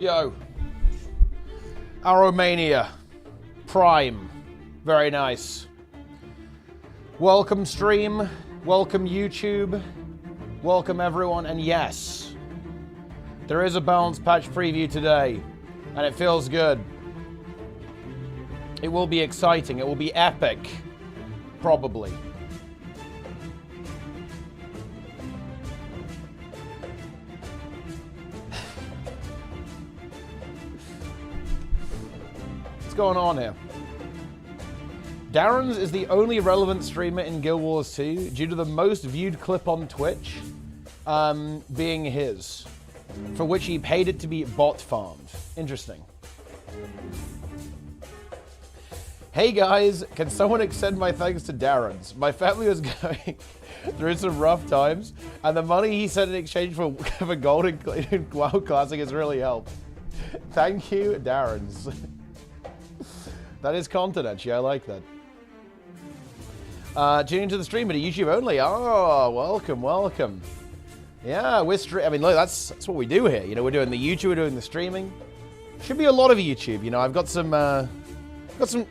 Yo. Arrowmania. Prime. Very nice. Welcome stream. Welcome YouTube. Welcome everyone. And yes, there is a balance patch preview today. And it feels good. It will be exciting. It will be epic. Probably. Going on here? Darren's is the only relevant streamer in Guild Wars 2 due to the most viewed clip on Twitch being his, for which he paid it to be bot farmed. Interesting. Hey guys, can someone extend my thanks to Darren's? My family was going through some rough times, and the money he sent in exchange for gold in WoW Classic has really helped. Thank you, Darren's. That is content, actually. I like that. Tuning into the stream, but YouTube only. Oh, welcome, welcome. Yeah, we're I mean, look, that's what we do here. You know, we're doing the YouTube, we're doing the streaming. Should be a lot of YouTube. You know, I've got some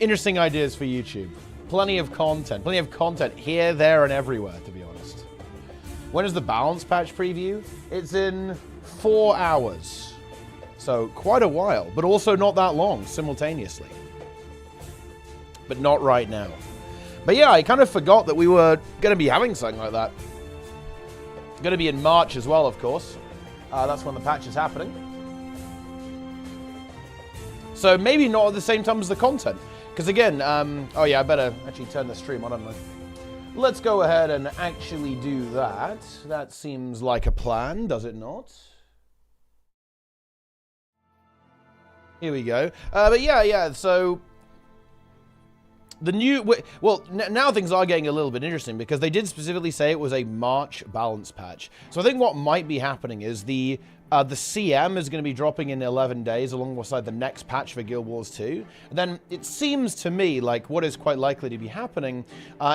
interesting ideas for YouTube. Plenty of content here, there, and everywhere. To be honest. When is the balance patch preview? It's in 4 hours, so quite a while, but also not that long simultaneously. But not right now. But yeah, I kind of forgot that we were going to be having something like that. It's going to be in March as well, of course. That's when the patch is happening. So maybe not at the same time as the content. Because again, oh yeah, I better actually turn the stream on, don't I? Let's go ahead and actually do that. That seems like a plan, does it not? Here we go. But yeah, so the new... Well, now things are getting a little bit interesting because they did specifically say it was a March balance patch. So I think what might be happening is the CM is going to be dropping in 11 days alongside the next patch for Guild Wars 2. And then it seems to me like what is quite likely to be happening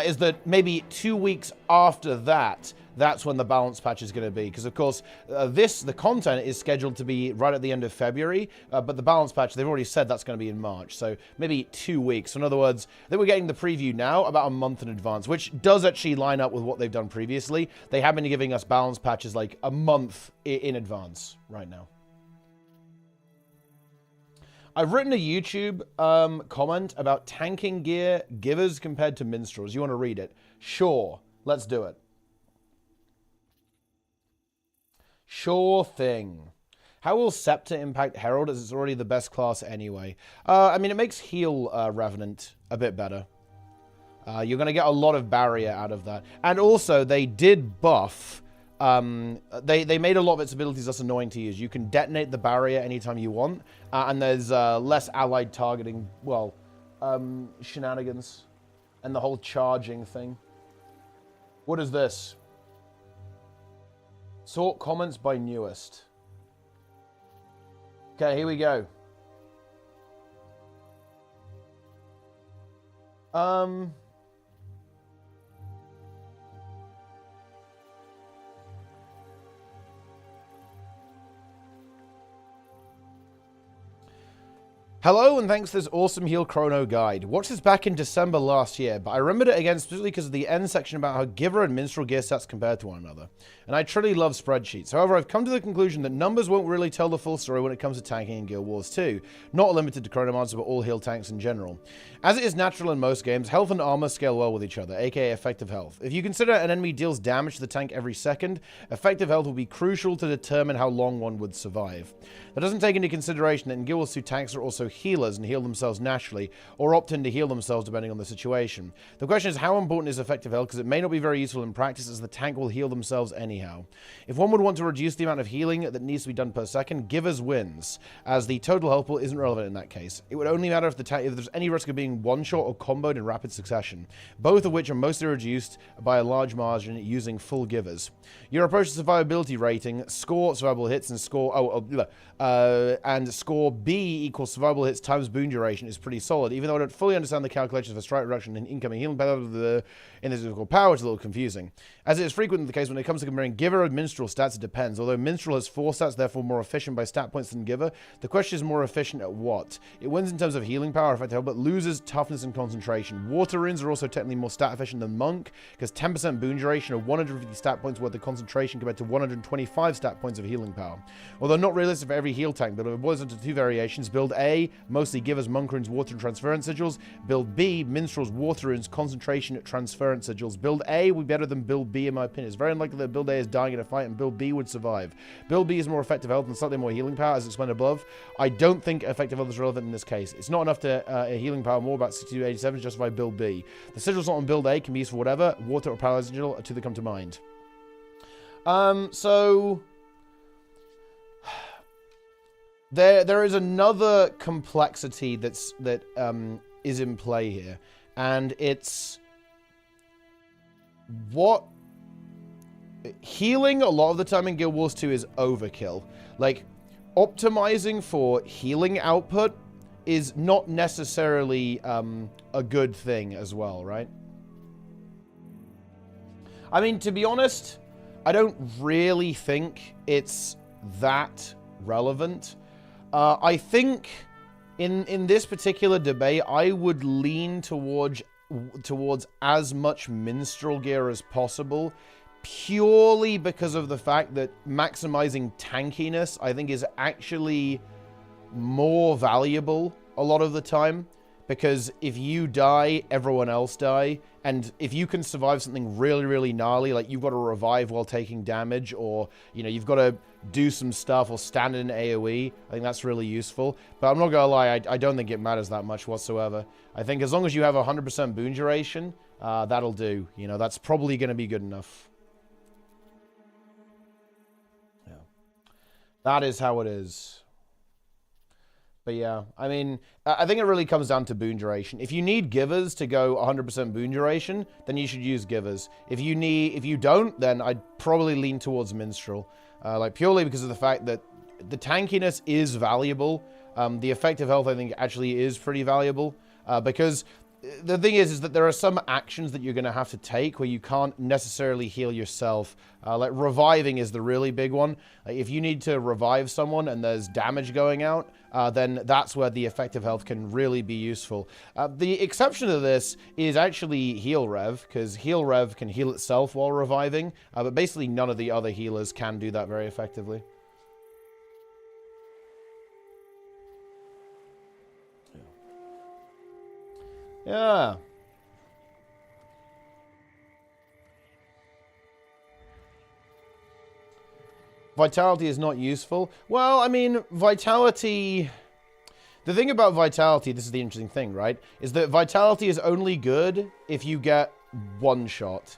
is that maybe 2 weeks after that, that's when the balance patch is going to be. Because, of course, the content is scheduled to be right at the end of February, but the balance patch, they've already said that's going to be in March. So maybe 2 weeks. So in other words, I think we're getting the preview now about a month in advance, which does actually line up with what they've done previously. They have been giving us balance patches like a month in advance right now. I've written a YouTube comment about tanking gear givers compared to minstrels. You want to read it? Sure. Let's do it. Sure thing. How will Scepter impact Herald as it's already the best class anyway? I mean, it makes heal Revenant a bit better. You're going to get a lot of barrier out of that. And also, they did buff... they made a lot of its abilities less annoying to use. You can detonate the barrier anytime you want. And there's less allied targeting, well, shenanigans. And the whole charging thing. What is this? Sort comments by newest. Okay, here we go. Hello, and thanks for this awesome Heal Chrono guide. Watched this back in December last year, but I remembered it again specifically because of the end section about how Giver and Minstrel gear sets compare to one another. And I truly love spreadsheets. However, I've come to the conclusion that numbers won't really tell the full story when it comes to tanking in Guild Wars 2. Not limited to Chronomancer, but all heal tanks in general. As it is natural in most games, health and armor scale well with each other, aka effective health. If you consider an enemy deals damage to the tank every second, effective health will be crucial to determine how long one would survive. That doesn't take into consideration that in Guild Wars 2 tanks are also healers and heal themselves naturally, or opt in to heal themselves depending on the situation. The question is, how important is effective health, because it may not be very useful in practice as the tank will heal themselves anyhow. If one would want to reduce the amount of healing that needs to be done per second, Givers wins, as the total health pool isn't relevant in that case. It would only matter if there's any risk of being one-shot or comboed in rapid succession, both of which are mostly reduced by a large margin using full Givers. Your approach to survivability rating, score survivable hits and score B equals survivable hits times boon duration is pretty solid, even though I don't fully understand the calculations for strike reduction and incoming healing power in this physical power. It's a little confusing. As it is frequently the case when it comes to comparing Giver and Minstrel stats, it depends. Although Minstrel has 4 stats, therefore more efficient by stat points than Giver, the question is more efficient at what? It wins in terms of healing power, effective health, but loses toughness and concentration. Water runes are also technically more stat efficient than Monk, because 10% boon duration or 150 stat points worth of concentration compared to 125 stat points of healing power. Although not realistic for every heal tank, but it boils into 2 variations. Build A, mostly Givers, Monk runes, water and transference sigils. Build B, Minstrels, water runes, concentration, transference sigils. Build A would be better than Build B in my opinion. It's very unlikely that Build A is dying in a fight and Build B would survive. Build B is more effective health and slightly more healing power, as explained above. I don't think effective health is relevant in this case. It's not enough to healing power more, about 60 to 87 to justify Build B. The sigils not on Build A can be used for whatever. Water or paralyzed sigil are 2 that come to mind. So there is another complexity that is in play here, and it's what healing a lot of the time in Guild Wars 2 is overkill. Like, optimizing for healing output is not necessarily a good thing as well, right? I mean, to be honest, I don't really think it's that relevant. I think in this particular debate, I would lean towards as much minstrel gear as possible, purely because of the fact that maximizing tankiness, I think, is actually more valuable a lot of the time. Because if you die, everyone else die. And if you can survive something really, really gnarly, like you've got to revive while taking damage, or, you know, you've got to do some stuff or stand in AoE, I think that's really useful. But I'm not going to lie, I don't think it matters that much whatsoever. I think as long as you have 100% boon duration, that'll do. You know, that's probably going to be good enough. Yeah. That is how it is. But yeah, I mean, I think it really comes down to boon duration. If you need givers to go 100% boon duration, then you should use givers. If you don't, then I'd probably lean towards minstrel, like purely because of the fact that the tankiness is valuable. The effective health, I think, actually is pretty valuable because the thing is that there are some actions that you're going to have to take where you can't necessarily heal yourself. Like reviving is the really big one. If you need to revive someone and there's damage going out, then that's where the effective health can really be useful. The exception to this is actually heal rev, because heal rev can heal itself while reviving, but basically none of the other healers can do that very effectively. Yeah. Vitality is not useful. Well, I mean, vitality... The thing about vitality, this is the interesting thing, right? Is that vitality is only good if you get one shot.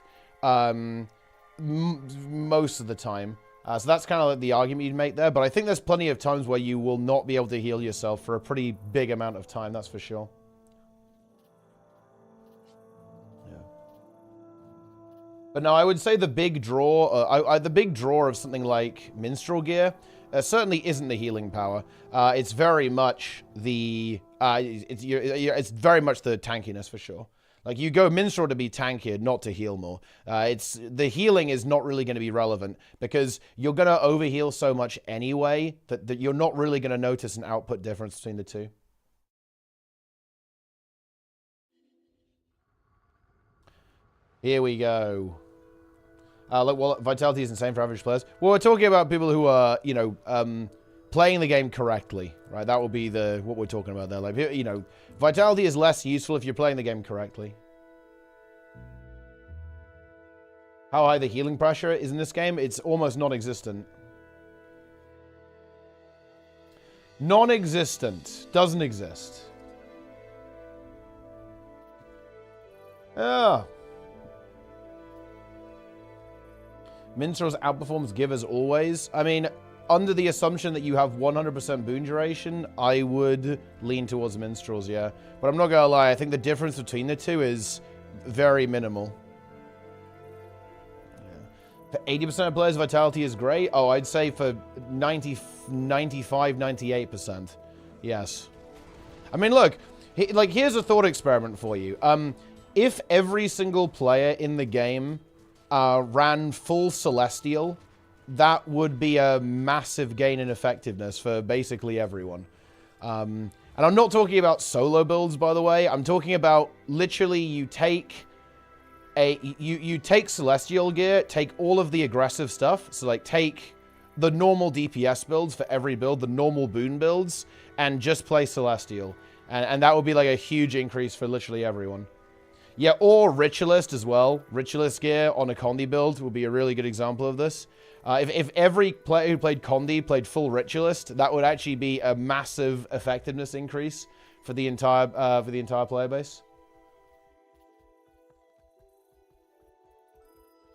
Most of the time. So that's kind of like the argument you'd make there. But I think there's plenty of times where you will not be able to heal yourself for a pretty big amount of time, that's for sure. But no, I would say the big draw, the big draw of something like minstrel gear certainly isn't the healing power. It's very much the it's very much the tankiness for sure. Like you go minstrel to be tankier, not to heal more. It's the healing is not really going to be relevant because you're going to overheal so much anyway that you're not really going to notice an output difference between the two. Here we go. Look, well, vitality is insane for average players. Well, we're talking about people who are, you know, playing the game correctly, right? That will be what we're talking about there. Like, you know, vitality is less useful if you're playing the game correctly. How high the healing pressure is in this game? It's almost non-existent. Non-existent. Doesn't exist. Ah. Minstrels outperforms givers always. I mean, under the assumption that you have 100% boon duration, I would lean towards minstrels, yeah. But I'm not gonna lie, I think the difference between the two is very minimal. Yeah. For 80% of players, vitality is great. Oh, I'd say for 95, 98%. Yes. I mean, look, like, here's a thought experiment for you. If every single player in the game ran full Celestial, that would be a massive gain in effectiveness for basically everyone. And I'm not talking about solo builds, by the way. I'm talking about literally you take you take Celestial gear, take all of the aggressive stuff. So like take the normal DPS builds for every build, the normal boon builds, and just play Celestial. And that would be like a huge increase for literally everyone. Yeah, or Ritualist as well. Ritualist gear on a Condi build would be a really good example of this. If every player who played Condi played full Ritualist, that would actually be a massive effectiveness increase for the entire player base.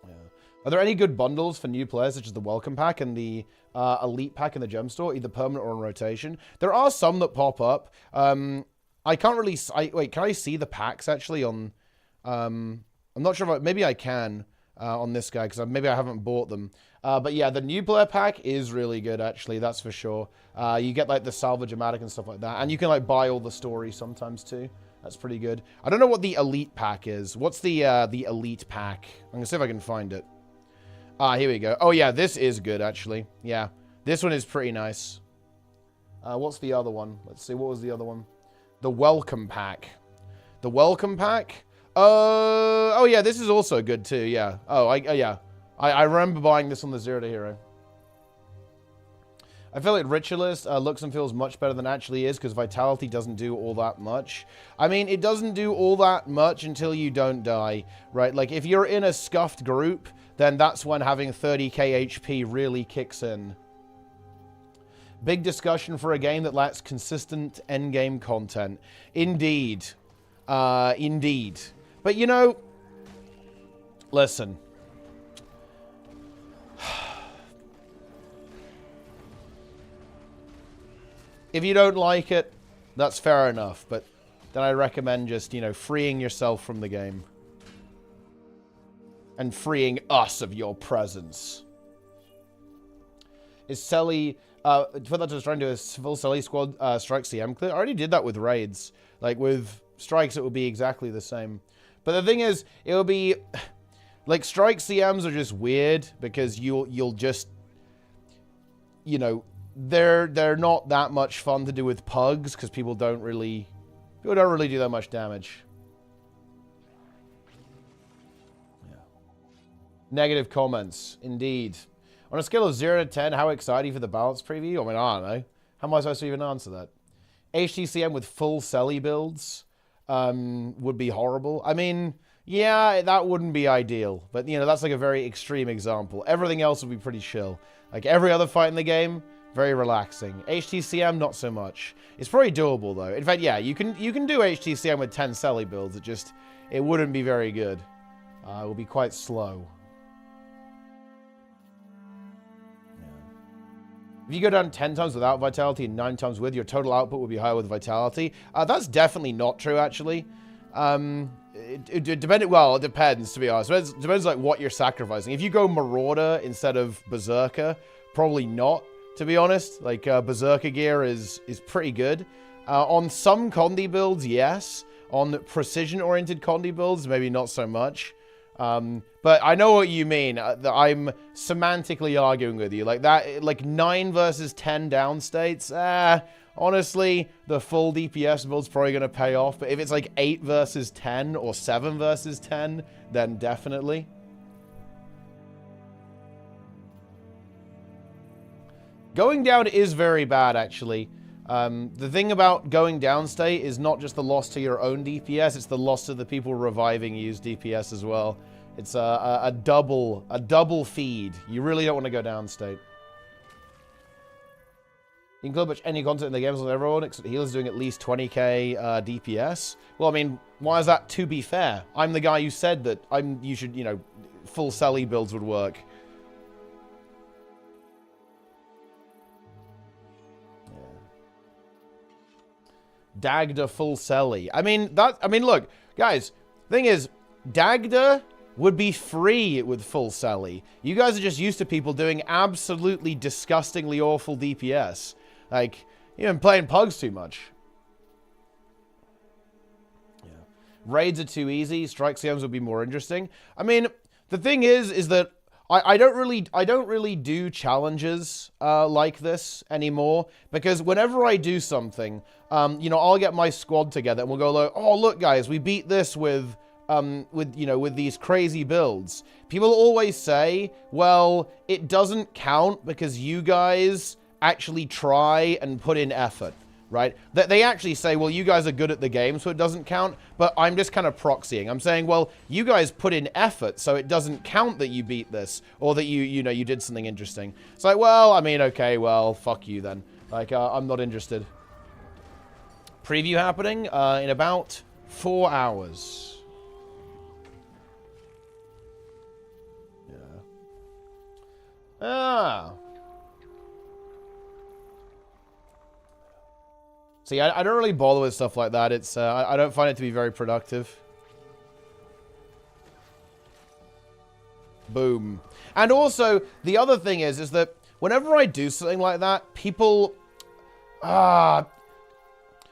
Yeah. Are there any good bundles for new players, such as the Welcome Pack and the Elite Pack in the Gem Store, either permanent or on rotation? There are some that pop up. I can't really... wait, can I see the packs actually on... I'm not sure if maybe I can on this guy, because maybe I haven't bought them. But yeah, the new player pack is really good, actually, that's for sure. You get like the Salvage-O-Matic and stuff like that. And you can like buy all the stories sometimes too. That's pretty good. I don't know what the Elite pack is. What's the Elite pack? I'm going to see if I can find it. Here we go. Oh yeah, this is good, actually. Yeah, this one is pretty nice. What's the other one? Let's see, what was the other one? The Welcome Pack. The Welcome Pack? Oh yeah, this is also good too, yeah. Oh, yeah. I remember buying this on the Zero to Hero. I feel like Ritualist looks and feels much better than it actually is, because Vitality doesn't do all that much. I mean, it doesn't do all that much until you don't die, right? Like, if you're in a scuffed group, then that's when having 30k HP really kicks in. Big discussion for a game that lacks consistent endgame content. Indeed. Indeed. But, you know, listen. If you don't like it, that's fair enough, but then I recommend just, you know, freeing yourself from the game. And freeing us of your presence. Is Selly... put that to trying to do a full Selly squad strike CM clear. I already did that with raids. Like, with strikes, it would be exactly the same. But the thing is, it will be... Like, strike CMs are just weird, because you'll just... You know, they're not that much fun to do with pugs, because people don't really do that much damage. Negative comments, indeed. On a scale of 0 to 10, how excited for the balance preview? I mean, I don't know. How am I supposed to even answer that? HTCM with full Selly builds would be horrible. I mean, yeah, that wouldn't be ideal. But, you know, that's like a very extreme example. Everything else would be pretty chill. Like, every other fight in the game, very relaxing. HTCM, not so much. It's probably doable, though. In fact, yeah, you can do HTCM with 10 Selly builds. It wouldn't be very good. It will be quite slow. If you go down 10 times without Vitality and 9 times with, your total output would be higher with Vitality. That's definitely not true, actually. It depends, to be honest. It depends, like, what you're sacrificing. If you go Marauder instead of Berserker, probably not, to be honest. Like, Berserker gear is pretty good. On some Condi builds, yes. On precision-oriented Condi builds, maybe not so much. But I know what you mean. I'm semantically arguing with you. Like that, like 9 versus 10 down states. Honestly, the full DPS build's probably going to pay off. But if it's like 8 versus 10 or 7 versus 10, then definitely. Going down is very bad, actually. The thing about going down state is not just the loss to your own DPS, it's the loss to the people reviving you's DPS as well. It's a double feed. You really don't want to go down state. You can club any content in the games with everyone, except healers doing at least 20k DPS. Well, I mean, why is that to be fair? I'm the guy who said that you should, you know, full Selly builds would work. Dagda full Selly. I mean, look, guys, thing is, Dagda would be free with full Selly. You guys are just used to people doing absolutely disgustingly awful DPS. Like, you've been playing pugs too much. Yeah. Raids are too easy. Strike CMs would be more interesting. I mean, the thing is that I don't really do challenges like this anymore, because whenever I do something, you know, I'll get my squad together and we'll go like, oh look guys, we beat this with these crazy builds. People always say, well, it doesn't count because you guys actually try and put in effort, right? They actually say, well, you guys are good at the game, so it doesn't count. But I'm just kind of proxying. I'm saying, well, you guys put in effort, so it doesn't count that you beat this or that you did something interesting. It's like, well, I mean, okay, well, fuck you then. Like, I'm not interested. Preview happening in about 4 hours. Yeah. See, I don't really bother with stuff like that. It's I don't find it to be very productive. Boom. And also, the other thing is that whenever I do something like that, people...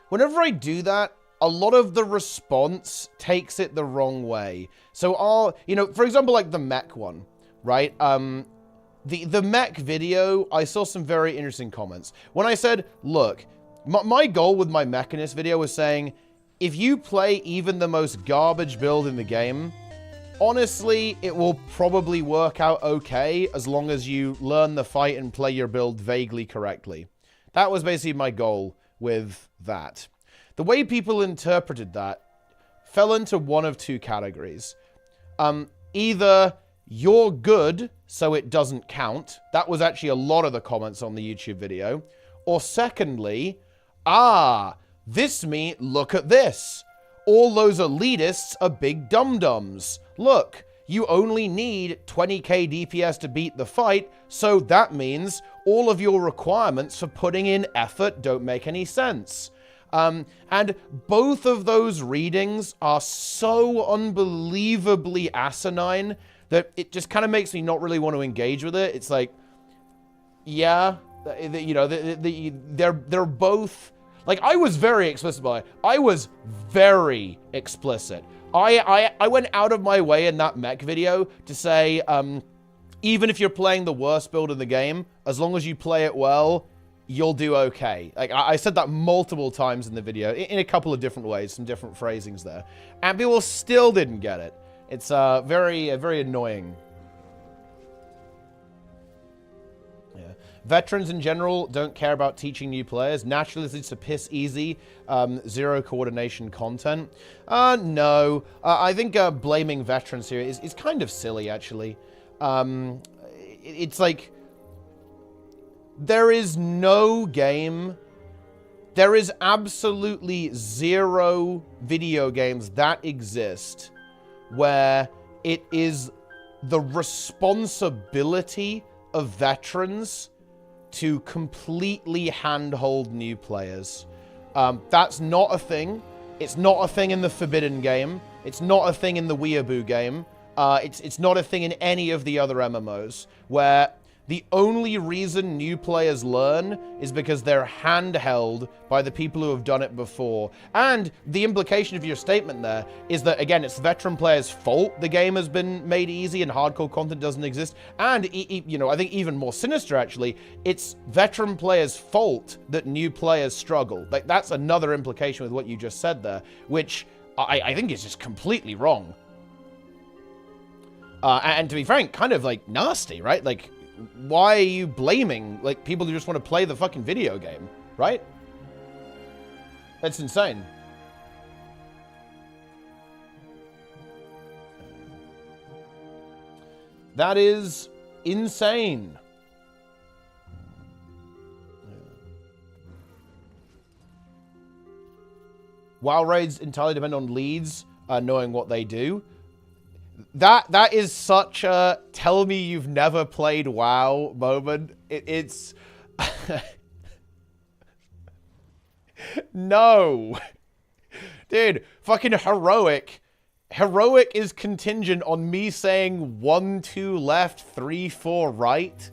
whenever I do that, a lot of the response takes it the wrong way. So, you know, for example, like the mech one, right? The mech video, I saw some very interesting comments. When I said, look, my goal with my Mechanist video was saying, if you play even the most garbage build in the game, honestly, it will probably work out okay as long as you learn the fight and play your build vaguely correctly. That was basically my goal with that. The way people interpreted that fell into one of two categories. Either you're good, so it doesn't count. That was actually a lot of the comments on the YouTube video. Or secondly, this means, look at this. All those elitists are big dum-dums. Look, you only need 20k DPS to beat the fight, so that means all of your requirements for putting in effort don't make any sense. And both of those readings are so unbelievably asinine that it just kind of makes me not really want to engage with it. It's like, yeah, you know, they're both, like, I was very explicit about it. I was very explicit. I went out of my way in that mech video to say, even if you're playing the worst build in the game, as long as you play it well, you'll do okay. Like, I said that multiple times in the video, in a couple of different ways, some different phrasings there. And people still didn't get it. It's very annoying. Yeah. Veterans in general don't care about teaching new players. Naturally, it's a piss easy, zero coordination content. No. I think blaming veterans here is kind of silly, actually. It's like, there is no game, there is absolutely zero video games that exist where it is the responsibility of veterans to completely handhold new players. That's not a thing. It's not a thing in the Forbidden game. It's not a thing in the Weeaboo game. It's not a thing in any of the other MMOs, where the only reason new players learn is because they're handheld by the people who have done it before. And the implication of your statement there is that, again, it's veteran players' fault the game has been made easy and hardcore content doesn't exist. And, you know, I think even more sinister, actually, it's veteran players' fault that new players struggle. Like, that's another implication with what you just said there, which I think is just completely wrong. And to be frank, kind of, like, nasty, right? Like, why are you blaming, like, people who just want to play the fucking video game, right? That's insane. That is insane. WoW raids entirely depend on leads knowing what they do. That is such a tell me you've never played WoW moment. It's no, dude. Fucking heroic. Heroic is contingent on me saying 1, 2 left, 3, 4 right,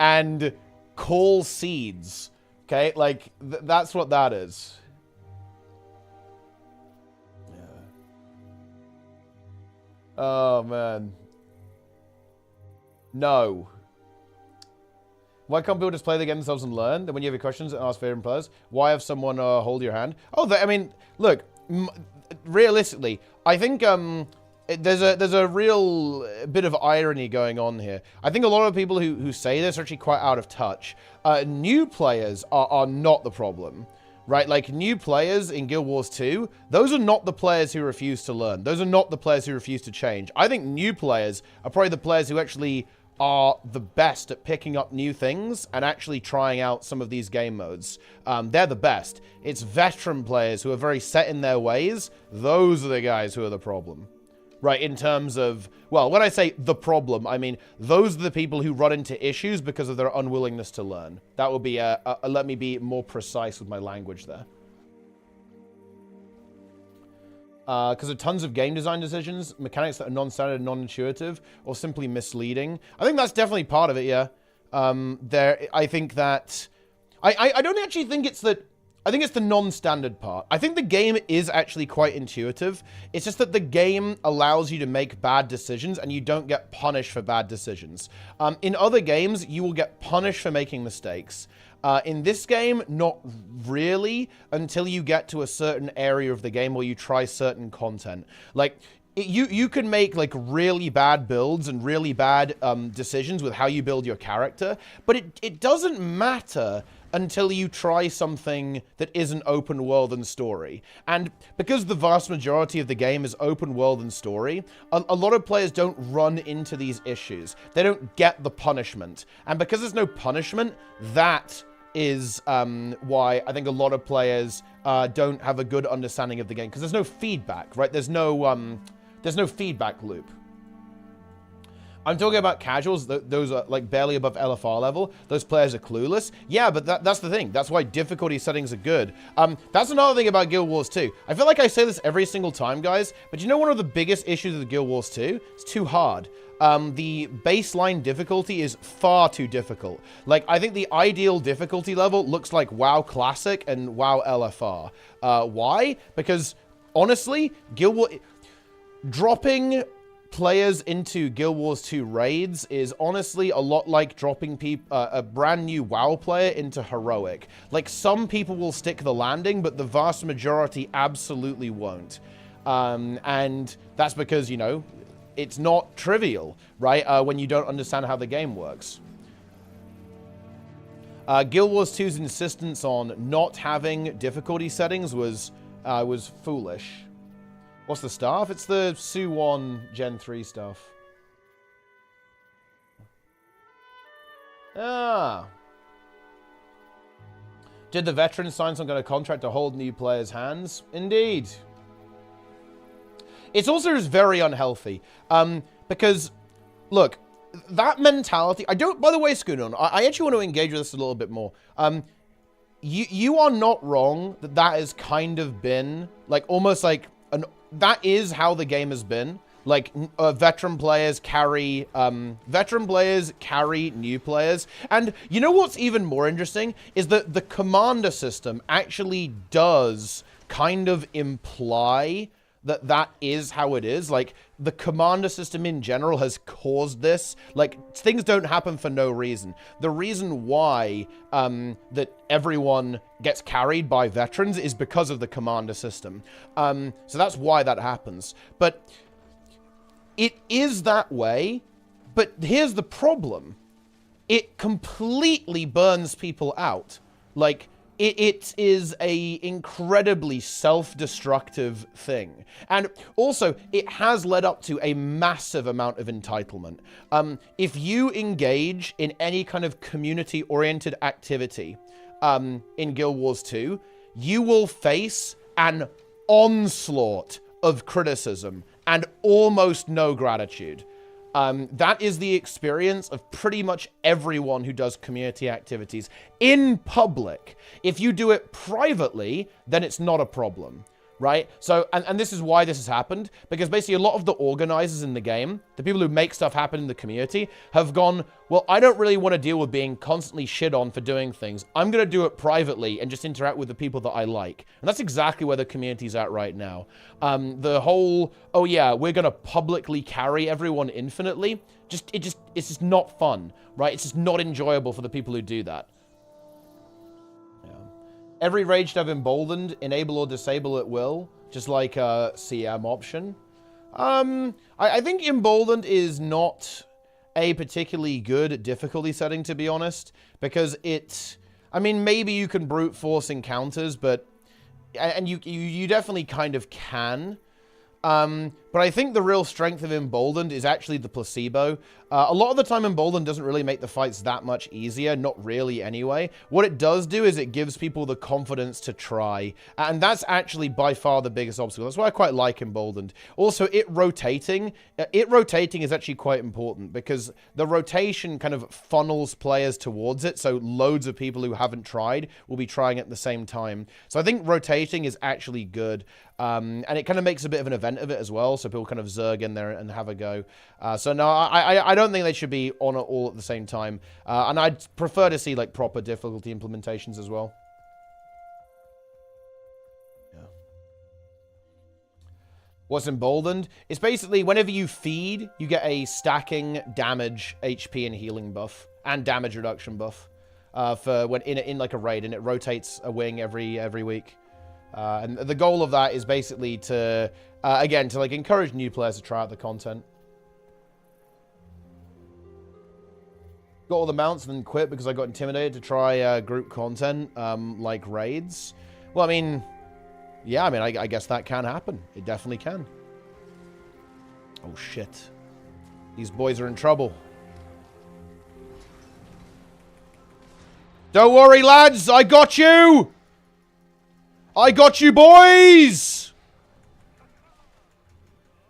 and call seeds. Okay, like that's what that is. Oh, man. No. Why can't people just play the game themselves and learn? Then when you have your questions and ask favorite players, why have someone hold your hand? Oh, I mean, look, realistically, I think there's a real bit of irony going on here. I think a lot of people who say this are actually quite out of touch. New players are not the problem. Right, like new players in Guild Wars 2, those are not the players who refuse to learn. Those are not the players who refuse to change. I think new players are probably the players who actually are the best at picking up new things and actually trying out some of these game modes. They're the best. It's veteran players who are very set in their ways. Those are the guys who are the problem. Right, in terms of, well, when I say the problem, I mean, those are the people who run into issues because of their unwillingness to learn. That would be, let me be more precise with my language there. Because of tons of game design decisions, mechanics that are non-standard and non-intuitive, or simply misleading. I think that's definitely part of it, yeah. I think that, I don't actually think it's that, I think it's the non-standard part. I think the game is actually quite intuitive. It's just that the game allows you to make bad decisions and you don't get punished for bad decisions. In other games, you will get punished for making mistakes. In this game, not really, until you get to a certain area of the game where you try certain content. Like, you can make, like, really bad builds and really bad decisions with how you build your character, but it doesn't matter until you try something that isn't open world and story. And because the vast majority of the game is open world and story, a lot of players don't run into these issues. They don't get the punishment. And because there's no punishment, that is why I think a lot of players don't have a good understanding of the game. Because there's no feedback, right? There's no feedback loop. I'm talking about casuals. Those are like barely above LFR level. Those players are clueless. Yeah, but that's the thing. That's why difficulty settings are good. That's another thing about Guild Wars 2. I feel like I say this every single time, guys. But you know one of the biggest issues with Guild Wars 2? It's too hard. The baseline difficulty is far too difficult. Like, I think the ideal difficulty level looks like WoW Classic and WoW LFR. Why? Because, honestly, Guild Wars... Dropping players into Guild Wars 2 raids is honestly a lot like dropping a brand new WoW player into Heroic. Like, some people will stick the landing, but the vast majority absolutely won't. And that's because, you know, it's not trivial, right? When you don't understand how the game works. Guild Wars 2's insistence on not having difficulty settings was foolish. What's the staff? It's the Su-1 Gen 3 stuff. Ah. Did the veteran sign some kind of contract to hold new players' hands? Indeed. It's also just very unhealthy. Because, look, that mentality... by the way, Schoonon, I actually want to engage with this a little bit more. You are not wrong that has kind of been, like, almost like... That is how the game has been. Like, veteran players carry new players. And you know what's even more interesting? Is that the commander system actually does kind of imply that that is how it is. Like, the commander system in general has caused this. Like, things don't happen for no reason. The reason why that everyone gets carried by veterans is because of the commander system. So that's why that happens. But it is that way. But here's the problem. It completely burns people out. Like, it is a incredibly self-destructive thing. And also, it has led up to a massive amount of entitlement. If you engage in any kind of community-oriented activity in Guild Wars 2, you will face an onslaught of criticism and almost no gratitude. That is the experience of pretty much everyone who does community activities in public. If you do it privately, then it's not a problem, right? So, and this is why this has happened, because basically a lot of the organizers in the game, the people who make stuff happen in the community, have gone, well, I don't really want to deal with being constantly shit on for doing things. I'm going to do it privately and just interact with the people that I like. And that's exactly where the community's at right now. The whole, oh yeah, we're going to publicly carry everyone infinitely, it's just not fun, right? It's just not enjoyable for the people who do that. Yeah. Every raid should have emboldened, enable or disable at will, just like a CM option. I think emboldened is not a particularly good difficulty setting, to be honest, because I mean, maybe you can brute force encounters, but, and you definitely kind of can. But I think the real strength of Emboldened is actually the placebo. A lot of the time, Emboldened doesn't really make the fights that much easier. Not really, anyway. What it does do is it gives people the confidence to try. And that's actually by far the biggest obstacle. That's why I quite like Emboldened. Also, it rotating is actually quite important because the rotation kind of funnels players towards it. So loads of people who haven't tried will be trying at the same time. So I think rotating is actually good. And it kind of makes a bit of an event of it as well, so people kind of zerg in there and have a go. So no, I don't think they should be on it all at the same time. And I'd prefer to see like proper difficulty implementations as well. Yeah. What's Emboldened? It's basically whenever you feed, you get a stacking damage, HP, and healing buff, and damage reduction buff for when in like a raid, and it rotates a wing every week. And the goal of that is basically to, again, to like encourage new players to try out the content. Got all the mounts and then quit because I got intimidated to try group content, like raids. Well, I mean, yeah, I mean, I guess that can happen. It definitely can. Oh, shit. These boys are in trouble. Don't worry, lads. I got you. I got you, boys!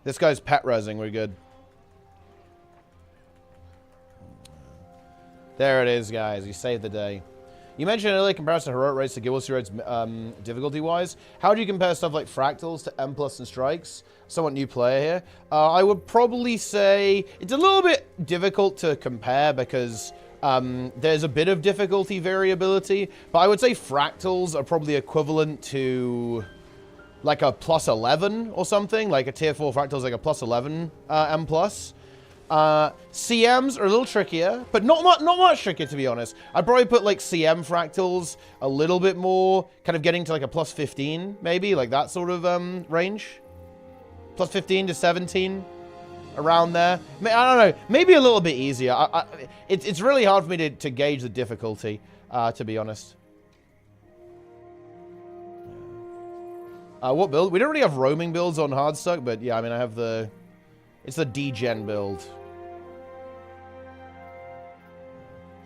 This guy's pet resing. We're good. There it is, guys. You saved the day. You mentioned earlier comparison to heroic raids to Guild Wars 2 raids difficulty-wise. How do you compare stuff like fractals to M+ and strikes? Somewhat new player here. I would probably say it's a little bit difficult to compare because there's a bit of difficulty variability. But I would say fractals are probably equivalent to like a +11 or something. Like a tier 4 fractal is like a +11 M+. CMs are a little trickier, but not much trickier, to be honest. I'd probably put like CM fractals a little bit more, kind of getting to like a +15, maybe, like that sort of range. +15 to 17, around there. I don't know, maybe a little bit easier. It's really hard for me to gauge the difficulty, to be honest. What build? We don't really have roaming builds on Hardstuck, but yeah, I mean, I have the... It's the degen build.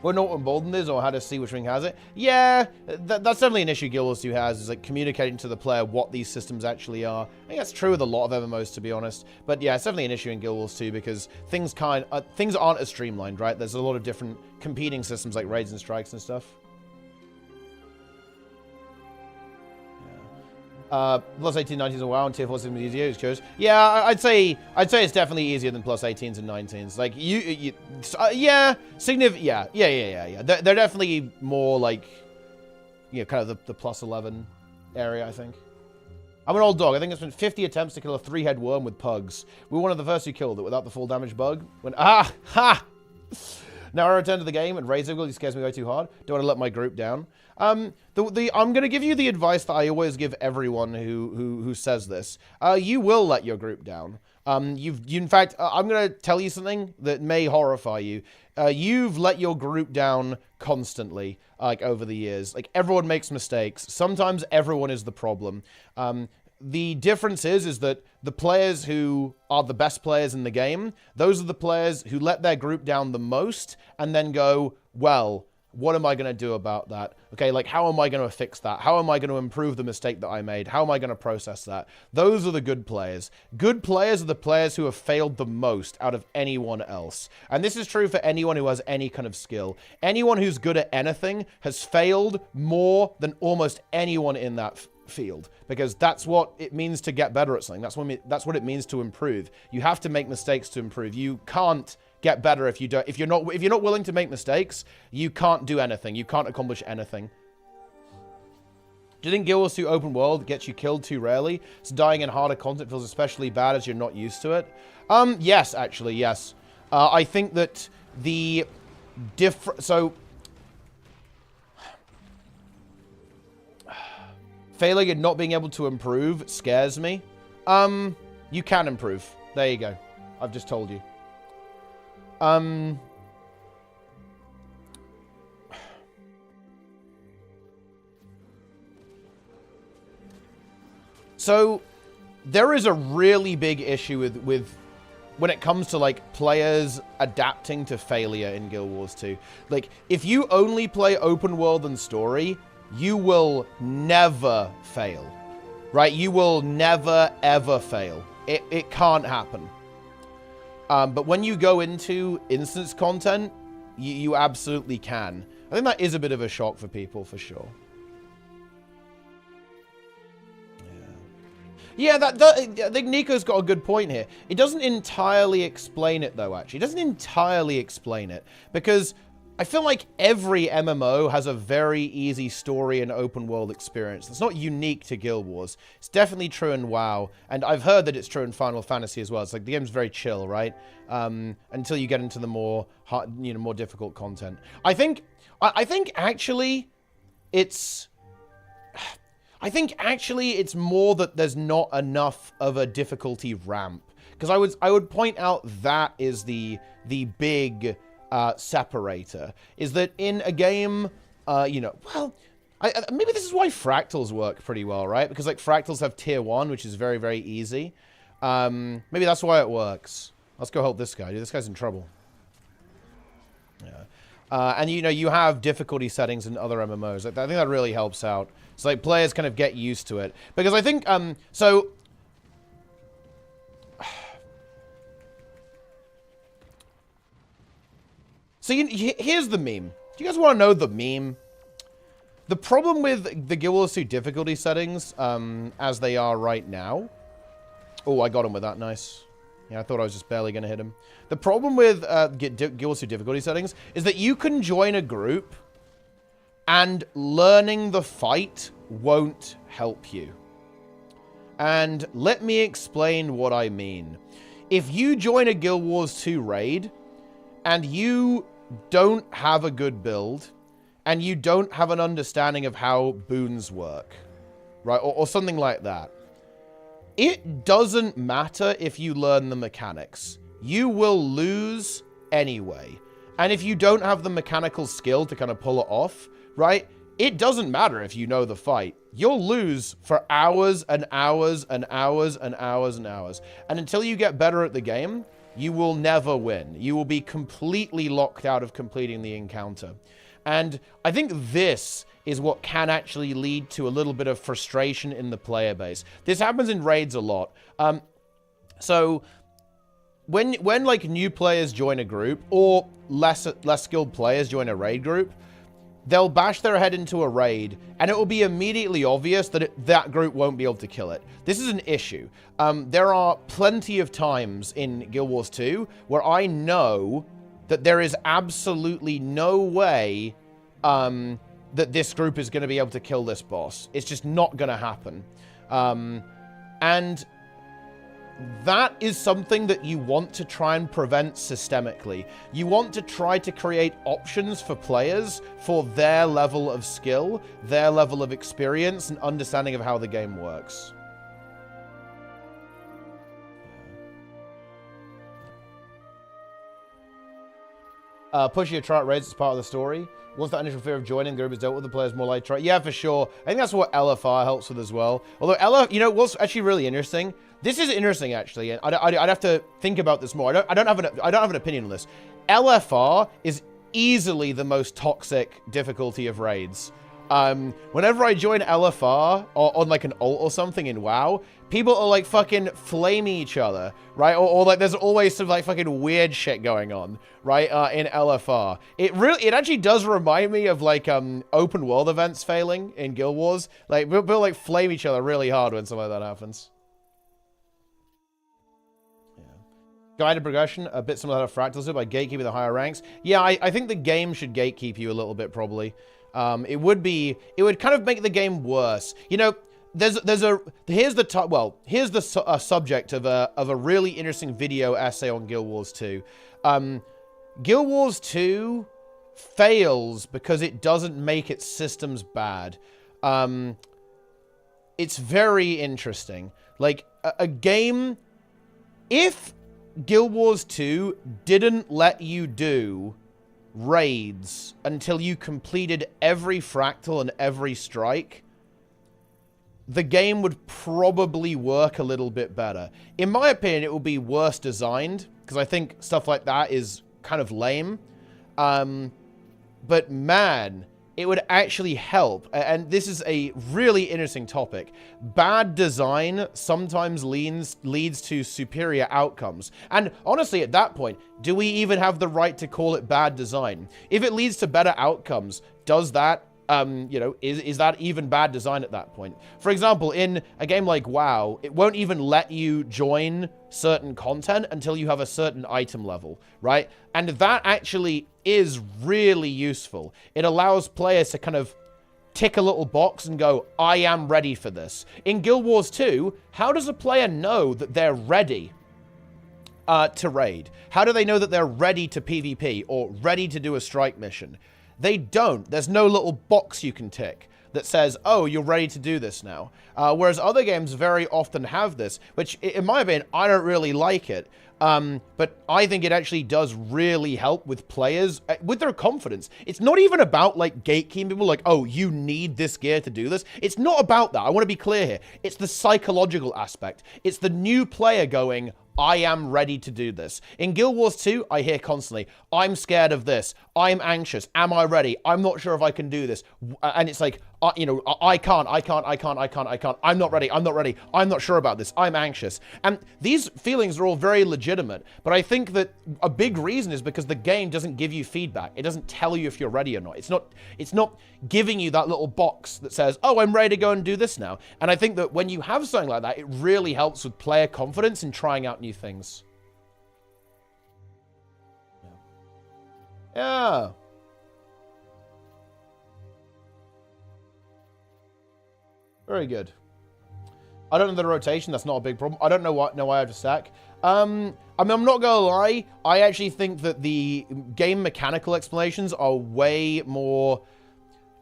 What Norton Emboldened is, or how to see which ring has it? Yeah, that's definitely an issue Guild Wars 2 has, is like communicating to the player what these systems actually are. I think that's true with a lot of MMOs, to be honest. But yeah, it's definitely an issue in Guild Wars 2 because things aren't as streamlined, right? There's a lot of different competing systems like raids and strikes and stuff. +18, 19s and WoW and tier 4 systems easier, just curious. Yeah, I'd say it's definitely easier than +18s and 19s. Like yeah, yeah. They're definitely more like, you know, kind of the +11 area, I think. I'm an old dog. I think it's been 50 attempts to kill a 3-head worm with pugs. We were one of the first who killed it without the full damage bug. When ha! Now I return to the game and raid difficulty scares me way too hard. Don't want to let my group down. I'm going to give you the advice that I always give everyone who says this. You will let your group down. In fact, I'm going to tell you something that may horrify you. You've let your group down constantly, like, over the years. Like, everyone makes mistakes. Sometimes everyone is the problem. The difference is that the players who are the best players in the game, those are the players who let their group down the most and then go, well, what am I going to do about that? Okay, like, how am I going to fix that? How am I going to improve the mistake that I made? How am I going to process that? Those are the good players. Good players are the players who have failed the most out of anyone else. And this is true for anyone who has any kind of skill. Anyone who's good at anything has failed more than almost anyone in that field, because that's what it means to get better at something. That's what it means to improve. You have to make mistakes to improve. You can't get better if you're not willing to make mistakes. You can't do anything. You can't accomplish anything. Do you think Guild Wars 2 open world gets you killed too rarely, so dying in harder content feels especially bad as you're not used to it? Yes, actually, yes. I think that the failing and not being able to improve scares me. You can improve. There you go. I've just told you. So there is a really big issue with when it comes to, like, players adapting to failure in Guild Wars 2. Like, if you only play open world and story, you will never fail, right? You will never, ever fail. It can't happen. But when you go into instance content, you absolutely can. I think that is a bit of a shock for people, for sure. Yeah, I think Nico's got a good point here. It doesn't entirely explain it, though, actually. It doesn't entirely explain it, because I feel like every MMO has a very easy story and open world experience. It's not unique to Guild Wars. It's definitely true in WoW, and I've heard that it's true in Final Fantasy as well. It's like the game's very chill, right? Until you get into the more more difficult content. I think actually it's more that there's not enough of a difficulty ramp, because I would point out that is the big separator, is that in a game, well, maybe this is why fractals work pretty well, right? Because, like, fractals have tier 1, which is very, very easy. Maybe that's why it works. Let's go help this guy. Dude, this guy's in trouble. Yeah. And, you have difficulty settings in other MMOs. I think that really helps out. So, like, players kind of get used to it. Because I think, So here's the meme. Do you guys want to know the meme? The problem with the Guild Wars 2 difficulty settings, as they are right now... Oh, I got him with that. Nice. Yeah, I thought I was just barely going to hit him. The problem with Guild Wars 2 difficulty settings is that you can join a group and learning the fight won't help you. And let me explain what I mean. If you join a Guild Wars 2 raid and you don't have a good build and you don't have an understanding of how boons work, right, or something like that, it doesn't matter if you learn the mechanics. You will lose anyway. And if you don't have the mechanical skill to kind of pull it off, right, it doesn't matter if you know the fight. You'll lose for hours and hours and hours and hours and hours. And until you get better at the game, you will never win. You will be completely locked out of completing the encounter. And I think this is what can actually lead to a little bit of frustration in the player base. This happens in raids a lot. So when like new players join a group or less skilled players join a raid group, they'll bash their head into a raid, and it will be immediately obvious that that group won't be able to kill it. This is an issue. There are plenty of times in Guild Wars 2 where I know that there is absolutely no way that this group is going to be able to kill this boss. It's just not going to happen. And that is something that you want to try and prevent systemically. You want to try to create options for players for their level of skill, their level of experience, and understanding of how the game works. Pushing your try raids is part of the story. Once that initial fear of joining the group is dealt with, the players more likely try. Yeah, for sure. I think that's what LFR helps with as well. Although you know, what's actually really interesting. This is interesting, actually, and I'd have to think about this more. I don't have an opinion on this. LFR is easily the most toxic difficulty of raids. Whenever I join LFR or on like an ult or something in WoW, people are like fucking flaming each other, right? Or like there's always some like fucking weird shit going on, right? In LFR. It actually does remind me of like open world events failing in Guild Wars. Like people like flame each other really hard when something like that happens. Guided progression, a bit similar to Fractals do by gatekeeping the higher ranks. Yeah, I think the game should gatekeep you a little bit, probably. It would kind of make the game worse. You know, here's the subject of a really interesting video essay on Guild Wars 2. Guild Wars 2 fails because it doesn't make its systems bad. It's very interesting. Like, a game... If Guild Wars 2 didn't let you do raids until you completed every fractal and every strike, the game would probably work a little bit better. In my opinion, it will be worse designed, because I think stuff like that is kind of lame. But man, it would actually help. And this is a really interesting topic. Bad design sometimes leads to superior outcomes. And honestly, at that point, do we even have the right to call it bad design? If it leads to better outcomes, does that, you know, is that even bad design at that point? For example, in a game like WoW, it won't even let you join certain content until you have a certain item level, right? And that actually is really useful. It allows players to kind of tick a little box and go, I am ready for this. In Guild Wars 2, how does a player know that they're ready to raid? How do they know that they're ready to PvP or ready to do a strike mission? They don't. There's no little box you can tick that says, oh, you're ready to do this now. Whereas other games very often have this, which, in my opinion, I don't really like it. But I think it actually does really help with players, with their confidence. It's not even about, like, gatekeeping people, like, oh, you need this gear to do this. It's not about that. I want to be clear here. It's the psychological aspect. It's the new player going, I am ready to do this. In Guild Wars 2, I hear constantly, I'm scared of this. I'm anxious. Am I ready? I'm not sure if I can do this. And it's like, you know, I can't. I'm not ready. I'm not sure about this. I'm anxious. And these feelings are all very legitimate. But I think that a big reason is because the game doesn't give you feedback. It doesn't tell you if you're ready or not. It's not giving you that little box that says, oh, I'm ready to go and do this now. And I think that when you have something like that, it really helps with player confidence in trying out new things. Yeah. Very good. I don't know the rotation. That's not a big problem. I don't know why I have to stack. I mean, I'm not gonna lie. I actually think that the game mechanical explanations are way more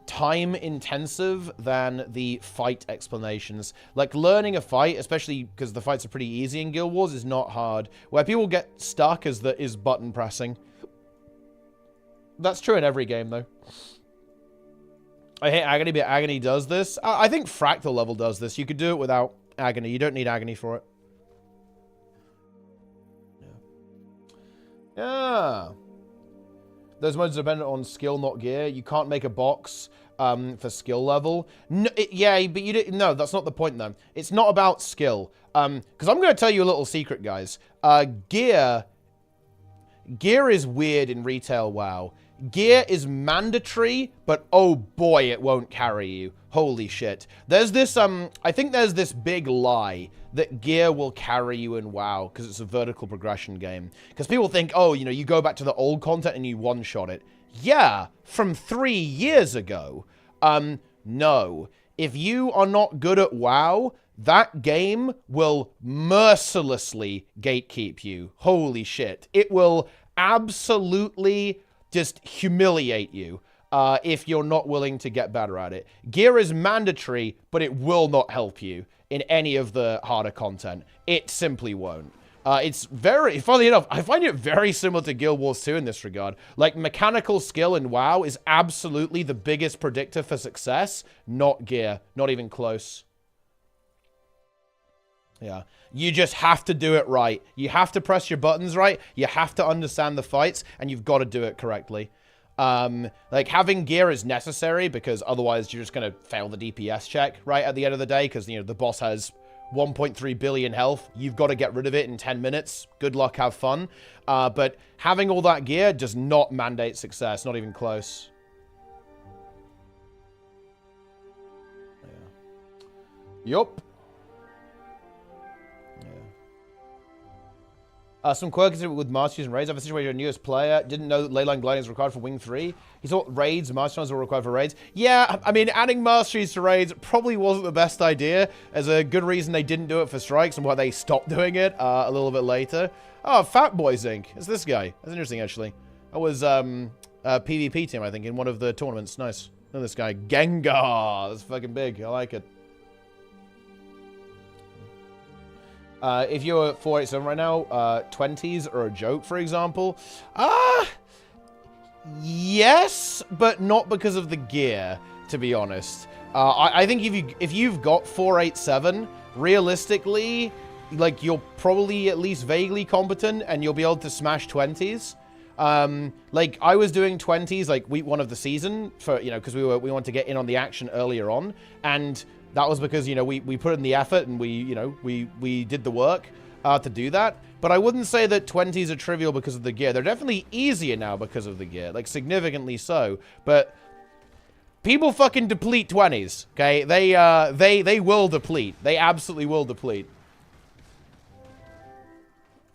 time intensive than the fight explanations. Like, learning a fight, especially because the fights are pretty easy in Guild Wars, is not hard. Where people get stuck is button pressing. That's true in every game, though. I hate Agony, but Agony does this. I think Fractal level does this. You could do it without Agony. You don't need Agony for it. Yeah. Those modes are dependent on skill, not gear. You can't make a box for skill level. No, yeah, but you didn't. No, that's not the point, though. It's not about skill. Because I'm going to tell you a little secret, guys. Gear is weird in retail WoW. Gear is mandatory, but oh boy, it won't carry you. Holy shit. There's this, I think there's this big lie that gear will carry you in WoW because it's a vertical progression game. Because people think, oh, you know, you go back to the old content and you one-shot it. Yeah, from 3 years ago. No. If you are not good at WoW, that game will mercilessly gatekeep you. Holy shit. It will absolutely just humiliate you if you're not willing to get better at it. Gear is mandatory, but it will not help you in any of the harder content. It simply won't. It's very, funnily enough, I find it very similar to Guild Wars 2 in this regard. Like, mechanical skill in WoW is absolutely the biggest predictor for success, not gear. Not even close. Yeah. You just have to do it right. You have to press your buttons right. You have to understand the fights, and you've got to do it correctly. Like, having gear is necessary because otherwise you're just going to fail the DPS check, right, at the end of the day, because, you know, the boss has 1.3 billion health. You've got to get rid of it in 10 minutes. Good luck, have fun. But having all that gear does not mandate success, not even close. Yeah. Yup. Some quirks with Masters and Raids. I have a situation with a newest player. Didn't know that Leyline Gliding is required for Wing 3. He thought Raids, Masteries were required for Raids. Yeah, I mean, adding Masteries to Raids probably wasn't the best idea. There's a good reason they didn't do it for Strikes and why they stopped doing it a little bit later. Oh, Fat Boys Inc. It's this guy. That's interesting, actually. That was a PvP team, I think, in one of the tournaments. Nice. Look at this guy. Gengar. That's fucking big. I like it. If you're 487 right now, 20s are a joke, for example. Yes, but not because of the gear, to be honest. I think if you've got 487, realistically, like, you're probably at least vaguely competent, and you'll be able to smash 20s. Like, I was doing 20s, like, week 1 of the season, for, you know, because we wanted to get in on the action earlier on, and that was because, you know, we put in the effort and we did the work to do that. But I wouldn't say that 20s are trivial because of the gear. They're definitely easier now because of the gear, like, significantly so. But people fucking deplete 20s, okay? They will deplete. They absolutely will deplete.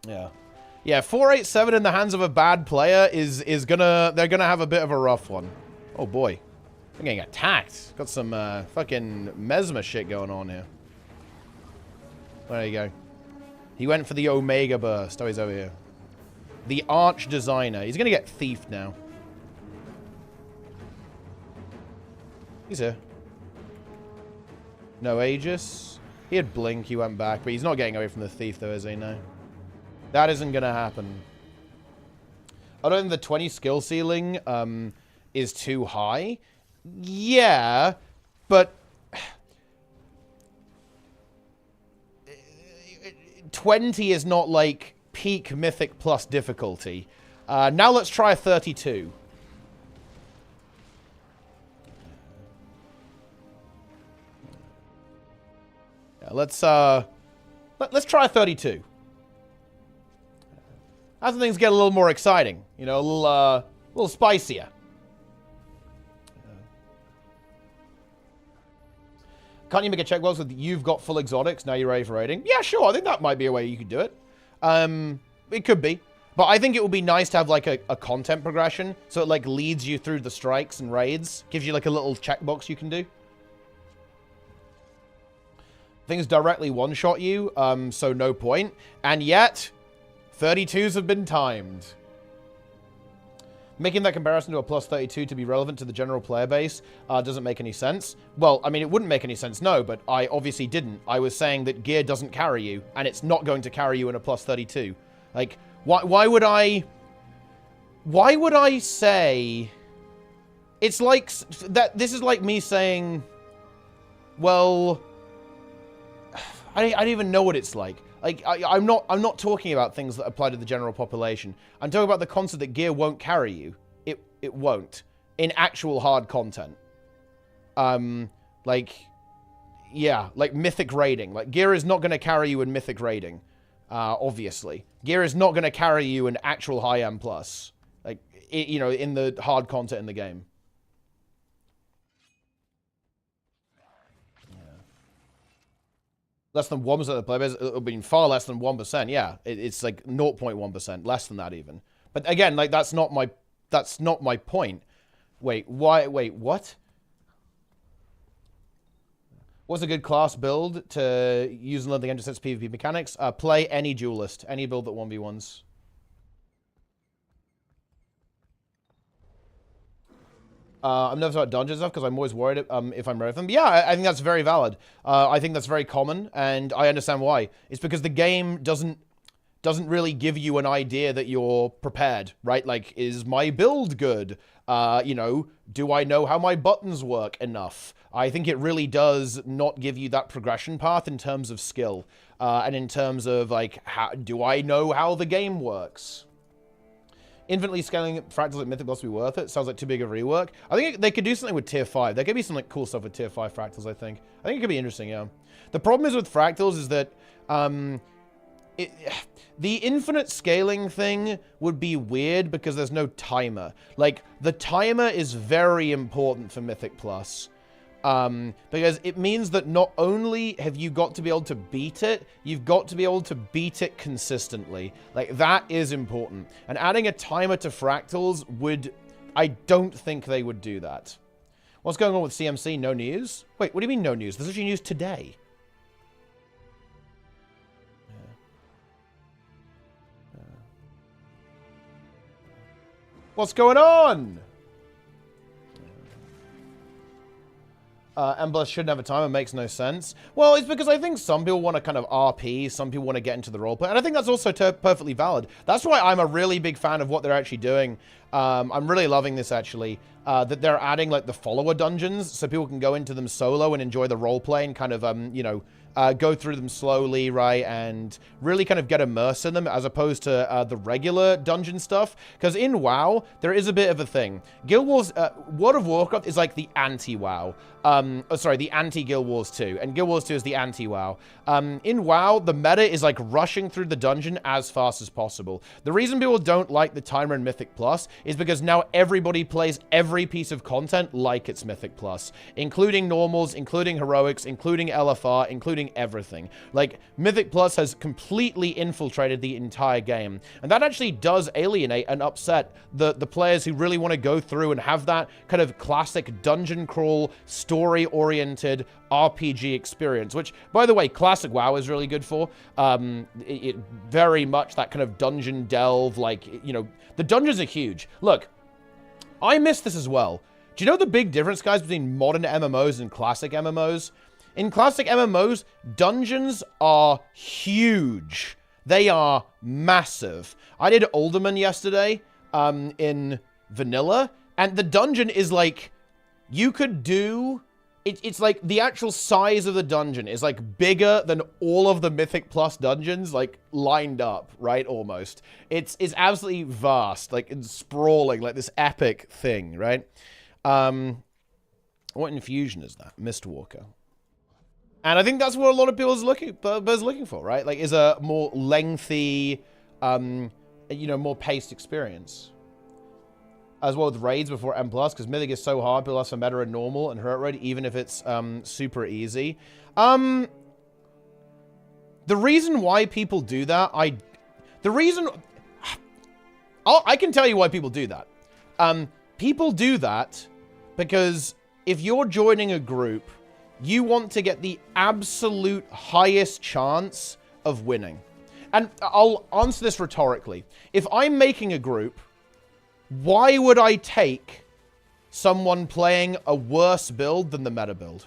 Yeah. Yeah, 487 in the hands of a bad player they're gonna have a bit of a rough one. Oh boy. I'm getting attacked. Got some fucking mesmer shit going on here. There you go. He went for the Omega Burst. Oh, he's over here. The Arch Designer. He's going to get thiefed now. He's here. No Aegis. He had Blink. He went back. But he's not getting away from the thief, though, is he? No. That isn't going to happen. I don't think the 20 skill ceiling is too high. Yeah, but 20 is not, like, peak Mythic Plus difficulty. Now let's try a 32. Yeah, let's try a 32. As things get a little more exciting, you know, a little spicier. Can't you make a check box with you've got full exotics, now you're ready for raiding? Yeah, sure, I think that might be a way you could do it. It could be. But I think it would be nice to have, like, a content progression, so it, like, leads you through the strikes and raids. Gives you, like, a little checkbox you can do. Things directly one-shot you, so no point. And yet, 32s have been timed. Making that comparison to a plus 32 to be relevant to the general player base doesn't make any sense. Well, I mean, it wouldn't make any sense, no, but I obviously didn't. I was saying that gear doesn't carry you, and it's not going to carry you in a plus 32. Like, why would I say... It's like... This is like me saying... Well... I don't even know what it's like. Like, I'm not talking about things that apply to the general population. I'm talking about the concept that gear won't carry you. It won't. In actual hard content. Like, yeah, like mythic raiding. Like, gear is not going to carry you in mythic raiding. Obviously. Gear is not going to carry you in actual high-end plus. Like, you know, in the hard content in the game. Less than 1% of the player base, it'll be far less than 1%. Yeah, it's like 0.1%, less than that even. But again, like that's not my point. Wait, what? What's a good class build to use and learn the game to sense PvP mechanics? Play any duelist, any build that 1v1s. I'm nervous about dungeon stuff because I'm always worried if I'm ready for them. But yeah, I think that's very valid. I think that's very common, and I understand why. It's because the game doesn't really give you an idea that you're prepared, right? Like, is my build good? You know, do I know how my buttons work enough? I think it really does not give you that progression path in terms of skill, and in terms of, like, do I know how the game works? Infinitely scaling fractals at Mythic Plus would be worth it. Sounds like too big of a rework. I think they could do something with Tier 5. There could be some like cool stuff with Tier 5 fractals, I think. I think it could be interesting, yeah. The problem is with fractals is that the infinite scaling thing would be weird because there's no timer. Like, the timer is very important for Mythic Plus. Because it means that not only have you got to be able to beat it, you've got to be able to beat it consistently. Like, that is important. And adding a timer to fractals would... I don't think they would do that. What's going on with CMC? No news? Wait, what do you mean no news? There's actually news today. What's going on? Embless shouldn't have a timer, makes no sense. Well, it's because I think some people want to kind of RP, some people want to get into the roleplay, and I think that's also perfectly valid. That's why I'm a really big fan of what they're actually doing. I'm really loving this, actually, that they're adding, like, the follower dungeons, so people can go into them solo and enjoy the roleplay and kind of, you know, go through them slowly, right, and really kind of get immersed in them as opposed to the regular dungeon stuff. Because in WoW, there is a bit of a thing. Guild Wars, World of Warcraft is like the anti-WoW. Sorry, the anti-Guild Wars 2, and Guild Wars 2 is the anti-WoW. In WoW, the meta is like rushing through the dungeon as fast as possible. The reason people don't like the timer in Mythic Plus is because now everybody plays every piece of content like it's Mythic Plus, including normals, including heroics, including LFR, including everything. Like, Mythic Plus has completely infiltrated the entire game, and that actually does alienate and upset the players who really want to go through and have that kind of classic dungeon crawl, story-oriented RPG experience, which, by the way, classic WoW is really good for. It very much that kind of dungeon delve, like, you know, the dungeons are huge. Look, I miss this as well. Do you know the big difference, guys, between modern MMOs and classic MMOs? In classic MMOs, dungeons are huge. They are massive. I did Alderman yesterday in vanilla, and the dungeon is like, you could do it's like the actual size of the dungeon is like bigger than all of the Mythic Plus dungeons, like lined up, right? Almost. It's absolutely vast, like it's sprawling, like this epic thing, right? What infusion is that? Mistwalker. And I think that's what a lot of people is looking for, right? Like, is a more lengthy, you know, more paced experience. As well with raids before M+, because Mythic is so hard, people ask for meta and normal and hurt rate, even if it's super easy. The reason why people do that, I can tell you why people do that. People do that because if you're joining a group, you want to get the absolute highest chance of winning. And I'll answer this rhetorically. If I'm making a group, why would I take someone playing a worse build than the meta build?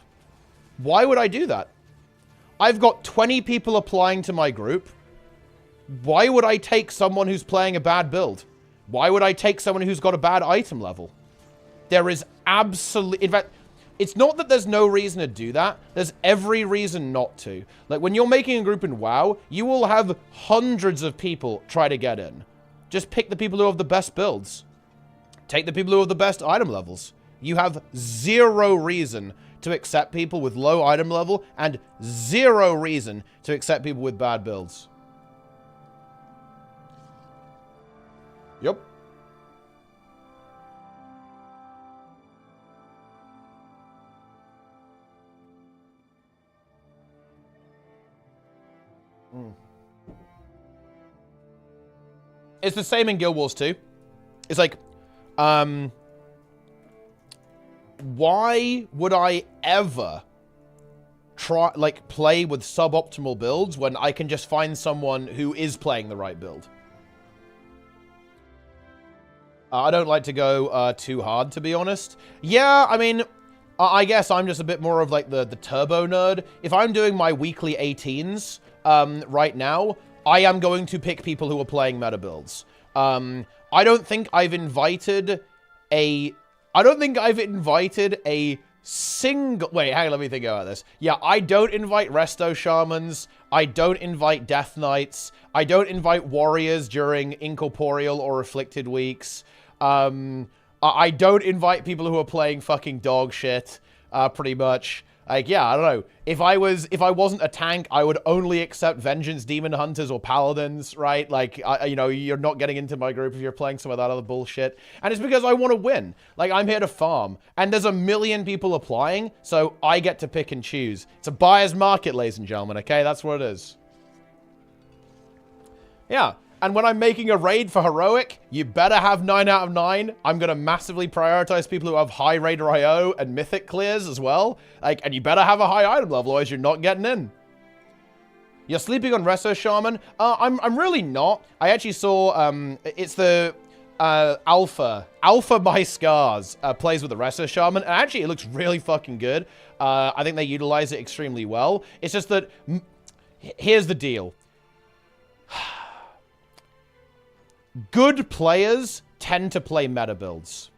Why would I do that? I've got 20 people applying to my group. Why would I take someone who's playing a bad build? Why would I take someone who's got a bad item level? There is absolutely... In fact, it's not that there's no reason to do that. There's every reason not to. Like, when you're making a group in WoW, you will have hundreds of people try to get in. Just pick the people who have the best builds. Take the people who have the best item levels. You have zero reason to accept people with low item level and zero reason to accept people with bad builds. Yep. It's the same in Guild Wars 2. It's like, why would I ever play with suboptimal builds when I can just find someone who is playing the right build? I don't like to go too hard, to be honest. Yeah, I mean, I guess I'm just a bit more of like the turbo nerd. If I'm doing my weekly 18s right now, I am going to pick people who are playing meta builds. I don't think I've invited a single... Wait, hang on, let me think about this. Yeah, I don't invite Resto Shamans. I don't invite Death Knights. I don't invite Warriors during Incorporeal or Afflicted weeks. I don't invite people who are playing fucking dog shit, pretty much. Like, yeah, I don't know. If I wasn't a tank, I would only accept Vengeance Demon Hunters or Paladins, right? Like, you know, you're not getting into my group if you're playing some of that other bullshit. And it's because I want to win. Like, I'm here to farm. And there's a million people applying, so I get to pick and choose. It's a buyer's market, ladies and gentlemen, okay? That's what it is. Yeah. And when I'm making a raid for Heroic, you better have 9 out of 9. I'm going to massively prioritize people who have high Raider IO and Mythic clears as well. Like, and you better have a high item level, otherwise you're not getting in. You're sleeping on Resto Shaman? I'm really not. I actually saw, it's the Alpha My Scars plays with the Resto Shaman. And actually, it looks really fucking good. I think they utilize it extremely well. It's just that, here's the deal. Good players tend to play meta builds.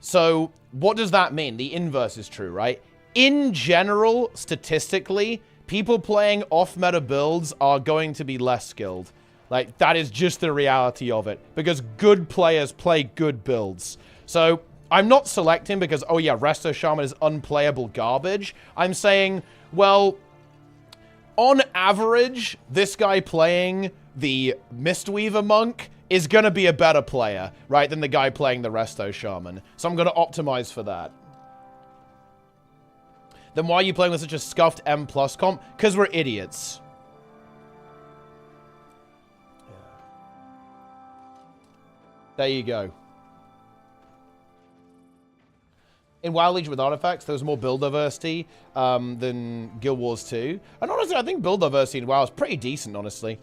So, what does that mean? The inverse is true, right? In general, statistically, people playing off-meta builds are going to be less skilled. Like, that is just the reality of it. Because good players play good builds. So, I'm not selecting because, oh yeah, Resto Shaman is unplayable garbage. I'm saying, well, on average, this guy playing the Mistweaver Monk is going to be a better player, right, than the guy playing the Resto Shaman. So I'm going to optimize for that. Then why are you playing with such a scuffed M+ comp? Because we're idiots. There you go. In WoW Legion with artifacts, there was more build diversity than Guild Wars 2. And honestly, I think build diversity in WoW is pretty decent, honestly.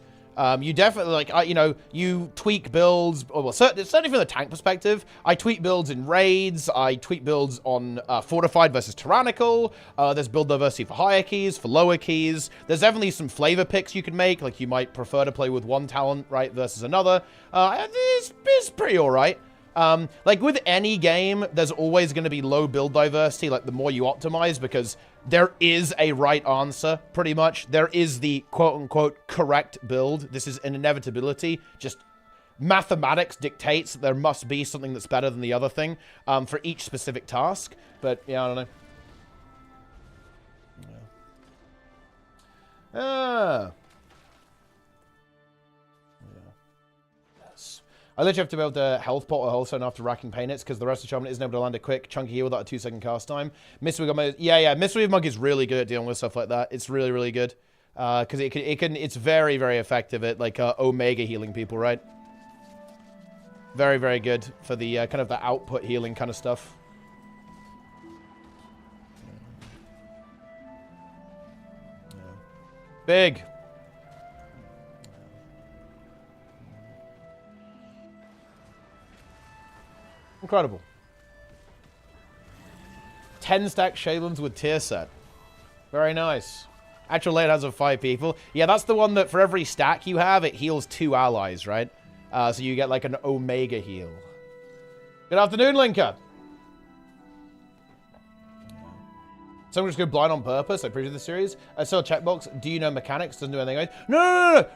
You definitely, like, you know, you tweak builds, well, certainly from the tank perspective, I tweak builds in raids, I tweak builds on Fortified versus Tyrannical, there's build diversity for higher keys, for lower keys, there's definitely some flavor picks you can make, like you might prefer to play with one talent, right, versus another. It's pretty alright. Like with any game, there's always going to be low build diversity, like the more you optimize, because there is a right answer, pretty much. There is the quote-unquote correct build. This is an inevitability. Just mathematics dictates that there must be something that's better than the other thing for each specific task. But, yeah, I don't know. Yeah. Ah. I literally have to be able to health pot or health zone after racking pain hits because the rest of the shaman isn't able to land a quick, chunky heal without a 2-second cast time. Yeah, Mystery Monk is really good at dealing with stuff like that. It's really, really good. Because it's very, very effective at, like, Omega healing people, right? Very, very good for the, kind of the output healing kind of stuff. Big. Incredible. 10 stack Shalens with tier set. Very nice. Actual late has of 5 people. Yeah, that's the one that for every stack you have, it heals 2 allies, right? So you get like an Omega heal. Good afternoon, Linker. Someone just go blind on purpose. I appreciate the series. I saw a checkbox. Do you know mechanics? Doesn't do anything, guys.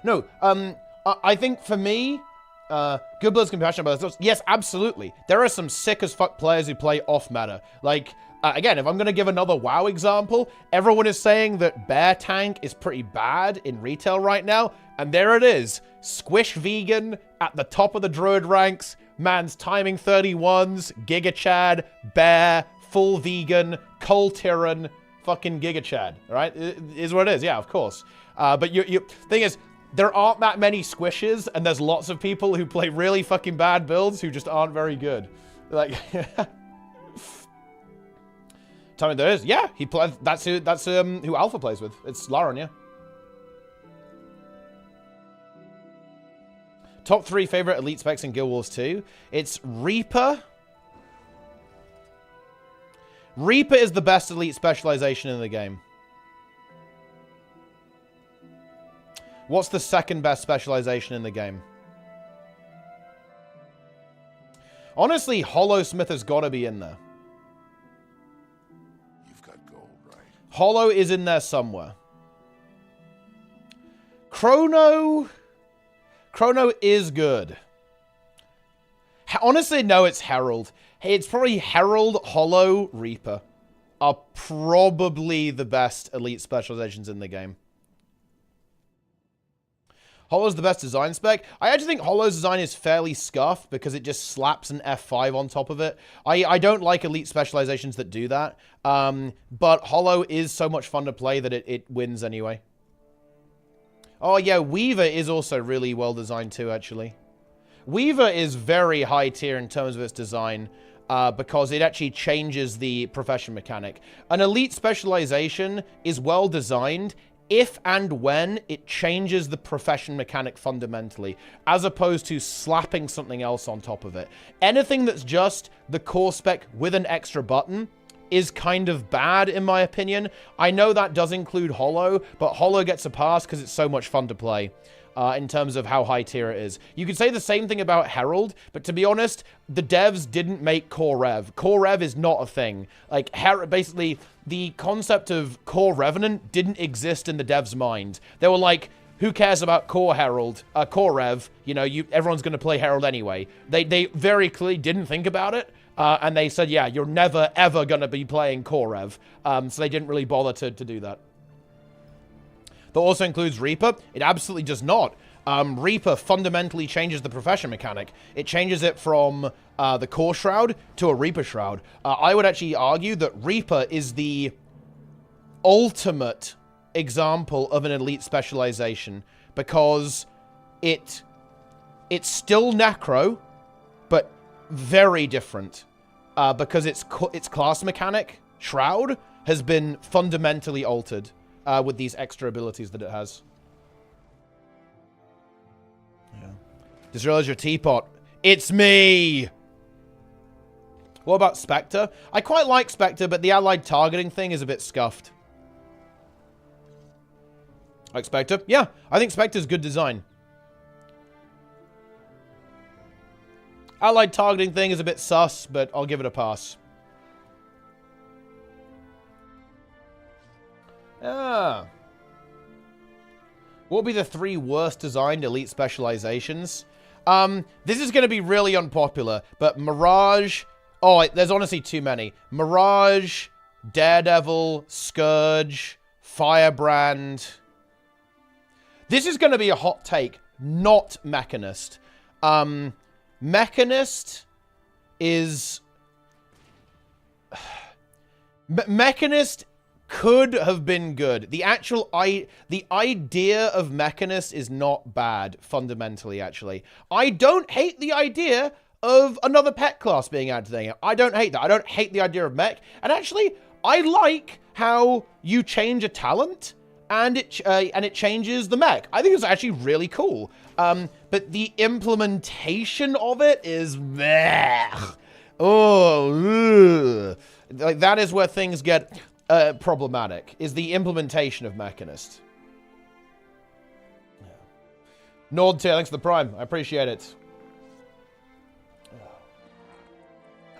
No. I think for me, good blood's compassionate about themselves. Yes, absolutely. There are some sick as fuck players who play off meta. Like, again, if I'm going to give another WoW example, everyone is saying that Bear Tank is pretty bad in retail right now. And there it is. Squish Vegan at the top of the Druid ranks. Man's timing 31s. Giga Chad. Bear. Full Vegan. Cole Tyrann. Fucking Giga Chad. Alright? It is what it is. Yeah, of course. But thing is, there aren't that many squishes, and there's lots of people who play really fucking bad builds who just aren't very good. Like, tell me there is. Yeah, he plays. That's who Alpha plays with. It's Lauren, yeah. Top 3 favorite elite specs in Guild Wars 2. It's Reaper. Reaper is the best elite specialization in the game. What's the second best specialization in the game? Honestly, Hollowsmith has got to be in there. You've got gold, right? Hollow is in there somewhere. Chrono is good. Honestly, no, it's Herald. Hey, it's probably Herald, Hollow, Reaper are probably the best elite specializations in the game. Hollow's the best design spec. I actually think Hollow's design is fairly scuffed because it just slaps an F5 on top of it. I don't like elite specializations that do that. But Hollow is so much fun to play that it wins anyway. Oh yeah, Weaver is also really well designed too, actually. Weaver is very high tier in terms of its design because it actually changes the profession mechanic. An elite specialization is well designed if and when it changes the profession mechanic fundamentally, as opposed to slapping something else on top of it. Anything that's just the core spec with an extra button is kind of bad, in my opinion. I know that does include Hollow, but Hollow gets a pass because it's so much fun to play. In terms of how high tier it is. You could say the same thing about Herald, but to be honest, the devs didn't make Core Rev. Core Rev is not a thing. Like, basically, the concept of Core Revenant didn't exist in the devs' mind. They were like, who cares about Core Herald, Core Rev? You know, everyone's going to play Herald anyway. They very clearly didn't think about it, and they said, yeah, you're never, ever going to be playing Core Rev. So they didn't really bother to do that. That also includes Reaper. It absolutely does not. Reaper fundamentally changes the profession mechanic. It changes it from the Core Shroud to a Reaper Shroud. I would actually argue that Reaper is the ultimate example of an elite specialization because it's still Necro, but very different because its class mechanic, Shroud, has been fundamentally altered. With these extra abilities that it has. Yeah. Just realized your teapot. It's me! What about Spectre? I quite like Spectre, but the allied targeting thing is a bit scuffed. Like Spectre? Yeah, I think Spectre's good design. Allied targeting thing is a bit sus, but I'll give it a pass. Ah. What will be the 3 worst designed elite specializations? This is going to be really unpopular, but Mirage... Oh, there's honestly too many. Mirage, Daredevil, Scourge, Firebrand. This is going to be a hot take, not Mechanist. Mechanist is... Mechanist could have been good. The idea of Mechanist is not bad, fundamentally, actually. I don't hate the idea of another pet class being added to the game. I don't hate that. I don't hate the idea of mech. And actually, I like how you change a talent and it changes the mech. I think it's actually really cool. But the implementation of it is meh. Oh, ugh. Like that is where things get problematic, is the implementation of Mechanist. Nordtail, thanks for the Prime. I appreciate it.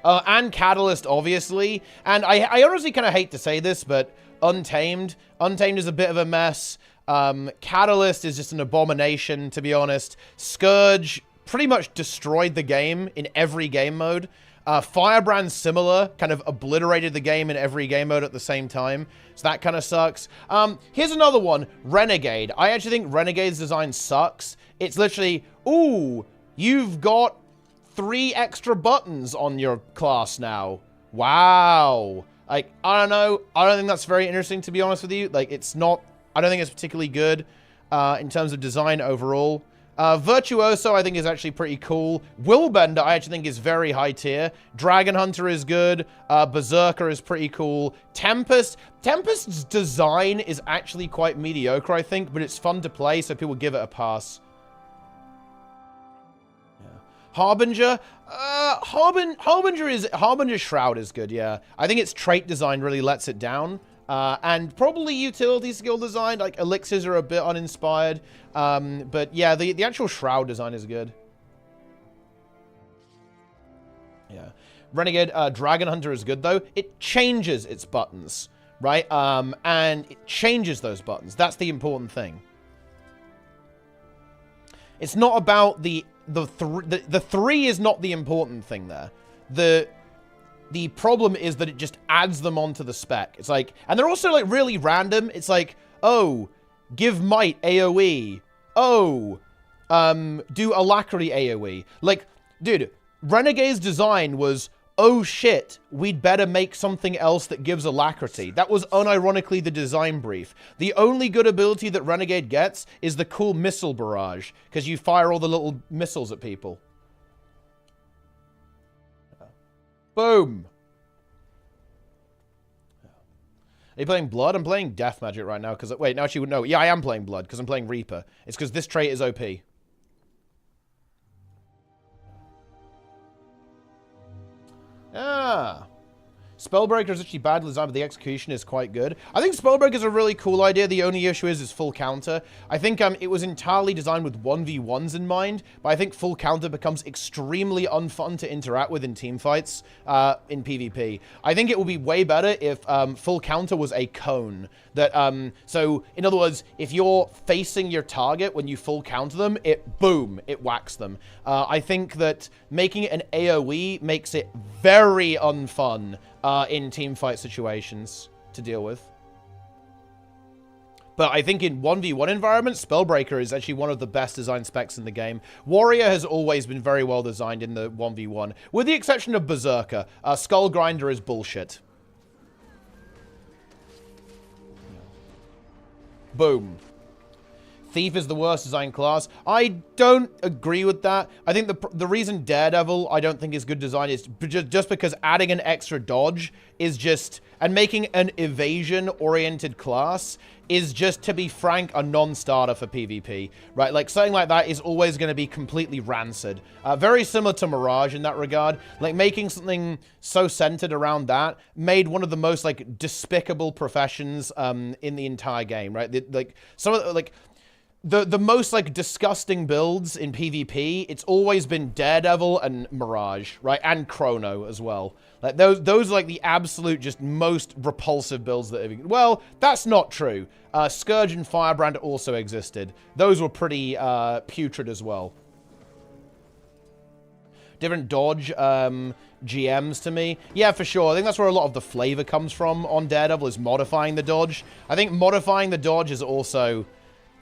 And Catalyst, obviously. And I honestly kind of hate to say this, but Untamed. Untamed is a bit of a mess. Catalyst is just an abomination, to be honest. Scourge pretty much destroyed the game in every game mode. Firebrand, similar, kind of obliterated the game in every game mode at the same time. So that kind of sucks. Here's another one, Renegade. I actually think Renegade's design sucks. It's literally, ooh, you've got 3 extra buttons on your class now. Wow. Like, I don't know. I don't think that's very interesting, to be honest with you. Like, it's not, I don't think it's particularly good in terms of design overall. Virtuoso, I think, is actually pretty cool. Willbender, I actually think, is very high tier. Dragon Hunter is good. Berserker is pretty cool. Tempest. Tempest's design is actually quite mediocre, I think, but it's fun to play, so people give it a pass. Yeah. Harbinger. Harbinger's Shroud is good, yeah. I think its trait design really lets it down. And probably utility skill design, like elixirs are a bit uninspired. But yeah, the actual Shroud design is good. Yeah. Renegade Dragon Hunter is good, though. It changes its buttons, right? And it changes those buttons. That's the important thing. It's not about the 3 is not the important thing there. The problem is that it just adds them onto the spec. It's like, and they're also like really random. It's like, oh, give might AoE. Oh, do alacrity AoE. Like, dude, Renegade's design was, oh shit, we'd better make something else that gives alacrity. That was unironically the design brief. The only good ability that Renegade gets is the cool missile barrage, because you fire all the little missiles at people. Boom. Are you playing Blood? I'm playing Death Magic right now. Because wait, no, actually, no. Yeah, I am playing Blood because I'm playing Reaper. It's because this trait is OP. Ah. Spellbreaker is actually badly designed, but the execution is quite good. I think Spellbreaker is a really cool idea. The only issue is full counter. I think it was entirely designed with 1v1s in mind, but I think full counter becomes extremely unfun to interact with in teamfights in PvP. I think it would be way better if full counter was a cone. So, in other words, if you're facing your target when you full counter them, boom, it whacks them. I think that making it an AoE makes it very unfun in teamfight situations to deal with. But I think in 1v1 environments, Spellbreaker is actually one of the best design specs in the game. Warrior has always been very well designed in the 1v1, with the exception of Berserker. Skull Grinder is bullshit. Boom. Thief is the worst design class. I don't agree with that. I think the reason Daredevil I don't think is good design is just because adding an extra dodge is just, and making an evasion-oriented class is just, to be frank, a non-starter for PvP, right? Like, something like that is always going to be completely rancid. Very similar to Mirage in that regard. Like, making something so centered around that made one of the most, like, despicable professions in the entire game, right? Like, some of the, like... the most, like, disgusting builds in PvP, it's always been Daredevil and Mirage, right? And Chrono as well. Like, those are, like, the absolute, just most repulsive builds that have... Well, that's not true. Scourge and Firebrand also existed. Those were pretty putrid as well. Different dodge GMs to me. Yeah, for sure. I think that's where a lot of the flavor comes from on Daredevil, is modifying the dodge. I think modifying the dodge is also...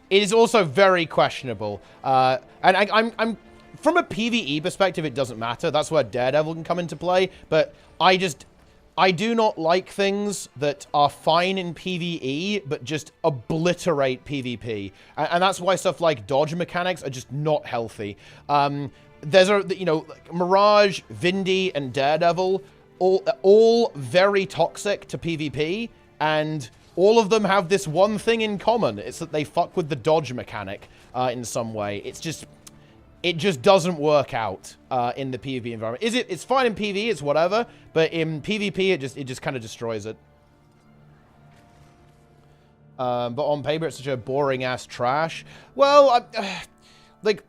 It is also very questionable. And I'm from a PvE perspective, it doesn't matter. That's where Daredevil can come into play. But I do not like things that are fine in PvE, but just obliterate PvP. And that's why stuff like dodge mechanics are just not healthy. There's like Mirage, Vindy, and Daredevil, all very toxic to PvP, and all of them have this one thing in common. It's that they fuck with the dodge mechanic in some way. It just doesn't work out in the PvP environment. It's fine in PvE, it's whatever, but in PvP, it just kind of destroys it. But on paper, it's such a boring-ass trash. Well, like,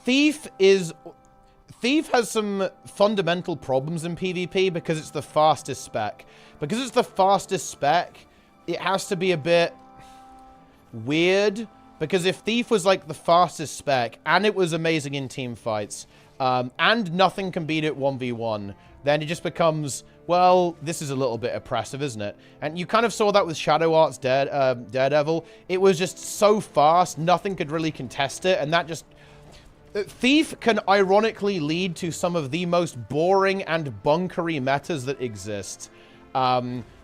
Thief has some fundamental problems in PvP because it's the fastest spec. Because it's the fastest spec, it has to be a bit weird, because if Thief was like the fastest spec and it was amazing in team fights, and nothing can beat it 1v1, then it just becomes, well, this is a little bit oppressive, isn't it? And you kind of saw that with Shadow Art's Daredevil. It was just so fast, nothing could really contest it, and that just... Thief can ironically lead to some of the most boring and bunkery metas that exist.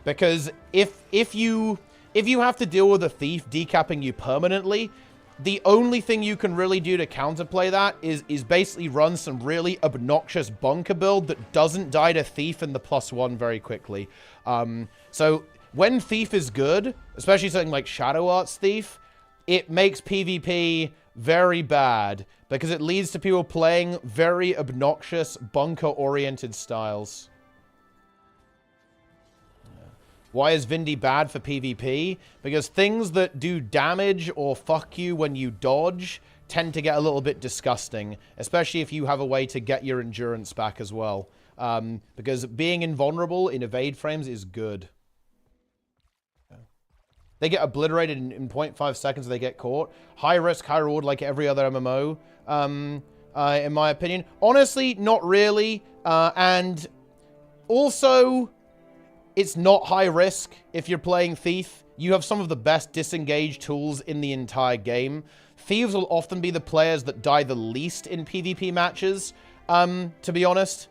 Because if you have to deal with a Thief decapping you permanently, the only thing you can really do to counterplay that is basically run some really obnoxious bunker build that doesn't die to Thief in the +1 very quickly. So when Thief is good, especially something like Shadow Art's Thief, it makes PvP very bad because it leads to people playing very obnoxious bunker-oriented styles. Why is Vindy bad for PvP? Because things that do damage or fuck you when you dodge tend to get a little bit disgusting, especially if you have a way to get your endurance back as well. Because being invulnerable in evade frames is good. They get obliterated in 0.5 seconds if they get caught. High risk, high reward like every other MMO, in my opinion. Honestly, not really. And also... It's not high risk if you're playing Thief. You have some of the best disengage tools in the entire game. Thieves will often be the players that die the least in PvP matches, to be honest.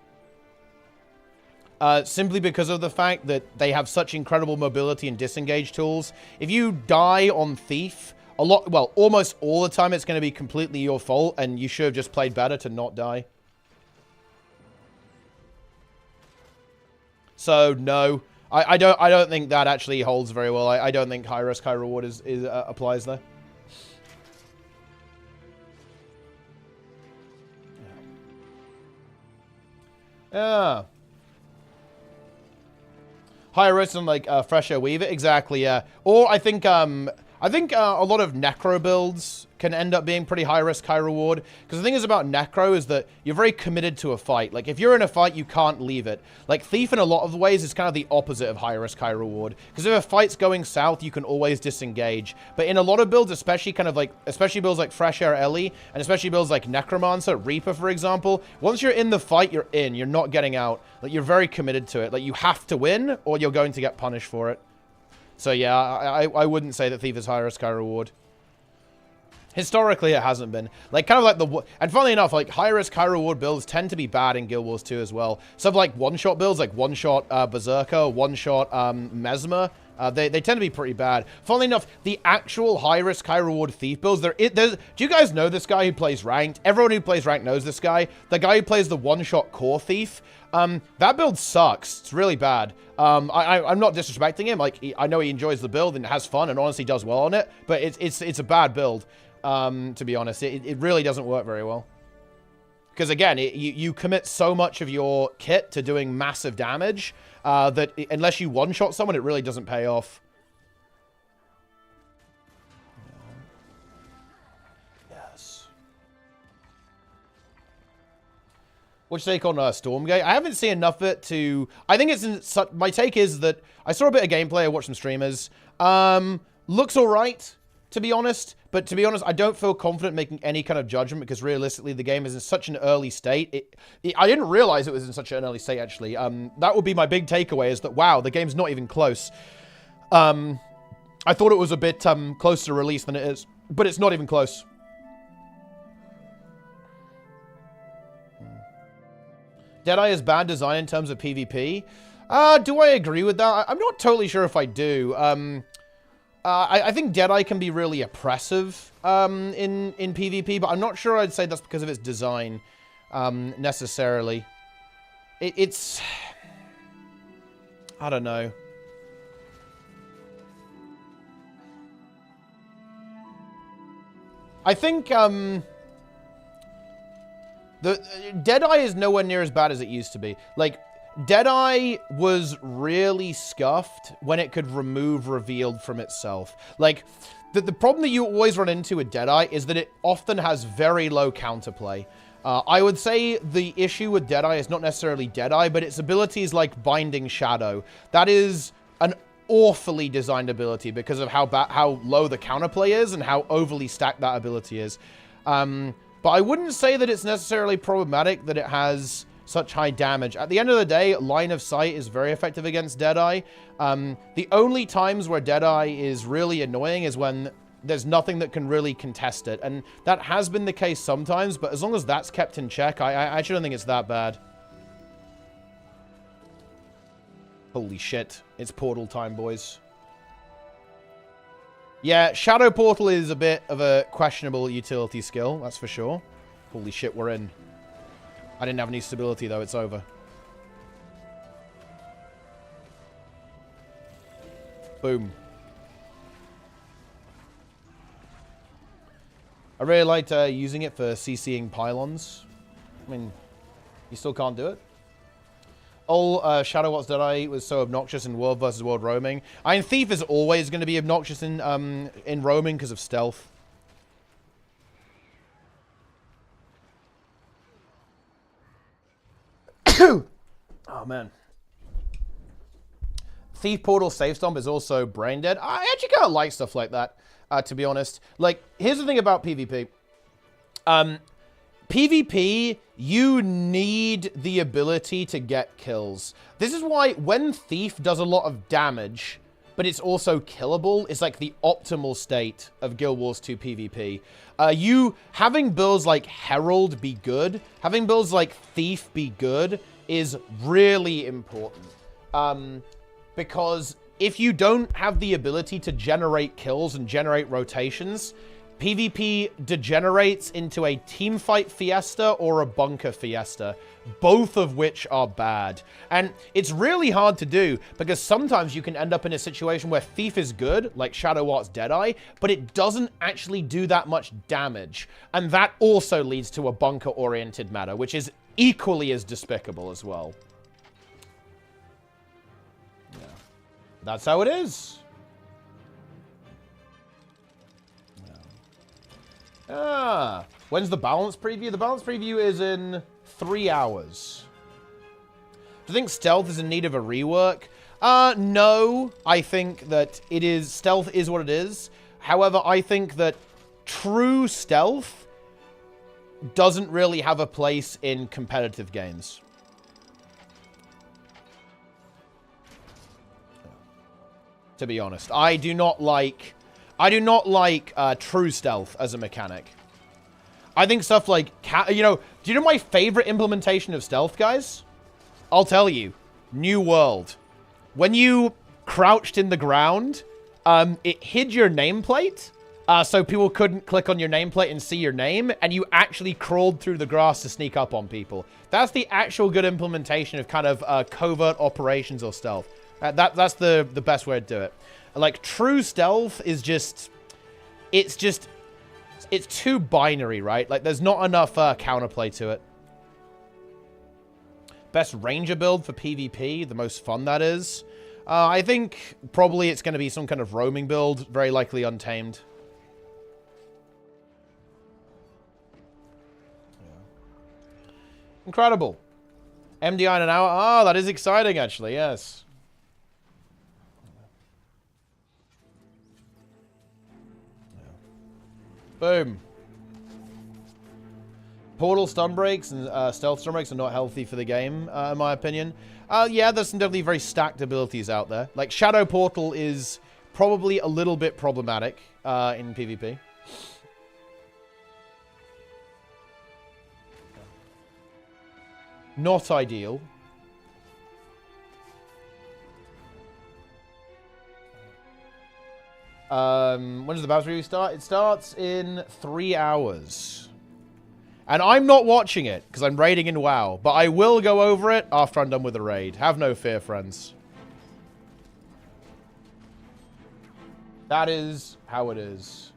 Simply because of the fact that they have such incredible mobility and disengage tools. If you die on Thief, almost all the time it's going to be completely your fault, and you should have just played better to not die. So, no. I don't think that actually holds very well. I don't think high risk, high reward applies there. Yeah. High risk on like Fresh Air Weaver, exactly. Yeah. Or I think a lot of Necro builds can end up being pretty high risk, high reward. Because the thing is about Necro is that you're very committed to a fight. Like, if you're in a fight, you can't leave it. Like, Thief in a lot of ways is kind of the opposite of high risk, high reward. Because if a fight's going south, you can always disengage. But in a lot of builds, especially builds like Fresh Air Ellie, and especially builds like Necromancer, Reaper, for example, once you're in the fight, you're in. You're not getting out. Like, you're very committed to it. Like, you have to win, or you're going to get punished for it. So yeah, I wouldn't say that Thief is high risk, high reward. Historically, it hasn't been. Like, kind of like and funnily enough, like, high risk, high reward builds tend to be bad in Guild Wars 2 as well. Some like one-shot builds, like one-shot Berserker, one-shot Mesmer, they tend to be pretty bad. Funnily enough, the actual high risk, high reward Thief builds, do you guys know this guy who plays Ranked? Everyone who plays Ranked knows this guy. The guy who plays the one-shot Core Thief. That build sucks. It's really bad. I'm not disrespecting him. Like, I know he enjoys the build and has fun and honestly does well on it, but it's a bad build. To be honest, it really doesn't work very well. Because again, you commit so much of your kit to doing massive damage that unless you one-shot someone, it really doesn't pay off. What's your take on Stormgate? I haven't seen enough of it to... I think it's in... My take is that I saw a bit of gameplay. I watched some streamers. Looks all right, to be honest. But to be honest, I don't feel confident making any kind of judgment because realistically, the game is in such an early state. I didn't realize it was in such an early state, actually. That would be my big takeaway is that, wow, the game's not even close. I thought it was a bit closer to release than it is. But it's not even close. Deadeye is bad design in terms of PvP. Do I agree with that? I'm not totally sure if I do. I think Deadeye can be really oppressive in PvP, but I'm not sure I'd say that's because of its design necessarily. It's... I don't know. I think... The Deadeye is nowhere near as bad as it used to be. Like, Deadeye was really scuffed when it could remove revealed from itself. Like, the problem that you always run into with Deadeye is that it often has very low counterplay. I would say the issue with Deadeye is not necessarily Deadeye, but its abilities like Binding Shadow. That is an awfully designed ability because of how low the counterplay is and how overly stacked that ability is. But I wouldn't say that it's necessarily problematic that it has such high damage. At the end of the day, line of sight is very effective against Deadeye. The only times where Deadeye is really annoying is when there's nothing that can really contest it. And that has been the case sometimes, but as long as that's kept in check, I actually don't think it's that bad. Holy shit. It's portal time, boys. Yeah, Shadow Portal is a bit of a questionable utility skill, that's for sure. Holy shit, we're in. I didn't have any stability, though. It's over. Boom. I really liked using it for CCing pylons. I mean, you still can't do it. Shadow What's Deadeye was so obnoxious in World versus World roaming. Iron Thief is always going to be obnoxious in roaming because of stealth. Oh, man. Thief Portal Safe Stomp is also brain dead. I actually kind of like stuff like that, to be honest. Like, here's the thing about PvP. PvP, you need the ability to get kills. This is why when Thief does a lot of damage, but it's also killable, it's like the optimal state of Guild Wars 2 PvP. Having builds like Herald be good, having builds like Thief be good is really important. Because if you don't have the ability to generate kills and generate rotations, PvP degenerates into a teamfight fiesta or a bunker fiesta, both of which are bad. And it's really hard to do because sometimes you can end up in a situation where Thief is good, like Shadow Art's Deadeye, but it doesn't actually do that much damage. And that also leads to a bunker-oriented meta, which is equally as despicable as well. Yeah. That's how it is. When's the balance preview? The balance preview is in 3 hours. Do you think stealth is in need of a rework? No. I think that stealth is what it is. However, I think that true stealth doesn't really have a place in competitive games. To be honest, I do not like true stealth as a mechanic. I think stuff like, do you know my favorite implementation of stealth, guys? I'll tell you. New World. When you crouched in the ground, it hid your nameplate, so people couldn't click on your nameplate and see your name, and you actually crawled through the grass to sneak up on people. That's the actual good implementation of kind of covert operations or stealth. That's the best way to do it. Like, true stealth is just... It's too binary, right? Like, there's not enough counterplay to it. Best ranger build for PvP, the most fun that is. I think probably it's going to be some kind of roaming build, very likely untamed. Yeah. Incredible. MDI in an hour. Ah, that is exciting, actually. Yes. Boom. Portal stun breaks and stealth stun breaks are not healthy for the game, in my opinion. Yeah, there's some definitely very stacked abilities out there. Like, Shadow Portal is probably a little bit problematic in PvP. Not ideal. When does the Babs review start? It starts in 3 hours. And I'm not watching it, because I'm raiding in WoW. But I will go over it after I'm done with the raid. Have no fear, friends. That is how it is.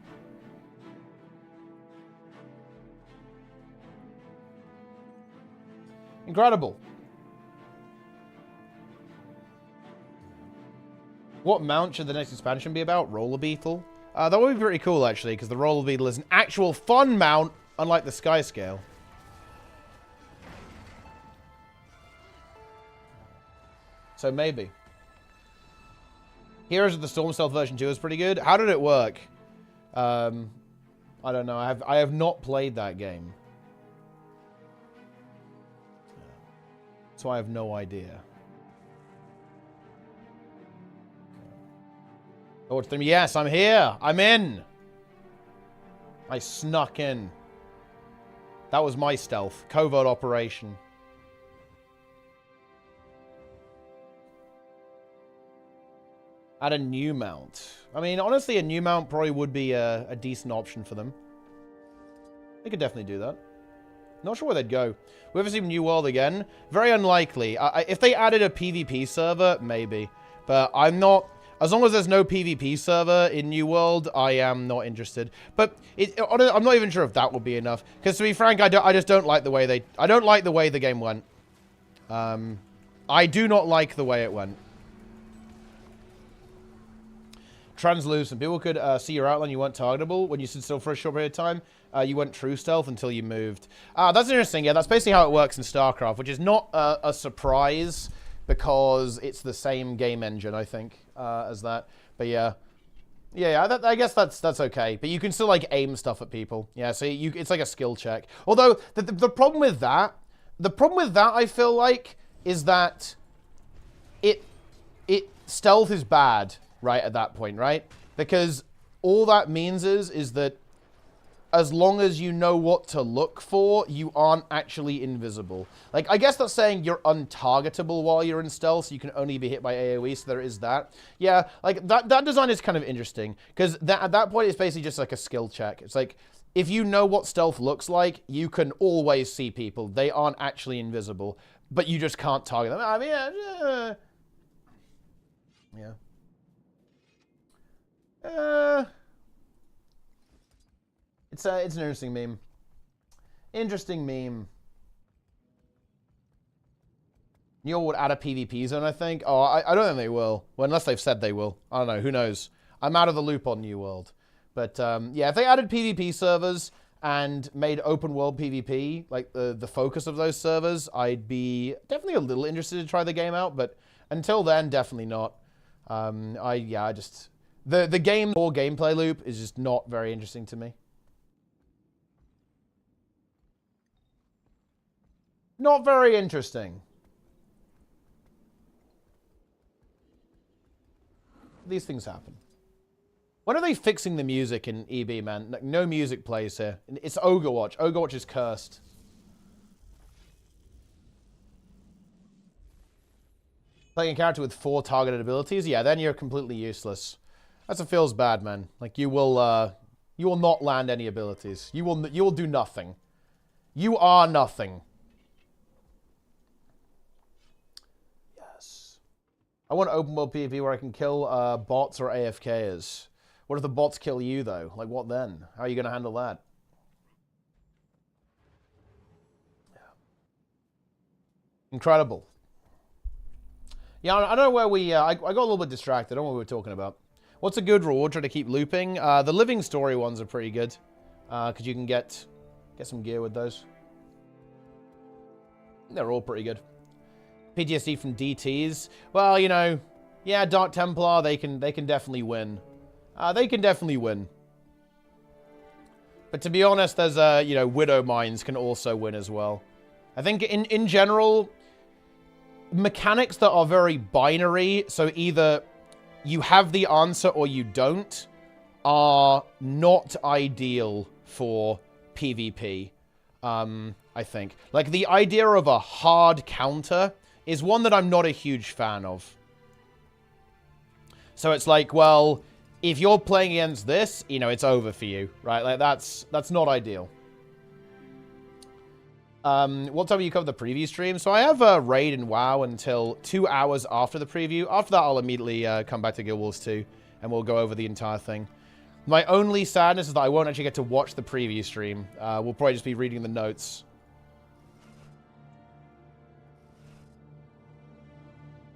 Incredible. What mount should the next expansion be about? Roller Beetle? That would be pretty cool, actually, because the Roller Beetle is an actual fun mount, unlike the Sky Scale. So maybe. Heroes of the Storm Stealth version 2 is pretty good. How did it work? I don't know. I have not played that game. So I have no idea. Oh, it's them. Yes, I'm here. I'm in. I snuck in. That was my stealth. Covert operation. Add a new mount. I mean, honestly, a new mount probably would be a decent option for them. They could definitely do that. Not sure where they'd go. We ever see New World again? Very unlikely. If they added a PvP server, maybe. But I'm not... As long as there's no PvP server in New World, I am not interested. But I'm not even sure if that would be enough. Because to be frank, I just don't like the way they... I don't like the way the game went. I do not like the way it went. Translucent. People could see your outline. You weren't targetable. When you stood still for a short period of time, you went true stealth until you moved. That's interesting. Yeah, that's basically how it works in StarCraft, which is not a surprise because it's the same game engine, I think, as that. But yeah. Yeah, I guess that's okay. But you can still, like, aim stuff at people. Yeah, so it's like a skill check. Although, the problem with that... The problem with that, I feel like, is that stealth is bad, right, at that point, right? Because all that means is that as long as you know what to look for, you aren't actually invisible. Like, I guess that's saying you're untargetable while you're in stealth, so you can only be hit by AoE, so there is that. Yeah, like, that design is kind of interesting, because at that point, it's basically just like a skill check. It's like, if you know what stealth looks like, you can always see people. They aren't actually invisible, but you just can't target them. I mean, yeah. It's an interesting meme. Interesting meme. Neil would add a PvP zone, I think. Oh, I don't think they will. Well, unless they've said they will. I don't know. Who knows? I'm out of the loop on New World. But, yeah, if they added PvP servers and made open world PvP, like the focus of those servers, I'd be definitely a little interested to try the game out. But until then, definitely not. The game or gameplay loop is just not very interesting to me. Not very interesting. These things happen. When are they fixing the music in EB, man? Like, no music plays here. It's Overwatch. Overwatch is cursed. Playing a character with 4 targeted abilities? Yeah, then you're completely useless. That feels bad, man. Like, you will not land any abilities. You will do nothing. You are nothing. Yes. I want open world PvP where I can kill bots or AFKs. What if the bots kill you, though? Like, what then? How are you going to handle that? Yeah. Incredible. Yeah, I don't know where we... I got a little bit distracted. I don't know what we were talking about. What's a good reward? Try to keep looping. The living story ones are pretty good. Because you can get some gear with those. They're all pretty good. PTSD from DTs. Well, you know, yeah, Dark Templar, they can definitely win. They can definitely win. But to be honest, there's you know, Widow Mines can also win as well. I think in general, mechanics that are very binary, so either you have the answer or you don't, are not ideal for PvP. I think. Like, the idea of a hard counter is one that I'm not a huge fan of. So it's like, well, if you're playing against this, you know, it's over for you, right? Like, that's not ideal. What time will you cover the preview stream? So I have a raid in WoW until 2 hours after the preview. After that, I'll immediately come back to Guild Wars 2, and we'll go over the entire thing. My only sadness is that I won't actually get to watch the preview stream. We'll probably just be reading the notes.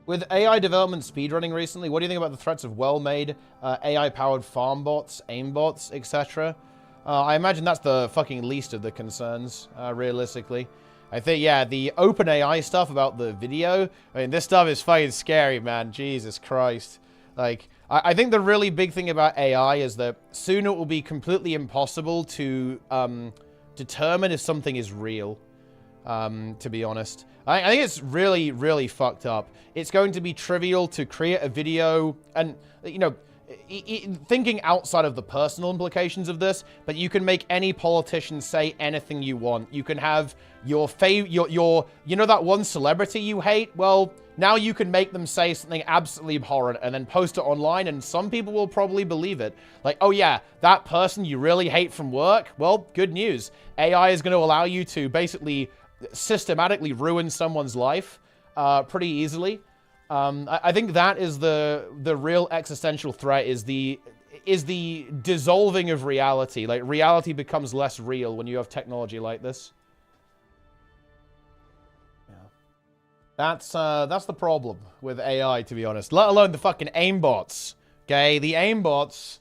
With AI development speedrunning recently, what do you think about the threats of well-made AI-powered farm bots, aim bots, etc.? I imagine that's the fucking least of the concerns, realistically. I think, yeah, the OpenAI stuff about the video, I mean, this stuff is fucking scary, man. Jesus Christ. Like, I think the really big thing about AI is that soon it will be completely impossible to determine if something is real, to be honest. I think it's really, really fucked up. It's going to be trivial to create a video and, you know, thinking outside of the personal implications of this, but you can make any politician say anything you want. You can have your you know that one celebrity you hate? Well, now you can make them say something absolutely abhorrent and then post it online, and some people will probably believe it. Like, oh yeah, that person you really hate from work? Well, good news. AI is going to allow you to basically systematically ruin someone's life pretty easily. I think that is the real existential threat, is the dissolving of reality. Like, reality becomes less real when you have technology like this. Yeah. That's the problem with AI, to be honest. Let alone the fucking aimbots. Okay, the aimbots.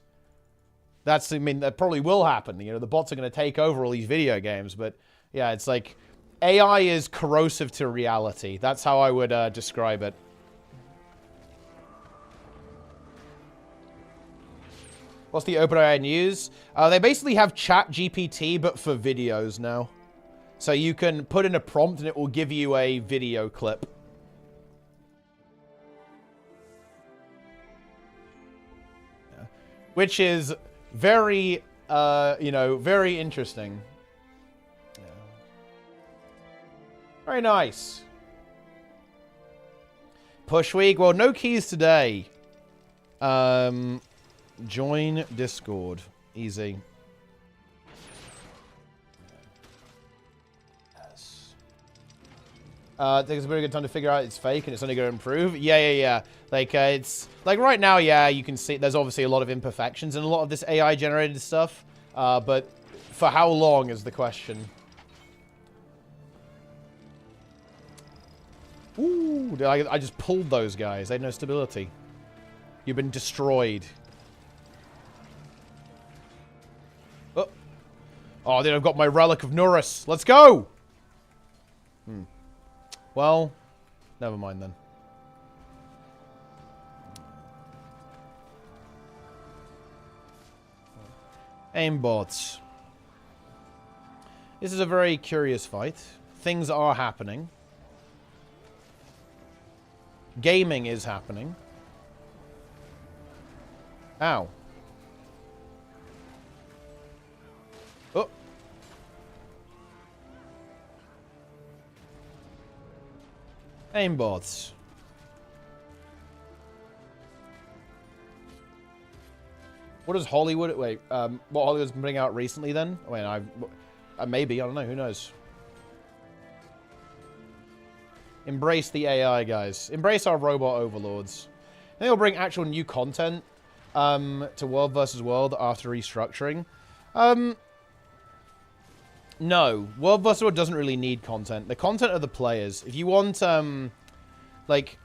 I mean, that probably will happen. You know, the bots are going to take over all these video games, but yeah, it's like AI is corrosive to reality. That's how I would describe it. What's the OpenAI news? They basically have ChatGPT, but for videos now. So you can put in a prompt and it will give you a video clip. Yeah. Which is very, you know, very interesting. Yeah. Very nice. Push week. Well, no keys today. Join Discord. Easy. Yes. Takes a very good time to figure out it's fake and it's only going to improve. Yeah. Like, it's... Like, right now, yeah, you can see there's obviously a lot of imperfections in a lot of this AI-generated stuff. But for how long is the question. Ooh, I just pulled those guys. They had no stability. You've been destroyed. Oh, then I've got my Relic of Norris. Let's go! Well, never mind then. Aimbots. This is a very curious fight. Things are happening. Gaming is happening. Ow. Oh. Aimbots. What does Hollywood... Wait, what Hollywood's been putting out recently then? I mean, maybe, I don't know, who knows? Embrace the AI, guys. Embrace our robot overlords. I think they'll bring actual new content to World vs. World after restructuring. No. World vs. World doesn't really need content. The content are the players. If you want, like...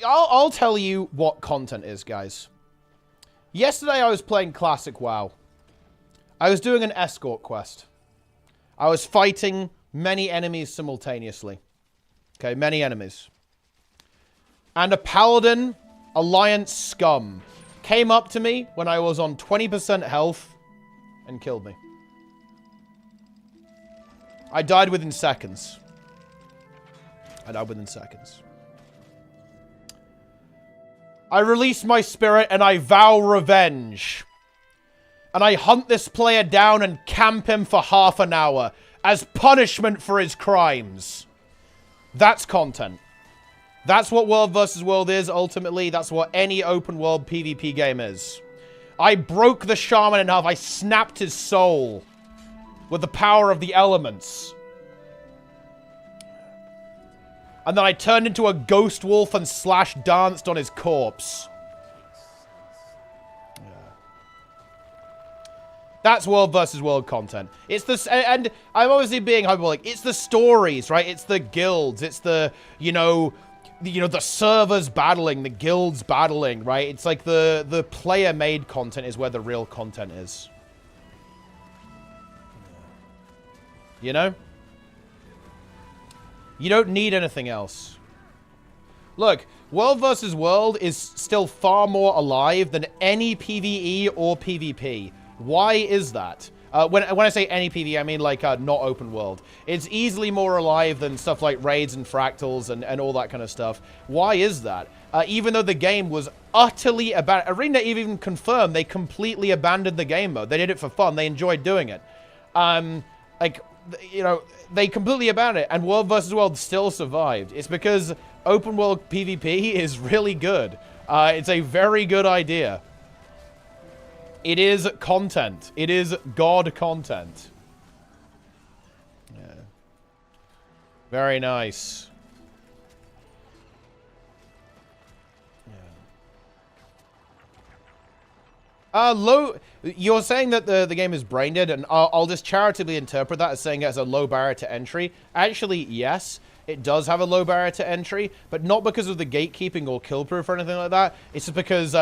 I'll tell you what content is, guys. Yesterday I was playing Classic WoW. I was doing an escort quest. I was fighting many enemies simultaneously. Okay, many enemies. And a Paladin Alliance scum came up to me when I was on 20% health and killed me. I died within seconds. I release my spirit and I vow revenge. And I hunt this player down and camp him for half an hour as punishment for his crimes. That's content. That's what World vs. World is, ultimately. That's what any open world PvP game is. I broke the shaman in half. I snapped his soul with the power of the elements. And then I turned into a ghost wolf and slash danced on his corpse. Yeah. That's World vs. World content. It's this, and I'm obviously being hyperbolic. It's the stories, right? It's the guilds. It's the, the servers battling, the guilds battling, right? It's like the player-made content is where the real content is. You know? You don't need anything else. Look, World vs. World is still far more alive than any PvE or PvP. Why is that? When I say any PvE, I mean like not open world. It's easily more alive than stuff like raids and fractals and all that kind of stuff. Why is that? Even though the game was utterly abandoned. Arena even confirmed they completely abandoned the game mode. They did it for fun. They enjoyed doing it. They completely abandoned it, and World vs. World still survived. It's because open world PvP is really good. It's a very good idea. It is content. It is God content. Yeah. Very nice. You're saying that the game is brain dead, and I'll just charitably interpret that as saying it has a low barrier to entry. Actually, yes, it does have a low barrier to entry, but not because of the gatekeeping or kill proof or anything like that. It's just because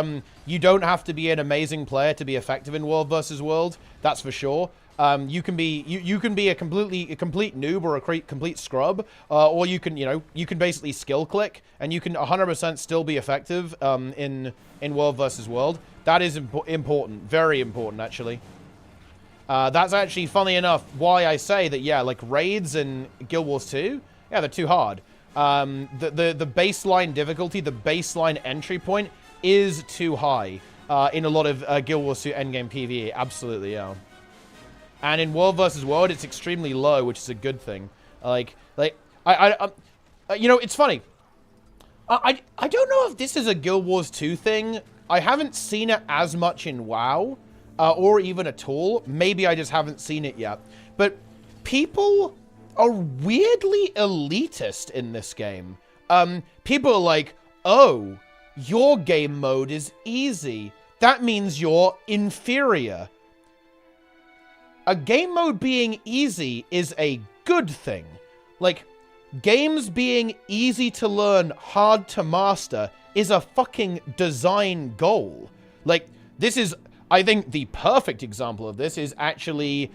you don't have to be an amazing player to be effective in World vs. World. That's for sure. You can be a complete noob or a complete scrub, or you can basically skill click, and you can 100% still be effective in World vs. World. That is important, very important, actually. That's actually, funny enough, why I say that, yeah, like raids in Guild Wars 2, yeah, they're too hard. The baseline difficulty, the baseline entry point is too high in a lot of Guild Wars 2 endgame PvE. Absolutely, yeah. And in World vs. World, it's extremely low, which is a good thing. It's funny. I don't know if this is a Guild Wars 2 thing. I haven't seen it as much in WoW, or even at all. Maybe I just haven't seen it yet. But people are weirdly elitist in this game. People are like, oh, your game mode is easy. That means you're inferior. A game mode being easy is a good thing. Like, games being easy to learn, hard to master is a fucking design goal. Like, this is, I think the perfect example of this is actually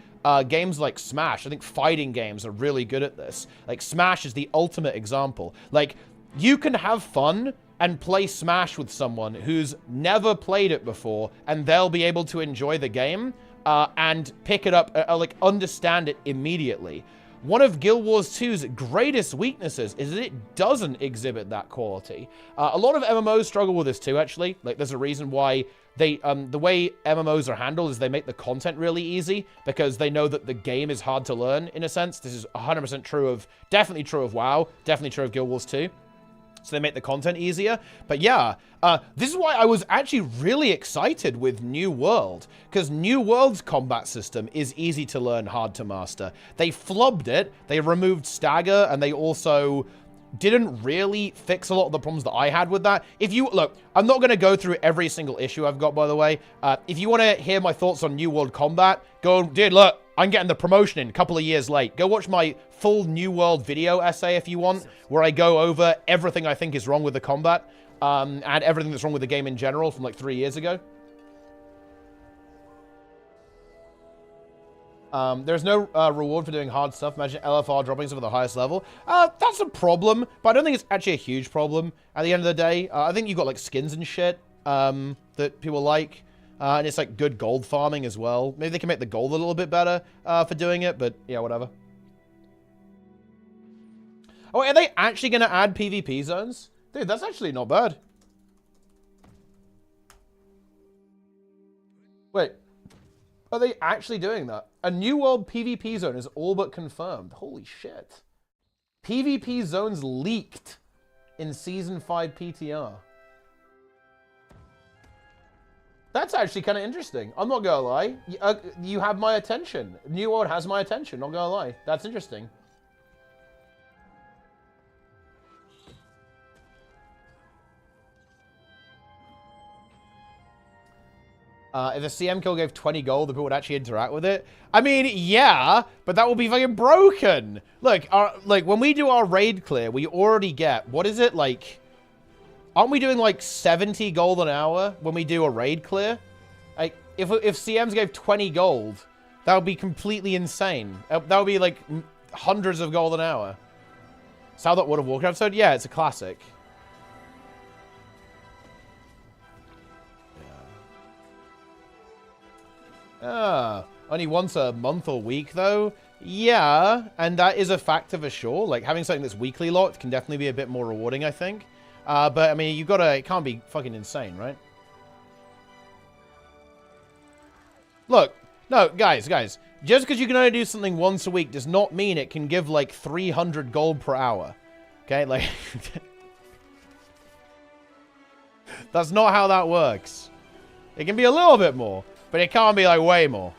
games like Smash. I think fighting games are really good at this. Like, Smash is the ultimate example. Like, you can have fun and play Smash with someone who's never played it before, and they'll be able to enjoy the game and pick it up, like, understand it immediately. One of Guild Wars 2's greatest weaknesses is that it doesn't exhibit that quality. A lot of MMOs struggle with this too, actually. Like, there's a reason why they, the way MMOs are handled is they make the content really easy because they know that the game is hard to learn, in a sense. This is 100% true of, definitely true of WoW, definitely true of Guild Wars 2. So they make the content easier. But yeah, this is why I was actually really excited with New World, because New World's combat system is easy to learn, hard to master. They flubbed it, they removed stagger, and they also didn't really fix a lot of the problems that I had with that. If you, look, I'm not going to go through every single issue I've got, by the way. If you want to hear my thoughts on New World combat, go, dude, look, I'm getting the promotion in a couple of years late. Go watch my full New World video essay if you want, where I go over everything I think is wrong with the combat, and everything that's wrong with the game in general from like 3 years ago. There's no reward for doing hard stuff. Imagine LFR dropping some of the highest level. That's a problem, but I don't think it's actually a huge problem at the end of the day. I think you've got, like, skins and shit that people like. And it's, like, good gold farming as well. Maybe they can make the gold a little bit better for doing it, but, yeah, whatever. Oh, are they actually going to add PvP zones? Dude, that's actually not bad. Wait. Are they actually doing that? A New World PvP zone is all but confirmed. Holy shit. PvP zones leaked in Season 5 PTR. That's actually kind of interesting. I'm not gonna lie. You have my attention. New World has my attention, not gonna lie. That's interesting. If a CM kill gave 20 gold, the people would actually interact with it. I mean, yeah, but that will be fucking broken. Look, like when we do our raid clear, we already get, what is it, like, aren't we doing like 70 gold an hour when we do a raid clear? Like, if CMs gave 20 gold, that would be completely insane. That would be like hundreds of gold an hour. So how that World of Warcraft episode? Yeah, it's a classic. Only once a month or week, though. Yeah, and that is a factor for sure. Like, having something that's weekly locked can definitely be a bit more rewarding, I think. But, I mean, you've got to... It can't be fucking insane, right? Look. No, guys. Just because you can only do something once a week does not mean it can give, like, 300 gold per hour. Okay? Like... That's not how that works. It can be a little bit more. But it can't be, like, way more.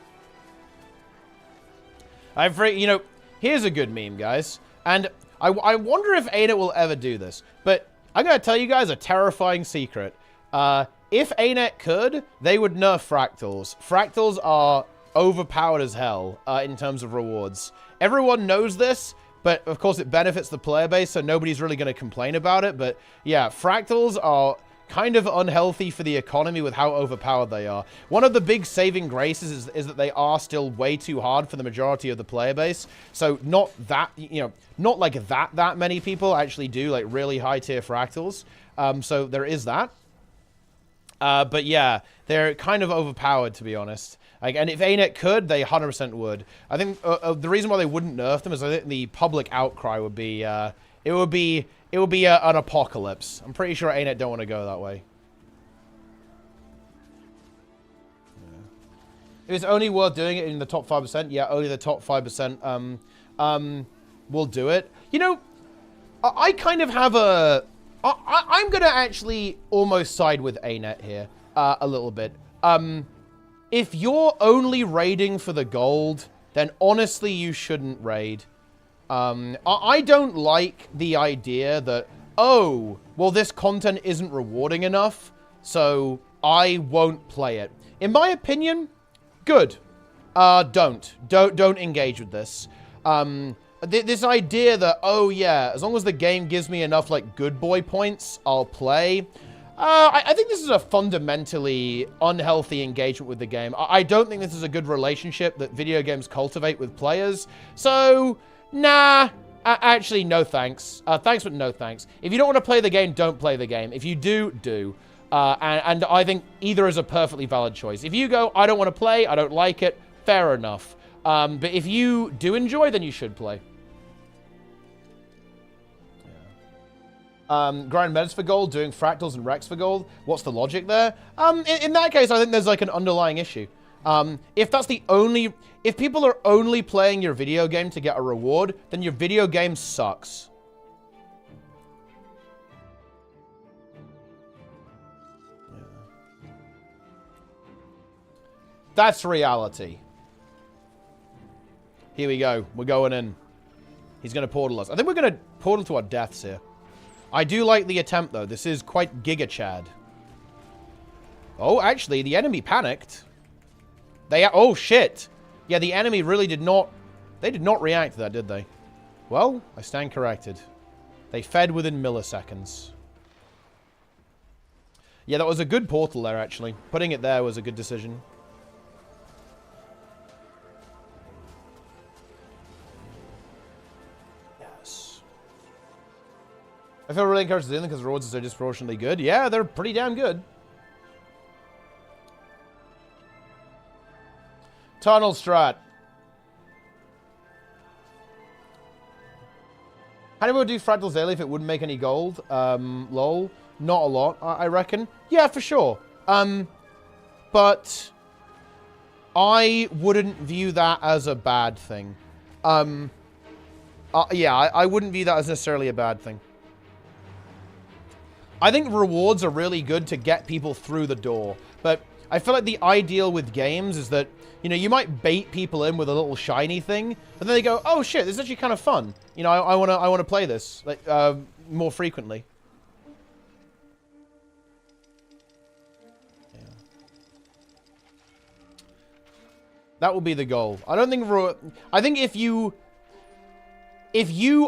You know, here's a good meme, guys. And I wonder if ANET will ever do this. But I'm going to tell you guys a terrifying secret. If ANET could, they would nerf Fractals. Fractals are overpowered as hell in terms of rewards. Everyone knows this, but of course it benefits the player base, so nobody's really going to complain about it. But yeah, Fractals are... kind of unhealthy for the economy with how overpowered they are. One of the big saving graces is that they are still way too hard for the majority of the player base. So not that, you know, not like that many people actually do like really high tier fractals. So there is that. But yeah, they're kind of overpowered, to be honest. Like, and if ANET could, they 100% would. I think the reason why they wouldn't nerf them is I think the public outcry would be, it would be an apocalypse. I'm pretty sure ANET don't want to go that way. Yeah. If it's only worth doing it in the top 5%, yeah, only the top 5% will do it. You know, I kind of have a... I'm going to actually almost side with ANET here a little bit. If you're only raiding for the gold, then honestly you shouldn't raid. I don't like the idea that, oh, well, this content isn't rewarding enough, so I won't play it. In my opinion, good. Don't engage with this. This idea that, oh yeah, as long as the game gives me enough, like, good boy points, I'll play. I think this is a fundamentally unhealthy engagement with the game. I don't think this is a good relationship that video games cultivate with players. So, nah, actually, no thanks. Thanks, but no thanks. If you don't want to play the game, don't play the game. If you do, do. And I think either is a perfectly valid choice. If you go, I don't want to play, I don't like it, fair enough. But if you do enjoy, then you should play. Grind metas for gold, doing fractals and Rex for gold. What's the logic there? In that case, I think there's like an underlying issue. If that's the only... If people are only playing your video game to get a reward, then your video game sucks. Yeah. That's reality. Here we go. We're going in. He's going to portal us. I think we're going to portal to our deaths here. I do like the attempt, though. This is quite Giga Chad. Oh, actually, the enemy panicked. Oh, shit. Yeah, the enemy really did not... They did not react to that, did they? Well, I stand corrected. They fed within milliseconds. Yeah, that was a good portal there, actually. Putting it there was a good decision. I feel really encouraged to do them because rewards are so disproportionately good. Yeah, they're pretty damn good. Tunnel strat. How do we do fractals daily if it wouldn't make any gold? Lol. Not a lot, I reckon. Yeah, for sure. But I wouldn't view that as a bad thing. Yeah, I wouldn't view that as necessarily a bad thing. I think rewards are really good to get people through the door. But I feel like the ideal with games is that, you know, you might bait people in with a little shiny thing, but then they go, oh shit, this is actually kind of fun. You know, I wanna play this like more frequently. Yeah. That will be the goal. I don't think I think if you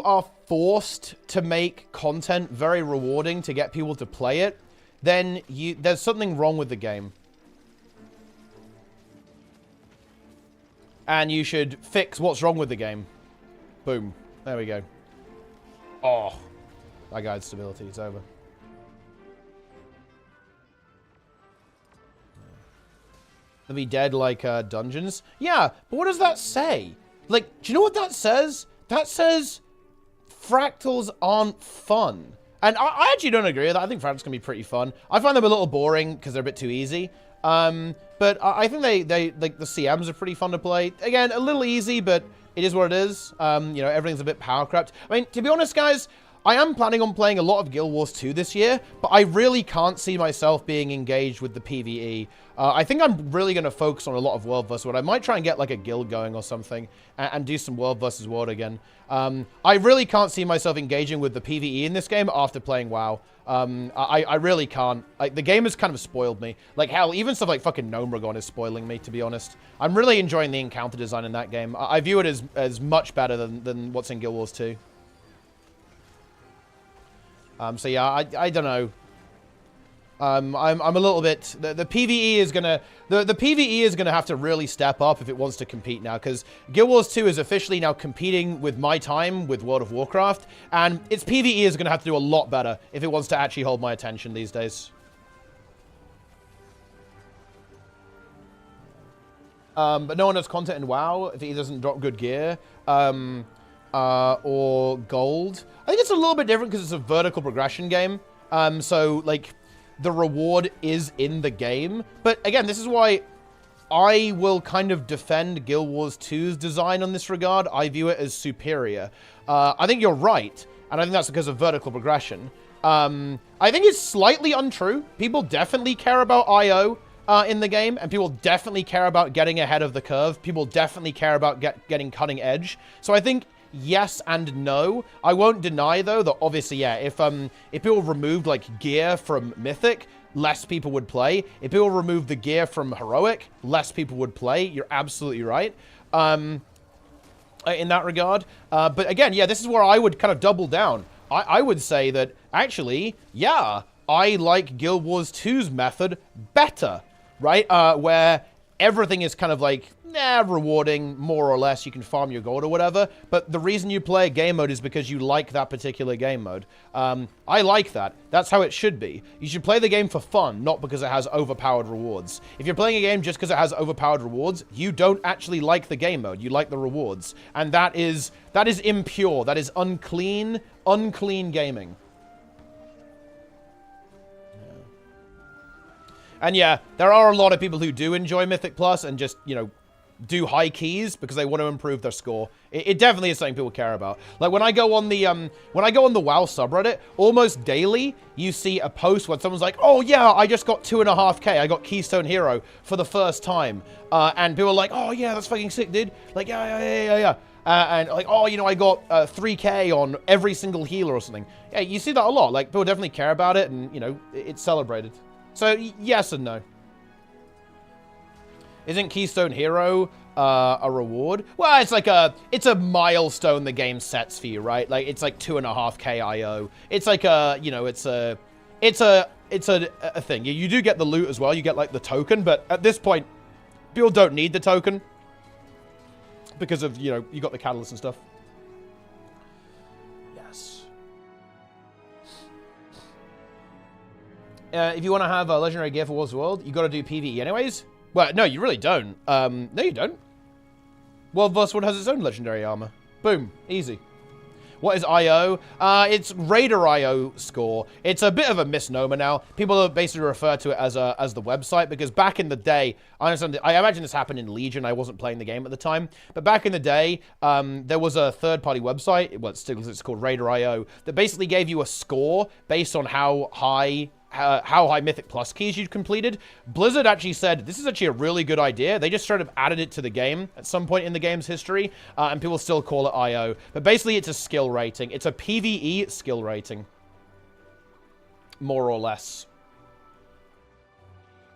are forced to make content very rewarding to get people to play it, then there's something wrong with the game. And you should fix what's wrong with the game. Boom. There we go. Oh. That guy's stability. It's over. They'll be dead like dungeons. Yeah, but what does that say? Like, do you know what that says? That says fractals aren't fun. And I actually don't agree with that. I think fractals can be pretty fun. I find them a little boring because they're a bit too easy. But I think they like the CMs are pretty fun to play. Again, a little easy, but it is what it is. You know, everything's a bit power crept. I mean, to be honest, guys, I am planning on playing a lot of Guild Wars 2 this year, but I really can't see myself being engaged with the PvE. I think I'm really going to focus on a lot of World vs. World. I might try and get like a guild going or something and do some World vs. World again. I really can't see myself engaging with the PvE in this game after playing WoW. I really can't. Like, the game has kind of spoiled me. Like, hell, even stuff like fucking Gnomragon is spoiling me, to be honest. I'm really enjoying the encounter design in that game. I view it as much better than what's in Guild Wars 2. So yeah, I don't know. I'm a little bit. The PvE is gonna the PvE is gonna have to really step up if it wants to compete now, because Guild Wars 2 is officially now competing with my time with World of Warcraft, and its PvE is gonna have to do a lot better if it wants to actually hold my attention these days. But no one has content in WoW if he doesn't drop good gear. Or gold. I think it's a little bit different because it's a vertical progression game. So, like, the reward is in the game. But, again, this is why I will kind of defend Guild Wars 2's design on this regard. I view it as superior. I think you're right, and I think that's because of vertical progression. I think it's slightly untrue. People definitely care about IO in the game, and people definitely care about getting ahead of the curve. People definitely care about getting cutting edge. So I think yes and no. I won't deny, though, that obviously, yeah, if people removed, like, gear from Mythic, less people would play. If people removed the gear from Heroic, less people would play. You're absolutely right in that regard. But again, yeah, this is where I would kind of double down. I would say that, actually, yeah, I like Guild Wars 2's method better, right? Where everything is kind of like, rewarding, more or less. You can farm your gold or whatever. But the reason you play a game mode is because you like that particular game mode. I like that. That's how it should be. You should play the game for fun, not because it has overpowered rewards. If you're playing a game just because it has overpowered rewards, you don't actually like the game mode. You like the rewards. And that is impure. That is unclean gaming. And yeah, there are a lot of people who do enjoy Mythic Plus and just, you know, do high keys because they want to improve their score. It definitely is something people care about. Like, when I go on the WoW subreddit, almost daily you see a post where someone's like, oh yeah, I just got 2.5K. I got Keystone Hero for the first time. And people are like, oh yeah, that's fucking sick, dude. Like, yeah. And like, oh, you know, I got 3K on every single healer or something. Yeah, you see that a lot. Like, people definitely care about it, and, you know, it's celebrated. So, yes and no. Isn't Keystone Hero a reward? Well, it's like it's a milestone the game sets for you, right? Like, it's like 2.5K IO. It's like you know, it's a thing. You do get the loot as well. You get like the token, but at this point, people don't need the token because of, you know, you got the catalyst and stuff. Yes. If you want to have a legendary gear for Wars of the World, you got to do PvE anyways. Well, no, you really don't. No, you don't. World vs. World has its own legendary armor. Boom, easy. What is IO? It's Raider IO score. It's a bit of a misnomer now. People basically refer to it as the website, because back in the day, I imagine this happened in Legion. I wasn't playing the game at the time, but back in the day, there was a third-party website. Well, it's called Raider IO, that basically gave you a score based on how high Mythic Plus keys you'd completed. Blizzard actually said, this is actually a really good idea. They just sort of added it to the game at some point in the game's history, and people still call it IO. But basically, it's a skill rating. It's a PvE skill rating. More or less.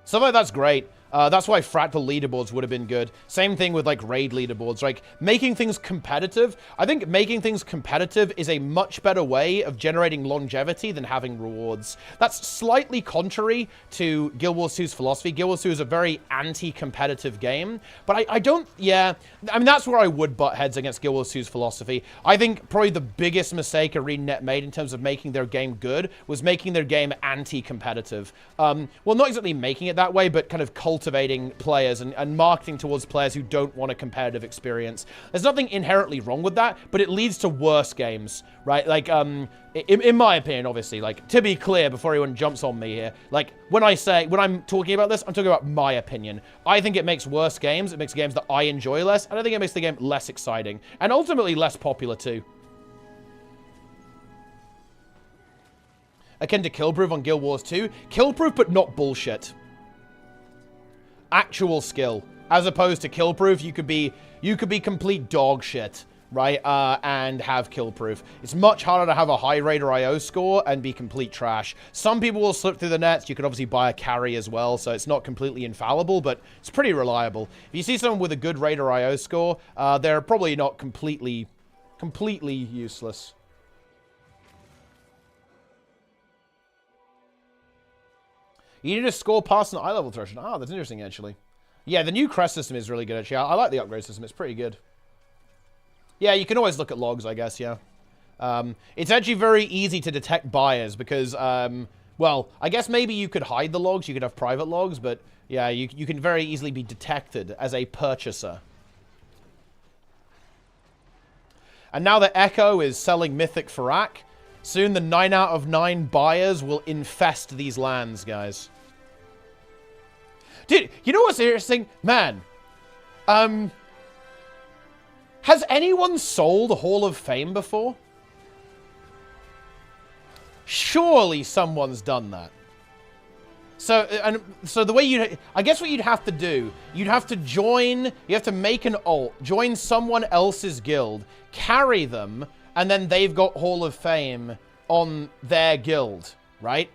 Stuff like that's great. That's why fractal leaderboards would have been good. Same thing with, like, raid leaderboards. Like, making things competitive. I think making things competitive is a much better way of generating longevity than having rewards. That's slightly contrary to Guild Wars 2's philosophy. Guild Wars 2 is a very anti-competitive game. But I don't... Yeah. I mean, that's where I would butt heads against Guild Wars 2's philosophy. I think probably the biggest mistake ArenaNet made in terms of making their game good was making their game anti-competitive. Well, not exactly making it that way, but kind of cultivating players and marketing towards players who don't want a competitive experience. There's nothing inherently wrong with that, but it leads to worse games, right? Like, in my opinion, obviously, like, to be clear before anyone jumps on me here, like, when I'm talking about this, I'm talking about my opinion. I think it makes worse games. It makes games that I enjoy less, and I think it makes the game less exciting, and ultimately less popular too. Akin to Killproof on Guild Wars 2. Killproof, but not bullshit. Actual skill, as opposed to Killproof. You could be complete dog shit, right? And have Killproof. It's much harder to have a high Raider IO score and be complete trash. Some people will slip through the nets. You could obviously buy a carry as well, so it's not completely infallible, but it's pretty reliable. If you see someone with a good Raider IO score, they're probably not completely useless. You need to score past an eye level threshold. Oh, that's interesting, actually. Yeah, the new crest system is really good, actually. I like the upgrade system. It's pretty good. Yeah, you can always look at logs, I guess, yeah. It's actually very easy to detect buyers because, well, I guess maybe you could hide the logs. You could have private logs, but, yeah, you can very easily be detected as a purchaser. And now that Echo is selling Mythic Farak, soon the 9 out of 9 buyers will infest these lands, guys. Dude, you know what's interesting? Man, has anyone sold Hall of Fame before? Surely someone's done that. So the way I guess what you'd have to do, you'd have to join, you have to make an ult, join someone else's guild, carry them, and then they've got Hall of Fame on their guild, right?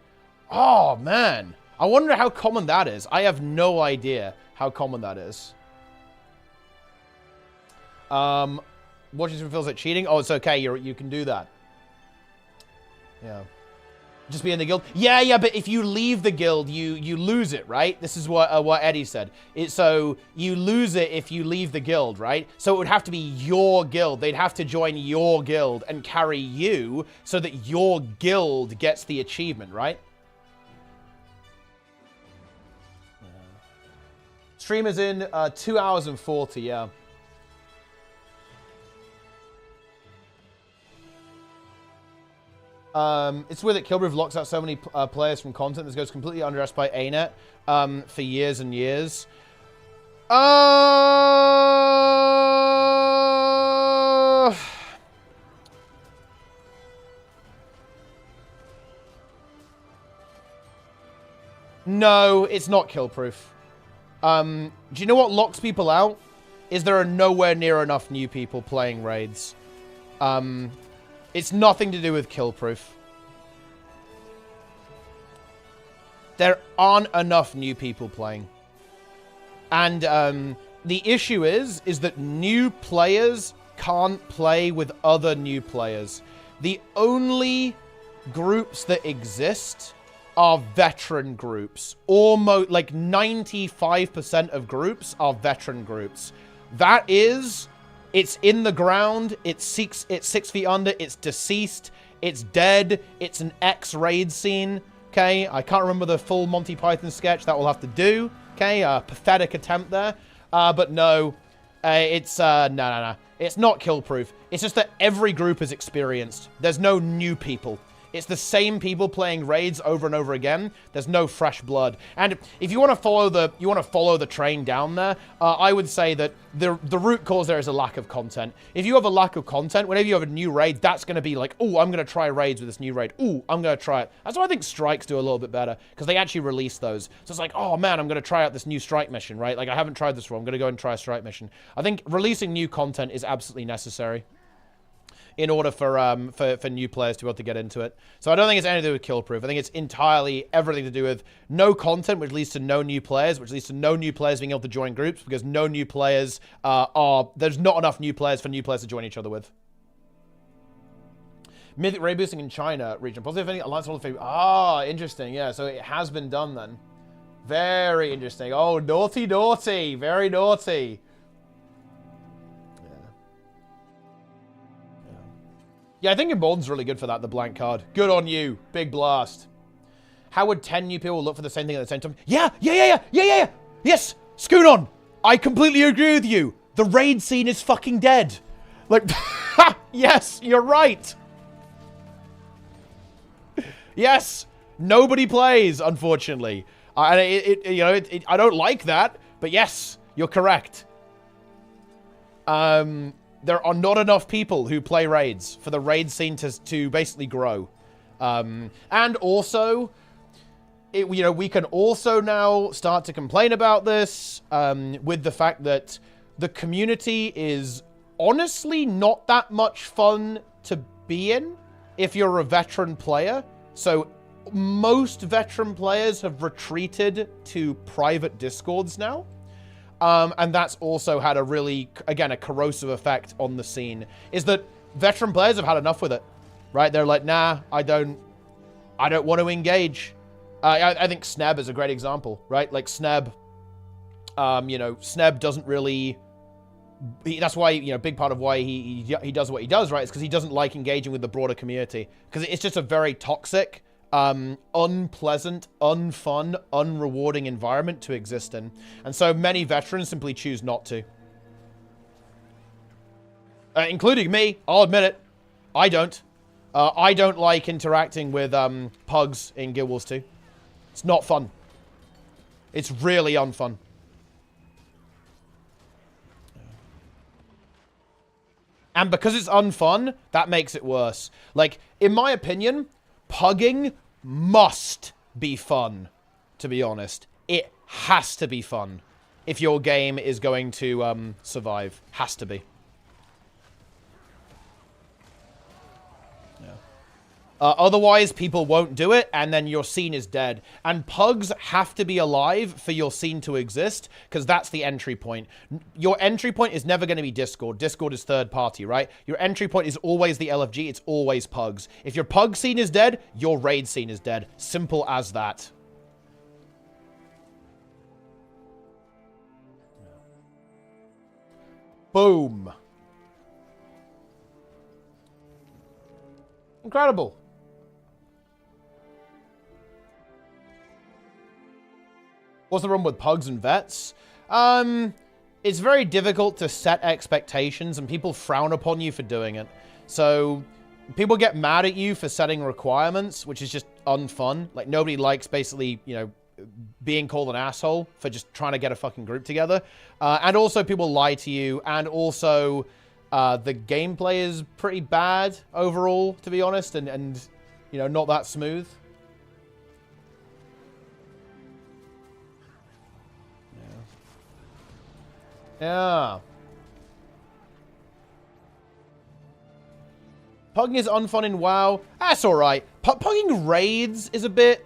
Oh, man. I wonder how common that is. I have no idea how common that is. Watching some feels like cheating? Oh, it's okay. You can do that. Yeah. Just be in the guild? Yeah, but if you leave the guild, you lose it, right? This is what Eddie said. So you lose it if you leave the guild, right? So it would have to be your guild. They'd have to join your guild and carry you so that your guild gets the achievement, right? Stream is in 2 hours and 40, yeah. It's weird that Killproof locks out so many players from content that goes completely unaddressed by ANET for years and years. No, it's not Killproof. Do you know what locks people out? Is there are nowhere near enough new people playing raids. It's nothing to do with Killproof. There aren't enough new people playing. And the issue is that new players can't play with other new players. The only groups that exist are veteran groups. Almost, like 95% of groups are veteran groups. That is... It's in the ground, it's 6 feet under, it's deceased, it's dead, it's an X-raid scene, okay? okay? I can't remember the full Monty Python sketch. That will have to do, okay? Pathetic attempt there. But no, no. It's not kill-proof. It's just that every group is experienced. There's no new people. It's the same people playing raids over and over again. There's no fresh blood. And if you want to follow the train down there, I would say that the root cause there is a lack of content. If you have a lack of content, whenever you have a new raid, that's going to be like, oh, I'm going to try raids with this new raid. Oh, I'm going to try it. That's why I think strikes do a little bit better, because they actually release those. So it's like, oh man, I'm going to try out this new strike mission, right? Like I haven't tried this before. I'm going to go and try a strike mission. I think releasing new content is absolutely necessary in order for new players to be able to get into it. So I don't think it's anything to do with kill proof. I think it's entirely everything to do with no content, which leads to no new players, which leads to no new players being able to join groups, because no new players there's not enough new players for new players to join each other with. Mythic raid boosting in China region. Positive any alliance all the Ah, interesting. Yeah, so it has been done then. Very interesting. Oh, naughty, naughty. Very naughty. Yeah, I think Embolden's really good for that, the blank card. Good on you. Big blast. How would 10 new people look for the same thing at the same time? Yeah. Yes, Schoonon. I completely agree with you. The raid scene is fucking dead. Like, yes, you're right. Yes, nobody plays, unfortunately. And I don't like that, but yes, you're correct. There are not enough people who play raids for the raid scene to basically grow. And also, we can also now start to complain about this with the fact that the community is honestly not that much fun to be in if you're a veteran player. So most veteran players have retreated to private discords now. And that's also had a really, again, a corrosive effect on the scene, is that veteran players have had enough with it, right? They're like, nah, I don't want to engage. I think Sneb is a great example, right? Like Sneb, Sneb doesn't really, that's why, big part of why he does what he does, right? Is because he doesn't like engaging with the broader community, because it's just a very toxic, unpleasant, unfun, unrewarding environment to exist in. And so many veterans simply choose not to. Including me, I'll admit it. I don't. I don't like interacting with pugs in Guild Wars 2. It's not fun. It's really unfun. And because it's unfun, that makes it worse. Like, in my opinion, pugging must be fun, to be honest. It has to be fun if your game is going to survive. Has to be. Otherwise, people won't do it, and then your scene is dead. And pugs have to be alive for your scene to exist, because that's the entry point. Your entry point is never going to be Discord. Discord is third party, right? Your entry point is always the LFG. It's always pugs. If your pug scene is dead, your raid scene is dead. Simple as that. Boom. Incredible. What's the problem with pugs and vets? It's very difficult to set expectations, and people frown upon you for doing it. So people get mad at you for setting requirements, which is just unfun. Like, nobody likes basically, being called an asshole for just trying to get a fucking group together. And also people lie to you, and also the gameplay is pretty bad overall, to be honest, and not that smooth. Yeah. Pugging is unfun in WoW. That's alright. Pugging raids is a bit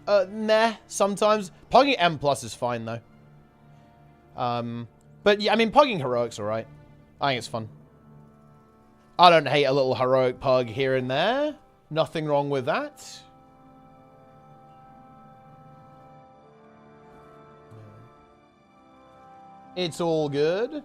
meh sometimes. Pugging M+ is fine though. But yeah, I mean, pugging heroic's alright. I think it's fun. I don't hate a little heroic pug here and there. Nothing wrong with that. It's all good.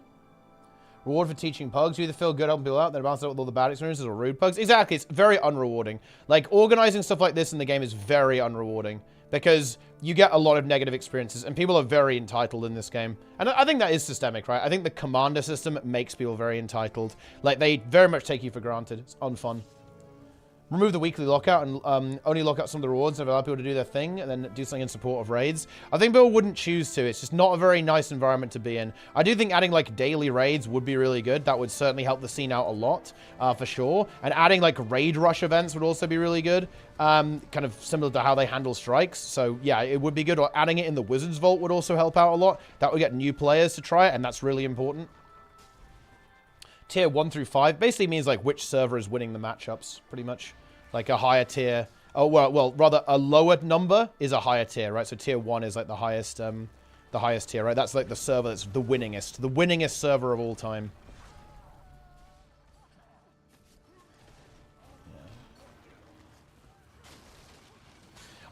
Reward for teaching pugs. You either feel good helping people out, then balance out with all the bad experiences, or rude pugs. Exactly. It's very unrewarding. Like, organizing stuff like this in the game is very unrewarding because you get a lot of negative experiences, and people are very entitled in this game. And I think that is systemic, right? I think the commander system makes people very entitled. Like, they very much take you for granted. It's unfun. Remove the weekly lockout and only lock out some of the rewards and allow people to do their thing and then do something in support of raids. I think people wouldn't choose to. It's just not a very nice environment to be in. I do think adding like daily raids would be really good. That would certainly help the scene out a lot, for sure. And adding like raid rush events would also be really good. Kind of similar to how they handle strikes. So yeah, it would be good. Or adding it in the Wizard's Vault would also help out a lot. That would get new players to try it, and that's really important. Tier 1 through 5 basically means like which server is winning the matchups, pretty much. Like a higher tier. Oh, well, rather a lower number is a higher tier, right? So tier 1 is like the highest tier, right? That's like the server that's the winningest server of all time.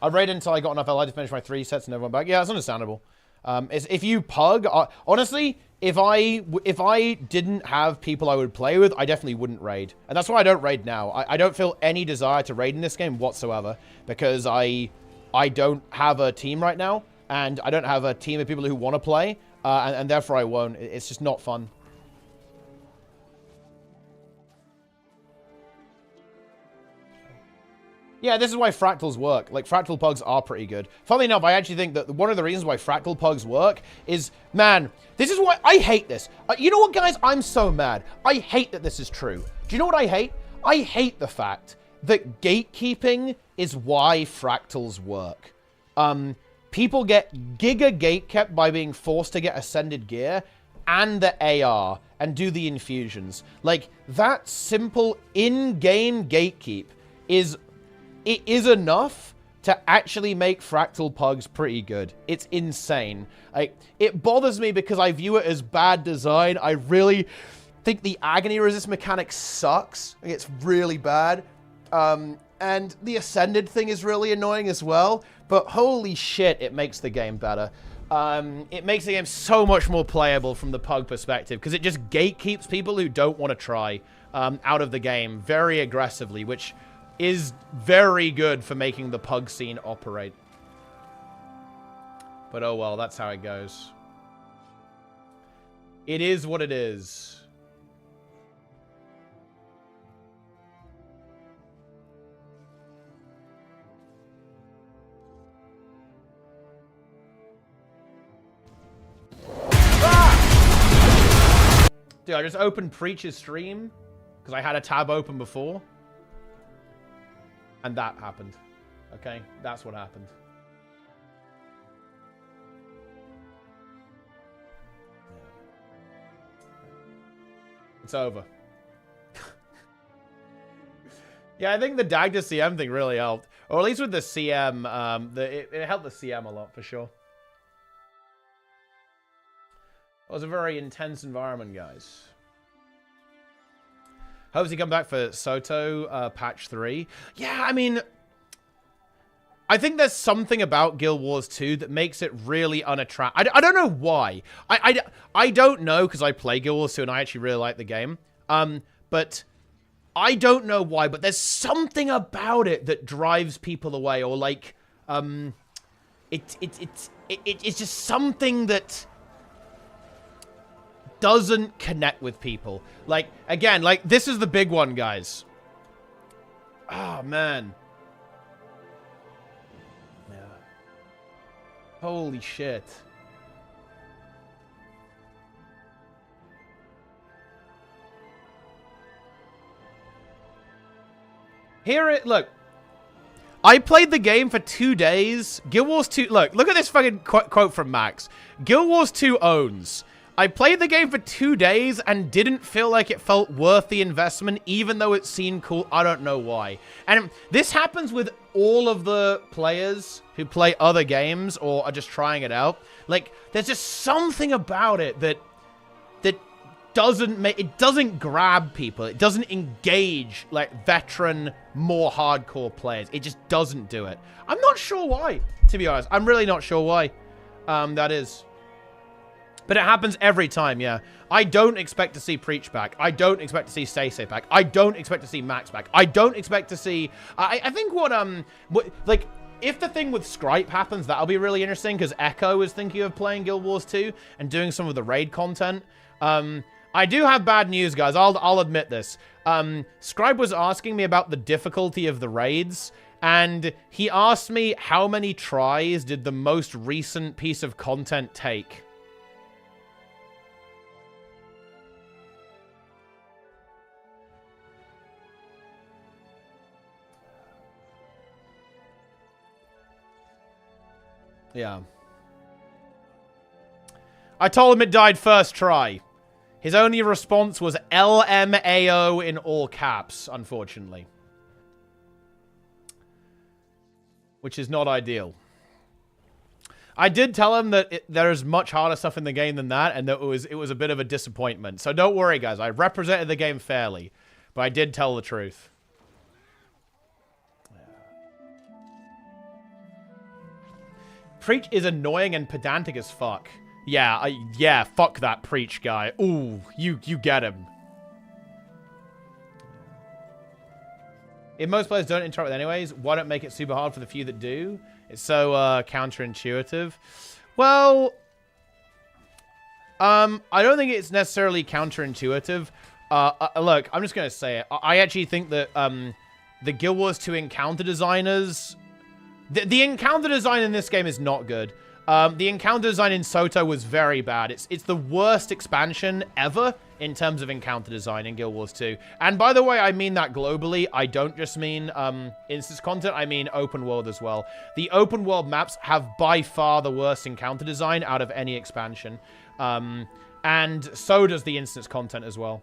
I raided until I got enough LI to finish my 3 sets and everyone back. Yeah, that's understandable. If you pug, honestly, if I didn't have people I would play with, I definitely wouldn't raid. And that's why I don't raid now. I don't feel any desire to raid in this game whatsoever because I don't have a team right now, and I don't have a team of people who want to play, and therefore I won't. It's just not fun. Yeah, this is why fractals work. Like, fractal pugs are pretty good. Funnily enough, I actually think that one of the reasons why fractal pugs work is, man, this is why I hate this. You know what, guys? I'm so mad. I hate that this is true. Do you know what I hate? I hate the fact that gatekeeping is why fractals work. People get giga gatekept by being forced to get ascended gear and the AR and do the infusions. Like, that simple in-game gatekeep is... It is enough to actually make fractal pugs pretty good. It's insane. Like, it bothers me because I view it as bad design. I really think the agony resist mechanic sucks. Like, it's really bad. And the ascended thing is really annoying as well. But holy shit, it makes the game better. It makes the game so much more playable from the pug perspective because it just gatekeeps people who don't want to try out of the game very aggressively, which is very good for making the pug scene operate. But oh well, that's how it goes. It is what it is. Ah! Dude, I just opened Preach's stream because I had a tab open before. And that happened. Okay? That's what happened. It's over. Yeah, I think the Dagda CM thing really helped. Or at least with the CM, it helped the CM a lot, for sure. It was a very intense environment, guys. Hopes he come back for Soto patch 3. Yeah, I mean, I think there's something about Guild Wars 2 that makes it really unattractive. I don't know why. I don't know because I play Guild Wars 2 and I actually really like the game. But I don't know why. But there's something about it that drives people away, or like, it's just something that doesn't connect with people. Like, again, like, this is the big one, guys. Oh, man. Yeah. Holy shit. Look. I played the game for 2 days. Guild Wars 2, look at this fucking quote from Max. Guild Wars 2 owns. I played the game for 2 days and didn't feel like it felt worth the investment, even though it seemed cool. I don't know why. And this happens with all of the players who play other games or are just trying it out. Like, there's just something about it that doesn't grab people. It doesn't engage, like, veteran, more hardcore players. It just doesn't do it. I'm not sure why, to be honest. I'm really not sure why that is. But it happens every time, yeah. I don't expect to see Preach back. I don't expect to see Stay Safe back. I don't expect to see Max back. I don't expect to see... I think like, if the thing with Scripe happens, that'll be really interesting, because Echo is thinking of playing Guild Wars 2 and doing some of the raid content. I do have bad news, guys. I'll admit this. Scribe was asking me about the difficulty of the raids, and he asked me how many tries did the most recent piece of content take. Yeah. I told him it died first try. His only response was LMAO in all caps, unfortunately. Which is not ideal. I did tell him that there's much harder stuff in the game than that, and that it was a bit of a disappointment. So don't worry, guys. I represented the game fairly, but I did tell the truth. Preach is annoying and pedantic as fuck. Yeah, yeah, fuck that Preach guy. Ooh, you get him. If most players don't interact with anyways, why don't make it super hard for the few that do? It's so counterintuitive. Well, I don't think it's necessarily counterintuitive. Look, I'm just gonna say it. I actually think that the Guild Wars 2 encounter designers... The encounter design in this game is not good. The encounter design in Soto was very bad. It's the worst expansion ever in terms of encounter design in Guild Wars 2. And by the way, I mean that globally. I don't just mean instance content. I mean open world as well. The open world maps have by far the worst encounter design out of any expansion. And so does the instance content as well.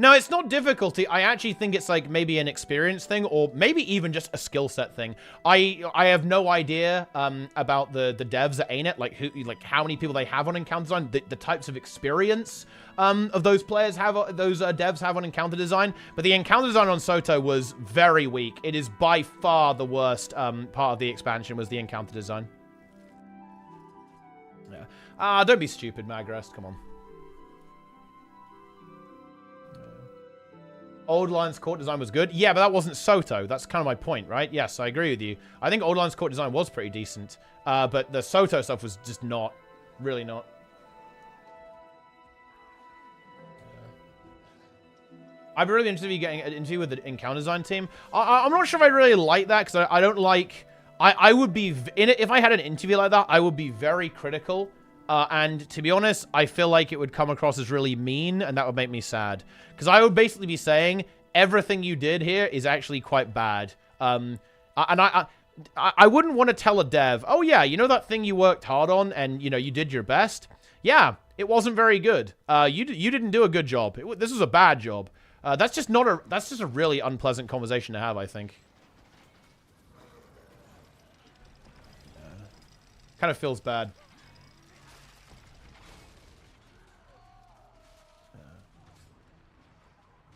No, it's not difficulty. I actually think it's like maybe an experience thing, or maybe even just a skill set thing. I have no idea about the devs at ANET, like how many people they have on encounter design, the types of experience of those players have, those devs have on encounter design. But the encounter design on Soto was very weak. It is by far the worst part of the expansion was the encounter design. Yeah. Don't be stupid, Magrest. Come on. Old Lion's Court design was good. Yeah, but that wasn't Soto. That's kind of my point, right? Yes, I agree with you. I think Old Lion's Court design was pretty decent. But the Soto stuff was just not. Really not. I'd be really interested in getting an interview with the encounter design team. I'm not sure if I really like that, because I don't like... I would be... if I had an interview like that, I would be very critical. And to be honest, I feel like it would come across as really mean, and that would make me sad. Because I would basically be saying, everything you did here is actually quite bad. And I wouldn't want to tell a dev, oh yeah, you know that thing you worked hard on, and you know, you did your best? Yeah, it wasn't very good. You didn't do a good job. This was a bad job. That's just a really unpleasant conversation to have, I think. Kind of feels bad.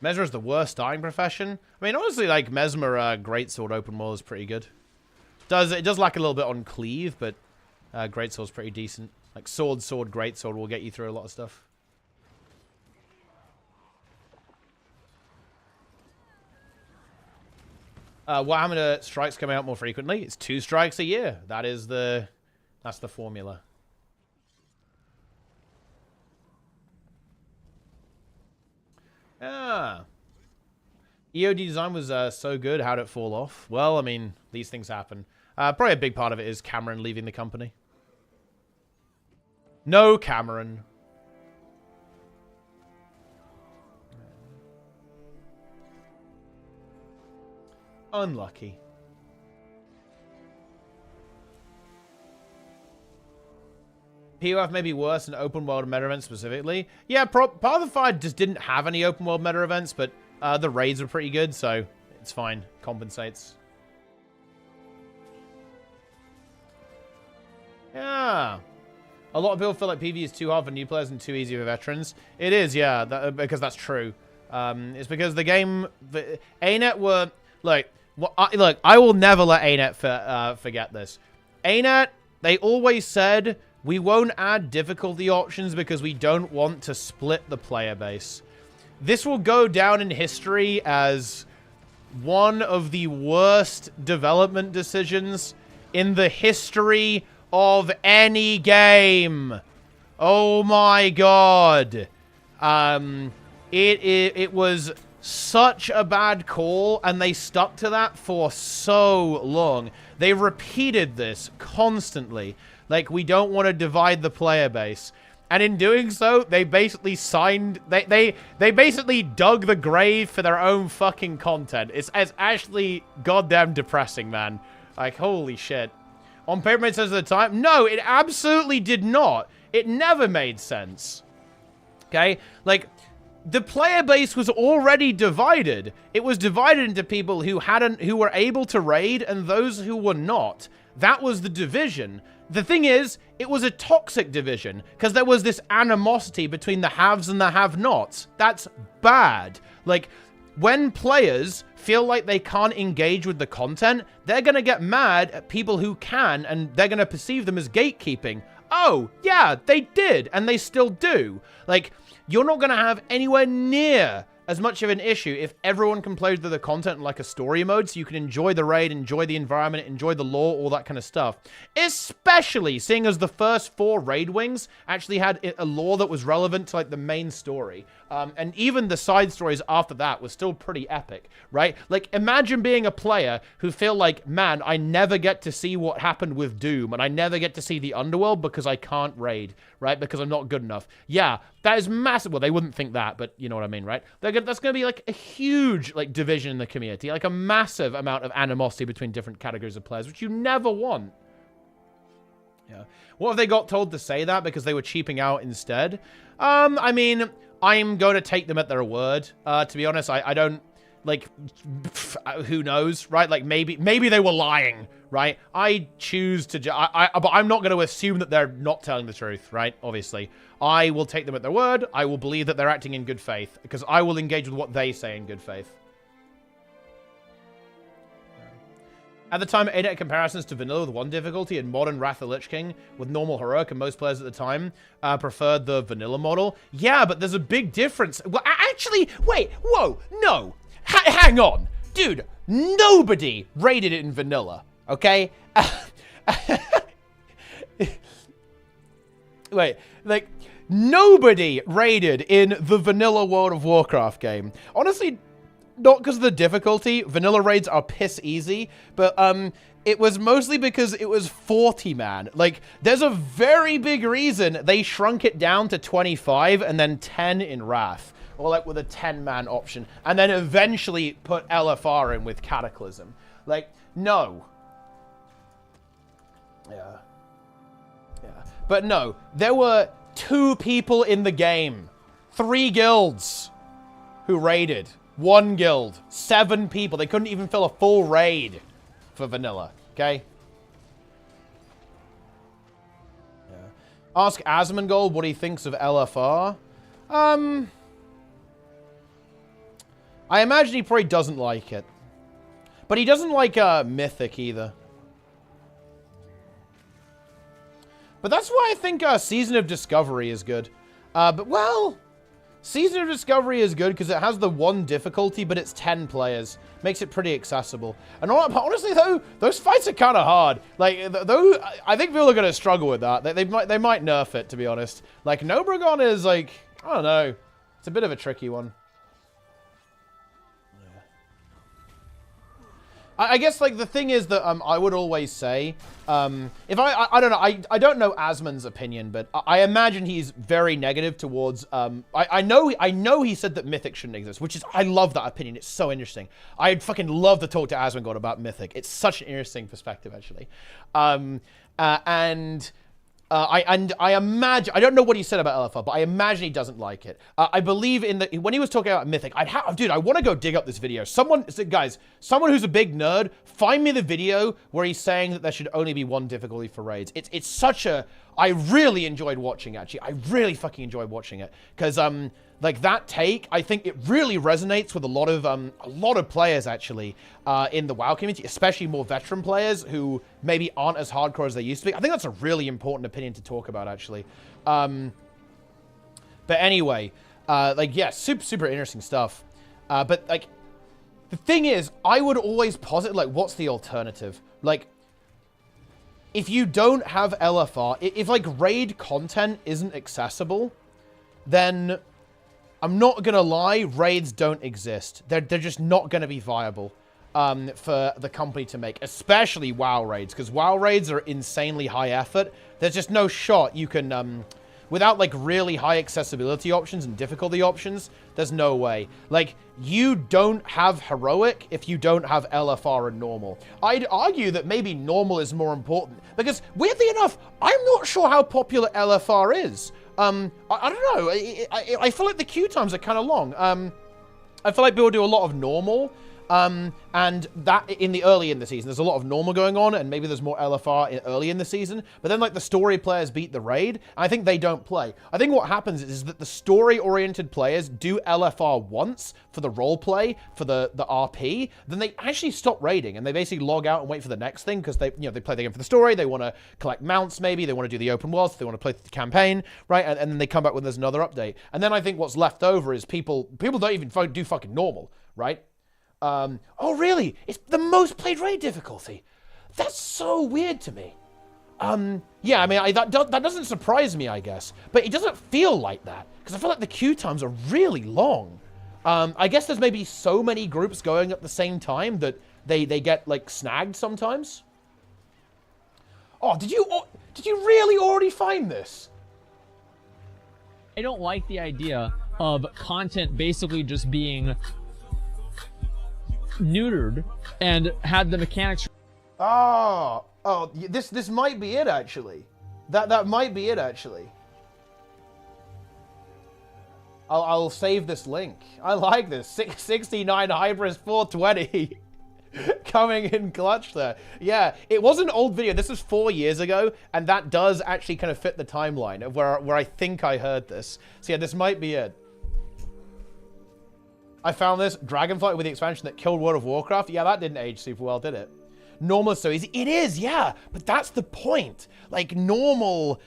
Mesmer is the worst dying profession. I mean, honestly, like, Mesmer Greatsword open world is pretty good. It does lack a little bit on cleave, but Greatsword's pretty decent. Like, sword, Greatsword will get you through a lot of stuff. Warhammer strikes coming out more frequently. It's 2 strikes a year. That's the formula. Ah. EOD design was so good. How'd it fall off? Well, I mean, these things happen. Probably a big part of it is Cameron leaving the company. No, Cameron. Unlucky. POF may be worse than open world meta events specifically. Yeah, Path of Fire just didn't have any open world meta events, but the raids were pretty good, so it's fine. Compensates. Yeah. A lot of people feel like PvE is too hard for new players and too easy for veterans. It is, yeah, because that's true. It's because the game... ANET were... Look, I will never let ANET forget this. ANET, they always said we won't add difficulty options because we don't want to split the player base. This will go down in history as one of the worst development decisions in the history of any game. Oh my god. It was such a bad call, and they stuck to that for so long. They repeated this constantly. Like, we don't want to divide the player base. And in doing so, they basically signed... They basically dug the grave for their own fucking content. It's actually goddamn depressing, man. Like, holy shit. On paper, it made sense at the time. No, it absolutely did not. It never made sense. Okay? Like, the player base was already divided. It was divided into people who were able to raid and those who were not. That was the division. The thing is, it was a toxic division because there was this animosity between the haves and the have-nots. That's bad. Like, when players feel like they can't engage with the content, they're going to get mad at people who can, and they're going to perceive them as gatekeeping. Oh, yeah, they did, and they still do. Like, you're not going to have anywhere near as much of an issue if everyone can play the content in like a story mode, so you can enjoy the raid, enjoy the environment, enjoy the lore, all that kind of stuff. Especially seeing as the first 4 raid wings actually had a lore that was relevant to like the main story. And even the side stories after that was still pretty epic, right? Like, imagine being a player who feel like, man, I never get to see what happened with Doom, and I never get to see the underworld because I can't raid, right? Because I'm not good enough. Yeah, that is massive. Well, they wouldn't think that, but you know what I mean, right? That's going to be like a huge like division in the community, like a massive amount of animosity between different categories of players, which you never want. Yeah. What if they got told to say that because they were cheaping out instead? I mean, I'm going to take them at their word. To be honest, I don't, like, who knows, right? Like, maybe they were lying, right? I choose to, but I'm not going to assume that they're not telling the truth, right? Obviously. I will take them at their word. I will believe that they're acting in good faith, because I will engage with what they say in good faith. At the time, internet comparisons to vanilla with 1 difficulty and modern Wrath of the Lich King with normal heroic, and most players at the time preferred the vanilla model. Yeah, but there's a big difference. Well, actually, wait, whoa, no. Hang on. Dude, nobody rated it in vanilla, okay? Wait, like, nobody raided in the vanilla World of Warcraft game. Honestly, not because of the difficulty. Vanilla raids are piss easy, but it was mostly because it was 40 man. Like, there's a very big reason they shrunk it down to 25 and then 10 in Wrath, or like with a 10-man option, and then eventually put LFR in with Cataclysm. Like, no. Yeah. But no, there were 2 people in the game, 3 guilds who raided. 1 guild, 7 people. They couldn't even fill a full raid for vanilla, okay? Yeah. Ask Asmongold what he thinks of LFR. I imagine he probably doesn't like it. But he doesn't like Mythic either. But that's why I think Season of Discovery is good. But, well, Season of Discovery is good because it has the 1 difficulty, but it's 10 players. Makes it pretty accessible. And honestly, though, those fights are kind of hard. Like, though, I think people are going to struggle with that. They might nerf it, to be honest. Like, Nobragon is, like, I don't know. It's a bit of a tricky one. I guess, like, the thing is that I would always say, if I don't know, I don't know Asmon's opinion, but I imagine he's very negative towards, I know he said that Mythic shouldn't exist, which is, I love that opinion. It's so interesting. I'd fucking love to talk to Asmongold about Mythic. It's such an interesting perspective, actually. I imagine, I don't know what he said about LFR, but I imagine he doesn't like it. I believe in when he was talking about Mythic, dude, I want to go dig up this video. Guys, someone who's a big nerd, find me the video where he's saying that there should only be 1 difficulty for raids. It's such a, I really enjoyed watching, actually. I really fucking enjoyed watching it. Because, Like, that take, I think it really resonates with a lot of players, actually, in the WoW community, especially more veteran players who maybe aren't as hardcore as they used to be. I think that's a really important opinion to talk about, actually. But anyway, like, yeah, super interesting stuff. But, like, the thing is, I would always posit, like, what's the alternative? Like, if you don't have LFR, if, like, raid content isn't accessible, then I'm not going to lie, raids don't exist. They're just not going to be viable for the company to make, especially WoW raids, because WoW raids are insanely high effort. There's just no shot you can... without, like, really high accessibility options and difficulty options, there's no way. Like, you don't have Heroic if you don't have LFR and Normal. I'd argue that maybe Normal is more important, because, weirdly enough, I'm not sure how popular LFR is. I don't know. I feel like the queue times are kind of long. I feel like people do a lot of Normal. And that early in the season, there's a lot of Normal going on, and maybe there's more LFR early in the season. But then, like, the story players beat the raid. I think they don't play. I think what happens is that the story-oriented players do LFR once for the role play, for the RP. Then they actually stop raiding, and they basically log out and wait for the next thing because they play the game for the story. They want to collect mounts, maybe they want to do the open world, they want to play the campaign, right? And then they come back when there's another update. And then I think what's left over is people don't even do fucking Normal, right? Oh, really? It's the most played raid difficulty. That's so weird to me. Yeah, I mean, that doesn't surprise me, I guess. But it doesn't feel like that, because I feel like the queue times are really long. I guess there's maybe so many groups going at the same time that they get, like, snagged sometimes. Oh, did you really already find this? I don't like the idea of content basically just being neutered and had the mechanics. Oh, this might be it, actually. That might be it, actually. I'll save this link. I like this. 669 Hybris 420 coming in clutch there. Yeah, it was an old video. This was 4 years ago, and that does actually kind of fit the timeline of where I think I heard this. So yeah, this might be it. I found this Dragonflight with the expansion that killed World of Warcraft. Yeah, that didn't age super well, did it? Normal is so easy. It is, yeah. But that's the point. Like, Normal,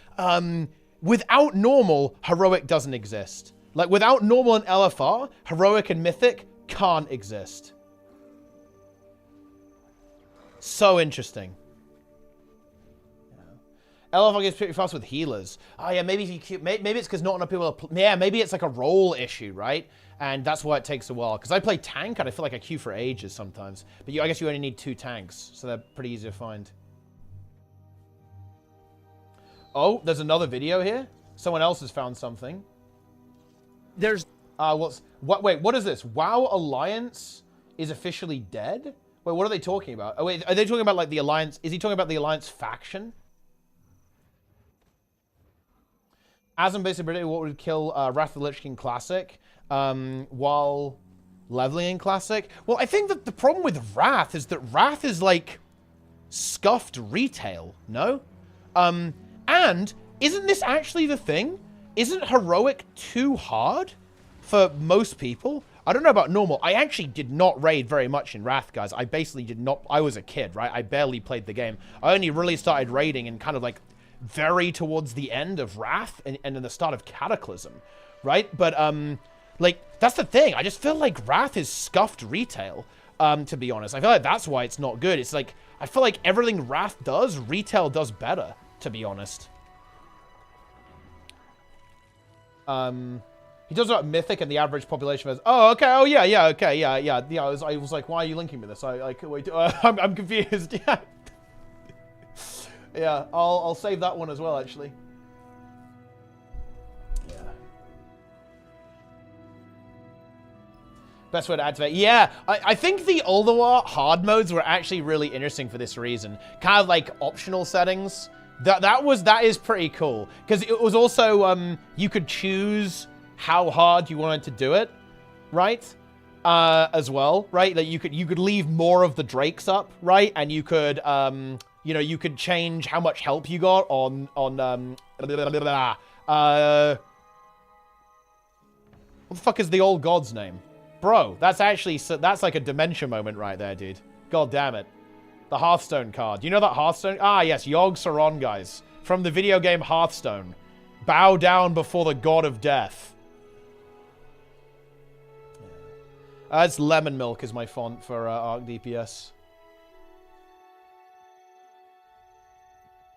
without Normal, Heroic doesn't exist. Like, without Normal and LFR, Heroic and Mythic can't exist. So interesting. LFR gets pretty fast with healers. Oh, yeah, maybe it's because not enough people are... Yeah, maybe it's like a role issue, right? And that's why it takes a while. Because I play tank, and I feel like I queue for ages sometimes. But I guess you only need 2 tanks, so they're pretty easy to find. Oh, there's another video here. Someone else has found something. There's... Wait, what is this? WoW Alliance is officially dead? Wait, what are they talking about? Oh, wait, are they talking about, like, the Alliance... Is he talking about the Alliance faction? Asm basically, what would kill Wrath of the Lich King Classic while leveling in Classic? Well, I think that the problem with Wrath is that Wrath is, like, scuffed retail, no? And isn't this actually the thing? Isn't Heroic too hard for most people? I don't know about Normal. I actually did not raid very much in Wrath, guys. I basically did not... I was a kid, right? I barely played the game. I only really started raiding in kind of, like, very towards the end of Wrath and in the start of Cataclysm, right? But, like, that's the thing. I just feel like Wrath is scuffed retail, to be honest. I feel like that's why it's not good. It's like, I feel like everything Wrath does, retail does better, to be honest. He talks about Mythic and the average population of... Oh, okay. Oh, yeah, okay, yeah. I was like, why are you linking me this? I'm confused. Yeah. Yeah, I'll save that one as well, actually. Yeah. Best way to activate. Yeah, I think the Ulduar hard modes were actually really interesting for this reason. Kind of like optional settings. That is pretty cool. Because it was also, you could choose how hard you wanted to do it, right? As well, right? That you could leave more of the Drakes up, right? And you could, you know, you could change how much help you got on What the fuck is the old god's name? Bro, that's actually, that's like a dementia moment right there, dude. God damn it. The Hearthstone card. You know that Hearthstone? Ah, yes, Yogg Saron, guys. From the video game Hearthstone. Bow down before the god of death. It's Lemon Milk is my font for Arc DPS.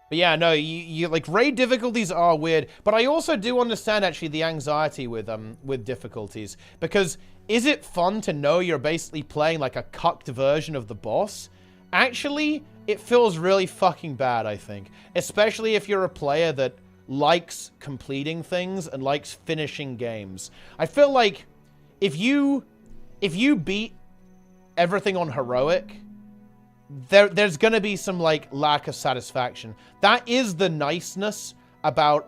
But yeah, no, you like raid difficulties are weird, but I also do understand actually the anxiety with difficulties, because is it fun to know you're basically playing like a cucked version of the boss? Actually, it feels really fucking bad, I think, especially if you're a player that likes completing things and likes finishing games. I feel like if you beat everything on heroic, there's going to be some, like, lack of satisfaction. That is the niceness about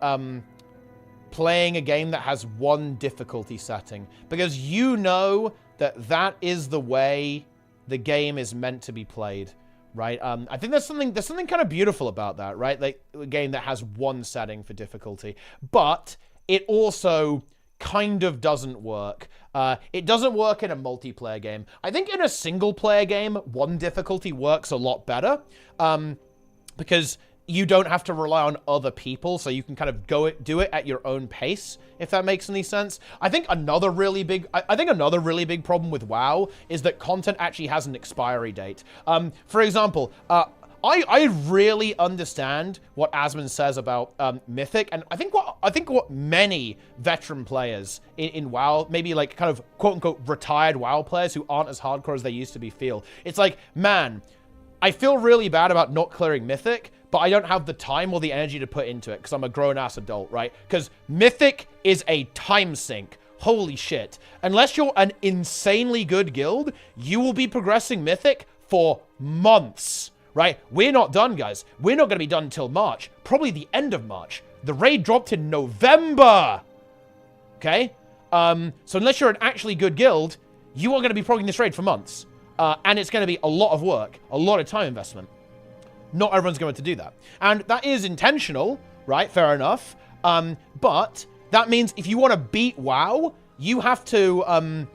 playing a game that has one difficulty setting. Because you know that that is the way the game is meant to be played, right? I think there's something kind of beautiful about that, right? Like, a game that has one setting for difficulty. But it also kind of doesn't work. It doesn't work in a multiplayer game. I think in a single-player game, one difficulty works a lot better, because you don't have to rely on other people, so you can kind of do it at your own pace, if that makes any sense. I think another really big problem with WoW is that content actually has an expiry date. For example, I really understand what Asmon says about Mythic, and I think what many veteran players in WoW, maybe like kind of quote-unquote retired WoW players who aren't as hardcore as they used to be feel. It's like, man, I feel really bad about not clearing Mythic, but I don't have the time or the energy to put into it because I'm a grown-ass adult, right? Because Mythic is a time sink. Holy shit. Unless you're an insanely good guild, you will be progressing Mythic for months. Right? We're not done, guys. We're not going to be done until March. Probably the end of March. The raid dropped in November. Okay? So unless you're an actually good guild, you are going to be progging this raid for months. And it's going to be a lot of work. A lot of time investment. Not everyone's going to do that. And that is intentional, right? Fair enough. But that means if you want to beat WoW, you have to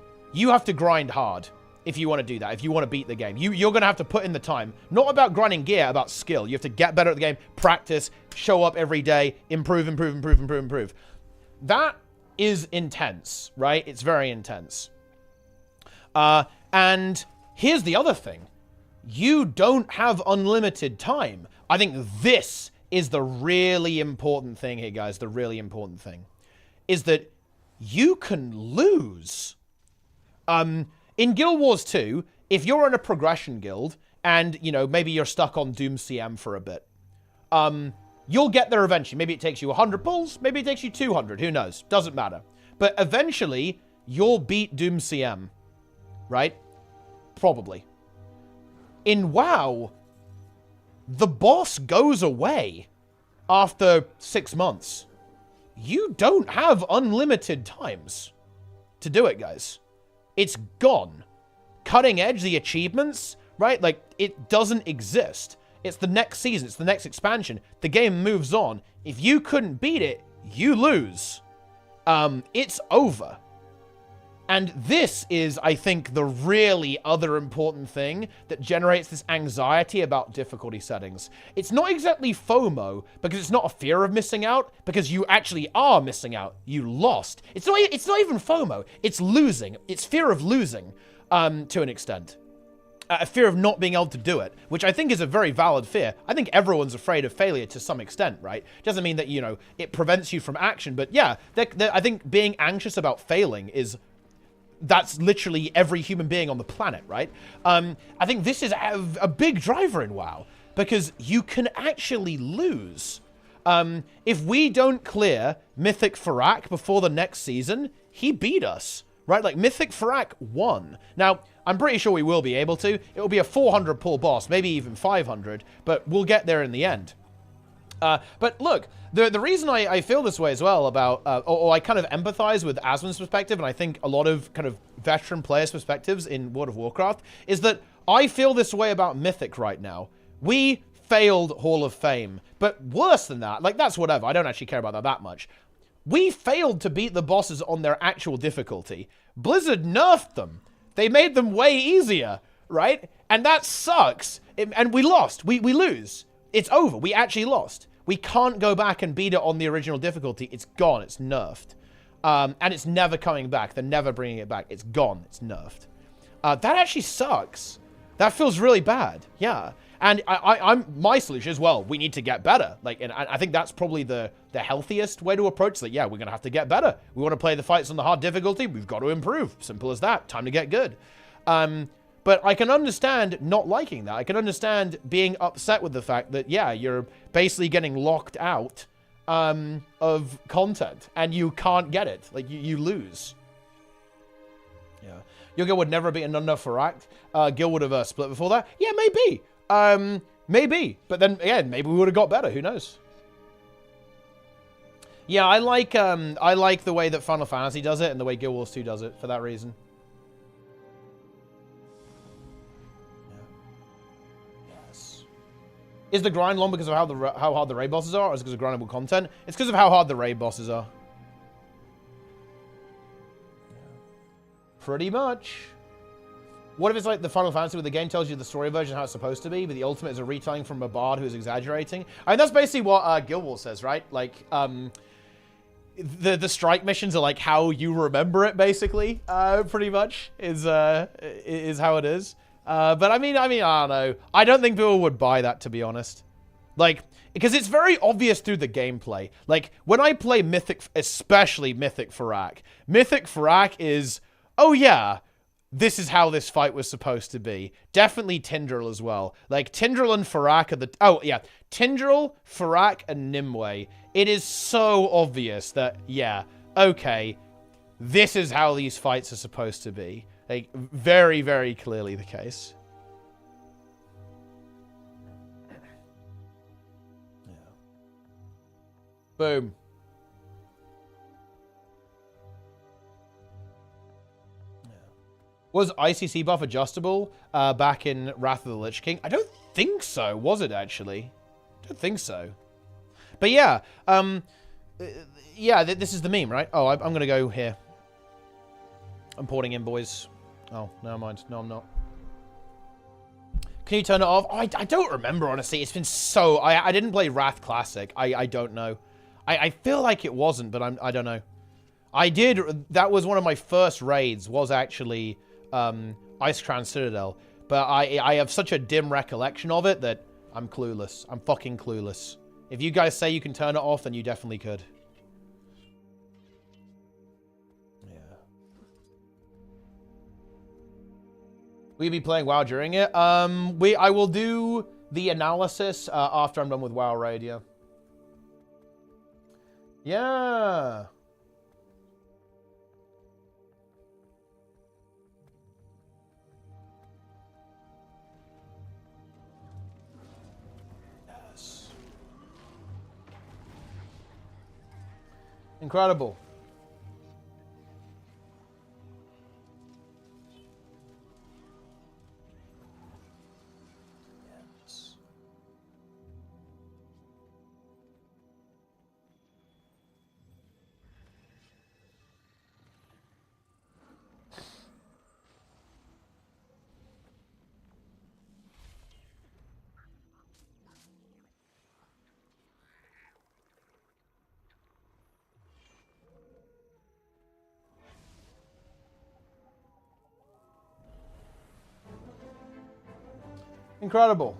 grind hard. If you want to do that, if you want to beat the game. You're going to have to put in the time. Not about grinding gear, about skill. You have to get better at the game, practice, show up every day, improve. That is intense, right? It's very intense. And here's the other thing. You don't have unlimited time. I think this is the really important thing here, guys. The really important thing is that you can lose. In Guild Wars 2, if you're in a progression guild and, you know, maybe you're stuck on Doom CM for a bit, you'll get there eventually. Maybe it takes you 100 pulls, maybe it takes you 200, who knows? Doesn't matter. But eventually, you'll beat Doom CM, right? Probably. In WoW, the boss goes away after 6 months. You don't have unlimited times to do it, guys. It's gone. Cutting Edge, the achievements, right? Like, it doesn't exist. It's the next season. It's the next expansion. The game moves on. If you couldn't beat it, you lose. It's over. And this is, I think, the really other important thing that generates this anxiety about difficulty settings. It's not exactly FOMO, because it's not a fear of missing out, because you actually are missing out. You lost. It's not even FOMO. It's losing. It's fear of losing, to an extent. A fear of not being able to do it, which I think is a very valid fear. I think everyone's afraid of failure to some extent, right? Doesn't mean that, you know, it prevents you from action, but yeah, I think being anxious about failing that's literally every human being on the planet, right? I think this is a big driver in WoW, because you can actually lose. If we don't clear Mythic Farak before the next season, he beat us, right? Like, Mythic Farak won. Now, I'm pretty sure we will be able to. It will be a 400 pull boss, maybe even 500, but we'll get there in the end. But look, the reason I feel this way as well about, or I kind of empathize with Asmon's perspective, and I think a lot of kind of veteran players' perspectives in World of Warcraft, is that I feel this way about Mythic right now. We failed Hall of Fame, but worse than that, like, that's whatever. I don't actually care about that much. We failed to beat the bosses on their actual difficulty. Blizzard nerfed them. They made them way easier, right? And that sucks. And we lost. We lose. It's over. We actually lost. We can't go back and beat it on the original difficulty. It's gone. It's nerfed. And it's never coming back. They're never bringing it back. It's gone. It's nerfed. That actually sucks. That feels really bad. Yeah. And my solution is, well, we need to get better. Like, and I think that's probably the healthiest way to approach it. Yeah, we're going to have to get better. We want to play the fights on the hard difficulty. We've got to improve. Simple as that. Time to get good. But I can understand not liking that. I can understand being upset with the fact that, yeah, you're basically getting locked out of content and you can't get it. Like, you lose. Yeah. Your guild would never be enough for Act. Guild would have split before that. Yeah, maybe. Maybe. But then, again, maybe we would have got better. Who knows? Yeah, I like the way that Final Fantasy does it and the way Guild Wars 2 does it for that reason. Is the grind long because of how hard the raid bosses are, or is it because of grindable content? It's because of how hard the raid bosses are. Pretty much. What if it's like the Final Fantasy where the game tells you the story version how it's supposed to be, but the ultimate is a retelling from a bard who's exaggerating? I mean, that's basically what Guild Wars says, right? Like, the strike missions are like how you remember it, basically. Pretty much is how it is. But I mean, I don't know. I don't think people would buy that, to be honest. Like, because it's very obvious through the gameplay. Like, when I play Mythic, especially Mythic Farak is, oh yeah, this is how this fight was supposed to be. Definitely Tindril as well. Like, Tindril and Farak are the... Oh, yeah. Tindril, Farak, and Nimue. It is so obvious that, yeah, okay, this is how these fights are supposed to be. Like, very, very clearly the case. Yeah. Boom. Yeah. Was ICC buff adjustable back in Wrath of the Lich King? I don't think so. Was it, actually? I don't think so. But yeah, yeah, this is the meme, right? Oh, I'm going to go here. I'm porting in, boys. Oh, never mind. No, I'm not. Can you turn it off? Oh, I don't remember, honestly. It's been so... I didn't play Wrath Classic. I don't know. I feel like it wasn't, but I don't know. I did... That was one of my first raids, was actually Icecrown Citadel. But I have such a dim recollection of it that I'm clueless. I'm fucking clueless. If you guys say you can turn it off, then you definitely could. Will you be playing WoW during it? I will do the analysis after I'm done with WoW Raid, yeah. Yeah. Yes. Incredible. Incredible.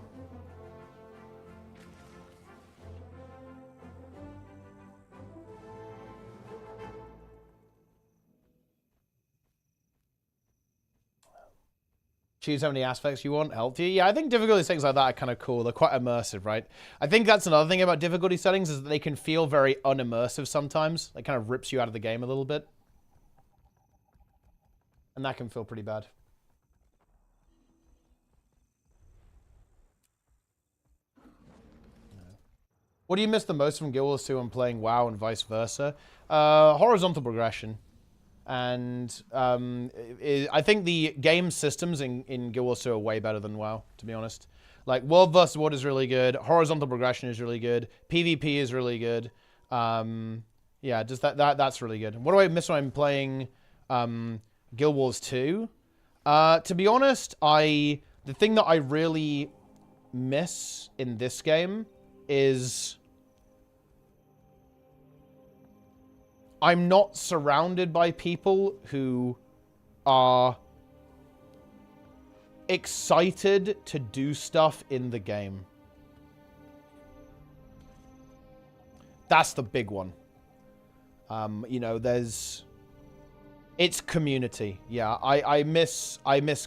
Choose how many aspects you want. Healthy. Yeah, I think difficulty settings like that are kind of cool. They're quite immersive, right? I think that's another thing about difficulty settings is that they can feel very unimmersive sometimes. It kind of rips you out of the game a little bit. And that can feel pretty bad. What do you miss the most from Guild Wars 2 when playing WoW and vice versa? Horizontal progression. And I think the game systems in Guild Wars 2 are way better than WoW, to be honest. Like, World vs. World is really good. Horizontal progression is really good. PvP is really good. Yeah, just that's really good. What do I miss when I'm playing Guild Wars 2? To be honest, the thing that I really miss in this game is I'm not surrounded by people who are excited to do stuff in the game. That's the big one. You know, it's community. Yeah, I miss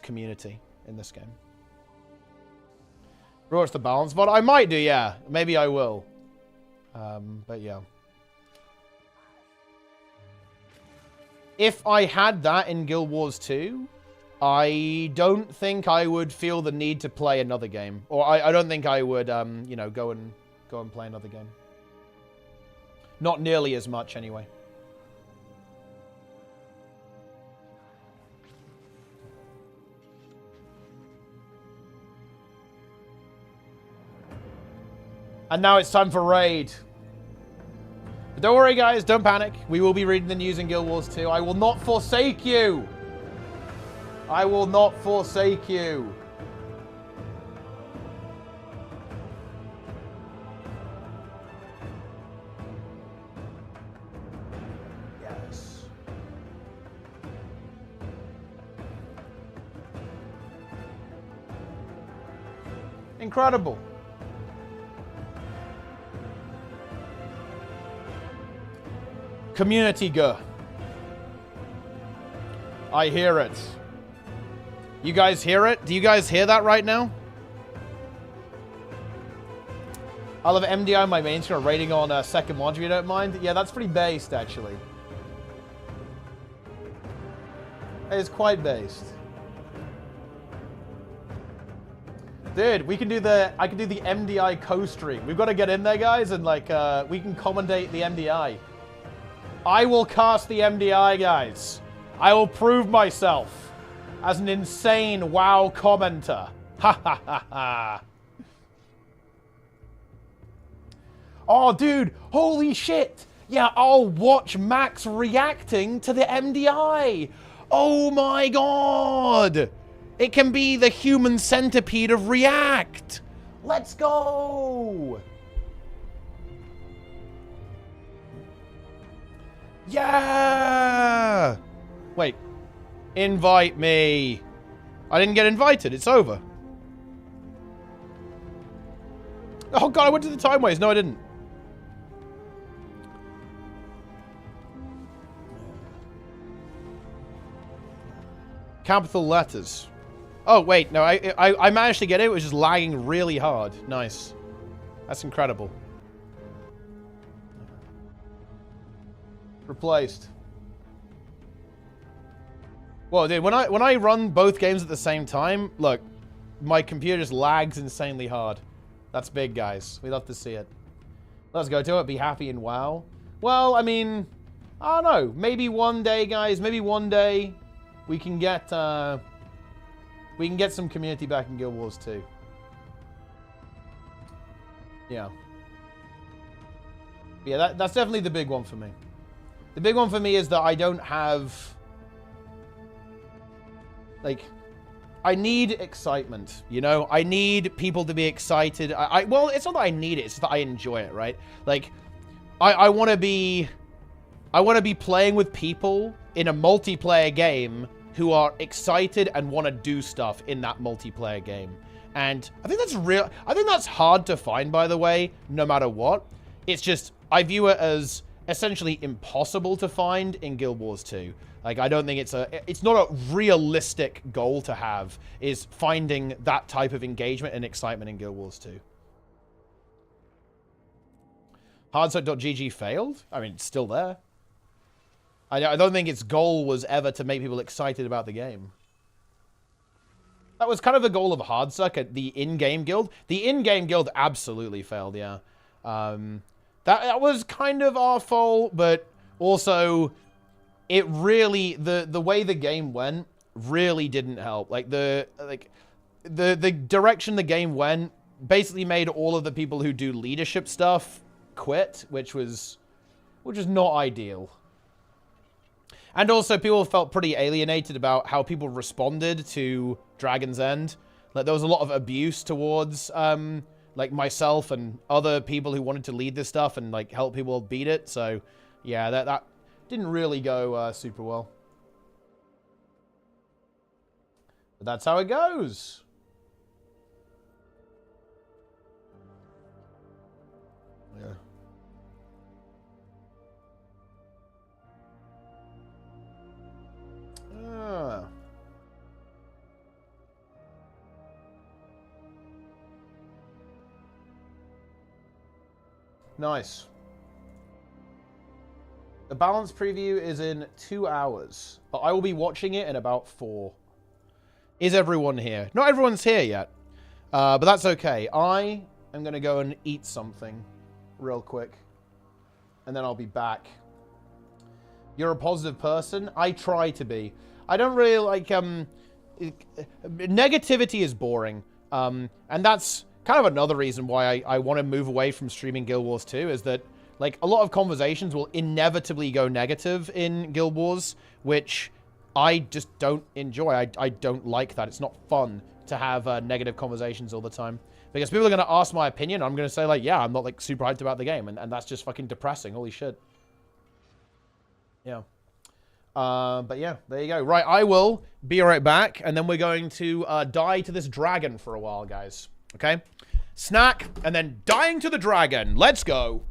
community in this game. Watch the balance, but I might do, yeah. Maybe I will. But yeah. If I had that in Guild Wars 2, I don't think I would feel the need to play another game. Or I don't think I would, you know, go and play another game. Not nearly as much, anyway. And now it's time for Raid. But don't worry, guys. Don't panic. We will be reading the news in Guild Wars 2. I will not forsake you. I will not forsake you. Yes. Incredible. Community go. I hear it. You guys hear it? Do you guys hear that right now? I'll have MDI on my main screen rating on second mod if you don't mind. Yeah, that's pretty based, actually. It's quite based. Dude, we can do I can do the MDI co-stream. We've got to get in there, guys, and like, we can commentate the MDI. I will cast the MDI, guys. I will prove myself as an insane WoW commenter. Ha ha ha ha. Oh, dude. Holy shit. Yeah, I'll watch Max reacting to the MDI. Oh my god. It can be the human centipede of React. Let's go. Yeah. Wait. Invite me. I didn't get invited. It's over. Oh god, I went to the time waste. No, I didn't. Capital letters. Oh, wait. No, I managed to get it. It was just lagging really hard. Nice. That's incredible. Replaced. Well, dude, when I run both games at the same time, look, my computer just lags insanely hard. That's big, guys. We love to see it. Let's go to it. Be happy in WoW. Well, I mean, I don't know. Maybe one day, guys. Maybe one day we can get some community back in Guild Wars 2. Yeah. Yeah, that's definitely the big one for me. The big one for me is that I don't have... Like, I need excitement, you know? I need people to be excited. Well, it's not that I need it, it's that I enjoy it, right? Like, I want to be playing with people in a multiplayer game who are excited and want to do stuff in that multiplayer game. And I think that's real. I think that's hard to find, by the way, no matter what. It's just, I view it as essentially impossible to find in Guild Wars 2. Like, I don't think it's not a realistic goal to have, is finding that type of engagement and excitement in Guild Wars 2. Hardsock.gg failed? I mean, it's still there. I don't think its goal was ever to make people excited about the game. That was kind of the goal of Hardsuck at the in-game guild. The in-game guild absolutely failed, yeah. That was kind of our fault, but also... It really, the way the game went really didn't help. Like the direction the game went basically made all of the people who do leadership stuff quit, which was which is not ideal. And also, people felt pretty alienated about how people responded to Dragon's End. Like, there was a lot of abuse towards, like, myself and other people who wanted to lead this stuff and, like, help people beat it. So, yeah, that didn't really go super well. But that's how it goes. Yeah. Ah. Nice. The balance preview is in 2 hours, but I will be watching it in about 4. Is everyone here? Not everyone's here yet, but that's okay. I am going to go and eat something real quick, and then I'll be back. You're a positive person? I try to be. I don't really like... negativity is boring, and that's kind of another reason why I want to move away from streaming Guild Wars 2, is that, like, a lot of conversations will inevitably go negative in Guild Wars, which I just don't enjoy. I don't like that. It's not fun to have negative conversations all the time. Because people are going to ask my opinion. I'm going to say, like, yeah, I'm not, like, super hyped about the game. And that's just fucking depressing. Holy shit. Yeah. But yeah, there you go. Right, I will be right back. And then we're going to die to this dragon for a while, guys. Okay? Snack, and then dying to the dragon. Let's go.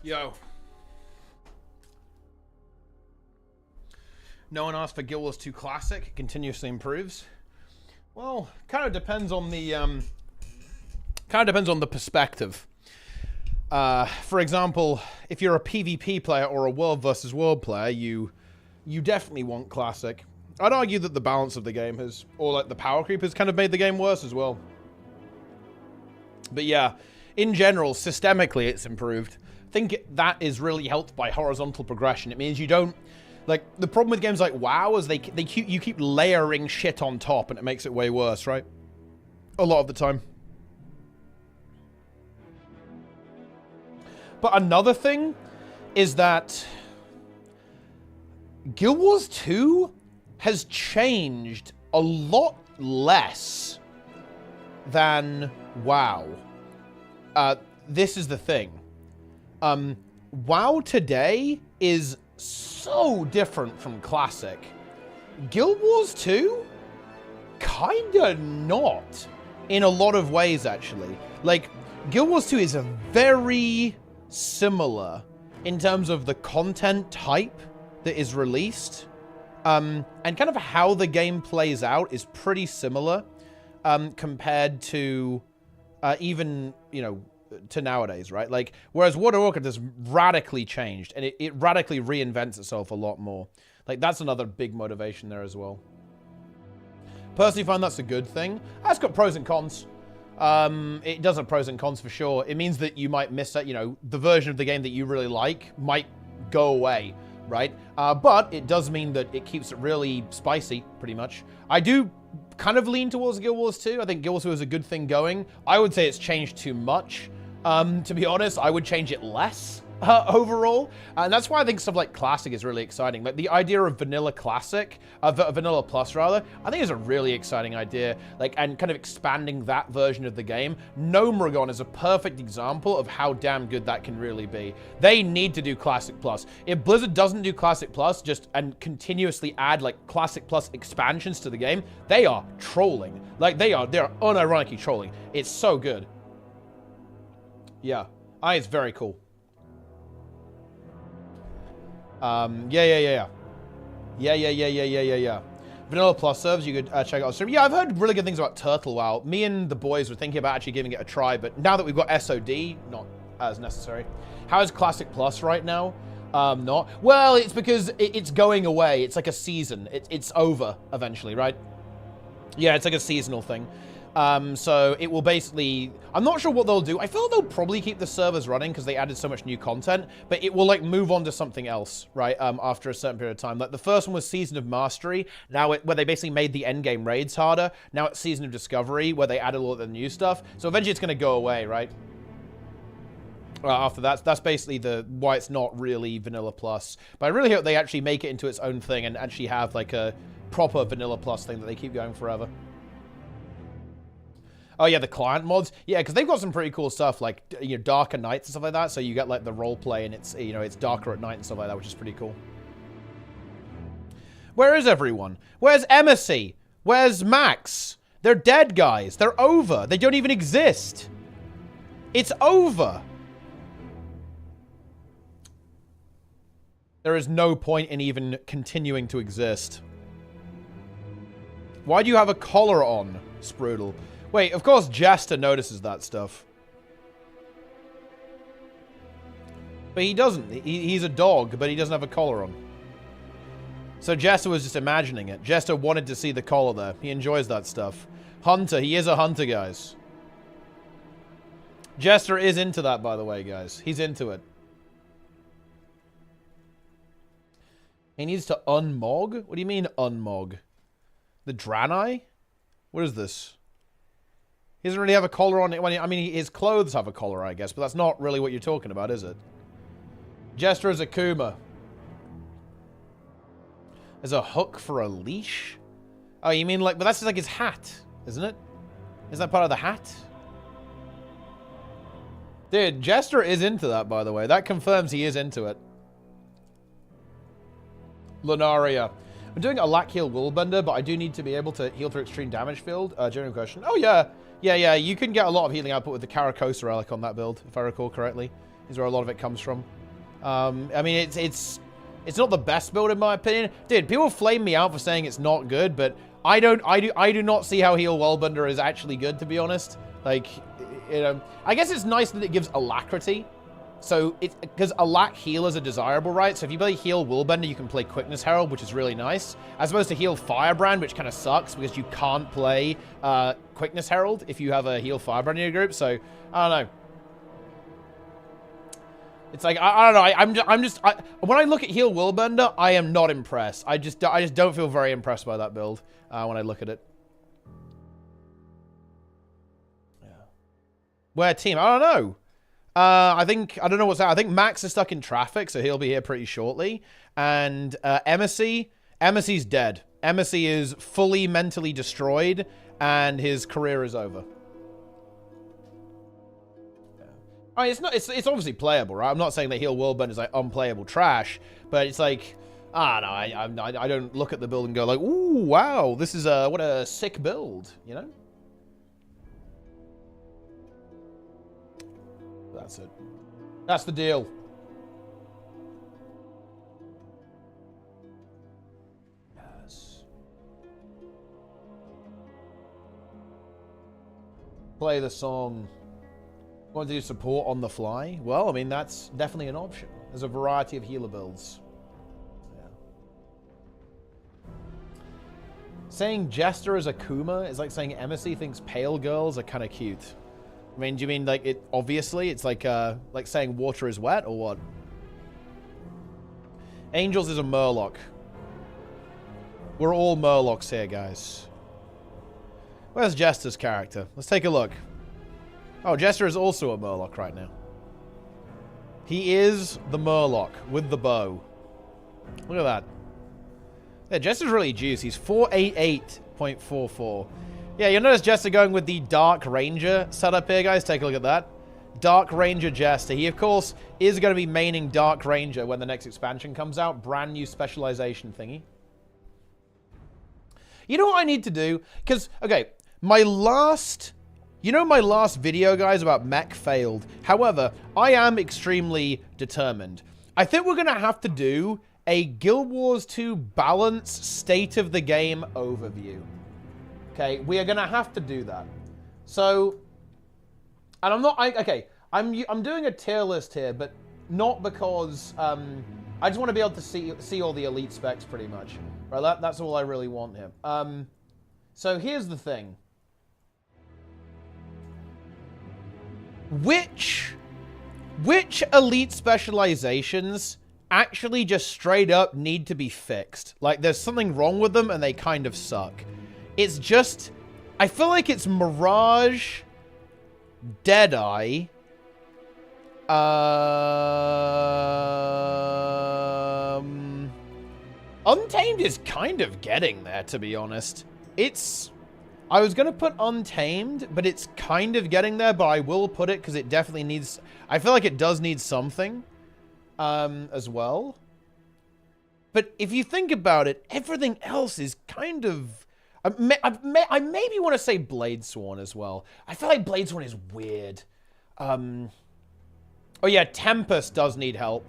Yo. No one asked for Guild Wars 2 Classic. It continuously improves. Well, kind of depends on the perspective. For example, if you're a PvP player or a world versus world player, you definitely want Classic. I'd argue that the balance of the game has, or like the power creep has kind of made the game worse as well. But yeah, in general, systemically, it's improved. I think that is really helped by horizontal progression. It means you don't, like, the problem with games like WoW is you keep layering shit on top, and it makes it way worse, right? A lot of the time. But another thing is that Guild Wars 2 has changed a lot less than WoW. This is the thing. WoW today is so different from Classic. Guild Wars 2? Kinda not. In a lot of ways, actually. Like, Guild Wars 2 is a very similar in terms of the content type that is released. And kind of how the game plays out is pretty similar compared to even, you know, to nowadays, right? Like, whereas World of Warcraft has radically changed, and it radically reinvents itself a lot more. Like, that's another big motivation there as well. Personally find that's a good thing. That's got pros and cons. It does have pros and cons for sure. It means that you might miss, you know, the version of the game that you really like might go away, right? But it does mean that it keeps it really spicy, pretty much. I do kind of lean towards Guild Wars 2. I think Guild Wars 2 is a good thing going. I would say it's changed too much. To be honest, I would change it less overall. And that's why I think stuff like Classic is really exciting. Like, the idea of Vanilla Classic, Vanilla Plus rather, I think is a really exciting idea. Like, and kind of expanding that version of the game. Gnomragon is a perfect example of how damn good that can really be. They need to do Classic Plus. If Blizzard doesn't do Classic Plus and continuously add like Classic Plus expansions to the game, they are trolling. Like, they're unironically trolling. It's so good. Yeah, it's very cool. Yeah. Vanilla Plus servers, you could check out Restream. Yeah, I've heard really good things about Turtle WoW. Me and the boys were thinking about actually giving it a try, but now that we've got SOD, not as necessary. How is Classic Plus right now? Not. Well, it's because it's going away. It's like a season. It's over eventually, right? Yeah, it's like a seasonal thing. So it will basically, I'm not sure what they'll do. I feel they'll probably keep the servers running because they added so much new content, but it will like move on to something else, right? After a certain period of time. Like the first one was Season of Mastery, where they basically made the endgame raids harder. Now it's Season of Discovery, where they added all of the new stuff. So eventually it's going to go away, right? After that's basically why it's not really Vanilla Plus. But I really hope they actually make it into its own thing and actually have like a proper Vanilla Plus thing that they keep going forever. Oh yeah, the client mods. Yeah, because they've got some pretty cool stuff, like, you know, darker nights and stuff like that. So you get like the role play, and it's, you know, it's darker at night and stuff like that, which is pretty cool. Where is everyone? Where's Embassy? Where's Max? They're dead, guys. They're over. They don't even exist. It's over. There is no point in even continuing to exist. Why do you have a collar on, Sprudel? Wait, of course Jester notices that stuff. But he doesn't. He's a dog, but he doesn't have a collar on. So Jester was just imagining it. Jester wanted to see the collar there. He enjoys that stuff. Hunter. He is a hunter, guys. Jester is into that, by the way, guys. He's into it. He needs to unmog? What do you mean, unmog? The Draenei? What is this? He doesn't really have a collar on it. I mean, his clothes have a collar, I guess, but that's not really what you're talking about, is it? Jester is a Kuma. There's a hook for a leash? Oh, you mean like... But that's just like his hat, isn't it? Is that part of the hat? Dude, Jester is into that, by the way. That confirms he is into it. Lunaria. I'm doing a lack heal Willbender, but I do need to be able to heal through extreme damage field. General question. Oh, yeah. Yeah, you can get a lot of healing output with the Caracosa relic on that build, if I recall correctly. is where a lot of it comes from. I mean, it's not the best build in my opinion. Dude, people flame me out for saying it's not good, but I do not see how Heal Wellbender is actually good, to be honest. Like, you know, I guess it's nice that it gives alacrity. So it's because alac healers are desirable, right? So if you play Heal Willbender, you can play Quickness Herald, which is really nice, as opposed to Heal Firebrand, which kind of sucks because you can't play Quickness Herald if you have a Heal Firebrand in your group. So I don't know. It's like I don't know. When I look at Heal Willbender, I am not impressed. I just don't feel very impressed by that build when I look at it. Yeah. Where team? I don't know. I don't know what's that. I think Max is stuck in traffic, so he'll be here pretty shortly. And Emisy's dead. Emisy is fully mentally destroyed, and his career is over. I mean, it's obviously playable, right? I'm not saying that Heal Willbender is like unplayable trash, but it's like, I don't know. I don't look at the build and go like, ooh, wow, this is what a sick build, you know? That's it. That's the deal. Yes. Play the song. Want to do support on the fly? Well, I mean, that's definitely an option. There's a variety of healer builds. Yeah. Saying Jester is a Kuma is like saying Emisy thinks pale girls are kind of cute. I mean, do you mean like it? Obviously, it's like saying water is wet or what? Angels is a Murloc. We're all Murlocs here, guys. Where's Jester's character? Let's take a look. Oh, Jester is also a Murloc right now. He is the Murloc with the bow. Look at that. Yeah, Jester's really juicy. He's 488.44. Yeah, you'll notice Jester going with the Dark Ranger setup here, guys. Take a look at that. Dark Ranger Jester. He, of course, is going to be maining Dark Ranger when the next expansion comes out. Brand new specialization thingy. You know what I need to do? Because, okay, my last video, guys, about mech failed. However, I am extremely determined. I think we're going to have to do a Guild Wars 2 balance state of the game overview. Okay, we are going to have to do that. So, and I'm not, I'm doing a tier list here, but not because, I just want to be able to see all the elite specs pretty much. Right, that's all I really want here. So here's the thing. Which elite specializations actually just straight up need to be fixed? Like, there's something wrong with them and they kind of suck. It's just, I feel like it's Mirage, Deadeye, Untamed is kind of getting there, to be honest. I was going to put Untamed, but it's kind of getting there, but I will put it because it definitely needs, I feel like it does need something, as well. But if you think about it, everything else is kind of, I maybe want to say Bladesworn as well. I feel like Bladesworn is weird. Oh yeah, Tempest does need help.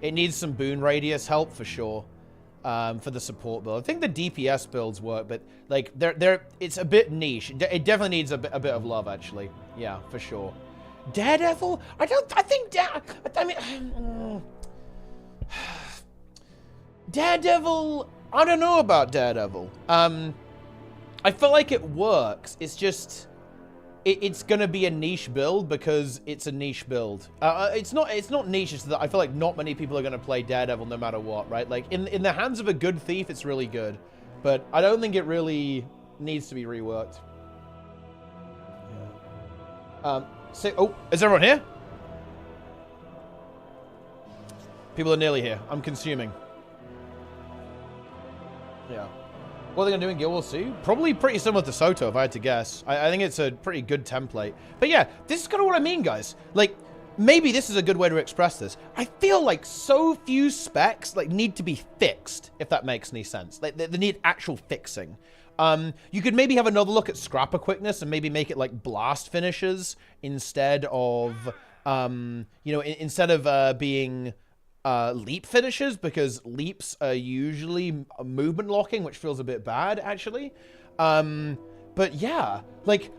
It needs some Boon Radius help for sure. For the support build. I think the DPS builds work, but like it's a bit niche. It definitely needs a bit of love, actually. Yeah, for sure. Daredevil? Daredevil, I don't know about Daredevil. I feel like it works. It's just, it's gonna be a niche build because it's a niche build. It's not niche. It's that I feel like not many people are gonna play Daredevil no matter what, right? Like in the hands of a good thief, it's really good, but I don't think it really needs to be reworked. Yeah. Oh, is everyone here? People are nearly here. I'm consuming. Yeah. What are they going to do in Guild Wars 2? Probably pretty similar to Soto, if I had to guess. I think it's a pretty good template. But yeah, this is kind of what I mean, guys. Like, maybe this is a good way to express this. I feel like so few specs like need to be fixed, if that makes any sense. Like, they need actual fixing. You could maybe have another look at Scrapper Quickness and maybe make it like blast finishes instead of You know, instead of being leap finishes, because leaps are usually movement locking, which feels a bit bad, actually. But yeah, like,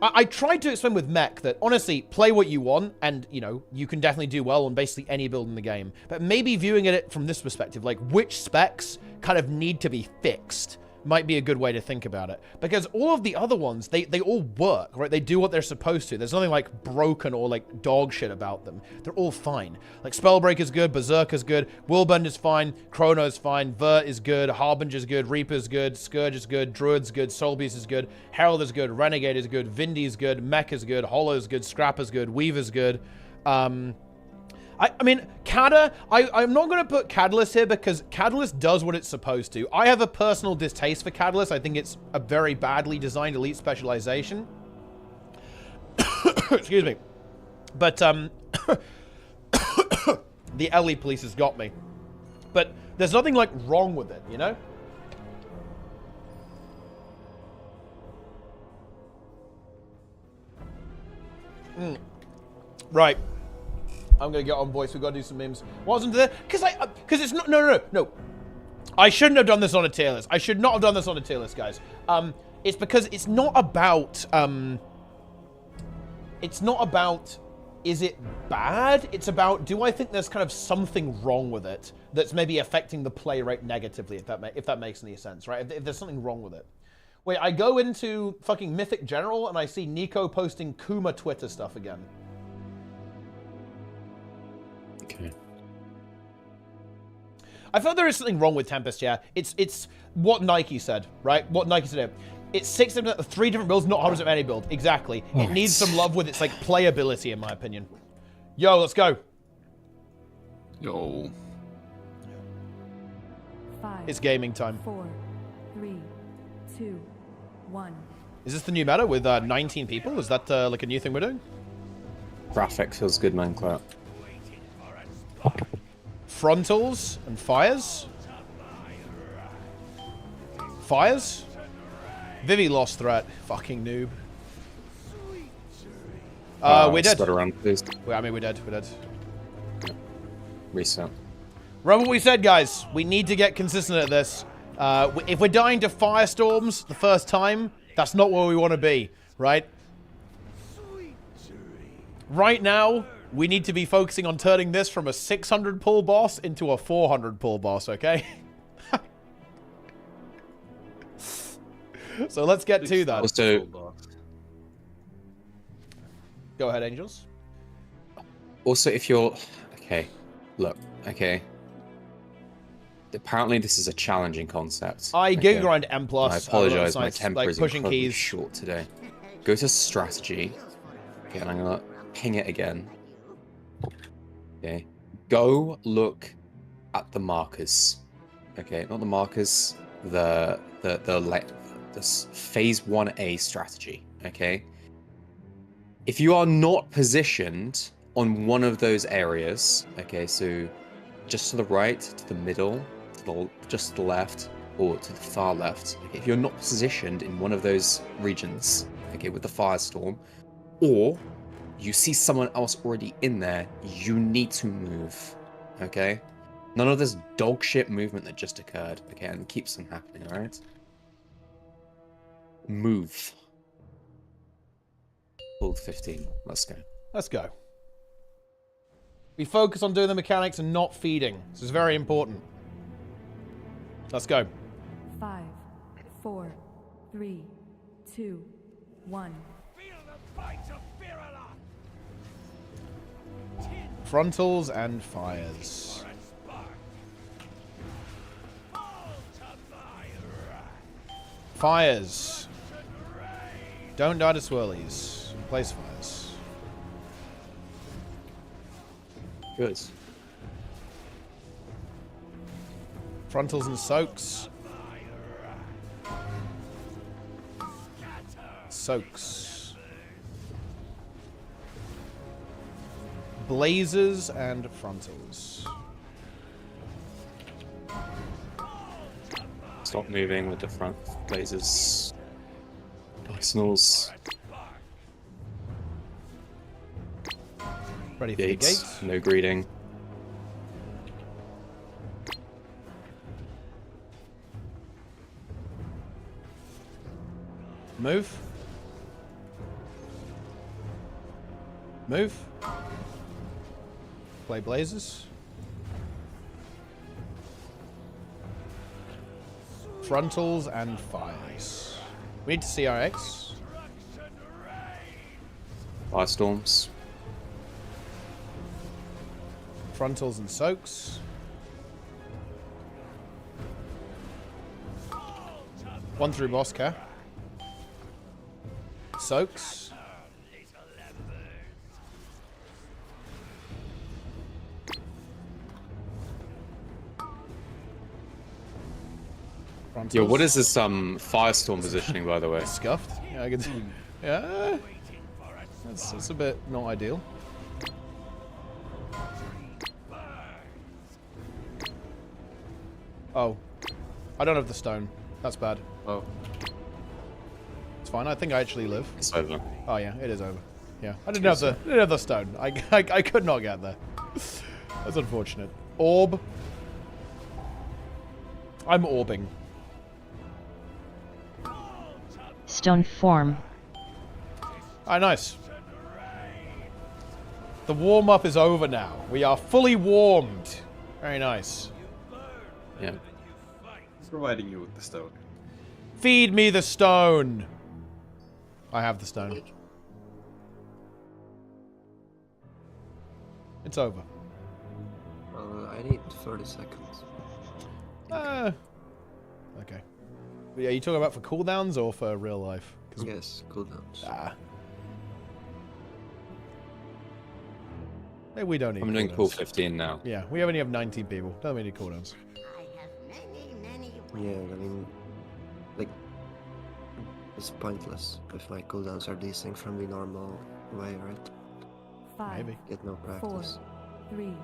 I tried to explain with mech that, honestly, play what you want, and, you know, you can definitely do well on basically any build in the game. But maybe viewing it from this perspective, like, which specs kind of need to be fixed might be a good way to think about it. Because all of the other ones, they all work, right? They do what they're supposed to. There's nothing, like, broken or, like, dog shit about them. They're all fine. Like, Spellbreaker's good, Berserker's good, Willbender's fine, Chrono's fine, Vert is good, Harbinger's good, Reaper's good, Scourge is good, Druid's good, Soulbeast is good, Herald is good, Renegade is good, Vindy's good, Mech is good, Hollow's good, Scrapper's good, Weaver's good. I mean, Kada, I'm not going to put Catalyst here because Catalyst does what it's supposed to. I have a personal distaste for Catalyst. I think it's a very badly designed elite specialization. Excuse me. But, the LE police has got me. But there's nothing, like, wrong with it, you know? Right. I'm gonna get on voice. We've got to do some memes. Wasn't there? Because it's not. No. I shouldn't have done this on a tier list. I should not have done this on a tier list, guys. It's because it's not about. It's not about. Is it bad? It's about. Do I think there's kind of something wrong with it that's maybe affecting the play rate negatively? If that makes any sense, right? If there's something wrong with it. Wait, I go into fucking Mythic General and I see Nico posting Kuma Twitter stuff again. Okay. I feel there is something wrong with Tempest, yeah. It's what Nike said, right? What Nike said. It's 6% of 3 different builds, not 100% of any build. Exactly. Right. It needs some love with its, like, playability, in my opinion. Yo, let's go. Yo. 5, It's gaming time. 4, 3, 2, 1. Is this the new meta with 19 people? Is that, like, a new thing we're doing? Graphics feels good, man, Clout. Frontals and fires? Fires? Vivi lost threat. Fucking noob. We're dead. Spread around, please. Well, I mean, we're dead. We're dead. Reset. Remember what we said, guys. We need to get consistent at this. If we're dying to firestorms the first time, that's not where we want to be, right? Right now, we need to be focusing on turning this from a 600 pull boss into a 400 pull boss, okay? So let's get to that. Also, Go ahead, Angels. also, if you're... Okay, look, okay. Apparently this is a challenging concept. I okay? Giga grind M+. I apologize, my it's temper like is pushing incredibly keys. short today. Go to strategy. Okay, and I'm gonna ping it again. Okay. Go look at the markers. Okay, not the markers, the phase 1A strategy. Okay. If you are not positioned on one of those areas, okay, so just to the right, to the middle, just to the left, or to the far left, okay, if you're not positioned in one of those regions, okay, with the firestorm, or you see someone else already in there, you need to move, okay? None of this dog shit movement that just occurred, okay, and keeps on happening, alright? Move. Build 15, let's go. Let's go. We focus on doing the mechanics and not feeding. This is very important. Let's go. 5, 4, 3, 2, 1. Frontals and fires. Fires. Don't die to swirlies. Place fires. Good. Frontals and soaks. Soaks. Blazers and frontals. Stop moving with the front blazers. Arsenals. Ready for the Gates. gates. No greeting. Move. Move. Play blazes. Frontals and fires. We need to see our X. Firestorms. Frontals and soaks. One through boss care. Soaks. Frontals. Yo, what is this firestorm positioning, by the way? Scuffed? Yeah, I can see. Yeah. That's a bit not ideal. Oh. I don't have the stone. That's bad. Oh. It's fine. I think I actually live. It's over. Oh yeah, it is over. Yeah. I didn't have the stone. I could not get there. That's unfortunate. Orb. I'm orbing. Stone form. Ah, nice. The warm-up is over now. We are fully warmed. Very nice. Yeah. Providing you with the stone. Feed me the stone. I have the stone. It's over. I need 30 seconds. Okay. But yeah, you talking about for cooldowns or for real life? Yes, cooldowns. Ah. Maybe we don't need I'm doing cooldowns. cool 15 now. Yeah, we only have 19 people. Don't we need cooldowns? Yeah, I mean, like, it's pointless if my cooldowns are decent from the normal way, right? 5, Maybe. Get no 4, practice. 3,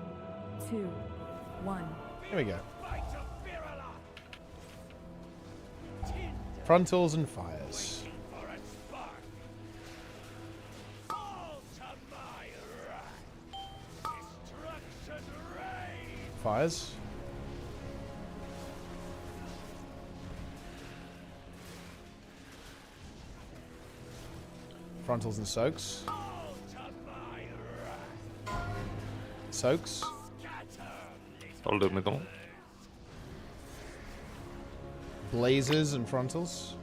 2, 1. Here we go. Frontals and fires. Fires. Frontals and soaks. Soaks. Dans le maison. Blazes and frontals.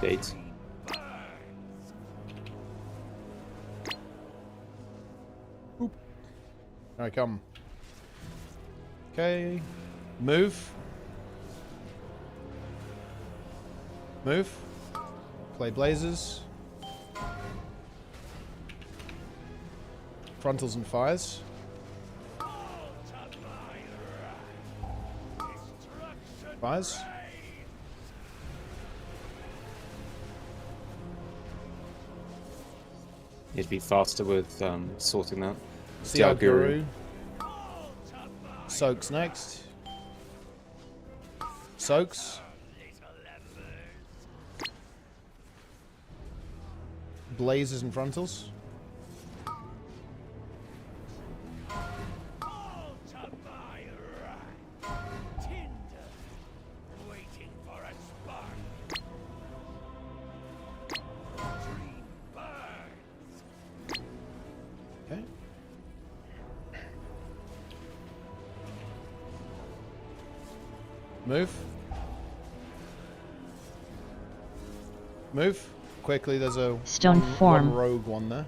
Gates. Here I come. Okay. Move. Move. Play blazes. Frontals and fires. Fires. Need to be faster with sorting that. See our guru. Soaks next. Soaks. Blazes and frontals. Okay. Move. Move. Quickly, there's a Stone one form. rogue one there.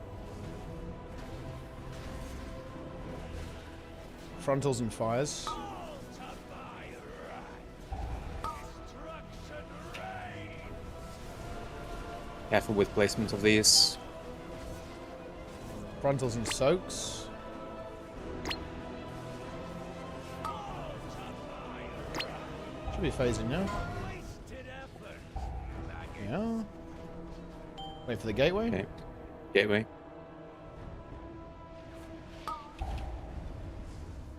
Frontals and fires. Careful with placement of these. Frontals and soaks. Should be phasing now. Yeah. Wait for the gateway. Okay. Gateway.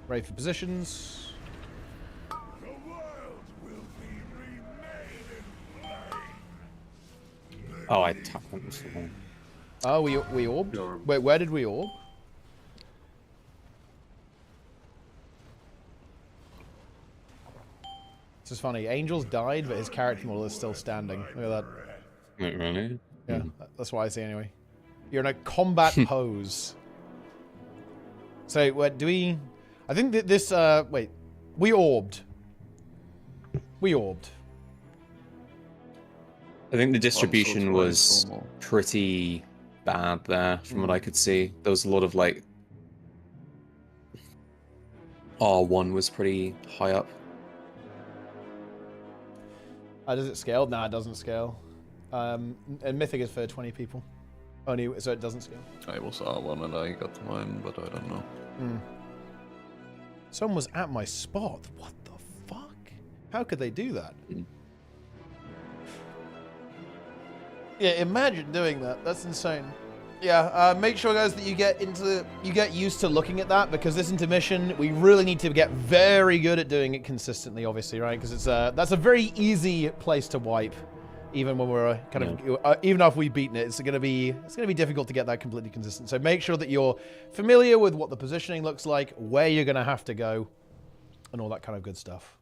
Ready for positions. Oh, I tapped them so long. Oh, we orbed? Wait, where did we orb? This is funny. Angel's died, but his character model is still standing. Look at that. Wait, really? Yeah, that's what I see anyway. You're in a combat pose. So, what do we... I think that this... wait. We orbed. We orbed. I think the distribution was pretty bad there, from what I could see. There was a lot of, like... R1 was pretty high up. Does it scale? Nah, it doesn't scale. And Mythic is for 20 people. Only, so it doesn't scale. I was R1 and I got mine, but I don't know. Someone was at my spot. What the fuck? How could they do that? Yeah, imagine doing that. That's insane. Yeah, make sure, guys, that you get used to looking at that, because this intermission, we really need to get very good at doing it consistently, obviously, right? Because it's that's a very easy place to wipe, even when we're kind of even after we've beaten it. It's gonna be difficult to get that completely consistent. So make sure that you're familiar with what the positioning looks like, where you're gonna have to go, and all that kind of good stuff.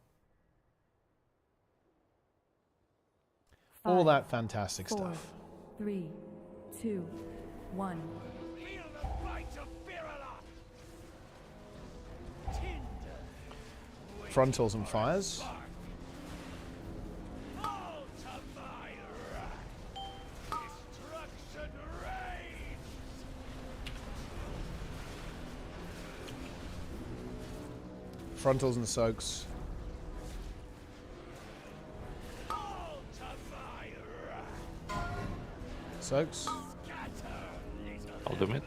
All that fantastic stuff. 3, 2, 1. Frontals and fires. Frontals and soaks. Soaks. Ultimate.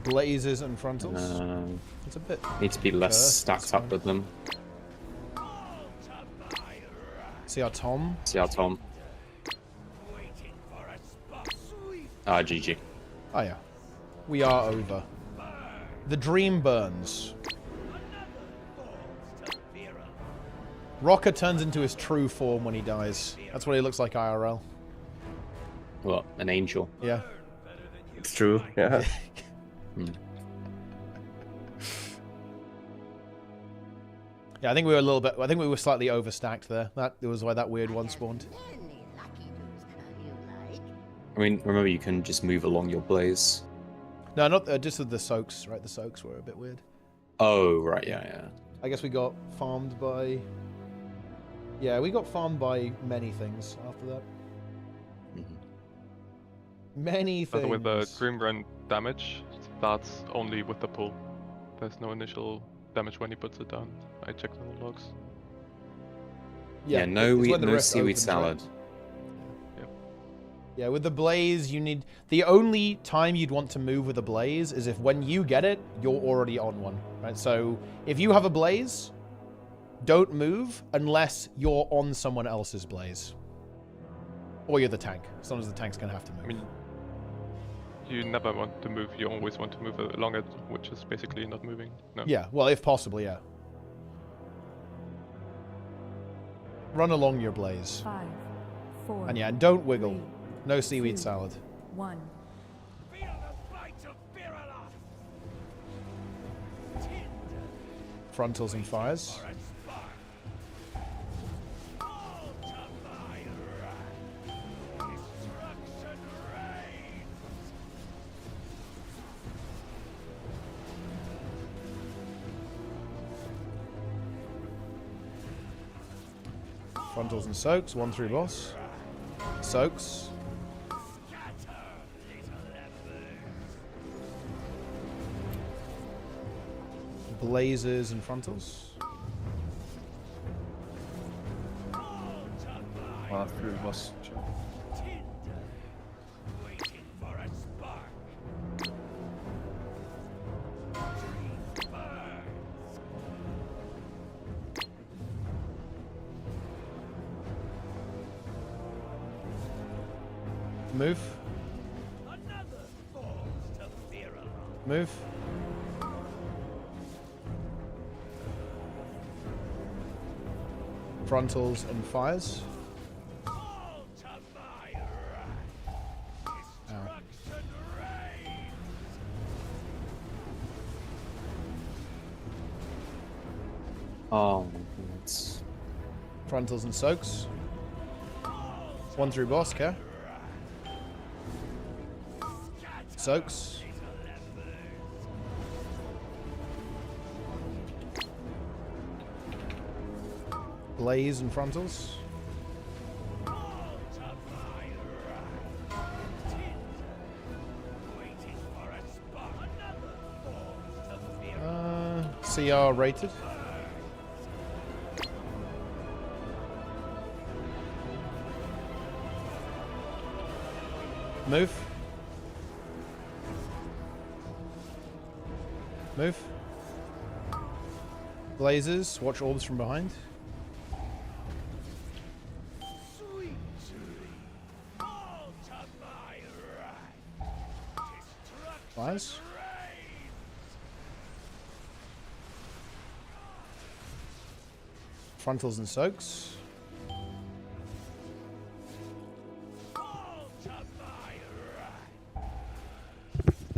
Blazes and frontals. It's a bit. Need to be less stacked up with them. See our Tom. See our Tom. Ah, GG. Oh yeah. We are over. The dream burns. Rocker turns into his true form when he dies. That's what he looks like IRL. What? An angel? Yeah. It's true, yeah. Yeah, I think we were a little bit. I think we were slightly overstacked there. That was why that weird one spawned. I mean, remember you can just move along your blaze. No, not just with the soaks. Right, the soaks were a bit weird. Oh, right, yeah. I guess we got farmed by. Yeah, we got farmed by many things after that. Many things. With the Dream Run damage, that's only with the pull. There's no initial damage when he puts it down. I checked on the logs. Yeah, no seaweed salad. Right? Yeah, with the blaze, you need... The only time you'd want to move with a blaze is if when you get it, you're already on one. Right? So, if you have a blaze, don't move unless you're on someone else's blaze. Or you're the tank. Sometimes the tank's going to have to move. I mean, you never want to move, you always want to move along it, which is basically not moving. No. Yeah, well, if possible, yeah. Run along your blaze. 5, 4. And yeah, and don't wiggle. 3, No seaweed 2, salad. 1. Frontals and fires. Frontals and soaks, 1-3 boss. Soaks. Blazes and frontals. After it was. Move. Move. Frontals and fires. Oh, it's Frontals and soaks. 1 through boss, okay? Soaks. Blaze and frontals. CR rated. Move. Move. Blazes, watch orbs from behind. Fires. Frontals and soaks.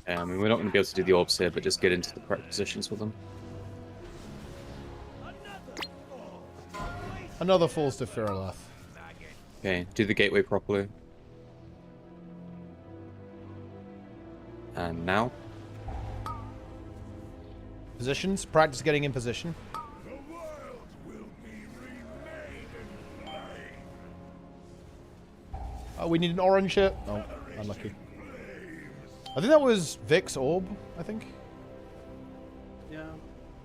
I mean, we're not going to be able to do the orbs here, but just get into the correct positions with them. Another falls to Firalath. Okay, do the gateway properly. And now? Positions. Practice getting in position. Oh, we need an orange here. Oh, unlucky. I think that was Vic's orb, I think. Yeah.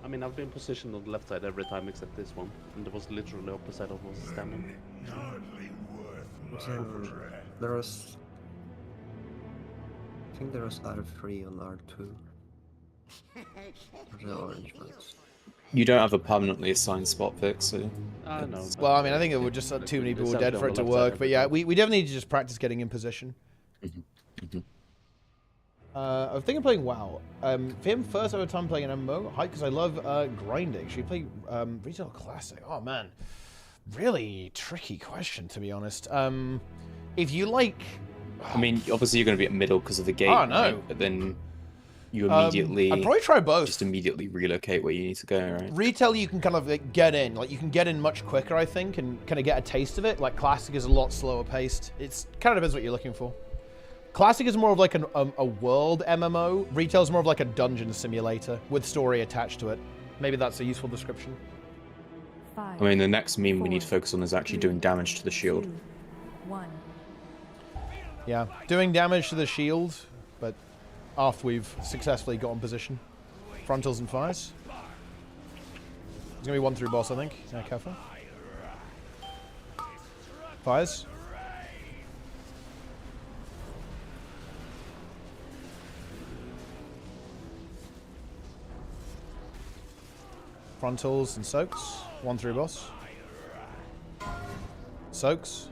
I mean, I've been positioned on the left side every time except this one. And it was literally opposite of what was standing. There was... I think there was R3 on R2. The orange ones. You don't have a permanently assigned spot pick, so... No. Well, I mean, I think it would just too many people dead for it to work. But yeah, we definitely need to just practice getting in position. I think I'm playing WoW. For him, first ever time playing an MMO. Hi, because I love grinding. Should we play Retail Classic? Oh, man. Really tricky question, to be honest. If you like... I mean, obviously you're going to be at middle because of the gate. Oh, no. Right? But then you immediately... I'd probably try both. Just immediately relocate where you need to go, right? Retail, you can kind of like, get in. Like, you can get in much quicker, I think, and kind of get a taste of it. Like, Classic is a lot slower paced. It's kind of depends what you're looking for. Classic is more of like a world MMO. Retail is more of like a dungeon simulator with story attached to it. Maybe that's a useful description. 5, I mean, the next meme we need to 4, focus on is actually doing damage to the shield. 2, 1. Yeah, doing damage to the shield, but after we've successfully got in position. Frontals and fires. There's going to be 1 through boss, I think. Yeah, careful. Fires. Frontals and soaks. 1 through boss. Soaks.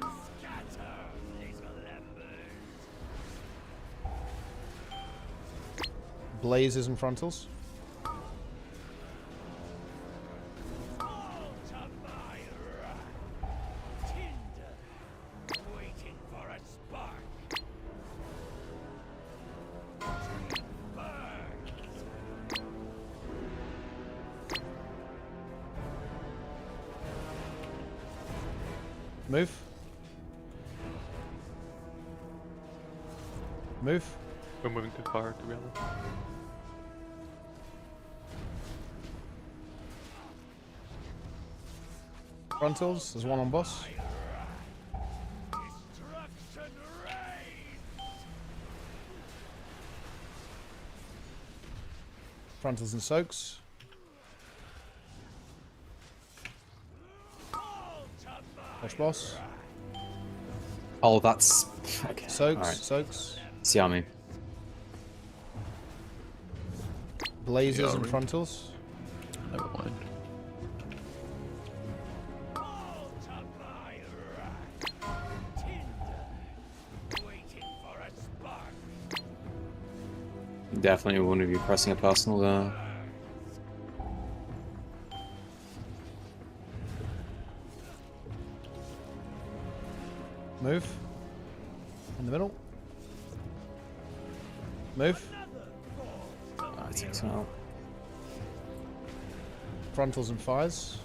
Blazes and frontals. Move. Move. We're moving too far, to be honest. Frontals. There's 1 on boss. Frontals and soaks. Watch boss. Oh, that's... Okay. Soaks. Right. Soaks. Siami. Blazes and frontals. Never mind. Definitely want to be pressing a personal there. Move. In the middle. Move. I think so. Frontals and fires.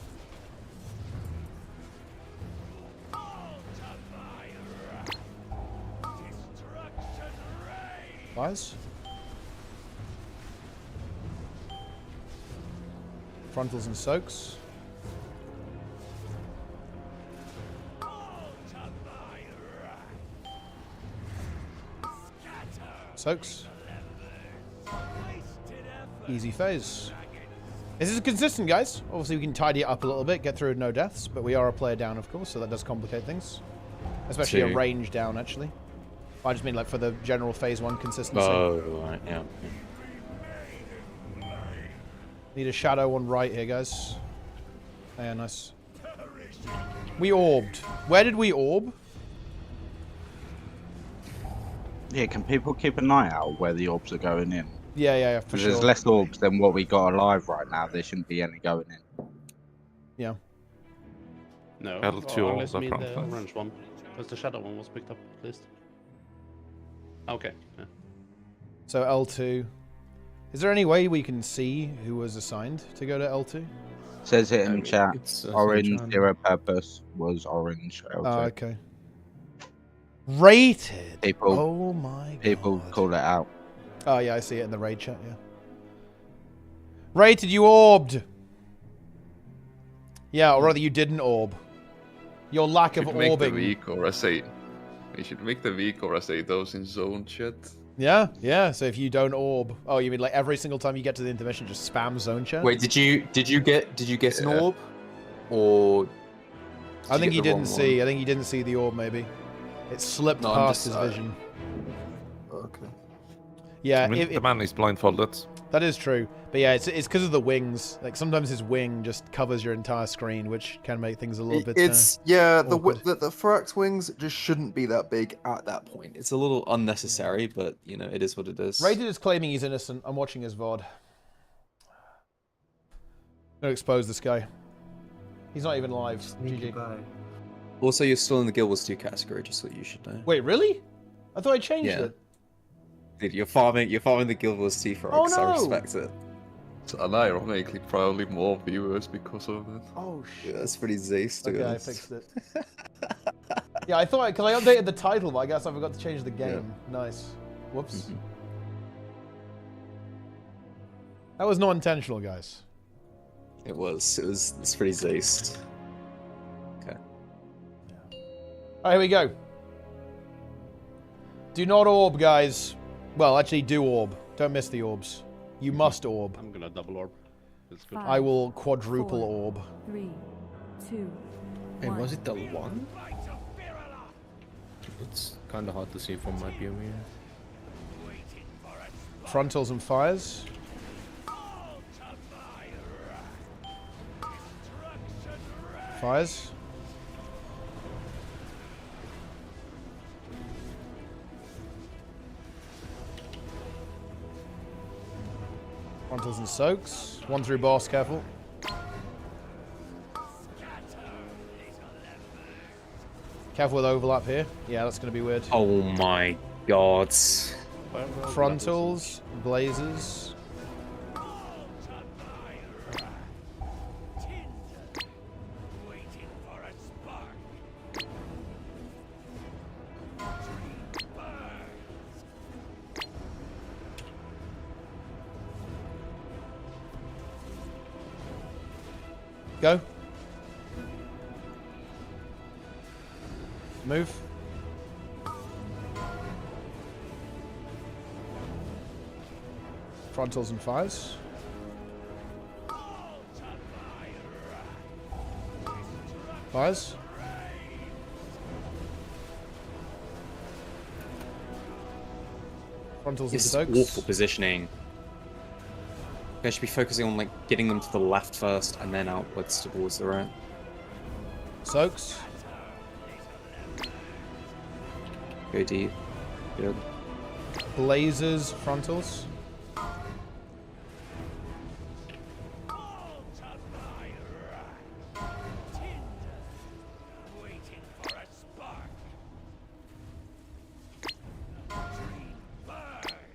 Fires. Frontals and soaks. Soaks. Easy phase. This is consistent, guys. Obviously, we can tidy it up a little bit, get through with no deaths, but we are a player down, of course, so that does complicate things. Especially a range down, actually. I just mean like for the general phase 1 consistency. Oh, right, yeah. Need a shadow on right here, guys. Yeah, nice. We orbed. Where did we orb? Yeah, can people keep an eye out where the orbs are going in? Yeah, for sure. There's less orbs than what we got alive right now. There shouldn't be any going in. Yeah. No, L2 or or unless the mean front the fence. orange one. Because the shadow one was picked up at least. Okay, yeah. So L2. Is there any way we can see who was assigned to go to L2? Says it in chat. It's, Orange sunshine. zero purpose was orange. Oh, okay. Rated. People, Oh my god. people call it out. Oh yeah, I see it in the raid chat. Yeah. Rated, you orbed. Yeah, or rather, you didn't orb. Your lack of Should make the orbing. weak or essay. We should make the weak or essay those in zone chat. Yeah. So if you don't orb, oh, you mean like every single time you get to the intermission, just spam zone chat? Wait, did you get an orb, or? I think you he get the didn't wrong see. one? I think he didn't see the orb. Maybe it slipped No, I'm past just, his vision. Okay. Yeah, I mean, the man is blindfolded. that is true. But yeah, it's because of the wings. Like sometimes his wing just covers your entire screen, which can make things a little bit. It's the awkward. Thorax wings just shouldn't be that big at that point. It's a little unnecessary, but you know it is what it is. Rated is claiming he's innocent. I'm watching his VOD. Don't expose this guy. He's not even live. GG. Goodbye. Also, you're still in the Guild Wars 2 category, just so you should know. Wait, really? I thought I changed Yeah. it. Dude, you're farming the Guild Wars 2 for Oh, X. I no. respect it. It's unironically probably more viewers because of it. Oh Yeah, shit. that's pretty Zace to be Okay, I honest. fixed it. Yeah, I thought because I updated the title, but I guess I forgot to change the game. Nice. Whoops. Mhm. That was not intentional, guys. It's pretty Zaced. Okay. All right, here we go. Do not orb, guys. Well, actually, do orb. Don't miss the orbs. You must orb. I'm gonna double orb. It's good. I will quadruple 4, orb. 3, 2, Hey, 1. was it the one? It's kind of hard to see from my view here. Frontals and fires. Fires. Frontals and soaks. One through boss, careful. Careful with overlap here. Yeah, that's going to be weird. Oh my god. Frontals, blazers. Go. Move. Frontals and fires. Fires. Frontals and This is soaks. awful positioning. You guys should be focusing on like getting them to the left first and then outwards towards the right. Soaks. Go deep. Good. Blazers, frontals.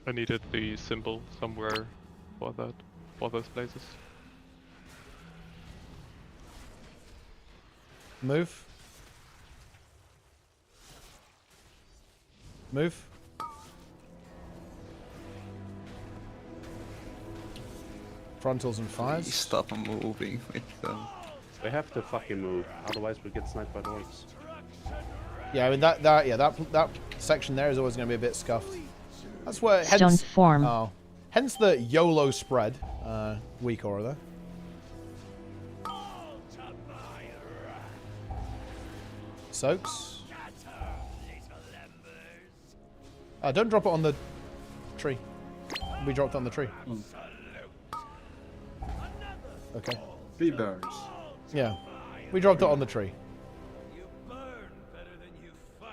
I needed the symbol somewhere for that, for those places. Move. Move. Frontals and fires. Stop moving with them. We have to fucking move, otherwise we get sniped by the orcs. Yeah, I mean that section there is always going to be a bit scuffed. That's where Stone form. Oh, hence the YOLO spread. Weak aura there. Soaks. Don't drop it on the tree. We dropped it on the tree. Okay. Three burns. Yeah, we dropped it on the tree.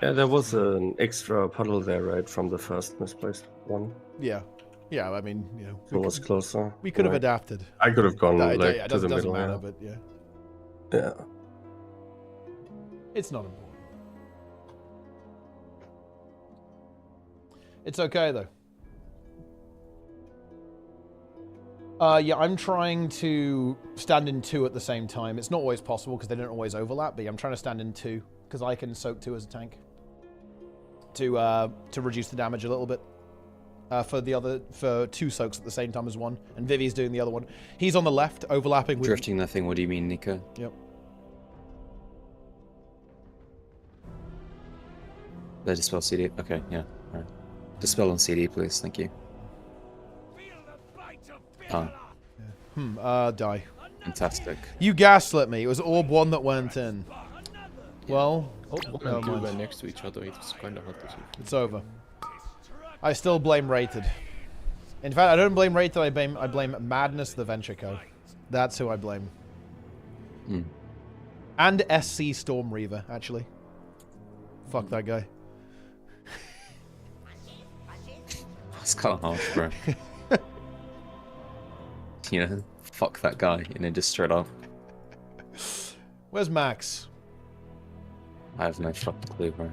Yeah, there was an extra puddle there, right, from the first misplaced one. Yeah, yeah. I mean, you know, It was closer. we could have Right. adapted. I could have gone Yeah, like it to the doesn't middle. matter, Yeah. but yeah, Yeah. it's not important. It's okay though. Yeah, I'm trying to stand in 2 at the same time. It's not always possible because they don't always overlap, but yeah, I'm trying to stand in 2 because I can soak 2 as a tank to reduce the damage a little bit. For 2 soaks at the same time as 1, and Vivi's doing the other one. He's on the left, overlapping with Drifting nothing, what do you mean, Nico? Yep. The dispel CD. Okay, yeah. Alright. Dispel on CD, please. Thank you. Die. Fantastic. You gaslit me. It was orb 1 that went in. Well, never Two mind. were next to each other. It's kind of hard to see. It's over. I still blame Rated. In fact, I don't blame Rated. I blame Madness the Venture Co. That's who I blame. Hmm. And SC Storm Reaver, actually. Fuck that guy. That's kind of harsh, bro. You know, fuck that guy, you know, just straight up. Where's Max? I have no fucking clue, bro.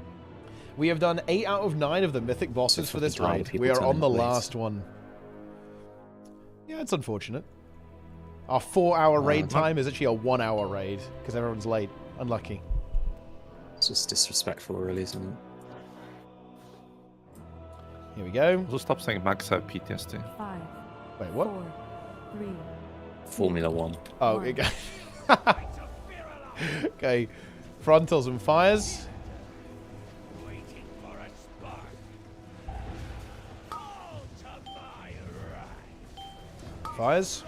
We have done 8 out of 9 of the mythic bosses for this raid. We are on the last one. Yeah, it's unfortunate. Our 4-hour raid time is actually a 1-hour raid because everyone's late. Unlucky. It's just disrespectful, really, isn't it? Here we go. Also, stop saying Max have PTSD. 5. Wait, what? 4, 3. Formula 1. Oh, okay. Okay. Frontals and fires. Fires.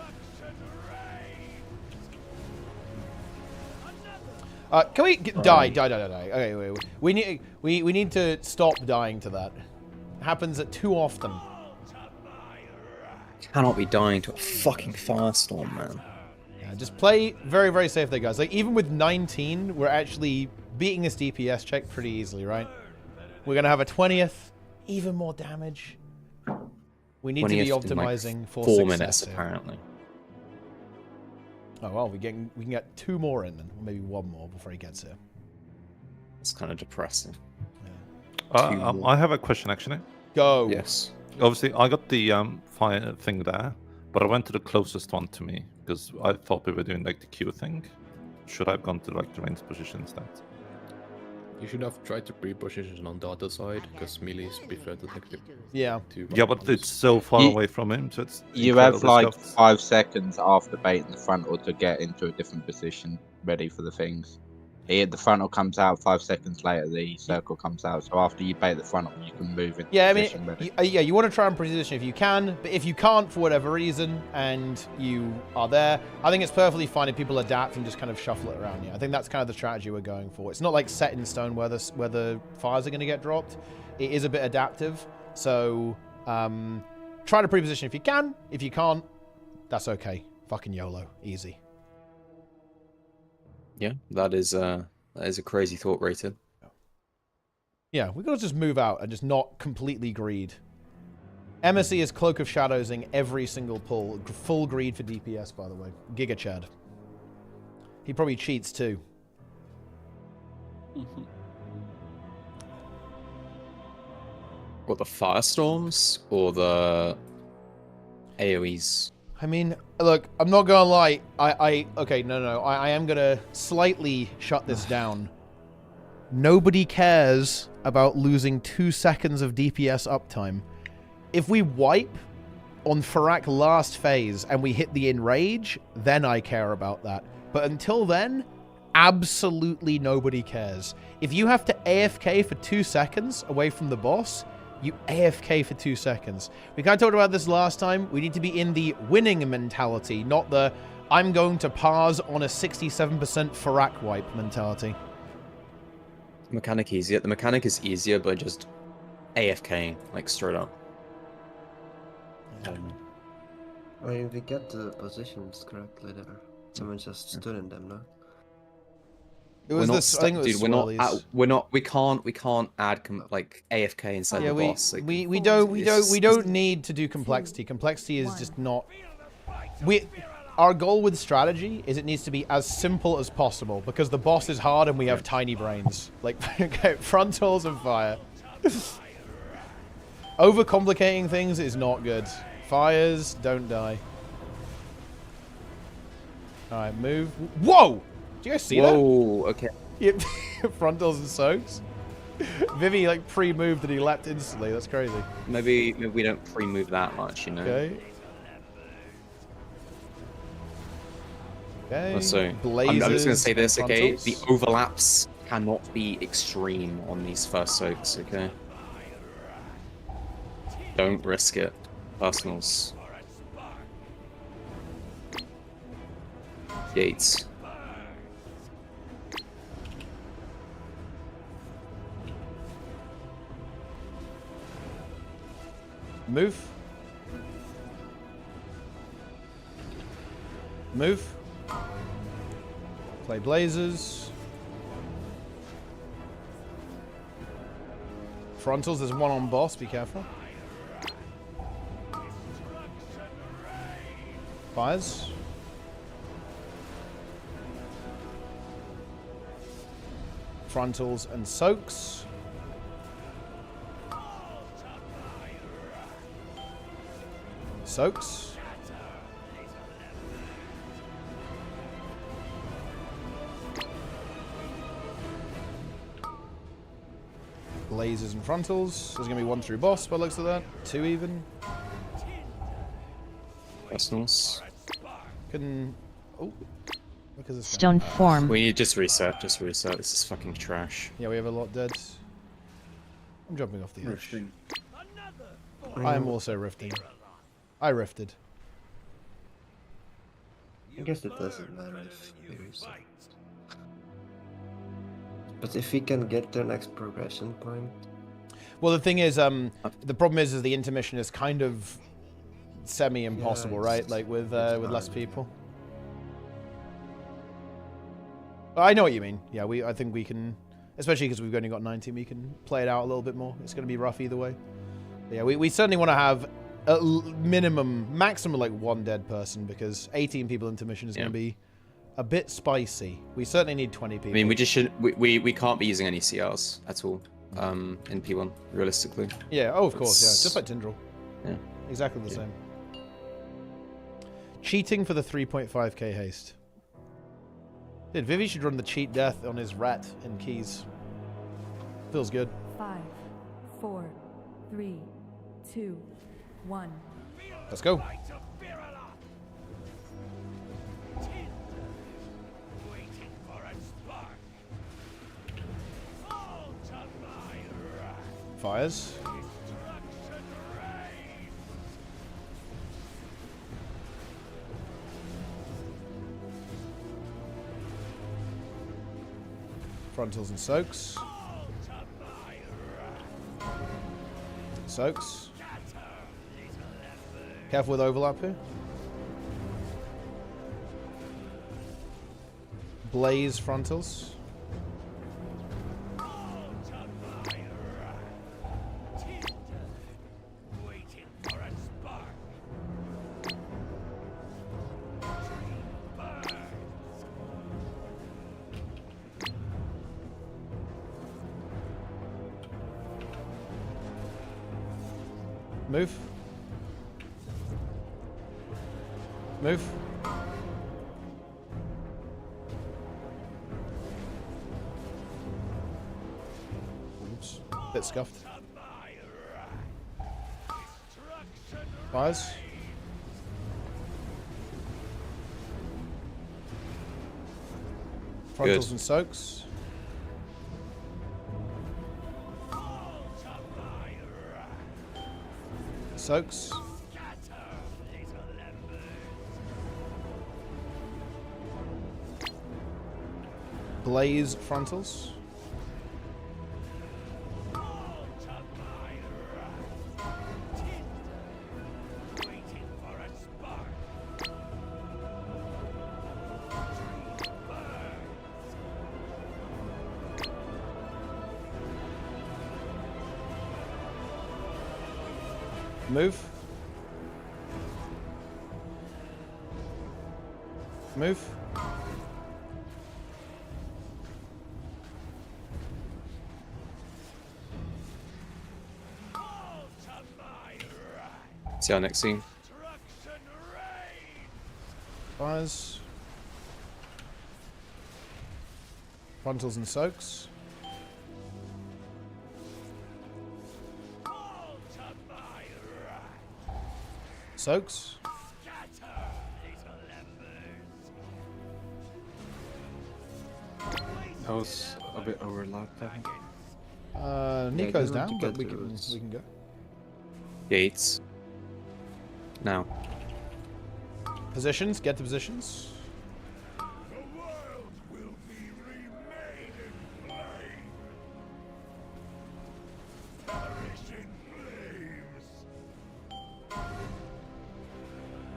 Can we die? Okay, wait. We need to stop dying to that. It happens too often. Cannot be dying to a fucking firestorm, man. Yeah, just play very, very safe there, guys. Like, even with 19, we're actually beating this DPS check pretty easily, right? We're going to have a 20th, even more damage. We need to be optimizing for 4 success minutes, here. apparently. Oh, well, we can get 2 more in then. Maybe 1 more before he gets here. It's kind of depressing. I have a question, actually. Go. Yes. Obviously, I got the fire thing there, but I went to the closest one to me because I thought we were doing like the Q thing. Should I have gone to like the range position instead? You should have tried to pre-position on the other side, because melee is prefer detected. Yeah. Yeah, but it's so far away from him, so it's... You have like scuffed. 5 seconds after baiting the frontal to get into a different position, ready for the things. Here, the frontal comes out, 5 seconds later the circle comes out, so after you bait the frontal you can move into Yeah, I position mean, ready. you want to try and position if you can, but if you can't for whatever reason and you are there, I think it's perfectly fine if people adapt and just kind of shuffle it around. Yeah, I think that's kind of the strategy we're going for. It's not like set in stone where the fires are going to get dropped. It is a bit adaptive, so try to pre-position if you can. If you can't, that's okay. Fucking YOLO, easy. Yeah, that is a crazy thought, Rated. Yeah, we gotta just move out and just not completely greed. MSE is Cloak of Shadowsing every single pull. Full greed for DPS, by the way. Giga Chad. He probably cheats too. What, the firestorms or the AoEs? I mean, look, I'm not gonna lie. Okay, no. I am gonna slightly shut this down. Nobody cares about losing 2 seconds of DPS uptime. If we wipe on Farak last phase and we hit the Enrage, then I care about that. But until then, absolutely nobody cares. If you have to AFK for 2 seconds away from the boss, you AFK for 2 seconds. We kind of talked about this last time. We need to be in the winning mentality, not the I'm going to pause on a 67% Farak wipe mentality. Mechanic easier. The mechanic is easier, but just AFK, like straight up. I mean, we get the positions correctly there. Someone just stood in them, no? It was this. I think it was dude, we can't add like AFK inside the boss. Like, we don't need to do complexity. Complexity is just not. Our goal with strategy is it needs to be as simple as possible because the boss is hard and we have tiny brains. Like frontals and fire. Overcomplicating things is not good. Fires, don't die. Alright, move. Whoa! Do you guys see that? Whoa, okay. Yep. Frontals and soaks. Vivi like pre-moved and he leapt instantly. That's crazy. Maybe we don't pre-move that much, you know? Okay. Okay. So, I'm just going to say this, okay? The overlaps cannot be extreme on these first soaks, okay? Don't risk it. Personals. Gates. Move. Move. Play Blazers. Frontals, there's one on boss, be careful. Fires. Frontals and soaks. Soaks. Blazers and frontals. There's going to be 1 through boss by the looks of that. 2 even. Personals. Couldn't... Oh. Look at this Stone form. We need just reset. Just reset. This is fucking trash. Yeah, we have a lot dead. I'm jumping off the edge. I am also rifting. I rifted. I guess it doesn't matter if we reset. But if we can get their next progression point. Well, the thing is, the problem is the intermission is kind of semi-impossible, right? Like with less people. I know what you mean. Yeah, I think we can, especially because we've only got 19, we can play it out a little bit more. It's going to be rough either way. But yeah, we certainly want to have a maximum like 1 dead person because 18 people intermission is going to be a bit spicy. We certainly need 20 people. I mean, we just should. We can't be using any CRs at all. In P1, realistically. Yeah. Oh, of course. Yeah. Just like Tindril. Yeah. Exactly the same. Cheating for the 3.5k haste. Dude, Vivi should run the cheat death on his rat in keys. Feels good. 5, 4, 3, 2, 1. Let's go. Fires. Frontals and soaks. Soaks. Careful with overlap here. Blaze frontals. Move. Move. Oops. Bit scuffed. Fires. Frontals and soaks. Soaks. Blaze frontals. Move. Move. See our next scene. Fires. Frontals and soaks. Soaks. That was a bit overlapped, I think. Nico's down, but we can go. Gates. Now. Positions, get to positions.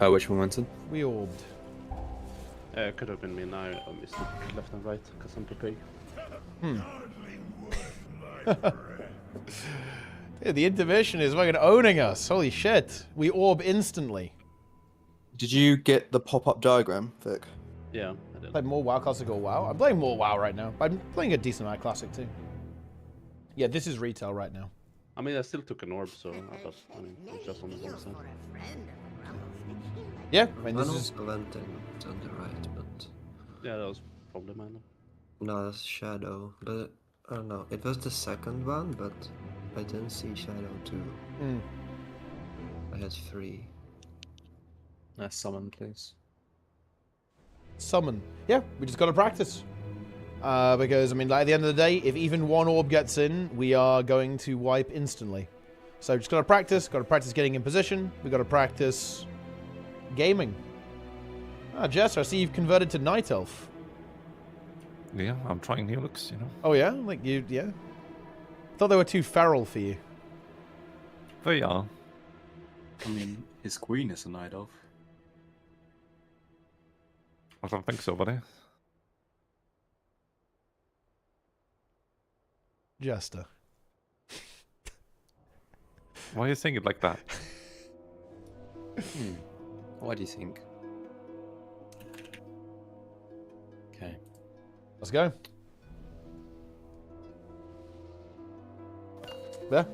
Which one went in? We orbed. It could have been me now. I missed it left and right because I'm prepared. Dude, the intermission is fucking owning us. Holy shit. We orb instantly. Did you get the pop-up diagram, Vic? Yeah, I did. Played more WoW Classic or WoW? I'm playing more WoW right now. I'm playing a decent amount of Classic too. Yeah, this is retail right now. I mean, I still took an orb, so I thought, I mean, it's just on the wrong side. Yeah, I mean, this is... also venting on the right, but... Yeah, that was probably mine. No, that's Shadow. But, I don't know, it was the second one, but I didn't see Shadow too. I had 3. Summon, please. Summon. Yeah, we just gotta practice. Because, I mean, like, at the end of the day, if even one orb gets in, we are going to wipe instantly. So just gotta practice getting in position, we gotta practice gaming. Ah, Jess, I see you've converted to Night Elf. Yeah, I'm trying new looks, you know. Oh yeah? Like, yeah? Thought they were too feral for you. They are. I mean, his queen is a night elf. I don't think so, buddy. Jester. Why are you saying it like that? What do you think? Okay. Let's go. There.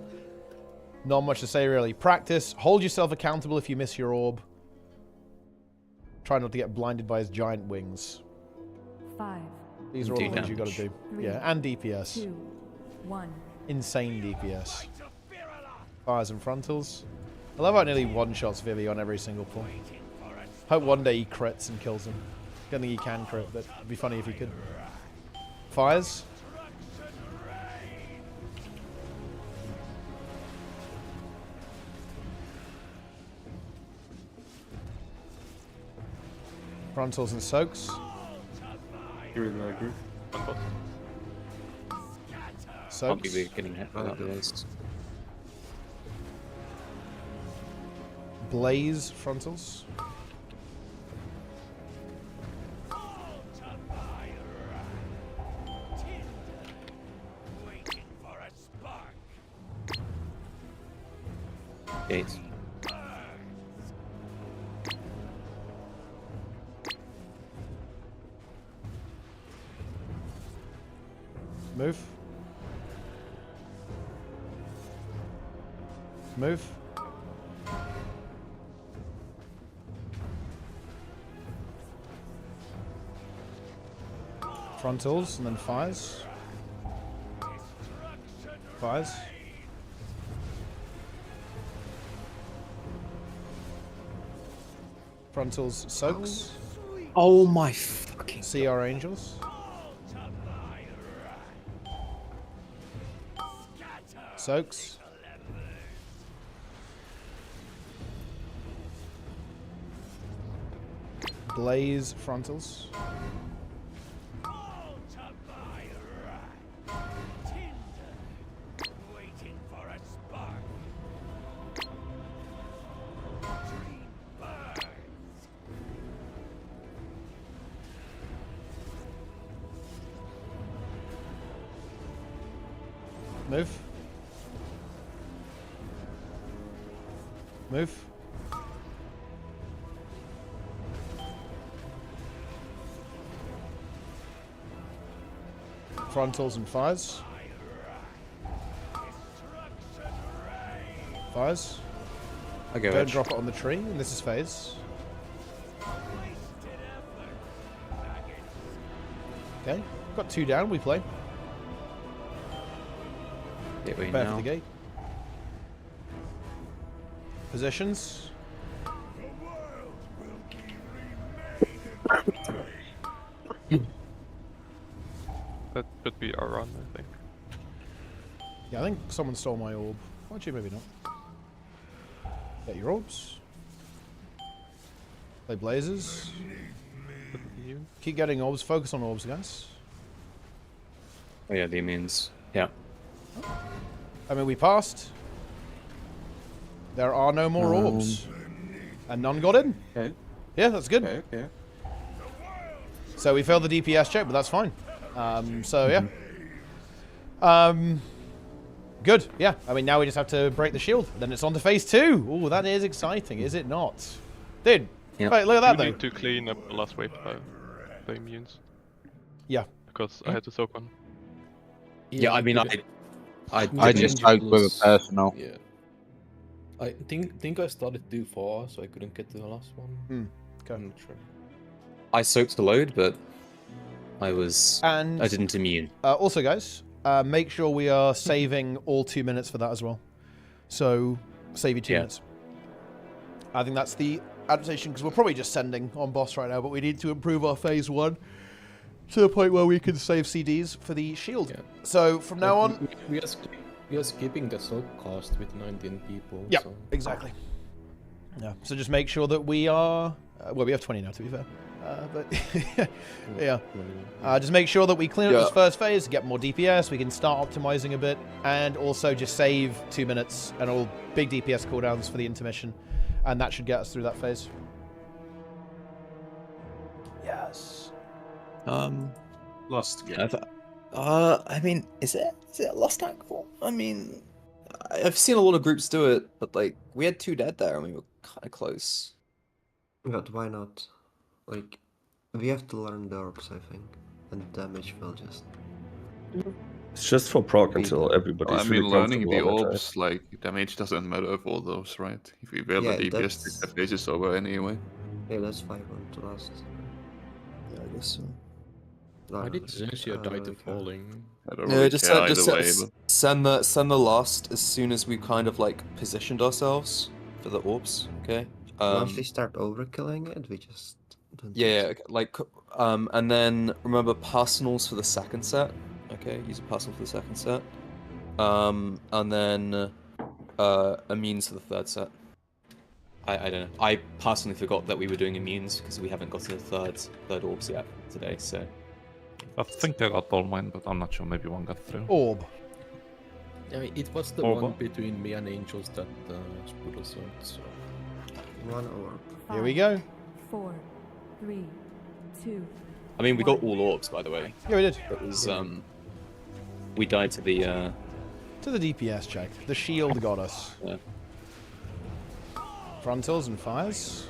Not much to say, really. Practice. Hold yourself accountable if you miss your orb. Try not to get blinded by his giant wings. 5. These are all the things you gotta do. 3, Yeah, and DPS. 2, 1. Insane DPS. Fires and frontals. I love how it nearly one-shots Vivi on every single pull. Hope one day he crits and kills him. Don't think he can crit, but it'd be funny if he could. Fires. Frontals and soaks. Here we go, I'll be Soaks. getting hit by that list. Blaze frontals. Gates. Move. Move. Frontals and then fires. Fires. Frontals soaks. Oh my fucking CR Angels. Soaks. Blaze frontals. Move. Move. Frontals and fires. Fires. Okay, Don't drop it on the tree, and this is phase. Okay, got 2 down, we play. Gateway Prepare now. for the gate. Positions. That should be our run, I think. Yeah, I think someone stole my orb. Actually, maybe not. Get your orbs. Play blazes. Keep getting orbs. Focus on orbs, guys. Oh yeah, the immunes. Yeah. I mean, we passed. There are no more orbs. And none got in. Okay. Yeah, that's good. Okay, okay. So we failed the DPS check, but that's fine. So yeah. Good. Yeah. I mean, now we just have to break the shield. Then it's on to phase 2. Oh, that is exciting, is it not? Dude, wait, look at that We though. need to clean up the last wave the immunes. Yeah. Because I had to soak one. Yeah, I mean, I just spoke with a personal. Yeah. I think I started too far, so I couldn't get to the last one. Okay. I'm not sure. I soaked the load, but I And didn't immune. Also, guys, make sure we are saving all 2 minutes for that as well. So save your 2 minutes. I think that's the adaptation, because we're probably just sending on boss right now, but we need to improve our phase 1 to the point where we can save CDs for the shield. Yeah. So from now on, we are skipping the soak cost with 19 people. yeah, so. exactly. Yeah. So just make sure that we are. Well, we have 20 now, to be fair. But yeah, just make sure that we clean up this first phase, get more DPS. We can start optimizing a bit, and also just save 2 minutes and all big DPS cooldowns for the intermission, and that should get us through that phase. Yes. Lost. Yeah. I mean, is it a lost ankle? I mean, I've seen a lot of groups do it, but like we had 2 dead there, and we were kind of close. But why not? Like, we have to learn the orbs, I think, and damage will just. It's just for proc until everybody's I mean, really learning the comfortable on it, orbs, like, damage doesn't matter for those, right? If we build Yeah, a DPS, that's- the phase is over anyway. Yeah, that's 5-1 to last. Yeah, I guess so. Why did Xerxia die to falling? I don't Yeah, really just, care send, just either way, send, but send the last as soon as we kind of like positioned ourselves for the orbs. Okay. Once we start overkilling it, we just don't. Yeah, okay, like and then remember personals for the second set. Okay, use a personal for the second set. And then immunes for the third set. I don't know. I personally forgot that we were doing immunes because we haven't got to the third orbs yet today. So I think I got all mine, but I'm not sure. Maybe one got through. Orb. I mean, it was the Orb. one between me and Angels that Spoodle said, so... One orb. Here we go. 4, 3, 2. I mean, we got all orbs, by the way. Yeah, we did. It was we died to the DPS check. The shield got us. Yeah. Frontals and fires.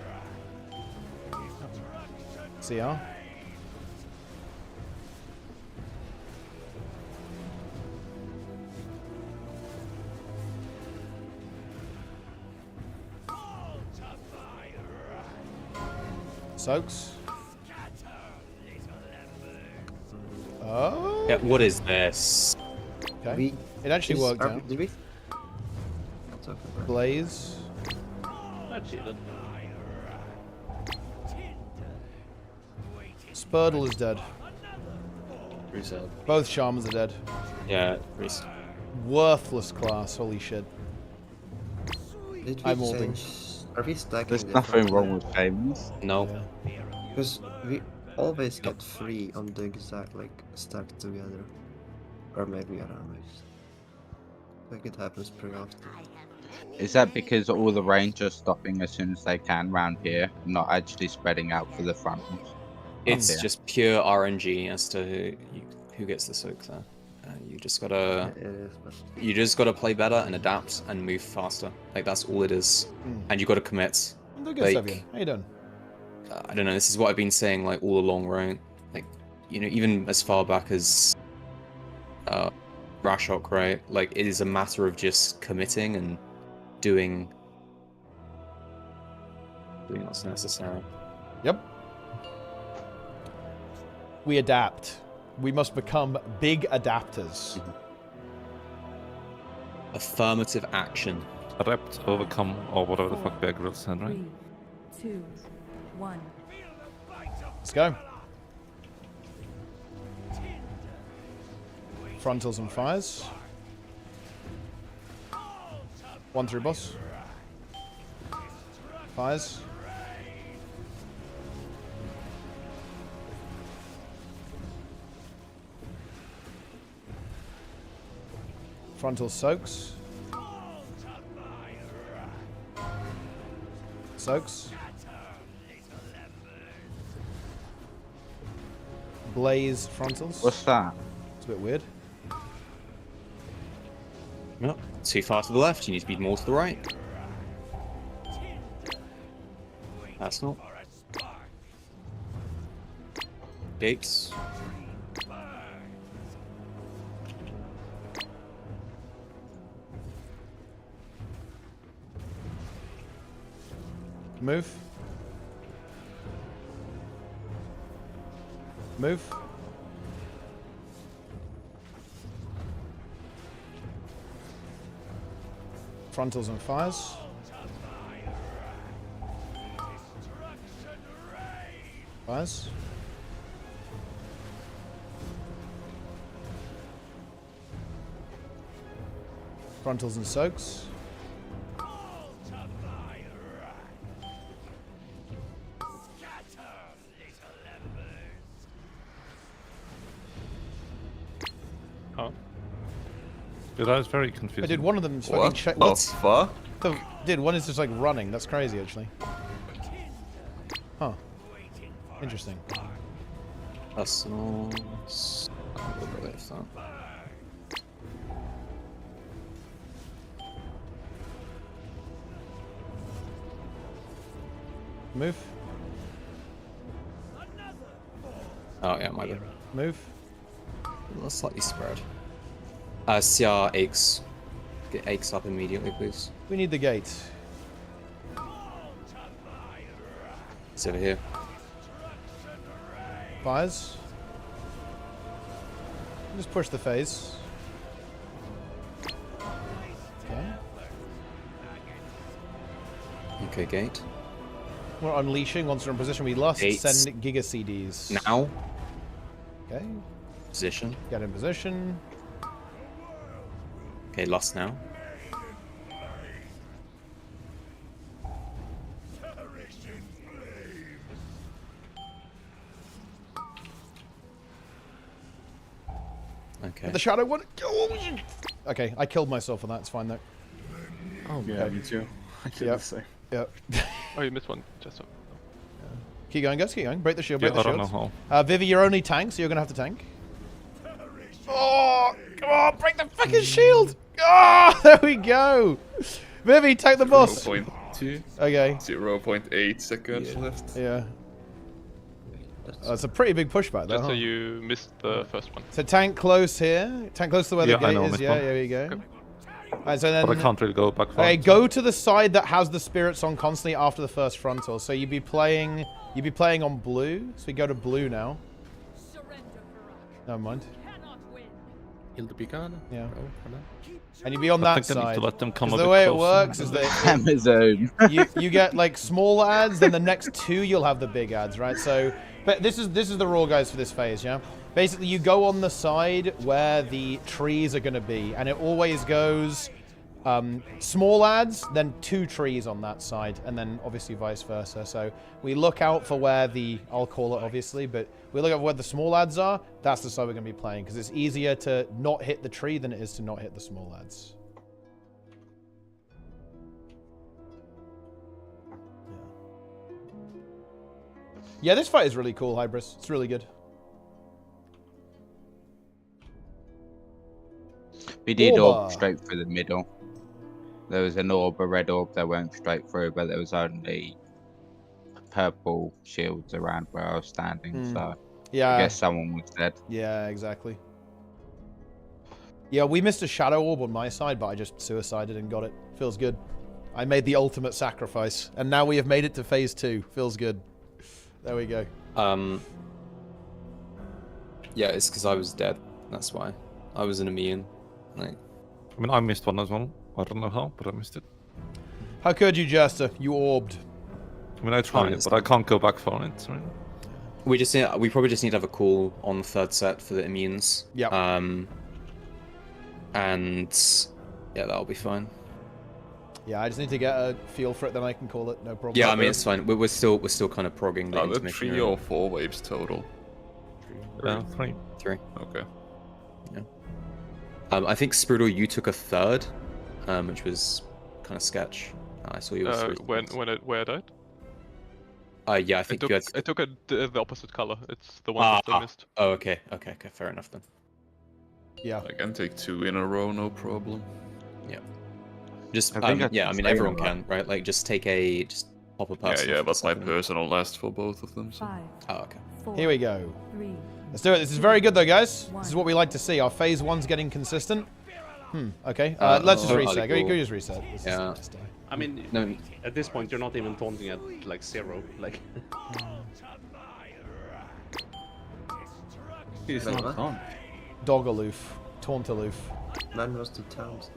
CR. Soaks. Oh. Yeah, what is this? Okay. It actually worked out. Did we? Blaze. I cheated. Spurtle is dead. Reset. Both Shamans are dead. Yeah, reset. Worthless class, holy shit. Did we I'm holding. change? Are we stacking? There's nothing wrong with famous. No. Because we always get 3 on the exact like stacked together, or maybe I don't know. Like it happens pretty often. Is that because all the rangers stopping as soon as they can round here, not actually spreading out for the frontals? It's just pure RNG as to who gets the soak there. You just gotta, you just gotta play better and adapt and move faster. Like that's all it is, and you gotta commit. Good, Like, Savian. How you doing? I don't know. This is what I've been saying like all along, right? Like, you know, even as far back as Rashok, right? Like it is a matter of just committing and doing what's necessary. Yep. We adapt. We must become big adapters. Affirmative action. Adapt, overcome, or whatever the fuck Bear Grylls said, right? 3, 2, 1. Let's go. Frontals and fires. 1 through boss. Fires. Frontal soaks. Soaks. Blaze frontals. What's that? It's a bit weird. No, too far to the left. You need to be more to the right. That's not. Gates. Move. Move. Frontals and fires. Fires. Frontals and soaks. Oh. Dude, I was very confused. I did one of them. What the fuck? Dude, one is just like running. That's crazy, actually. Huh. Interesting. That's not. Move. Oh yeah, my bad. Move. Let's slightly spread. CR aches. Get aches up immediately, please. We need the gate. It's over here. Fires. Just push the phase. Okay. Okay, gate. We're unleashing. Once we're in position, we lost. Gates. Send Giga CDs. Now. Okay. Position. Get in position. Okay, lost now. Okay. The shadow one. Oh, okay, I killed myself for that. It's fine though. Oh, yeah, me too. I did the same. Yep. Oh, you missed one. Just so. Keep going, guys. Keep going. Break the shield. Break Yeah, the I don't shield. know Vivi, you're only tank, so you're gonna have to tank. Oh, come on! Break the fucking shield! Oh, there we go. Vivi, take the boss. 0.2. Okay. 0.8 seconds left. Yeah. It's a pretty big pushback, though. Just so Huh? you missed the first one. So tank close here. Tank close to where Yeah, the I gate know, is. missed Yeah, one. there you go. Alright, so then. But I can't really go back. Okay, go to the side that has the spirits on constantly after the first frontal. So you'd be playing on blue. So we go to blue now. Never mind. Heal the beacon. Yeah. Oh, hello. And you'd be on that think I need side. to let them come a 'Cause bit the way it closer. works is that Amazon. you get like small ads, then the next 2 you'll have the big ads, right? So, but this is the rule, guys, for this phase, yeah. Basically, you go on the side where the trees are going to be, and it always goes small ads, then 2 trees on that side, and then obviously vice versa. So we look out for where I'll call it obviously, but we look at where the small ads are. That's the side we're going to be playing, because it's easier to not hit the tree than it is to not hit the small ads. Yeah, this fight is really cool, Hybris. It's really good. We did Orba. orb straight through the middle. There was an orb, a red orb that went straight through, but there was only purple shields around where I was standing, so Yeah. I guess someone was dead. Yeah, exactly. Yeah, we missed a shadow orb on my side, but I just suicided and got it. Feels good. I made the ultimate sacrifice, and now we have made it to phase 2. Feels good. There we go. Yeah, it's because I was dead. That's why. I was an immune. Like, I mean, I missed one as well. I don't know how, but I missed it. How could you, Jester? You orbed. I mean, I tried, but I can't go back for it. Right? we probably just need to have a call on the 3rd set for the immunes. Yeah. And yeah, that'll be fine. Yeah, I just need to get a feel for it, then I can call it. No problem. Yeah, I mean it's fine. We're still kind of progging the Are there intermission. 3 or 4 waves total? 3. 3. Okay. Yeah. I think Sprudel, you took a 3rd, which was kind of sketch. I saw you. Where I died? Yeah, I think you had... I took the opposite color. It's the one that I missed. Oh, okay, fair enough then. Yeah. I can take 2 in a row, no problem. Yeah. Just, yeah, I mean, everyone can, right? Like, just pop a person. Yeah, but my personal lasts for both of them. So. 5. Oh, okay. 4, Here we go. 3. Let's do it. This is very good, though, guys. This is what we like to see. Our phase 1's getting consistent. Okay. Let's just reset. Go just reset. Yeah. I mean, no. At this point, you're not even taunting at like 0. Like. He's not on. Dog aloof. Taunt aloof. Man was 2 times.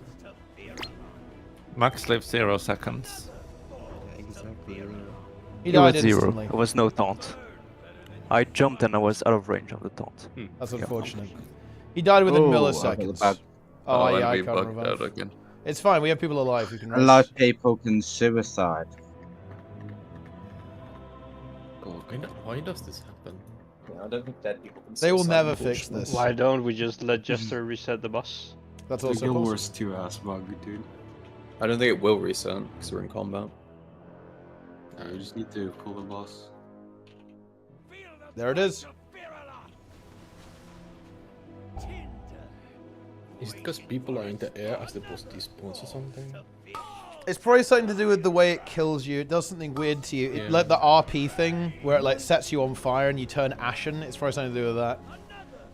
Max lived 0 seconds. Yeah, exactly. He died was 0. instantly. There was no taunt. I jumped and I was out of range of the taunt. That's unfortunate. He died within milliseconds. Oh, yeah, I we can't bugged revive. out again. It's fine. We have people alive who can rest. Alive people can suicide. Why does this happen? Yeah, I don't think dead people can They will suicide, never fix unfortunately. this. Why don't we just let Jester reset the bus? That's The also Guild possible. Wars 2 ass bug, dude. I don't think it will reset because we're in combat. You just need to pull the boss. There it is. Is it because people are in the air as the boss despawns or something? It's probably something to do with the way it kills you. It does something weird to you. Yeah. Like the RP thing, where it like sets you on fire and you turn ashen. It's probably something to do with that.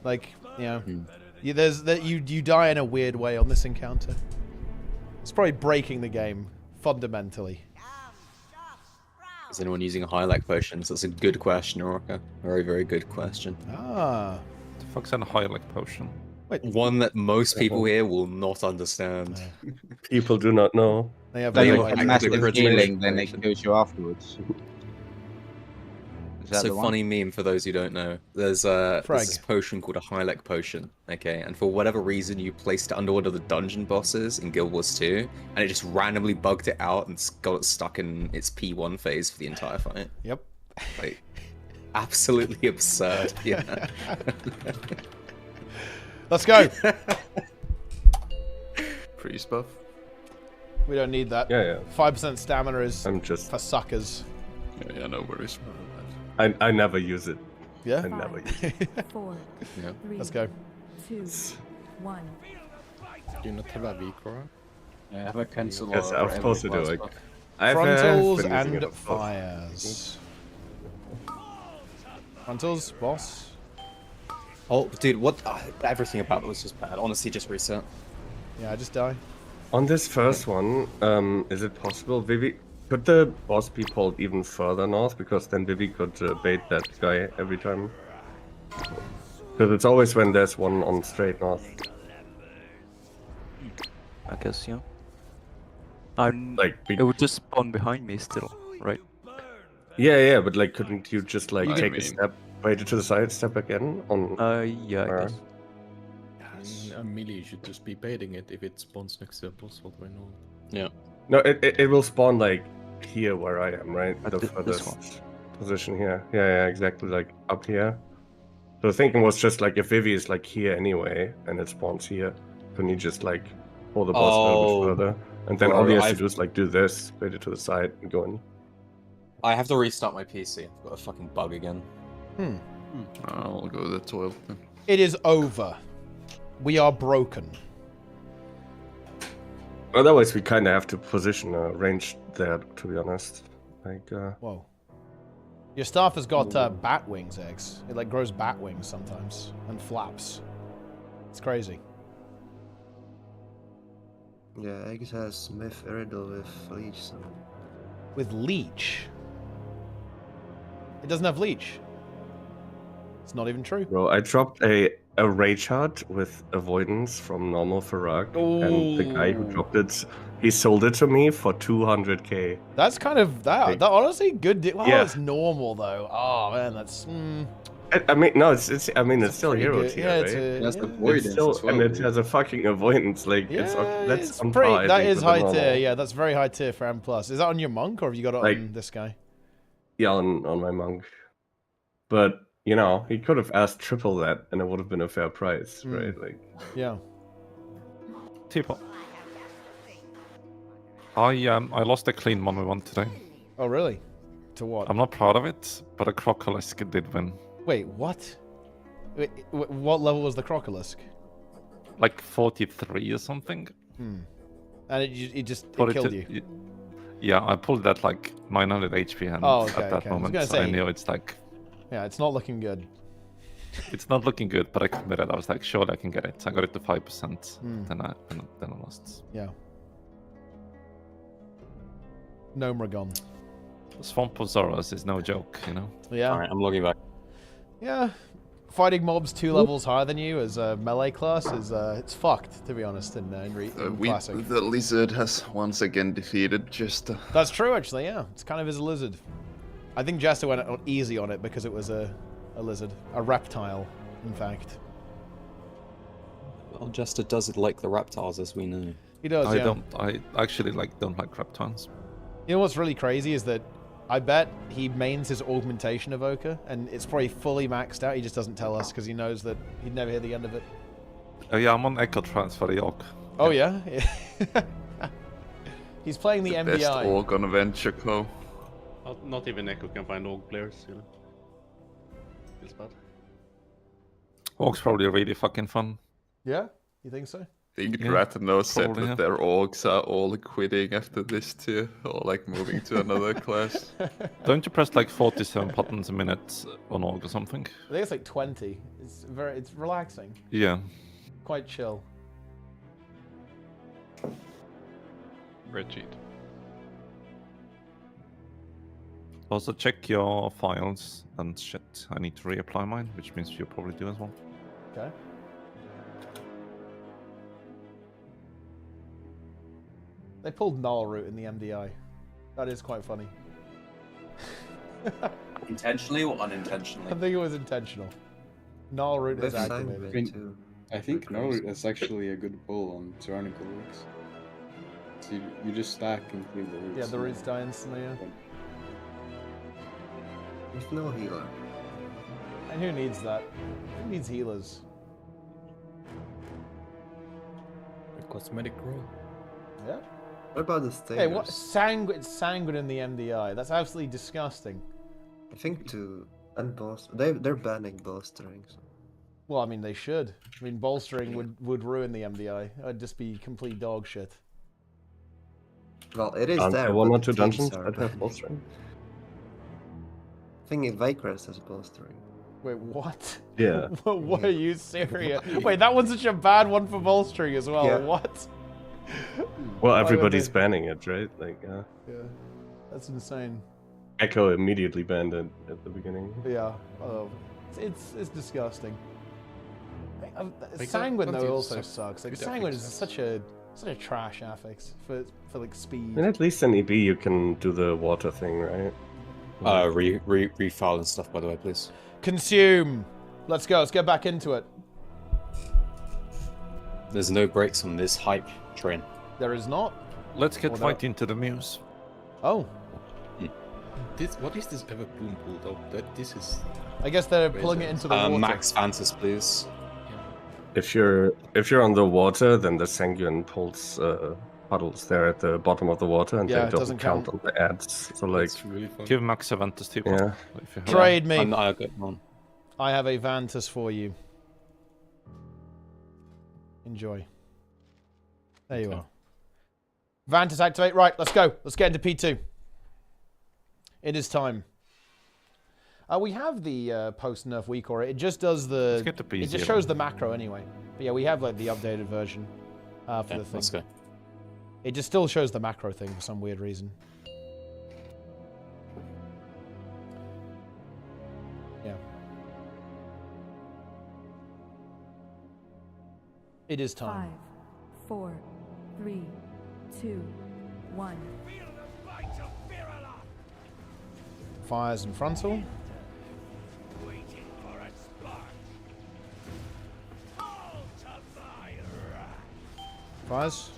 Like, you know, you die in a weird way on this encounter. It's probably breaking the game fundamentally. Is anyone using highlight potions? That's a good question, Orca. Very, very good question. Ah. The fuck's a highlight potion? Wait. One that most people here will not understand. People do not know. They have They no have idea. massive healing, then it kills you afterwards. Is that So the one? funny meme for those who don't know. There's this potion called a Hylek potion, okay? And for whatever reason, you placed it under one of the dungeon bosses in Guild Wars 2, and it just randomly bugged it out and got it stuck in its P1 phase for the entire fight. Yep. Like, absolutely absurd. Yeah. Let's go. Priest buff. We don't need that. Yeah. 5% stamina is I'm just for suckers. Yeah, no worries. I never use it. Yeah? I never use it. 4, Yeah. 3, Let's go. 2, 1. Do you not have a V-Core? Yeah, I have a cancel. Yes, I'm supposed to do it. Frontals been using and it, of course. fires. Frontals, boss. Oh, dude, what? Everything about it was just bad. Honestly, just reset. Yeah, I just die. On this first one, is it possible, Vivi? Could the boss be pulled even further north? Because then Vivi could bait that guy every time. Because it's always when there's one on straight north. I guess, yeah. I'm Like, it would just spawn behind me still, right? Yeah, but like, couldn't you just like You take a step, wait to the side, step again on? Yeah, I guess. Melee should just be baiting it if it spawns next to a boss. What do I know? Yeah. No, it will spawn like here where I am, right? The this furthest position here. Yeah, exactly, like up here. So the thinking was just like if Vivi is like here anyway, and it spawns here, then you just like pull the boss a little bit further, and then all he has to do is like do this, wait it to the side, and go in. I have to restart my PC. I've got a fucking bug again. I'll go to the toilet then. It is over. We are broken. Otherwise, we kind of have to position a range there, to be honest. Like, Whoa. Your staff has got bat wings, eggs. It like grows bat wings sometimes and flaps. It's crazy. Yeah, Eggs has Smith Iridal with Leech, so... With Leech? It doesn't have Leech. It's not even true. bro, I dropped a Rage Heart with Avoidance from normal Farag, and the guy who dropped it, he sold it to me for 200k. That's kind of that honestly good. Well, Yeah. it's normal though. Oh man, that's. I mean, no, it's still hero good- tier, yeah, right? it's a- That's yeah. avoidance It's still, as well, and it right? has a fucking avoidance. Like, that's on Pretty, par. I that think, is with high the normal. tier. Yeah, that's very high tier for M+. Is that on your monk or have you got it Like- on this guy? Yeah, on my monk. But you know, he could have asked triple that, and it would have been a fair price, right? Like, Yeah. Teapot. I lost a clean 1v1 today. Oh really? To what? I'm not proud of it, but a Crocolisk did win. Wait, what? Wait, what level was the Crocolisk? Like 43 or something. And it just But killed you. Yeah, I pulled that like 900 HP and Oh, okay, at that okay. I was moment gonna I say- knew it's like Yeah, it's not looking good. it's not looking good, but I committed. I was like, surely I can get it. I got it to 5%. Hmm. Then I lost. Yeah. Nomragon. Swamp of Zoras is no joke, you know. Yeah. Alright, I'm logging back. Yeah. Fighting mobs 2 levels higher than you as a melee class is it's fucked, to be honest, in Classic. The lizard has once again defeated Jester. That's true, actually, yeah. It's kind of as a lizard. I think Jester went easy on it because it was a lizard. A reptile, in fact. Well, Jester does like the reptiles, as we know. He does, yeah. I actually don't like reptiles. You know what's really crazy is that I bet he mains his augmentation evoker, and it's probably fully maxed out. He just doesn't tell us because he knows that he'd never hear the end of it. Oh yeah, I'm on Echo Transfer York. Oh yeah? He's playing the MBI. Best orc on Adventure Co. Not even Echo can find org players, you know. Feels bad. Orc's probably really fucking fun. Yeah? You think so? I think Yeah, Ratano said probably, that yeah. their orcs are all quitting after this tier, or like moving to another class. Don't you press like 47 buttons a minute on Orc or something? I think it's like 20. It's relaxing. Yeah. Quite chill. Red cheat. Also check your files and shit. I need to reapply mine, which means you probably do as well. Okay. They pulled Null Root in the MDI. That is quite funny. Intentionally or unintentionally? I think it was intentional. Null Root is activated. I think no, it's actually a good pull on Tyrannical Roots. So you just stack and clean the roots. Yeah, the roots die instantly, yeah. There's no healer. And who needs that? Who needs healers? A cosmetic roll. Yeah. What about the stingers? Hey, what? It's sanguine in the MDI. That's absolutely disgusting. I think to unbolster, they're banning bolstering. So. Well, I mean, they should. I mean, bolstering would ruin the MDI. It'd just be complete dog shit. Well, it is Aren't there. there one but or two the teams dungeons are that have banned. bolstering? I think Viker's has bolstering. Wait, what? Yeah. What are you serious? Wait, that one's such a bad one for bolstering as well. Yeah. What? Well, Why would everybody's they- banning it, right? Like, Yeah, that's insane. Echo immediately banned it at the beginning. Yeah, oh, it's disgusting. Sanguine can't though you also suck sucks. Like good Sanguine is affixes? such a trash affix for like speed. And at least in EB you can do the water thing, right? Refile and stuff, by the way, please. Consume. Let's go. Let's get back into it. There's no brakes on this hype train. There is not. Let's get fighting to the muse. Oh. What is this ever boom pulled up? This is. I guess they're Where pulling is it it? into the water. Max Fantas, please. If you're on the water, then the Sanguine pulls puddles there at the bottom of the water, and Yeah, they it don't doesn't count count. on the ads. So like, Really fun. Give Max a Ventus tip. Yeah. Trade me. I got one. I have a Vantus for you. Enjoy. There you are. Vantus activate. Right, let's go. Let's get into P2. It is time. We have the post nerf week, or it just does the. Let's get to P0. It just shows the macro anyway. But yeah, we have like the updated version for the thing. Let's go. It just still shows the macro thing for some weird reason. Yeah. It is time. 5, 4, 3, 2, 1. Fires and frontal. Fires.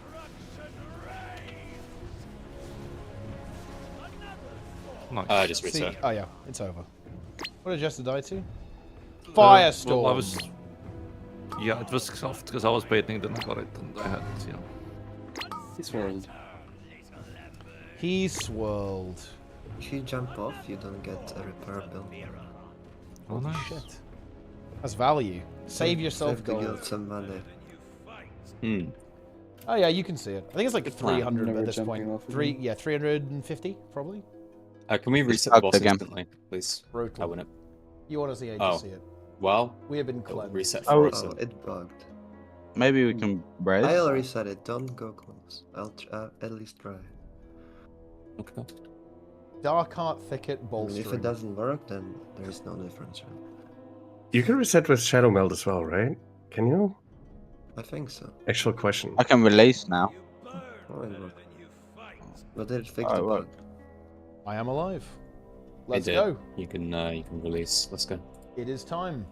Nice. Just reset. See, oh yeah, it's over. What did Jester die to? Firestorm. Well, yeah, it was soft because I was baiting, then I got it, and I had it, yeah. He swirled. He swirled. If you jump off, you don't get a repair bill. Oh, nice. Shit. That's value. Save yourself Save the gold. guild some money. Hmm. Oh yeah, you can see it. I think it's like plan. 300 Never at this jumping point. off again. 350 probably. Can we reset up the boss again. instantly, please? Brutal. I wouldn't. You want to see it? Oh. Just see it. Well, We have been it'll cleansed. reset Oh, for us. Oh, it bugged. Maybe we can res. I'll reset it. Don't go close. I'll at least try. Okay. Dark Heart Thicket And Bolstering. if it doesn't work, then there's no difference. Right? you can reset with Shadow Meld as well, right? Can you? I think so. Actual question. I can release now. Oh, it worked. But did it fix Oh, the it bug? worked. I am alive. Let's It did. go. You can release. Let's go. It is time.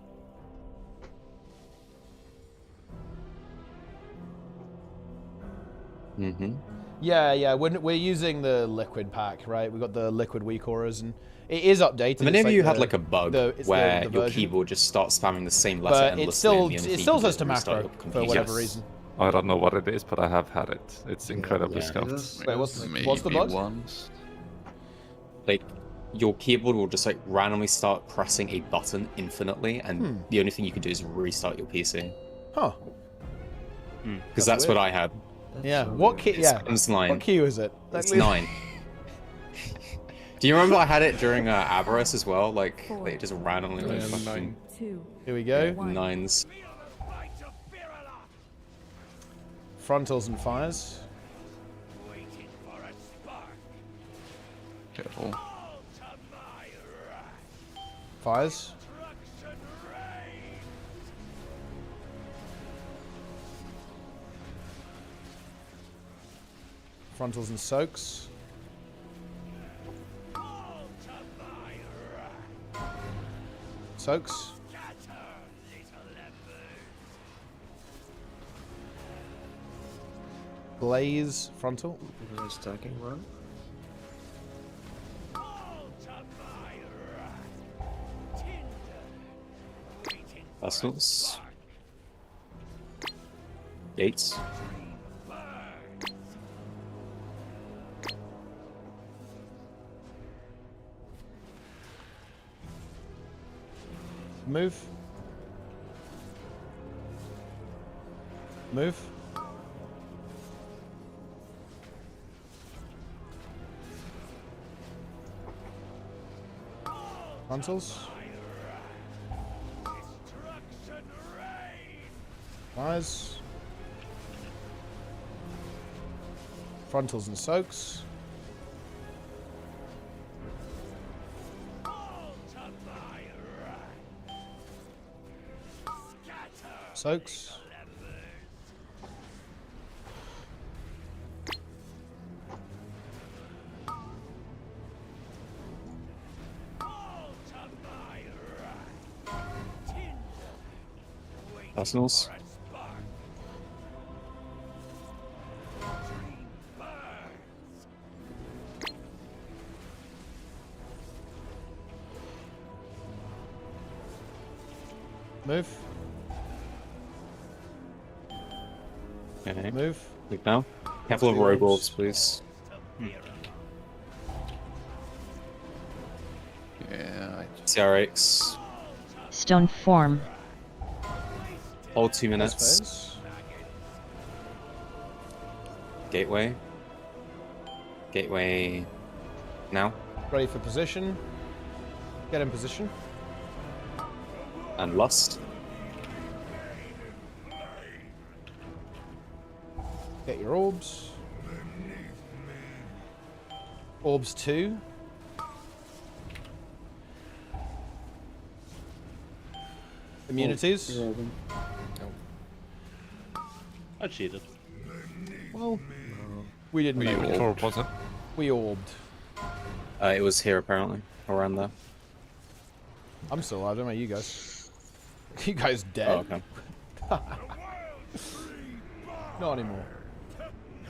Mm-hmm. Yeah. We're using the liquid pack, right? We got the liquid weak auras, and it is updated. Many It's of you the- had like a bug it's where the your version. keyboard just starts spamming the same letter But endlessly. it still and the only thing it you still can do says is to restart macro your for computer. whatever Yes. reason. I don't know what it is, but I have had it. It's incredibly Yeah. scuffed. Wait, what's the Maybe bug? once. Like, your keyboard will just like randomly start pressing a button infinitely, and the only thing you can do is restart your PC. Huh. Because that's what I had. That's Yeah. so What weird. key? Yeah. It's 9. What key was it? It's 9. Do you remember I had it during Aberrus as well? Like, they just randomly like, fucking 9. 2, Here we go. 9s. Frontals and fires. Careful. Fires. Frontals and soaks. Soaks. Blaze frontal. We're stacking one. Vessels. Gates. Move. Move. Frontals. Fires. Frontals and soaks. soaks. Arsenals. Move. Okay. Move. Move now. Careful of rogue wolves, please. Yeah. CRX. Stone form. Hold 2 minutes. Phase. Gateway. Gateway. Now. Ready for position. Get in position. And Lust. Get your orbs. Orbs 2. Immunities. I cheated. Well, we didn't We know. orb, was it? We orbed. It was here apparently. Around there. I'm still alive, don't know you guys. You guys dead? Oh, okay. Not anymore.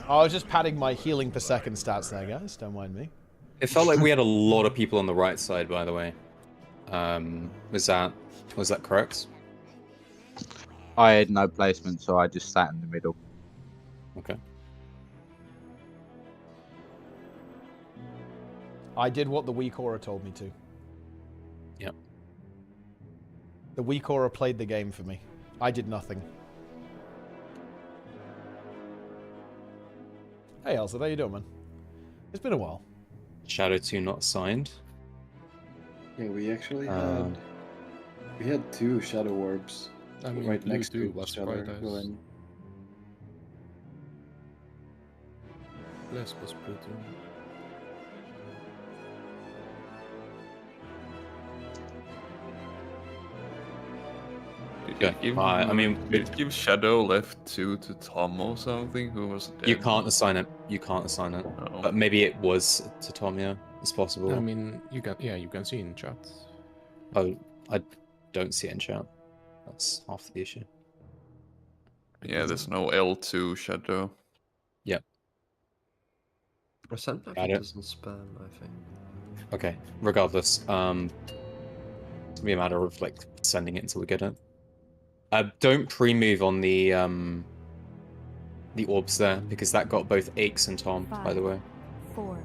I was just padding my healing per second stats there, guys. Don't mind me. It felt like we had a lot of people on the right side, by the way. Was that correct? I had no placement, so I just sat in the middle. Okay. I did what the weak aura told me to. Yep. The weak aura played the game for me. I did nothing. Hey Elsa, how you doing, man? It's been a while. Shadow 2 not signed. Yeah, we actually had... We had 2 shadow orbs I mean, right next to was each other. quite Go nice. in. Bless was pretty. Okay. I mean, give Shadow left 2 to Tom or something. Who was dead? you can't assign it. You can't assign it. Oh. But maybe it was to Tom. Yeah, it's possible. I mean, you can see in chat. Oh, I don't see it in chat. That's half the issue. Yeah, there's no L2 Shadow. Yep. Percent Got it. doesn't spam, I think. Okay. Regardless, it's gonna be a matter of like sending it until we get it. Don't pre-move on the orbs there because that got both Aches and Tom. 5, By the way, 4,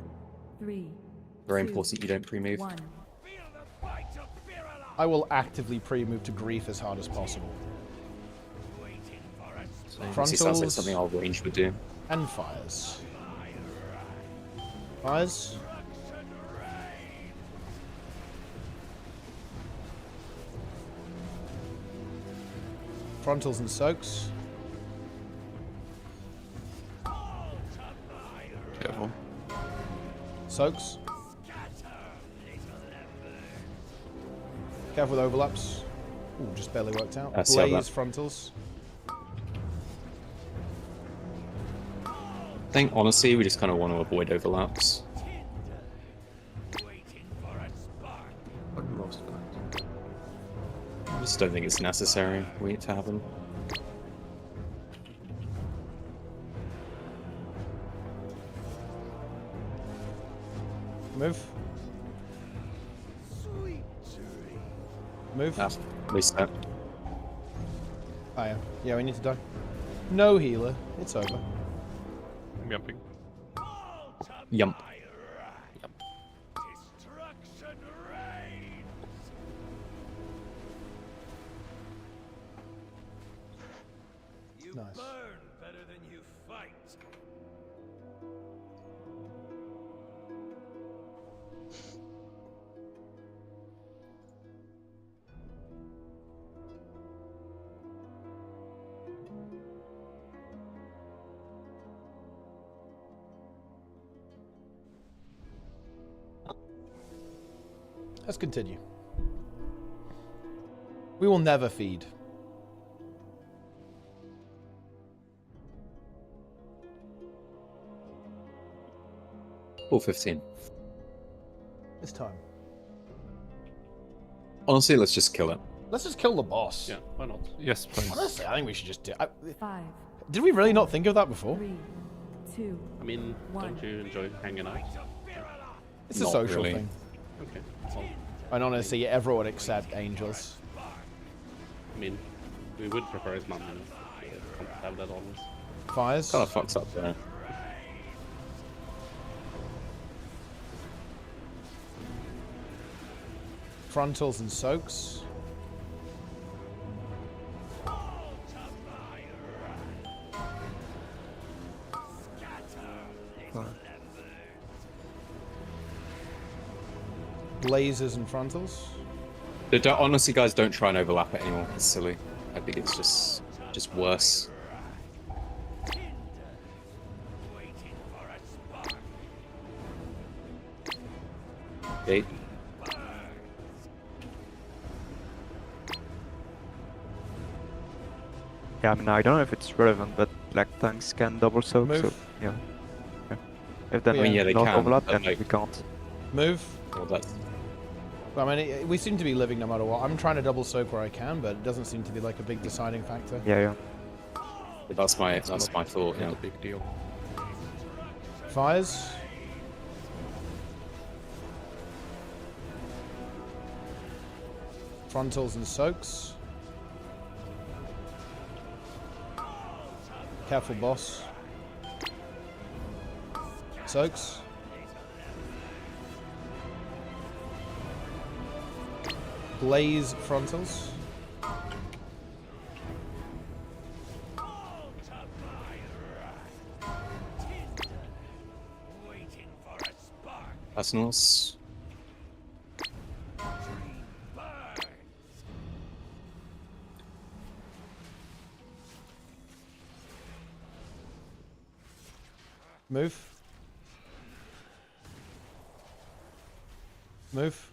3. very 2, important you don't pre-move. 1. I will actively pre-move to grief as hard as possible. Obviously sounds like Frontals something our range would do. and fires. Fires. Frontals and soaks. Careful. Soaks. Careful with overlaps. Ooh, just barely worked out. I see how Blaze that- frontals. I think honestly we just kind of want to avoid overlaps. For the most part. I just don't think it's necessary to have them. Move. Move. Reset. Oh yeah. Yeah, we need to die. No healer. It's over. I'm jumping. Yump. Nice. Let's continue. We will never feed. All 15. It's time. Honestly, let's just kill it. Let's just kill the boss. Yeah, why not? Yes, please. Honestly, I think we should just do. 5. Did we really not think of that before? 3, 2. I mean, don't you enjoy hanging out? It's a Not social really. thing. Okay. Well, And honestly, everyone except angels. I mean, we would prefer his mom, you know. Can't have that always. Fires. Kind of fucks up there. Frontals and soaks. Lasers and frontals. Honestly, guys, don't try and overlap it anymore. It's silly. I think it's just worse. Gate. Yeah, I mean, I don't know if it's relevant, but black tanks can double soak, so Move. yeah. If then I mean, yeah, they not can, overlap, but, then like- we can't. Move. Well, that's Well, I mean, we seem to be living no matter what. I'm trying to double soak where I can, but it doesn't seem to be like a big deciding factor. Yeah. that's my thought. Yeah. Not a big deal. Fires. Frontals and soaks. Careful, boss. Soaks. Blaze frontals. Personals. Move. Move.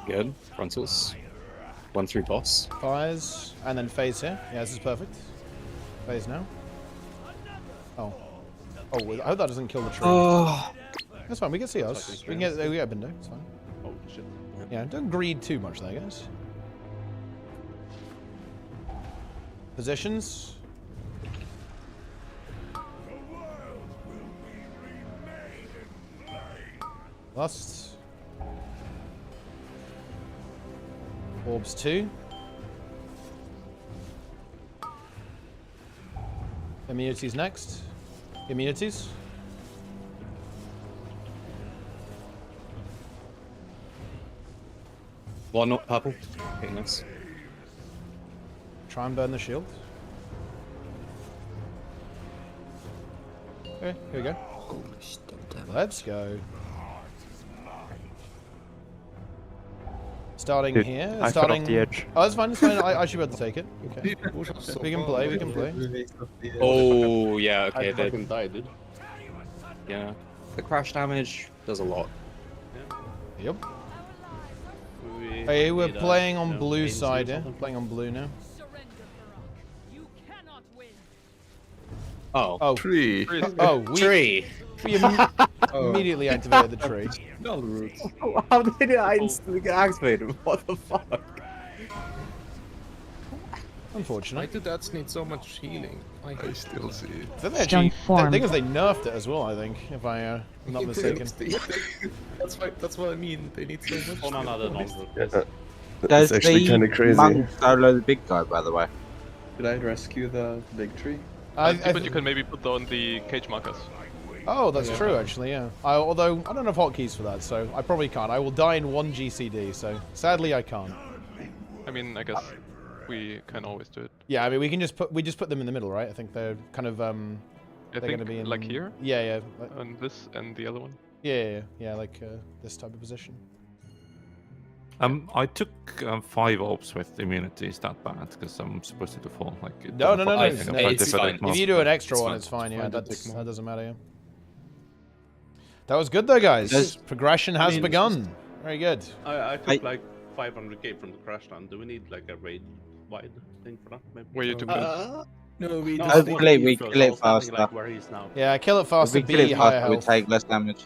Good. Frontals. 1-3 boss. Fires. And then phase here. Yeah, this is perfect. Phase now. Oh. Oh, I hope that doesn't kill the tree. Oh. That's fine, we can see us. We can get a window, it's fine. Oh, shit. Yeah, don't greed too much there, guys. Positions. Lust. Orbs 2. Immunities next. Immunities. One not purple. Okay, nice. Try and burn the shield. Okay, here we go. Let's go. Starting Dude, here. I fell starting off the edge. Oh, that's fine. It's fine. I should be able to take it. Okay. We can play. We can play. Oh yeah. Okay. I fucking died, dude. Yeah. The crash damage does a lot. Yep. Hey, we're playing on blue side here. Playing on blue now. Oh. Oh. Tree. Oh, we, Tree. we immediately activated the tree. No roots. How did I instantly get activated? What the fuck? Why Unfortunate. do that need so much healing? I still see it. I think they actually, the thing is they nerfed it as well, I think, if I'm not mistaken. That's what I mean. They need so much. On another Does actually kinda crazy. monk solo the big guy, by the way? Did I rescue the big tree? But you can maybe put on the cage markers. Oh, that's true, actually, yeah. Although, I don't have hotkeys for that, so I probably can't. I will die in one GCD, so sadly I can't. I mean, I guess we can always do it. Yeah, I mean, we just put them in the middle, right? I think they're kind of, I they're think going to be in... like here? Yeah, yeah. Like, And this and the other one? yeah, like this type of position. I took 5 orbs with immunity. Is that bad? Because I'm supposed to default like. No. It's fine. If you do an extra one, it's fine. Yeah, that doesn't matter. Yeah. That was good though, guys. Progression has begun. Very good. I took like 500k from the crash land. Do we need like a raid wide? thing for that. Maybe. Were you too good? No, we No, just Hopefully need we first. kill I it was standing, faster. like where he is now. Yeah, kill it If faster, we kill be it higher faster, we health. take less damage.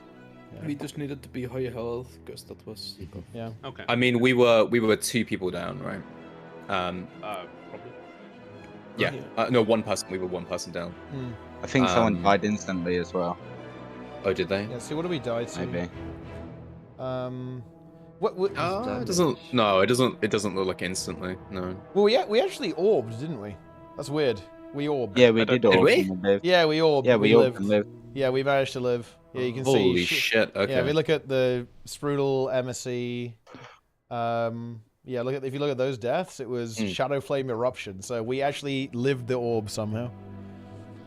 we just needed to be higher health because that was. Yeah. Okay. I mean, we were 2 people down, right? Probably. Yeah. No, 1 person. We were 1 person down. I think someone died instantly as well. Oh, did they? Yeah. See, what do we die to? Maybe. What? It doesn't. No, it doesn't. It doesn't look like instantly. No. Well, we actually orbed, didn't we? That's weird. We orbed. Yeah, we did orb. we? and live. Yeah, we orbed. Yeah, we orbed lived. and lived. Yeah, we managed to live. Yeah, you can see. Holy shit! Okay. Yeah, if you look at the Sprudel, MSE, yeah, if you look at those deaths, it was Shadow Flame Eruption. So we actually lived the orb somehow.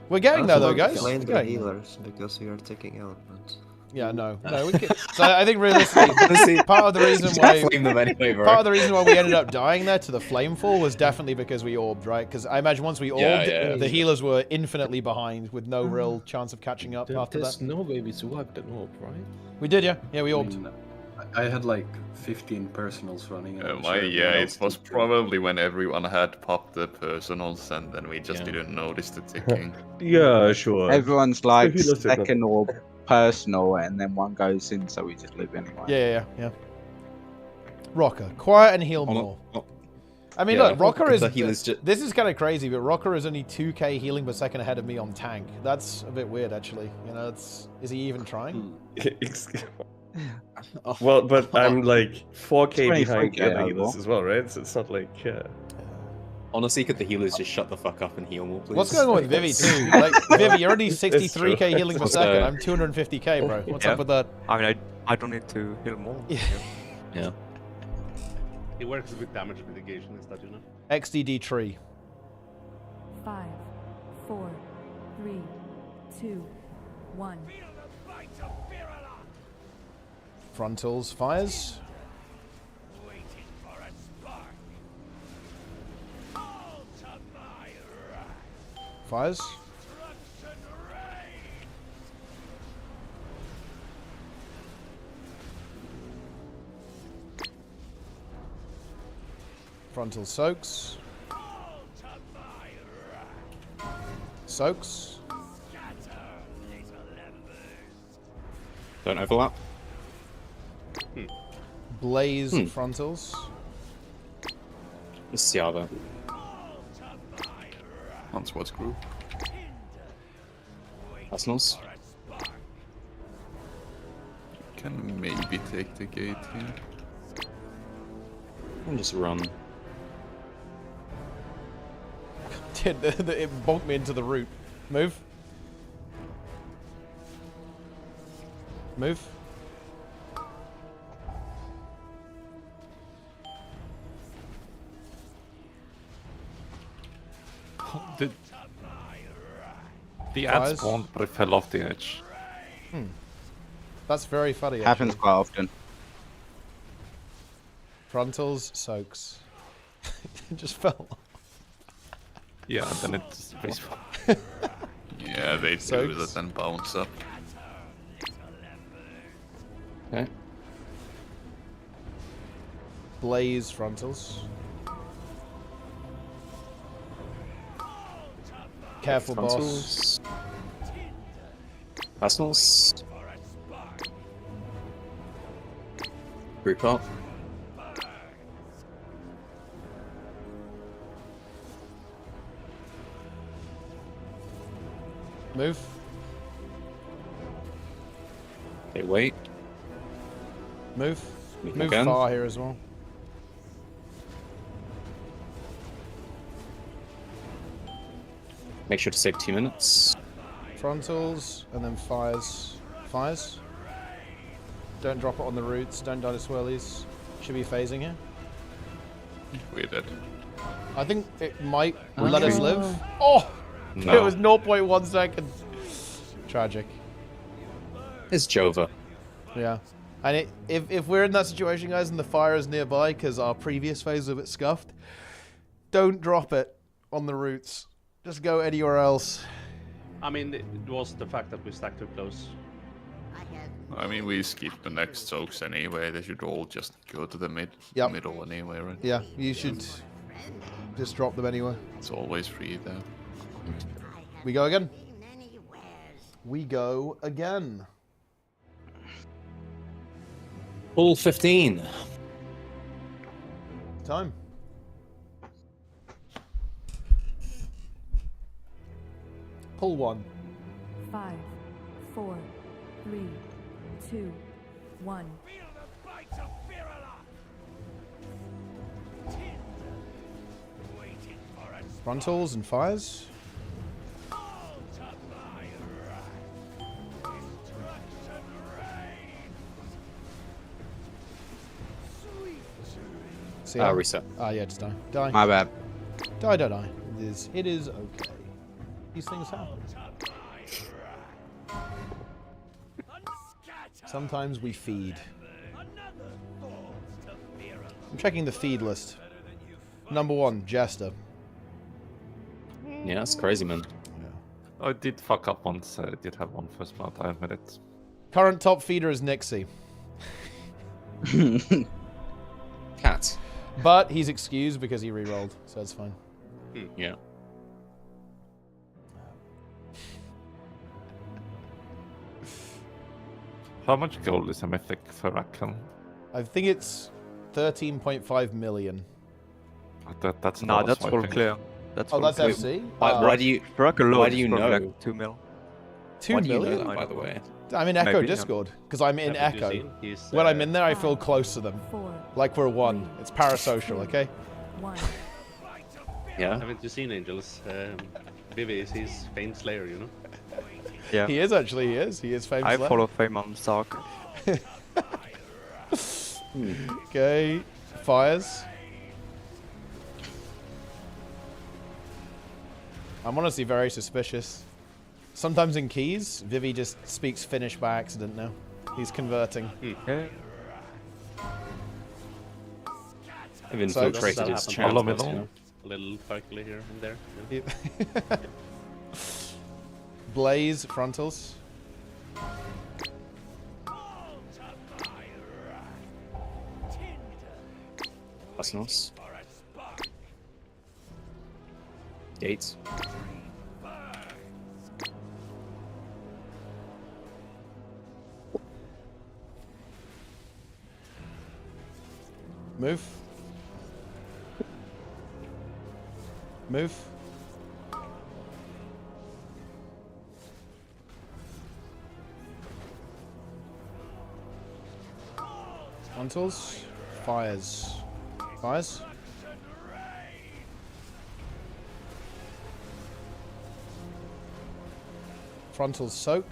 We're getting there though, guys. Blame We're the getting healers because we are taking elements. Yeah, no, we can. So I think realistically, part of the reason why part of the reason why we ended up dying there to the flamefall was definitely because we orbed, right? Because I imagine once we orbed, the healers were infinitely behind with no real chance of catching up after There's that. no way we survived an orb, right? We did, yeah. Yeah, we orbed. I had like 15 personals running. And I'm sure It everyone else was did too. probably when everyone had popped the personals and then we just didn't notice the ticking. Yeah, sure. Everyone's like Healers did not- second orb personal, and then one goes in, so we just live anyway. Yeah. Rocker, quiet and heal more. I mean, look, Rocker is. This is kind of crazy, but Rocker is only 2k healing per second ahead of me on tank. That's a bit weird, actually. You know, is he even trying? Well, but I'm like 4k It's behind 23K the other overall. healers as well, right? So it's not like. Honestly, could the healers just shut the fuck up and heal more, please? What's going on with Vivi too? Like, Vivi, you're already 63k true. healing per second. I'm 250k, bro. What's up with that? I mean, I don't need to heal more. Yeah. It works with damage mitigation instead, you know. XDD tree. 5, 4, 3, 2, 1. Frontals, fires. Fires. Frontal soaks. Soaks. Don't overlap. Blaze frontals. Let's see how that. That's what's group. Arsenals. Can maybe take the gate here. And just run. It bonked me into the root. Move. Move. The Fires. ad spawned, but it fell off the edge. That's very funny. Happens actually. quite often. Frontals, soaks. It just fell off. Yeah, and then it just respawned. Yeah, they do Soaks. that and bounce up. Okay. Blaze frontals. Careful, boss. Arsenals. Group up. Move. Okay, wait. Move. Move Move again. far here as well. Make sure to save 2 minutes. Frontals, and then fires. Fires. Don't drop it on the roots. Don't die to swirlies. Should be phasing here. We're dead. I think it might let us live. Oh! No. It was 0.1 second. Tragic. It's Jova. Yeah. And if we're in that situation, guys, and the fire is nearby, because our previous phase was a bit scuffed, don't drop it on the roots. Just go anywhere else. I mean, it was the fact that we stacked too close. I mean, we skip the next soaks anyway. They should all just go to the middle anyway, right? Yeah, you should Just drop them anywhere. It's always free there. We go again. We go again. Pull 15. Time. Pull 1. 5, 4, 3, 2, 1. Frontals and fires. See ya. Reset. Yeah, just die. Die. My bad. Die, die, die. It is okay. These things happen. Sometimes we feed. I'm checking the feed list. Number 1, Jester. Yeah, that's crazy, man. I did fuck up once. I did have one first blood, I admit it. Current top feeder is Nixie. Cat. But he's excused because he re-rolled, so it's fine. Yeah. How much gold is a mythic for Rackle? I think it's 13.5 million. That's Nah, not that's all clear. That's Oh, all that's clear. FC? Why do you? Bracket alone Why do is you probably know? like 2 mil. 2 Why do you million? know that, by the way? I'm in Echo Maybe, yeah. Discord, because I'm in Haven't you Echo. seen? He's, When I'm in there, I feel close to them. 4, Like we're one. It's parasocial, okay? 1. Yeah. Haven't you seen Angels? Vivi is his famed slayer, you know? Yeah. He is actually, he is. He is famous. I there. follow Fame on Sark. Okay. Fires. I'm honestly very suspicious. Sometimes in keys, Vivi just speaks Finnish by accident now. He's converting. Yeah. I've infiltrated his channel. A little calculator here and there. Yeah. Blaze frontals. Arsenals. Gates. Move. Move. Frontals. Fires. Fires. Frontals soak.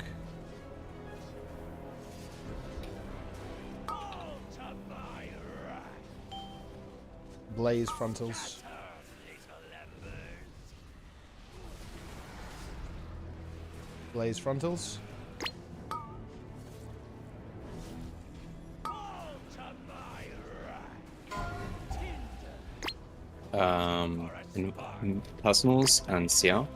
Blaze frontals. Blaze frontals. In personals and CR.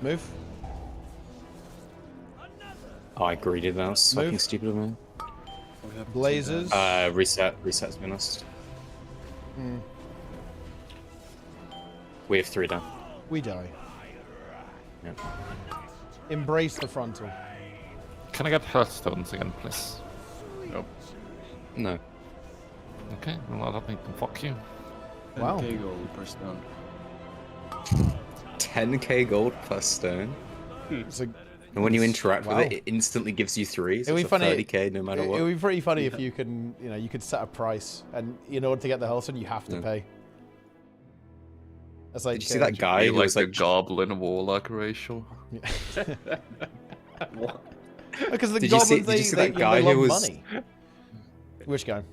Move. Oh, I greeted that. Was fucking Move. stupid of me. Blazers. Reset. Reset, to be honest. Hmm. We have 3 down. We die. Yeah. Embrace the frontal. Can I get Hearthstones again, please? Nope. No. Okay, well, I think fuck you. Wow. 10k gold per stone. 10k gold per stone. It's a, And when you interact wow. with it, it instantly gives you 3. So It'd be it's funny. 30k no matter what. It would be pretty funny if you can, you know, you could set a price, and in order to get the Hearthstone, you have to pay. That's like. Did you see that guy who like was the like goblin warlock ratio? What? Because the Did you see- goblins, did you see they that guy love who was- money. Which guy?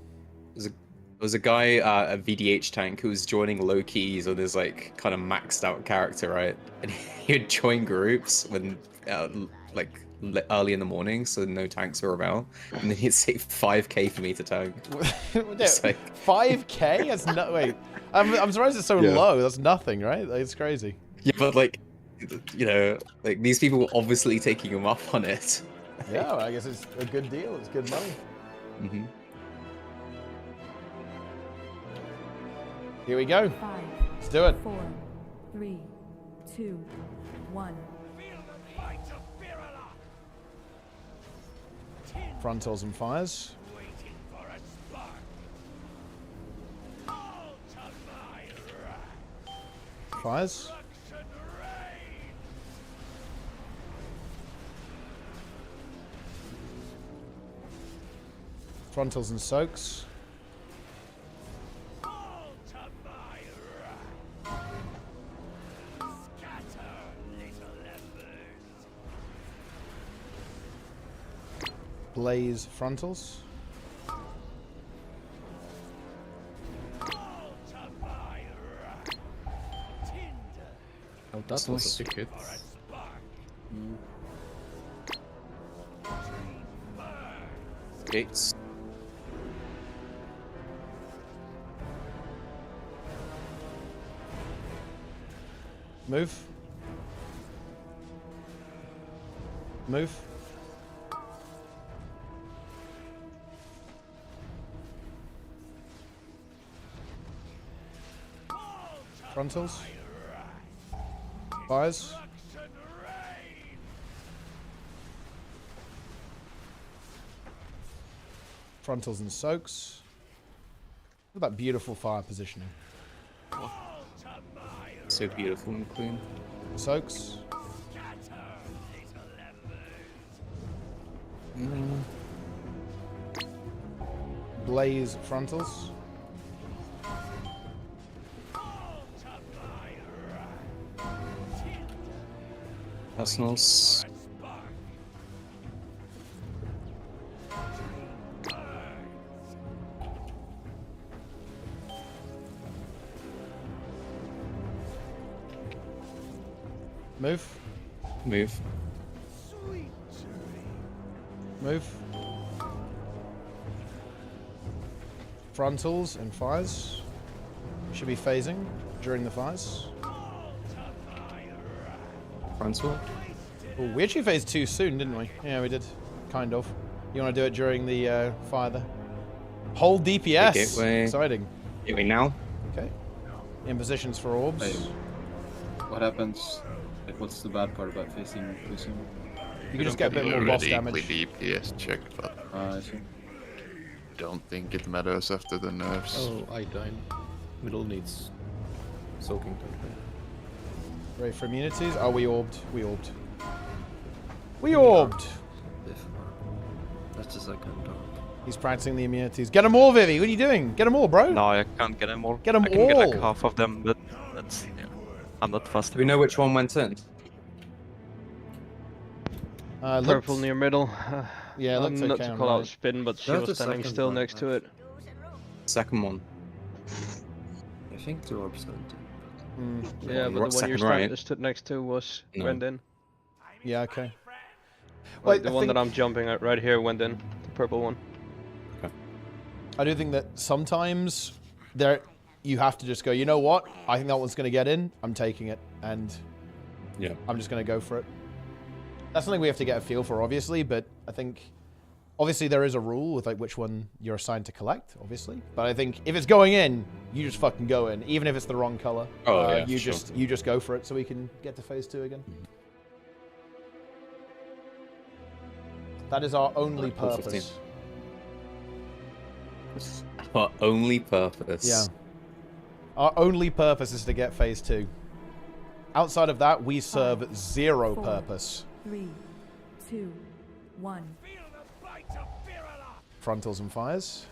There was a guy, a VDH tank, who was joining low keys on his like kind of maxed out character, right? And he would join groups when like early in the morning, so no tanks were around, and then he'd say 5k for me to tank. Just like 5k? That's no wait. I'm surprised it's so Yeah. low. That's nothing, right? It's crazy. Yeah, but like you know, like these people were obviously taking him up on it. Yeah, well, I guess it's a good deal. It's good money. Mm-hmm. Here we go. 5, Let's do it. 4, 3, 2, 1. Frontals and fires. Fires. Frontals and soaks. Blaze frontals. Oh, that was a big hit. Gates. Move. Move. Frontals. Fires. Frontals and soaks. Look at that beautiful fire positioning. So beautiful and clean. Soaks. Blaze frontals. Personals. Move. Move. Move. Frontals and fires. Should be phasing during the fires. Frontal. Oh, we actually phased too soon, didn't we? Yeah, we did. Kind of. You want to do it during the fire there? Hold DPS. Gateway. Exciting. Gateway now. Okay. In positions for orbs. Wait, what happens? Like, what's the bad part about facing Lucian? You can just get a bit more boss damage. DPS check, but I see. don't think it matters after the nerfs. Oh, I died. Middle needs soaking. Ready for immunities? Oh, we orbed. We orbed. We orbed! That's the second dog. He's practicing the immunities. Get them all, Vivi! What are you doing? Get them all, bro! No, I can't get them all. Get them I can get like all. half of them, but that's... Yeah, I'm not fast. Do we know which one went in? Purple near middle. Yeah, looks not okay to on call out right. spin, but she That's was the standing second still one, next to it. Second one. I think the orbs went in. Yeah, but the one you stood next to was went in. Yeah, okay. Like the one that I'm jumping at right here went in. The purple one. Okay. I do think that sometimes you have to just go, you know what? I think that one's going to get in. I'm taking it. And yeah, I'm just going to go for it. That's something we have to get a feel for, obviously. But I think, obviously, there is a rule with like which one you're assigned to collect, obviously. But I think if it's going in, you just fucking go in, even if it's the wrong color. Oh, yeah, you sure. just go for it, so we can get to phase 2 again. That is our only purpose. Our only purpose. Yeah. Our only purpose is to get phase 2. Outside of that, we serve zero purpose. 3, 2, 1. Frontals and fires.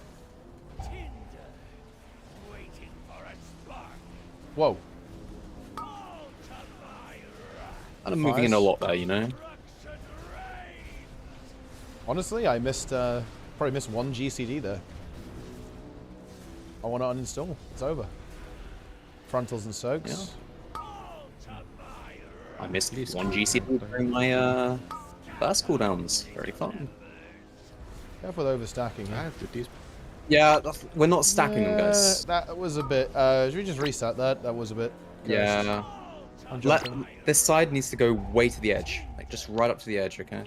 Whoa. I'm moving in a lot there, you know. Honestly, I missed probably missed one GCD there. I want to uninstall. It's over. Frontals and soaks. Yeah. I missed one GCD during my first cooldowns. Very fun. Careful with overstacking. I have to Yeah, we're not stacking them, guys. That was a bit. Should we just reset that? That was a bit. Yeah. This side needs to go way to the edge, like just right up to the edge, okay?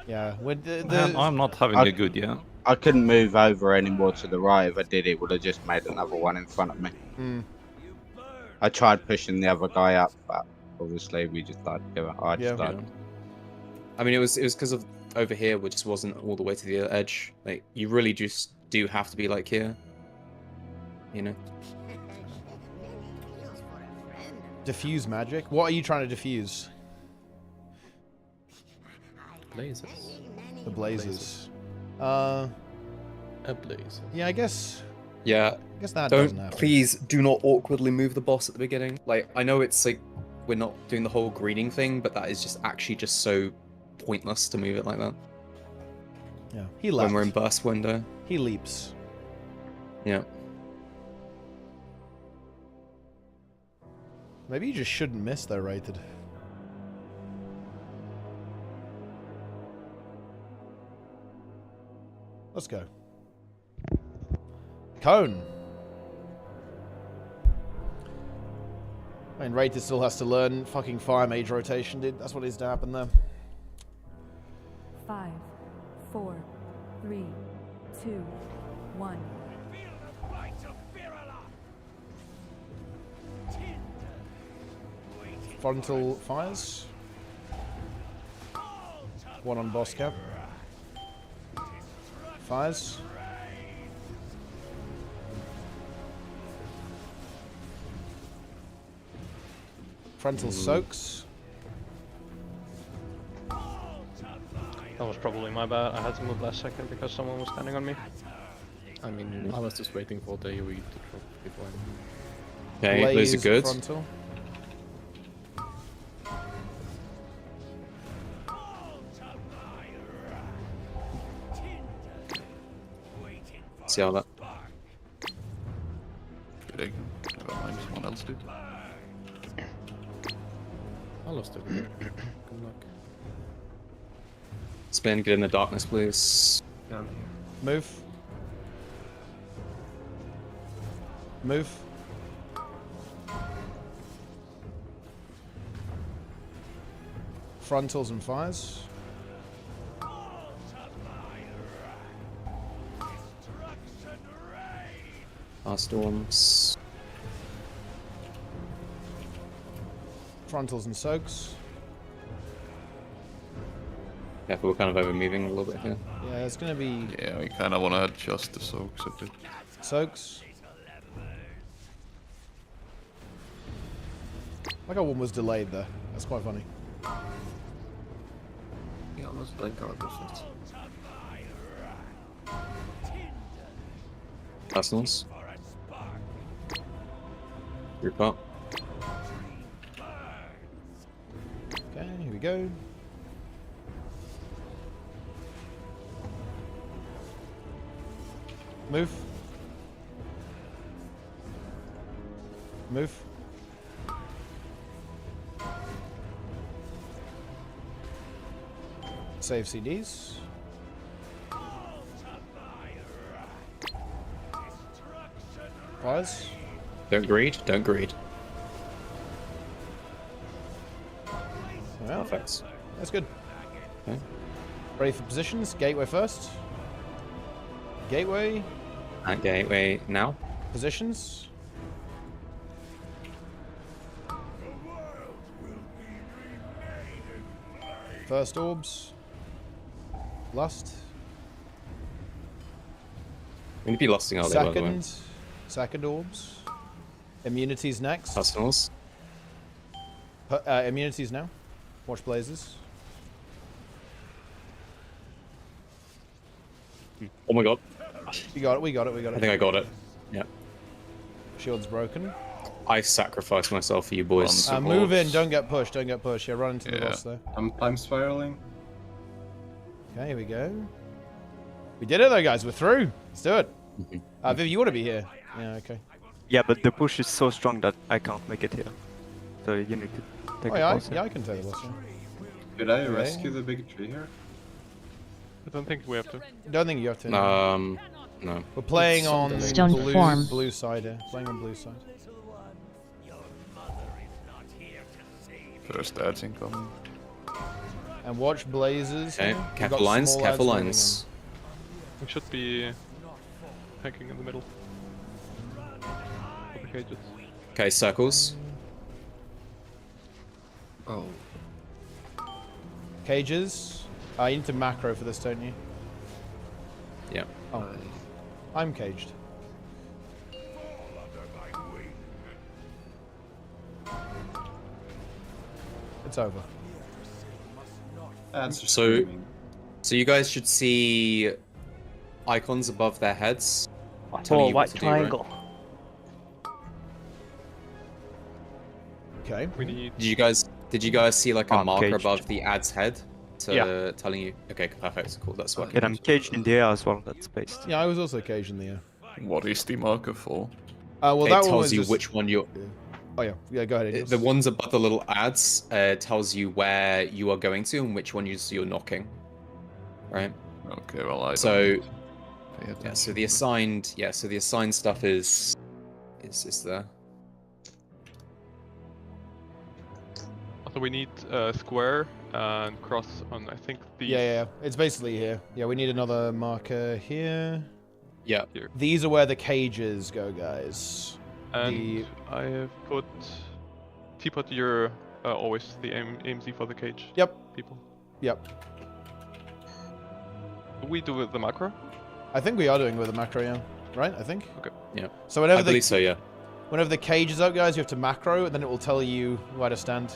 Yeah, I'm not having a good year. I couldn't move over anymore to the right. If I did, it would have just made another one in front of me. I tried pushing the other guy up, but obviously we just died together. I just died. I mean, it was because of over here, which just wasn't all the way to the edge. Like, you really just do have to be like here, you know. Diffuse magic. What are you trying to diffuse? Blazes. The blazes. A blaze. Yeah, I guess. Yeah. I guess that doesn't happen. Please do not awkwardly move the boss at the beginning. Like, I know it's like we're not doing the whole greeting thing, but that is just actually just so pointless to move it like that. Yeah, he left. When we're in burst window. He leaps. Yeah. Maybe you just shouldn't miss though, rated. Let's go. Cone. I mean, Rated still has to learn fucking fire mage rotation, dude. That's what needs to happen there. 5, 4, 3, 2, 1. Frontal fires. One on boss cap. Fires. Frontal soaks. That was probably my bad. I had to move last second because someone was standing on me. I mean, I was just waiting for the AoE to drop before I moved. Okay, those are good. Frontal. See how that. Kidding. Never mind, someone else did. I lost it. Good luck. Spin, get in the darkness, please. Down here. Move. Move. Frontals and fires. Our storms. Frontals and soaks. Yeah, we're kind of over moving a little bit here. Yeah, it's gonna be Yeah, we kind of want to adjust the soaks a bit. soaks. Like one was delayed there. That's quite funny. Yeah, almost blink out of it. Personals. Group up. Okay, here we go. Move. Move. Save CDs. Pause. Don't greed, don't greed. Well, Perfect. that's good. Okay. Ready for positions? Gateway first. Gateway. At gateway now. Positions. First orbs. Lust. We need to be lusting all day, by the way. Second orbs. Immunities next. Personals. Immunities now. Watch blazes. Oh my god. We got it, we got it, we got it. I think I got it. Yeah. Shield's broken. I sacrificed myself for you boys. Move in, don't get pushed, don't get pushed. Yeah, run into the boss there. I'm time spiraling. Okay, here we go. We did it though, guys. We're through. Let's do it. Viv, you want to be here? Yeah, okay. Yeah, but the push is so strong that I can't make it here. So you need to take Oh, yeah, a pause. I can take the boss. Yeah. Did I Okay. rescue the big tree here? I don't think we have to. Don't think you have to. No. We're playing on Stone form. blue side here. Playing on blue side. First ads incoming. And watch blazes. Okay, here. We've careful got lines, small careful ads moving lines. We should be hacking in the middle. For the cages. Okay, circles. Oh. in. Cages. You need to macro for this, don't you? Yeah. Oh. I'm caged. It's over. So you guys should see icons above their heads. telling Oh, you white what to triangle. do, right? Okay. We need... Did you guys see like a marker caged. above the ad's head Yeah. telling you? Okay, perfect, cool. That's what. And I'm caged in the air as well. That's based. Yeah, I was also caged in the air. What is the marker for? Well, it that one tells was you just... which one you're. Oh yeah, yeah. Go ahead. Idris. The ones above the little ads tells you where you are going to and which one you're knocking. Right. Okay. Well, I. So. Yeah. So the assigned. Yeah. So the assigned stuff is there. So we need square and cross on, I think, these. Yeah. It's basically here. Yeah, we need another marker here. Yeah. Here. These are where the cages go, guys. And I have put teapot. You're always the AMZ for the cage. Yep. People. Yep. Do we do with the macro? I think we are doing with the macro, yeah. Right? I think. Okay. Yeah. So whenever I believe so, yeah. Whenever the cage is up, guys, you have to macro, and then it will tell you where to stand.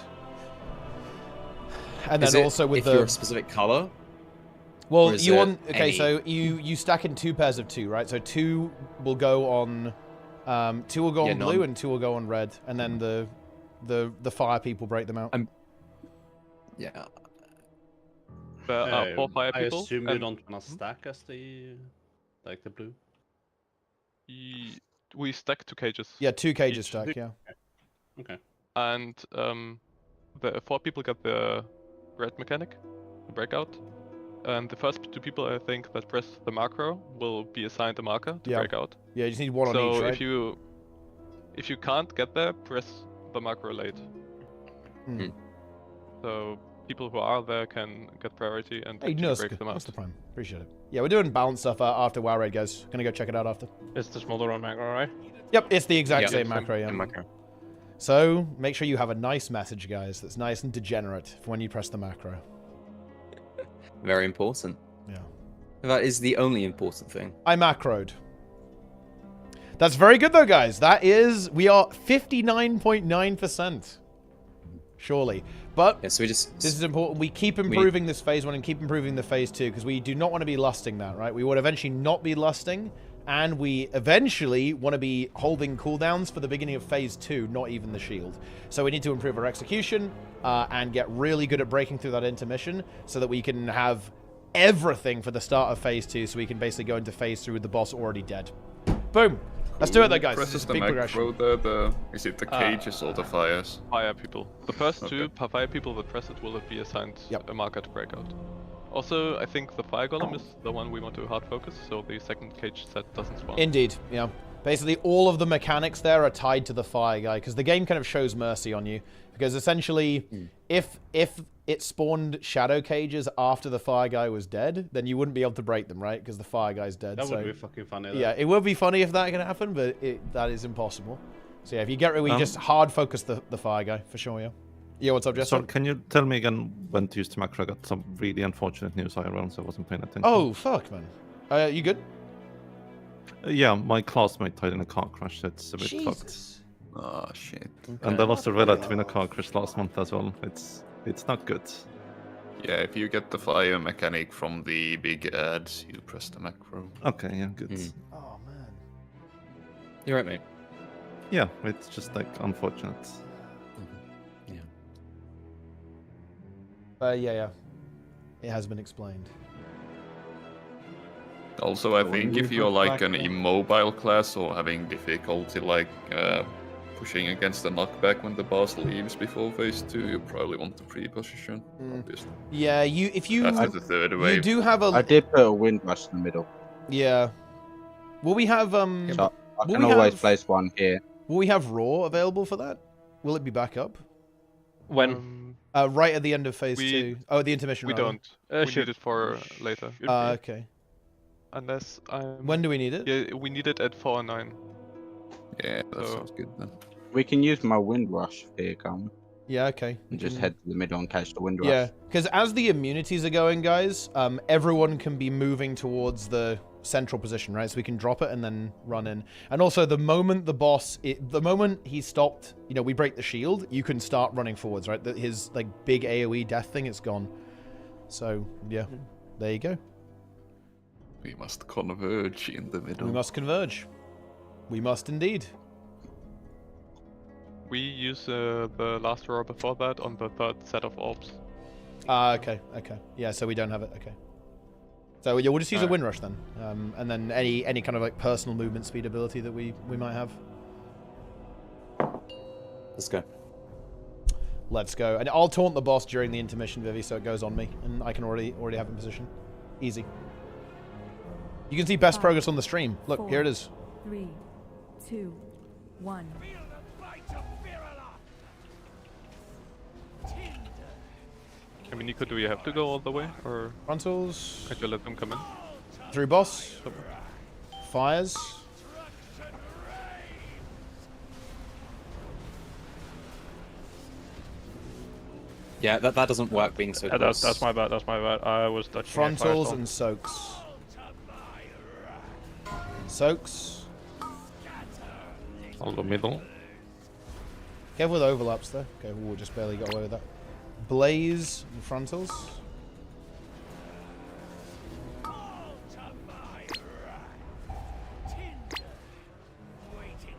And then also with if the you're a specific color. Well, you want any... so you stack in 2 pairs of 2, right? So 2 will go on 2 will go on blue and 2 will go on red, and then the fire people break them out. Yeah. There are 4 fire I people. assume you don't wanna stack as the blue. We stack 2 cages. Yeah, 2 cages stack. Yeah. Okay. And the 4 people got the red mechanic, the breakout. And the first 2 people, I think, that press the macro will be assigned a marker to break out. Yeah, you just need 1 on so each, right? if you can't get there, press the macro late. So people who are there can get priority and Hey, actually Nusk, break them out. what's the prime? Appreciate it. Yeah, we're doing balance stuff after WoW Raid, guys. Gonna go check it out after. It's the smaller on macro, right? Yep, it's the exact same macro, yeah. Macro. So, make sure you have a nice message, guys, that's nice and degenerate for when you press the macro. Very important. Yeah. That is the only important thing. I macroed. That's very good, though, guys. We are 59.9%. Surely. But yeah, so this is important. We keep improving this phase 1 and keep improving the phase 2, because we do not want to be lusting that, right? We would eventually not be lusting, and we eventually want to be holding cooldowns for the beginning of phase 2, not even the shield. So we need to improve our execution and get really good at breaking through that intermission so that we can have everything for the start of phase 2, so we can basically go into phase 3 with the boss already dead. Boom. Let's do it, though, guys. Presses the Big macro progression. is it the cages or the fires? Fire people. The first 2 fire people that press it will be assigned a marker to break out. Also, I think the fire golem is the one we want to hard focus, so the second cage set doesn't spawn. Indeed, yeah. Basically, all of the mechanics there are tied to the fire guy, because the game kind of shows mercy on you. Because essentially, if it spawned shadow cages after the fire guy was dead, then you wouldn't be able to break them, right? Because the fire guy's dead. That would be fucking funny, though. Yeah, it would be funny if that can happen, but that is impossible. So yeah, if you get rid, we just hard focus the fire guy, for sure, yeah. Yeah, what's up, Jester? So can you tell me again when to use the macro? I got some really unfortunate news IRL, so I wasn't paying attention. Oh, fuck, man. You good? Yeah, my classmate died in a car crash. It's a bit fucked. Oh, shit. And I lost a relative in a car crash last month as well. It's not good. Yeah, if you get the fire mechanic from the big ads, you press the macro. Okay, yeah, good. Oh, man. You're right, mate. Yeah, it's just like unfortunate. Yeah. It has been explained. Also, I think if you're like an immobile class or having difficulty like pushing against the knockback when the boss leaves before phase 2, you probably want the pre-position. Obviously. Yeah, After the third wave. You do have a... I did put a wind rush in the middle. Yeah. Will we have So I can always place one here. Will we have raw available for that? Will it be back up? When? Right at the end of phase 2. Oh, the intermission. We rather. don't. We need it for later. Okay. Unless I'm... When do we need it? Yeah, we need it at 4 and 9. Yeah, that sounds good then. We can use my wind rush here, can't we? Yeah, okay. And just head to the middle and catch the wind rush. Yeah, because as the immunities are going, guys, everyone can be moving towards the central position, right? So we can drop it and then run in. And also, the moment the boss, the moment he stopped, you know, we break the shield, you can start running forwards, right? His like big AoE death thing, it's gone. So yeah, there you go. We must converge in the middle. We must converge. We must indeed. We use the last row before that on the third set of orbs. Okay. Yeah, so we don't have it. Okay. So yeah, we'll just use a wind rush then, and then any kind of like personal movement speed ability that we might have. Let's go. Let's go. And I'll taunt the boss during the intermission, Vivi, so it goes on me, and I can already have in position. Easy. You can see best progress on the stream. Look, 4, here it is. 3, 2, 1. I mean, Nico, do you have to go all the way, or frontals? Could you let them come in? Through boss. Fires. Yeah, that doesn't work being so close. That's my bad. That's my bad. I was touching Frontals and soaks. Soaks. On the middle. Careful with overlaps though. Okay, we'll just barely got away with that. Blaze and frontals.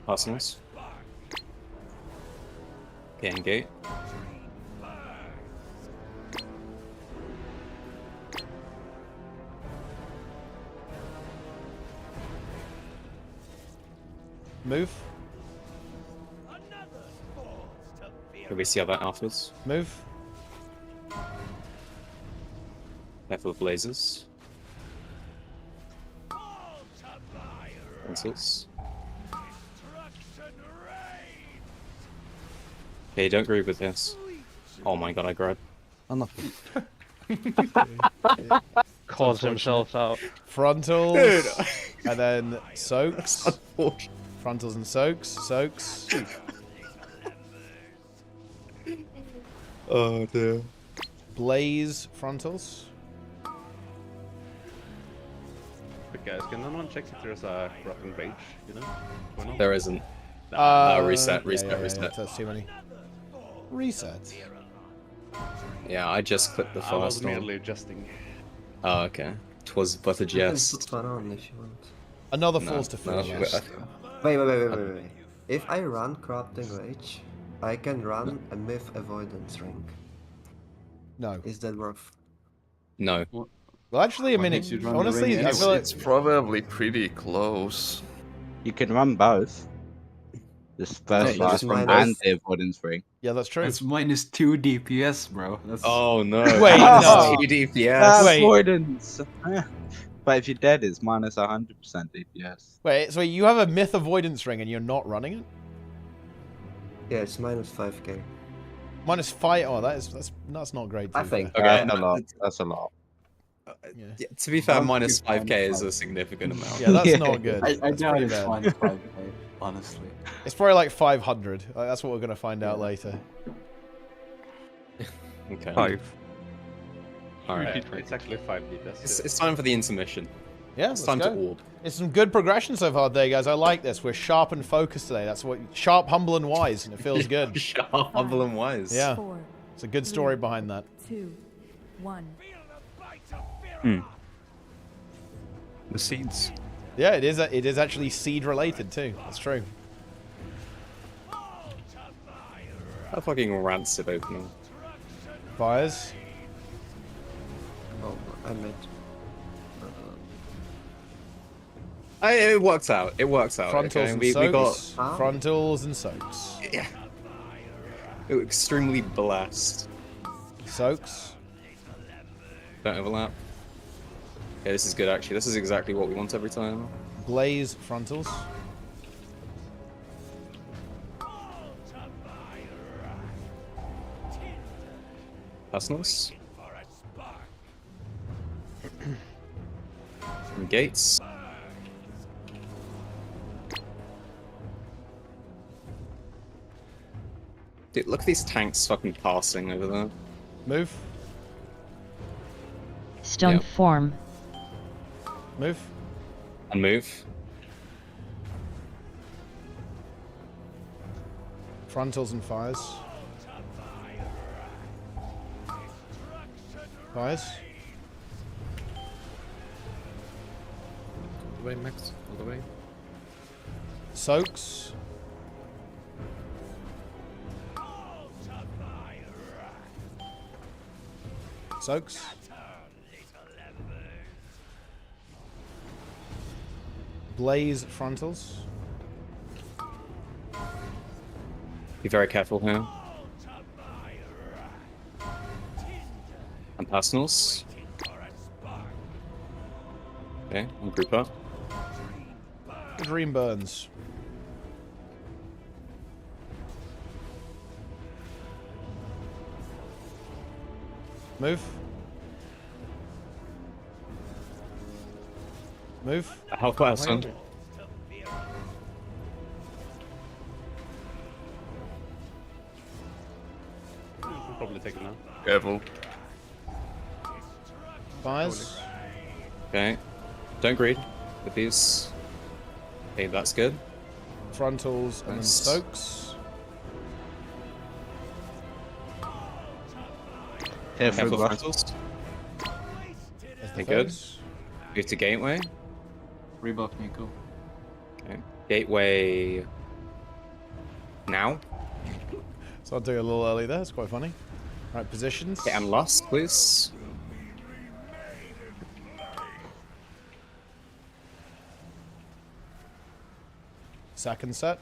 Arsenals. Getting gate. Move. Can we see how that afterwards? Move. Careful with blazes. Pencils. Okay, don't agree with this. Oh my god, I grabbed. Unlucky. Calls himself out. Frontals. Dude. And then soaks. Frontals and soaks. Soaks. Oh dear. Blaze frontals. But guys, can anyone check if there's a corrupting rage, you know? There isn't. Reset. That's too many. Reset. Yeah, I just clicked the I was first one. merely adjusting. Oh, okay. 'Twas but a You can jest. put one on if you want. Another No, falls to no, finish. Wait. If I run Corrupting Rage, I can run a Myth Avoidance Ring. No. Is that worth? No. Well, actually, I mean, honestly, I feel like It's probably pretty close. You can run both. This first No, life minus- and the avoidance ring. Yeah, that's true. That's minus 2 DPS, bro. That's... Oh no. Wait, no. DPS. Wait. Avoidance. But if you're dead, it's minus 100% DPS. Wait, so you have a myth avoidance ring and you're not running it? Yeah, it's minus 5k. Minus 5. Oh, that's not great. I think. Okay, That's a lot. That's a lot. Yeah, to be fair, minus 5k is a significant amount. Yeah, that's not good. I That's doubt pretty it's bad. minus 5k, honestly. It's probably like 500. That's what we're gonna find out later. Okay. 5. Alright. It's actually 5 DPS. It's time for the intermission. Yeah, It's let's time go. to orb. It's some good progression so far today, guys. I like this. We're sharp and focused today. That's what sharp, humble, and wise, and it feels good. Sharp, humble, and wise. Yeah, 4, it's a good story behind that. 2, 1. The seeds. Yeah, it is. It is actually seed related too. That's true. A fucking rancid opening. Fires. Oh, I meant. It works out. It works out. Frontals okay? and we got soaks. Frontals and soaks. yeah. We were extremely blessed. Soaks. Don't overlap. Okay, this is good actually. This is exactly what we want every time. Blaze frontals. Personals. From gates. Dude, look at these tanks fucking passing over there. Move. Stone Yep. form. Move. And move. Frontals and fires. Fires. All the way, Max. All the way. Soaks. Soaks. Blaze frontals. Be very careful here. And personals. Okay, and group up. Dream burns. Move. Move. How fast, son? We'll probably take it now. Careful. Fires. Okay. Don't greed with these. Okay, that's good. Frontals and then Nice. soaks. Careful frontals. Okay, good. Foes. Move to gateway. Rebuff Nico. Okay. Gateway. Now. So I'll do a little early there. It's quite funny. Right, positions. Okay, and lust, please. Second set.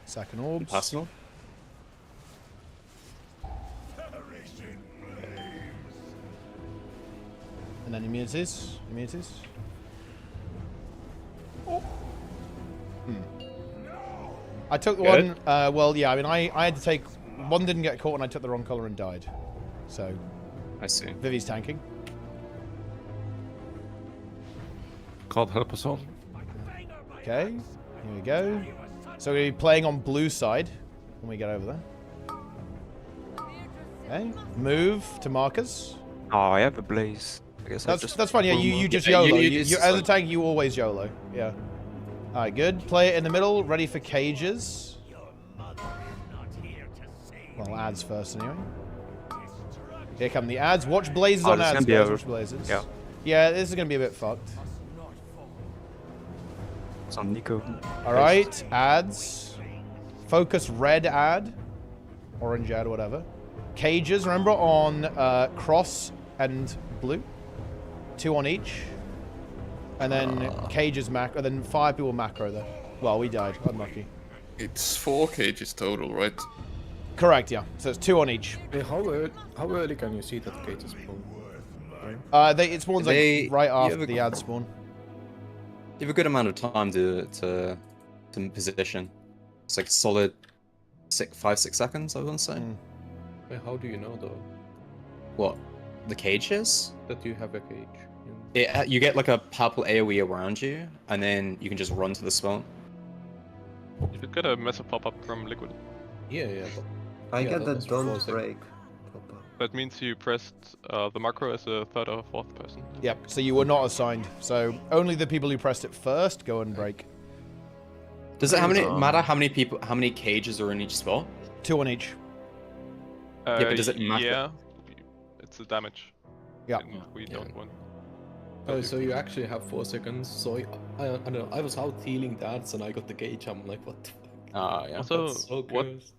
Second orbs. Personal. And then immunities. Immunities. Oh. I took Good. one. Well, yeah. I mean, I had to take one. Didn't get caught, and I took the wrong color and died. So. I see. Vivi's tanking. God help us all. Okay. Here we go. So we're playing on blue side when we get over there. Okay. Move to markers. Oh, I have a blaze. I guess That's fine. Yeah, you just YOLO. You, as a tank, you always YOLO. Yeah. All right, good. Play it in the middle. Ready for cages. Well, ads first anyway. Here come the ads. Watch blazes on this is ads. gonna be Guys. over. Watch blazes. Yeah. Yeah, this is gonna be a bit fucked. It's on Nico. All right, ads. Focus red ad, orange ad, whatever. Cages. Remember on cross and blue. 2 on each. And then cages macro. And then 5 people macro there. Well, we died. Unlucky. It's 4 cages total, right? Correct, yeah. So it's 2 on each. Hey, how early can you see that gate is spawned? It spawns like right after the ad spawn. You have a good amount of time to position. It's like solid 5-6 seconds, I want to say. Hey, how do you know though? What? The cages? That you have a cage. You get like a purple AoE around you, and then you can just run to the spawn. You could get a massive pop-up from Liquid. Yeah. I Yeah, get that that's don't before break. That means you pressed the macro as a third or fourth person. Yep, so you were not assigned. So only the people who pressed it first go and break. Does it matter how many cages are in each spot? 2 on each. Yeah, but does it matter? Yeah, it's the damage. Yeah. And we don't want. Oh, so you actually have 4 seconds. So I don't know. I was out healing that, and I got the gauge. I'm like, what the fuck? Yeah. Also, That's so what gross.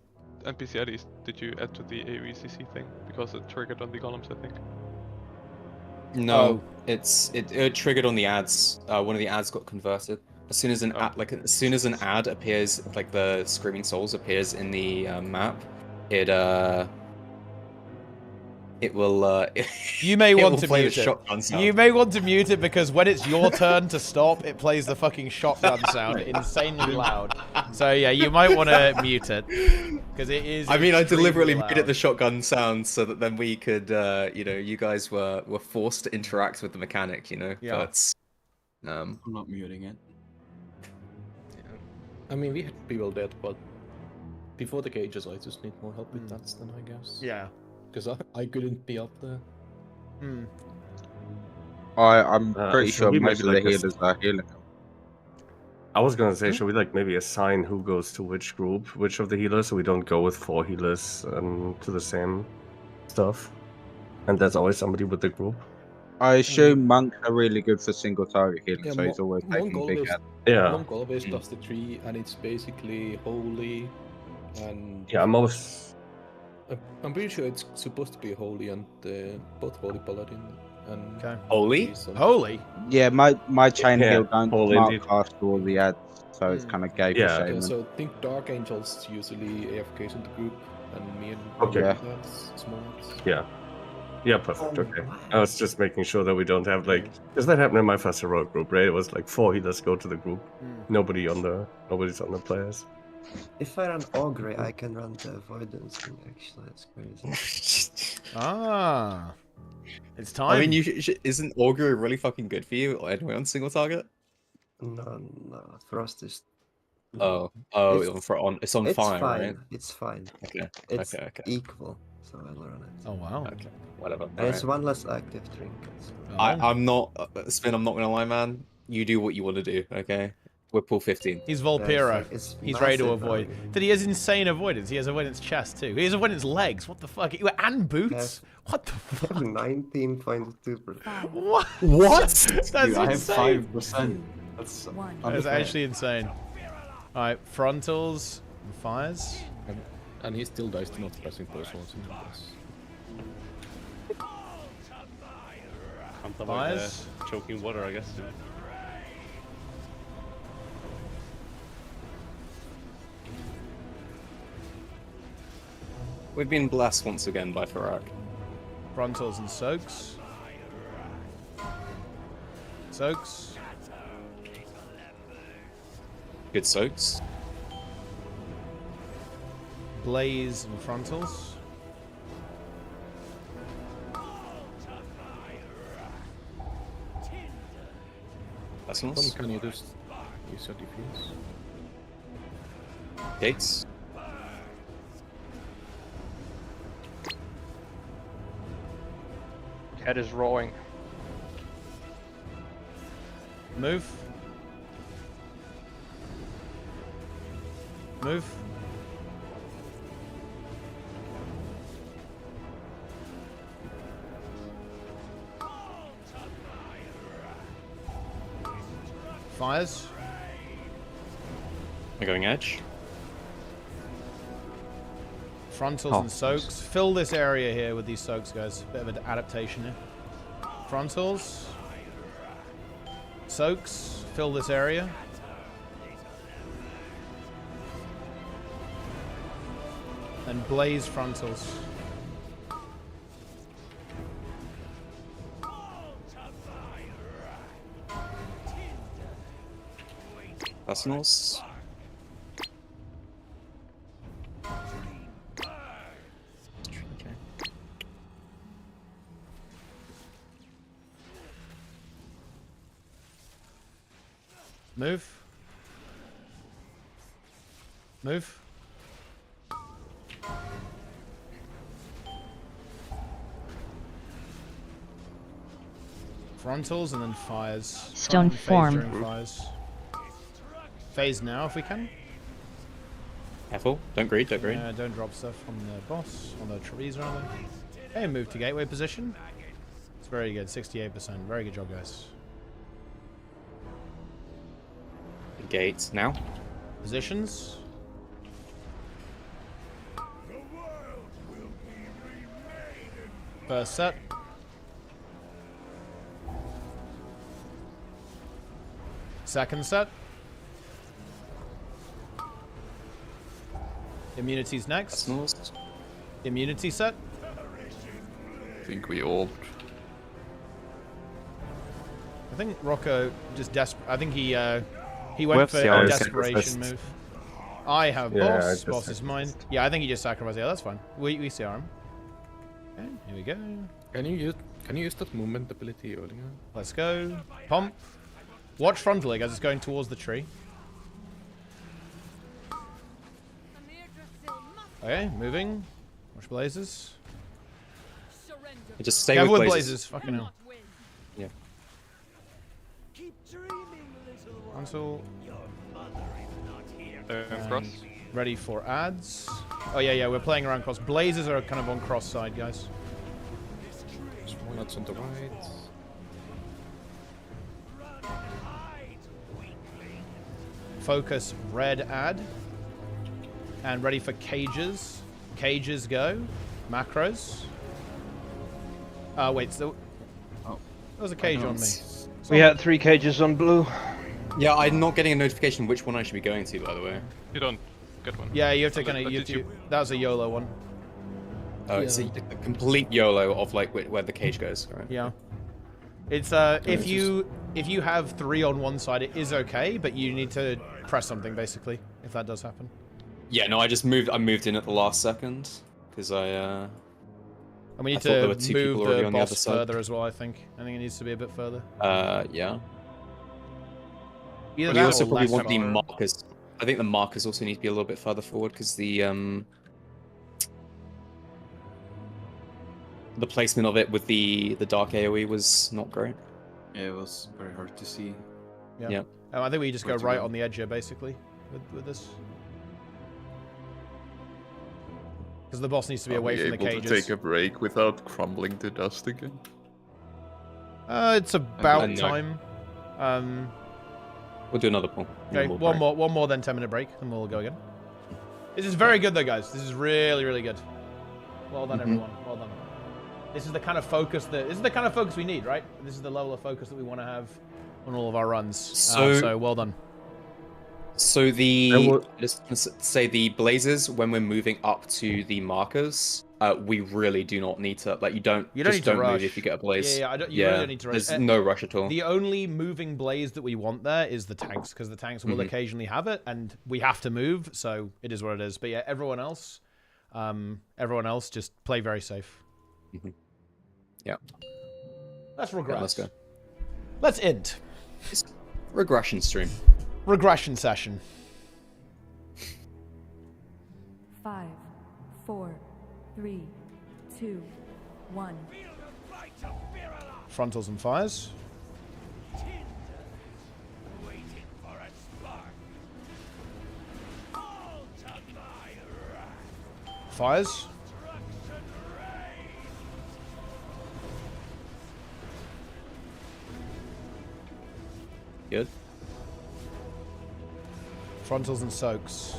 NPC IDs did you add to the AoE-CC thing? Because it triggered on the golems, I think. No, it triggered on the ads. One of the ads got converted. As soon as an ad appears, like the Screaming Souls appears in the map, it it will. You may it want will to play mute the it. shotgun sound. You may want to mute it because when it's your turn to stop, it plays the fucking shotgun sound insanely loud. So yeah, you might want to mute it because it is. I mean, I deliberately loud. made it the shotgun sound so that then we could, you know, you guys were forced to interact with the mechanic, you know. Yeah. But I'm not muting it. I mean, we had people dead, but before the cages, I just need more help with that then, I guess. Yeah. Because I couldn't be up there. I'm pretty should sure we most of maybe, the like, healers are healing. I was gonna say, should we like maybe assign who goes to which group, which of the healers, so we don't go with 4 healers to the same stuff, and there's always somebody with the group. I assume monks are really good for single target healing, Yeah, so he's always Monk taking big always, head. Yeah. Monk always does the tree, and it's basically holy, and Yeah, most. I'm pretty sure it's supposed to be holy and both holy paladin and holy. Holy. Yeah, my chain Yeah, heal don't holy mark indeed. past all the ads, so it's kind of gay for Yeah. shaman. Yeah, so I think Dark Angels usually AFKs in the group, and me and Okay. that's small. Yeah. Yeah, perfect. Okay. I was just making sure that we don't have like, because that happened in my first heroic group, right? It was like 4 healers go to the group, nobody's on the players. If I run Ogre, I can run the Avoidance thing, actually. That's crazy. Ah. It's time. I mean, isn't Augury really fucking good for you anyway on single target? No, Frost is... Oh, it's on fire, fine. right? It's fine. Okay. It's Okay. equal, so I'll run it. Oh wow. Okay. Whatever. And it's one less active trinket. I'm not Spin. I'm not gonna lie, man. You do what you want to do. Okay. We're pool 15. He's Volpira. It's He's ready to massive avoid. value. Dude, he has insane avoidance. He has avoidance chest too. He has avoidance legs. What the fuck? And boots. What the fuck? 19.2%. What? What? That's Dude, I have insane. 5%. That's That's actually insane. All right, frontals and fires. And he still dies to not pressing personals in the boss. Can't avoid Fires. choking water, I guess. We've been blessed once again by Farak. Frontals and soaks. Soaks. Good soaks. Blaze and frontals. That's When nice. can you just use your defense? Gates. Cat is roaring. Move. Move. Fires. We're going edge. Frontals and soaks. Fill this area here with these soaks, guys. Bit of an adaptation here. Frontals. Soaks. Fill this area. And blaze frontals. Personals. Move. Move. Frontals and then fires. Stone Phase form. during fires. Phase now if we can. Careful. Don't greed. Don't greed. Don't drop stuff on the boss, on the trees rather. Okay, move to gateway position. It's very good, 68%. Very good job, guys. Gates now. Positions. First set. Second set. Immunities next. Personals. Immunity set. think we all. I think Rocco just I think he We went have for CR. a desperation move. I have Yeah, boss. I just Boss is mine. Yeah, I think he just sacrificed. Yeah, that's fine. We CR him. Okay, here we go. Can you use that movement ability earlier? Let's go. Pump. Watch frontal leg as it's going towards the tree. Okay, moving. Watch blazes. Just stay Careful with with blazes. Fucking hell. Yeah. Frontal. Cross. Ready for ads. Oh yeah, we're playing around cross. Blazes are kind of on cross side, guys. Small nuts on the right. Focus red ad. And ready for cages. Cages go. Macros. Wait, so... Oh. There was a cage on me. We had 3 cages on blue. Yeah, I'm not getting a notification which one I should be going to, by the way. You don't get one. Yeah, you have to kind of... That was a YOLO one. Oh, it's a complete YOLO of like where the cage goes, right? Yeah. It's if you have 3 on one side, it is okay, but you need to press something basically if that does happen. Yeah, no, I moved in at the last second because And we need I thought there to were 2 move people already the on the other boss side. further as well. I think it needs to be a bit further. Yeah. Either But that you also or probably less want the far. markers. I think the markers also need to be a little bit further forward because the placement of it with the dark AoE was not great. Yeah, it was very hard to see. Yeah. I think we just go right on the edge here, basically, with this. Because the boss needs to be away from the able cages. to take a break without crumbling to dust again. It's about No. time. We'll do another pull. Okay, one more, then 10-minute break, and we'll go again. This is very good, though, guys. This is really, really good. Well done, everyone. Well done. This is the kind of focus we need, right? This is the level of focus that we want to have on all of our runs. So well done. So just gonna say the blazes when we're moving up to the markers, we really do not need to you don't need to rush. move if you get a blaze. Yeah, you really don't need to rush. There's no rush at all. The only moving blaze that we want there is the tanks, because the tanks will occasionally have it, and we have to move, so it is what it is. But yeah, everyone else just play very safe. Yeah. Let's regress. Yeah, let's go. Let's end. Regression stream. Regression session. 5, 4, 3, 2, 1. Frontals and fires. Fires. Good. Frontals and soaks.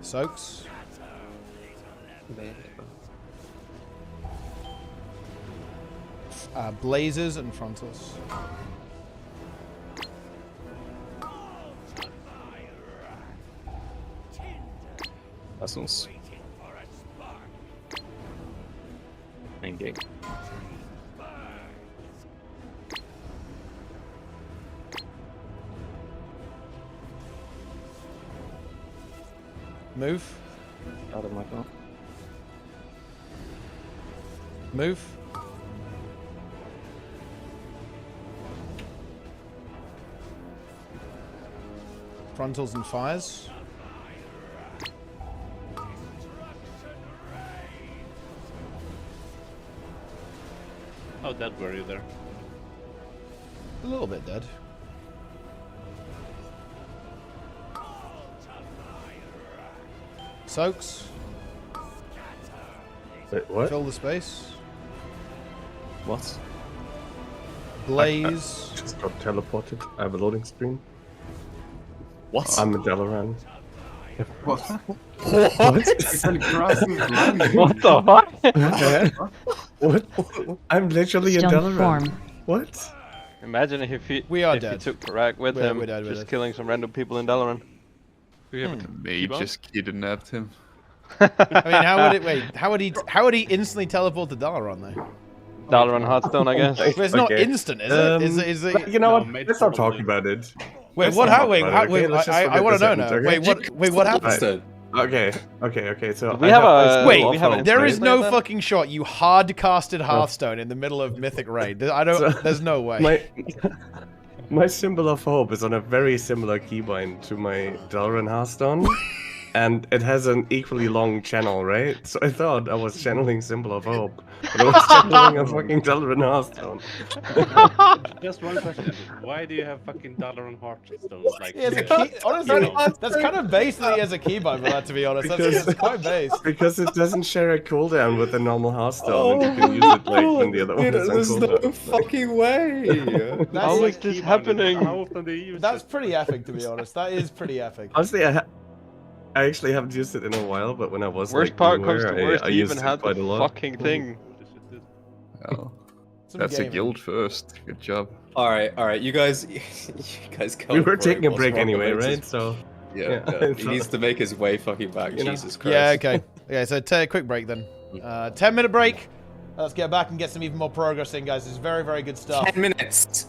Soaks. Blazers and frontals. Vessels. Main gate. Move. Out of my car. Move. Frontals and fires. How dead were you there? A little bit dead. Soaks. Wait, what? Fill the space. What? Blaze. I just got teleported. I have a loading screen. What? I'm a Dalaran. What? What? What the fuck? What? I'm literally in Stone Dalaran. form. What? Imagine if he dead. took Karak with him, we're dead, just killing some random people in Dalaran. We have a mage just kidnapped him. I mean, how would it? Wait, how would he instantly teleport to Dalaran though? Dalaran Hearthstone, I guess. But it's not instant, is it? Is it? You know what? Let's not talk about it. Wait, what? I want to know now. Wait, what happened? Okay. So We have a wait. There is no fucking shot. You hard casted Hearthstone in the middle of Mythic Raid. I don't. There's no way. My symbol of hope is on a very similar keybind to my Dalaran Hearthstone. And it has an equally long channel, right? So I thought I was channeling Symbol of Hope, but I was channeling a fucking Dalaran Hearthstone. Just one question: why do you have fucking Dalaran Hearthstone? Like, honestly, that's kind of basically as a keybind for that. To be honest, that's quite base. Because it doesn't share a cooldown with a normal Hearthstone, and you can use it like when the other one is on There's cooldown. no fucking way. How is this happening? How often do you use That's pretty epic, to be honest. That is pretty epic. Honestly, I actually haven't used it in a while, but when I was worst like, part comes to I worst, you used even it had quite the a lot. fucking thing. Oh. That's a guild first. Good job. All right. You guys go. We were for taking it. a What's break wrong with anyway, this? right? So Yeah. He needs to make his way fucking back. You know? Jesus Christ. Yeah. Okay. Okay. So take a quick break then. 10-minute break. Let's get back and get some even more progress in, guys. This is very, very good stuff. 10 minutes.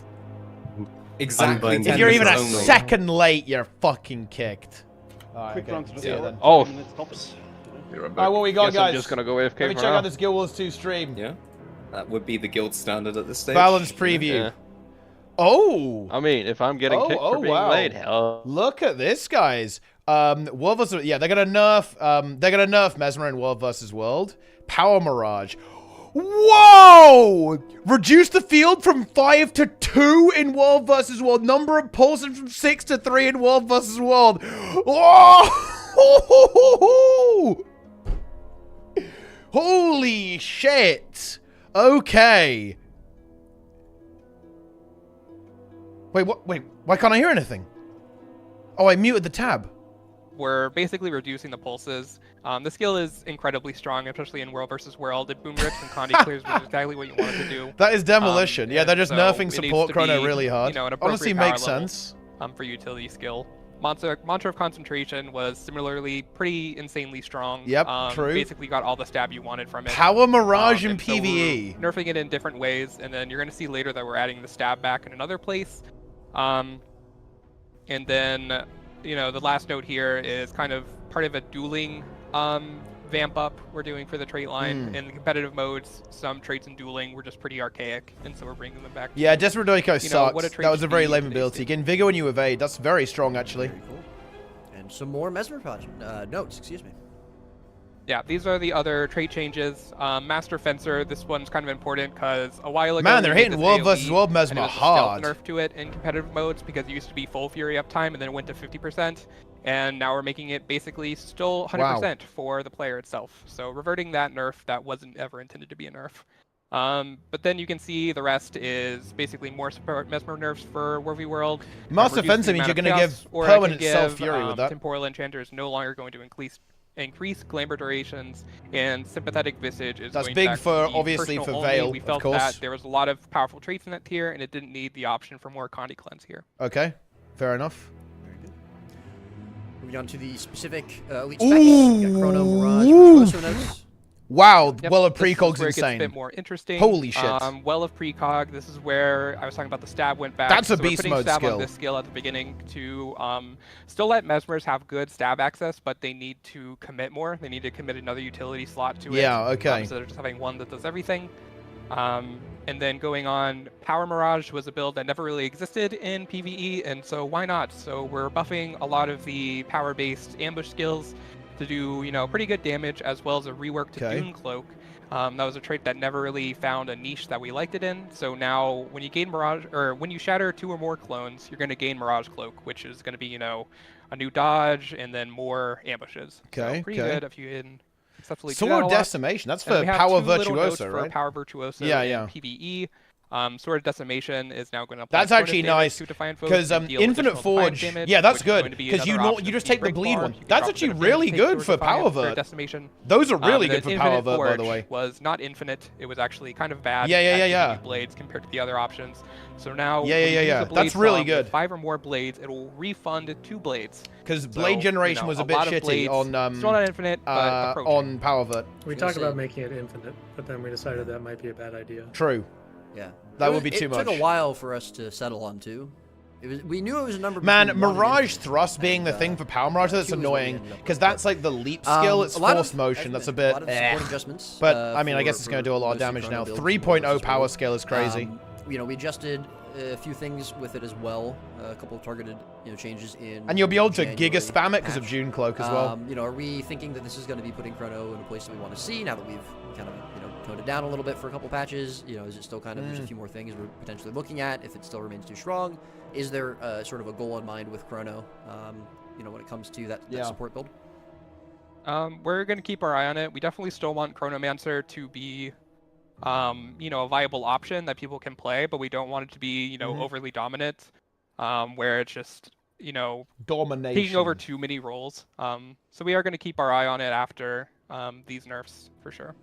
Exactly. If you're even a second late, you're fucking kicked. Alright, okay. See you then. Oh. Alright, what we got, Guess guys? I'm just gonna go AFK Let me for check now. out this Guild Wars 2 stream. Yeah. That would be the guild standard at this stage. Balance preview. Yeah. Oh! I mean, if I'm getting kicked for being late, hell. Look at this, guys. World vs. Yeah, they're gonna nerf Mesmer in World vs. World. Power Mirage. Whoa! Reduce the field from 5 to 2 in World vs. World. Number of pulses from 6 to 3 in World vs. World. Whoa! Holy shit! Okay. Wait, what? Wait, why can't I hear anything? Oh, I muted the tab. We're basically reducing the pulses. The skill is incredibly strong, especially in World versus World. It boom rips and Condi clears, which is exactly what you want it to do. That is demolition. Yeah, they're just so nerfing it support needs to chrono be, really hard. You know, an Honestly, appropriate makes power level, sense. for utility skill. Mantra of Concentration was similarly pretty insanely strong. Yep, true. Basically got all the stab you wanted from it. Power Mirage in so PvE. we're nerfing it in different ways, and then you're going to see later that we're adding the stab back in another place. And then, you know, the last note here is kind of part of a dueling vamp up we're doing for the trait line. In the competitive modes, some traits in dueling were just pretty archaic, and so we're bringing them back. Yeah, Desperate Doiko sucks. What a trait That was a should very be lame in ability. Again, Vigor when you evade. That's very strong, actually. Very cool. And some more Mesmer project notes, excuse me. Yeah, these are the other trait changes. Master Fencer, this one's kind of important because a while ago... Man, they're we made hitting this World AoE, vs. World Mesmer and it was a hard. stealth nerf to it in competitive modes because it used to be full Fury uptime and then it went to 50%. And now we're making it basically still 100% for the player itself. So reverting that nerf that wasn't ever intended to be a nerf. But then you can see the rest is basically more support Mesmer nerfs for War v World. Master Fencer means you're going to give permanent self-fury with that. Temporal Enchanter is no longer going to increase Glamour durations, and Sympathetic Visage is That's going big to for, be obviously, for personal Veil, only. We felt of course. that there was a lot of powerful traits in that tier, and it didn't need the option for more Condi Cleanse here. Okay, fair enough. Moving on to the specific elite specs. We got Chrono, Mirage, Virtuoso notes. Wow, Yep, Well of this is Precog's where it gets insane. a bit more interesting. Holy shit. Well of Precog, this is where I was talking about the stab went back. That's a So we're beast putting mode stab skill. on this skill at the beginning to still let Mesmers have good stab access, but they need to commit more. They need to commit another utility slot to it. Yeah, okay. So they're just having one that does everything. And then going on, Power Mirage was a build that never really existed in PvE, and so why not? So we're buffing a lot of the power-based ambush skills to do, you know, pretty good damage, as well as a rework to Dune Cloak. That was a trait that never really found a niche that we liked it in. So now, when you gain Mirage, or when you shatter 2 or more clones, you're going to gain Mirage Cloak, which is going to be, you know, a new dodge and then more ambushes. Okay, so pretty good if you can successfully do that Sword a lot. Decimation, that's And for we have Power 2 little notes Virtuoso, for right? Power Virtuoso Yeah, in yeah. PvE. Sword of Decimation is now going to apply That's actually nice because Infinite Forge. Yeah, that's good because you just take the bleed one. That's actually really good for Power Vert. Decimation. Those are really good for Power Vert, by the way. Was not infinite. It was actually kind of bad. Yeah. Blades compared to the other options. So now, That's really good. 5 or more blades, it will refund 2 blades. Because blade generation was a bit shitty on still not infinite, but on Power Vert. We talked about making it infinite, but then we decided that might be a bad idea. True. Yeah. That would be too much. It took a while for us to settle on 2. We knew it was a number. Man, Mirage Thrust being the thing for Power Mirage, that's annoying. Because that's like the leap skill, it's force motion, that's a bit adjustments. But, I mean, I guess it's going to do a lot of damage now. 3.0 power scale is crazy. We adjusted a few things with it as well. A couple of targeted, changes in. And you'll be able to Giga spam it because of June Cloak as well. Are we thinking that this is going to be putting Chrono in a place that we want to see now that we've kind of, toned it down a little bit for a couple patches? Is it still kind of, there's a few more things we're potentially looking at if it still remains too strong? Is there sort of a goal in mind with Chrono, when it comes to that support build? We're going to keep our eye on it. We definitely still want Chronomancer to be, a viable option that people can play, but we don't want it to be, overly dominant, where it's just, domination, taking over too many roles. So we are going to keep our eye on it after these nerfs for sure.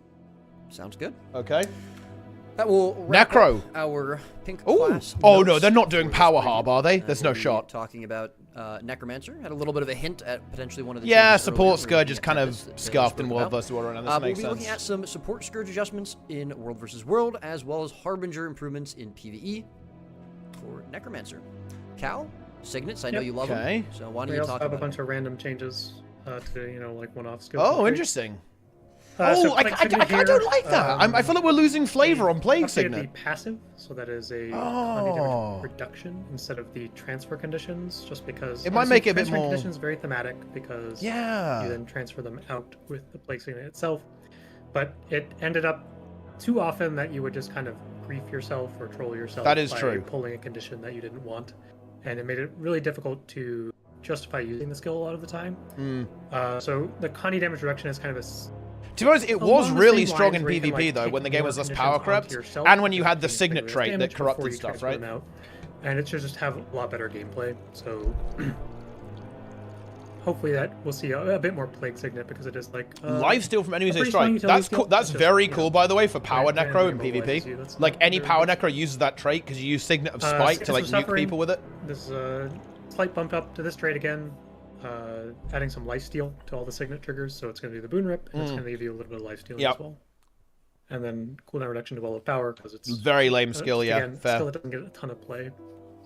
Sounds good. Okay. That will wrap Necro. Up our pink class. Oh no, they're not doing Power Harb, are they? There's no shot. Talking about Necromancer, had a little bit of a hint at potentially one of the. Yeah, support Scourge is kind of scuffed in World vs. World, and this makes sense. We'll be looking at some support Scourge adjustments in World vs. World, as well as Harbinger improvements in PvE for Necromancer. Cal, Signets, I know you love them. So why don't you talk about? We also have a bunch of random changes to like one-off skills. Oh, interesting. I don't like that. I feel like we're losing flavor on Plague Signet. The passive, so that is a damage reduction instead of the transfer conditions, just because it might make it a bit more. Transfer conditions very thematic because you then transfer them out with the Plague Signet itself. But it ended up too often that you would just kind of grief yourself or troll yourself. That is by true. Pulling a condition that you didn't want, and it made it really difficult to justify using the skill a lot of the time. So the Connie damage reduction is kind of a. To be honest, it was really strong in PvP though, when the game was less power corrupt, and when you had the Signet trait that corrupted stuff, right? And it should just have a lot better gameplay. So hopefully that we'll see a bit more Plague Signet because it is like lifesteal from enemies they strike. That's cool. That's very cool, by the way, for power necro in PvP. Like any power necro uses that trait because you use Signet of Spike to like nuke people with it. There's a slight bump up to this trait again. Adding some lifesteal to all the Signet triggers, so it's going to do the Boon Rip, and it's going to give you a little bit of lifesteal as well. And then cooldown reduction to Well of Power, because it's very lame skill, again, fair. Skill that doesn't get a ton of play,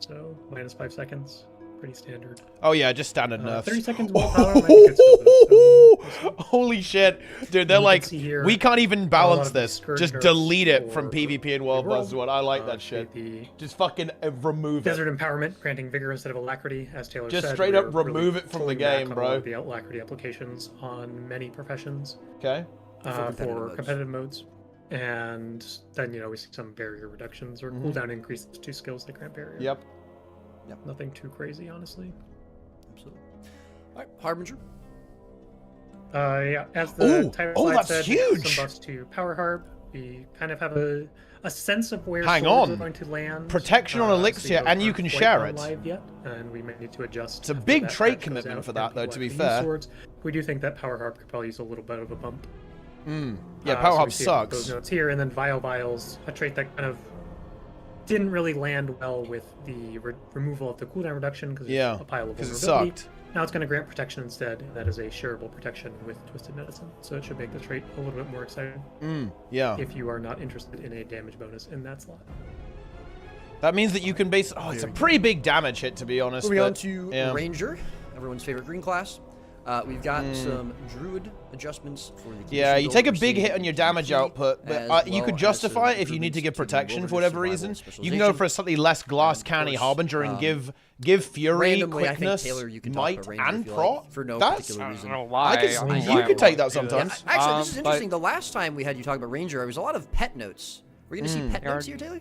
so -5 seconds, pretty standard. Oh yeah, just standard nerfs. 30 seconds Well of Power might be good skill, so holy shit, dude! They're like, we can't even balance this. Just delete it from PvP and World vs. World. I like that shit. Just fucking remove it. Desert Empowerment, granting vigor instead of alacrity, as Taylor said. Just straight up remove it from the game, bro. The alacrity applications on many professions. Okay. For competitive modes. And then, we see some barrier reductions or cooldown increases to skills that grant barrier. Yep. Nothing too crazy, honestly. Absolutely. All right, Harbinger. As the title slide that's said, huge. Some buffs to Power Harb. We kind of have a sense of where Hang swords on. are going to land. Protection on Elixir, and you can share it. Live yet, and we may need to adjust. It's a big trait commitment for that, though, to be fair. Swords. We do think that Power Harb could probably use a little bit of a bump. Yeah, Power Harb so sucks. Those notes here, and then Vials, a trait that kind of didn't really land well with the removal of the cooldown reduction because it's a pile of vulnerability. It sucked. Now it's going to grant protection instead, and that is a shareable protection with Twisted Medicine. So it should make the trait a little bit more exciting. Yeah. If you are not interested in a damage bonus in that slot. That means that you can base. Oh, it's a pretty big damage hit, to be honest. Moving on to Ranger, everyone's favorite green class. We've got some Druid adjustments for the. Yeah, you take a big hit on your damage output, but you could justify it if you need to give protection for whatever reason. You can go for a slightly less glass canny Harbinger and give Fury, quickness, might, and prot. For no That's, particular reason. I don't know why. You could take that sometimes. Yeah, actually, this is interesting. The last time we had you talk about Ranger, there was a lot of pet notes. We're going to see pet notes here, Taylor?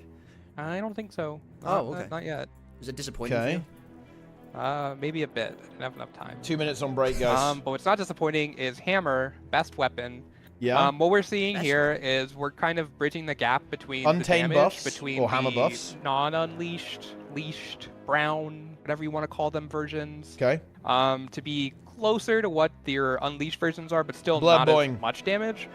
I don't think so. Oh, okay. Not yet. Is it disappointing for you? Maybe a bit. I didn't have enough time. 2 minutes on break, guys. But what's not disappointing is Hammer, best weapon, Yeah. What we're seeing here is we're kind of bridging the gap between Untamed the damage buffs between or hammer the buffs. non-unleashed, leashed, brown, whatever you want to call them versions. Okay. To be closer to what their unleashed versions are, but still Blood not boing. as much damage.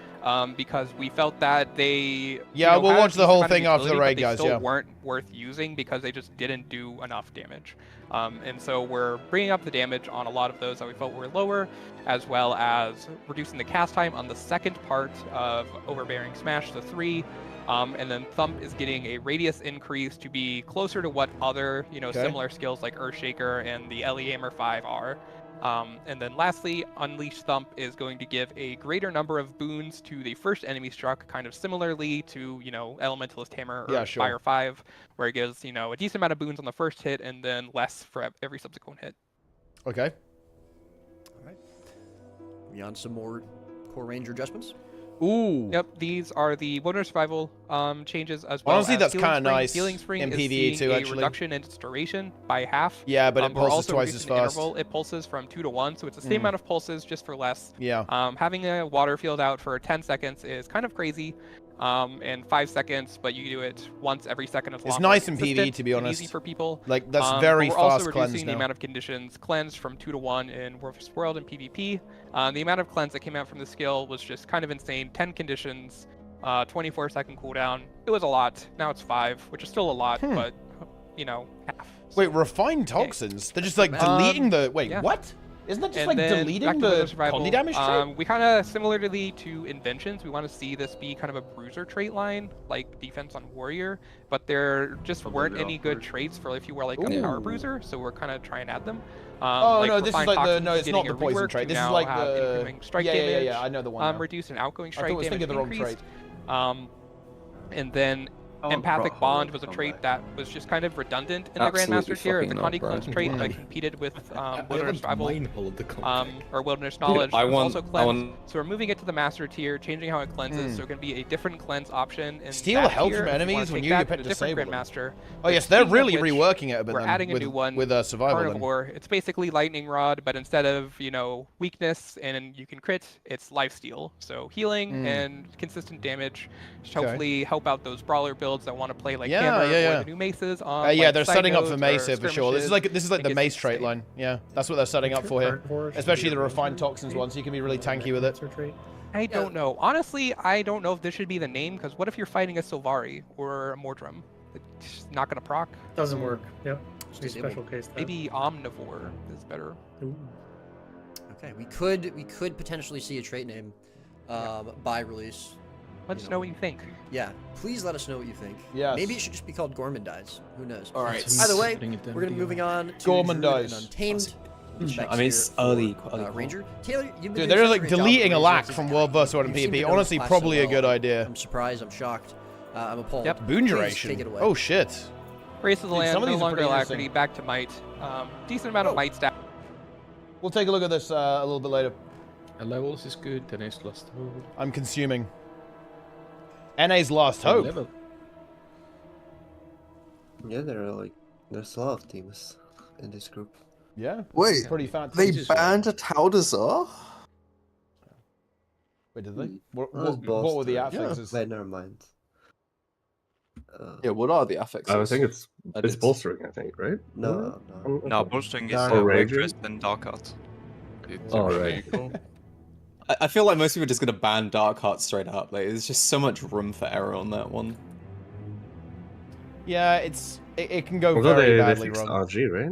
Because we felt that they Yeah, we'll had a watch the decent whole amount of thing after the utility, but raid, they guys, still yeah. weren't worth using because they just didn't do enough damage. And so we're bringing up the damage on a lot of those that we felt were lower, as well as reducing the cast time on the second part of Overbearing Smash, the 3. And then Thump is getting a radius increase to be closer to what other, similar skills like Earthshaker and the Ellie Hammer 5 are. And then lastly, Unleash Thump is going to give a greater number of boons to the first enemy struck, kind of similarly to, Elementalist Hammer or Fire 5, where it gives, a decent amount of boons on the first hit and then less for every subsequent hit. Okay. All right. Beyond some more core ranger adjustments. Ooh. Yep, these are the Wilderness Survival changes as well. Honestly, as that's Healing kind of Spring. nice Healing Spring in is PvE seeing too, a actually. reduction in its duration by half. Yeah, but it we're pulses also twice as reducing the fast. interval. It pulses from 2 to 1, so it's the same Mm. amount of pulses, just for less. Yeah. Having a water field out for 10 seconds is kind of crazy. And 5 seconds, but you do it once every second. It's nice in consistent PvE, to be and honest. easy for people. Like, that's But very we're fast also cleanse reducing the now. amount of conditions cleansed from 2 to 1 in War vs. World and PvP. The amount of cleanse that came out from the skill was just kind of insane. 10 conditions, 24-second cooldown. It was a lot. Now it's 5, which is still a lot, but half. Wait, refined toxins? They're just like deleting the. Wait, yeah. what? Isn't that just And like then deleting back to the Wilderness Survival, condi damage trait? we kind of, similarly to Inventions, we want to see this be kind of a bruiser trait line, like Defense on Warrior, but there just weren't any good traits for if you were like a Power Bruiser, so we're kind of trying to add them. Oh, no, this is Refined like the. Toxins No, it's getting not the a poison rework trait. to This is now like have the. incoming strike yeah, damage, yeah, I know the one. Now. Reduce an outgoing I strike thought I was damage thinking the wrong increased. trait. And then Empathic Bond was a trait that was just kind of redundant in the Grandmaster tier. It's a Condi Cleanse trait that competed with Wilderness Survival or Wilderness Knowledge. I It was want- also I cleansed. want- So we're moving it to the Master tier, changing how it cleanses. So it's going to be a different cleanse option. In Steal that health tier. from If you enemies wanna when take you that pet to a different disable them. Grandmaster. Oh yes, they're Speaking of really which, reworking it a bit we're then, adding a with, new one with survival then. Carnivore. It's basically Lightning Rod, but instead of weakness and you can crit, it's lifesteal. So healing and consistent damage, which Okay. hopefully help out those brawler builds that want to play like Yeah, Hammer yeah, yeah. or the new Maces on. Yeah, like, they're side setting up for nodes Mace or here for sure. This is like skirmishes. the I think Mace it's trait insane. line. Yeah, that's what they're setting up for here. Especially the refined toxins one, so you can be really tanky with it. I don't know. Honestly, I don't know if this should be the name, because what if you're fighting a Sylvari or a Mordrum? It's just not going to proc. Doesn't work. Yep. Be special case. That. Maybe Omnivore is better. Okay, we could potentially see a trait name by release. Let us know what you think. Yeah, please let us know what you think. Yes. Maybe it should just be called Gormandize. Who knows? All right. Either way, we're gonna be moving on to Gormandize. Druid and Untamed. I mean, it's early. Ranger. Taylor, you've been Dude, doing they're such like a great job deleting a with lack Razor from Season World vs. World and You seem to PvP. know the Honestly, class so probably a good well. idea. I'm surprised. I'm shocked. I'm appalled. Yep. Boon Please duration. take it away. Oh shit. Race of the Dude, Land, some of no these are longer pretty Alacrity, interesting. back to Might. Decent amount of Might stat. We'll take a look at this a little bit later. Levels is good, NA's last hope. I'm consuming. NA's last hope. Yeah, there's a lot of teams in this group. Yeah. Wait, Pretty fat. they teams. banned a Taldazar? Wait, did they? What That was what were the bolstered. affixes? Wait, never mind. Yeah, what are the affixes? I think it's bolstering, I think, right? No. No, bolstering is Dark Wave Ranger? Crisp and Dark Heart. Oh, right. I feel like most people are just gonna ban Dark Heart straight up. Like, there's just so much room for error on that one. Yeah, it can go Although very they badly fixed wrong. RG, right?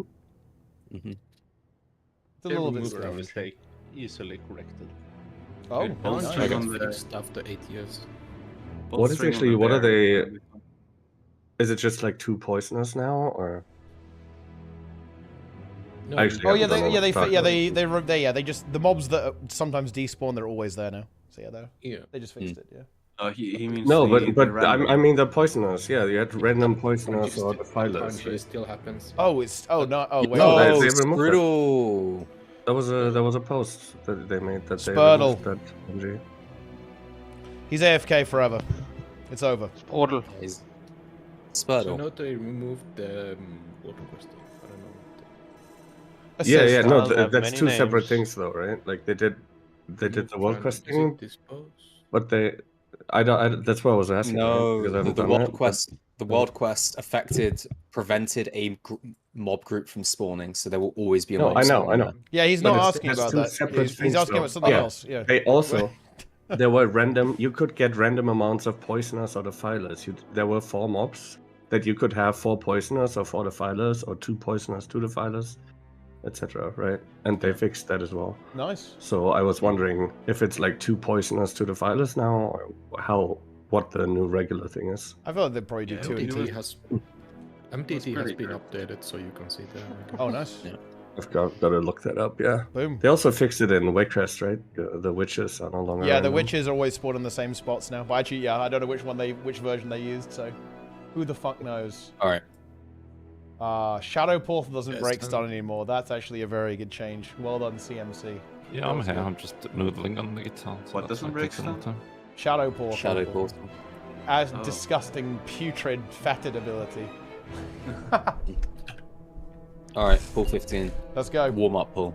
Mm-hmm. It's a little bit removed their strange. mistake, easily corrected. Oh, Good. oh, Bolstering nice. got On the- fixed after 8 years. What is actually, what are they... Is it just like 2 poisoners now, or...? No, Actually, Oh I yeah, haven't done they all the they just the mobs that sometimes despawn, they're always there now. So yeah, they just fixed it. Yeah. He means No, the but random. I mean the poisoners. Yeah, you had random poisoners or the filers. It still happens. Oh, it's oh no oh wait. No, oh, they removed it. Brutal. There was a post that they made that they Spurtle. removed that MG. He's AFK forever. It's over. Portal. So Spurtle. now they removed the water crystal. I don't know. Yeah, no, I'll have that's many 2 separate names. things though, right? Like they did the world Is questing. it dispose? But that's what I was asking. No, right? Because I haven't the done world it, quest. The but- world quest prevented a mob group from spawning, so there will always be a No, mob. I know. spawning there. Yeah, he's But not it's- asking it's about two that. separate He's things, asking though. about something else. Yeah. They also there were random. You could get random amounts of poisoners or defilers. There were 4 mobs that you could have 4 poisoners or 4 defilers or 2 poisoners, 2 defilers, etc. Right? And they fixed that as well. Nice. So I was wondering if it's like 2 poisoners, 2 defilers now, or what the new regular thing is. I thought they'd probably do 2 and 2. MTT has been updated, so you can see the. Oh, nice. Yeah. I've got to look that up. Yeah. Boom. They also fixed it in Wakecrest, right? The witches are no longer. Yeah, the random. witches are always spawned in the same spots now. But actually, yeah, I don't know which version they used. So, who the fuck knows? All right. Shadow Portal doesn't Yes, break stun anymore. That's actually a very good change. Well done, CMC. Yeah, I'm here. I'm just noodling on the guitar. So What doesn't break stun? Shadow Portal. Shadow Portal. As disgusting, putrid, fetid ability. All right, pool 15. Let's go. Warm up pool.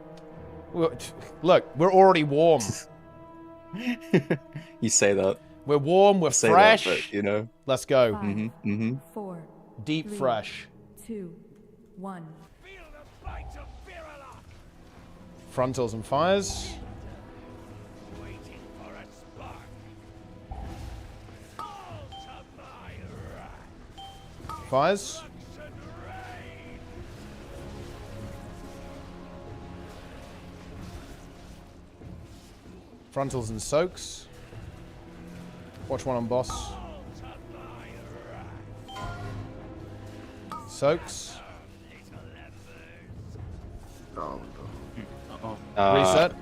Look, we're already warm. You say that. We're warm. We're Say that, fresh. but, you know. Let's go. 4, Deep 3, fresh. 2, 1. Frontals and fires. Fires. Frontals and soaks. Watch one on boss. Soaks. Reset.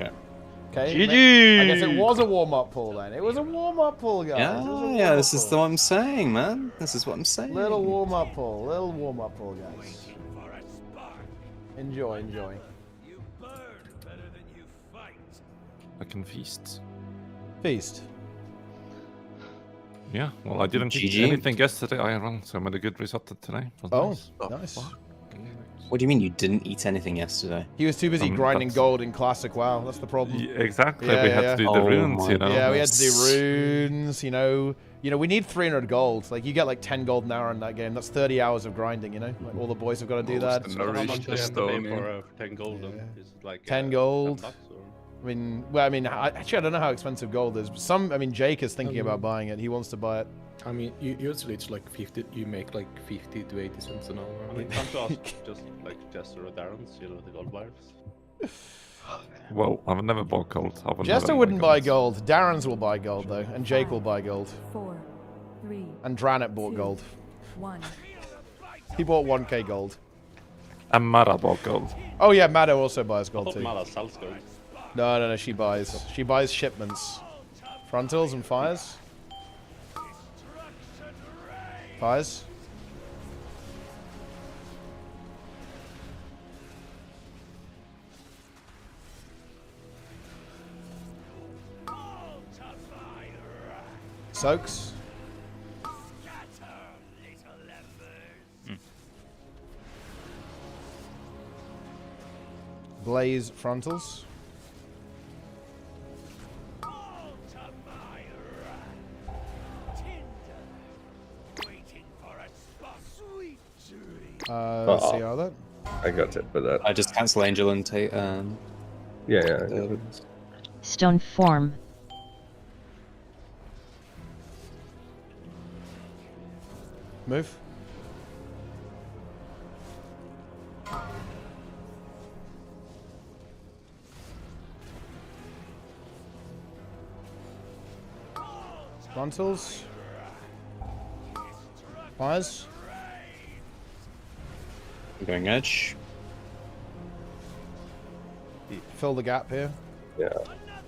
Okay. GG! I guess it was a warm-up pool then. It was a warm-up pool, guys. It was a Yeah, warm-up this is pool. what I'm saying, man. This is what I'm saying. Little warm-up pool. Little warm-up pool, guys. Enjoy, enjoy. I can feast. Feast. Yeah, well, I didn't eat GG. anything yesterday, Iron, so I made a good risotto today. It was Nice. What do you mean you didn't eat anything yesterday? He was too busy grinding gold in Classic WoW. That's the problem. Yeah, exactly. We had to do the runes, you know. Yeah, we had to do runes, you know. We need 300 gold. Like, you get like 10 gold an hour in that game. That's 30 hours of grinding, you know? Like, all the boys have got to do that. How much do you have to pay for 10 gold? Is it like 10 gold. 10 bucks, or? Actually, I don't know how expensive gold is. Jake is thinking about buying it. He wants to buy it. I mean, usually it's like 50. You make like 50 to 80 cents an hour. I mean, come to ask just like Jester or Darren's, you know, the gold buyers. Well, I've never bought gold. Jester wouldn't buy gold. Darren's will buy gold, though. And Jake will buy gold. 4, 3. And Dranet bought gold. 1. He bought 1k gold. And Mara bought gold. Oh, yeah, Maddo also buys gold, I thought too. Mala sells gold. No, she buys. She buys shipments. Frontals and fires. Fires. Soaks. Blaze frontals. Let's see how that. I got it for that. I just cancel Angel and take. Yeah. Stone form. Move. Frontals. Fires. I'm going edge. Fill the gap here. Yeah.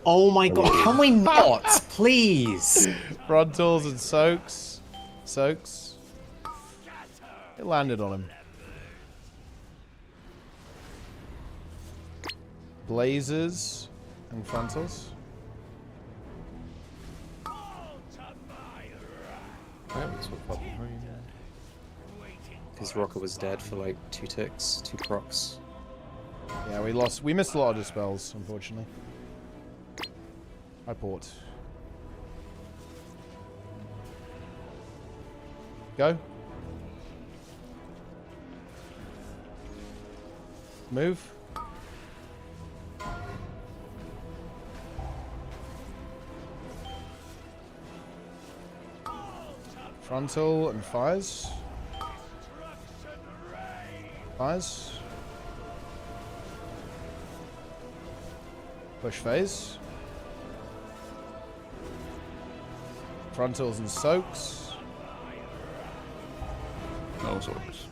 Oh my god, can we not? Please. Frontals and soaks. Soaks. It landed on him. Blazes and frontals. Because Rocker was dead for like 2 ticks, 2 procs. Yeah, we missed a lot of dispels, unfortunately. I bought. Go. Move. Frontal and fires. Fires. Push phase. Frontals and soaks. No soaks.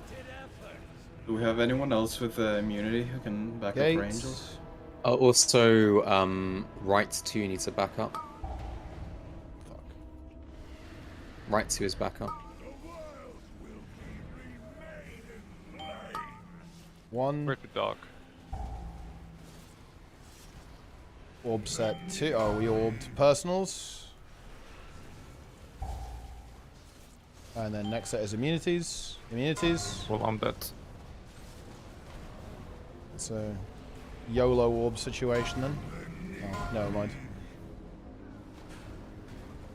Do we have anyone else with immunity who can back up for angels? Also, right 2 needs to back up. Fuck. Right 2 is back up. 1. Where to dock? Orb set 2. Oh, we orbed personals. And then next set is immunities. Immunities. Well, I'm dead. It's a YOLO orb situation then. Oh, never mind.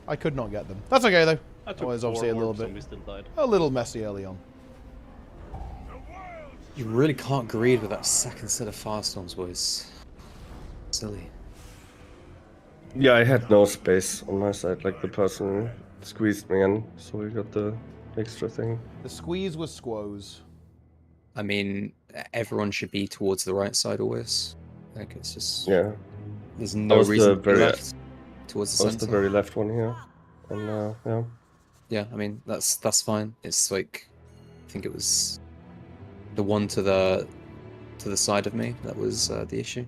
I could not get them. That's okay though. It was obviously a little messy early on. You really can't greed with that second set of firestorms, boys. Silly. Yeah, I had no space on my side. Like the person squeezed me in, so we got the extra thing. The squeeze was squoze. I mean, everyone should be towards the right side always. Like it's just There's no reason to be left towards the center. center. The very left one here, and yeah. Yeah, I mean that's fine. It's like I think it was the one to the side of me that was the issue.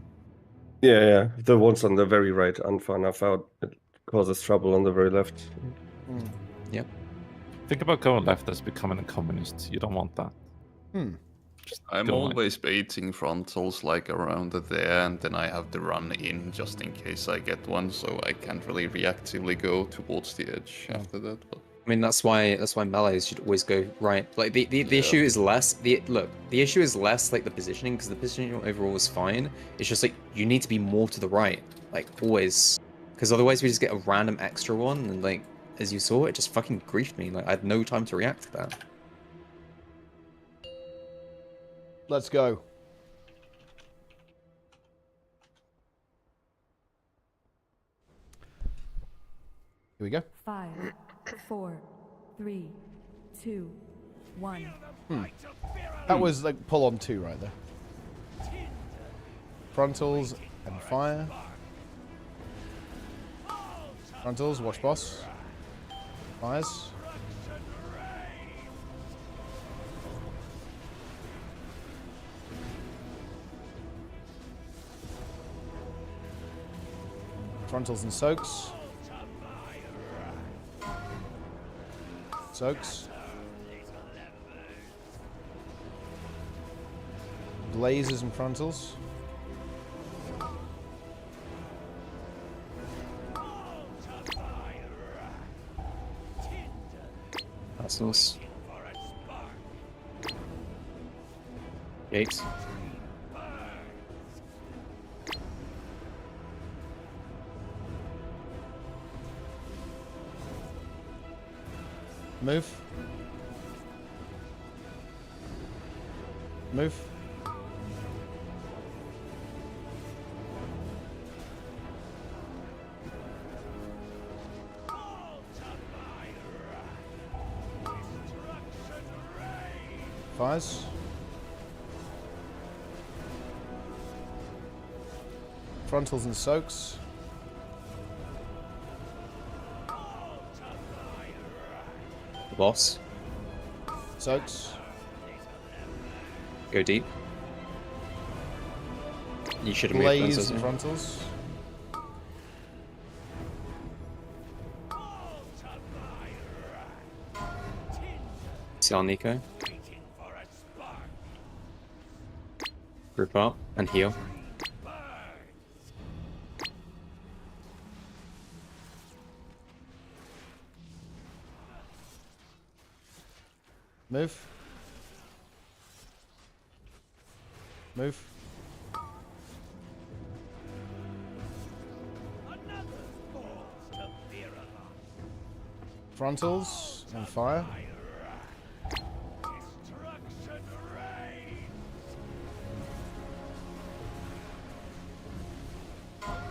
Yeah. The ones on the very right aren't far enough out. It causes trouble on the very left. Yep. Think about going left as becoming a communist. You don't want that. I'm always baiting frontals like around there, and then I have to run in just in case I get one, so I can't really reactively go towards the edge after that. But I mean that's why melees should always go right. Like the issue is less the issue is less like the positioning, because the positioning overall is fine. It's just like you need to be more to the right, like always, because otherwise we just get a random extra one, and like as you saw, it just fucking griefed me. Like I had no time to react to that. Let's go. Here we go. 5, 4, 3, 2, 1. That was like pull on 2 right there. Frontals and fire. Frontals, watch boss. Fires. Frontals and soaks. Soaks. Blazes and frontals. That's nice. Gates. Move. Move. Fires. Frontals and soaks. The boss. Soaks. Go deep. You should have Blaze moved and frontals. CL Nico. Group up and heal. Move. Move. Frontals and fire.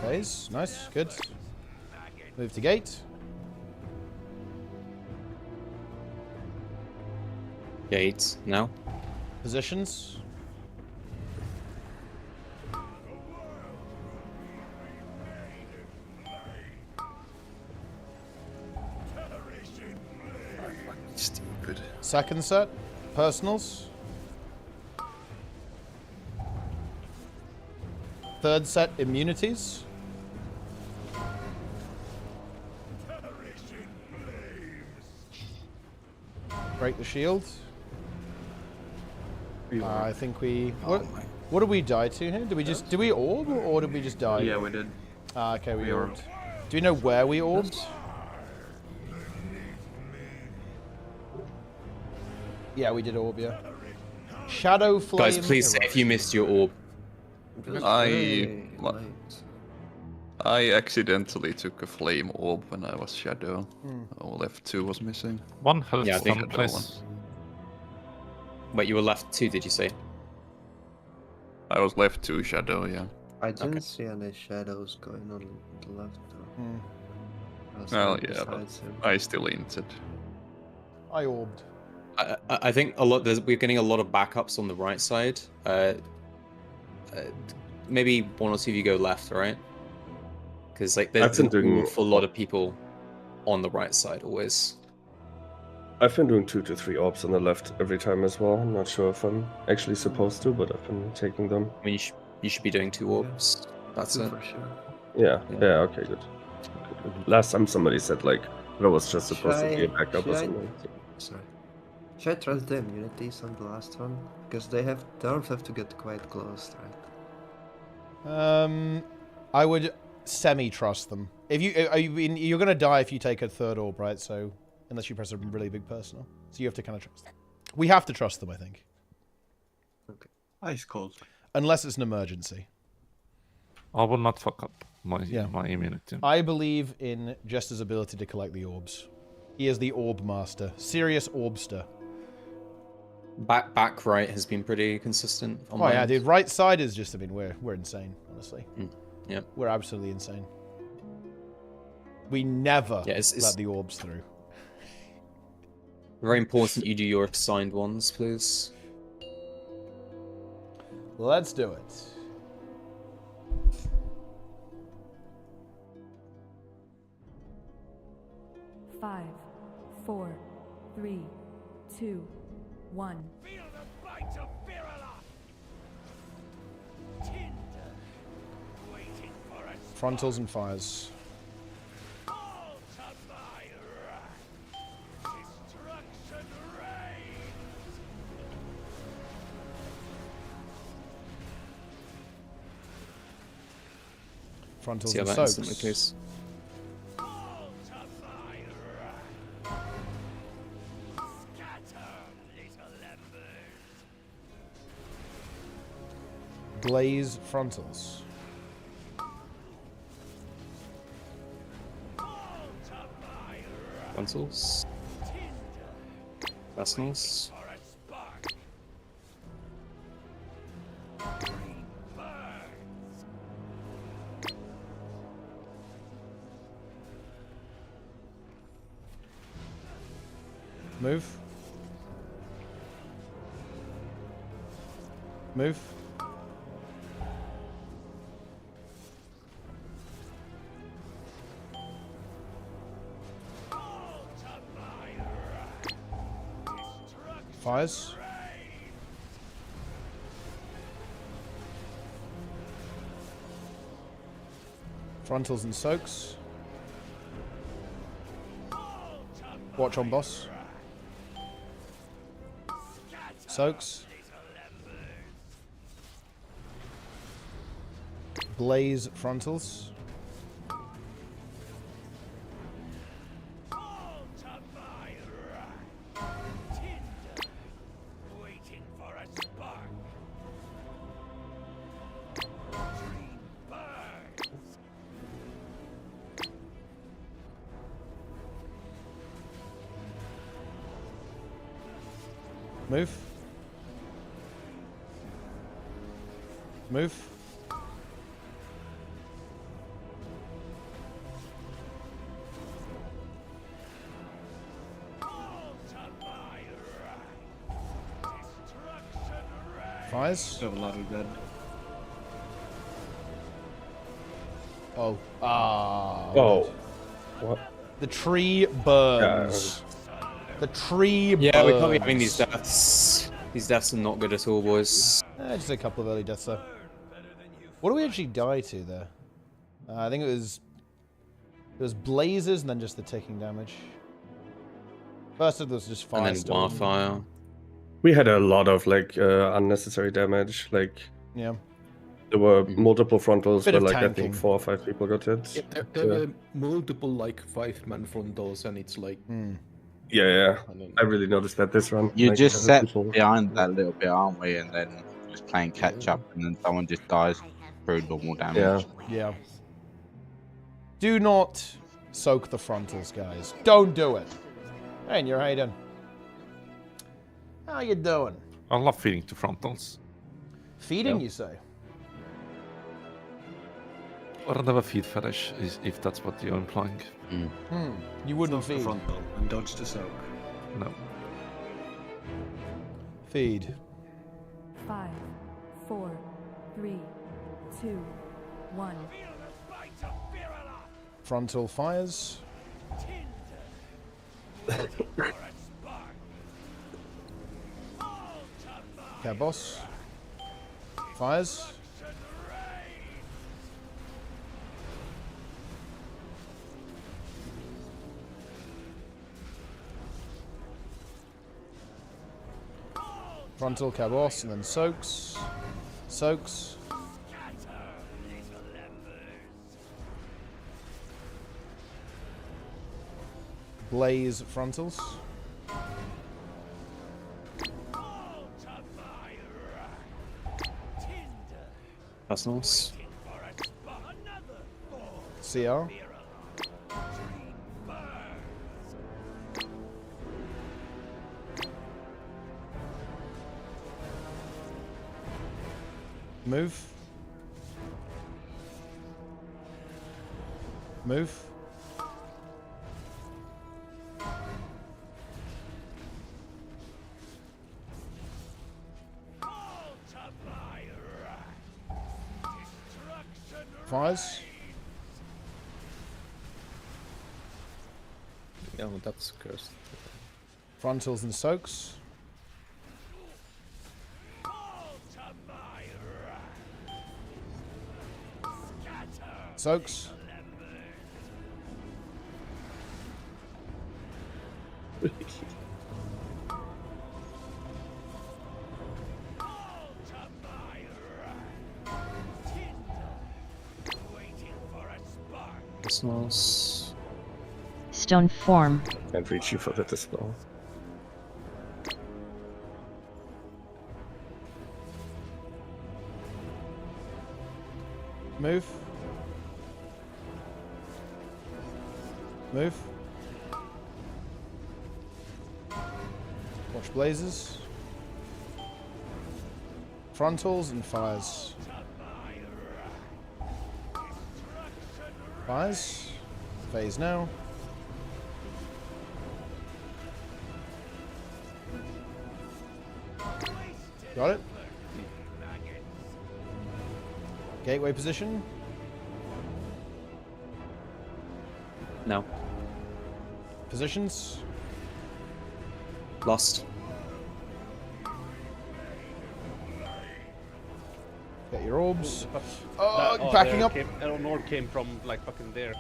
Phase. Nice. Good. Move to gate. Gate now. Positions. Stupid. Second set. Personals. Third set. Immunities. Break the shield. I think we... What did we die to here? Did we just... Did we orb or did we just die? Yeah, we did. Ah, okay, we We orbed. orbed. Do you know where we orbed? Yeah, we did orb, yeah. Shadow Flame... Guys, please say if you missed your orb. I accidentally took a flame orb when I was shadow. Oh, left 2 was missing. One health Yeah, I think stun, that please. Wait, you were left 2, did you say? I was left 2 shadow, yeah. I didn't see any shadows going on the left though. I was Well, right yeah, but beside him. I still inted. I orbed. I think we're getting a lot of backups on the right side. Maybe 1 or 2 of you go left, right? Because like there's an awful lot of people on the right side always. I've been doing 2 to 3 orbs on the left every time as well. I'm not sure if I'm actually supposed to, but I've been taking them. I mean, you should be doing 2 orbs. That's it. For sure. Yeah, okay, good. Last time somebody said like that was just supposed to be a backup or something. Sorry. Should I trust the immunities on the last one? Because they don't have to get quite close, right? I would semi-trust them. If you're gonna die if you take a third orb, right? So unless you press a really big personal, so you have to kind of trust them. We have to trust them, I think. Okay. Ice cold. Unless it's an emergency. I will not fuck up my immunity. I believe in Jester's ability to collect the orbs. He is the orb master, serious orbster. Back right has been pretty consistent. On Oh yeah, dude. Right side is just. I mean, we're insane, honestly. Yeah. We're absolutely insane. We never it's let the orbs through. Very important you do your assigned ones, please. Let's do it. Five, 4, 3, 2, 1. Feel the bite of Virula! Tinder, waiting for us. Frontals and fires. All to my wrath. Destruction reigns. Frontals See how and that soaks. instantly, please. All to my wrath. Scatter, little embers. Blaze frontals. Frontals. Personals. Move. Move. Fires. Frontals and soaks. Watch on boss. Soaks. Blaze frontals. Waiting for a spark. Dream burns. Move. Move. Fires. Have a lot of dead. Oh. Ah. Oh. What? The tree burns. The tree burns. Yeah, we can't be having these deaths. These deaths are not good at all, boys. Just a couple of early deaths though. What do we actually die to there? I think it was blazes and then just the ticking damage. First it was just fire. And then wildfire. We had a lot of like unnecessary damage. Like yeah, there were multiple frontals Bit where of like I tanking. think 4 or 5 people got hit. Yeah, there were multiple like 5-man frontals, and it's like. Yeah. I really noticed that this run. You like, just set people- behind that little bit, aren't we? And then just playing catch up, and then someone just dies through normal damage. Yeah. Do not soak the frontals, guys. Don't do it. Hey, and you're Hayden. How you doing? I love feeding to frontals. Feeding, you say? Or never feed fetish, if that's what you're implying. You wouldn't Feed. feed. Frontal and dodge the soak. No. Feed. 5, 4, 3, 2, 1. Frontal fires. Okay, boss. Fires. Frontal cabos and then soaks. Soaks. Blaze frontals. That's nice. CR. Move. Move. Fires. Yeah, well, that's cursed. Frontals and soaks. Soaks. That's nice. Stone form. Can't reach you for the dispel. Move. Move. Watch blazes. Frontals and fires. Fires. Phase now. Got it. Gateway position. No. Positions. Lost. Get your orbs. Oh, backing up. Nord came from like fucking there.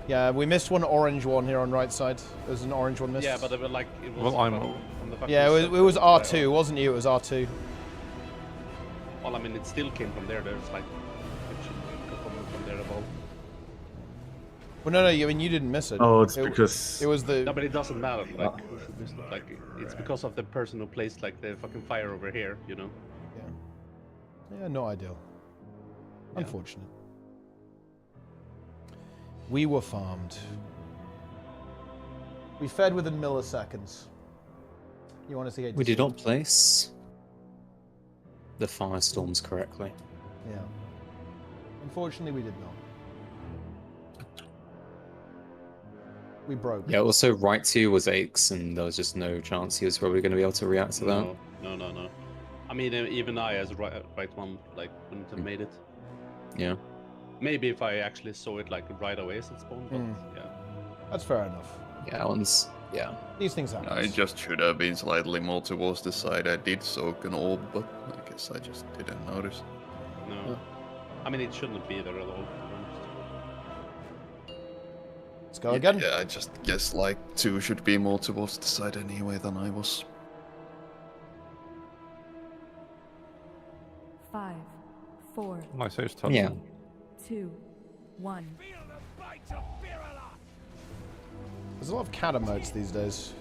Yeah, we missed one orange one here on right side. There's an orange one missed. Yeah, but they were like it was. Well, I'm. From the fucking Yeah, it was center. R2, wasn't you? It was R2. Well, I mean, it still came from there. There's like it should come from there above. Well, no, I mean you didn't miss it. Oh, it's because it was the. No, but it doesn't matter. Like, it's because of the person who placed like the fucking fire over here. You know. Yeah, not ideal. Unfortunate. We were farmed. We fed within milliseconds. You want to see? We did not place the firestorms correctly. Yeah. Unfortunately, we did not. We broke. Yeah, also right 2 was Aches, and there was just no chance he was probably going to be able to react to that. No. I mean, even I, as a right one, like wouldn't have made it. Yeah. Maybe if I actually saw it like right away as it spawned, but yeah. That's fair enough. Yeah, once. Yeah. These things happen. I just should have been slightly more towards the side. I did soak an orb, but I guess I just didn't notice. No. I mean, it shouldn't be there at all. Let's go again. Yeah, I just guess like 2 should be more towards the side anyway than I was. 5, 4, My save's 3, 2, 1. There's a lot of cat emotes these days.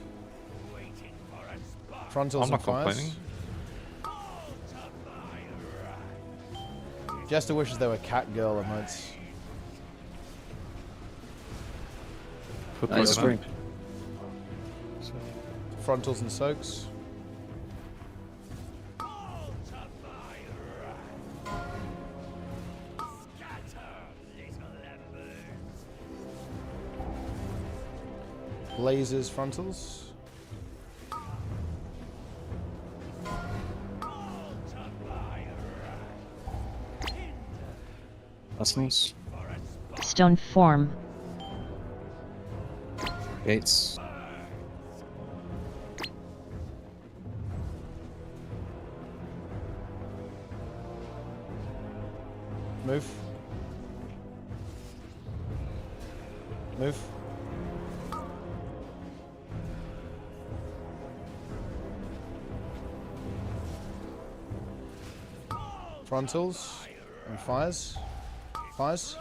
Frontals I'm not and fires. complaining. Jester wishes there were cat girl emotes. Nice spring. Frontals and soaks. Blazers frontals. That's nice. Stone form. Gates. Move. Move. Frontals and fires. Fires.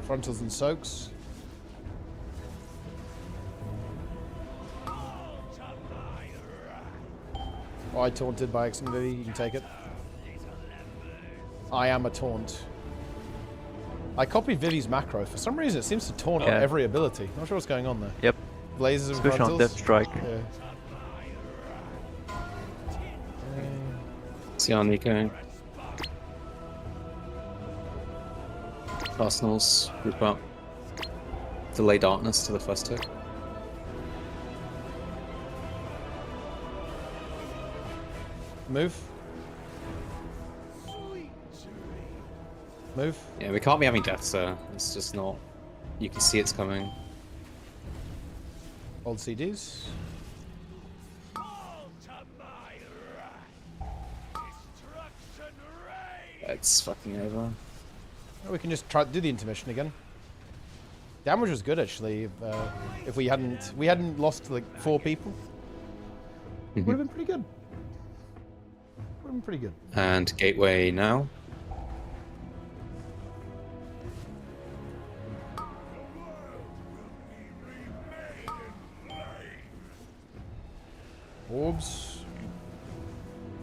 Frontals and soaks. Oh, I taunted by accident, Vivi. You can take it. I am a taunt. I copied Vivi's macro. For some reason, it seems to taunt on every ability. Not sure what's going on there. Yep. Blazes and Especially on frontals. Death Strike. Yeah. See on Nico. Arsenals, group up. Delay darkness to the first tick. Move. Move. Yeah, we can't be having death, sir. It's just not. You can see it's coming. Old CDs. It's fucking over. We can just try to do the intermission again. Damage was good actually. If we hadn't lost like 4 people, would have been pretty good. Would have been pretty good. And gateway now. Orbs.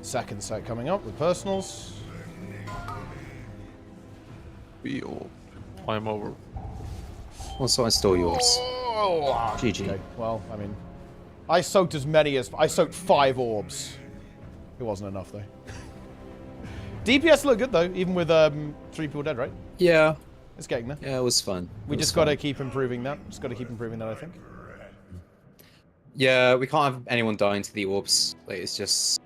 Second set coming up with personals. Be orb. I'm over. Also, I stole yours. Oh, GG. Okay. Well, I mean, I soaked as many as I soaked 5 orbs. It wasn't enough though. DPS looked good though, even with 3 people dead, right? Yeah. It's getting there. Yeah, it was fun. We just got to keep improving that. Just got to keep improving that, I think. Yeah, we can't have anyone dying to the orbs. Like, it's just,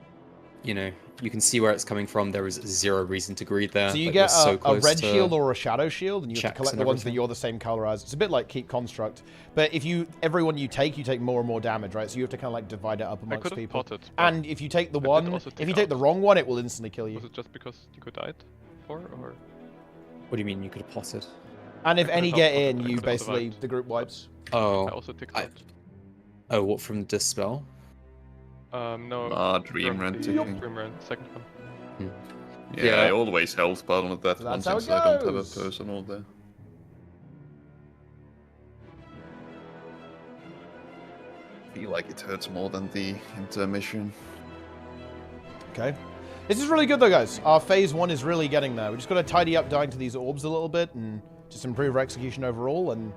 you know, you can see where it's coming from. There is 0 reason to greed there. So you Like, get we're so a close red to shield or a shadow shield, and you have to checks collect and the ones that everything. you're the same color as. It's a bit like Keep Construct, but if everyone you take more and more damage, right? So you have to kind of like divide it up amongst people. Potted, and if you take the I did one, also if take you take the wrong one, it will instantly kill you. Was it just because you could died for, or? What do you mean you could have potted? And if I any could've get potted, in, I you could've basically survived. the group wipes. Oh. I also ticked out. Oh, what, from the dispel? No. Dream from Rent, the I think. Dream Rent, second one. Yeah, I always held bottom of that So one that's how since it I don't have a goes. personal there. I feel like it hurts more than the intermission. Okay. This is really good though, guys. Our phase 1 is really getting there. We just got to tidy up dying to these orbs a little bit and just improve our execution overall, and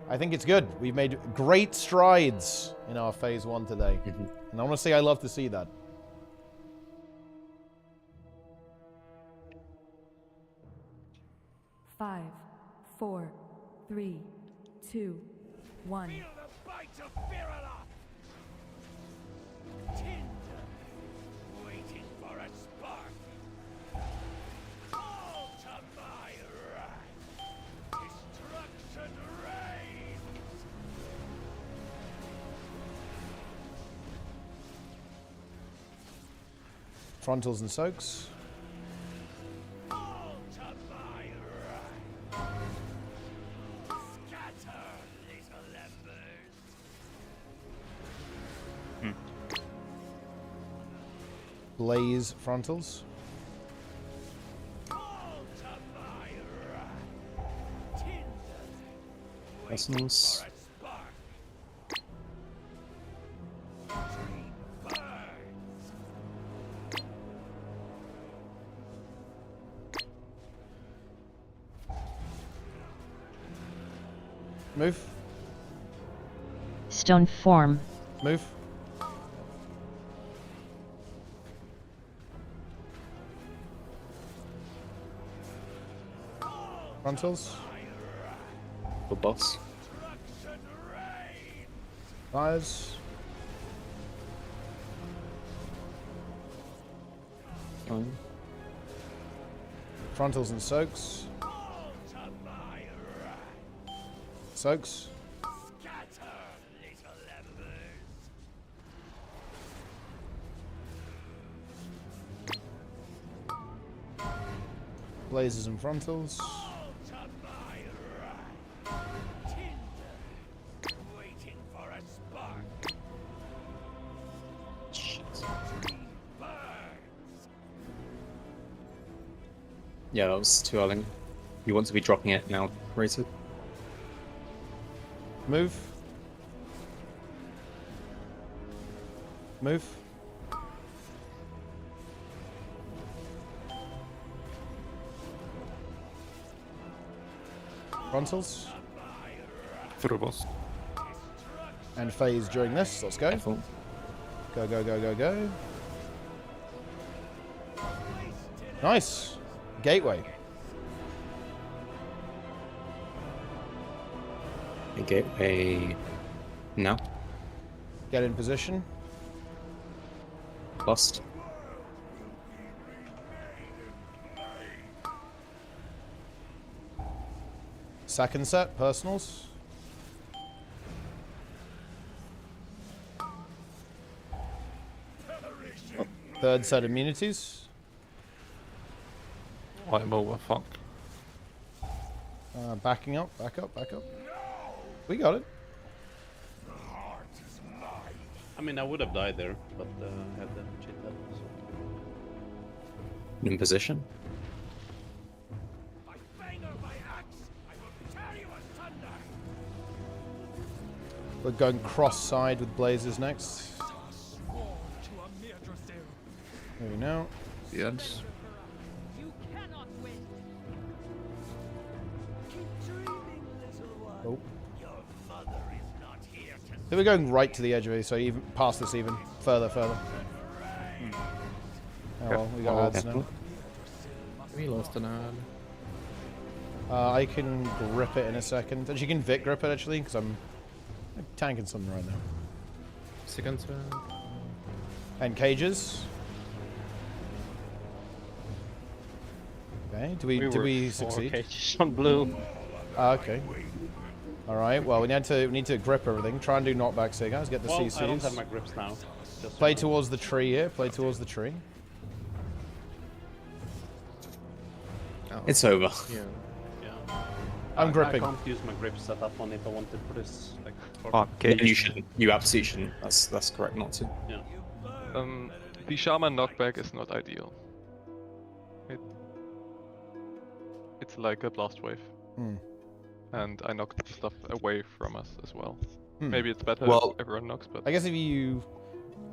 I think it's good. We've made great strides in our phase 1 today. And I want to say I love to see that. Five, 4, 3, 2, 1. Light of Firala! Tinder, waiting for a spark. All to my wrath. Destruction reigns. Frontals and soaks. All to my wrath. Scatter, little embers. Blaze frontals. All to my wrath. Tinder, Personals. for a spark. Dream burns. Move. Stone form. Move. Frontals. Good boss. Fires. Fine. Frontals and soaks. Soaks. Scatter, little embers. Blazes and frontals. All to my wrath. Tinder, waiting for a spark. Dream burns. Yeah, that was too early. You want to be dropping it now, rated. Move. Move. Frontals. Through boss. And phase during this. Let's go. Careful. Go, go, go, go, go. Nice. Gateway. Gateway now. Get in position. Bust. Second set, personals. Third set, immunities. I'm over, fuck. Backing up, back up, back up. We got it. I mean, I would have died there, but I had the cheat that. So. In position. We're going cross-side with blazes next. There we know. Yes. Oh. They were going right to the edge of it, so even past this even further. Oh well, we got ads now. We lost an ad. I can grip it in a second. And you can Vic grip it actually, because I'm tanking something right now. Second turn. And cages. Okay, do we succeed? Cages on blue. Okay. All right. Well, we need to grip everything. Try and do knockbacks here, guys. Get the CCs. I don't have my grips now. Just play towards the tree here. Play towards the tree. Oh. It's over. Yeah. I'm gripping. I can't use my grip setup on if I wanted for this. Like, You shouldn't. You absolutely shouldn't. That's correct not to. Yeah. The shaman knockback is not ideal. It's like a blast wave. And I knocked stuff away from us as well. Maybe it's better if everyone knocks, but I guess if you,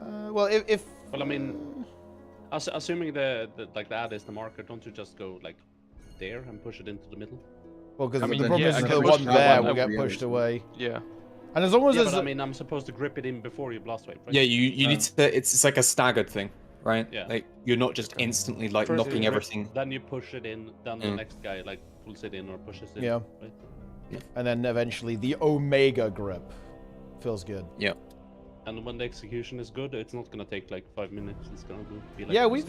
well, if well, I mean, assuming the ad is the marker, don't you just go like there and push it into the middle? Well, because the problem is the one there will get pushed away. Yeah. And as long as yeah, there's, but I mean, I'm supposed to grip it in before you blast wave, right? Yeah, you need to. It's like a staggered thing, right? Yeah. Like you're not just instantly like First you knocking grip, everything. Then you push it in. Then the next guy like pulls it in or pushes it. Yeah. Right? And then eventually the Omega grip Feels good. Yeah. And when the execution is good, it's not gonna take like 5 minutes. It's gonna be like Yeah, we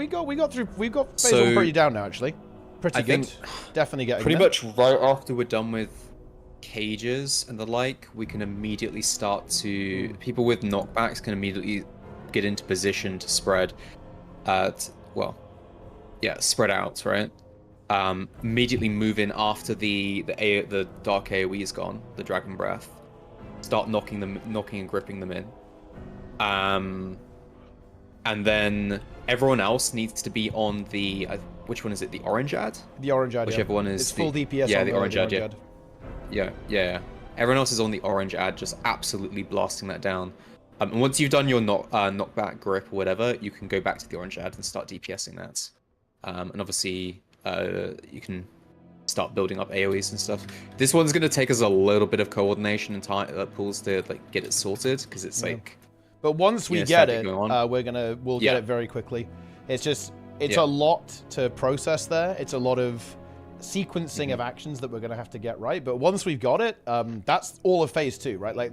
got phase So, one pretty down now actually. Pretty I good. think Definitely getting pretty there. much right after we're done with cages and the like, we can immediately start to people with knockbacks can immediately get into position to spread. Spread out, right? Immediately move in after the dark AoE is gone, the Dragon Breath. Start knocking and gripping them in. And then everyone else needs to be on the which one is it? The orange ad? The orange ad. Whichever one is it's full DPS. Yeah, on the orange ad. ad. Yeah. Everyone else is on the orange ad, just absolutely blasting that down. And once you've done your knockback grip or whatever, you can go back to the orange ad and start DPSing that. And obviously, you can start building up AoEs and stuff. This one's going to take us a little bit of coordination and time pools to like get it sorted because it's like. But once we get it, we'll get it very quickly. It's just it's a lot to process there. It's a lot of sequencing of actions that we're going to have to get right. But once we've got it, that's all of phase 2, right? Like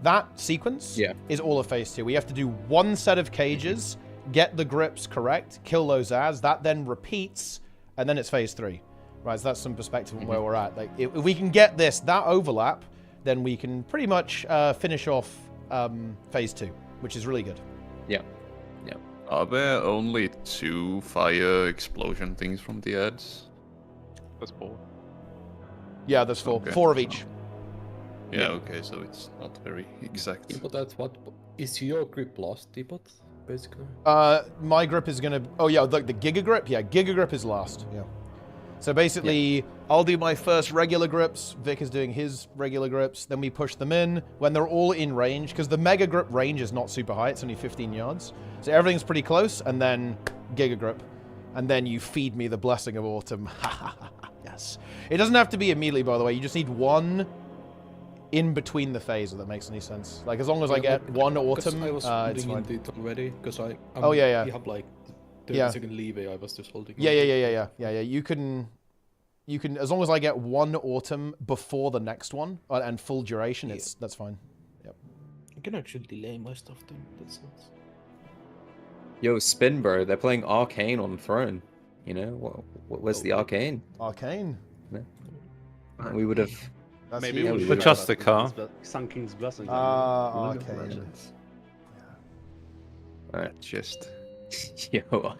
that sequence is all of phase 2. We have to do one set of cages, get the grips correct, kill those ads. That then repeats, and then it's phase 3. Right, so that's some perspective on where we're at. Like, if we can get that overlap, then we can pretty much finish off phase 2, which is really good. Yeah. Are there only 2 fire explosion things from the ads? There's 4. Yeah, there's 4. Okay. 4 of each. Yeah, okay, so it's not very exact. But that's what is your grip last, Depot, basically? My grip is gonna. Oh yeah, the Giga Grip. Yeah, Giga Grip is last. Yeah. So basically, I'll do my first regular grips. Vic is doing his regular grips. Then we push them in when they're all in range, because the Mega Grip range is not super high. It's only 15 yards. So everything's pretty close, and then Giga Grip. And then you feed me the Blessing of Autumn. Yes. It doesn't have to be immediately, by the way. You just need one in between the phase, if that makes any sense. Like, as long as I get one Autumn, I was it's holding fine. it already, because You have like 30-second leeway. I was just holding. Yeah. You can, as long as I get one Autumn before the next one and full duration, that's fine. Yep. I can actually delay my stuff then. That's nice. Yo, Spin, bro, they're playing Arcane on Throne. You know, where's the Arcane? Arcane? Yeah. We would have... Maybe we we should just the car. Sun King's Blessing. Arcane. Alright, just... Yo,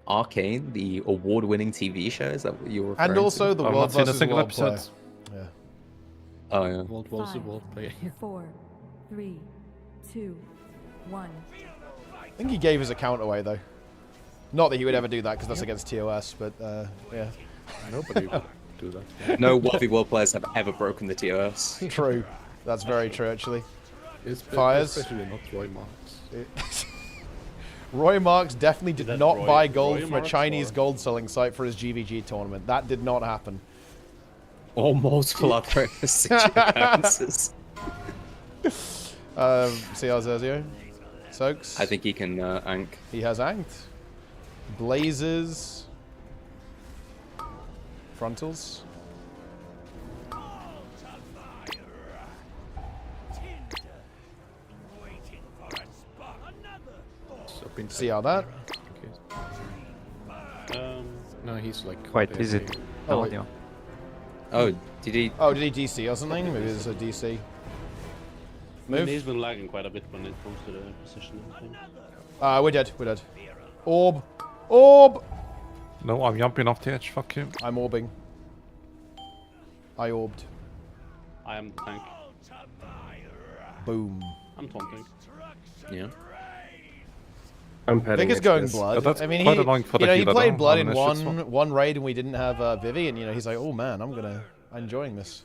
Arcane, the award-winning TV show, is that what you were referring And also to? the World versus World player. Yeah. Oh, yeah. World versus World player. 4, 3, 2, 1. I think he gave his account away, though. Not that he would ever do that, because that's against TOS, but, yeah. Nobody would do that. No World v World players have ever broken the TOS. True. That's very true, actually. Fires. Especially not Roy Marks. Roy Marks definitely did not buy gold Roy from a Marks Chinese gold selling site for his GVG tournament. That did not happen. Or multiple other occurrences. CR Zerzio. Soaks. I think he can ank. He has anked. Blazes. Frontals. See how that? No, he's like quite easy. Oh, yeah. Oh, did he? Oh, did he DC or something? Maybe there's a DC. Move. He's been lagging quite a bit when it comes to the positioning thing. We're dead. We're dead. Orb. Orb! No, I'm jumping off the edge. Fuck you. I'm orbing. I orbed. I am the tank. Boom. I'm taunting. Yeah. I'm I think it's going blood. That's I mean, quite annoying for the he healer played though, blood on in the shit one raid and we didn't have Vivi, and he's like, oh man, I'm enjoying this.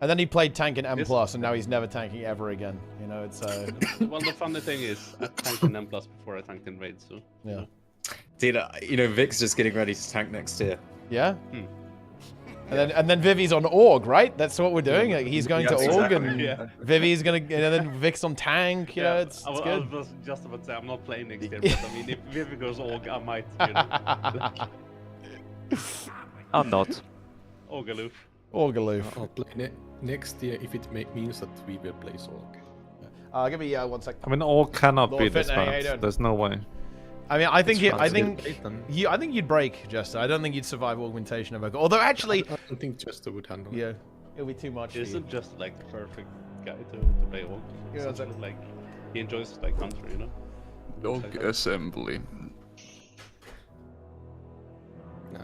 And then he played tank in M+, and now he's never tanking ever again. It's Well, the funny thing is, I tanked in M+ before I tanked in raid, so... Yeah. Dude, Vic's just getting ready to tank next year. Yeah? And then Vivi's on Org, right? That's what we're doing. Like, he's going to Org, and Vivi's gonna, and then Vic's on tank. It's good. I was just about to say I'm not playing next year, but I mean, if Vivi goes Org, I might. I'm not. Org aloof. Orgaloof. I'll play next year if it means that we will play Zork. Give me 1 sec. I mean, all cannot Lord be this Fitna, how you bad. doing? There's no way. I mean, I think I think you'd break, Jester. I don't think you'd survive augmentation of Evoker. Although actually, I don't think Jester would handle it. yeah, it'll be too much. Isn't just like the perfect guy to play Orc? Yeah, Essentially, like he enjoys like Hunter, you know. Dog Like assembly. No.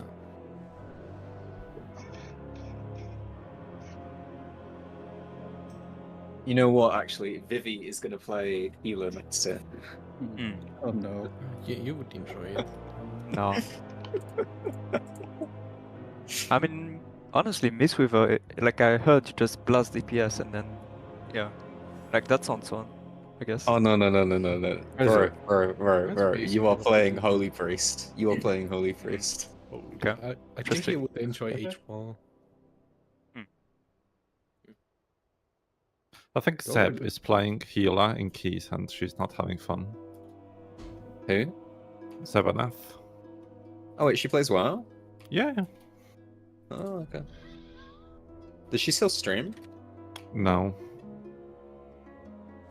You know what? Actually, Vivi is going to play healer next turn. Oh no. You would enjoy it. No. I mean, honestly, Mistweaver, like I heard you just blast DPS and then, yeah, like that sounds fun, I guess. Oh no. Bro. That's You are basically playing what Holy Priest. You are playing Holy Priest. Okay. I think you would enjoy H-Ball. I think Go Seb ahead. is playing healer in keys and she's not having fun. Who? Seventh. Oh wait, she plays WoW? Yeah. Oh, okay. Does she still stream? No.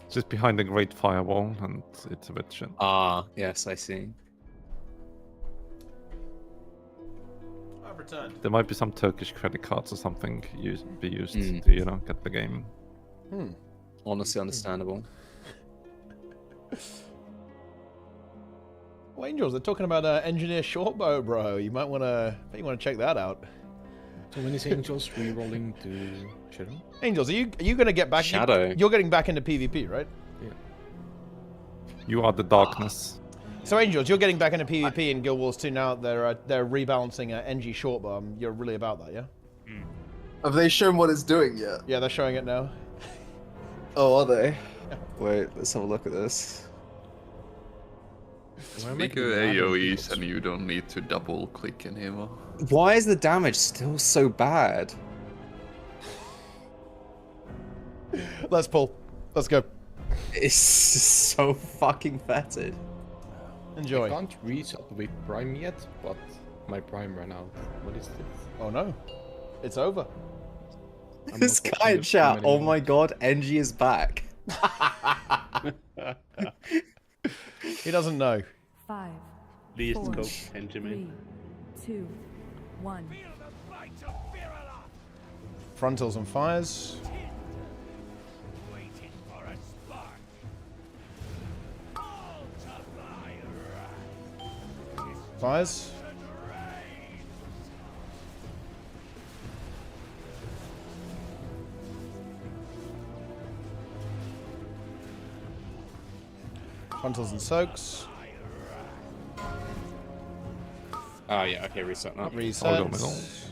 She's behind a great firewall and it's a bit shit. Ah, yes, I see. I've returned. There might be some Turkish credit cards or something be used Hmm. to, you know, get the game. Honestly understandable. Well, Angels, they're talking about engineer shortbow, bro. You might want to check that out. So when is Angels re-rolling to Shadow? Angels, are you going to get back? Shadow. You're getting back into PvP, right? Yeah. You are the darkness. So Angels, you're getting back into PvP in Guild Wars 2 now. They're rebalancing NG shortbow. You're really about that, yeah? Have they shown what it's doing yet? Yeah, they're showing it now. Oh, are they? Wait, let's have a look at this. Bigger AoEs and you don't need to double click anymore. Why is the damage still so bad? Let's pull. Let's go. It's so fucking fetid. Enjoy. I can't reset with Prime yet, but my Prime ran out. What is this? Oh no. It's over. I'm This not guy in watching the chat, Prime oh anymore. my god, NG is back. He doesn't know. 5, Please 4, go, Benjamin. 3, 2, 1. Frontals and fires. Fires. Frontals and soaks. Oh yeah, okay, reset that. Resets.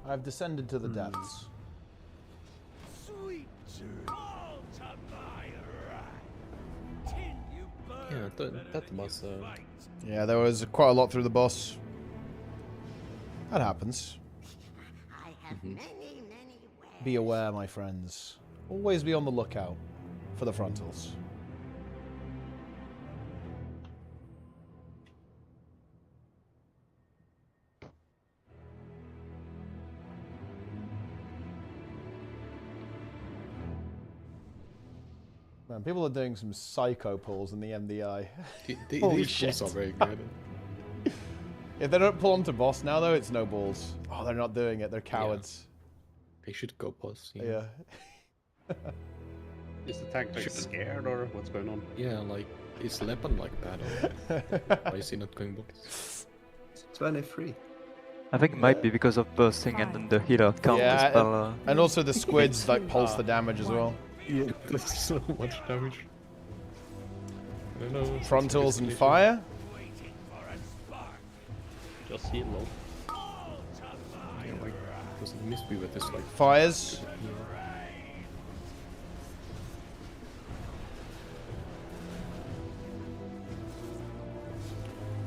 I've descended to the depths. Yeah, that was... Yeah, there was quite a lot through the boss. That happens. Be aware, my friends. Always be on the lookout for the frontals. Man, people are doing some psycho pulls in the MDI. Holy These shit. pulls are very good. If they don't pull onto boss now, though, it's no balls. Oh, they're not doing it. They're cowards. They should go boss. Yeah. Is the tank like scared or what's going on? Yeah, like, is Lepan like bad or why is he not going boss? 23. I think it might be because of bursting and then the healer counter Yeah, spell. and also the squids like pulse the damage as well. Yeah, that's so much damage. I don't know. Frontals and fire. Just heal low. Yeah, like, does it miss me with this like Fires.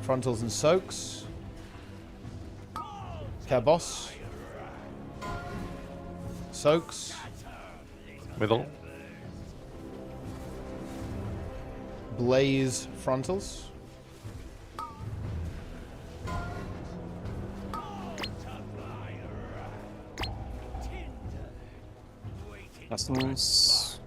Frontals and soaks. Boss. Soaks. Middle. Blaze frontals. That's nice.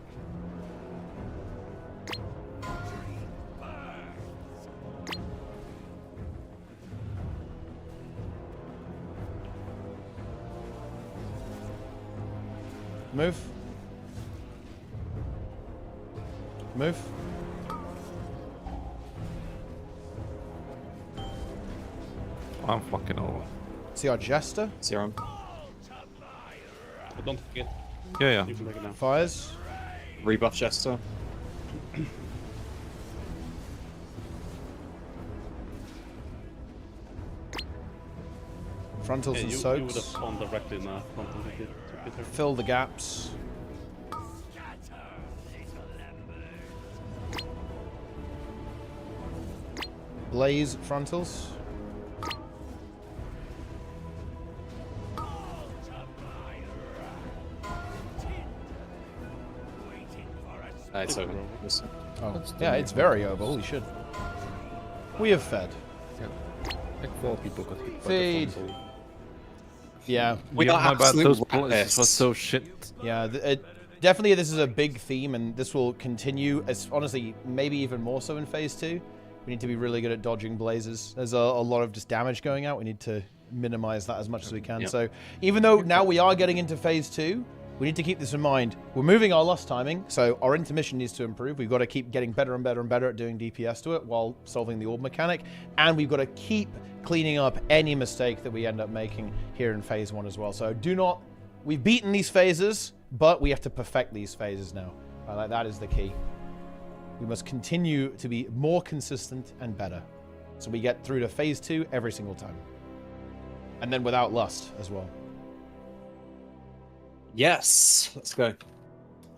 Move. Move. I'm fucking over. See our Jester? Serum. But don't forget. Yeah, You can take it now. Fires. Rebuff Jester. Frontals Yeah, and you soaks. would have gone directly in the front and took it there. Fill the gaps. Blaze frontals. It's over. Oh, yeah, it's very over. Holy shit. We have fed. Like 4 people got hit by Feed. the frontal. Yeah. We Yeah, got my bad. absolute Those rat bullets nests. were so shit. Yeah, definitely this is a big theme, and this will continue. As honestly, maybe even more so in Phase 2. We need to be really good at dodging blazes. There's a lot of just damage going out. We need to minimize that as much as we can. Yep. So even though now we are getting into Phase 2, we need to keep this in mind. We're moving our loss timing, so our intermission needs to improve. We've got to keep getting better and better and better at doing DPS to it while solving the orb mechanic. And we've got to keep cleaning up any mistake that we end up making here in Phase 1 as well. So do not... We've beaten these phases, but we have to perfect these phases now. Like that is the key. We must continue to be more consistent and better. So we get through to Phase 2 every single time. And then without lust as well. Yes. Let's go.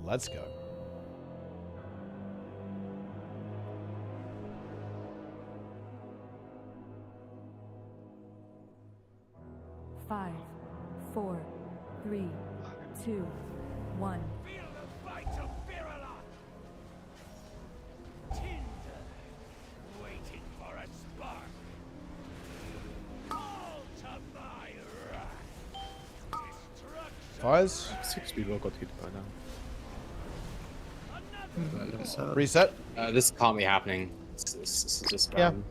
Let's go. Five, 4, 3, 2, 1. Feel the fight of Virulon! Tinder, waiting for a spark. All to my wrath. Destruction. Fires. 6 people got hit by now. Reset. This can't be happening. This is just Yeah. bad.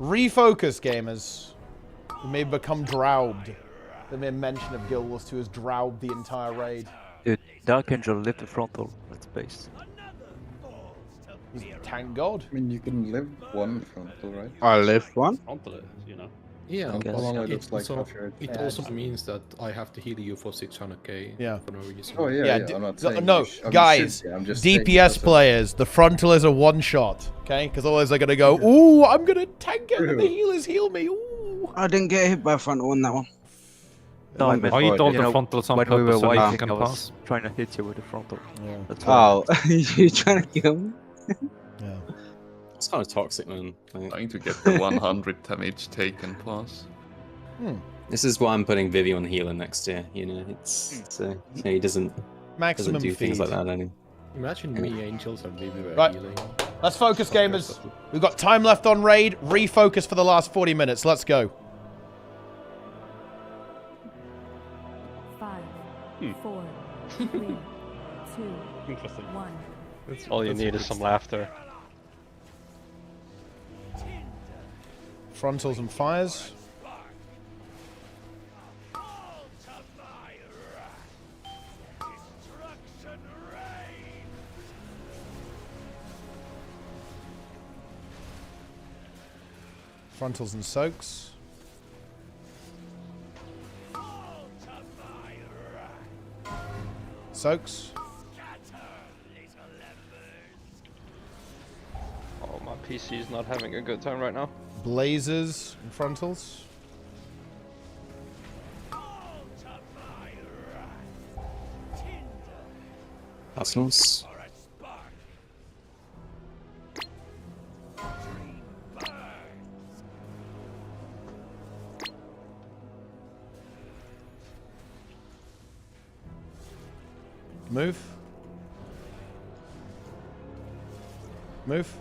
Refocus, gamers. We may become drowned. The mere mention of Guild Wars 2 has drowned the entire raid. Dude, Dark Angel lived the frontal. That's base. He's tank god. I mean, you can live one frontal, right? I lived one. Frontal, you know. Yeah, How long it it, looks like also, half your it Yeah, also just- means that I have to heal you for 600k Yeah. for no reason. Oh yeah, Yeah, I'm not saying no, you I mean, guys, should be, I'm just saying DPS because of- players, the frontal is a one-shot, okay? Because otherwise they're going to go, ooh, I'm going to tank it, and the healers heal me, ooh. I didn't get hit by a frontal on that one. No, I meant, I eat all you the know, frontals on when we were purpose so you wiping, can I was pass. trying to hit you with the frontal. Yeah. That's why. Oh, you trying to kill me? Yeah. It's kind of toxic, man. Like, Trying to get the 100 damage taken pass. this is why I'm putting Vivi on the healer next year. You know, it's he doesn't Maximum do things feed. like that anymore. Imagine me, Angels, and maybe we're Right. healing. Let's focus, gamers. We've got time left on raid. Refocus for the last 40 minutes. Let's go. 5, 4, 3, 2, Interesting. 1. That's all you need is some laughter. Frontals and fires. Frontals and soaks. Soaks. Oh, my PC is not having a good time right now. Blazes and frontals. That's nice. Move. Move.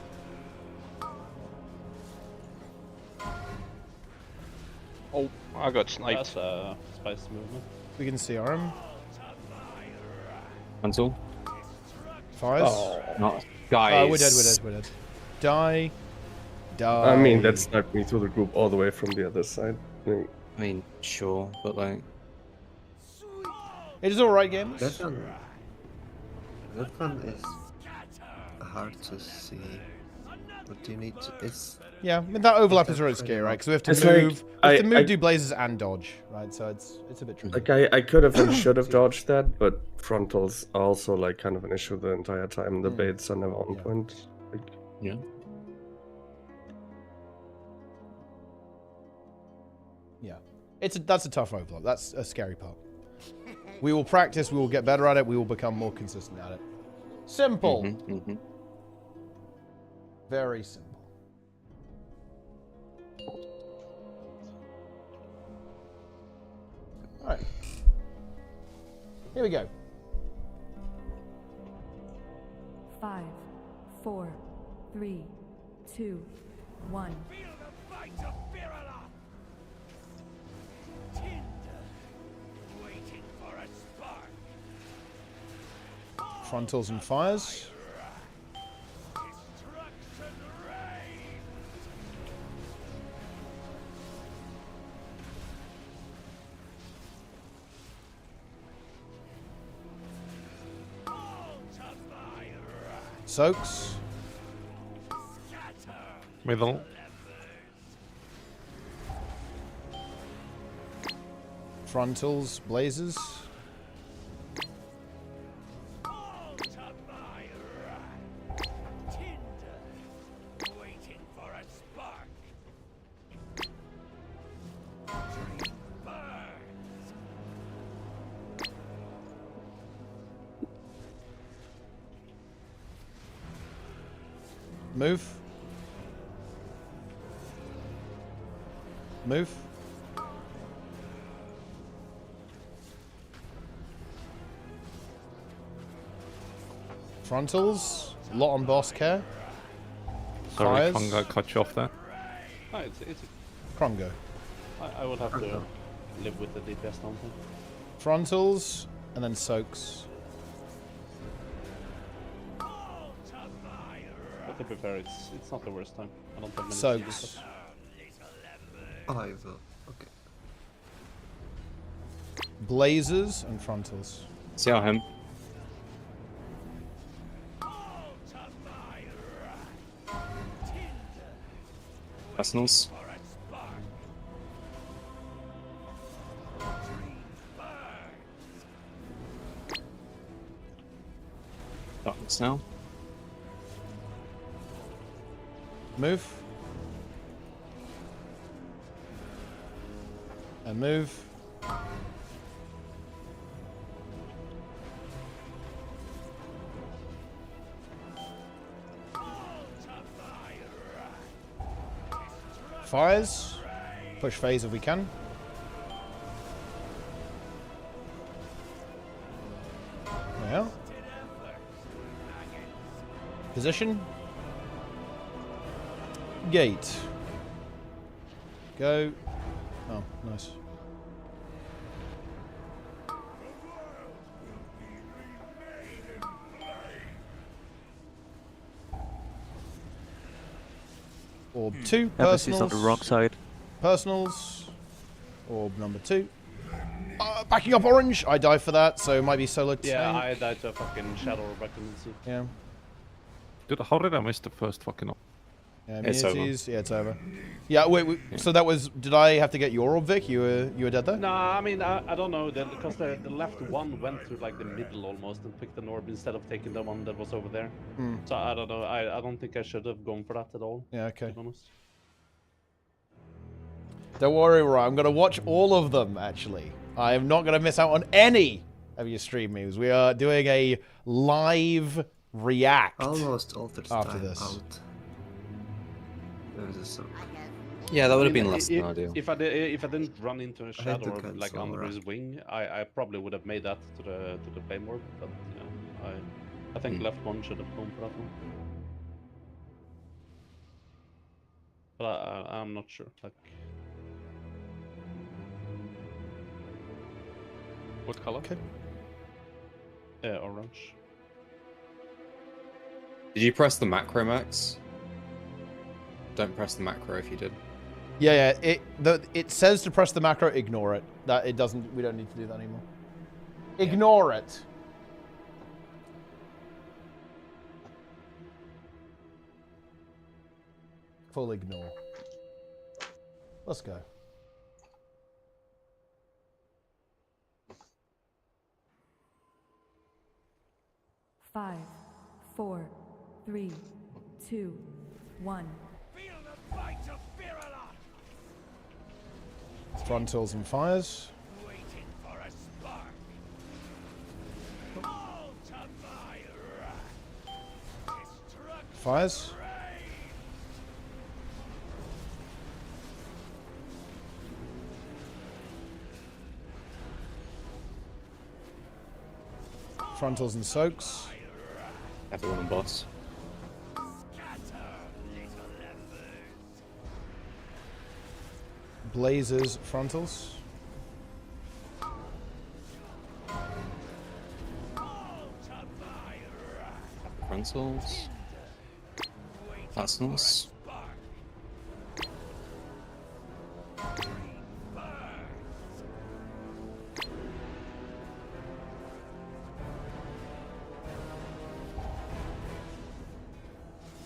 Oh, I got sniped. That's spicy movement. We can see arm. Cancel. Fires. Oh. Not guys. We're dead. We're dead. Die. I mean, that sniped me through the group all the way from the other side. I mean, sure, but like... It is alright, games. That one is hard to see. But you need to... It's... Yeah, I mean, that overlap is really scary, right? Because we have to It's move, like, do blazes and dodge, right? So it's a bit tricky. Like I could have and should have dodged that, but frontals are also like kind of an issue the entire time. The baits are never on point. Like, yeah. Yeah, that's a tough overlap. That's a scary part. We will practice. We will get better at it. We will become more consistent at it. Simple. Very simple. All right. Here we go. 5, 4, 3, 2, 1. Frontals and fires. Soaks. Middle. Frontals, blazes. Move. Move. Frontals. Lot on boss care. Sorry, Fires. Konga cut you off there. No, it's Krongo. I would have to live with the DPS down here. Frontals and then soaks. But to be fair, it's not the worst time. I don't have many Soaks. CDs. I will. Okay. Blazers and frontals. See him. Personals. Darkness now. Move. And move. Fires. Push phase if we can. Yeah. Position. Gate. Go. Oh, nice. Orb 2, Embassy's personals. on the wrong side. Personals. Orb number 2. Backing up orange. I die for that, so it might be solo tank. Yeah, I died to a fucking shadow or Reclamancy. Yeah. Dude, how did I miss the first fucking op? Yeah, It's over. immunities. Yeah, it's over. Yeah, wait, so that was... Did I have to get your orb, Vic? You were dead there? Nah, I mean, I don't know, because the left one went through like the middle almost and picked an orb instead of taking the one that was over there. Hmm. So I don't know, I don't think I should have gone for that at all. Yeah, okay. To be honest. Don't worry, Roy. I'm going to watch all of them, actually. I am not going to miss out on any of your stream memes. We are doing a live react Almost altered after time this. out. There was a soak. Yeah, that would have I mean, been less than ideal. If I didn't run into a I had shadow to or cancel, like under right? his wing, I probably would have made that to the flame orb. But yeah, I think left one should have gone for that one. But I'm not sure. Like, what color? Okay. Orange. Did you press the macro, Max? Don't press the macro if you did. Yeah, it says to press the macro, ignore it. That it doesn't. We don't need to do that anymore. Ignore it. Full ignore. Let's go. Five, 4, 3, 2, 1. Feel the bite of Virulon! Frontals and fires. Waiting for a spark. All to my wrath. Destruction Fires. Frontals and soaks. Everyone on boss. Blazers, frontals. Frontals. Arsenals.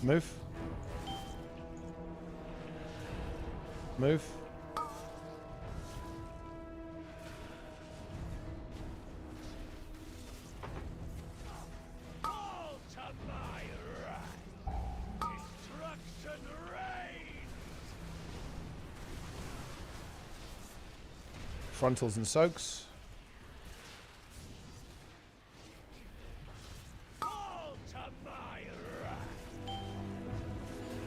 Move. Move. all to my wrath. Destruction reigns. Frontals and soaks. All to my wrath.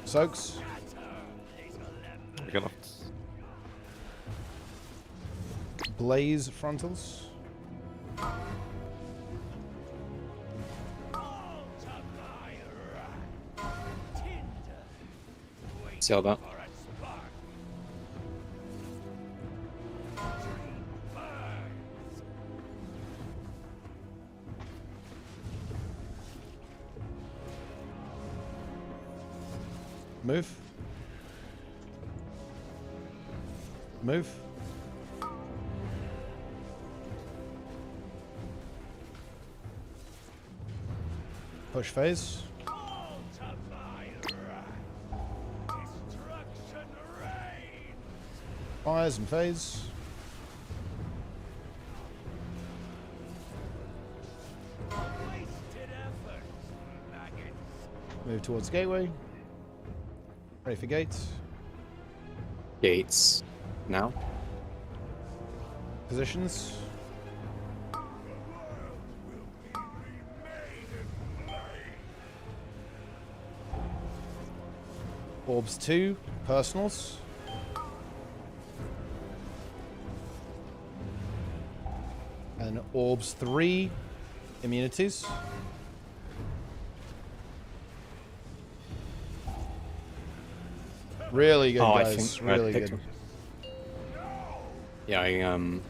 Soaks. I cannot. Blaze frontals. See all that? Move. Move. Push phase. All to my wrath. Destruction reigns. Fires and phase. Wasted effort, maggots. Move towards gateway. Ready for gates. Gates. Now. Positions. Orbs 2, personals. And Orbs 3, immunities. Really good, I guys. think I Really picked good. one. Yeah, I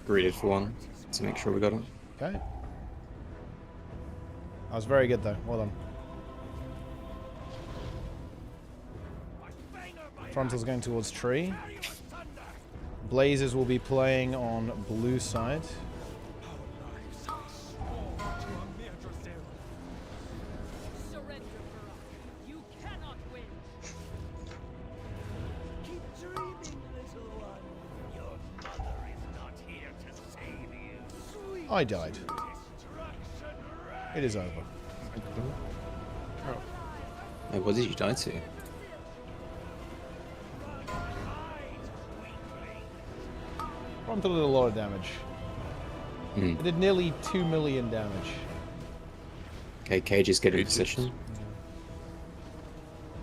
greeted for one to make sure we got it. Okay. That was very good, though. Well done. Frontal's going towards tree. Blazers will be playing on blue side. Surrender, Virulon. You cannot win. Keep dreaming, little one. Your mother is not here to save you. Sweet I died. destruction It is over. Hey, what did you die to? Frontal did a lot of damage. Hmm. It did nearly 2 million damage. Okay, Cage is getting in position.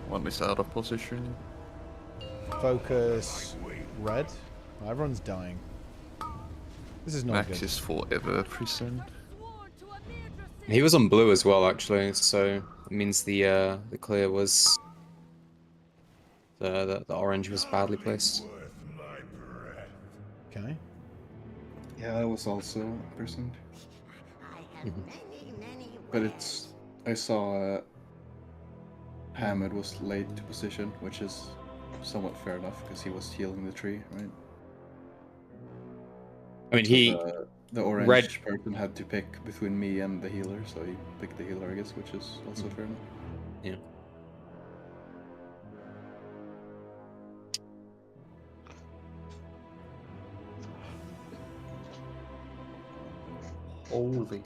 One is out of position. Focus red. Oh, everyone's dying. This is not Max good. is forever present. He was on blue as well, actually, so it means the clear was the orange was badly placed. Okay. Yeah, I was also present. But it's... I saw Hamid was late to position, which is somewhat fair enough, because he was healing the tree, right? I mean, So the orange person had to pick between me and the healer, so he picked the healer, I guess, which is also fair enough. Yeah. Holy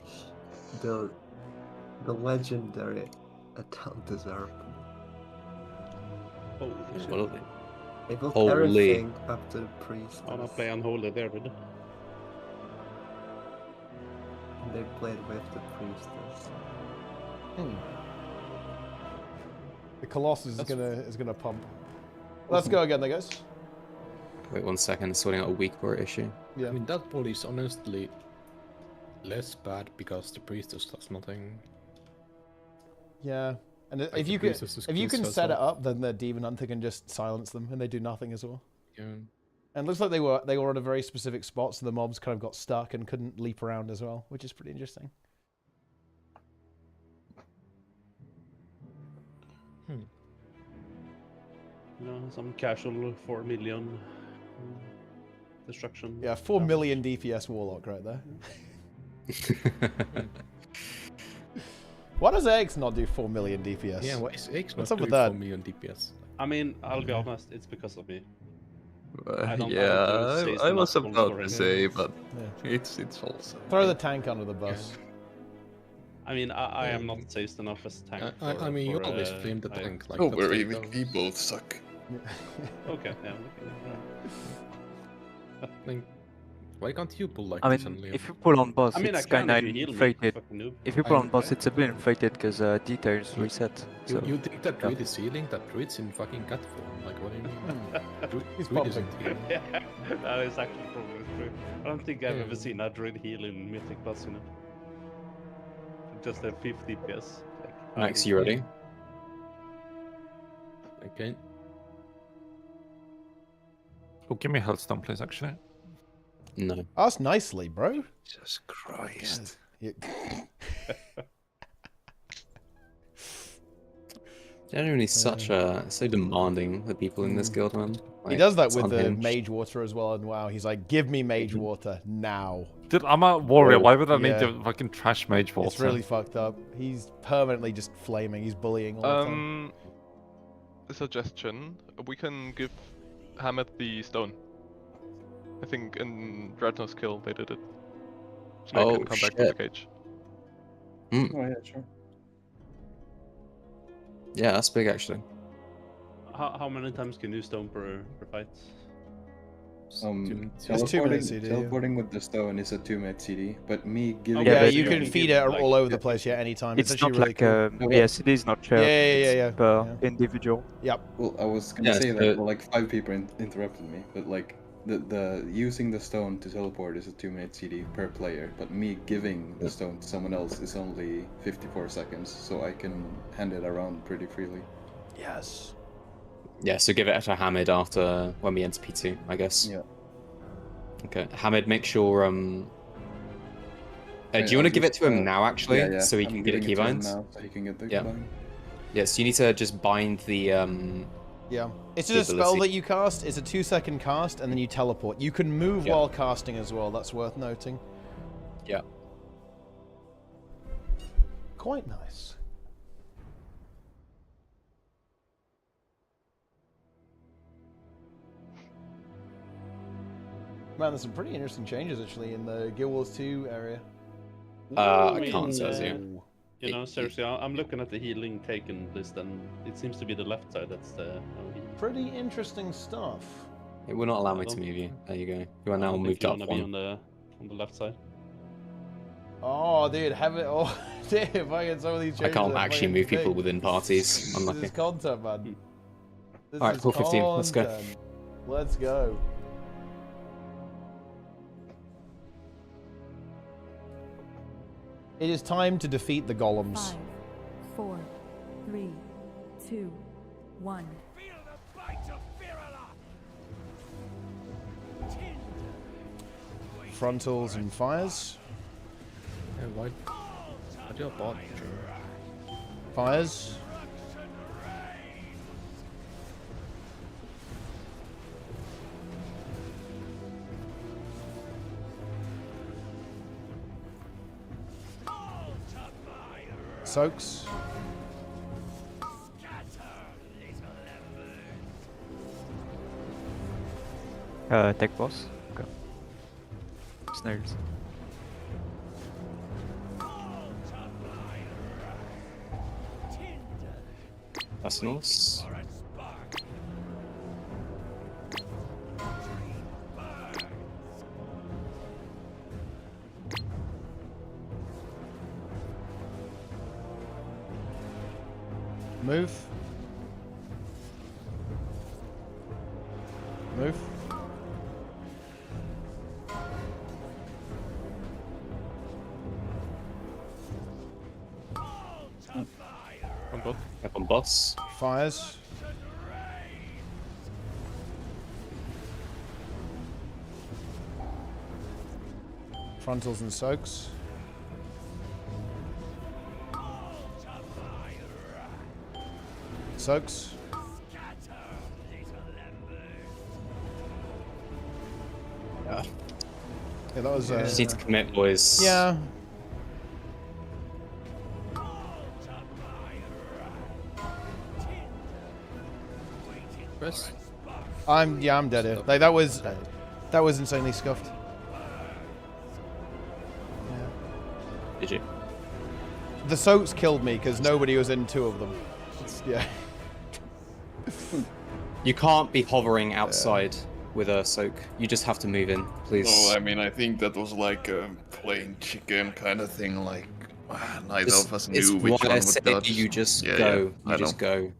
the legendary Atal deserve. Holy They built Holy. everything up to the priest. I'm gonna play unholy there, dude. They played with the priestess. The Colossus is gonna pump. Let's go again, there guys. Wait 1 second, sorting out a weak core issue. Yeah. I mean, that ball is honestly less bad because the priestess does nothing. Yeah, and Like if the you can priestess if you kills can set it herself. up, then the demon hunter can just silence them, and they do nothing as well. Yeah. And it looks like they were at a very specific spot, so the mobs kind of got stuck and couldn't leap around as well, which is pretty interesting. You know, some casual 4 million destruction. Yeah, 4 million DPS warlock right there. Why does Eggs not do 4 million DPS? Yeah, why is X What's not up with doing that? 4 million DPS? I mean, I'll be honest, it's because of me. I don't Yeah, I was enough about for to him. say, but Yeah. it's also... Throw the tank under the bus. I mean, I am not saved enough as a tank. I mean, you always blame the tank. Like, Oh, that's worry, like, we both suck. Okay, yeah. I mean, why can't you pull like I this mean, and live? if you pull on boss, I mean, I it's can kinda if you heal me, inflated. fucking noob. If you pull on boss, it's a bit inflated because details reset. So You think that yeah. druid is healing? That druid's in fucking cat form. Like, what do you mean? He's druid isn't healing. Yeah, that is actually probably true. I don't think I've ever seen a druid heal in Mythic Plus, you know. Just a 50 DPS. Like, Max, you ready? Okay. Oh, give me a healthstone, please, actually. No. Ask nicely, bro. Jesus Christ. Yeah. Genuinely such so demanding, the people in this guild, man. He Like, does that it's with the unhinged. mage water as well, and wow, he's like, give me mage water now. Dude, I'm a warrior. Why would I need Yeah. to fucking trash mage water? It's really fucked up. He's permanently just flaming. He's bullying all the time. A suggestion: we can give Hammett the stone. I think in Dreadnought's kill they did it. So Oh, they can come back to the shit. cage. Mm. Oh yeah, sure. Yeah, that's big actually. how many times can you stone per fight? Teleporting with the stone is a 2-minute CD, but me giving Yeah, it you to can him, feed it like, all over the place, yeah, anytime. It's actually not really like cool. yes, it is not shared. Yeah. It's per individual. Yep. Well, I was gonna Yeah, say so- that like 5 people interrupted me, but like the using the stone to teleport is a 2-minute CD per player, but me giving the stone to someone else is only 54 seconds, so I can hand it around pretty freely. Yes. Yeah, so give it to Hamid after when we enter P2, I guess. Yeah. Okay, Hamid, make sure. Do you I'll want to give it just, to him now, actually, yeah, so he I'm can get a giving it to him keybind? now, so he can get the Yeah. keybind. Yeah, so you need to just bind the. Yeah. It's the just a spell ability. that you cast. It's a 2-second cast, and then you teleport. You can move Yeah. while casting as well. That's worth noting. Yeah. Quite nice. Man, there's some pretty interesting changes actually in the Guild Wars 2 area. I can't say Ooh. You know, seriously, I'm looking at the healing taken list, and it seems to be the left side that's the. Pretty interesting stuff. It will not allow me to move you. There you go. You are now moved up Be one. on the left side. Oh, dude, have it. Oh, dude, if I get some of these I changes. can't I'm actually fucking move people sick. within parties. This Unlucky. is content, man. This Alright, is 4:15. Let's go. content. Let's go. It is time to defeat the golems. 5, 4, 3, 2, 1. Frontals and fires. Yeah, why I do a bot. Fires. Soaks. Tech boss. Okay. Snails. That's nice. Move. Move. On both. Up on boss. Fires. Frontals and soaks. Soaks. Yeah. Yeah, that was. Just need to commit, boys. Yeah. Press. I'm dead here. Like that was insanely scuffed. Did you? The soaks killed me because nobody was in two of them. Yeah. You can't be hovering outside with a soak. You just have to move in, please. Oh, I mean, I think that was like a plain chicken kind of thing. Like neither of us knew which one would dodge. You just Yeah, go. yeah, You just go.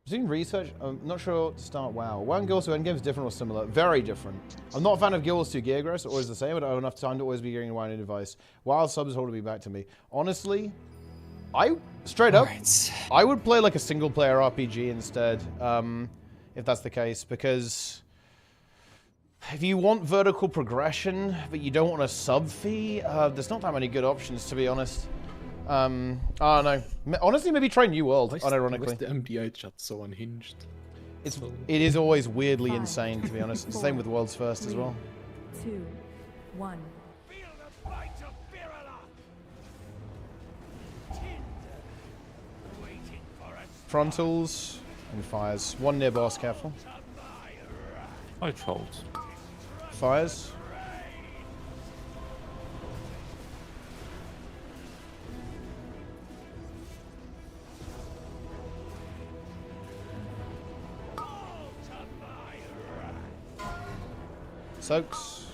Doing research, I'm not sure to start WoW. WoW and Guilds 2 endgames different or similar? Very different. I'm not a fan of Guilds 2 gear growth, always the same, but I don't have enough time to always be getting WoW new advice. WoW subs holding me back to me. Honestly, straight up, I would play like a single player RPG instead, if that's the case, because if you want vertical progression, but you don't want a sub fee, there's not that many good options, to be honest. I don't know. Honestly, maybe try New World, unironically. Why is the MDI chat so unhinged? It is always weirdly insane, to be honest. It's the same with World's First as well. 2, 1. Frontals and fires. One near boss, careful. I trolled. Fires. Soaks.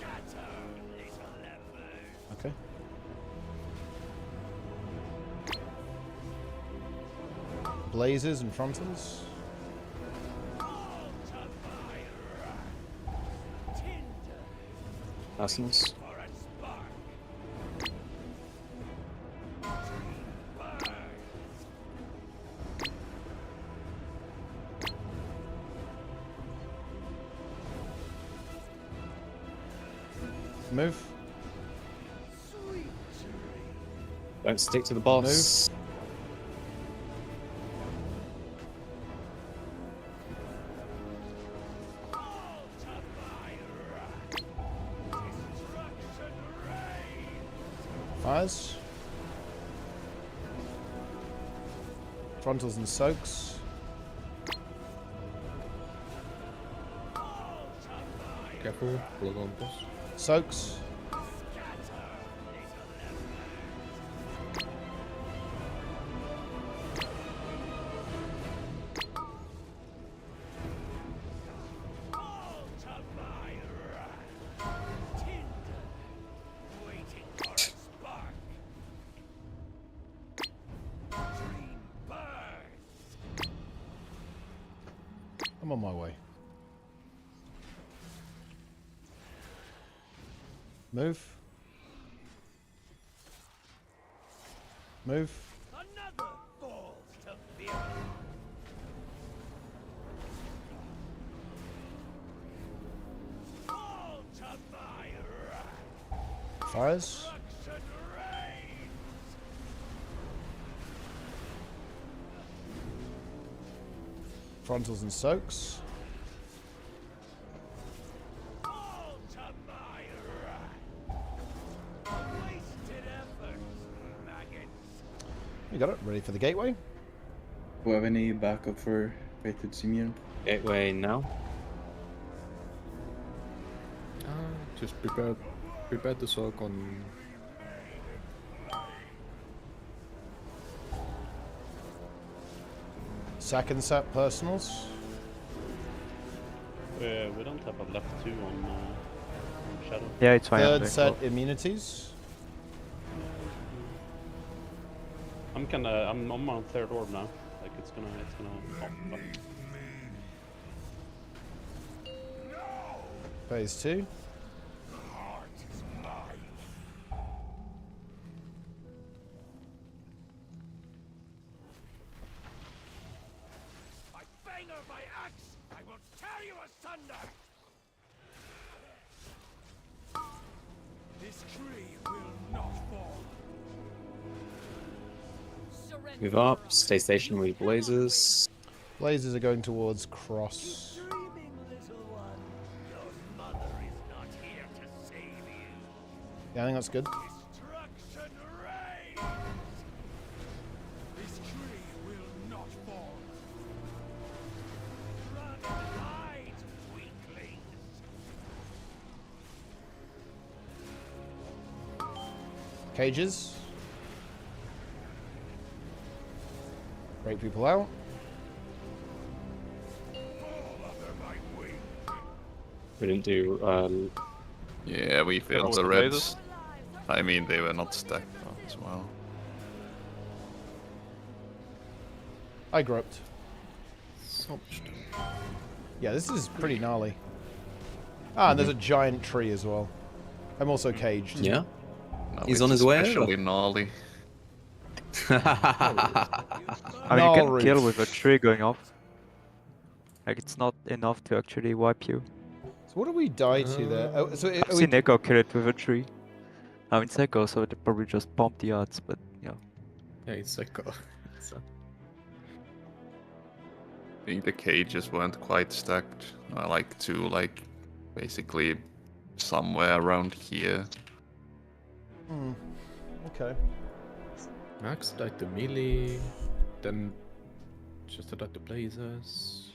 Okay. Blazes and frontals. Lessons. Move. Don't stick to the boss. Move. Fires. Frontals and soaks. Careful, blood on boss. Soaks. I'm on my way. Move. Move. Another falls to fear. Fall to fire. Fires. Frontals and soaks. We got it. Ready for the gateway. Do we have any backup for Fated Simeon? Gateway now. Just prepare to soak on. Second set personals. We don't have a left 2 on Shadow. Yeah, it's fine. Third set immunities. I'm on third orb now. Like it's gonna pop. Phase 2. Move up. Stay stationed with blazers. Blazers are going towards cross. Yeah, I think that's good. Cages. Break people out. We didn't do. Yeah, we failed the reds. I mean, they were not stacked up as well. I groped. Yeah, this is pretty gnarly. Ah, and there's a giant tree as well. I'm also caged. Yeah. No, He's it's on his way. especially gnarly. I mean, you can kill with a tree going off. Like, it's not enough to actually wipe you. So what do we die to there? Oh, so I've seen Echo kill it with a tree. I mean, it's Echo, so they probably just pump the odds, but yeah. Yeah, it's Echo. So. I think the cages weren't quite stacked. I like to, like, basically somewhere around here. Okay. Max died to melee, then just died to blazers.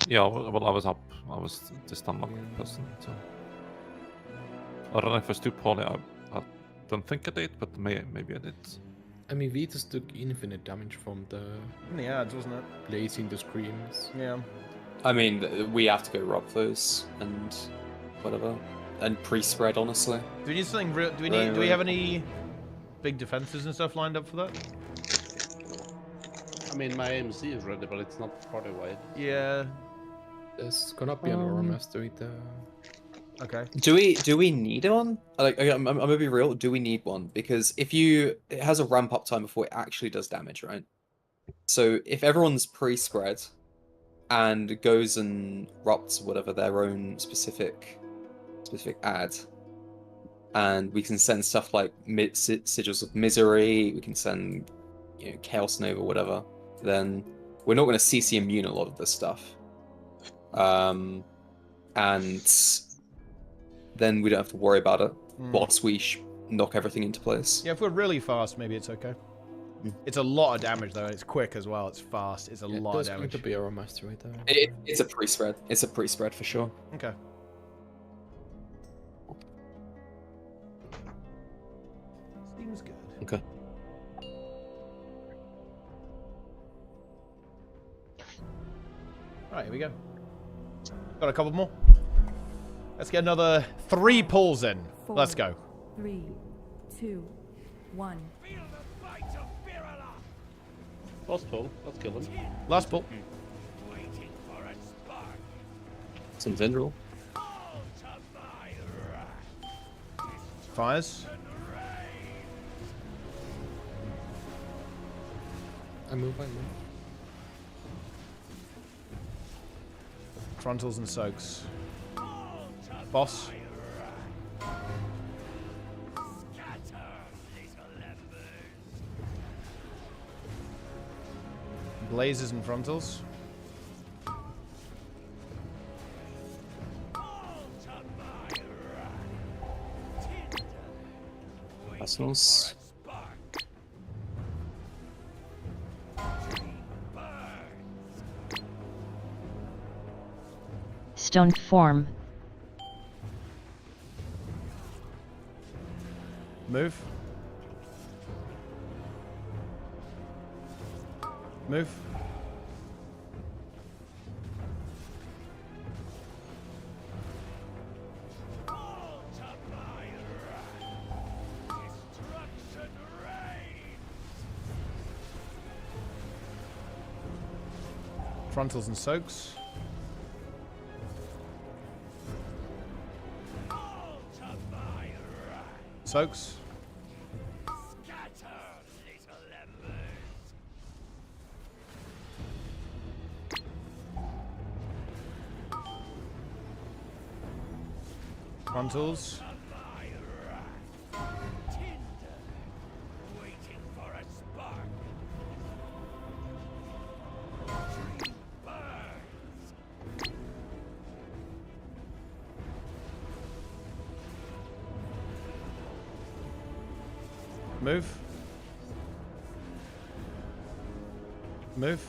Yeah, well, I was up. I was the stunlock person, so. I don't know if I was too poorly. I don't think I did, but maybe I did. I mean, Vitus took infinite damage from the ads, wasn't it? Blazing the screams. Yeah. I mean, we have to go rob those and whatever, and pre-spread. Honestly. Do we need something real? Do we have any big defenses and stuff lined up for that? I mean, my AMC is ready, but it's not party wide. Yeah. There's gonna be an Aura Master with the. Okay. Do we need one? Like, I'm gonna be real. Do we need one? Because it has a ramp up time before it actually does damage, right? So if everyone's pre-spread and goes and rupts whatever their own specific ad, and we can send stuff like Sigils of Misery, we can send Chaos Nova, whatever. Then we're not going to CC immune a lot of this stuff, and then we don't have to worry about it whilst we knock everything into place. Yeah, if we're really fast, maybe it's okay. It's a lot of damage though. It's quick as well. It's fast. It's a lot of damage. To be Aura Master right there. It's a pre-spread. It's a pre-spread for sure. Okay. Seems good. Okay. Alright, here we go. Got a couple more. Let's get another 3 pulls in. 4, Let's go. 3, 2, 1. Last pull. Let's kill him. Last pull. Some Vendril. Fires. I move. Frontals and soaks. Boss. Blazers and frontals. Personals. Stone form. Move. Move. Frontals and soaks. Soaks. Frontals. Move. Move.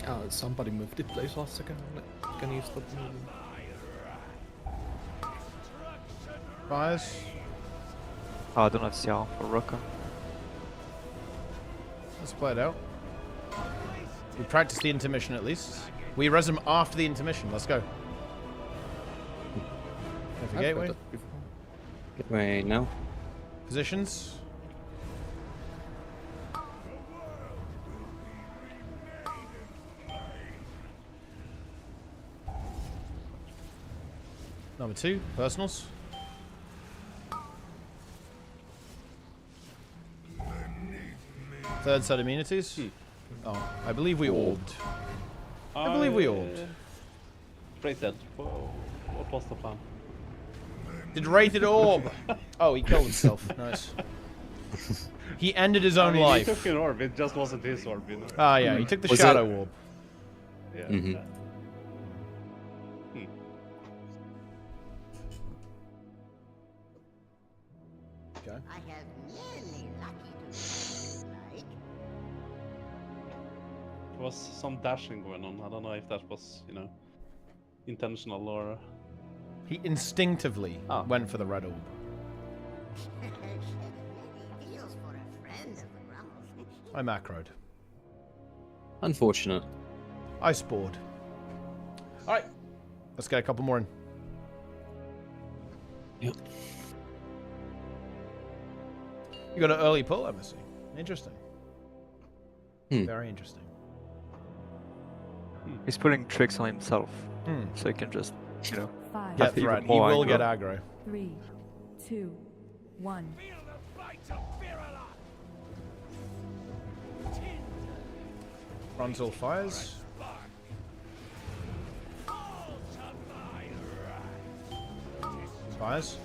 Oh, somebody moved it place last second. Can you stop moving? Fires. Oh, I don't have CR for Rucker. Let's play it out. We practiced the intermission at least. We res them after the intermission. Let's go. Go for gateway. Gateway now. Positions. Number 2, personals. Third set immunities. Oh, I believe we orbed. I believe we orbed. Rated. What was the plan? Did rated orb? Oh, he killed himself. Nice. He ended his own life. He took an orb, it just wasn't his orb, you know. Ah, yeah, he took the shadow orb. Yeah. Mm-hmm. Okay. I have nearly lucky to like. There was some dashing going on. I don't know if that was, you know, intentional or... He instinctively went for the red orb. Feels for a friend of the Grumble. I macroed. Unfortunate. I spored. Alright. Let's get a couple more in. Yep. You got an early pull, Embassy. Interesting. Very interesting. He's pulling tricks on himself, so he can just, you know, Get threat. He will get aggro. 3, 2, 1. Frontal fires. Fires.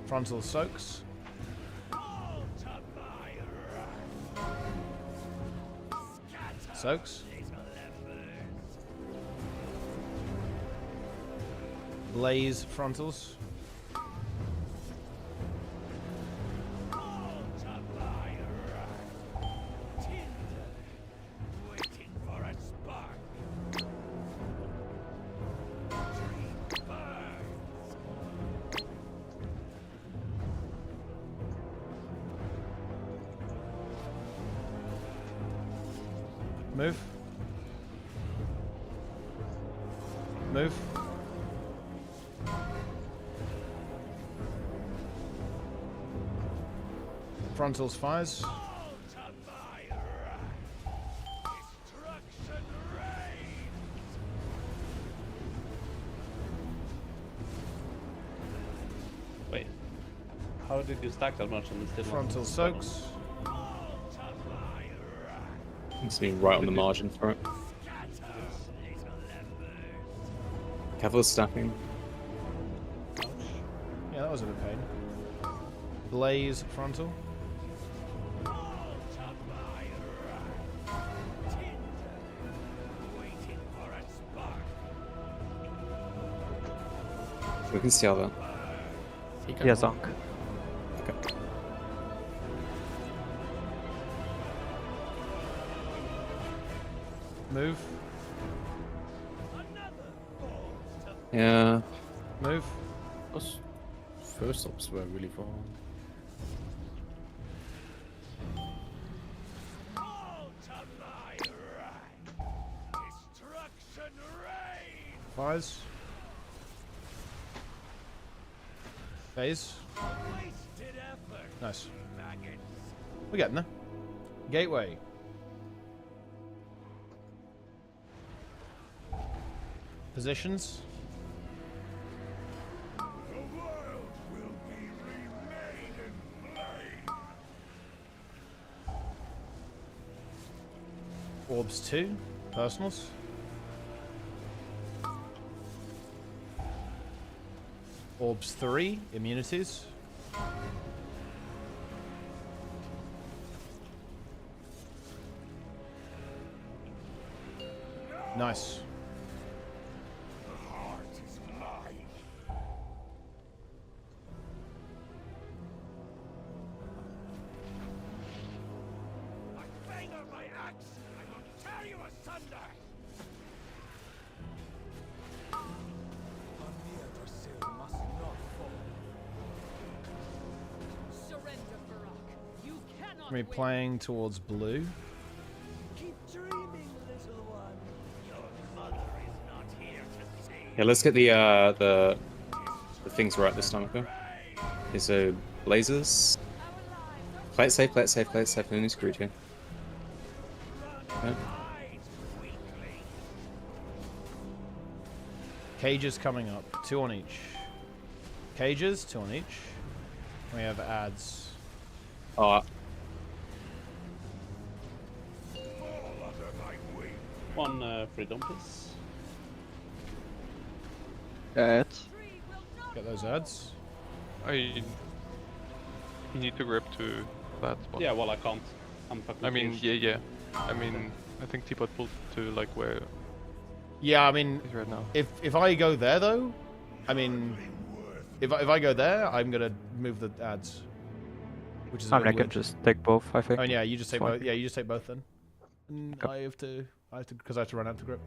Frontal soaks. Soaks. Blaze frontals. Move. Move. Frontals fires. Wait. How did you stack that much on the still? Frontal soaks. It's been right on the margin for it. Careful stacking. Yeah, that was a bit pain. Blaze frontal. We can see all that. Yeah, Zonk. Okay. Move. Yeah. Move. Those first ups were really fun. Fires. Phase. Nice. We're getting there. Gateway. Positions. Orbs 2. Personals. Orbs 3. Immunities. Nice. We're playing towards blue. Yeah, let's get the things right this time, okay? Okay, so lasers. Play it safe, play it safe, play it safe. No need to screw here. Okay. Cages coming up. 2 on each. Cages, 2 on each. We have ads. Oh. One freedom, please. Ads. Get those ads. You need to grip to that spot. Yeah, well, I can't. I'm fucking I mean, confused. yeah. I mean, I think Teapot pulled to like where. Yeah, I mean, he's right now. if I go there though, I mean, if I go there, I'm gonna move the ads. Which is a I mean, bit I can weird. just take both, I think. Oh yeah, you just take Fine. both. Yeah, you just take both then. And I have to, because I have to run out to grip.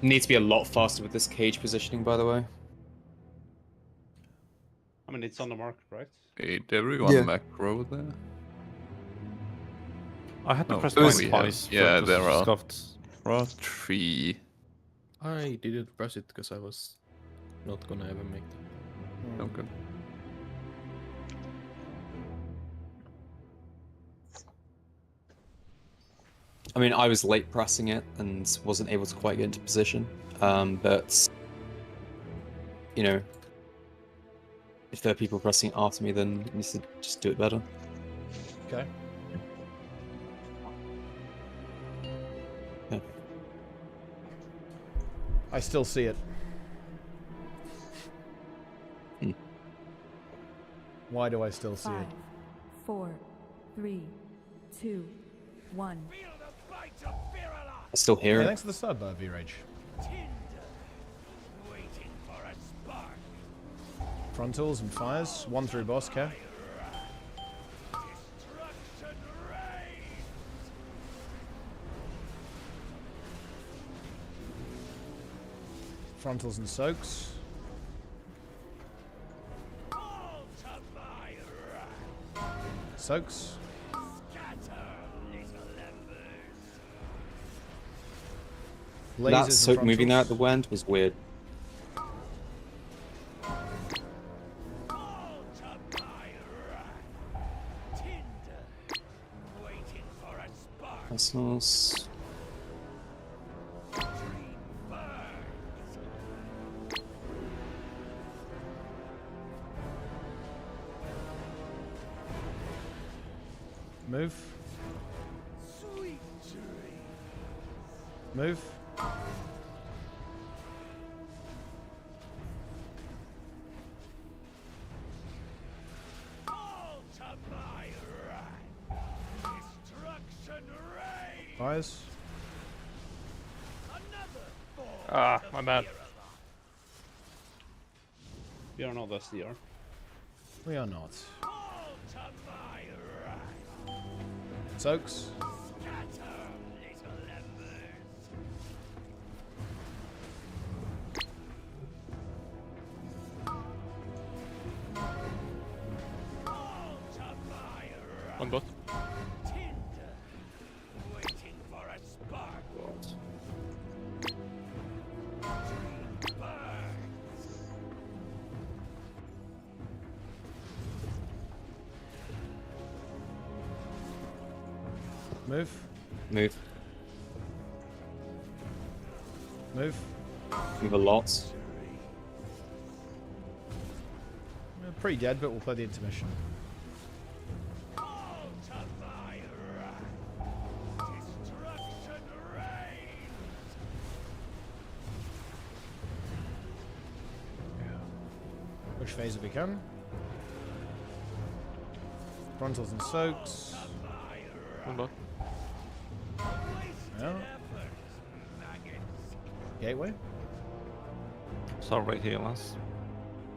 Need to be a lot faster with this cage positioning, by the way. I mean, it's on the market, right? Hey, everyone macro there. I had to No, press we mine have- twice. Yeah, for there are. scuffed. There are 3. I didn't press it because I was not gonna ever make that. Okay. I mean, I was late pressing it and wasn't able to quite get into position. But you know, if there are people pressing it after me, then you need to just do it better. Okay. Yeah. I still see it. Why do I still see 5, it? 4, 3, 2, 1. I still hear Yeah, it. thanks for the sub, V-Rage. Frontals and fires. 1 through boss, Kev. Frontals and soaks. Soaks. Lasers That and soak moving there frontals. at the wind was weird. Personals. Move. Move. Fires. Ah, my bad. We are not SDR. We are not. Soaks. On both. Move. Move. Move. Move a lot. We're pretty dead, but we'll play the intermission. Push phase if we can. Frontals and soaks. On both. Yeah. Gateway. So right here, last.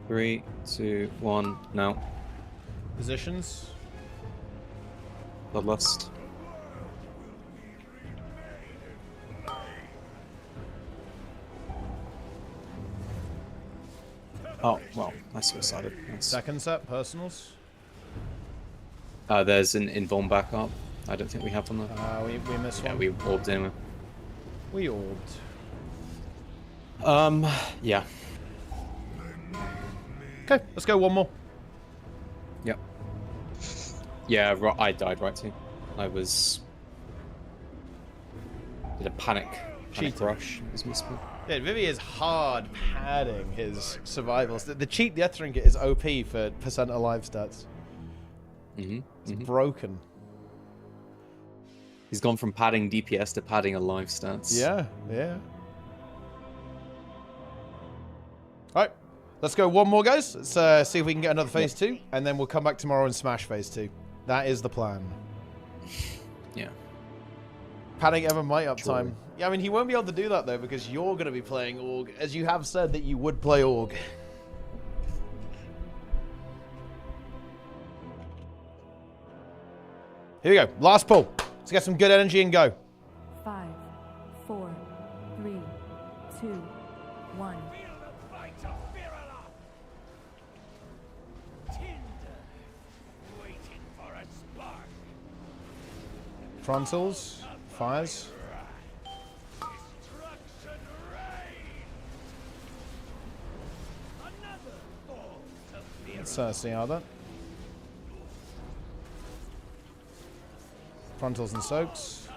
3, 2, 1, now. Positions. Bloodlust. Oh, well, I suicided. Nice. Second set, personals. There's an invuln backup. I don't think we have one though. We missed Yeah, one. we orbed in. We orbed. Yeah. Okay, let's go one more. Yep. Yeah, I died right too. I was... Did a panic rush. It was missed. Yeah, Vivi is hard padding his survivals. The cheat death trinket is OP for percent alive stats. It's broken. He's gone from padding DPS to padding alive stats. Yeah, yeah. Alright, let's go one more, guys. Let's see if we can get another phase 2, and then we'll come back tomorrow and smash phase 2. That is the plan. Yeah. Padding ever might uptime. Yeah, I mean, he won't be able to do that, though, because you're going to be playing Org, as you have said that you would play Org. Here we go. Last pull. Let's get some good energy and go. 5, 4, 3, 2, 1. Frontals. Fires. Let's see how that. Frontals and soaks.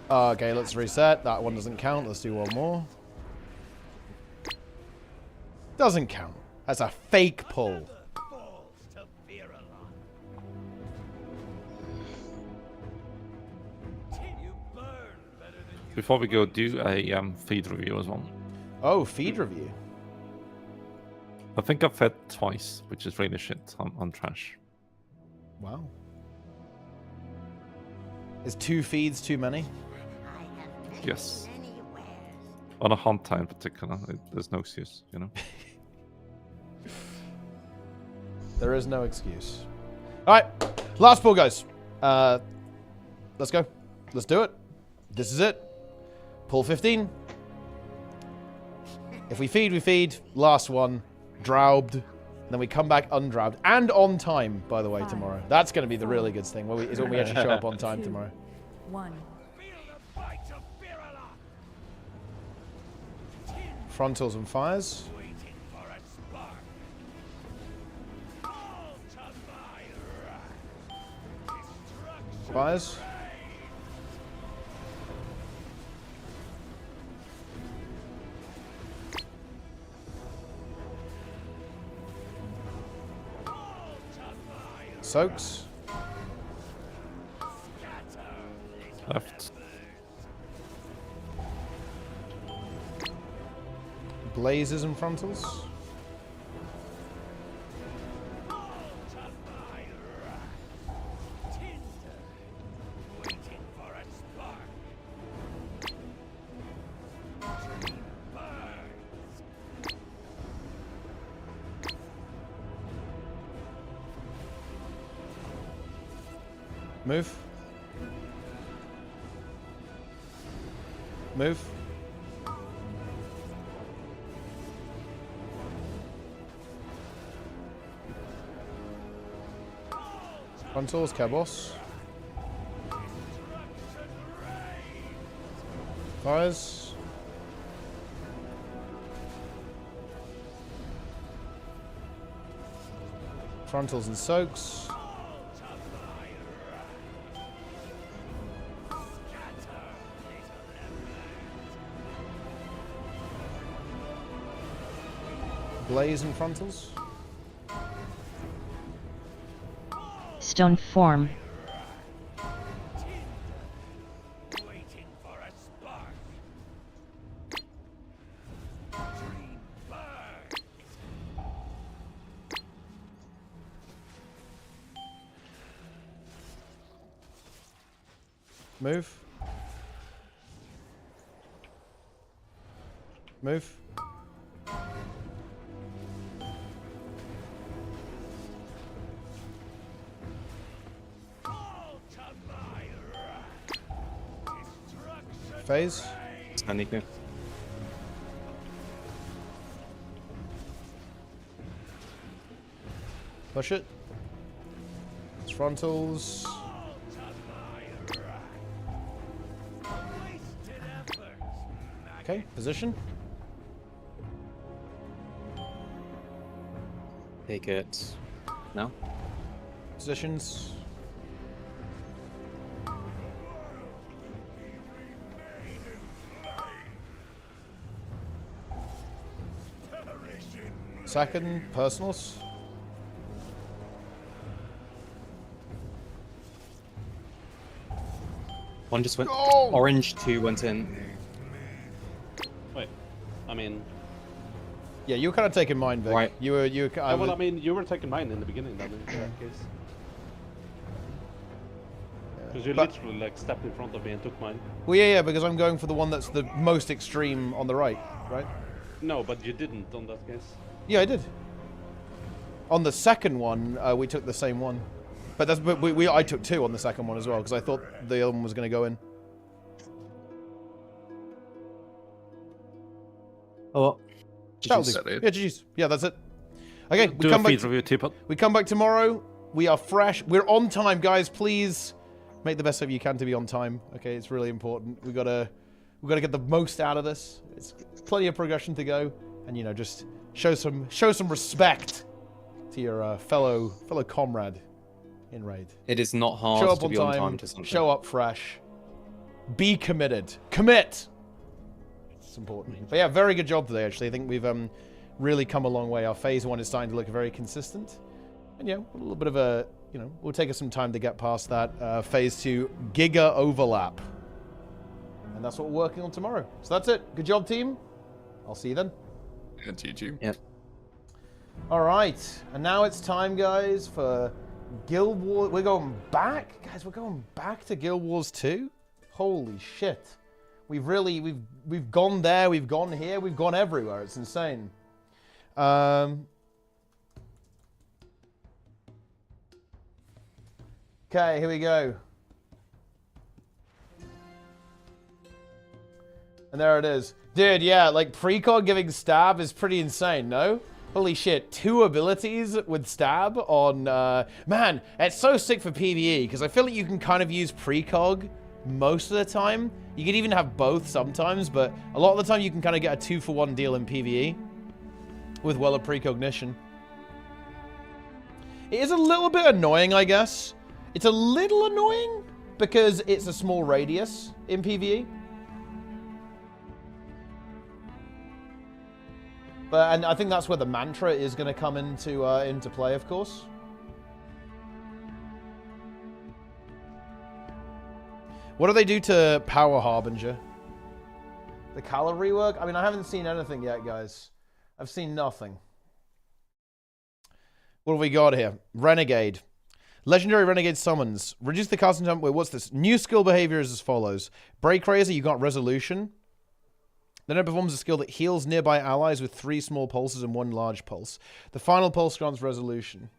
Okay, let's reset. That one doesn't count. Let's do one more. Doesn't count. That's a fake pull. Before we go, do a feed review as well. Oh, feed review. I think I've fed twice, which is really shit on trash. Wow. Is 2 feeds too many? Yes. On a hunter in particular, there's no excuse, you know? There is no excuse. Alright, last pull, guys. Let's go. Let's do it. This is it. Pull 15. If we feed, we feed. Last one. Droubed. Then we come back undroubed. And on time, by the way, tomorrow. That's going to be the really good thing. Is when we actually show up on time tomorrow. 1. Frontals and fires. Fires. Soaks. Left. Blazes and frontals. Move. Move. Frontals, Cabos. Fires. Frontals and soaks. Blaze and frontals. Stone form. Move. Move. Phase. Nico. Push it. It's frontals. Okay, position. Take it. No. Positions. Second, personals. One just went. Go! Orange, 2 went in. Wait, I mean. Yeah, you were kind of taking mine, Vic. Right. You were. Yeah, well, I mean, you were taking mine in the beginning, then, in that case. Because you literally like stepped in front of me and took mine. Well, yeah, because I'm going for the one that's the most extreme on the right, right? No, but you didn't on that case. Yeah, I did. On the second one, we took the same one, but that's I took 2 on the second one as well because I thought the other one was going to go in. Oh, that'll do. Yeah, GG's. Yeah, that's it. Okay, Do a feed review, Teapot. We come back tomorrow. We are fresh. We're on time, guys. Please make the best of you can to be on time. Okay, it's really important. We gotta get the most out of this. It's plenty of progression to go, and you know, just show some respect to your fellow comrade in raid. It is not hard Show up to be on time to something. Show up fresh. Be committed. Commit. It's important. But yeah, very good job today. Actually, I think we've really come a long way. Our phase 1 is starting to look very consistent, and yeah, a little bit of a we'll take us some time to get past that. Phase 2 giga overlap, and that's what we're working on tomorrow. So that's it. Good job, team. I'll see you then. Yeah, GG. Yep. All right, and now it's time, guys, for Guild Wars. We're going back, guys. We're going back to Guild Wars 2. Holy shit! We've gone there. We've gone here. We've gone everywhere. It's insane. Okay, here we go. And there it is. Dude, yeah, like precog giving stab is pretty insane, no? Holy shit, 2 abilities with stab on, man, it's so sick for PvE, because I feel like you can kind of use precog most of the time. You can even have both sometimes, but a lot of the time you can kind of get a 2-for-1 deal in PvE with Well of Precognition. It is a little bit annoying, I guess. It's a little annoying because it's a small radius in PvE. And I think that's where the mantra is going to come into play, of course. What do they do to Power Harbinger? The calorie rework? I mean, I haven't seen anything yet, guys. I've seen nothing. What have we got here? Renegade. Legendary Renegade summons. Reduce the casting time. Wait, what's this? New skill behavior is as follows. Break Razor, you got Resolution. Then it performs a skill that heals nearby allies with 3 small pulses and 1 large pulse. The final pulse grants Resolution.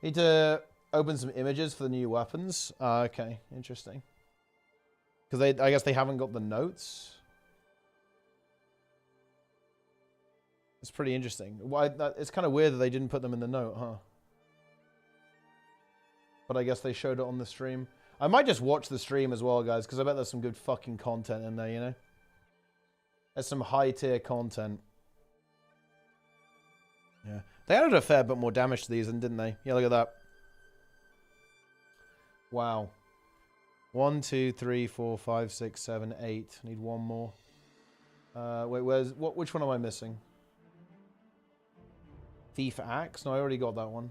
Need to open some images for the new weapons. Okay, interesting. Because I guess they haven't got the notes. It's pretty interesting. It's kind of weird that they didn't put them in the note, huh? But I guess they showed it on the stream. I might just watch the stream as well, guys, because I bet there's some good fucking content in there, you know? There's some high-tier content. Yeah. They added a fair bit more damage to these, didn't they? Yeah, look at that. Wow. 1, 2, 3, 4, 5, 6, 7, 8. Need one more. Wait, which one am I missing? Thief Axe? No, I already got that one.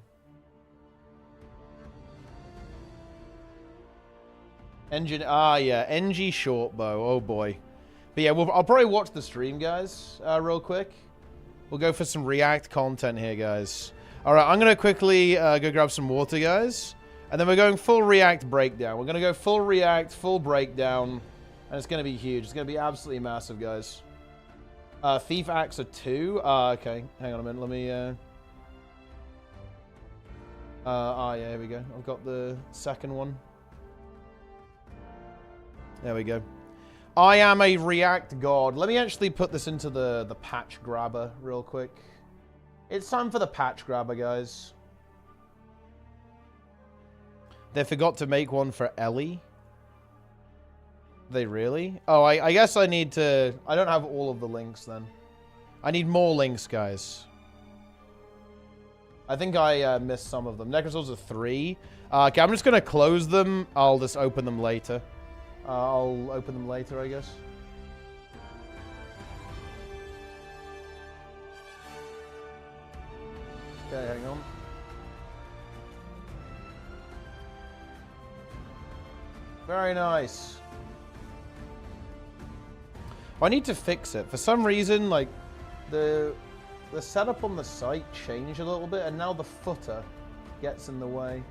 Engine, yeah, NG Shortbow, oh boy. But yeah, I'll probably watch the stream, guys, real quick. We'll go for some React content here, guys. Alright, I'm going to quickly go grab some water, guys. And then we're going full React breakdown. We're going to go full React, full breakdown. And it's going to be huge. It's going to be absolutely massive, guys. Thief Axe 2. Okay, hang on a minute, let me... yeah, here we go. I've got the second one. There we go. I am a React god. Let me actually put this into the patch grabber real quick. It's time for the patch grabber, guys. They forgot to make one for Ellie. They really? Oh, I guess I need to... I don't have all of the links then. I need more links, guys. I think I missed some of them. Necroswords are 3. Okay, I'm just going to close them. I'll just open them later. I'll open them later, I guess. Okay, hang on. Very nice. I need to fix it. For some reason, like, the setup on the site changed a little bit, and now the footer gets in the way.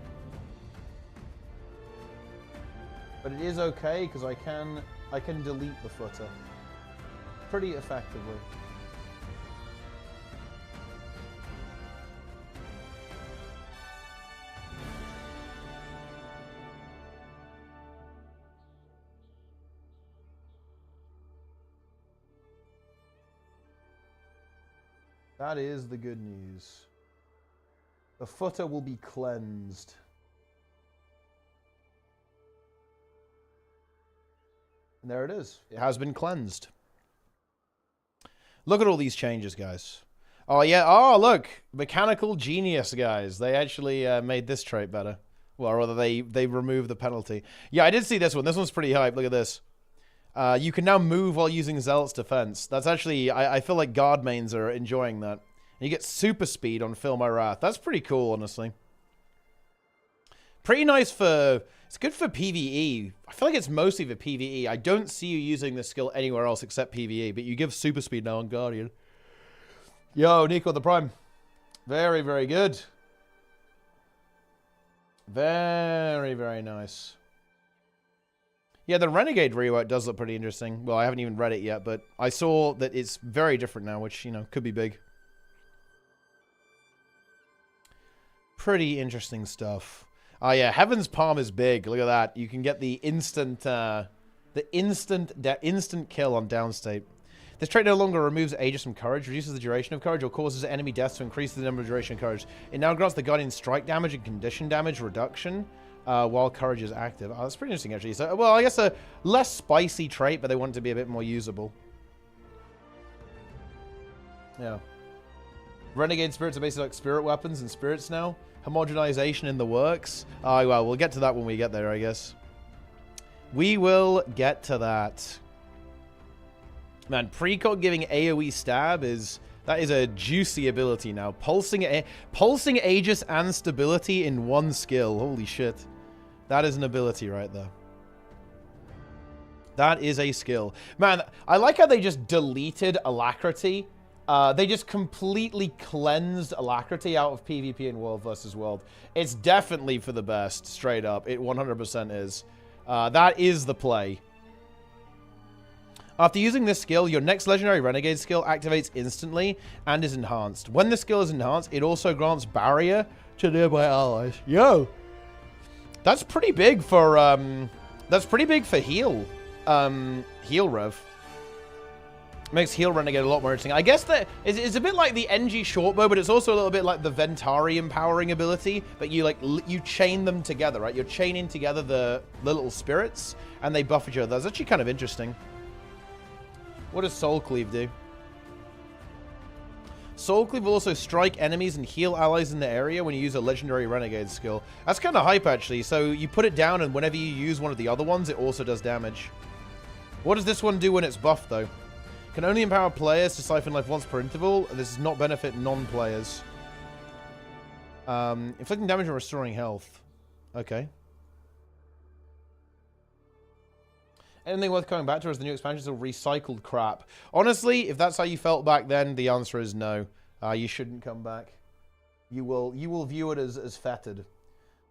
But it is okay because I can delete the footer pretty effectively. That is the good news. The footer will be cleansed. And there it is. It has been cleansed. Look at all these changes, guys. Oh, yeah. Oh, look. Mechanical genius, guys. They actually made this trait better. Well, or rather, they removed the penalty. Yeah, I did see this one. This one's pretty hype. Look at this. You can now move while using Zealot's Defense. That's actually... I feel like guard mains are enjoying that. And you get super speed on Feel My Wrath. That's pretty cool, honestly. Pretty nice for... It's good for PvE. I feel like it's mostly for PvE. I don't see you using this skill anywhere else except PvE, but you give super speed now on Guardian. Yo, Nico the Prime. Very, very good. Very, very nice. Yeah, the Renegade rework does look pretty interesting. Well, I haven't even read it yet, but I saw that it's very different now, which, you know, could be big. Pretty interesting stuff. Oh yeah, Heaven's Palm is big. Look at that. You can get the instant kill on downstate. This trait no longer removes Aegis from courage, reduces the duration of courage, or causes enemy deaths to increase the number of duration of courage. It now grants the Guardian strike damage and condition damage reduction while courage is active. Oh, that's pretty interesting actually. So, well, I guess a less spicy trait, but they want it to be a bit more usable. Yeah. Renegade spirits are basically like spirit weapons and spirits now. Homogenization in the works. Oh, well, we'll get to that when we get there, I guess. We will get to that. Man, precog giving AoE stab that is a juicy ability now. Pulsing Aegis and stability in one skill. Holy shit. That is an ability right there. That is a skill. Man, I like how they just deleted Alacrity. They just completely cleansed Alacrity out of PvP and World vs. World. It's definitely for the best, straight up. It 100% is. That is the play. After using this skill, your next Legendary Renegade skill activates instantly and is enhanced. When the skill is enhanced, it also grants barrier to nearby allies. Yo! That's pretty big for heal. Heal rev. Makes heal renegade a lot more interesting. I guess that it's a bit like the NG shortbow, but it's also a little bit like the Ventari empowering ability. But you you chain them together, right? You're chaining together the little spirits, and they buff each other. That's actually kind of interesting. What does Soul Cleave do? Soul Cleave will also strike enemies and heal allies in the area when you use a legendary renegade skill. That's kind of hype, actually. So you put it down, and whenever you use one of the other ones, it also does damage. What does this one do when it's buffed, though? Can only empower players to siphon life once per interval. This does not benefit non-players. Inflicting damage and restoring health. Okay. Anything worth coming back to, or is the new expansion still recycled crap? Honestly, if that's how you felt back then, the answer is no. You shouldn't come back. You will view it as fetid.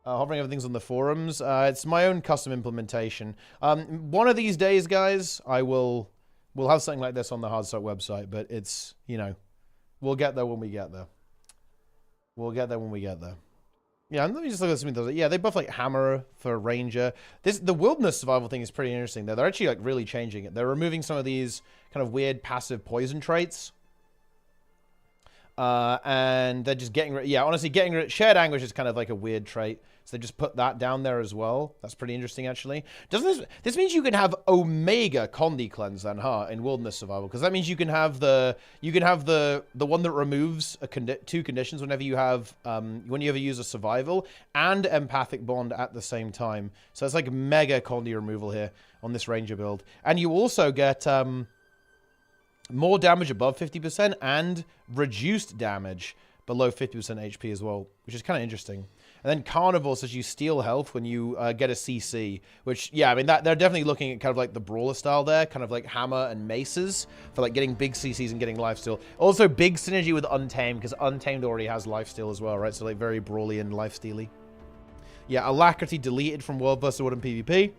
Hovering everything's on the forums. It's my own custom implementation. One of these days, guys, we'll have something like this on the Hardstock website, but it's, you know, we'll get there when we get there. We'll get there when we get there. Yeah, let me just look at something. Yeah, they buff like Hammer for Ranger. The Wilderness Survival thing is pretty interesting, though. They're actually like really changing it. They're removing some of these kind of weird passive poison traits. And they're just getting rid... Yeah, honestly, getting rid... Shared Anguish is kind of like a weird trait. So they just put that down there as well. That's pretty interesting, actually. Doesn't this means you can have Omega Condi Cleanse then, huh? In Wilderness Survival, because that means you can have the one that removes two conditions whenever you have when you ever use a survival and empathic bond at the same time. So it's like mega Condi removal here on this Ranger build, and you also get more damage above 50% and reduced damage below 50% HP as well, which is kind of interesting. And then Carnivore says you steal health when you get a CC, which, yeah, I mean, they're definitely looking at kind of like the Brawler style there, kind of like Hammer and Maces for like getting big CCs and getting lifesteal. Also, big synergy with Untamed, because Untamed already has lifesteal as well, right? So like very Brawlian lifestealy. Yeah, Alacrity deleted from World vs. World and PvP.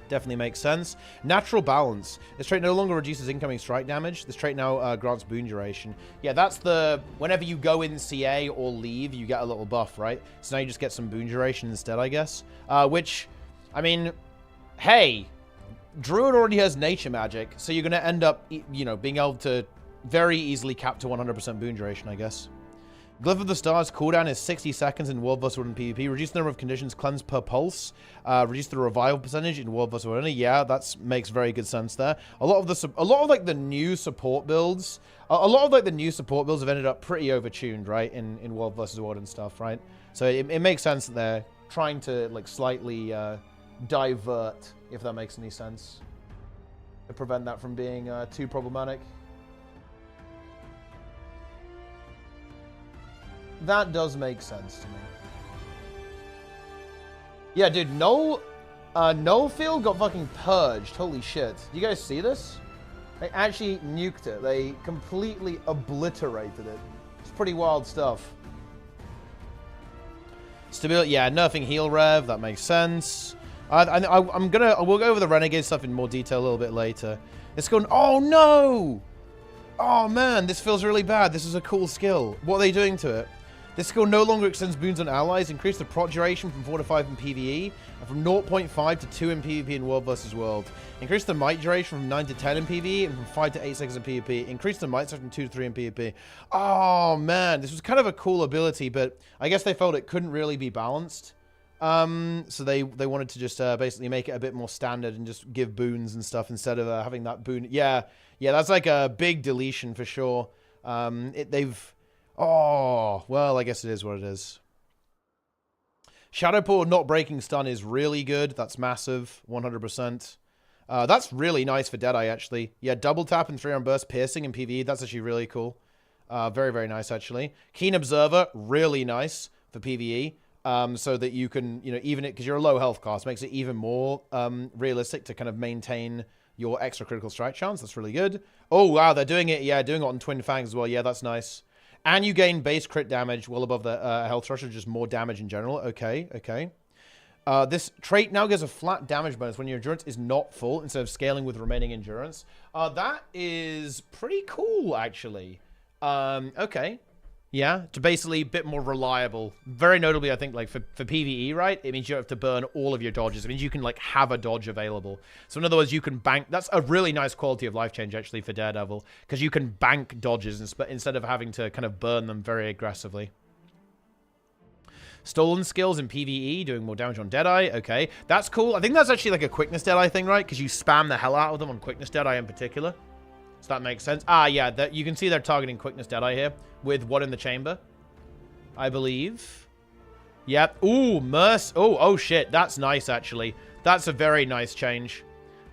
Definitely makes sense. Natural Balance. This trait no longer reduces incoming strike damage. This trait now grants boon duration. Yeah, that's the... Whenever you go in CA or leave, you get a little buff, right? So now you just get some boon duration instead, I guess. Which, I mean, hey, Druid already has nature magic, so you're going to end up, you know, being able to very easily cap to 100% boon duration, I guess. Glyph of the Stars cooldown is 60 seconds in World vs. World and PvP. Reduce the number of conditions cleansed per pulse. Reduce the revival percentage in World vs. World. Yeah, that makes very good sense there. A lot of like the new support builds. A lot of like the new support builds have ended up pretty overtuned, right? In World vs. World and stuff, right? So it makes sense that they're trying to like slightly divert, if that makes any sense, to prevent that from being too problematic. That does make sense to me. Yeah, dude, Nullfield got fucking purged. Holy shit. Do you guys see this? They actually nuked it. They completely obliterated it. It's pretty wild stuff. Stability, yeah, nerfing heal rev. That makes sense. We'll go over the Renegade stuff in more detail a little bit later. It's going, oh no! Oh man, this feels really bad. This is a cool skill. What are they doing to it? This skill no longer extends boons on allies. Increase the proc duration from 4 to 5 in PvE, and from 0.5 to 2 in PvP in World vs. World. Increase the might duration from 9 to 10 in PvE, and from 5 to 8 seconds in PvP. Increase the might from 2 to 3 in PvP. Oh man, this was kind of a cool ability, but I guess they felt it couldn't really be balanced. So they wanted to just basically make it a bit more standard and just give boons and stuff instead of having that boon. Yeah, that's like a big deletion for sure. Oh, well, I guess it is what it is. Shadowpaw not breaking stun is really good. That's massive, 100%. That's really nice for Deadeye, actually. Yeah, double tap and 3-on burst piercing in PvE. That's actually really cool. Very, very nice, actually. Keen Observer, really nice for PvE. So that you can, you know, even it, because you're a low health class, makes it even more realistic to kind of maintain your extra critical strike chance. That's really good. Oh, wow, they're doing it. Yeah, doing it on Twin Fangs as well. Yeah, that's nice. And you gain base crit damage well above the health threshold, just more damage in general. Okay. This trait now gives a flat damage bonus when your endurance is not full instead of scaling with remaining endurance. That is pretty cool, actually. Okay. Yeah, to basically a bit more reliable. Very notably, I think, like, for PvE, right? It means you don't have to burn all of your dodges. It means you can, like, have a dodge available. So, in other words, you can bank... That's a really nice quality of life change, actually, for Daredevil. Because you can bank dodges instead of having to kind of burn them very aggressively. Stolen skills in PvE, doing more damage on Deadeye. Okay, that's cool. I think that's actually, like, a quickness Deadeye thing, right? Because you spam the hell out of them on quickness Deadeye in particular. So that makes sense. Ah, yeah, you can see they're targeting quickness Deadeye here with one in the chamber, I believe. Yep. Ooh, Merc. Oh, shit. That's nice, actually. That's a very nice change.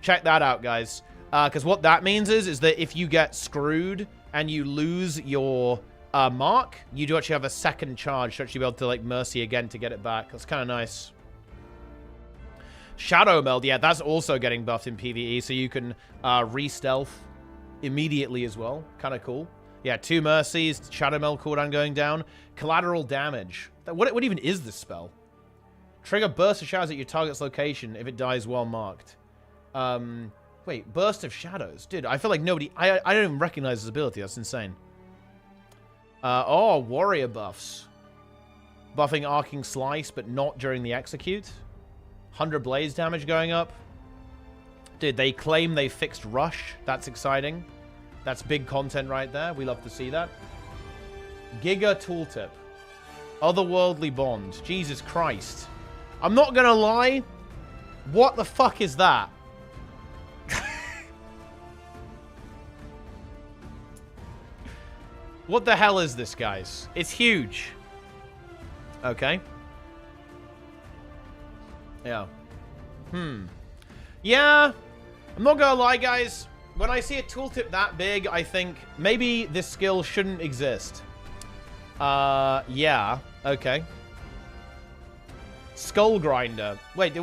Check that out, guys. Because what that means is that if you get screwed and you lose your mark, you do actually have a second charge to actually be able to, like, Mercy again to get it back. That's kind of nice. Shadow Meld. Yeah, that's also getting buffed in PvE, so you can re-stealth immediately as well. Kind of cool. Yeah, 2 mercies, Shadow Meld cooldown going down. Collateral damage. What even is this spell? Trigger burst of shadows at your target's location if it dies while marked. Wait, burst of shadows. Dude, I feel like nobody... I don't even recognize this ability. That's insane. Oh, warrior buffs. Buffing arcing slice, but not during the execute. 100 blaze damage going up. Dude, they claim they fixed rush. That's exciting. That's big content right there. We love to see that. Giga tooltip. Otherworldly bond. Jesus Christ. I'm not gonna lie. What the fuck is that? What the hell is this, guys? It's huge. Okay. Yeah. Yeah. I'm not gonna lie, guys. When I see a tooltip that big, I think maybe this skill shouldn't exist. Yeah. Okay. Skull Grinder. Wait,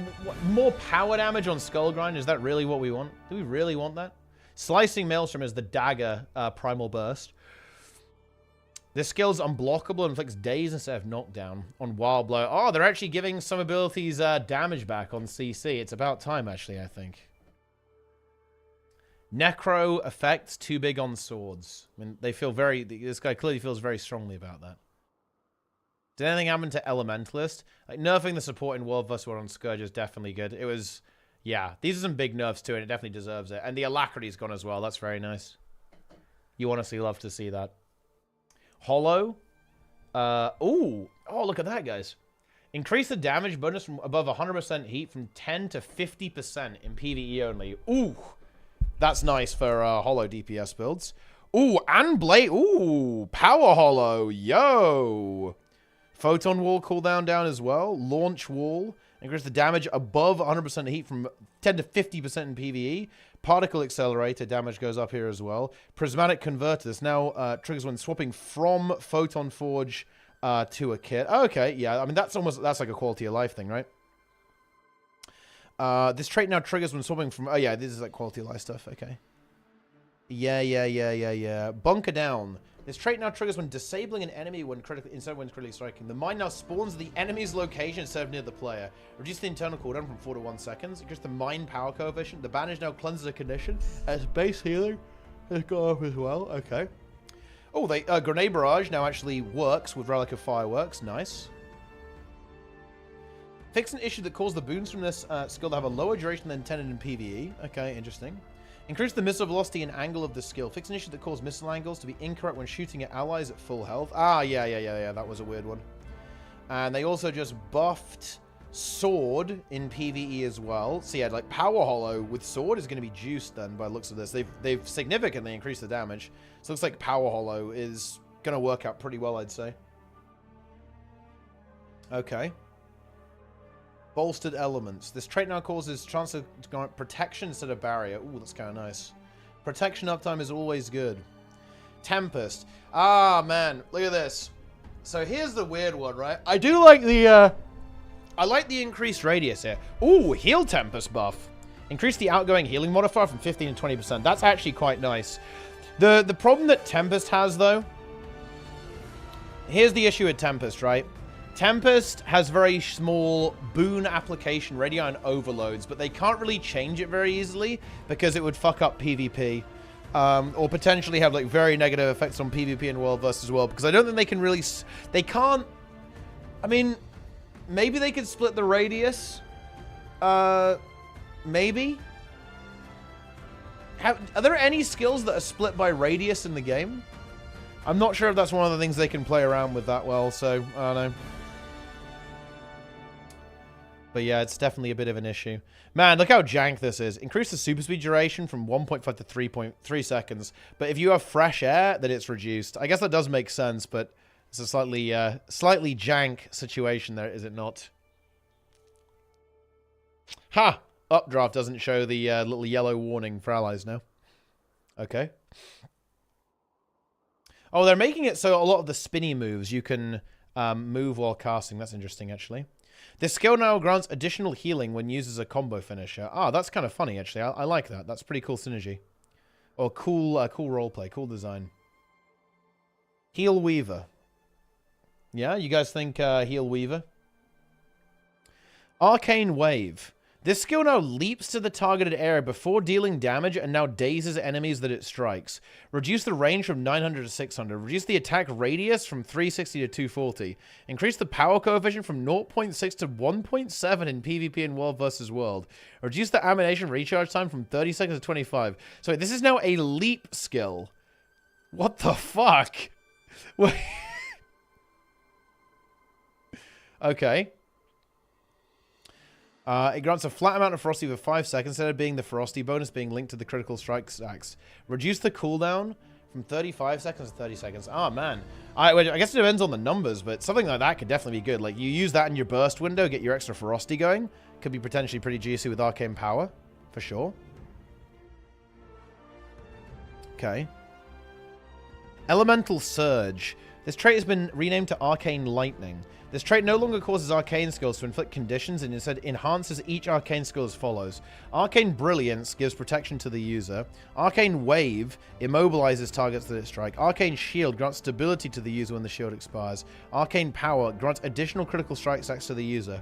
more power damage on Skull Grinder? Is that really what we want? Do we really want that? Slicing Maelstrom is the dagger primal burst. This skill's unblockable and inflicts daze instead of knockdown on Wild Blow. Oh, they're actually giving some abilities damage back on CC. It's about time, actually, I think. Necro effects too big on swords. I mean, they feel very... This guy clearly feels very strongly about that. Did anything happen to Elementalist? Like, nerfing the support in World vs. War on Scourge is definitely good. It was... Yeah, these are some big nerfs too, and it definitely deserves it. And the alacrity's gone as well. That's very nice. You honestly love to see that. Hollow. Ooh. Oh, look at that, guys. Increase the damage bonus from above 100% heat from 10 to 50% in PvE only. Ooh. That's nice for Hollow DPS builds. Ooh, and Blade. Ooh, Power Hollow. Yo. Photon Wall cooldown down as well. Launch Wall. Increase the damage above 100% heat from 10 to 50% in PvE. Particle Accelerator damage goes up here as well. Prismatic Converter. This now triggers when swapping from Photon Forge to a kit. Okay, yeah. I mean, that's like a quality of life thing, right? This trait now triggers when swapping from... Oh, yeah, this is like quality of life stuff. Okay. Yeah. Bunker Down. This trait now triggers when disabling an enemy instead of when critically striking. The mine now spawns at the enemy's location instead of near the player. Reduce the internal cooldown from 4 to 1 seconds. Increase the mine power coefficient. The bandage now cleanses a condition. As base healing has gone up as well. Okay. Oh, Grenade Barrage now actually works with Relic of Fireworks. Nice. Fix an issue that caused the boons from this skill to have a lower duration than intended in PvE. Okay, interesting. Increase the missile velocity and angle of the skill. Fix an issue that caused missile angles to be incorrect when shooting at allies at full health. Ah, yeah. That was a weird one. And they also just buffed Sword in PvE as well. So yeah, like Power Hollow with Sword is going to be juiced then by the looks of this. They've significantly increased the damage. So it looks like Power Hollow is going to work out pretty well, I'd say. Okay. Bolstered Elements. This trait now causes chance of protection instead of barrier. Ooh, that's kind of nice. Protection uptime is always good. Tempest. Ah, man. Look at this. So here's the weird one, right? I do like the... I like the increased radius here. Ooh, Heal Tempest buff. Increase the outgoing healing modifier from 15 to 20%. That's actually quite nice. The problem that Tempest has, though... Here's the issue with Tempest, right? Tempest has very small boon application radii and overloads, but they can't really change it very easily because it would fuck up PvP. or potentially have like very negative effects on PvP and world versus world, because I don't think they can really, they can't, I mean, maybe they could split the radius, maybe? Are there any skills that are split by radius in the game? I'm not sure if that's one of the things they can play around with that well, so I don't know. But yeah, it's definitely a bit of an issue. Man, look how jank this is. Increase the super speed duration from 1.5 to 3.3 seconds. But if you have fresh air, then it's reduced. I guess that does make sense, but it's a slightly jank situation there, is it not? Ha! Updraft doesn't show the little yellow warning for allies now. Okay. Oh, they're making it so a lot of the spinny moves you can move while casting. That's interesting, actually. This skill now grants additional healing when used as a combo finisher. Ah, that's kind of funny, actually. I like that. That's pretty cool synergy. Or cool, cool roleplay, cool design. Heal Weaver. Yeah, you guys think Heal Weaver? Arcane Wave. This skill now leaps to the targeted area before dealing damage and now dazes enemies that it strikes. Reduce the range from 900 to 600. Reduce the attack radius from 360 to 240. Increase the power coefficient from 0.6 to 1.7 in PvP and World vs. World. Reduce the ammunition recharge time from 30 seconds to 25. So this is now a leap skill. What the fuck? Okay. It grants a flat amount of Frosty for 5 seconds instead of being the Frosty bonus being linked to the critical strike stacks. Reduce the cooldown from 35 seconds to 30 seconds. Oh, man. I guess it depends on the numbers, but something like that could definitely be good. Like, you use that in your burst window, get your extra Frosty going. Could be potentially pretty juicy with Arcane Power, for sure. Okay. Elemental Surge. This trait has been renamed to Arcane Lightning. This trait no longer causes arcane skills to inflict conditions and instead enhances each arcane skill as follows. Arcane Brilliance gives protection to the user. Arcane Wave immobilizes targets that it strike. Arcane Shield grants stability to the user when the shield expires. Arcane Power grants additional critical strike stacks to the user.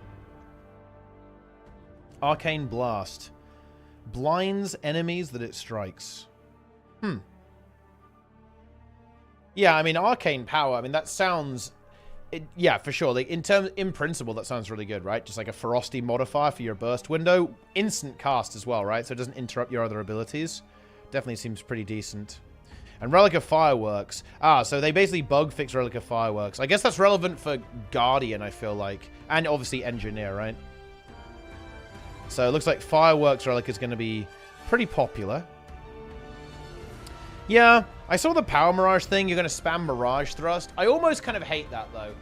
Arcane Blast blinds enemies that it strikes. Yeah, I mean, Arcane Power, I mean, that sounds... yeah, for sure. Like, in principle, that sounds really good, right? Just like a Frosty modifier for your burst window. Instant cast as well, right? So it doesn't interrupt your other abilities. Definitely seems pretty decent. And Relic of Fireworks. Ah, so they basically bug fix Relic of Fireworks. I guess that's relevant for Guardian, I feel like. And obviously Engineer, right? So it looks like Fireworks Relic is going to be pretty popular. Yeah, I saw the Power Mirage thing. You're going to spam Mirage Thrust. I almost kind of hate that, though.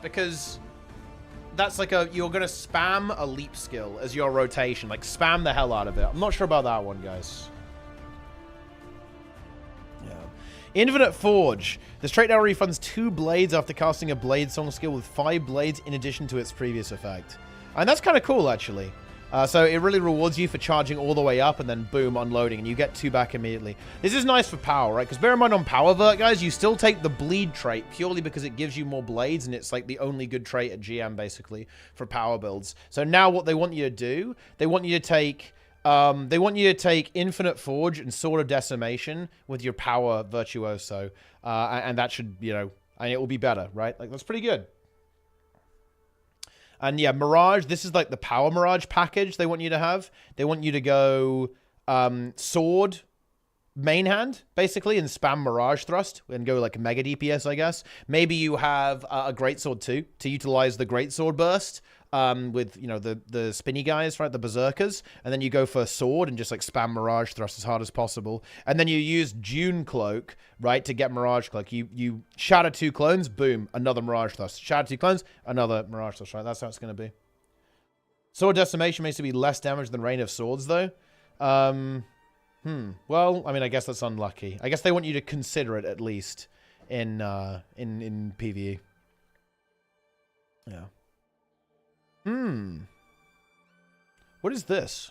Because that's like you're going to spam a leap skill as your rotation. Like, spam the hell out of it. I'm not sure about that one, guys. Yeah. Infinite Forge. This trait now refunds 2 blades after casting a Blade Song skill with 5 blades in addition to its previous effect. And that's kind of cool, actually. So it really rewards you for charging all the way up and then boom, unloading, and you get 2 back immediately. This is nice for power, right? Because bear in mind on power vert, guys, you still take the bleed trait purely because it gives you more blades, and it's like the only good trait at GM, basically, for power builds. So now what they want you to do, they want you to take Infinite Forge and Sword of Decimation with your power virtuoso, and that should, you know, and it will be better, right? Like, that's pretty good. And yeah, Mirage, this is like the Power Mirage package they want you to have. They want you to go Sword, main hand, basically, and spam Mirage Thrust and go like Mega DPS, I guess. Maybe you have a Greatsword too, to utilize the Greatsword burst with, you know, the spinny guys, right, the Berserkers. And then you go for Sword and just like spam Mirage Thrust as hard as possible. And then you use Dune Cloak, right, to get Mirage Cloak. You shatter 2 clones, boom, another Mirage Thrust. Shatter 2 clones, another Mirage Thrust, right? That's how it's going to be. Sword Decimation makes it be less damage than Rain of Swords, though. Well, I mean, I guess that's unlucky. I guess they want you to consider it, at least, in PvE. Yeah. What is this?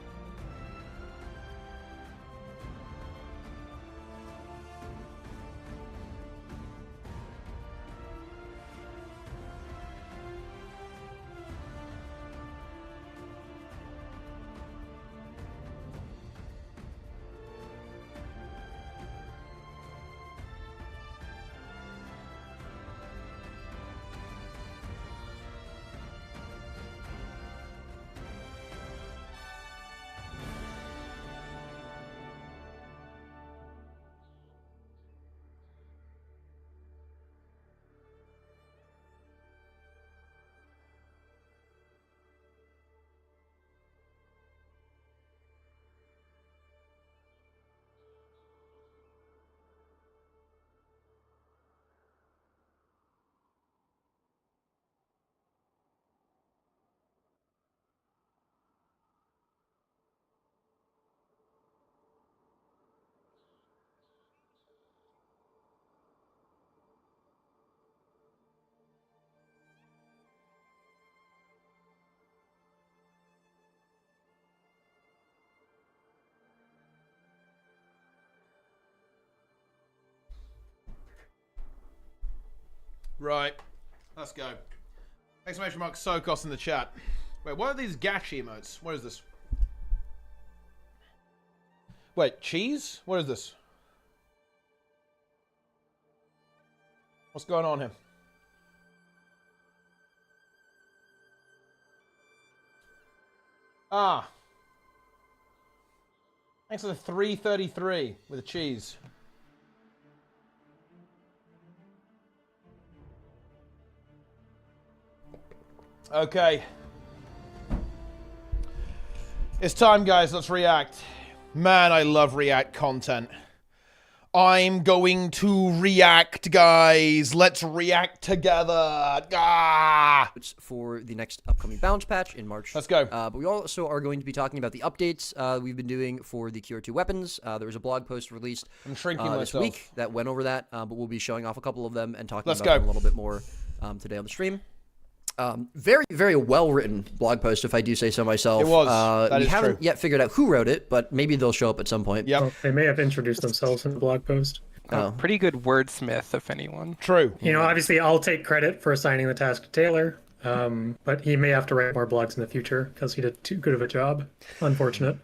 Right. Let's go. Exclamation mark Sokos in the chat. Wait, what are these gachi emotes? What is this? Wait, cheese? What is this? What's going on here? Ah. Thanks for the 333 with a cheese. Okay. It's time, guys. Let's react. Man, I love react content. I'm going to react, guys. Let's react together. Ah! For the next upcoming bounce patch in March. Let's go. But we also are going to be talking about the updates we've been doing for the QR2 weapons. There was a blog post released I'm shrinking this myself. week that went over that, but we'll be showing off a couple of them and talking Let's about go. them a little bit more today on the stream. Very, very well-written blog post, if I do say so myself. It was. That we is haven't true. yet figured out who wrote it, but maybe they'll show up at some point. Yep. Well, they may have introduced themselves in the blog post. Pretty good wordsmith, if anyone. True. You know, obviously, I'll take credit for assigning the task to Taylor, but he may have to write more blogs in the future because he did too good of a job. Unfortunate.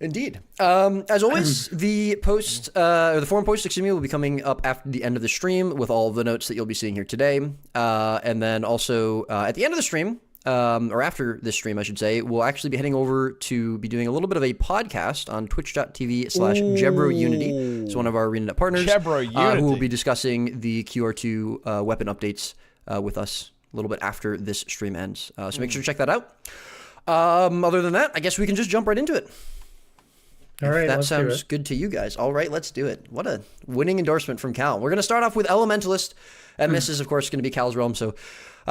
Indeed. As always, the post, or the forum post, excuse me, will be coming up after the end of the stream with all of the notes that you'll be seeing here today. And then also at the end of the stream, or after this stream, I should say, we'll actually be heading over to be doing a little bit of a podcast on twitch.tv/GW2. It's one of our ArenaNet partners. Who will be discussing the QR2 weapon updates with us a little bit after this stream ends. So make sure to check that out. Other than that, I guess we can just jump right into it. All right, that let's do sounds it. good to you guys. All right, let's do it. What a winning endorsement from Cal. We're going to start off with Elementalist, and this is, of course, going to be Cal's realm. So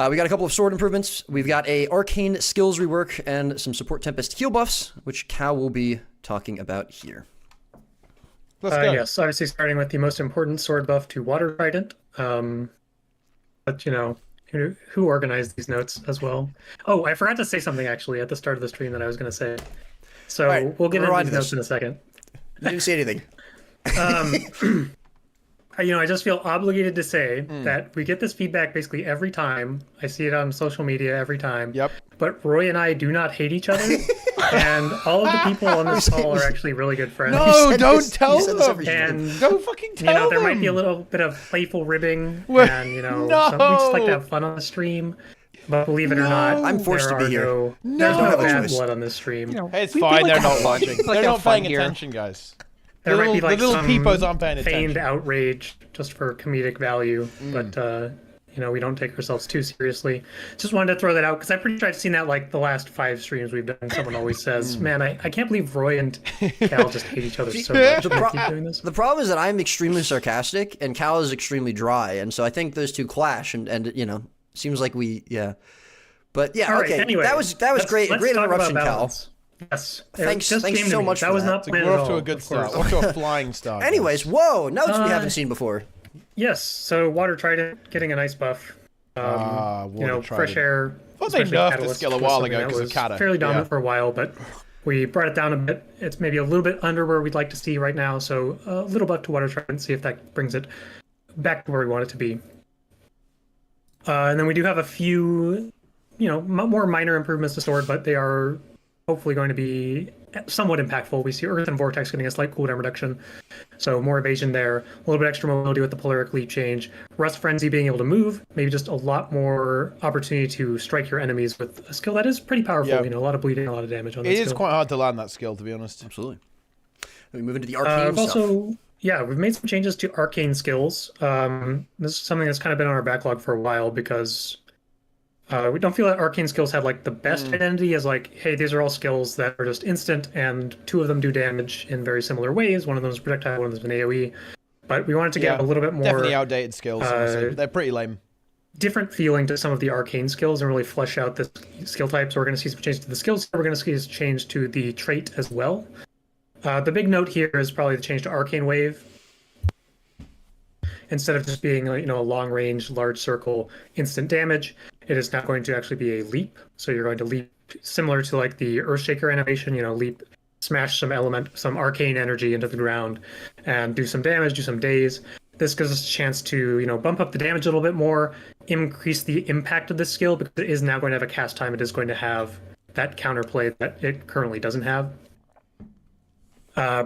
we got a couple of sword improvements. We've got a arcane skills rework and some support Tempest heal buffs, which Cal will be talking about here. Let's go. Yes, obviously starting with the most important sword buff to Water Trident. But, you know, who organized these notes as well? Oh, I forgot to say something, actually, at the start of the stream that I was going to say. So right, we'll get into rewind these this. notes in a second. You didn't say anything. You know, I just feel obligated to say Hmm. that we get this feedback basically every time. I see it on social media every time. Yep. But Roy and I do not hate each other. And all of the people on this call are actually really good friends. No, don't tell them. And Don't fucking tell you know, there them. might be a little bit of playful ribbing, Well, and you know, no. we just like to have fun on the stream. But believe it or not, I'm forced there to be are here. There's No. no bad blood on this stream. You know, Hey, it's we fine. like They're to have not fun. watching. We like They're to not have fun paying here. attention, guys. There might be like the little some peepos aren't paying feigned attention. outrage just for comedic value, but you know, we don't take ourselves too seriously. Just wanted to throw that out because I'm pretty sure I've seen that like the last 5 streams we've done. Someone always says, "Man, I can't believe Roy and Cal just hate each other so much." Can I keep doing this? The problem is that I'm extremely sarcastic and Cal is extremely dry, and so I think those two clash, and you know, seems like we But yeah, All right, okay, anyway, that was great. let's Great talk about interruption, Cal. balance. Yes. Thanks Just came to so me. much That for was that. not planned We're at off to all, a good of course. start. Off to a flying start. Anyways, whoa, notes we haven't seen before. Yes, so Water Trident getting a nice buff. You Water know, fresh Trident. air. Thought they especially nerfed the Catalyst, skill a was while something ago that 'cause of was Kata. fairly dominant Yeah. for a while, but we brought it down a bit. It's maybe a little bit under where we'd like to see right now, so a little buff to Water Trident, see if that brings it back to where we want it to be. And then we do have a few, you know, more minor improvements to Sword, but they are hopefully going to be somewhat impactful. We see Earth and Vortex getting a slight cooldown reduction, so more evasion there, a little bit extra mobility with the Polaric Leap change, Rust Frenzy being able to move, maybe just a lot more opportunity to strike your enemies with a skill that is pretty powerful. Yeah. You know, a lot of bleeding, a lot of damage on that It skill. is quite hard to land that skill, to be honest. Absolutely. We move into the arcane stuff. Also, yeah, we've made some changes to arcane skills. This is something that's kind of been on our backlog for a while because we don't feel that arcane skills have like the best identity as like, hey, these are all skills that are just instant, and 2 of them do damage in very similar ways. One of them is projectile, one of them is an AOE. But we wanted to get a little bit more Definitely outdated skills. honestly. They're pretty lame. different feeling to some of the arcane skills and really flesh out the skill types. So we're going to see some change to the skills. We're going to see some change to the trait as well. The big note here is probably the change to Arcane Wave. Instead of just being a long range, large circle, instant damage, it is now going to actually be a leap. So you're going to leap similar to like the Earthshaker animation, leap, smash some arcane energy into the ground and do some damage, do some daze. This gives us a chance to, bump up the damage a little bit more, increase the impact of this skill, because it is now going to have a cast time. It is going to have that counterplay that it currently doesn't have.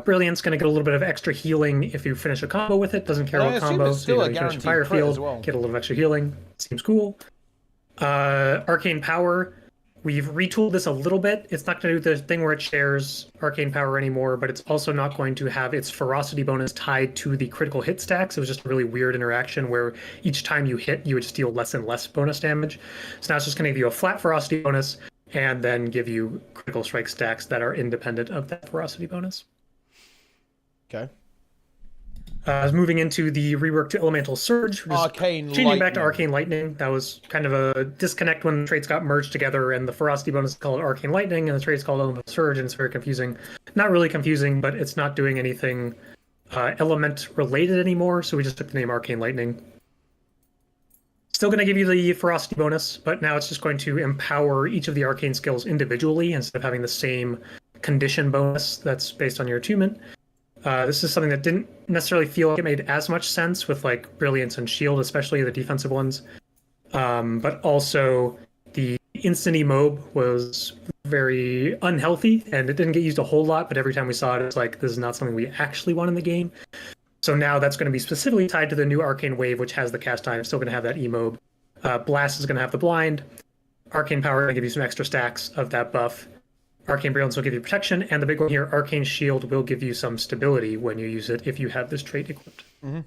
Brilliant's going to get a little bit of extra healing if you finish a combo with it. Doesn't care about combo, so you finish a fire field, get a little extra healing. Seems cool. Arcane Power, we've retooled this a little bit. It's not going to do the thing where it shares Arcane Power anymore, but it's also not going to have its ferocity bonus tied to the critical hit stacks. It was just a really weird interaction where each time you hit, you would just deal less and less bonus damage. So now it's just going to give you a flat ferocity bonus and then give you critical strike stacks that are independent of that ferocity bonus. Okay. Moving into the rework to Elemental Surge, changing back to Arcane Lightning. That was kind of a disconnect when the traits got merged together, and the ferocity bonus is called Arcane Lightning, and the trait's called Elemental Surge, and it's very confusing. Not really confusing, but it's not doing anything element related anymore, so we just took the name Arcane Lightning. Still going to give you the ferocity bonus, but now it's just going to empower each of the arcane skills individually instead of having the same condition bonus that's based on your attunement. This is something that didn't necessarily feel like it made as much sense with like Brilliance and Shield, especially the defensive ones. But also the instant emobe was very unhealthy and it didn't get used a whole lot, but every time we saw it, it's like, this is not something we actually want in the game. So now that's going to be specifically tied to the new Arcane Wave, which has the cast time, still going to have that emobe. Blast is going to have the blind. Arcane Power going to give you some extra stacks of that buff. Arcane Brilliance will give you protection, and the big one here, Arcane Shield, will give you some stability when you use it if you have this trait equipped. Mm-hmm.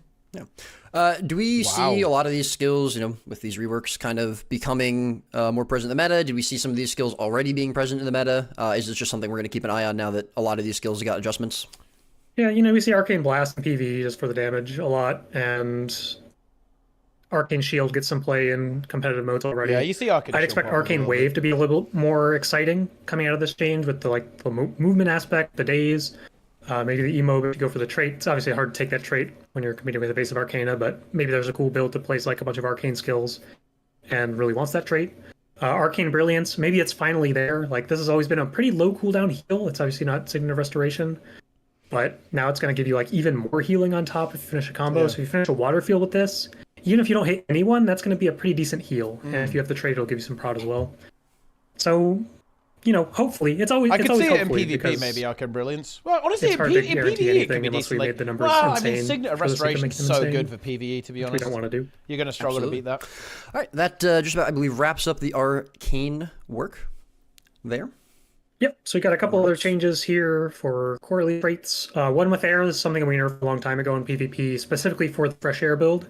Yeah. Do we see a lot of these skills, with these reworks kind of becoming more present in the meta? Did we see some of these skills already being present in the meta? Is this just something we're going to keep an eye on now that a lot of these skills have got adjustments? Yeah, we see Arcane Blast in PvE just for the damage a lot, and Arcane Shield gets some play in competitive modes already. Yeah, you see Arcane I'd Shield expect probably Arcane Wave to be a little more exciting coming out of this change with the movement aspect, the days, maybe the emobe if you go for the trait. It's obviously hard to take that trait when you're competing with Evasive Arcana, but maybe there's a cool build that plays like a bunch of arcane skills and really wants that trait. Arcane Brilliance, maybe it's finally there. Like, this has always been a pretty low cooldown heal. It's obviously not Signet of Restoration, but now it's going to give you like even more healing on top if you finish a combo. So if you finish a water field with this, even if you don't hit anyone, that's going to be a pretty decent heal. And if you have the trait, it'll give you some prod as well. So, hopefully, it's always. I could see it in PvP PvP, maybe Arcane Brilliance. Well, honestly, it's in hard to PvE, guarantee anything unless we made the numbers insane. I mean, Signet of Restoration is so good for PvE, to be honest. We don't want to do. You're going to struggle to beat that. All right, that just about, I believe, wraps up the arcane work there. Yep, so we got a couple other changes here for quarterly traits. One with air, this is something we nerfed a long time ago in PvP, specifically for the Fresh Air build.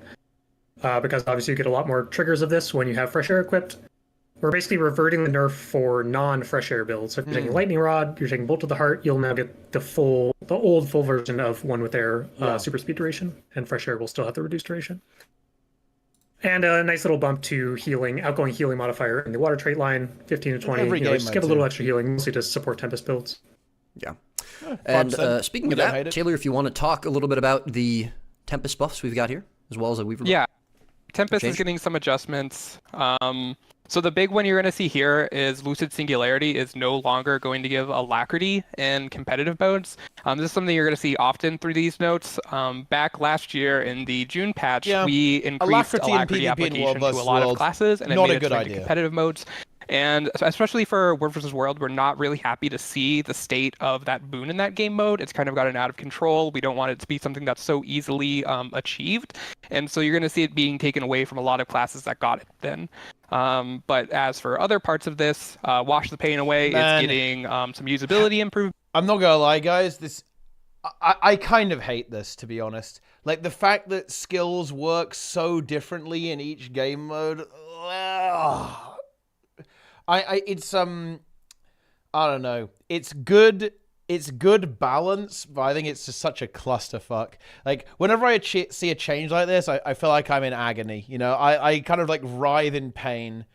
Because obviously you get a lot more triggers of this when you have Fresh Air equipped. We're basically reverting the nerf for non-Fresh Air builds. So if you're taking Lightning Rod, you're taking Bolt to the Heart, you'll now get the old full version of One with Air Super Speed duration, and Fresh Air will still have the reduced duration. And a nice little bump to healing, outgoing healing modifier in the water trait line, 15 to 20. Just give a little extra healing, mostly to support Tempest builds. Yeah. And speaking of that, Taylor, if you want to talk a little bit about the Tempest buffs we've got here, as well as a Weaver buff. Yeah. Tempest is getting some adjustments. So the big one you're going to see here is Lucid Singularity is no longer going to give Alacrity in competitive modes. This is something you're going to see often through these notes. Back last year in the June patch, we increased Alacrity application to a lot of classes, and it made it into competitive modes. And especially for World vs. World, we're not really happy to see the state of that boon in that game mode. It's kind of gotten out of control. We don't want it to be something that's so easily achieved. And so you're going to see it being taken away from a lot of classes that got it then. But as for other parts of this, Wash the Pain Away is getting some usability improvement. I'm not going to lie, guys. I kind of hate this, to be honest. Like, the fact that skills work so differently in each game mode. It's I don't know. It's good balance, but I think it's just such a clusterfuck. Like, whenever I see a change like this, I feel like I'm in agony. I kind of like writhe in pain.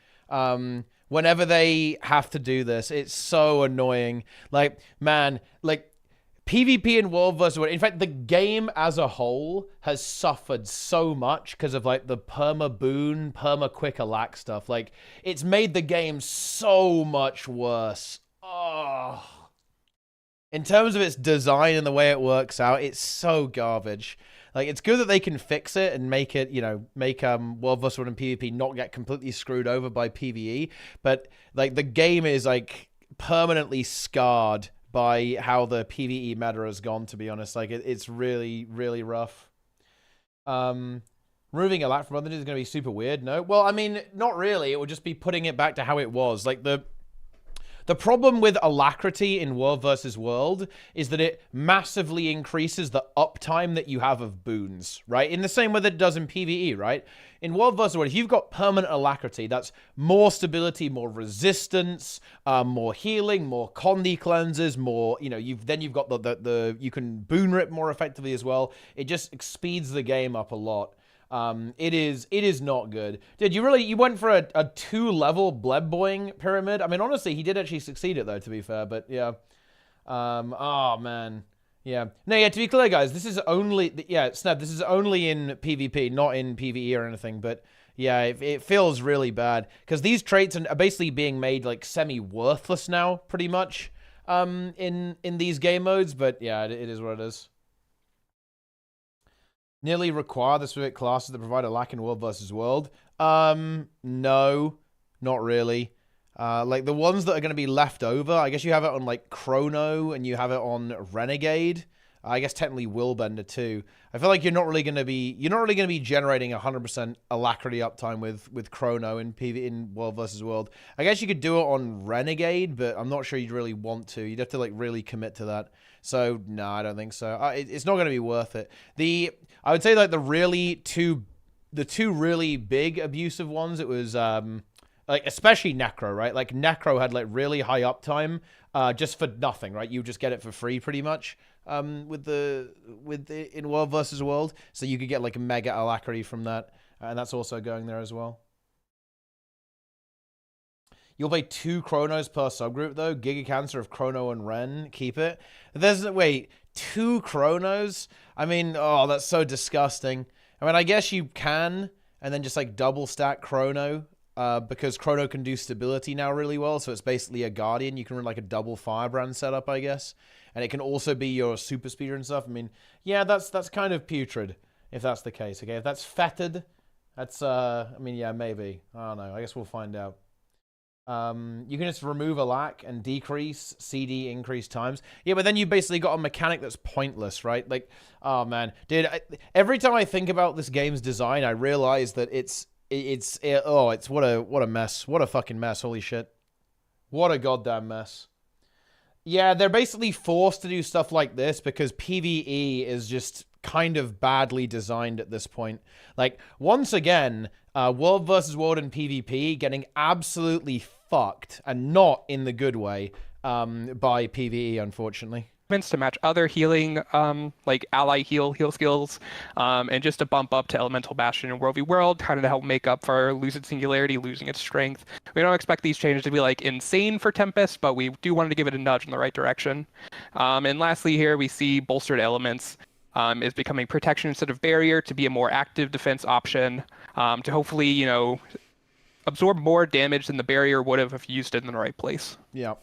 Whenever they have to do this, it's so annoying. Like, man, like PvP in World vs. World, in fact, the game as a whole has suffered so much because of like the perma-boon, perma-quick alack stuff. Like, it's made the game so much worse. Oh. In terms of its design and the way it works out, it's so garbage. Like, it's good that they can fix it and make it, you know, make World vs. World and PvP not get completely screwed over by PvE. But like, the game is like permanently scarred by how the PvE meta has gone. To be honest, like it's really, really rough. Removing a lack from other is going to be super weird. No, well, I mean, not really. It would just be putting it back to how it was. Like the problem with alacrity in World vs. World is that it massively increases the uptime that you have of boons, right? In the same way that it does in PvE, right? In World vs. World, if you've got permanent alacrity, that's more stability, more resistance, more healing, more condi cleanses, more, you know, you've got the you can boon rip more effectively as well. It just speeds the game up a lot. It is not good. Dude, you went for a 2-level blebboing pyramid? I mean, honestly, he did actually succeed it though, to be fair, but yeah. Oh man. Yeah. No, yeah, to be clear, guys, this is only, yeah, Snap, this is only in PvP, not in PvE or anything, but yeah, it feels really bad, because these traits are basically being made, like, semi-worthless now, pretty much, in these game modes, but yeah, it is what it is. Nearly require the specific classes that provide a lack in World vs. World? No, not really. Like, the ones that are going to be left over, I guess you have it on, like, Chrono, and you have it on Renegade. I guess technically Willbender, too. I feel like you're not really going to be generating 100% alacrity uptime with Chrono in World vs. World. I guess you could do it on Renegade, but I'm not sure you'd really want to. You'd have to, like, really commit to that. So, no, I don't think so. It's not going to be worth it. I would say, like, the two really big abusive ones, it was, like, especially Necro, right? Like, Necro had, like, really high uptime, just for nothing, right? You just get it for free, pretty much, in World vs. World. So you could get, like, a mega alacrity from that, and that's also going there as well. You'll play 2 Chronos per subgroup, though. Giga Cancer of Chrono and Ren. Keep it. Wait, 2 Chronos? I mean, oh, that's so disgusting. I mean, I guess you can, and then just, like, double stack Chrono, because Chrono can do stability now really well, so it's basically a Guardian. You can run, like, a double Firebrand setup, I guess. And it can also be your super speeder and stuff. I mean, yeah, that's kind of putrid, if that's the case, okay? If that's fetid, that's, I mean, yeah, maybe. I don't know. I guess we'll find out. You can just remove a lack and decrease CD increase times. Yeah, but then you basically got a mechanic that's pointless, right? Like, oh man, dude, every time I think about this game's design, I realize that it's what a mess. What a fucking mess. Holy shit. What a goddamn mess. Yeah, they're basically forced to do stuff like this because PvE is just kind of badly designed at this point. Like, once again, World vs. World and PvP getting absolutely fucked, and not in the good way, by PvE, unfortunately. To match other healing, like ally heal skills, and just to bump up to Elemental Bastion in World v World, kind of to help make up for losing Singularity, losing its strength. We don't expect these changes to be like insane for Tempest, but we do want to give it a nudge in the right direction. And lastly here, we see bolstered elements is becoming protection instead of barrier to be a more active defense option, to hopefully, you know, absorb more damage than the barrier would have if you used it in the right place. Yeah.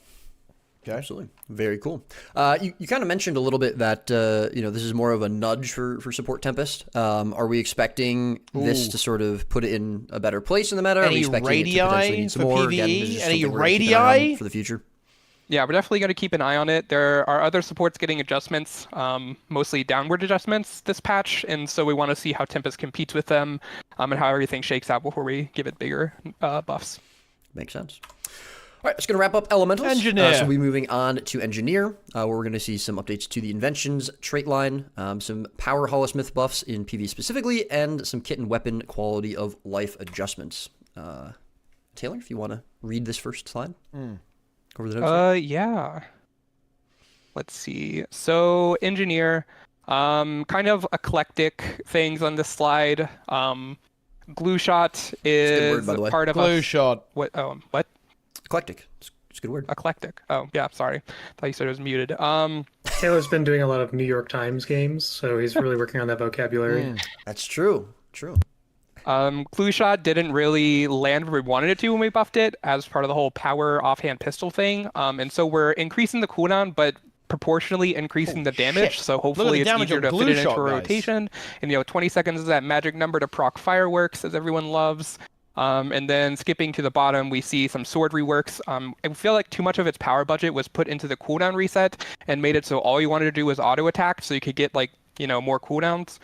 Okay. Absolutely. Very cool. You kind of mentioned a little bit that, you know, this is more of a nudge for Support Tempest. Are we expecting this to sort of put it in a better place in the meta? Are we expecting it to potentially need some more? Again, any radii for the future? Yeah, we're definitely going to keep an eye on it. There are other supports getting adjustments, mostly downward adjustments this patch, and so we want to see how Tempest competes with them, and how everything shakes out before we give it bigger buffs. Makes sense. All right, that's going to wrap up Elementals. Engineer. So we'll be moving on to Engineer, where we're going to see some updates to the Inventions trait line, some Power Holosmith buffs in PV specifically, and some kit and weapon quality of life adjustments. Taylor, if you want to read this first slide. Over the notes. Yeah. Let's see. So Engineer, kind of eclectic things on this slide. Glue Shot is word, part of Glue Shot. What? What? Eclectic. It's a good word. Eclectic. Oh, yeah, sorry. Thought you said it was muted. Taylor's been doing a lot of New York Times games, so he's really working on that vocabulary. That's true. True. Glue Shot didn't really land where we wanted it to when we buffed it as part of the whole power offhand pistol thing. And so we're increasing the cooldown, but proportionally increasing the damage. shit. So Look at hopefully the it's damage easier on to glue fit it into shot, a guys. rotation. And 20 seconds is that magic number to proc fireworks, as everyone loves. And then skipping to the bottom, we see some sword reworks. I feel like too much of its power budget was put into the cooldown reset and made it so all you wanted to do was auto attack, so you could get more cooldowns.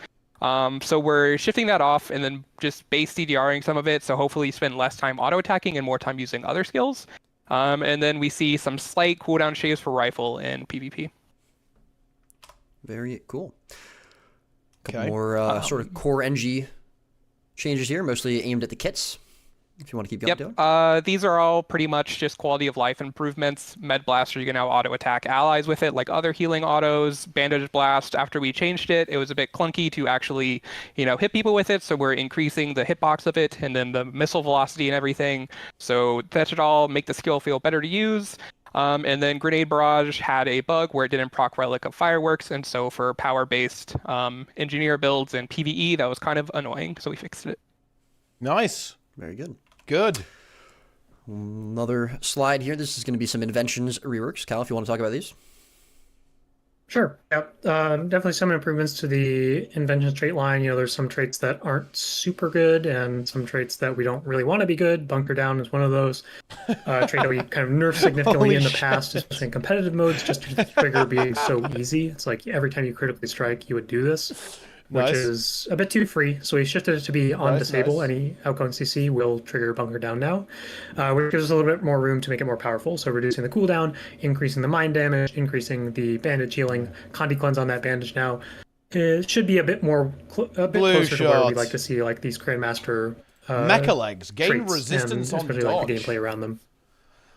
So we're shifting that off and then just base CDRing some of it. So hopefully you spend less time auto attacking and more time using other skills. And then we see some slight cooldown shaves for rifle in PvP. Very cool. Couple more sort of core NG changes here, mostly aimed at the kits. If you want to keep going. Yep. These are all pretty much just quality of life improvements. Med Blaster, you can now auto attack allies with it, like other healing autos. Bandage Blast, after we changed it, it was a bit clunky to actually, hit people with it. So we're increasing the hitbox of it and then the missile velocity and everything. So that should all make the skill feel better to use. And then Grenade Barrage had a bug where it didn't proc Relic of Fireworks. And so for power-based engineer builds and PvE, that was kind of annoying. So we fixed it. Nice. Very good. Good. Another slide here. This is going to be some inventions reworks. Cal, if you want to talk about these. Sure. Yep. Definitely some improvements to the invention trait line. There's some traits that aren't super good and some traits that we don't really want to be good. Bunker Down is one of those. Trait that we kind of nerfed significantly in the past, especially in competitive modes, just due to the trigger being so easy. It's like every time you critically strike, you would do this. Which is a bit too free, so we shifted it to be on disable. Any outgoing CC will trigger Bunker Down now, which gives us a little bit more room to make it more powerful. So reducing the cooldown, increasing the mind damage, increasing the bandage healing, Condi Cleanse on that bandage now. It should be a bit more, closer to where we like to see like these Grandmaster Mecha Legs gain resistance on especially dodge. like the gameplay around them.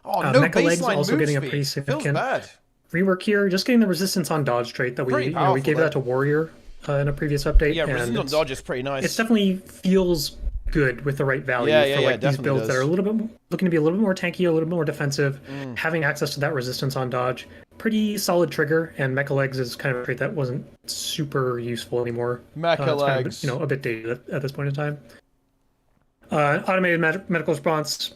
Oh, no Mecha Legs baseline also move getting a speed. pretty significant Feels bad. rework here. Just getting the resistance on dodge trait that we we gave that to Warrior. In a previous update. Yeah, and resistance on dodge is pretty nice. It definitely feels good with the right value for like these builds that are a little bit looking to be a little bit more tanky, a little bit more defensive. Having access to that resistance on dodge, pretty solid trigger. And Mecha Legs is kind of a trait that wasn't super useful anymore. Mecha Legs, kind of, a bit dated at this point in time. Automated medical response.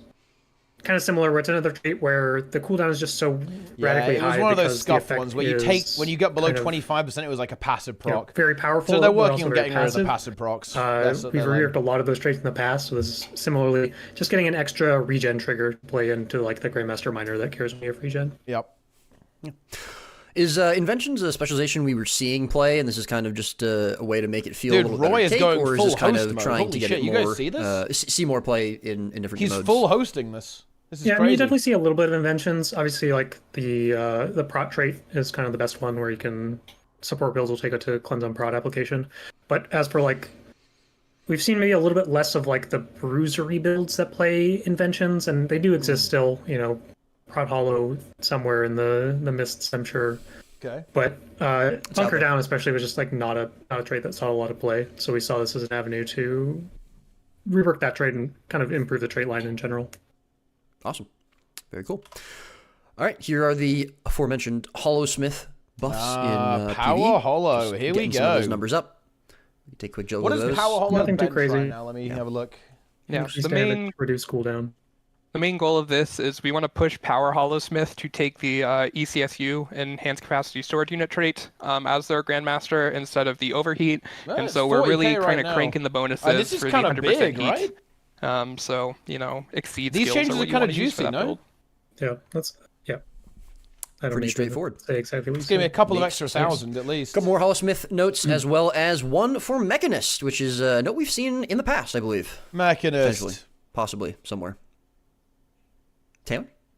Kind of similar, where it's another trait where the cooldown is just so radically high. It was one of those scuff ones where you take, when you get below 25%, it was like a passive proc. Very powerful. So they're working on getting rid of the passive procs. We've reworked a lot of those traits in the past, so this is similarly just getting an extra regen trigger to play into like the Grandmaster Miner that cares when you have regen. Yep. Is Inventions a specialization we were seeing play, and this is kind of just a way to make it feel a little Roy better is take, going or is full this kind host of mode. trying Holy to get shit, it you more, guys see this? see more play in different modes? He's full hosting this. This is yeah, crazy. I mean, you definitely see a little bit of inventions. Obviously, like the prot trait is kind of the best one, where you can support builds will take it to cleanse on prot application. But as for like, we've seen maybe a little bit less of like the bruisery builds that play inventions, and they do exist still. Prot hollow somewhere in the mists, I'm sure. Okay. But Bunker Down especially was just like not a trait that saw a lot of play. So we saw this as an avenue to rework that trait and kind of improve the trait line in general. Awesome. Very cool. All right, here are the aforementioned Hollowsmith buffs in Power PvE. Hollow. Just Here we getting some of go. those numbers up. We can take a quick juggle What of is those. Power Hollow Nothing too bench crazy. right now? Let me have a look. Yeah, the main reduce cooldown. The main goal of this is we want to push Power Hollowsmith to take the ECSU, Enhanced Capacity Storage Unit trait, as their Grandmaster instead of the Overheat. No, and it's so we're 40K really right kind of now. cranking the bonuses This is for the kind of 100% big, heat. right? So, exceed These skills changes are are what you kind want of to use for juicy, that no? build. Yeah, I don't Pretty need to straightforward. Say exactly what you Just give me a said. couple of Neat. extra thousand at least. Couple more Hollowsmith notes, as well as one for Mechanist, which is a note we've seen in the past, I believe. Mechanist. Potentially. Possibly, somewhere.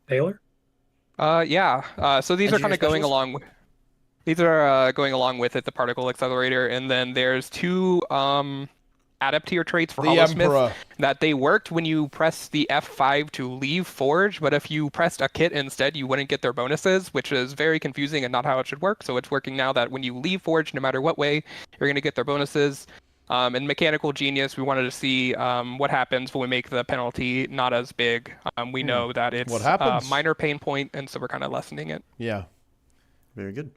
Taylor? Yeah. So these are kind Engineer of going specialist? along with. These are going along with it, the particle accelerator, and then there's two adaptier traits for The Hollowsmith Emperor. that they worked when you press the F5 to leave Forge, but if you pressed a kit instead, you wouldn't get their bonuses, which is very confusing and not how it should work. So it's working now that when you leave Forge, no matter what way, you're going to get their bonuses. In Mechanical Genius, we wanted to see what happens when we make the penalty not as big. We know that it's What a happens? minor pain point, and so we're kind of lessening it. Yeah. Very good.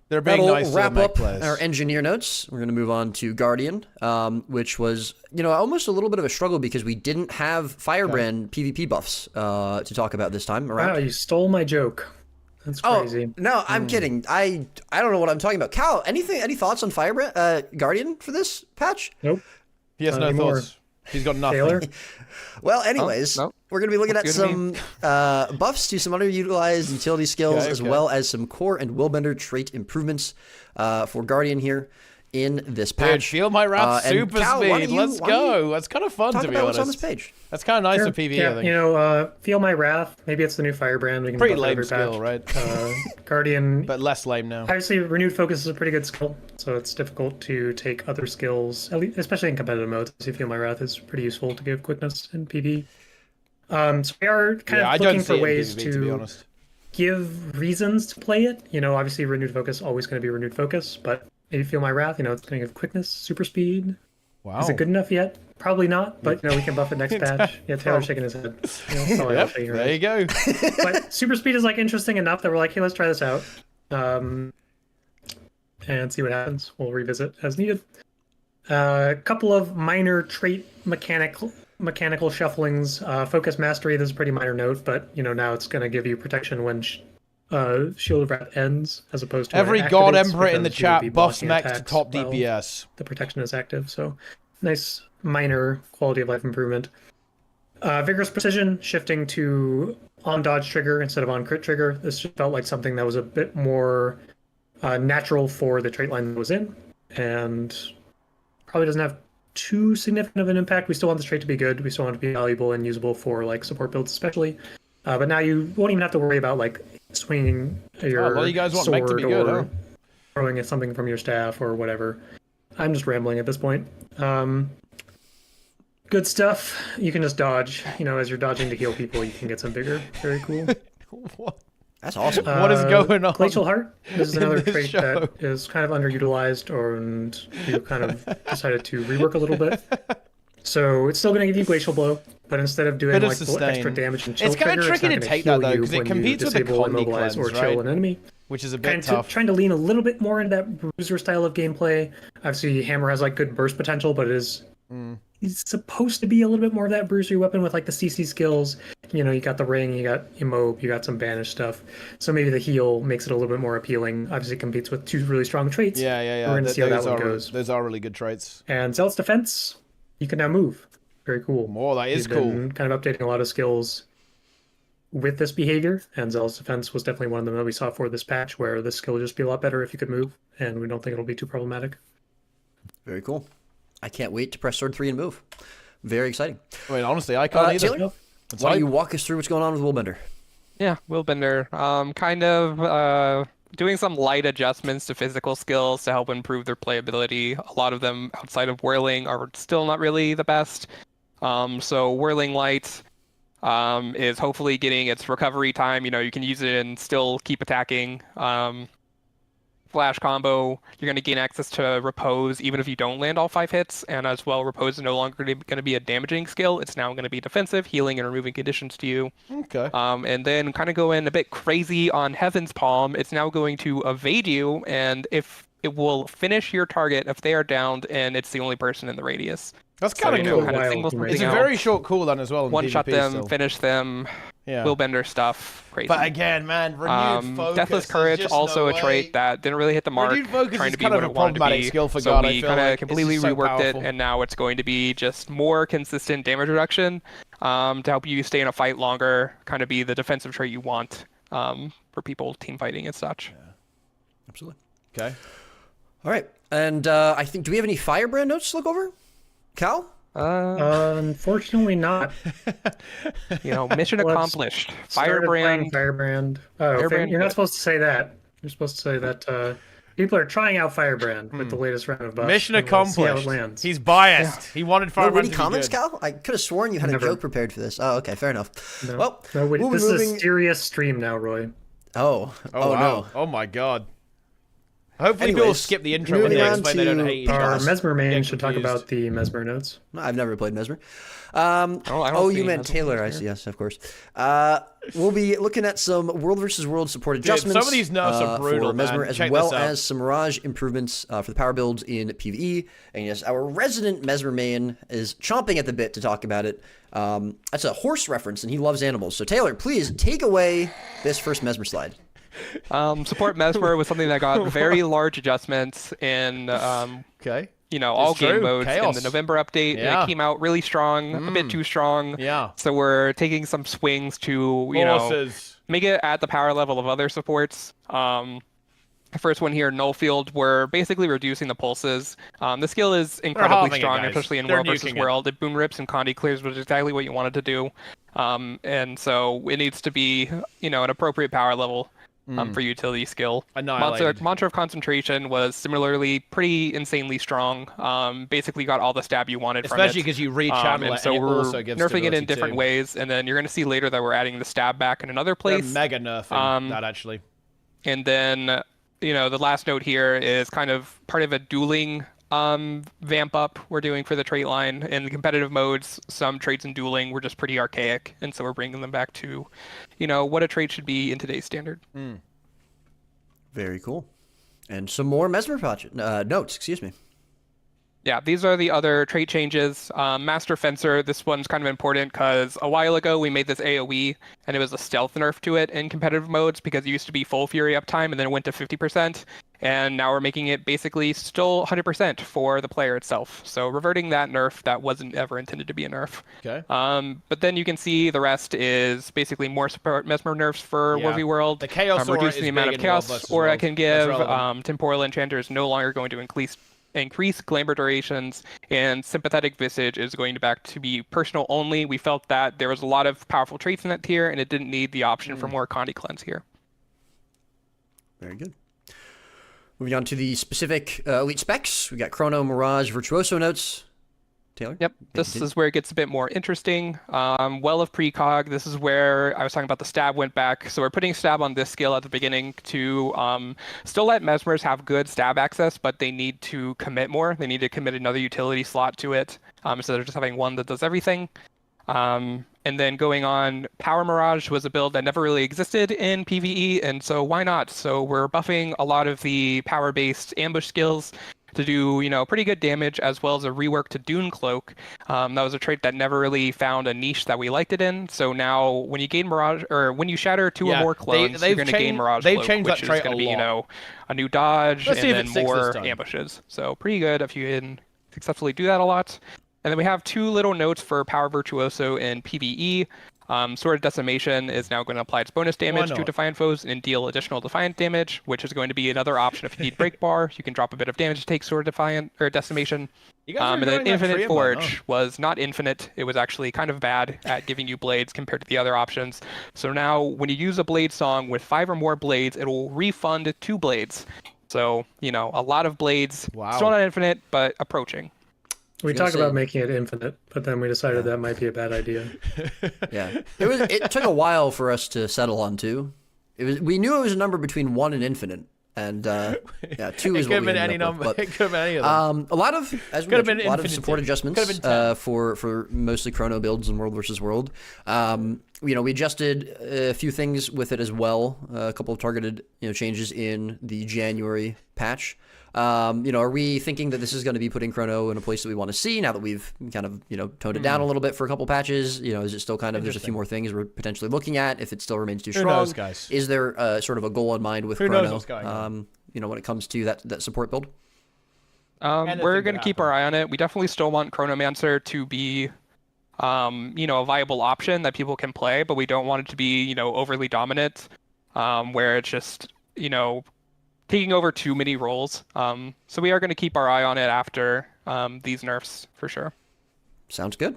They're being That'll nice to the wrap mech up players. our engineer notes. We're going to move on to Guardian, which was, almost a little bit of a struggle because we didn't have Firebrand PvP buffs to talk about this time around. Wow, you stole my joke. That's crazy. No, I'm kidding. I don't know what I'm talking about. Cal, any thoughts on Firebrand Guardian for this patch? Nope. He has no thoughts. He's got nothing. Taylor? Well, anyways, we're going to be looking at some buffs to some underutilized utility skills, as well as some core and willbender trait improvements for Guardian here in this patch. Dude, feel my wrath super Cal, speed. Let's go. That's kind of fun, to be honest. What's on this page. That's kind of nice Sure. for PvE, Yeah, I think. you know, Feel My Wrath. Maybe it's the new Firebrand. We can Pretty buff it lame every skill, patch. right? Guardian. But less lame now. Obviously, Renewed Focus is a pretty good skill, so it's difficult to take other skills, at least, especially in competitive modes. So Feel My Wrath is pretty useful to give quickness in PvE. So we are kind of looking for ways to be honest. give reasons to play it. You know, obviously Renewed Focus always going to be Renewed Focus, but maybe Feel My Wrath, you know, it's going to give quickness, super speed. Wow. Is it good enough yet? Probably not, but you know, we can buff it next patch. Yeah, Taylor's shaking his head. You know, Yep, there you go. But super speed is like interesting enough that we're like, hey, let's try this out. And see what happens. We'll revisit as needed. A couple of minor trait mechanical shufflings. Focus Mastery, this is a pretty minor note, but you know, now it's going to give you protection when Shield of Wrath ends, as opposed to every when it God activates, Emperor in the because you would be chat buffs blocking mech to attacks top while DPS. the protection is active, so nice minor quality of life improvement. Vigorous Precision, shifting to on dodge trigger instead of on crit trigger. This just felt like something that was a bit more natural for the trait line that was in, and probably doesn't have too significant of an impact. We still want this trait to be good. We still want it to be valuable and usable for like support builds especially. But now you won't even have to worry about like swinging your well, you guys want sword mech to be good, or huh? throwing at something from your staff or whatever. I'm just rambling at this point. Good stuff. You can just dodge. You know, as you're dodging to heal people, you can get some vigor. Very cool. What? That's awesome. What is going on? Glacial Heart. This is in another this trait show? that is kind of underutilized, and you kind of decided to rework a little bit. So it's still going to give you Glacial Blow, but instead of doing Bit of like sustain. extra damage and chill It's kinda trigger, tricky not to gonna take that, heal though, you 'cause it when you competes with the disable, Condi immobilize, cleanse, or chill right? an enemy. Which is a bit Kind of tough. trying to lean a little bit more into that bruiser style of gameplay. Obviously, Hammer has like good burst potential, but it is it's supposed to be a little bit more of that bruisery weapon with like the CC skills. You know, you got the ring, you got immob, you got some banish stuff. So maybe the heal makes it a little bit more appealing. Obviously, it competes with two really strong traits. Yeah. We're going to see how that one goes. Those are really good traits. And Zealot's Defense, you can now move. Very cool. More, that is You've been kind of updating a lot of skills with this behavior, and Zealot's Defense was definitely one of them that we saw for this patch, where this skill would just be a lot better if you could move, and we don't think it'll be too problematic. Very cool. I can't wait to press sword 3 and move. Very exciting. I mean, honestly, I can't either. Taylor, why don't you walk us through what's going on with Willbender? Yeah, Willbender. Kind of doing some light adjustments to physical skills to help improve their playability. A lot of them outside of Whirling are still not really the best. So Whirling Light is hopefully getting its recovery time. You know, you can use it and still keep attacking. Flash combo, you're going to gain access to Repose even if you don't land all 5 hits, and as well, Repose is no longer going to be a damaging skill. It's now going to be defensive, healing and removing conditions to you. Okay. And then kind of go in a bit crazy on Heaven's Palm. It's now going to evade you, and if it will finish your target if they are downed and it's the only person in the radius. That's kind of cool. It's a very short cooldown as well. One shot them, still. finish them. Yeah. Willbender stuff. Crazy. But again, man, renewed focus. Deathless Courage, just also no a trait that didn't really hit the mark. Renewed focus trying is to be kind what of it a wanted to problematic be. skill for so God, we I feel kind of like. completely It's just so reworked it, powerful. and now it's going to be just more consistent damage reduction to help you stay in a fight longer. Kind of be the defensive trait you want for people team fighting and such. Yeah. Absolutely. Okay. All right, and I think, do we have any Firebrand notes to look over? Cal? Unfortunately not. You know, mission accomplished. Firebrand. Firebrand. Firebrand. You're not supposed to say that. You're supposed to say that people are trying out Firebrand with the latest round of buffs. Mission and we'll see how it accomplished. lands. He's biased. He wanted No Firebrand witty to be comments, good. Cal? I could have sworn you had Never. a joke prepared for this. Oh, okay, fair enough. No, Well, no, wait, we'll be this is a moving... serious stream now, Roy. Oh, Oh, wow. no. Oh my god. Hopefully people Anyways, skip the intro when they moving on explain they don't to hate each Our other. Mesmer main Get should talk confused. about the Mesmer notes. I've never played Mesmer. I don't Oh, see you meant Mesmer Taylor. I here. see. Yes, of course. We'll be looking at some World versus World support Dude, adjustments. some of these nerfs are brutal, for Mesmer, man. as Check well this out. as some Mirage improvements for the power builds in PvE. And yes, our resident Mesmer main is chomping at the bit to talk about it. That's a horse reference, and he loves animals. So Taylor, please take away this first Mesmer slide. Support Mesmer was something that got very large adjustments in you know, all game modes in the November update. And it came out really strong, a bit too strong. Yeah. So we're taking some swings to, you know, make it at the power level of other supports. The first one here, Nullfield, we're basically reducing the pulses. The skill is incredibly strong, especially in World versus World. It boom rips and Condi clears, which is exactly what you wanted to do. And so it needs to be, you know, an appropriate power level for utility skill. Mantra of Concentration was similarly pretty insanely strong. Basically got all the stab you wanted from it. Especially because you rechannel it, so and it we're also gives nerfing it in stability different too. ways, and then you're going to see later that we're adding the stab back in another place. They're mega nerfing that, actually. And then, you know, the last note here is kind of part of a dueling vamp up we're doing for the trait line. In the competitive modes, some traits in dueling were just pretty archaic, and so we're bringing them back to, you know, what a trait should be in today's standard. Very cool. And some more Mesmer notes, excuse me. Yeah, these are the other trait changes. Master Fencer, this one's kind of important because a while ago we made this AoE and it was a stealth nerf to it in competitive modes because it used to be full Fury uptime and then it went to 50%. And now we're making it basically still 100% for the player itself. So reverting that nerf that wasn't ever intended to be a nerf. Okay. But then you can see the rest is basically more support Mesmer nerfs for World v World. The Chaos Aura reducing is the amount big of in World Chaos versus Aura World. can That's give. relevant. Temporal Enchanter is no longer going to increase glamour durations, and Sympathetic Visage is going back to be personal only. We felt that there was a lot of powerful traits in that tier, and it didn't need the option for more Condi Cleanse here. Very good. Moving on to the specific elite specs, we got Chrono, Mirage, Virtuoso notes. Taylor? Yep, this is where it gets a bit more interesting. Well of Precog, this is where I was talking about the stab went back. So we're putting stab on this skill at the beginning to still let Mesmers have good stab access, but they need to commit more. They need to commit another utility slot to it, instead of just having one that does everything. And then going on, Power Mirage was a build that never really existed in PvE, and so why not? So we're buffing a lot of the power-based ambush skills to do, you know, pretty good damage, as well as a rework to Dune Cloak. That was a trait that never really found a niche that we liked it in. So now, when you gain Mirage, or when you shatter two or more clones, you're going to gain Mirage Cloak, which is going to be, you know, a new dodge and then more ambushes. So pretty good if you can successfully do that a lot. And then we have two little notes for Power Virtuoso in PvE. Sword of Decimation is now going to apply its bonus damage to Defiant foes and deal additional Defiant damage, which is going to be another option if you need Break Bar. You can drop a bit of damage to take Sword of Defiant or Decimation. And then Infinite Forge was not infinite. It was actually kind of bad at giving you blades compared to the other options. So now when you use a blade song with 5 or more blades, it will refund 2 blades. So, you know, a lot of blades. Still not infinite, but approaching. We talked about making it infinite, but then we decided that might be a bad idea. Yeah, it took a while for us to settle on 2. We knew it was a number between 1 and infinite, and 2 is what we ended up with. It could have been any of them. A lot of, as we mentioned, a lot of support adjustments for mostly Chrono builds in World versus World. You know, we adjusted a few things with it as well. A couple of targeted, you know, changes in the January patch. You know, are we thinking that this is going to be putting Chrono in a place that we want to see now that we've kind of, you know, toned it down a little bit for a couple patches? You know, is it still kind of, there's a few more things we're potentially looking at if it still remains too strong? Who knows, guys? Is there sort of a goal in mind with Who Chrono? knows what's going on? You know, when it comes to that support build? We're going to keep our eye on it. We definitely still want Chronomancer to be, you know, a viable option that people can play, but we don't want it to be, you know, overly dominant, where it's just, you know, taking over too many roles. So we are going to keep our eye on it after these nerfs for sure. Sounds good.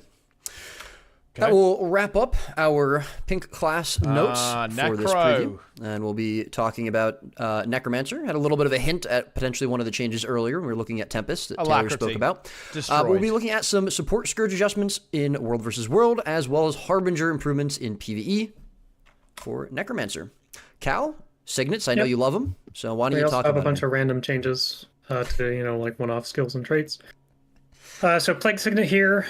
That will wrap up our pink class notes for this preview. And we'll be talking about Necromancer. Had a little bit of a hint at potentially one of the changes earlier. We were looking at Tempest that Taylor spoke about. We'll be looking at some support Scourge adjustments in World versus World, as well as Harbinger improvements in PvE for Necromancer. Cal, Signets, I know you love them, so why don't you talk about it? We also have a bunch of random changes to, you know, like one-off skills and traits. So Plague Signet here,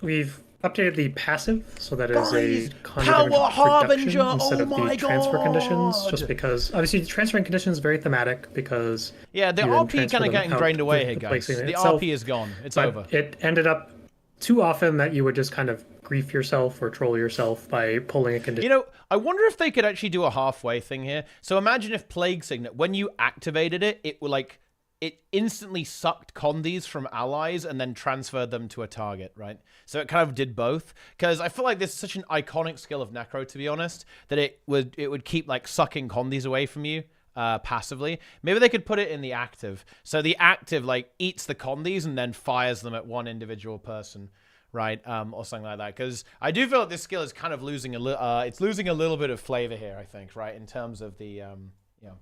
we've updated the passive, so that is a Power Harbinger, instead of the transfer conditions, God. just because, obviously, the transferring condition is very thematic, because yeah, the RP kind of getting drained away here, guys. The RP is gone. It's over. It ended up too often that you would just kind of grief yourself or troll yourself by pulling a condition. You know, I wonder if they could actually do a halfway thing here. So imagine if Plague Signet, when you activated it, it would like it instantly sucked condies from allies and then transferred them to a target, right? So it kind of did both. Because I feel like this is such an iconic skill of Necro, to be honest, that it would keep like sucking condies away from you passively. Maybe they could put it in the active. So the active like eats the condies and then fires them at one individual person, right? Or something like that. Because I do feel like this skill is kind of losing a little. It's losing a little bit of flavor here, I think, right? In terms of the you know.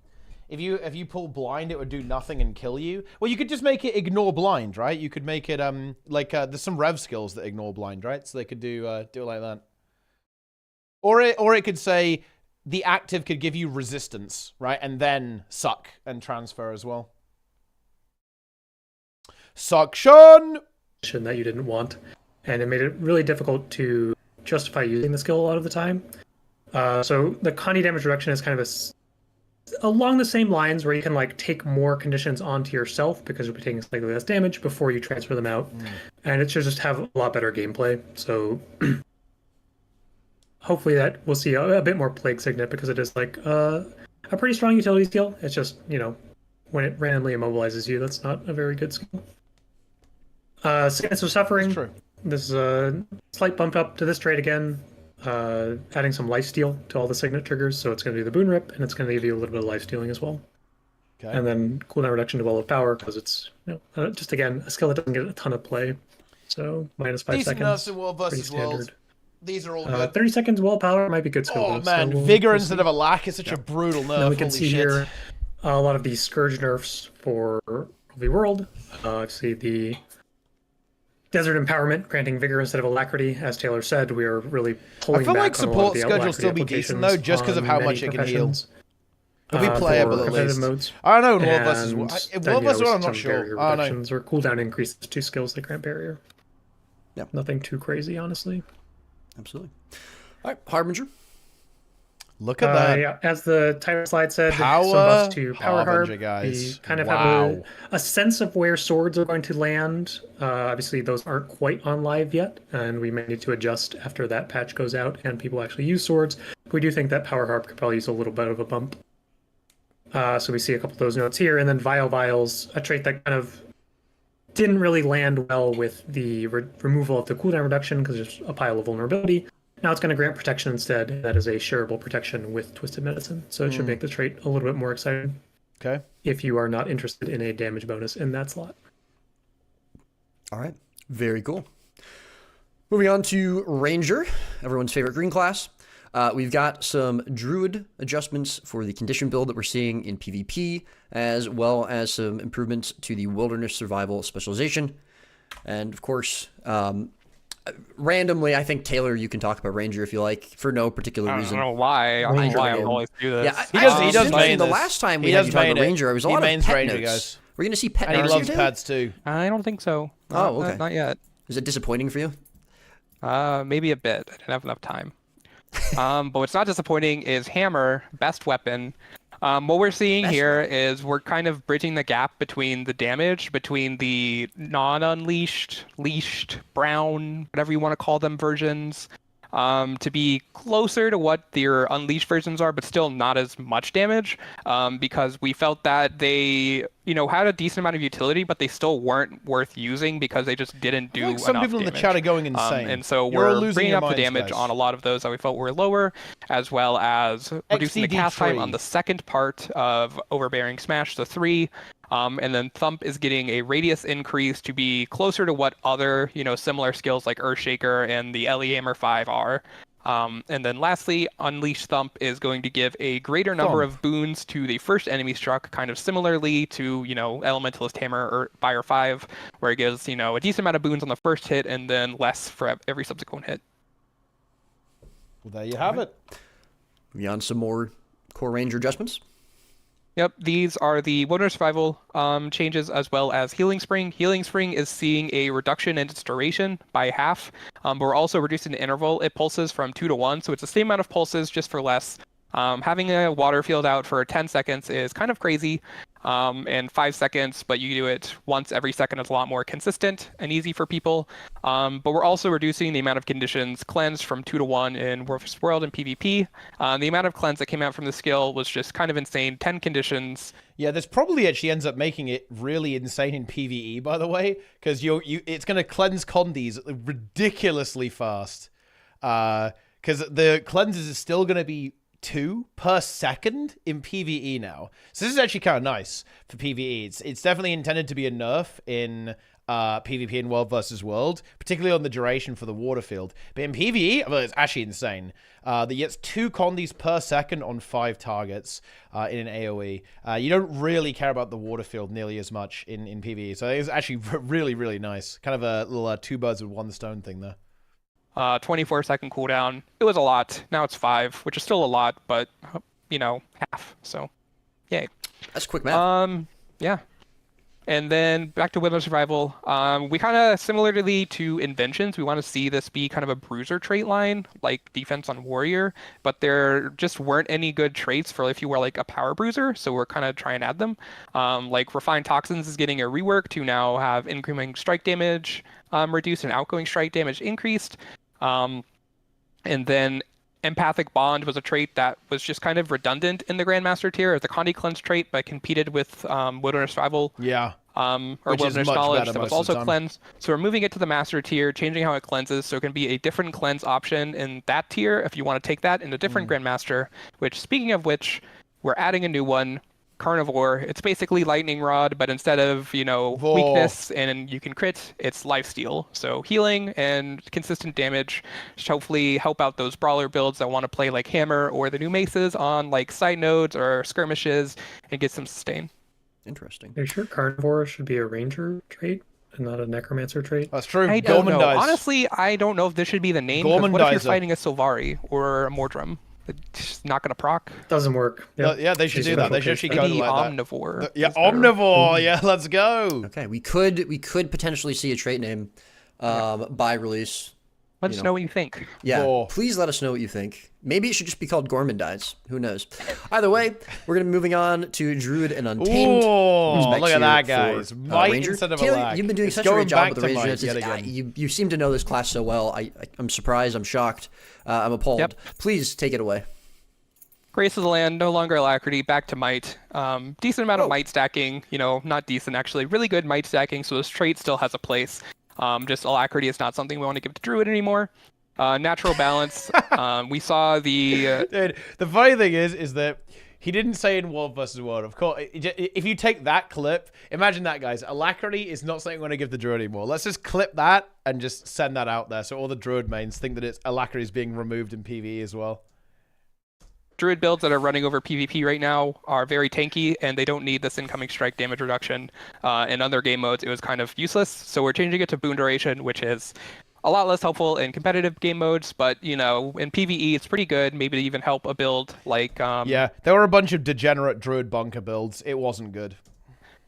If you pull blind, it would do nothing and kill you. Well, you could just make it ignore blind, right? You could make it like there's some rev skills that ignore blind, right? So they could do it like that. Or it could say the active could give you resistance, right? And then suck and transfer as well. Suction that you didn't want, and it made it really difficult to justify using the skill a lot of the time. So the Condi damage reduction is kind of along the same lines where you can like take more conditions onto yourself because you'll be taking slightly less damage before you transfer them out, and it should just have a lot better gameplay. So hopefully that we'll see a bit more Plague Signet, because it is like a pretty strong utility skill. It's just, you know, when it randomly immobilizes you, that's not a very good skill. Sickness of Suffering. True. This is a slight bump up to this trait again. Adding some lifesteal to all the Signet triggers, so it's going to do the Boon Rip, and it's going to give you a little bit of lifestealing as well. Okay. And then cooldown reduction to Well of Power, because it's, you know, just again a skill that doesn't get a ton of play. So -5 Decent seconds. enough in World pretty versus World. standard. These are all good. 30 seconds Well of Power might be good skill. Oh though, man, so Vigor we'll instead see. of a lack is such a brutal nerf. Then we can Holy see shit. here a lot of the Scourge nerfs for the World. See the Desert Empowerment, granting Vigor instead of Alacrity. As Taylor said, we are really pulling I feel back like on a lot of support the schedule will Alacrity still be decent though, applications just because of on how many much it can heal. professions, It'll be playable for at competitive least. modes. I don't know in World versus And World. In then, World yeah, versus with World, I'm some not sure. barrier I don't know. reductions or cooldown increases to skills like Grant Barrier. Yeah. Nothing too crazy, honestly. Absolutely. All right, Harbinger. Look at that. Yeah, as the title slide said, Power some buffs to Power Harbinger, Harb. guys. We kind of Wow. have a sense of where swords are going to land. Obviously, those aren't quite on live yet, and we may need to adjust after that patch goes out and people actually use swords. We do think that Power Harp could probably use a little bit of a bump. So we see a couple of those notes here, and then Vile Vials, a trait that kind of didn't really land well with the removal of the cooldown reduction because there's a pile of vulnerability. Now it's going to grant protection instead. And that is a shareable protection with Twisted Medicine. So it should make the trait a little bit more exciting. Okay. If you are not interested in a damage bonus in that slot. All right. Very cool. Moving on to Ranger, everyone's favorite green class. We've got some Druid adjustments for the condition build that we're seeing in PvP, as well as some improvements to the Wilderness Survival specialization. And of course, randomly, I think, Taylor, you can talk about Ranger if you like, for no particular reason. I don't know why. I don't know why I would always do this. Yeah, he does main the this. last time we He had does you talk main about it. Ranger, there was a He lot of mains pet Ranger, notes. guys. We're going to see pet And he notes loves here, pads too. I don't think so. Oh, okay. Not yet. Is it disappointing for you? Maybe a bit. I didn't have enough time. But what's not disappointing is Hammer, best weapon. What we're seeing here is we're kind of bridging the gap between the damage between the non-unleashed, leashed, brown, whatever you want to call them versions, to be closer to what their unleashed versions are, but still not as much damage, because we felt that they, had a decent amount of utility, but they still weren't worth using because they just didn't do enough some people in the damage. chat are going insane. And so You're all we're losing bringing your up the minds, damage guys. on a lot of those that we felt were lower, as well as reducing the cast time XCD3. on the second part of Overbearing Smash, the 3. And then Thump is getting a radius increase to be closer to what other, similar skills like Earthshaker and the Ellie Hammer 5 are. And then lastly, Unleash Thump is going to give a greater number of boons to the first enemy struck, kind of similarly to, Elementalist Hammer or Fire 5, where it gives, a decent amount of boons on the first hit and then less for every subsequent hit. Well, there you have it. Moving on, some more core Ranger adjustments. Yep, these are the Wilderness Survival changes, as well as Healing Spring. Healing Spring is seeing a reduction in its duration by half, but we're also reducing the interval it pulses from 2 to 1, so it's the same amount of pulses, just for less. Having a water field out for 10 seconds is kind of crazy, and 5 seconds, but you do it once every second is a lot more consistent and easy for people. But we're also reducing the amount of conditions cleansed from 2 to 1 in War vs. World and PvP. The amount of cleanse that came out from the skill was just kind of insane. 10 conditions. Yeah, this probably actually ends up making it really insane in PvE, by the way, because it's going to cleanse condies ridiculously fast. Because the cleanses is still going to be 2 per second in PvE now. So this is actually kind of nice for PvE. It's definitely intended to be a nerf in PvP in World vs. World, particularly on the duration for the water field. But in PvE, well, it's actually insane. That gets 2 condies per second on 5 targets in an AoE. You don't really care about the water field nearly as much in PvE. So it's actually really, really nice. Kind of a little 2 birds with 1 stone thing there. 24-second cooldown. It was a lot. Now it's 5, which is still a lot, but, you know, half. So, yay. That's quick math. Yeah. And then back to Woodland Survival. We kind of, similarly to Inventions, we want to see this be kind of a bruiser trait line, like Defense on Warrior, but there just weren't any good traits for if you were like a power bruiser, so we're kind of trying to add them. Like Refined Toxins is getting a rework to now have incoming strike damage reduced and outgoing strike damage increased. And then Empathic Bond was a trait that was just kind of redundant in the Grandmaster tier as a Condi Cleanse trait, but competed with Wilderness Survival. Yeah. Or Wilderness Knowledge that was also cleansed. So we're moving it to the Master tier, changing how it cleanses, so it can be a different cleanse option in that tier if you want to take that in a different Grandmaster, which, speaking of which, we're adding a new one. Carnivore. It's basically Lightning Rod, but instead of, you know, weakness and you can crit, it's lifesteal. So healing and consistent damage should hopefully help out those brawler builds that want to play like Hammer or the new maces on like side nodes or skirmishes and get some sustain. Interesting. Are you sure Carnivore should be a Ranger trait and not a Necromancer trait? That's true. I don't know. Honestly, I don't know if this should be the name. What if you're fighting a Sylvari or a Mordrum? It's not going to proc. Doesn't work. Yeah, they should do that. They should actually go like Omnivore. that. Yeah, Omnivore. Yeah, let's go. Okay, we could potentially see a trait name by release. Let us know what you think. Yeah, please let us know what you think. Maybe it should just be called Gormandize. Who knows? Either way, we're going to be moving on to Druid and Untamed. Oh, look at that, guys. Might Ranger. instead of Taylor, a lag. you've been doing It's such a great going job back with the to Ranger. Mike yet again. You seem to know this class so well. I'm surprised. I'm shocked. I'm appalled. Yep. Please take it away. Grace of the Land, no longer Alacrity, back to Might. Decent amount of Might stacking, you know, not decent actually, really good Might stacking, so this trait still has a place. Just Alacrity is not something we want to give to Druid anymore. Natural Balance, we saw the... Dude, the funny thing is that he didn't say in World vs. World. Of course, if you take that clip, imagine that, guys. Alacrity is not something we're going to give the Druid anymore. Let's just clip that and just send that out there so all the Druid mains think that it's Alacrity is being removed in PvE as well. Druid builds that are running over PvP right now are very tanky, and they don't need this incoming strike damage reduction. In other game modes, it was kind of useless, so we're changing it to Boon Duration, which is a lot less helpful in competitive game modes, but, you know, in PvE, it's pretty good, maybe to even help a build like... yeah, there were a bunch of degenerate Druid bunker builds. It wasn't good.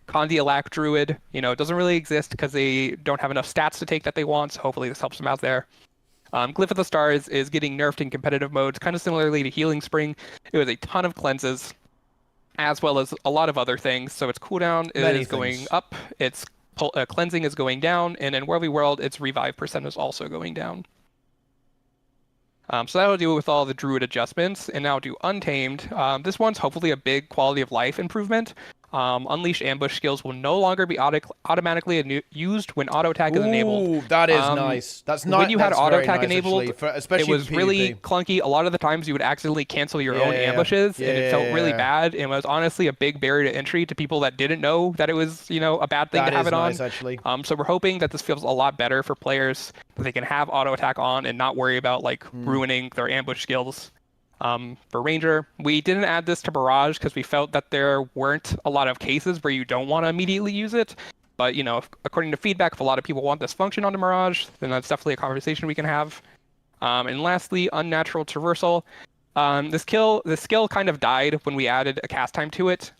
Condi Alac Druid, you know, it doesn't really exist because they don't have enough stats to take that they want, so hopefully this helps them out there. Glyph of the Stars is getting nerfed in competitive modes, kind of similarly to Healing Spring. It was a ton of cleanses, as well as a lot of other things. So its cooldown is going up, its cleansing is going down, and in Worldly World, its revive percent is also going down. So that'll do it with all the Druid adjustments, and now do Untamed. This one's hopefully a big quality of life improvement. Unleash ambush skills will no longer be automatically used when auto attack is enabled. Ooh, that is nice. That's nice. When you had auto attack nice, enabled, especially it was really clunky. A lot of the times you would accidentally cancel your own ambushes, and it felt really bad. And it was honestly a big barrier to entry to people that didn't know that it was, you know, a bad thing to have it on. Actually. So we're hoping that this feels a lot better for players, that they can have auto attack on and not worry about like ruining their ambush skills. For Ranger, we didn't add this to Barrage because we felt that there weren't a lot of cases where you don't want to immediately use it. But, you know, according to feedback, if a lot of people want this function on the Mirage, then that's definitely a conversation we can have. And lastly, Unnatural Traversal. The skill kind of died when we added a cast time to it.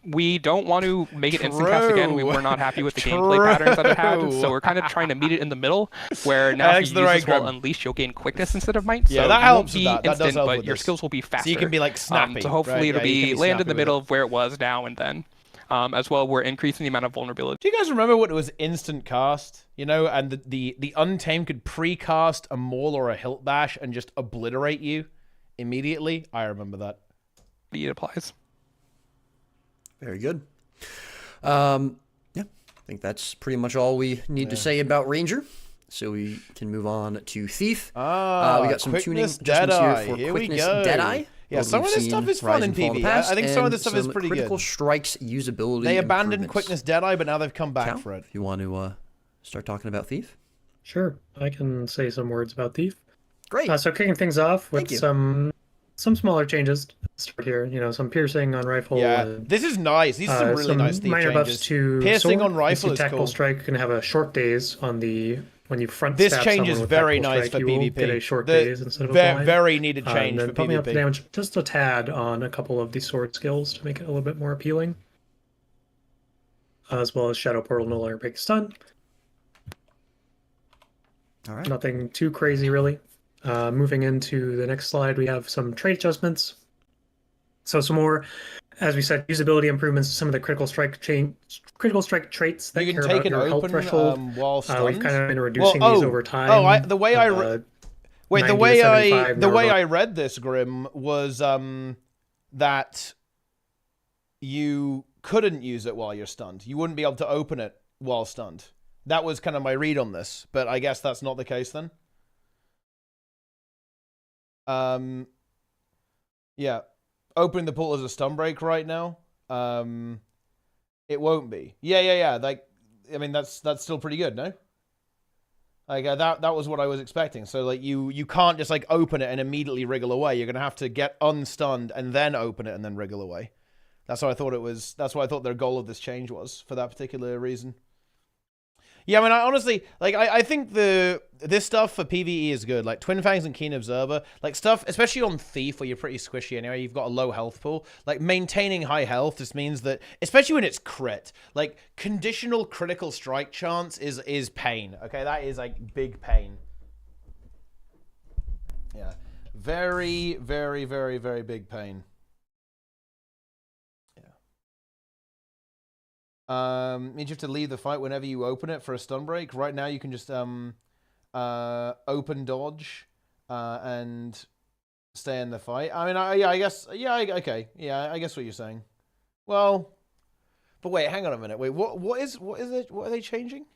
We don't want to make it instant cast again. We're not happy with the gameplay patterns that it had, so we're kind of trying to meet it in the middle, where now if you use this while unleash, you'll gain quickness instead of might. Yeah, so that helps with be that. That instant, does help but with your this. skills will be faster. So you can be like snappy. So hopefully right? it'll Yeah, be land in the with middle it. of where it was now and then. As well, we're increasing the amount of vulnerability. Do you guys remember when it was instant cast? You know, and the Untamed could pre-cast a Maul or a Hilt Bash and just obliterate you immediately? I remember that. It applies. Very good. Yeah, I think that's pretty much all we need to say about Ranger. So we can move on to Thief. We got some tuning adjustments here for Quickness Deadeye. Yeah, some of this stuff is fun in PvE. I think some of this stuff is pretty good. Critical Strikes usability. They abandoned Quickness Deadeye, but now they've come back Cal, for it. if you want to start talking about Thief. Sure, I can say some words about Thief. Great. So kicking things off with some smaller changes to start here. You know, some piercing on rifle. Yeah, this is nice. These are some really nice Thief minor changes. buffs to Piercing sword. on rifle is tactical cool. strike can have a short daze on the when you front. This stab change is someone with very tactical nice strike, for you will PvP. Get a short The daze instead of a blind. very needed change and then for pumping up the PvP. damage just a tad on a couple of the sword skills to make it a little bit more appealing. As well as Shadow Portal no longer breaks stun. All right. Nothing too crazy really. Moving into the next slide, we have some trait adjustments. So some more, as we said, usability improvements to some of the critical strike traits that You can care take about an your health open threshold. while We've stunned. kind of been reducing these over time. The way I wait, 90 the to way 75 the way now. I read this, Grim, was that you couldn't use it while you're stunned. You wouldn't be able to open it while stunned. That was kind of my read on this, but I guess that's not the case then. Yeah, opening the portal as a stun break right now. It won't be. Yeah. Like, I mean, that's still pretty good, no? Like that was what I was expecting. So like you can't just like open it and immediately wriggle away. You're gonna have to get unstunned and then open it and then wriggle away. That's how I thought it was. That's what I thought their goal of this change was for that particular reason. Yeah, I mean, I honestly, like, I think this stuff for PvE is good. Like, Twin Fangs and Keen Observer, like, stuff, especially on Thief, where you're pretty squishy anyway, you've got a low health pool. Like, maintaining high health just means that, especially when it's crit, like, conditional critical strike chance is pain, okay? That is, like, big pain. Yeah. Very, very, very, very big pain. Means you have to leave the fight whenever you open it for a stun break. Right now you can just open dodge and stay in the fight. I mean, I guess, yeah, okay. Yeah, I guess what you're saying. Well, but wait, hang on a minute. Wait, what is it? What are they changing?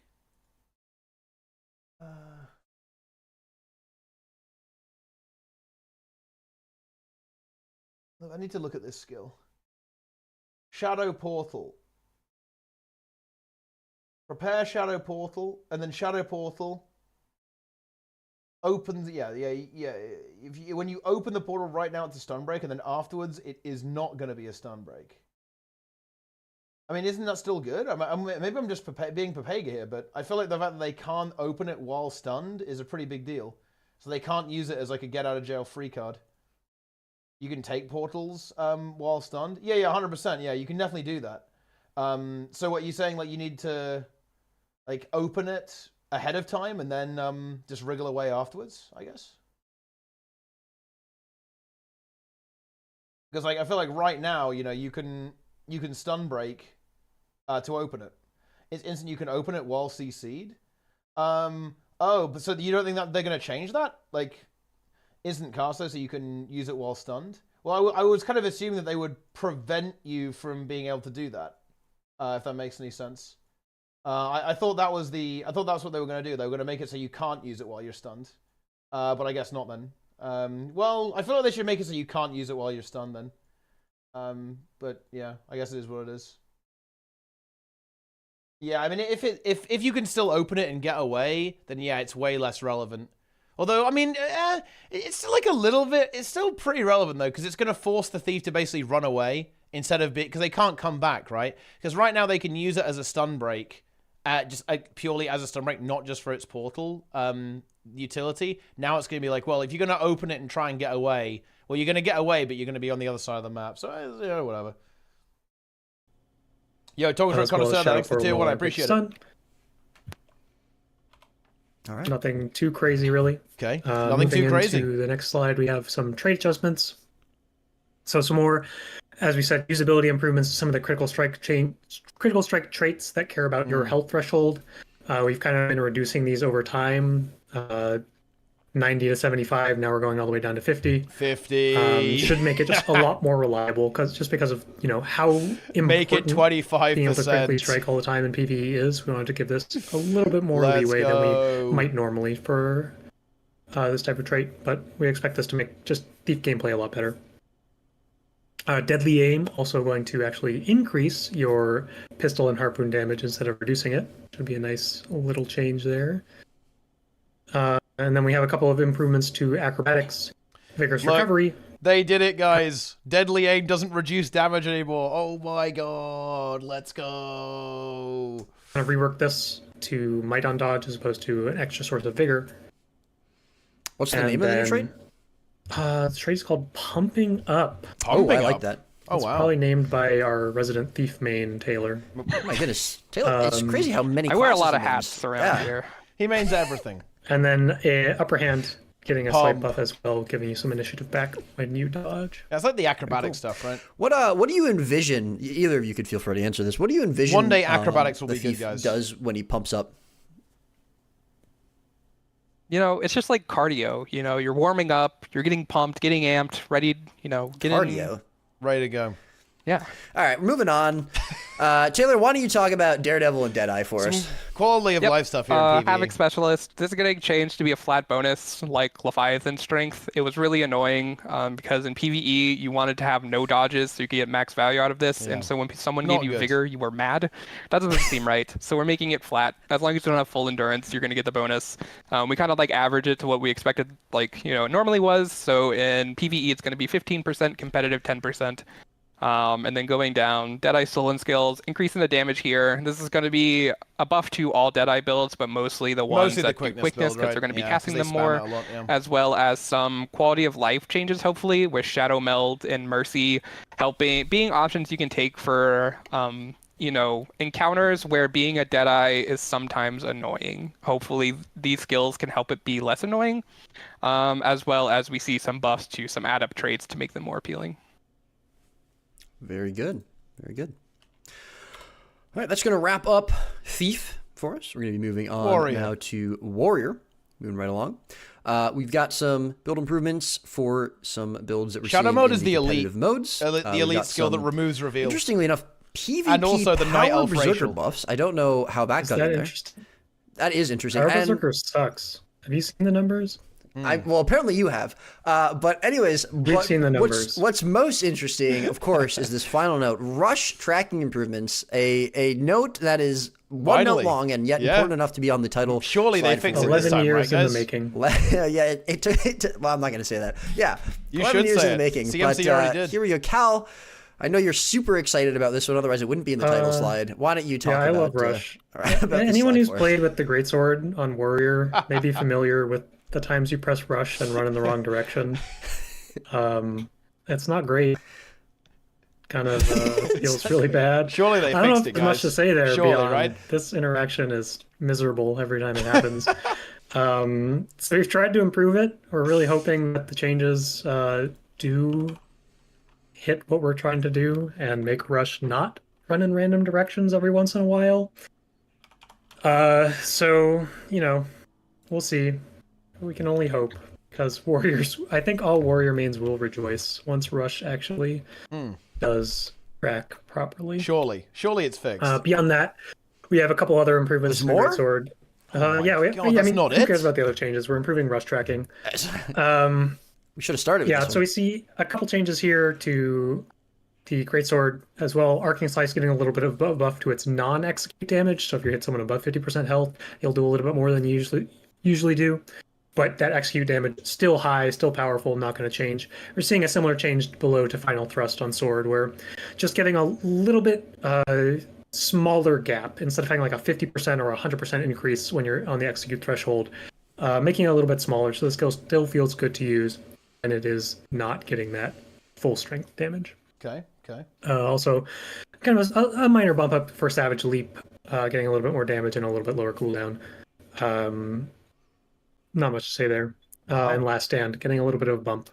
I need to look at this skill. Shadow Portal. Prepare Shadow Portal, and then Shadow Portal opens. Yeah. When you open the portal right now, it's a stun break, and then afterwards, it is not going to be a stun break. I mean, isn't that still good? Maybe I'm just being Papega here, but I feel like the fact that they can't open it while stunned is a pretty big deal. So they can't use it as like a get out of jail free card. You can take portals while stunned. Yeah, 100%. Yeah, you can definitely do that. So what you're saying, like you need to like open it ahead of time and then just wriggle away afterwards, I guess. Because like I feel like right now, you know, you can stun break to open it. It's instant. You can open it while CC'd. Oh, but so you don't think that they're gonna change that? Like instant caster, so you can use it while stunned. Well, I was kind of assuming that they would prevent you from being able to do that. If that makes any sense. I thought that was I thought that's what they were going to do. They were going to make it so you can't use it while you're stunned. But I guess not then. Well, I feel like they should make it so you can't use it while you're stunned then. But yeah, I guess it is what it is. Yeah, I mean, if you can still open it and get away, then yeah, it's way less relevant. Although, I mean, it's still like a little bit. It's still pretty relevant though, because it's going to force the thief to basically run away. Instead of because they can't come back, right? Because right now they can use it as a stun break, just purely as a stun break, not just for its portal utility. Now it's going to be like, well, if you're going to open it and try and get away, Well, you're going to get away, but you're going to be on the other side of the map. So, whatever. Yo, talking to a connoisseur, thanks for tier 1. I appreciate it. All right. Nothing too crazy, really. Okay. Nothing too crazy. Into the next slide, we have some trait adjustments. So some more, as we said, usability improvements to some of the critical strike traits that care about your health threshold. We've kind of been reducing these over time. 90 to 75. Now we're going all the way down to 50. 50 should make it just a lot more reliable, because of how important make it 25%. being able to quickly strike all the time in PvE is. We wanted to give this a little bit more leeway than we might normally for this type of trait, but we expect this to make just Thief gameplay a lot better. Deadly Aim, also going to actually increase your pistol and harpoon damage instead of reducing it. Should be a nice little change there. And then we have a couple of improvements to acrobatics, vigorous recovery. They did it, guys. Deadly Aim doesn't reduce damage anymore. Oh my god, let's go. I'm gonna rework this to might on dodge as opposed to an extra source of vigor. What's the name of the trait? The trait is called Pumping Up. I like that. It's probably named by our resident thief main, Taylor. Oh my goodness, Taylor! It's crazy how many. I wear a lot of hats around here. He mains everything. And then upper hand, getting a slight buff as well, giving you some initiative back when you dodge. That's like the acrobatic stuff, right? What do you envision? Either of you could feel free to answer this. What do you envision? One day acrobatics will the be good, thief guys. Does when he pumps up? It's just like cardio. You're warming up, you're getting pumped, getting amped, ready. Get Cardio. Ready to go. Yeah. All right, moving on. Taylor, why don't you talk about Daredevil and Deadeye for us? Quality of life stuff here in PvE. Havoc Specialist. This is getting changed to be a flat bonus, like Leviathan Strength. It was really annoying because in PvE, you wanted to have no dodges so you could get max value out of this. Yeah. And so when someone Not gave you good. Vigor, you were mad. That doesn't seem right. So we're making it flat. As long as you don't have full endurance, you're going to get the bonus. We kind of average it to what we expected, it normally was. So in PvE, it's going to be 15%, competitive 10%. And then going down, Deadeye Stolen Skills, increasing the damage here. This is going to be a buff to all Deadeye builds, but mostly the ones that do quickness because they're going to be casting them more, as well as some quality of life changes, hopefully, with Shadow Meld and Mercy being options you can take for, encounters where being a Deadeye is sometimes annoying. Hopefully, these skills can help it be less annoying, as well as we see some buffs to some add-up traits to make them more appealing. Very good. Very good. All right, that's going to wrap up Thief for us. We're going to be moving on now to Warrior. Moving right along. We've got some build improvements for some builds that we're Shadow seeing Mode in is the elite modes. the elite skill that removes reveal. Interestingly enough, PvP and also the Night Elf Berserker racial buffs. I don't know how that got in there. That is interesting. Our Berserker sucks. Have you seen the numbers? Well, apparently you have. But anyways, We've seen the numbers. What's most interesting, of course, is this final note. Rush tracking improvements. A note that is one note long and yet important enough to be on the title. Surely they fixed it this time, right, guys? 11 years in the making. Yeah, it took... well, I'm not going to say that. Yeah, you 11 should years say in the making. CMC but already did. Here we go. Cal, I know you're super excited about this one, otherwise it wouldn't be in the title slide. Why don't you talk about... I love Rush. About Anyone who's played with the Greatsword on Warrior may be familiar with the times you press rush and run in the wrong direction. It's not great. Kind of feels really bad. Surely they I don't fixed know it, if there's much to say there. Surely, beyond, right? This interaction is miserable every time it happens. So we've tried to improve it. We're really hoping that the changes do hit what we're trying to do and make Rush not run in random directions every once in a while. So, we'll see. We can only hope, because Warriors, I think all Warrior mains will rejoice once Rush actually does track properly. Surely it's fixed. Beyond that, we have a couple other improvements to the Greatsword. Who cares about the other changes? We're improving Rush tracking. We should have started with this one. So we see a couple changes here to the Greatsword as well. Arcing Slice getting a little bit of buff to its non-execute damage. So if you hit someone above 50% health, you'll do a little bit more than you usually do. But that execute damage is still high, still powerful, not going to change. We're seeing a similar change below to Final Thrust on Sword, where just getting a little bit smaller gap instead of having like a 50% or 100% increase when you're on the execute threshold, making it a little bit smaller, so the skill still feels good to use. and it is not getting that full strength damage. Okay. Also, kind of a minor bump up for Savage Leap, getting a little bit more damage and a little bit lower cooldown. Not much to say there. And Last Stand, getting a little bit of a bump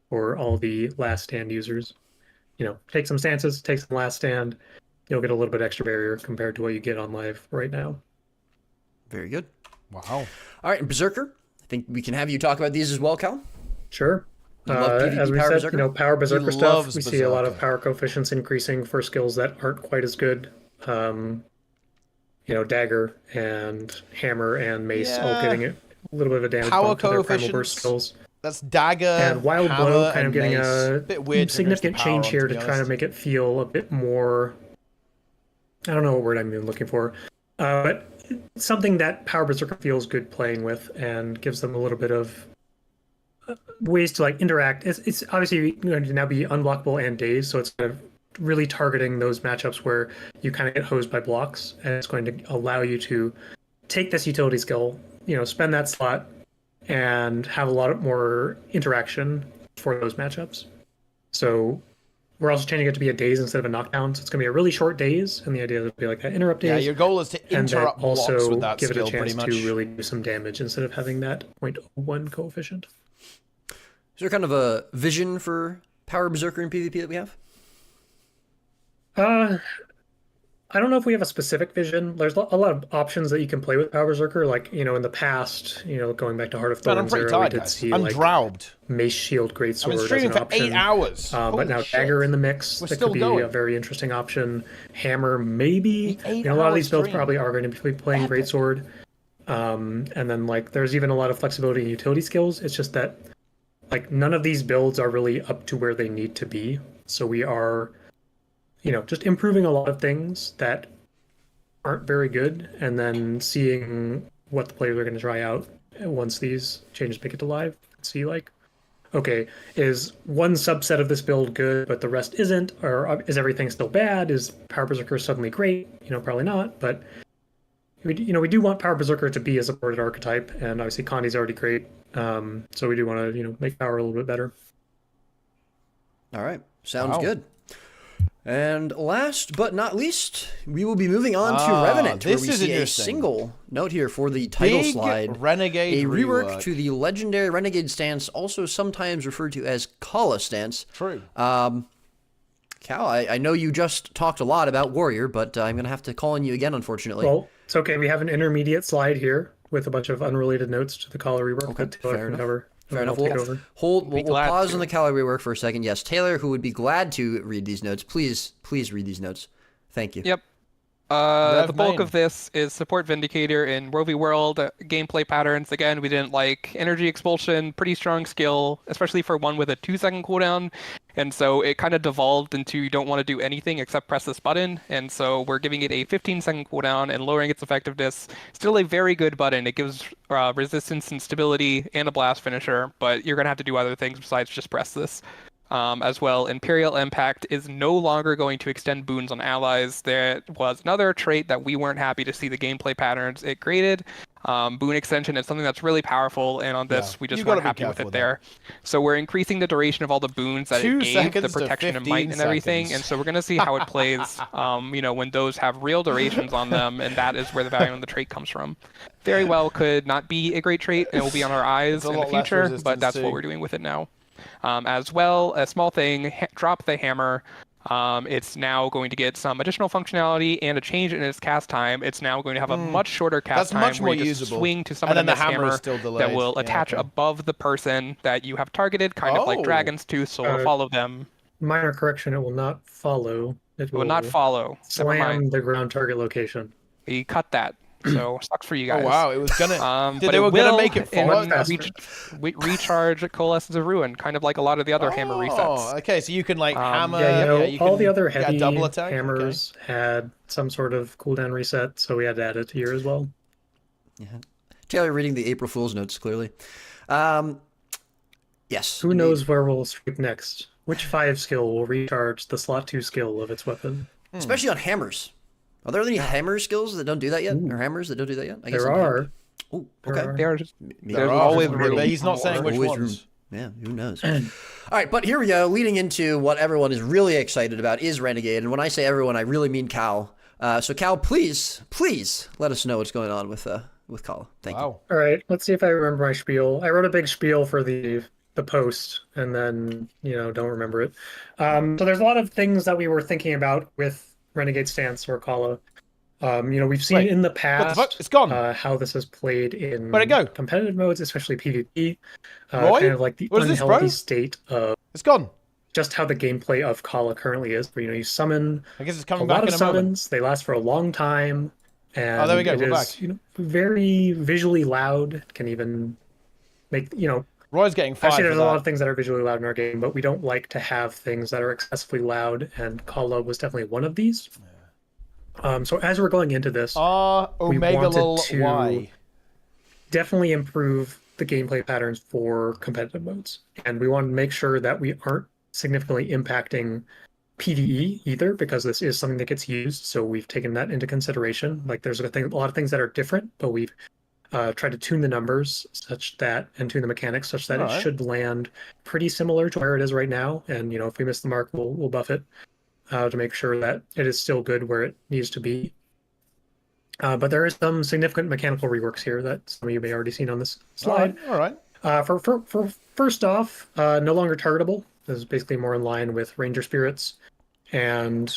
for all the Last Stand users. Take some stances, take some Last Stand, you'll get a little bit extra barrier compared to what you get on live right now. Very good. Wow. All right, and Berserker. I think we can have you talk about these as well, Cal. Sure. You love PvP as we Power said, Berserker? Power Berserker He stuff. loves We see a lot of Berserker. power coefficients increasing for skills that aren't quite as good. Dagger and Hammer and Mace all getting a little bit of a damage Power bump to their Primal Burst coefficients. skills. That's Dagger, And Wild Hammer, Blow kind and of getting Mace. a Bit weird to significant finish the power change on, here be to try to honest. make it feel a bit more. I don't know what word I'm even looking for, but something that Power Berserker feels good playing with and gives them a little bit of ways to interact. It's obviously going to now be unblockable and daze, so it's kind of really targeting those matchups where you kind of get hosed by blocks, and it's going to allow you to take this utility skill, spend that slot, and have a lot more interaction for those matchups. So we're also changing it to be a daze instead of a knockdown, so it's going to be a really short daze, and the idea is to be like that interrupt daze. Yeah, your goal is to and then interrupt blocks also with that give it a skill, chance pretty much. to really do some damage instead of having that 0.01 coefficient. Is there kind of a vision for Power Berserker in PvP that we have? I don't know if we have a specific vision. There's a lot of options that you can play with Power Berserker. In the past, going back to Heart of Man, I'm Thorns pretty era, we tired, did guys. see I'm drowned. Mace Shield Greatsword I've been as streaming an for option. 8 hours. But Holy now shit. Dagger in the mix, We're that still could be going. a very interesting option. Hammer, maybe. The A lot of these 8-hour builds stream. probably are going to be playing Greatsword. And then there's even a lot of flexibility in utility skills. It's just that none of these builds are really up to where they need to be. So we are, just improving a lot of things that aren't very good, and then seeing what the players are going to try out once these changes make it to live. See, okay, is one subset of this build good, but the rest isn't, or is everything still bad? Is Power Berserker suddenly great? Probably not. But we do want Power Berserker to be a supported archetype, and obviously Condi's already great. So we do want to make Power a little bit better. All right, sounds Wow. good. And last but not least, we will be moving on to Revenant, where this we is see a interesting. single note here for the title Big slide. Renegade a rework rework. to the legendary Renegade stance, also sometimes referred to as Kala stance. True. Cal, I know you just talked a lot about Warrior, but I'm going to have to call on you again, unfortunately. Well, it's okay. We have an intermediate slide here with a bunch of unrelated notes to the Kala rework Okay, that Taylor fair can enough. cover. Fair enough. I'll take We'll, over. we'll pause on the calorie work for a second. Yes, Taylor, who would be glad to read these notes. Please read these notes. Thank you. Yep. The bulk of this is support Vindicator in Rovie World. Gameplay patterns, again, we didn't like Energy Expulsion, pretty strong skill, especially for one with a 2-second cooldown. And so it kind of devolved into you don't want to do anything except press this button. And so we're giving it a 15-second cooldown and lowering its effectiveness. Still a very good button. It gives resistance and stability and a blast finisher, but you're going to have to do other things besides just press this. As well, Imperial Impact is no longer going to extend boons on allies. There was another trait that we weren't happy to see the gameplay patterns it created. Boon extension is something that's really powerful, and on this, we just weren't happy with it there. So we're increasing the duration of all the boons that 2 it gave, the seconds to protection and 15 might and everything, seconds. and so we're going to see how it plays, when those have real durations on them, and that is where the value of the trait comes from. Very well could not be a great trait, and it will be on our eyes It's a in the lot less future, but resistance that's too. what we're doing with it now. As well, a small thing, drop the hammer. It's now going to get some additional functionality and a change in its cast time. It's now going to have a much shorter cast That's time much where more you just usable. swing to someone And in then the this hammer is still that delayed. will Yeah, attach okay. above the person that you have targeted, kind of like Oh. Dragon's Tooth, so it'll follow them. Minor correction, it will not follow. It will not follow. Never Slam mind. the ground target location. We cut that. So sucks for you Oh, guys. wow, it was gonna- but they it were gonna will make it in follow recharge Coalescence of Ruin, kind of like a lot of the other hammer resets. Oh, okay, so you can hammer. Yeah, you all can the other get a heavy double attack. hammers had some sort of cooldown reset, so we had to add it here as well. Yeah. Taylor reading the April Fool's notes clearly. Yes. Who knows where we'll sweep next? Which 5 skill will recharge the slot 2 skill of its weapon? Especially on hammers. Are there any hammer skills that don't do that yet? Or hammers that don't do that yet? There are. Oh, okay. There are just, Maybe there's always but room. he's not saying which Always ones. room. Yeah, who knows? All right, but here we go. Leading into what everyone is really excited about is Renegade. And when I say everyone, I really mean Cal. So Cal, please let us know what's going on with Kala. Thank you. All right, let's see if I remember my spiel. I wrote a big spiel for the post, and then don't remember it. So there's a lot of things that we were thinking about with Renegade Stance or Kala. We've seen in the past it's gone. How this is played in Where'd it go? competitive modes, especially PvP. Roy? Kind of like the What is this, unhealthy bro? state of it's gone. Just how the gameplay of Kala currently is. Where, you summon I guess it's coming a back lot in of a moment. summons. They last for a long time. And there we go. it We're is, very visually loud. It can even make, Roy's getting fired. Actually, there's for a that. lot of things that are visually loud in our game, but we don't like to have things that are excessively loud, and Kala was definitely one of these. So as we're going into this, we wanted to Y. definitely improve the gameplay patterns for competitive modes, and we want to make sure that we aren't significantly impacting PvE either, because this is something that gets used. So we've taken that into consideration. Like there's a lot of things that are different, but we've tried to tune the numbers and tune the mechanics such that it should land pretty similar to where it is right now. And if we miss the mark, we'll buff it to make sure that it is still good where it needs to be. But there is some significant mechanical reworks here that some of you may already seen on this slide. All right. For first off, no longer targetable. This is basically more in line with Ranger Spirits, and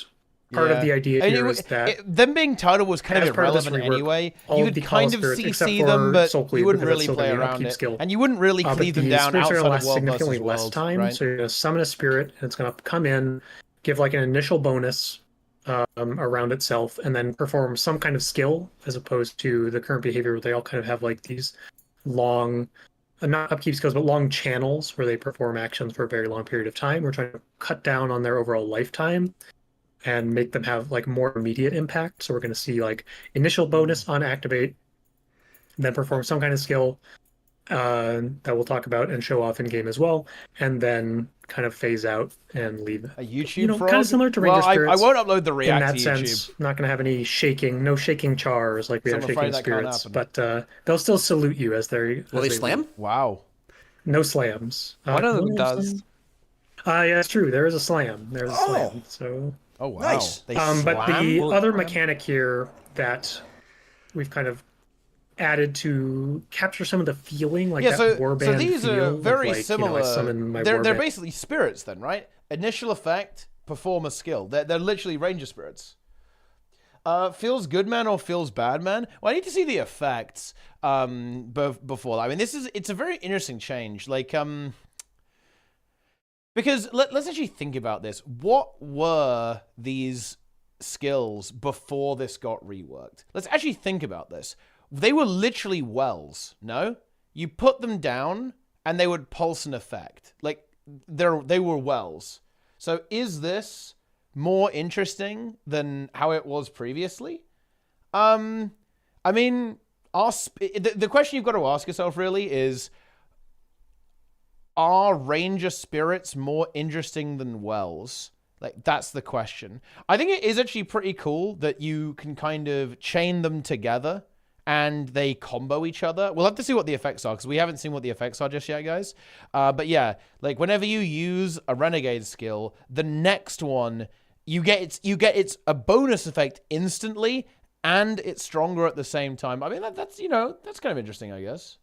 part of the idea here is that them being targetable was kind of irrelevant anyway. You could kind of CC them, but you wouldn't really play around it, and you wouldn't really cleave them down outside of world significantly versus less world, time. right? So you're going to summon a spirit, and it's going to come in, give like an initial bonus around itself, and then perform some kind of skill, as opposed to the current behavior where they all kind of have like these long, not upkeep skills, but long channels where they perform actions for a very long period of time. We're trying to cut down on their overall lifetime and make them have like more immediate impact. So we're going to see like initial bonus on activate, then perform some kind of skill that we'll talk about and show off in game as well, and then kind of phase out and leave. A YouTube frog? Kind of similar to Ranger Spirits. I won't upload the React in that to sense. YouTube. Not going to have any no shaking chars like we So have I'm afraid shaking that can't spirits, happen. but they'll still salute you as they. Will they slam? Wow. No slams. One of them does. Yeah, it's true. There is a slam. There's a slam. So. Oh wow. Nice. They But the slam? other mechanic here that we've kind of added to capture some of the feeling, like that warband these feel are of, very like, similar. I summon my They're warband. basically spirits then, right? Initial effect, perform a skill. They're literally ranger spirits. Feels good man or feels bad man? Well, I need to see the effects before that. I mean, it's a very interesting change. Like because let's actually think about this. What were these skills before this got reworked? Let's actually think about this. They were literally wells, no? You put them down and they would pulse an effect. Like they were wells. So is this more interesting than how it was previously? I mean, the question you've got to ask yourself really is, are ranger spirits more interesting than wells? Like, that's the question. I think it is actually pretty cool that you can kind of chain them together and they combo each other. We'll have to see what the effects are, because we haven't seen what the effects are just yet, guys. But yeah, like whenever you use a renegade skill, the next one you get it's a bonus effect instantly, and it's stronger at the same time. I mean, that's that's kind of interesting, I guess.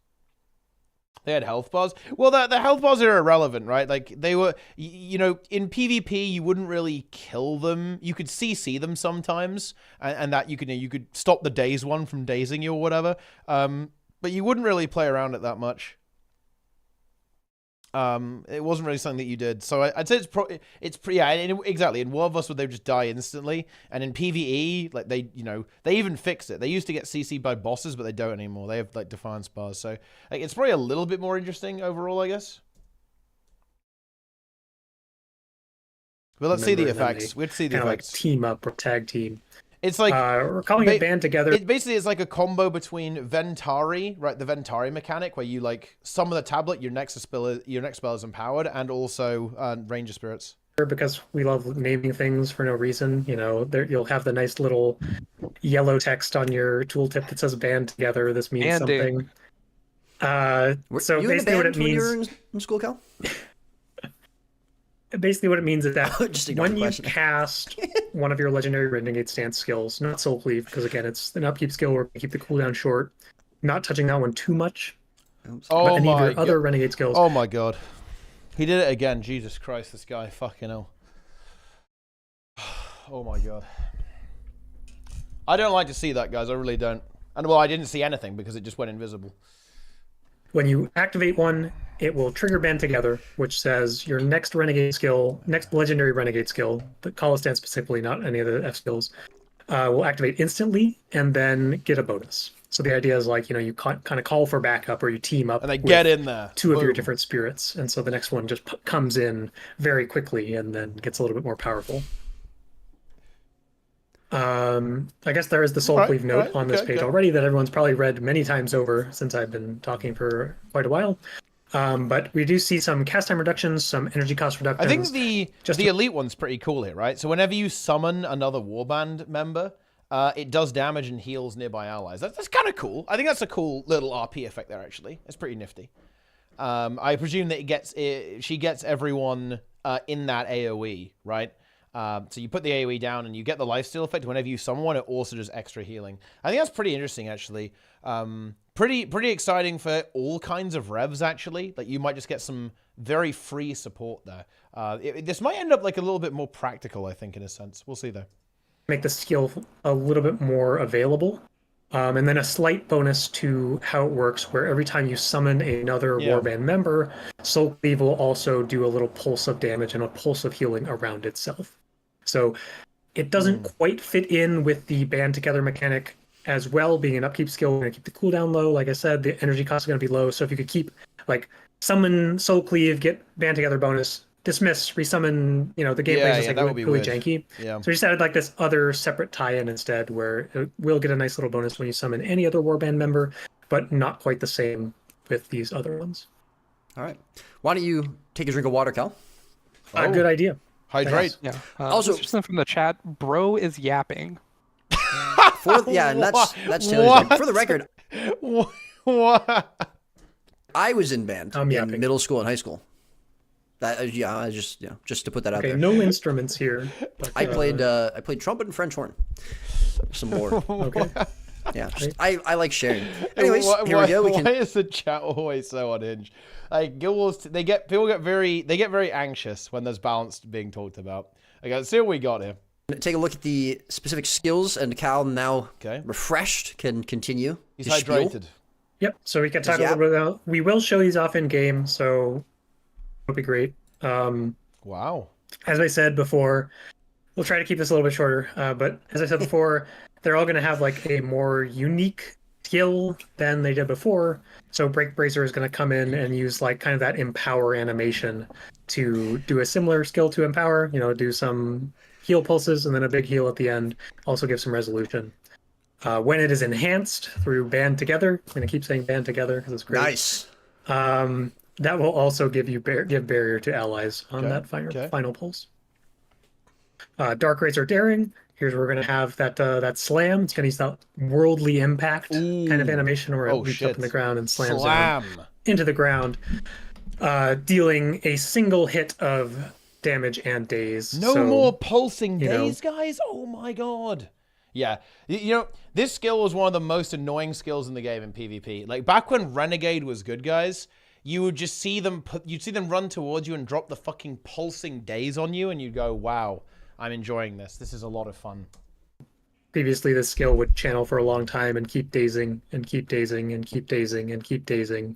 They had health bars. Well, the health bars are irrelevant, right? Like, they were, in PvP, you wouldn't really kill them. You could CC them sometimes, and that you could stop the daze one from dazing you or whatever. But you wouldn't really play around it that much. It wasn't really something that you did. So I'd say exactly. In War of Us, they would just die instantly. And in PvE, like they even fixed it. They used to get CC'd by bosses, but they don't anymore. They have like Defiance bars. So like, it's probably a little bit more interesting overall, I guess. But let's see the effects. We'd see the effects. Like team up or tag team. It's like we're calling it band together. It basically is like a combo between Ventari, right? The Ventari mechanic, where you like summon the tablet, your next spell is empowered, and also Ranger Spirits. Because we love naming things for no reason, you'll have the nice little yellow text on your tooltip that says "band together." This means something. Were you in a basically what band it when you were means. in school, Cal? Basically, what it means is that Just ignore when the you question. cast one of your legendary renegade stance skills, not soul cleave, because again, it's an upkeep skill where you keep the cooldown short, not touching that one too much. Oops. But Oh any of my your other renegade skills. Oh my god. He did it again. Jesus Christ, this guy. Fucking hell. Oh my god. I don't like to see that, guys. I really don't. And well, I didn't see anything because it just went invisible. When you activate one, it will trigger Band Together, which says your next renegade skill, next legendary renegade skill, but call a stand specifically, not any of the F skills, will activate instantly and then get a bonus. So the idea is like, you know, you kind of call for backup or you team up And they with get in there. two of your Boom. different spirits. And so the next one just comes in very quickly and then gets a little bit more powerful. I guess there is the soul cleave note on this page already that everyone's probably read many times over since I've been talking for quite a while. But we do see some cast time reductions, some energy cost reductions. I think the elite one's pretty cool here, right? So whenever you summon another warband member, it does damage and heals nearby allies. That's kind of cool. I think that's a cool little RP effect there, actually. It's pretty nifty. I presume that she gets everyone in that AoE, right? So you put the AoE down and you get the lifesteal effect. Whenever you summon one, it also does extra healing. I think that's pretty interesting, actually. Pretty exciting for all kinds of revs, actually. Like, you might just get some very free support there. This might end up like a little bit more practical, I think, in a sense. We'll see, though. Make the skill a little bit more available. And then a slight bonus to how it works, where every time you summon another warband member, Soul Cleave will also do a little pulse of damage and a pulse of healing around itself. So it doesn't quite fit in with the band together mechanic as well, being an upkeep skill. We're going to keep the cooldown low. Like I said, the energy cost is going to be low. So if you could keep, like, summon Soul Cleave, get band together bonus, dismiss, resummon, you know, the gameplay is just like really janky. Yeah. So we just added like this other separate tie-in instead, where it will get a nice little bonus when you summon any other warband member, but not quite the same with these other ones. All right. Why don't you take a drink of water, Cal? Good idea. Hydrate. Yeah. Also, just from the chat, bro is yapping. And that's Taylor's. For the record, what? I was in band in middle school and high school. Just to put that out there. No instruments here. But, I played trumpet and French horn. Some more. Okay. Yeah, I like sharing. Anyways, here we go. Why is the chat always so unhinged? Like, Guild Wars, people get very anxious when there's balance being talked about. Okay, let's see what we got here. Take a look at the specific skills, and Cal, now refreshed, can continue. He's his spiel. hydrated. Yep. So we can talk a little bit about. We will show these off in game, so it'll be great. Wow. As I said before, we'll try to keep this a little bit shorter. But as I said before, they're all going to have like a more unique skill than they did before. So Break Bracer is going to come in and use like kind of that empower animation to do a similar skill to empower. You know, do some heal pulses and then a big heal at the end. Also give some resolution. When it is enhanced through Band Together, I'm going to keep saying Band Together because it's great. Nice. That will also give you give barrier to allies on that final pulse. Dark Razor Daring. Here's where we're going to have that slam. It's going to use that worldly impact kind of animation where it leaps up in the ground and slams down into the ground, dealing a single hit of damage and daze. No more pulsing daze, guys. Oh my god. Yeah, you know, this skill was one of the most annoying skills in the game in PvP. Like, back when Renegade was good, guys, you would just see them run towards you and drop the fucking pulsing daze on you, and you'd go, wow, I'm enjoying this. This is a lot of fun. Previously, this skill would channel for a long time and keep dazing and keep dazing and keep dazing and keep dazing.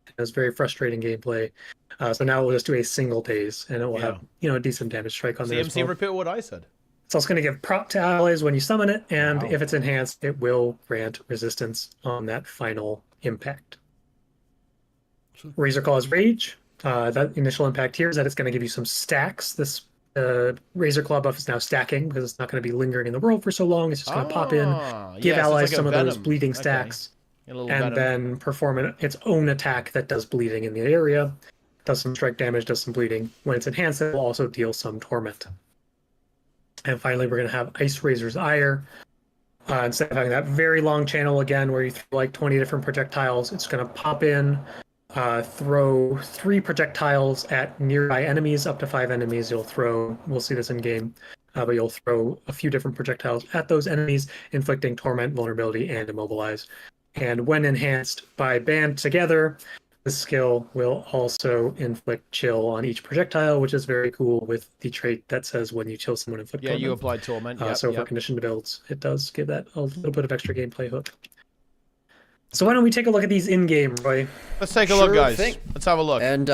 It was very frustrating gameplay. So now we'll just do a single daze, and it will have, you know, a decent damage strike on there as well. repeat what I said. It's also going to give prop to allies when you summon it, and if it's enhanced, it will grant resistance on that final impact. Razor Claw's Rage. That initial impact here is that it's going to give you some stacks. This Razor Claw buff is now stacking because it's not going to be lingering in the world for so long. It's just going to pop in, give allies some of those bleeding stacks, and then perform its own attack that does bleeding in the area. Does some strike damage, does some bleeding. When it's enhanced, it will also deal some torment. And finally, we're going to have Ice Razor's Ire. Instead of having that very long channel again where you throw like 20 different projectiles, it's going to pop in, throw 3 projectiles at nearby enemies, up to 5 enemies. You'll throw, we'll see this in game, but you'll throw a few different projectiles at those enemies, inflicting torment, vulnerability, and immobilize. And when enhanced by band together, the skill will also inflict chill on each projectile, which is very cool with the trait that says when you chill someone, inflict torment. Yeah, you apply torment. Yep, So for conditioned builds, it does give that a little bit of extra gameplay hook. So why don't we take a look at these in-game, Roy? Let's take a look, guys. Let's have a look. And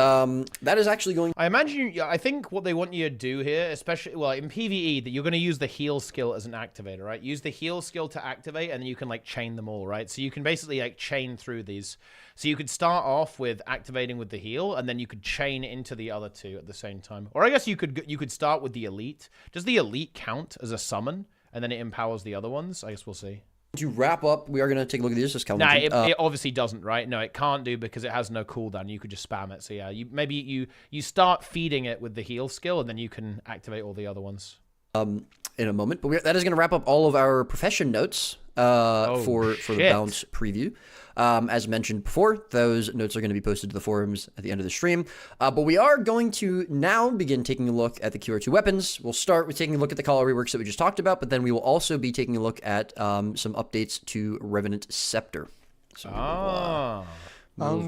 that is actually going... I think what they want you to do here, especially, well, in PvE, that you're going to use the heal skill as an activator, right? Use the heal skill to activate, and then you can, like, chain them all, right? So you can basically, like, chain through these. So you could start off with activating with the heal, and then you could chain into the other 2 at the same time. Or I guess you could start with the elite. Does the elite count as a summon, and then it empowers the other ones? I guess we'll see. To wrap up, we are going to take a look at this as Nah, it obviously doesn't, right? No, it can't do because it has no cooldown. You could just spam it. So yeah, maybe you start feeding it with the heal skill, and then you can activate all the other ones. In a moment, but that is going to wrap up all of our profession notes for the bounce preview. As mentioned before, those notes are going to be posted to the forums at the end of the stream. But we are going to now begin taking a look at the QR2 weapons. We'll start with taking a look at the color reworks that we just talked about, but then we will also be taking a look at some updates to Revenant Scepter. So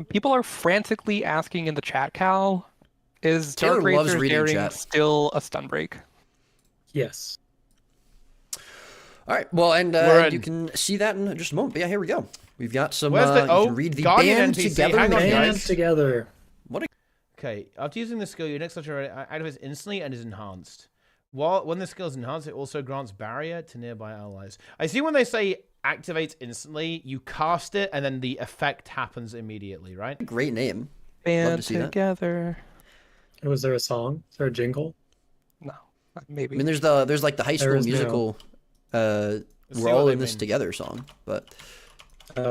people are frantically asking in the chat, Cal, is Taylor Dark loves Razor's reading daring chat. still a stun break? Yes. All right. Well, and you can see that in just a moment. But yeah, here we go. We've got some. Where's the, you can read the Guardian band NPC. together. Hang on, Band guys. together. What? Okay. After using the skill, your next letter activates instantly and is enhanced. When the skill is enhanced, it also grants barrier to nearby allies. I see when they say activates instantly, you cast it and then the effect happens immediately, right? Great name. Band together. Was there a song? Is there a jingle? No, maybe. I mean, there's like the High School Musical. We're all in this together song, but yeah,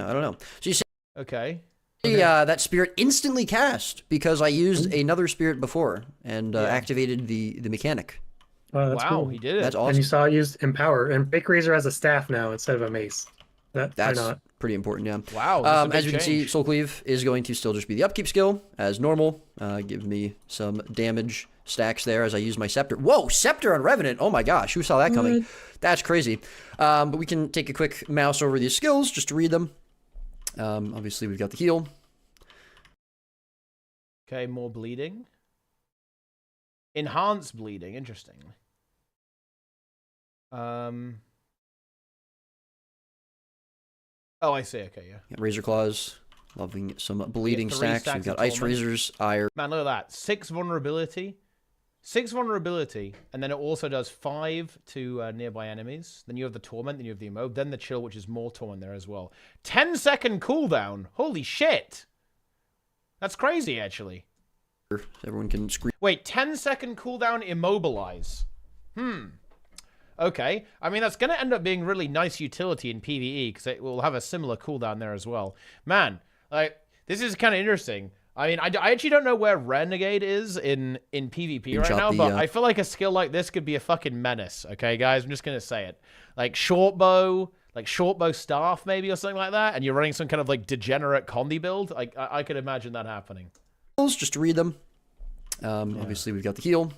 I don't know. So you see, okay. That spirit instantly cast because I used another spirit before and activated the mechanic. That's cool. he did it. That's awesome. And you saw it used Empower, and Fake Razor has a staff now instead of a mace. That's pretty important, yeah. Wow. As you can see, Soul Cleave is going to still just be the upkeep skill as normal. Give me some damage stacks there as I use my Scepter. Whoa, Scepter on Revenant. Oh my gosh, who saw that coming? That's crazy. But we can take a quick mouse over these skills just to read them. Obviously, we've got the heal. Okay, more bleeding. Enhanced bleeding, interesting. Oh, I see. Okay, yeah. Razor Claws, loving some bleeding stacks. We've got Ice torment. Razors, Ire. Man, look at that. 6 vulnerability. 6 vulnerability, and then it also does 5 to nearby enemies. Then you have the Torment, then you have the Immob, then the Chill, which is more Torment there as well. 10-second cooldown. Holy shit. That's crazy, actually. Everyone can scream. Wait, 10-second cooldown Immobilize. Okay. I mean, that's going to end up being really nice utility in PvE, because it will have a similar cooldown there as well. Man, like, this is kind of interesting. I mean, I actually don't know where Renegade is in PvP right now, but I feel like a skill like this could be a fucking menace, okay, guys? I'm just going to say it. Like, short bow staff, maybe, or something like that, and you're running some kind of, like, degenerate Condi build. Like, I could imagine that happening. Just to read them. Obviously, we've got the heal.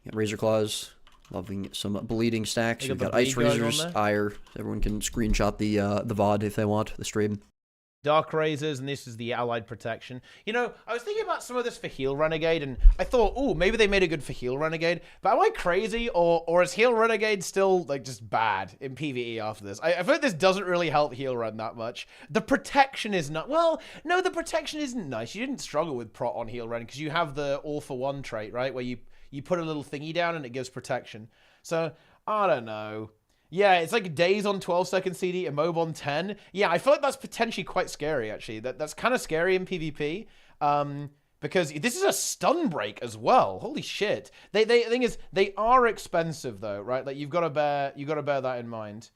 Got Razor Claws. Loving some bleeding stacks. We've got Ice Razors, Ire. Everyone can screenshot the VOD if they want, the stream. Dark Razors, and this is the allied protection. You know, I was thinking about some of this for Heal Renegade, and I thought, oh, maybe they made it good for Heal Renegade, but am I crazy, or is Heal Renegade still, like, just bad in PvE after this? I feel like this doesn't really help Heal Ren that much. The protection is not, well, no, the protection isn't nice. You didn't struggle with Prot on Heal Ren, because you have the all-for-one trait, right, where you put a little thingy down, and it gives protection. So, I don't know. Yeah, it's like Days on 12-second CD, Immob on 10. Yeah, I feel like that's potentially quite scary, actually. That's kind of scary in PvP. Because this is a stun break as well. Holy shit. The thing is, they are expensive, though, right? Like, you've got to bear that in mind.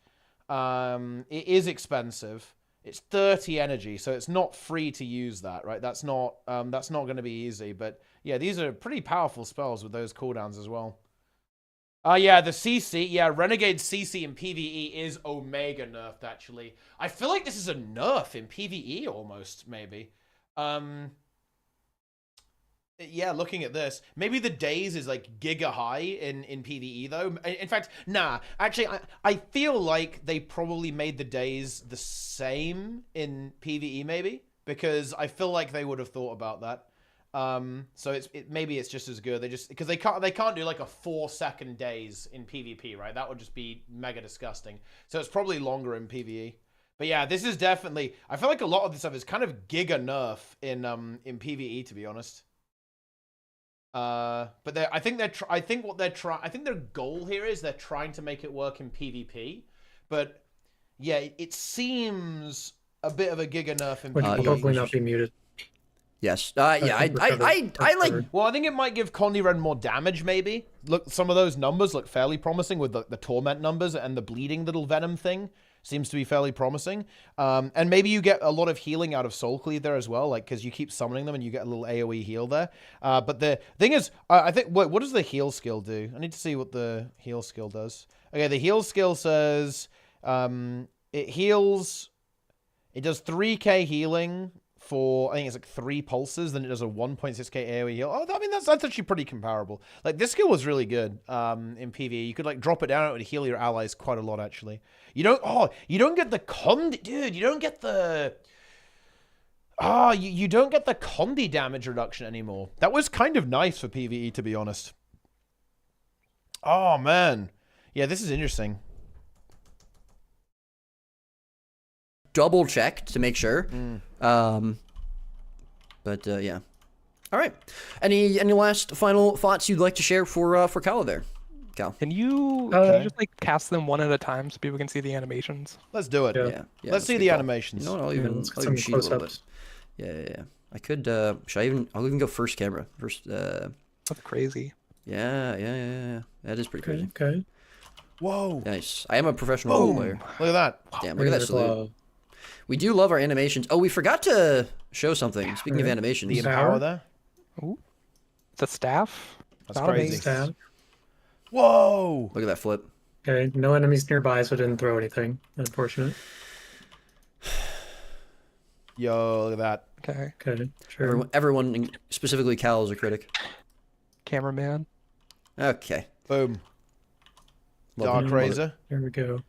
It is expensive. It's 30 energy, so it's not free to use that, right? That's not going to be easy. But, yeah, these are pretty powerful spells with those cooldowns as well. Yeah, the CC. Yeah, Renegade CC in PvE is Omega nerfed, actually. I feel like this is a nerf in PvE almost, maybe. Yeah, looking at this, maybe the days is like giga high in PvE though. In fact, nah. Actually, I feel like they probably made the days the same in PvE maybe, because I feel like they would have thought about that. So maybe it's just as good. They just because they can't do like a 4-second days in PvP, right? That would just be mega disgusting. So it's probably longer in PvE. But yeah, this is definitely. I feel like a lot of this stuff is kind of giga nerf in PvE, to be honest. But I think their goal here is they're trying to make it work in PvP. But yeah, it seems a bit of a giga nerf in PvE. Hopefully not be muted. Yes. Yeah. I like. Well, I think it might give Condy Ren more damage. Maybe look, some of those numbers look fairly promising with the torment numbers, and the bleeding little venom thing seems to be fairly promising. And maybe you get a lot of healing out of Soul Cleave there as well, like because you keep summoning them and you get a little AoE heal there. But the thing is, I think what does the heal skill do? I need to see what the heal skill does. Okay, the heal skill says it heals. It does 3k healing for, I think it's like 3 pulses, then it does a 1.6k AoE heal. Oh, I mean, that's actually pretty comparable. Like, this skill was really good in PvE. You could, like, drop it down, it would heal your allies quite a lot, actually. You don't get the Condi, dude, you don't get the... you don't get the Condi damage reduction anymore. That was kind of nice for PvE, to be honest. Oh, man. Yeah, this is interesting. Double checked to make sure. But yeah. All right. Any last final thoughts you'd like to share for Kala there, Cal? Can you just like cast them one at a time so people can see the animations? Let's do it. Yeah. Let's see the animations. You know what? I'll even cheat a little bit. Yeah. I could. I'll even go first camera. First. That's crazy. Yeah. That is pretty crazy. Okay. Whoa. Nice. I am a professional role player. Look at that. Damn, look at that salute. We do love our animations. Oh, we forgot to show something. Speaking of animations. The Empower there. Ooh. The staff. That's crazy. Stab. Whoa. Look at that flip. Okay, no enemies nearby, so it didn't throw anything. Unfortunate. Yo, look at that. Okay, sure. Everyone, specifically Cal, is a critic. Cameraman. Okay. Boom. Dark Razor. There we go.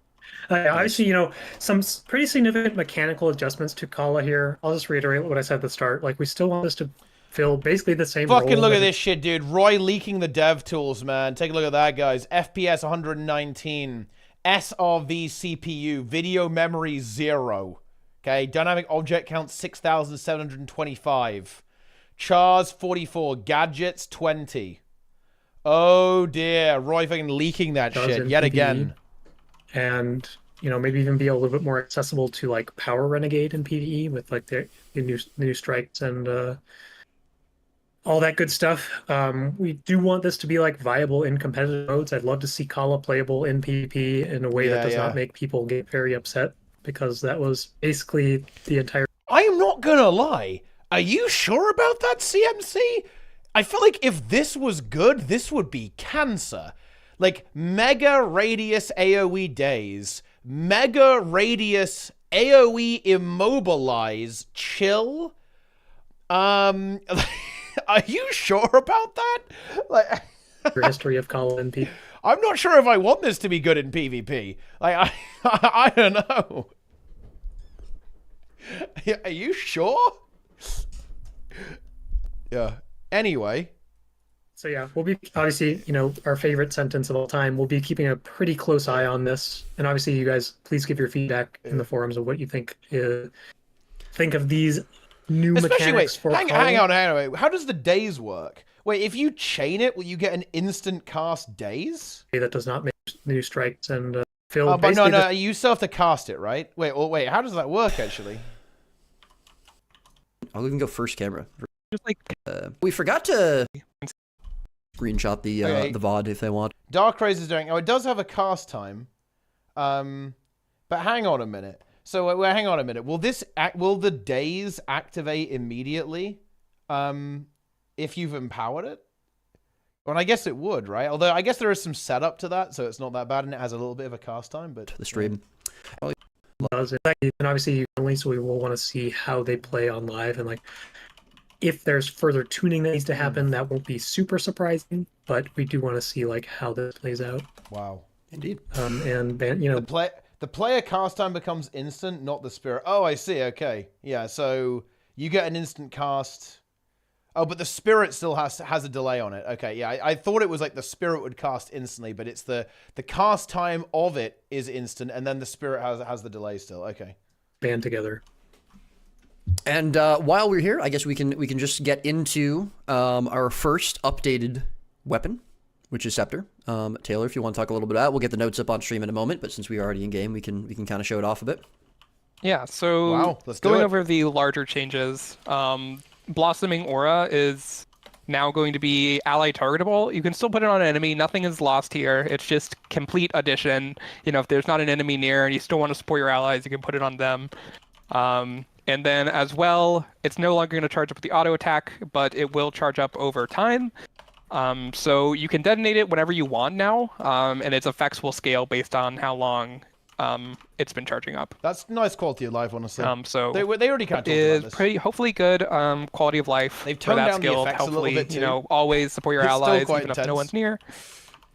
Obviously, some pretty significant mechanical adjustments to Kala here. I'll just reiterate what I said at the start. Like, we still want this to fill basically the same Fucking role look at this shit, dude. Roy leaking the dev tools, man. Take a look at that, guys. FPS 119. SRV CPU. Video memory 0. Okay. Dynamic object count 6,725. Chars 44. Gadgets 20. Oh, dear. Roy fucking leaking that shit yet again. And maybe even be a little bit more accessible to like Power Renegade in PvE with like the new strikes and all that good stuff. We do want this to be like viable in competitive modes. I'd love to see Kala playable in PvP in a way that does not make people get very upset, because that was basically the entire. I am not gonna lie. Are you sure about that, CMC? I feel like if this was good, this would be cancer. Like, mega radius AoE days, mega radius AoE immobilize, chill. Are you sure about that? Like, history of Kala and PvP. I'm not sure if I want this to be good in PvP. Like, I don't know. Are you sure? Yeah. Anyway. So yeah, we'll be obviously, our favorite sentence of all time. We'll be keeping a pretty close eye on this, and obviously, you guys, please give your feedback in the forums of what you think of these new mechanics for. Hang on. How does the days work? Wait, if you chain it, will you get an instant cast days? That does not make new strikes and fill. Oh, but no, you still have to cast it, right? Wait, how does that work actually? I'll even go first camera. Just like we forgot to screenshot the VOD if they want. Dark Razor's doing. Oh, it does have a cast time. But hang on a minute. So hang on a minute. Will the days activate immediately? If you've empowered it? Well, I guess it would, right? Although I guess there is some setup to that, so it's not that bad, and it has a little bit of a cast time. But the stream does it, and obviously so we will want to see how they play on live, and like if there's further tuning that needs to happen, that won't be super surprising, but we do want to see like how this plays out. Wow, indeed. And then, you know, the player cast time becomes instant, not the spirit. Oh, I see. Okay, yeah. So you get an instant cast. Oh, but the spirit still has a delay on it. Okay, yeah. I thought it was like the spirit would cast instantly, but it's the cast time of it is instant, and then the spirit has the delay still. Okay. Band together. And while we're here, I guess we can just get into our first updated weapon, which is Scepter. Taylor, if you want to talk a little bit about it, we'll get the notes up on stream in a moment. But since we're already in game, we can kind of show it off a bit. Yeah. So wow, let's going do it. over the larger changes. Blossoming Aura is now going to be ally targetable. You can still put it on an enemy. Nothing is lost here. It's just complete addition. You know, if there's not an enemy near and you still want to support your allies, you can put it on them. And then as well, it's no longer going to charge up with the auto attack, but it will charge up over time. So you can detonate it whenever you want now, and its effects will scale based on how long it's been charging up. That's nice quality of life, honestly. So they already kind of talked is about this. pretty hopefully good quality of life. They've for toned that down the skill. effects a little Hopefully, bit too. you know, always support your It's still allies quite even if no intense. one's near.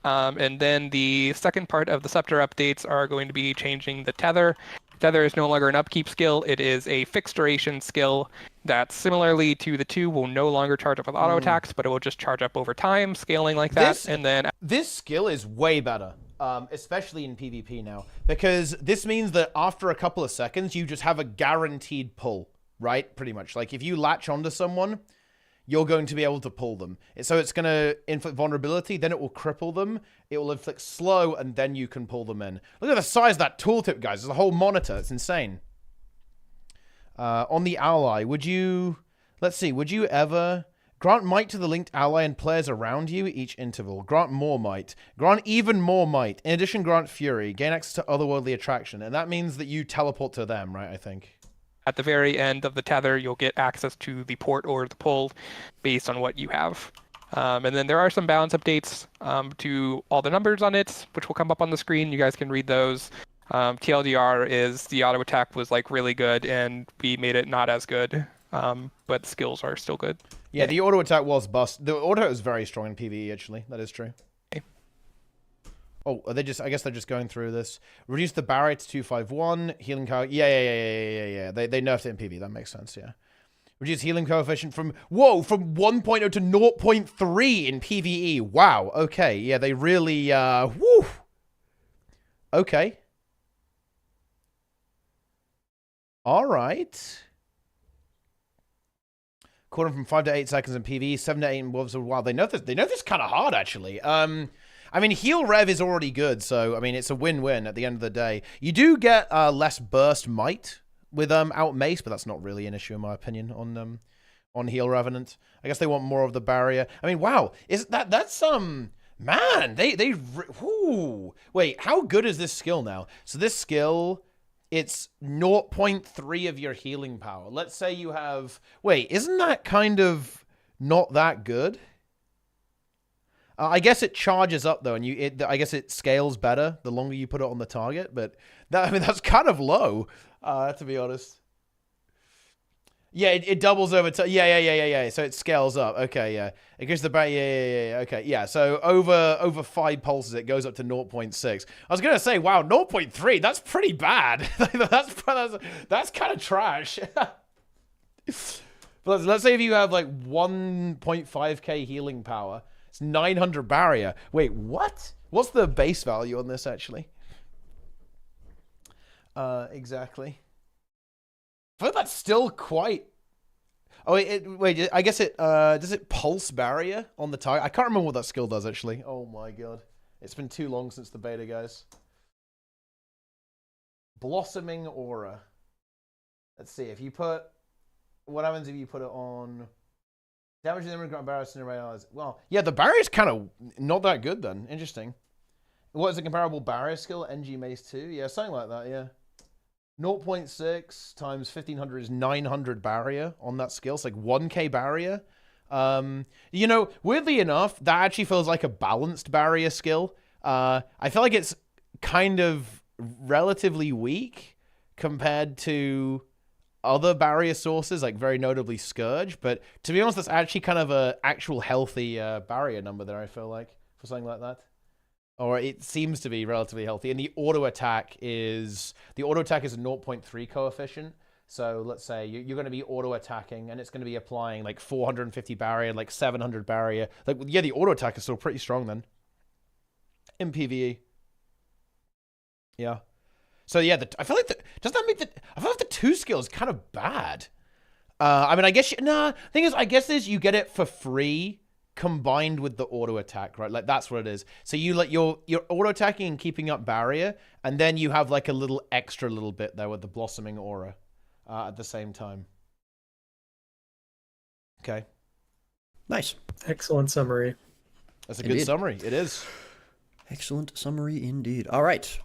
And then the second part of the Scepter updates are going to be changing the tether. Tether is no longer an upkeep skill. It is a fixed duration skill that, similarly to the 2, will no longer charge up with auto attacks, but it will just charge up over time, scaling like that. And then This skill is way better, especially in PvP now, because this means that after a couple of seconds, you just have a guaranteed pull, right? Pretty much. Like, if you latch onto someone, you're going to be able to pull them. So it's going to inflict vulnerability, then it will cripple them, it will inflict slow, and then you can pull them in. Look at the size of that tooltip, guys. There's a whole monitor. It's insane. On the ally, would you... Let's see. Would you ever... Grant might to the linked ally and players around you each interval. Grant more might. Grant even more might. In addition, grant fury. Gain access to otherworldly attraction. And that means that you teleport to them, right, I think? at the very end of the tether, you'll get access to the port or the pull based on what you have. And then there are some balance updates to all the numbers on it, which will come up on the screen. You guys can read those. TLDR is the auto attack was like really good, and we made it not as good, but skills are still good. Yeah, the auto attack was bust. The auto attack was very strong in PvE, actually. That is true. Okay. Oh, are they just? I guess they're just going through this. Reduce the barrier to 251. Healing cow. Yeah. They nerfed it in PvE. That makes sense. Yeah. Reduce healing coefficient from 1.0 to 0.3 in PvE. Wow. Okay. Yeah, they really. Woo. Okay. All right. Quarter from 5 to 8 seconds in PvE, 7 to 8 in Wolves of Wild. They know this kind of hard, actually. I mean, heal rev is already good, so I mean it's a win-win at the end of the day. You do get less burst might with out mace, but that's not really an issue in my opinion on heal revenant. I guess they want more of the barrier. I mean, wow, that's man, wait, how good is this skill now? So this skill, it's 0.3 of your healing power. Let's say you have... Wait, isn't that kind of not that good? I guess it charges up, though, and I guess it scales better the longer you put it on the target, but that's kind of low, to be honest. Yeah, it doubles over time. Yeah. So it scales up. Okay, yeah. It goes to the back. Yeah. Okay, yeah. So over 5 pulses, it goes up to 0.6. I was gonna say, wow, 0.3. That's pretty bad. that's kind of trash. But let's say if you have like 1.5k healing power, it's 900 barrier. Wait, what? What's the base value on this actually? Exactly. I feel like that's still quite... Oh, wait, I guess it... does it pulse barrier on the target? I can't remember what that skill does, actually. Oh my god. It's been too long since the beta, guys. Blossoming Aura. Let's see, if you put... What happens if you put it on... Damage the immigrant barrier scenario. Well, yeah, the barrier's kind of not that good then. Interesting. What is a comparable barrier skill? NG Mace 2? Yeah, something like that, yeah. 0.6 times 1500 is 900 barrier on that skill. It's like 1k barrier. You know, weirdly enough, that actually feels like a balanced barrier skill. I feel like it's kind of relatively weak compared to other barrier sources, like very notably Scourge. But to be honest, that's actually kind of a actual healthy barrier number there, I feel like, for something like that. Or it seems to be relatively healthy. And the auto attack is a 0.3 coefficient. So let's say you're going to be auto attacking, and it's going to be applying like 450 barrier, like 700 barrier. Like, yeah, the auto attack is still pretty strong then in PvE. Yeah. So yeah, I feel like does that make I feel like the 2 skill is kind of bad. I mean, I guess thing is, I guess you get it for free combined with the auto attack, right? Like that's what it is. So you like you're auto attacking and keeping up barrier, and then you have like a little extra little bit there with the blossoming aura at the same time. Okay. Nice. Excellent summary. That's a good summary. It is. Excellent summary indeed. All right.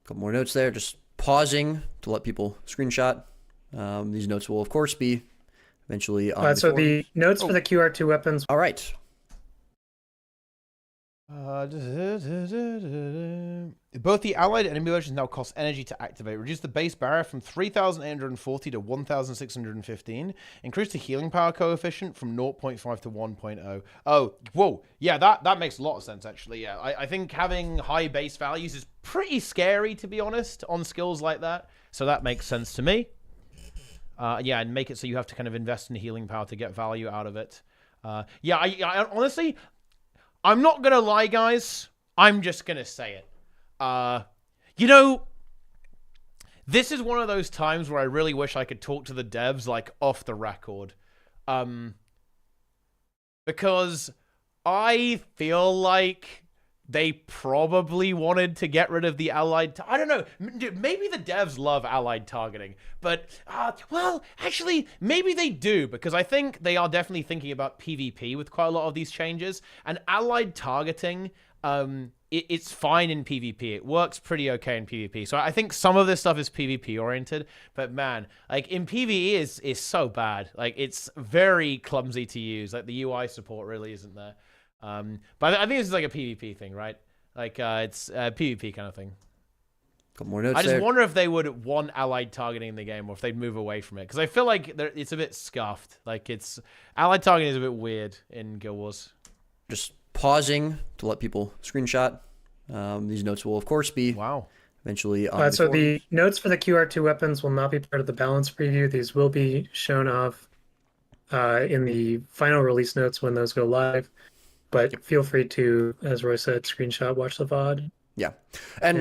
A couple more notes there. Just pausing to let people screenshot. These notes will, of course, be eventually on so the notes for the QR2 weapons. All right. Both the allied and enemy versions now cost energy to activate. Reduce the base barrier from 3,840 to 1,615. Increase the healing power coefficient from 0.5 to 1.0. Oh, whoa. Yeah, that makes a lot of sense, actually. Yeah, I think having high base values is pretty scary, to be honest, on skills like that. So that makes sense to me. Yeah, and make it so you have to kind of invest in healing power to get value out of it. Yeah, I honestly, I'm not going to lie, guys. I'm just going to say it. You know, this is one of those times where I really wish I could talk to the devs, like, off the record. Because I feel like they probably wanted to get rid of the allied... I don't know. Maybe the devs love allied targeting. But, well, actually, maybe they do. Because I think they are definitely thinking about PvP with quite a lot of these changes. And allied targeting, it's fine in PvP. It works pretty okay in PvP. So I think some of this stuff is PvP oriented. But, man, like, in PvE is so bad. Like, it's very clumsy to use. Like, the UI support really isn't there. But I think this is like a PvP thing, right? Like, it's a PvP kind of thing. Couple more notes I just wonder if they would want allied targeting in the game, or if they'd move away from it. Because I feel like it's a bit scuffed. Like, allied targeting is a bit weird in Guild Wars. Just pausing to let people screenshot. These notes will, of course, be eventually on so the notes for the QR2 weapons will not be part of the balance preview. These will be shown off in the final release notes when those go live. But feel free to, as Roy said, screenshot, watch the VOD. Yeah. And,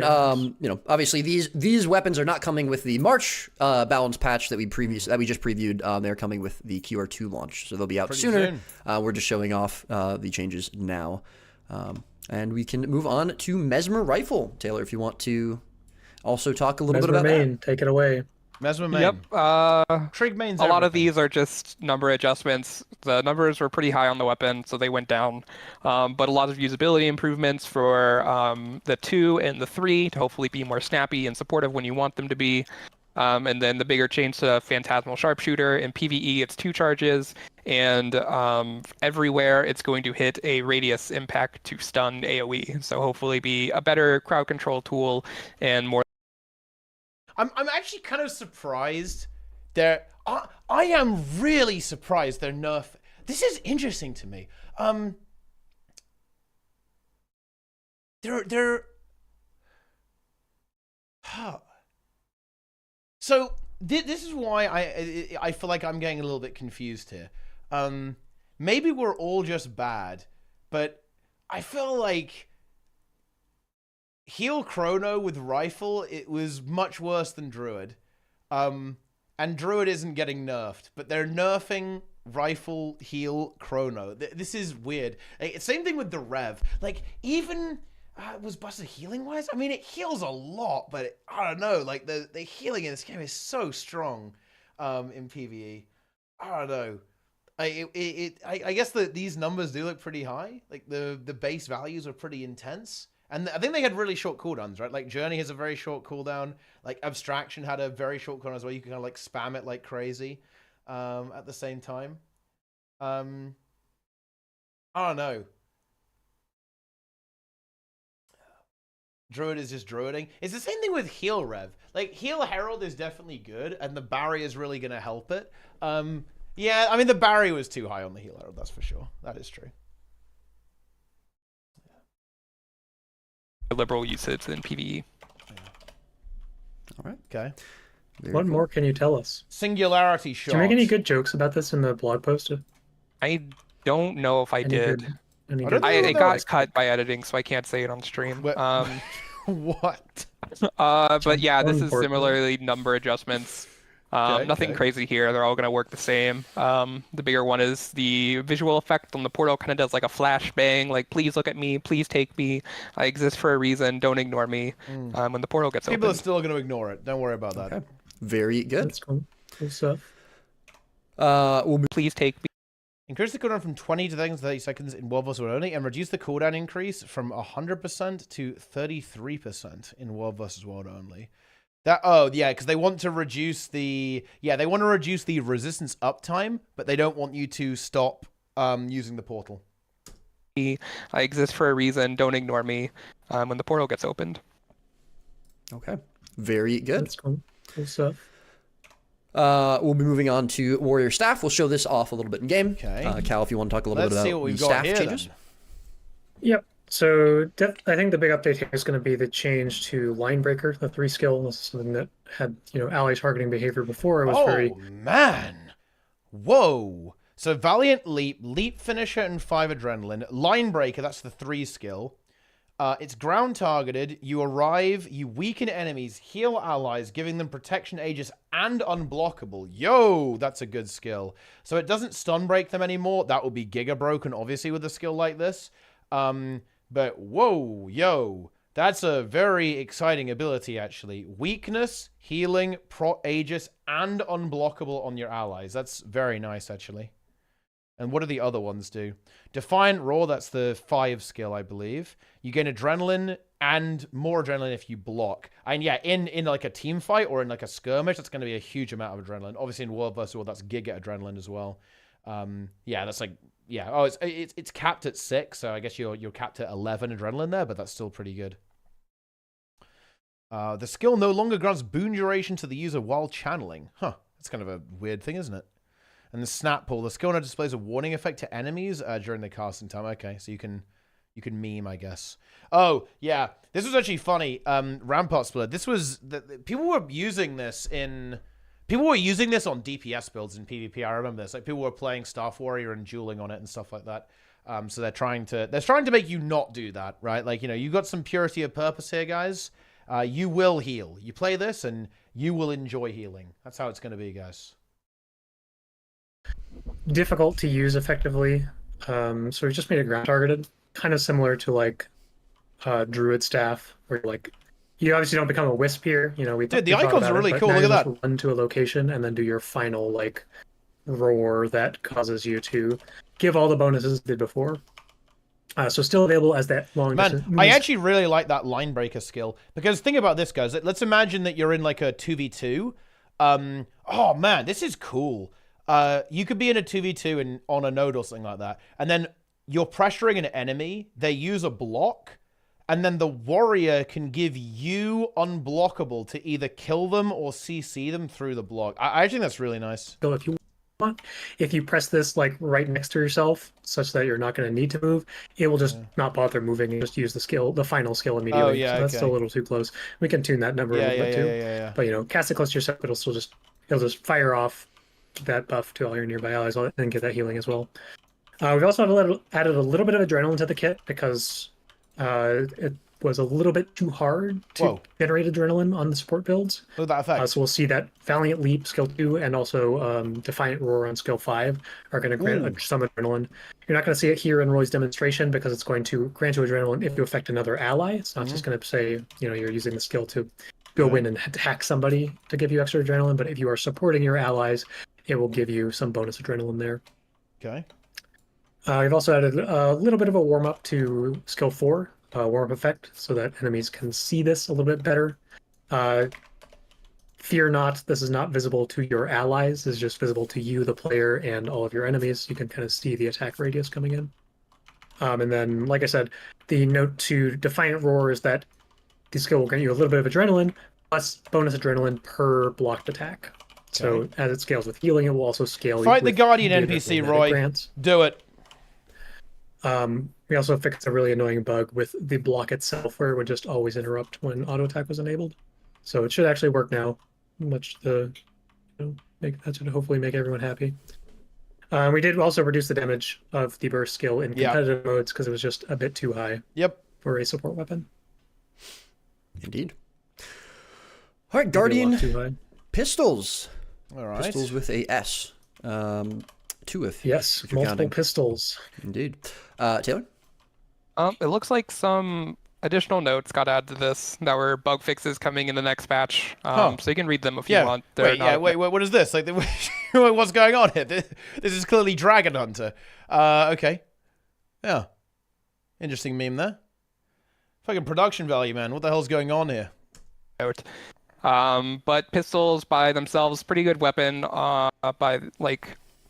you know, obviously these weapons are not coming with the March balance patch that we just previewed. They're coming with the QR2 launch. So they'll be out sooner. We're just showing off the changes now. And we can move on to Mesmer Rifle. Taylor, if you want to also talk a little bit about that. Take it away. Mesmer main. Yep. Trig main's a lot of these are just number adjustments. The numbers were pretty high on the weapon, so they went down. But a lot of usability improvements for the 2 and the 3 to hopefully be more snappy and supportive when you want them to be. And then the bigger change to Phantasmal Sharpshooter. In PvE, it's 2 charges, and everywhere it's going to hit a radius impact to stun AoE. So hopefully be a better crowd control tool and more. I'm actually kind of surprised. I am really surprised they're nerf. This is interesting to me. So this is why I feel like I'm getting a little bit confused here. Maybe we're all just bad, but I feel like Heal Chrono with Rifle, it was much worse than Druid. And Druid isn't getting nerfed, but they're nerfing Rifle, Heal, Chrono. This is weird. Same thing with the Rev. Like, even... was busted healing-wise? I mean, it heals a lot, but I don't know. Like, the healing in this game is so strong in PvE. I don't know. I guess these numbers do look pretty high. Like, the base values are pretty intense. And I think they had really short cooldowns, right? Like, Journey has a very short cooldown. Like, Abstraction had a very short cooldown as well. You can kind of, like, spam it like crazy at the same time. I don't know. Druid is just druiding. It's the same thing with heal rev. Like, heal herald is definitely good, and the barrier is really going to help it. Yeah, I mean, the barrier was too high on the heal herald, that's for sure. That is true. Liberal usage in PvE. All right. Okay. What more can you tell us? Singularity shot. Did you make any good jokes about this in the blog post? I don't know if I did. It got cut by editing, so I can't say it on stream. What? But yeah, this is similarly number adjustments. Nothing okay. crazy here. They're all going to work the same. The bigger one is the visual effect on the portal. Kind of does like a flash bang, like please look at me, please take me. I exist for a reason. Don't ignore me. When the portal gets People opened. are still going to ignore it. Don't worry about that. Okay. Very good. That's cool. Cool stuff. Please take me. Increase the cooldown from 20 to 30 seconds in World vs. World only, and reduce the cooldown increase from 100% to 33% in World vs. World only. Because they want to reduce the resistance uptime, but they don't want you to stop using the portal. I exist for a reason. Don't ignore me. When the portal gets opened. Okay. Very good. That's cool. Cool stuff. We'll be moving on to Warrior Staff. We'll show this off a little bit in game. Okay. Cal, if you want to talk a little bit about the staff changes. Yep. So I think the big update here is going to be the change to Line Breaker, the 3 skill. This is something that had, ally targeting behavior before. It was man. Whoa. So Valiant Leap, Leap Finisher, and 5 Adrenaline. Line Breaker, that's the 3 skill. It's ground targeted. You arrive, you weaken enemies, heal allies, giving them protection, aegis, and unblockable. Yo, that's a good skill. So it doesn't stun break them anymore. That would be giga broken, obviously, with a skill like this. But whoa, yo, that's a very exciting ability, actually. Weakness, healing, aegis, and unblockable on your allies. That's very nice, actually. And what do the other ones do? Defiant Roar, that's the 5 skill, I believe. You gain adrenaline and more adrenaline if you block. And yeah, in like a team fight or in like a skirmish, that's going to be a huge amount of adrenaline. Obviously in World vs. World, that's giga adrenaline as well. Yeah, that's like, yeah. Oh, it's capped at 6, so I guess you're capped at 11 adrenaline there, but that's still pretty good. The skill no longer grants boon duration to the user while channeling. Huh, that's kind of a weird thing, isn't it? And the Snap Pull, the skill now displays a warning effect to enemies during the casting time. Okay, so you can meme, I guess. Oh, yeah. This was actually funny. Rampart Splitter. This was... people were using this on DPS builds in PvP. I remember this. Like, people were playing Staff Warrior and dueling on it and stuff like that. So they're trying to make you not do that, right? Like, you got some purity of purpose here, guys. You will heal. You play this and you will enjoy healing. That's how it's going to be, guys. difficult to use effectively. So we just made it ground targeted, kind of similar to like Druid Staff, where like you obviously don't become a wisp here. Dude, the icons are really cool. Look at that. Run to a location and then do your final like roar that causes you to give all the bonuses you did before. So still available as that long distance. I actually really like that line breaker skill, because think about this, guys. Let's imagine that you're in like a 2v2. Oh man, this is cool. You could be in a 2v2 and on a node or something like that, and then you're pressuring an enemy. They use a block, and then the warrior can give you unblockable to either kill them or CC them through the block. I think that's really nice. So if you press this like right next to yourself, such that you're not going to need to move, it will just not bother moving and just use the final skill immediately. Oh, yeah, so that's okay. still a little too close. We can tune that number a little bit too. Yeah. But cast it close to yourself, it'll just fire off that buff to all your nearby allies and get that healing as well. We've also added a little bit of adrenaline to the kit because it was a little bit too hard to generate adrenaline on the support builds. Look at that effect. So we'll see that Valiant Leap skill 2 and also Defiant Roar on skill 5 are going to grant some adrenaline. You're not going to see it here in Roy's demonstration because it's going to grant you adrenaline if you affect another ally. It's not just going to say you're using the skill to go in and attack somebody to give you extra adrenaline, but if you are supporting your allies, it will give you some bonus adrenaline there. Okay. We've also added a little bit of a warm-up to skill 4, warm-up effect, so that enemies can see this a little bit better. fear not, this is not visible to your allies. This is just visible to you, the player, and all of your enemies. You can kind of see the attack radius coming in. And then, like I said, the note to Defiant Roar is that the skill will grant you a little bit of adrenaline, plus bonus adrenaline per blocked attack. So as it scales with healing, it will also scale. Fight the with Guardian the NPC, Roy. grants. Do it. We also fixed a really annoying bug with the block itself, where it would just always interrupt when auto attack was enabled. So it should actually work now. Much the that should hopefully make everyone happy. We did also reduce the damage of the burst skill in competitive modes because it was just a bit too high. Yep. For a support weapon. Indeed. All right, Guardian pistols. All right. Pistols with a S. Two if yes, if you're multiple counting. pistols. Indeed. Taylor? It looks like some additional notes got added to this that were bug fixes coming in the next patch. So you can read them if you want. Wait, what is this? Like, what's going on here? This is clearly Dragon Hunter. Okay. Yeah. Interesting meme there. Fucking production value, man. What the hell's going on here? But pistols by themselves, pretty good weapon.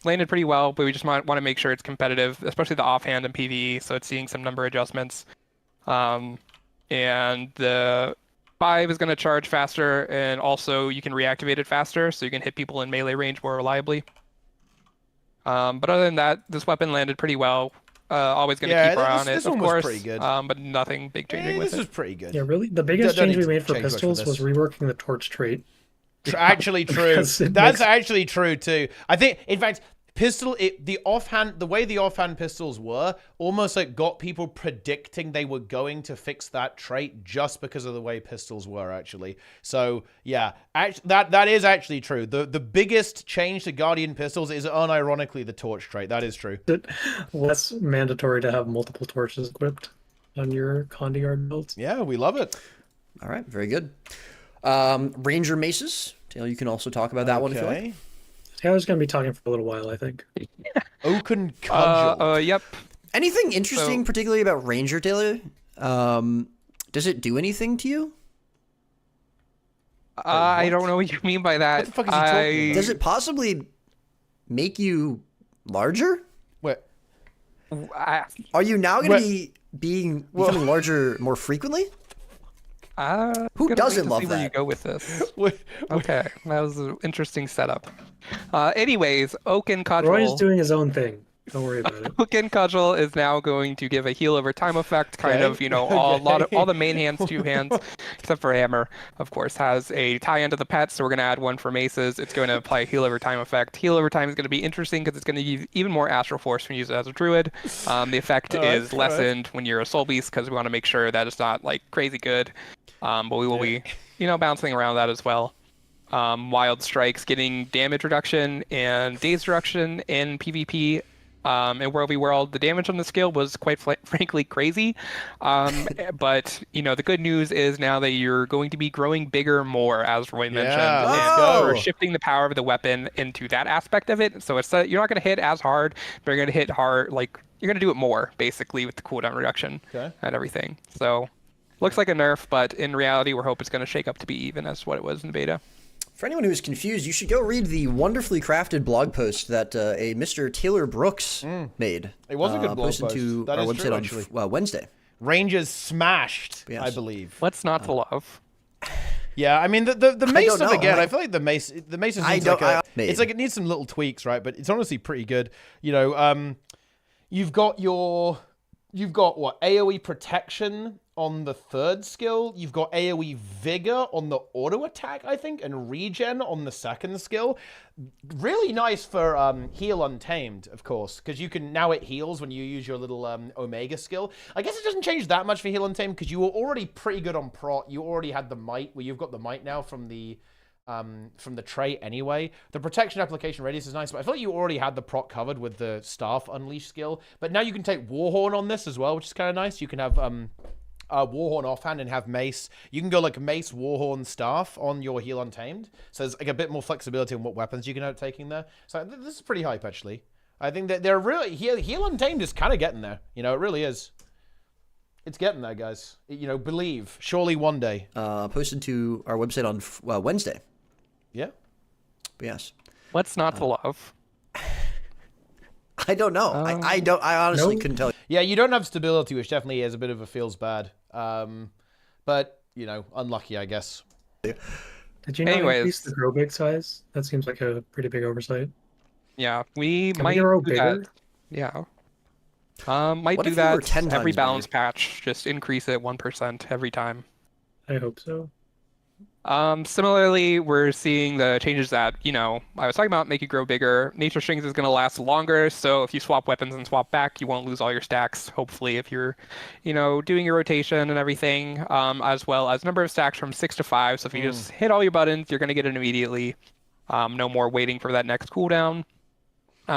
Landed pretty well, but we just want to make sure it's competitive, especially the offhand and PvE. So it's seeing some number adjustments. And the 5 is going to charge faster, and also you can reactivate it faster, so you can hit people in melee range more reliably. But other than that, this weapon landed pretty well. Always going to keep our eye on it, of course. Pretty good. But nothing big changing with it. This was pretty good. Yeah, really. The biggest change we made for pistols was reworking the torch trait. Actually true. That's actually true too. I think, in fact, the way the offhand pistols were almost like got people predicting they were going to fix that trait just because of the way pistols were actually. So yeah, that is actually true. The biggest change to Guardian pistols is unironically the torch trait. That is true. Less mandatory to have multiple torches equipped on your Condiguard builds. Yeah, we love it. All right, very good. Ranger maces. Taylor, you can also talk about that one if you like. Taylor's going to be talking for a little while, I think. Oaken Cudgel. Yep. Anything interesting, particularly about Ranger, Taylor? Does it do anything to you? I don't know what you mean by that. What the fuck is he talking about? Does it possibly make you larger? What? Are you now going to be becoming larger more frequently? Who doesn't love see that? Where you go with this? Okay, that was an interesting setup. Anyways, Oaken Cudgel. Roy's doing his own thing. Don't worry about it. Oaken Cudgel is now going to give a heal over time effect, kind of, all the main hands, 2 hands, except for Hammer, of course, has a tie-in to the pets, so we're going to add one for maces. It's going to apply a heal over time effect. Heal over time is going to be interesting because it's going to give even more astral force when you use it as a druid. The effect is lessened when you're a soul beast because we want to make sure that it's not like crazy good. But we will be, bouncing around that as well. Wild Strikes getting damage reduction and daze reduction in PvP. In World v World, the damage on the skill was quite frankly crazy. But, the good news is now that you're going to be growing bigger more, as Roy mentioned. We're shifting the power of the weapon into that aspect of it. So it's you're not going to hit as hard, but you're going to hit hard, you're going to do it more, basically, with the cooldown reduction and everything. So looks like a nerf, but in reality, we're hoping it's going to shake up to be even as what it was in beta. For anyone who is confused, you should go read the wonderfully crafted blog post that a Mr. Taylor Brooks made. It was a good blog posted post. to That our is true, website on Wednesday. Rangers smashed, Yes. I believe. What's not to love? Yeah, I mean the mace stuff know. I feel like the mace is it's like it needs some little tweaks, right? But it's honestly pretty good. You've got what, AoE protection on the 3rd skill. You've got AoE vigor on the auto attack, I think, and regen on the 2nd skill. Really nice for heal untamed, of course, because it heals when you use your little omega skill. I guess it doesn't change that much for heal untamed because you were already pretty good on prot. You already had the might, where you've got the might now from the trait anyway. The protection application radius is nice, but I feel like you already had the proc covered with the staff unleash skill. But now you can take Warhorn on this as well, which is kind of nice. You can have Warhorn offhand and have mace. You can go like mace, Warhorn, staff on your heal untamed. So there's like a bit more flexibility on what weapons you can end up taking there. So this is pretty hype actually. I think that they're really heal untamed is kind of getting there. It really is. It's getting there, guys. Believe. Surely one day. Posted to our website on Wednesday. Yeah. But yes. What's not to love? I don't know. I don't. I honestly couldn't tell you. Yeah, you don't have stability, which definitely is a bit of a feels bad. But you know, unlucky, I guess. Did you not increase the grow big size? That seems like a pretty big oversight. Yeah, we Can might we grow do bigger? that. Yeah. Might What do if we were that 10 every times balance patch. Just increase it 1% every time. I hope so. Similarly, we're seeing the changes that, I was talking about, make you grow bigger. Nature Strings is going to last longer, so if you swap weapons and swap back, you won't lose all your stacks, hopefully, if you're, doing your rotation and everything, as well as number of stacks from 6 to 5, so if you just hit all your buttons, you're going to get it immediately. No more waiting for that next cooldown.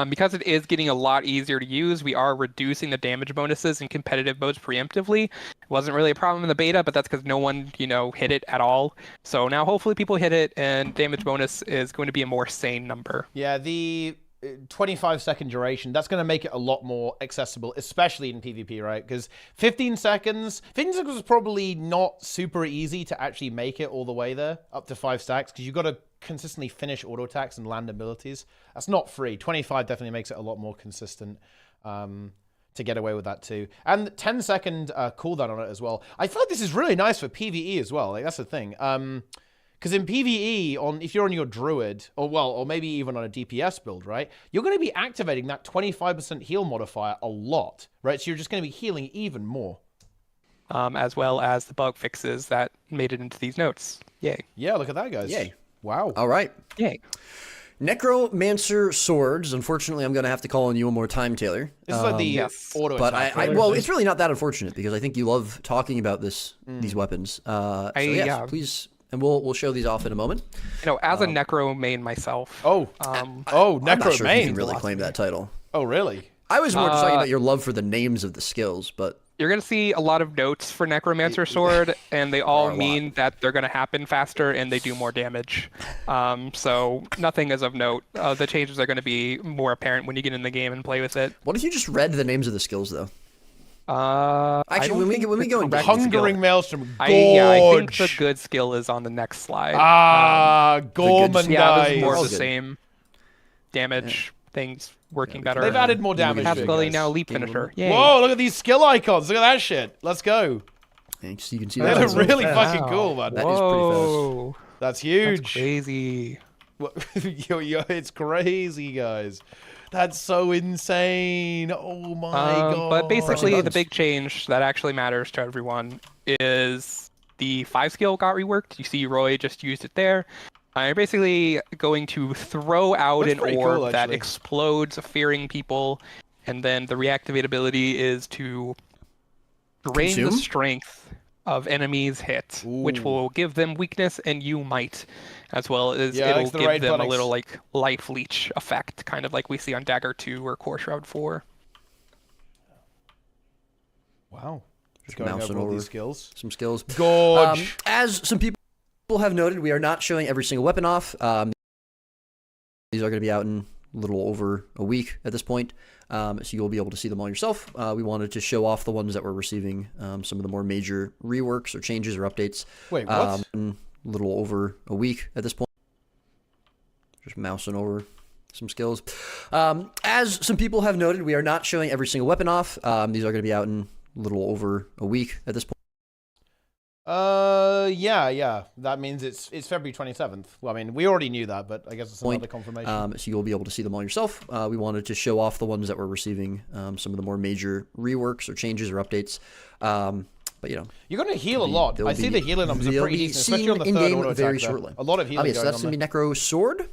Because it is getting a lot easier to use, we are reducing the damage bonuses in competitive modes preemptively. It wasn't really a problem in the beta, but that's because no one, hit it at all. So now hopefully people hit it, and damage bonus is going to be a more sane number. Yeah, the 25-second duration, that's going to make it a lot more accessible, especially in PvP, right? Because 15 seconds is probably not super easy to actually make it all the way there, up to 5 stacks, because you've got to consistently finish auto attacks and land abilities. That's not free. 25 definitely makes it a lot more consistent to get away with that too. And 10-second cooldown on it as well. I feel like this is really nice for PvE as well. Like, that's the thing. Because in PvE, if you're on your druid, or maybe even on a DPS build, right, you're going to be activating that 25% heal modifier a lot, right? So you're just going to be healing even more. As well as the bug fixes that made it into these notes. Yay. Yeah, look at that, guys. Yay. Wow. All right. Yay. Necromancer swords. Unfortunately, I'm going to have to call on you one more time, Taylor. This is like the auto But attack. well, it's really not that unfortunate because I think you love talking about these weapons. So yes, please, and we'll show these off in a moment. As a Necro main myself. Necro I'm not sure if you main. can really claim that title. Oh, really? I was more just talking about your love for the names of the skills, but you're going to see a lot of notes for Necromancer Sword, and they all mean that they're going to happen faster and they do more damage. So nothing is of note. The changes are going to be more apparent when you get in the game and play with it. What if you just read the names of the skills, though? Actually, when we go into Hungering Maelstrom, I think the good skill is on the next slide. Gorman Yeah, there's more of the same damage things working better. They've added more damage. Absolutely, now leap finisher. Yay. Whoa, look at these skill icons. Look at that shit. Let's go. Thanks. You can see they that. look really fucking cool, man. That is pretty fast. That's huge. That's crazy. It's crazy, guys. That's so insane. Oh my god. But basically, the big change that actually matters to everyone is the 5 skill got reworked. You see Roy just used it there. You're basically going to throw out an orb that explodes, fearing people, and then the reactivate ability is to drain the strength of enemies hit, which will give them weakness and you might, as well as it'll give them a little like life leech effect, kind of like we see on Dagger 2 or Core Shroud 4. Wow. Just going over all these skills. Some skills. Gorge. As some people have noted, we are not showing every single weapon off. These are going to be out in a little over a week at this point, so you'll be able to see them all yourself. We wanted to show off the ones that we're receiving some of the more major reworks or changes or updates. Wait, what? In a little over a week at this point. Just mousing over some skills. As some people have noted, we are not showing every single weapon off. These are going to be out in a little over a week at this point. Yeah. That means it's February 27th. Well, I mean, we already knew that, but I guess it's another confirmation. So you'll be able to see them all yourself. We wanted to show off the ones that we're receiving some of the more major reworks or changes or updates. But you're going to heal a lot. I see the healing numbers are pretty decent, especially on the third auto very attack. shortly. A lot of healing. So that's going to be Necro Sword.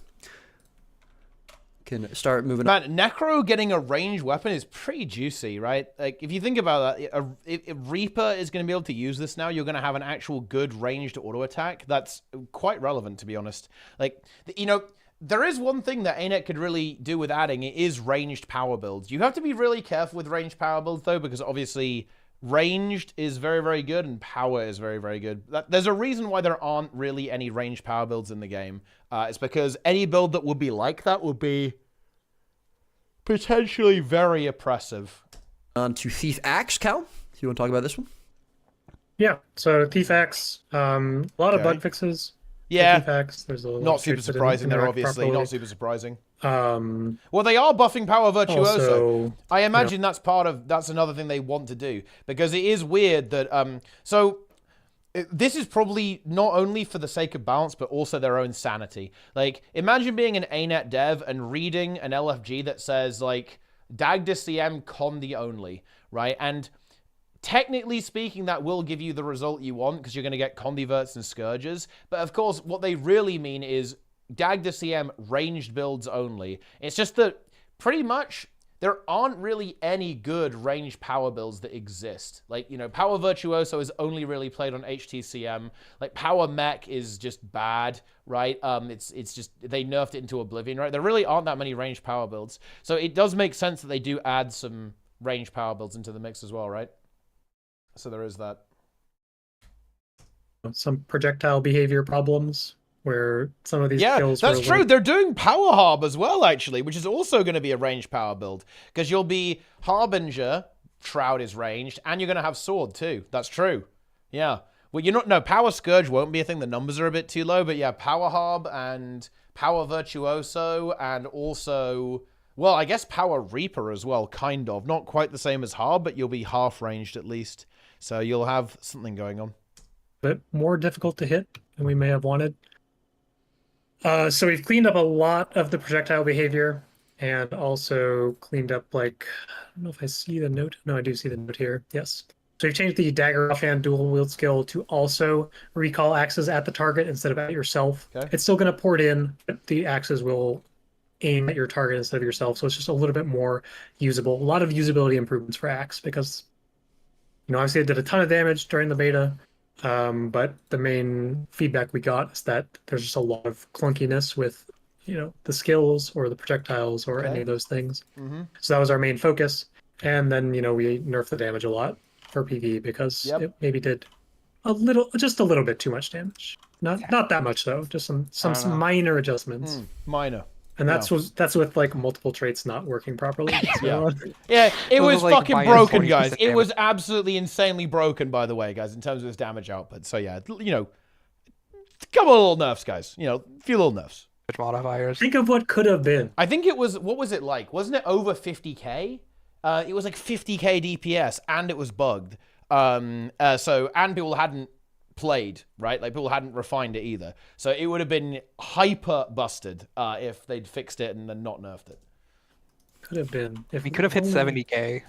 Can start moving up. Necro getting a ranged weapon is pretty juicy, right? Like, if you think about that, if Reaper is going to be able to use this now, you're going to have an actual good ranged auto attack. That's quite relevant, to be honest. Like, there is one thing that ANET could really do with adding. It is ranged power builds. You have to be really careful with ranged power builds, though, because obviously ranged is very, very good and power is very, very good. There's a reason why there aren't really any ranged power builds in the game. It's because any build that would be like that would be potentially very oppressive. On to Thief Axe, Cal. Do you want to talk about this one? Yeah, so Thief Axe, a lot of bug fixes. Yeah. There's a lot Not of super traits that surprising there, interact obviously. properly. Not super surprising. Um, Well, they are buffing Power Virtuoso. Also, I imagine that's that's another thing they want to do, because it is weird that this is probably not only for the sake of balance, but also their own sanity. Like, imagine being an ANET dev and reading an LFG that says, like, DagDCM Condi only, right? And technically speaking, that will give you the result you want, because you're going to get Condiverts and Scourges. But of course, what they really mean is DagDCM ranged builds only. It's just that pretty much there aren't really any good ranged power builds that exist. Like, you know, Power Virtuoso is only really played on HTCM. Like, Power Mech is just bad, right? It's just, they nerfed it into oblivion, right? There really aren't that many ranged power builds. So it does make sense that they do add some ranged power builds into the mix as well, right? So there is that. Some projectile behavior problems where some of these skills. That's true. They're doing Power Harb as well, actually, which is also going to be a ranged power build, because you'll be Harbinger, Shroud is ranged, and you're going to have Sword too. That's true. Yeah. Well, you're not. No, Power Scourge won't be a thing. The numbers are a bit too low, but yeah, Power Harb and Power Virtuoso, and also, well, I guess Power Reaper as well, kind of. Not quite the same as Harb, but you'll be half ranged at least. So you'll have something going on. Bit more difficult to hit than we may have wanted. So we've cleaned up a lot of the projectile behavior, and also cleaned up, like, I don't know if I see the note. No, I do see the note here. Yes. So we've changed the dagger offhand dual wield skill to also recall axes at the target instead of at yourself. Okay. It's still going to port in, but the axes will aim at your target instead of yourself. So it's just a little bit more usable. A lot of usability improvements for axe, because, you know, obviously it did a ton of damage during the beta. But the main feedback we got is that there's just a lot of clunkiness with, you know, the skills or the projectiles or any of those things. So that was our main focus. And then, you know, we nerfed the damage a lot for PvE because it maybe did just a little bit too much damage. Not that much though, just some minor adjustments. Minor. And that's with like multiple traits not working properly. So, yeah, it was like fucking broken, guys. It was absolutely insanely broken, by the way, guys, in terms of its damage output. So yeah, you know, a couple of little nerfs, guys. You know, a few little nerfs. Modifiers. Think of what could have been. I think it was, what was it like? Wasn't it over 50k? It was like 50k DPS, and it was bugged. And people hadn't played, right? Like, people hadn't refined it either. So it would have been hyper busted if they'd fixed it and then not nerfed it. Could have been. If we could have hit 70k.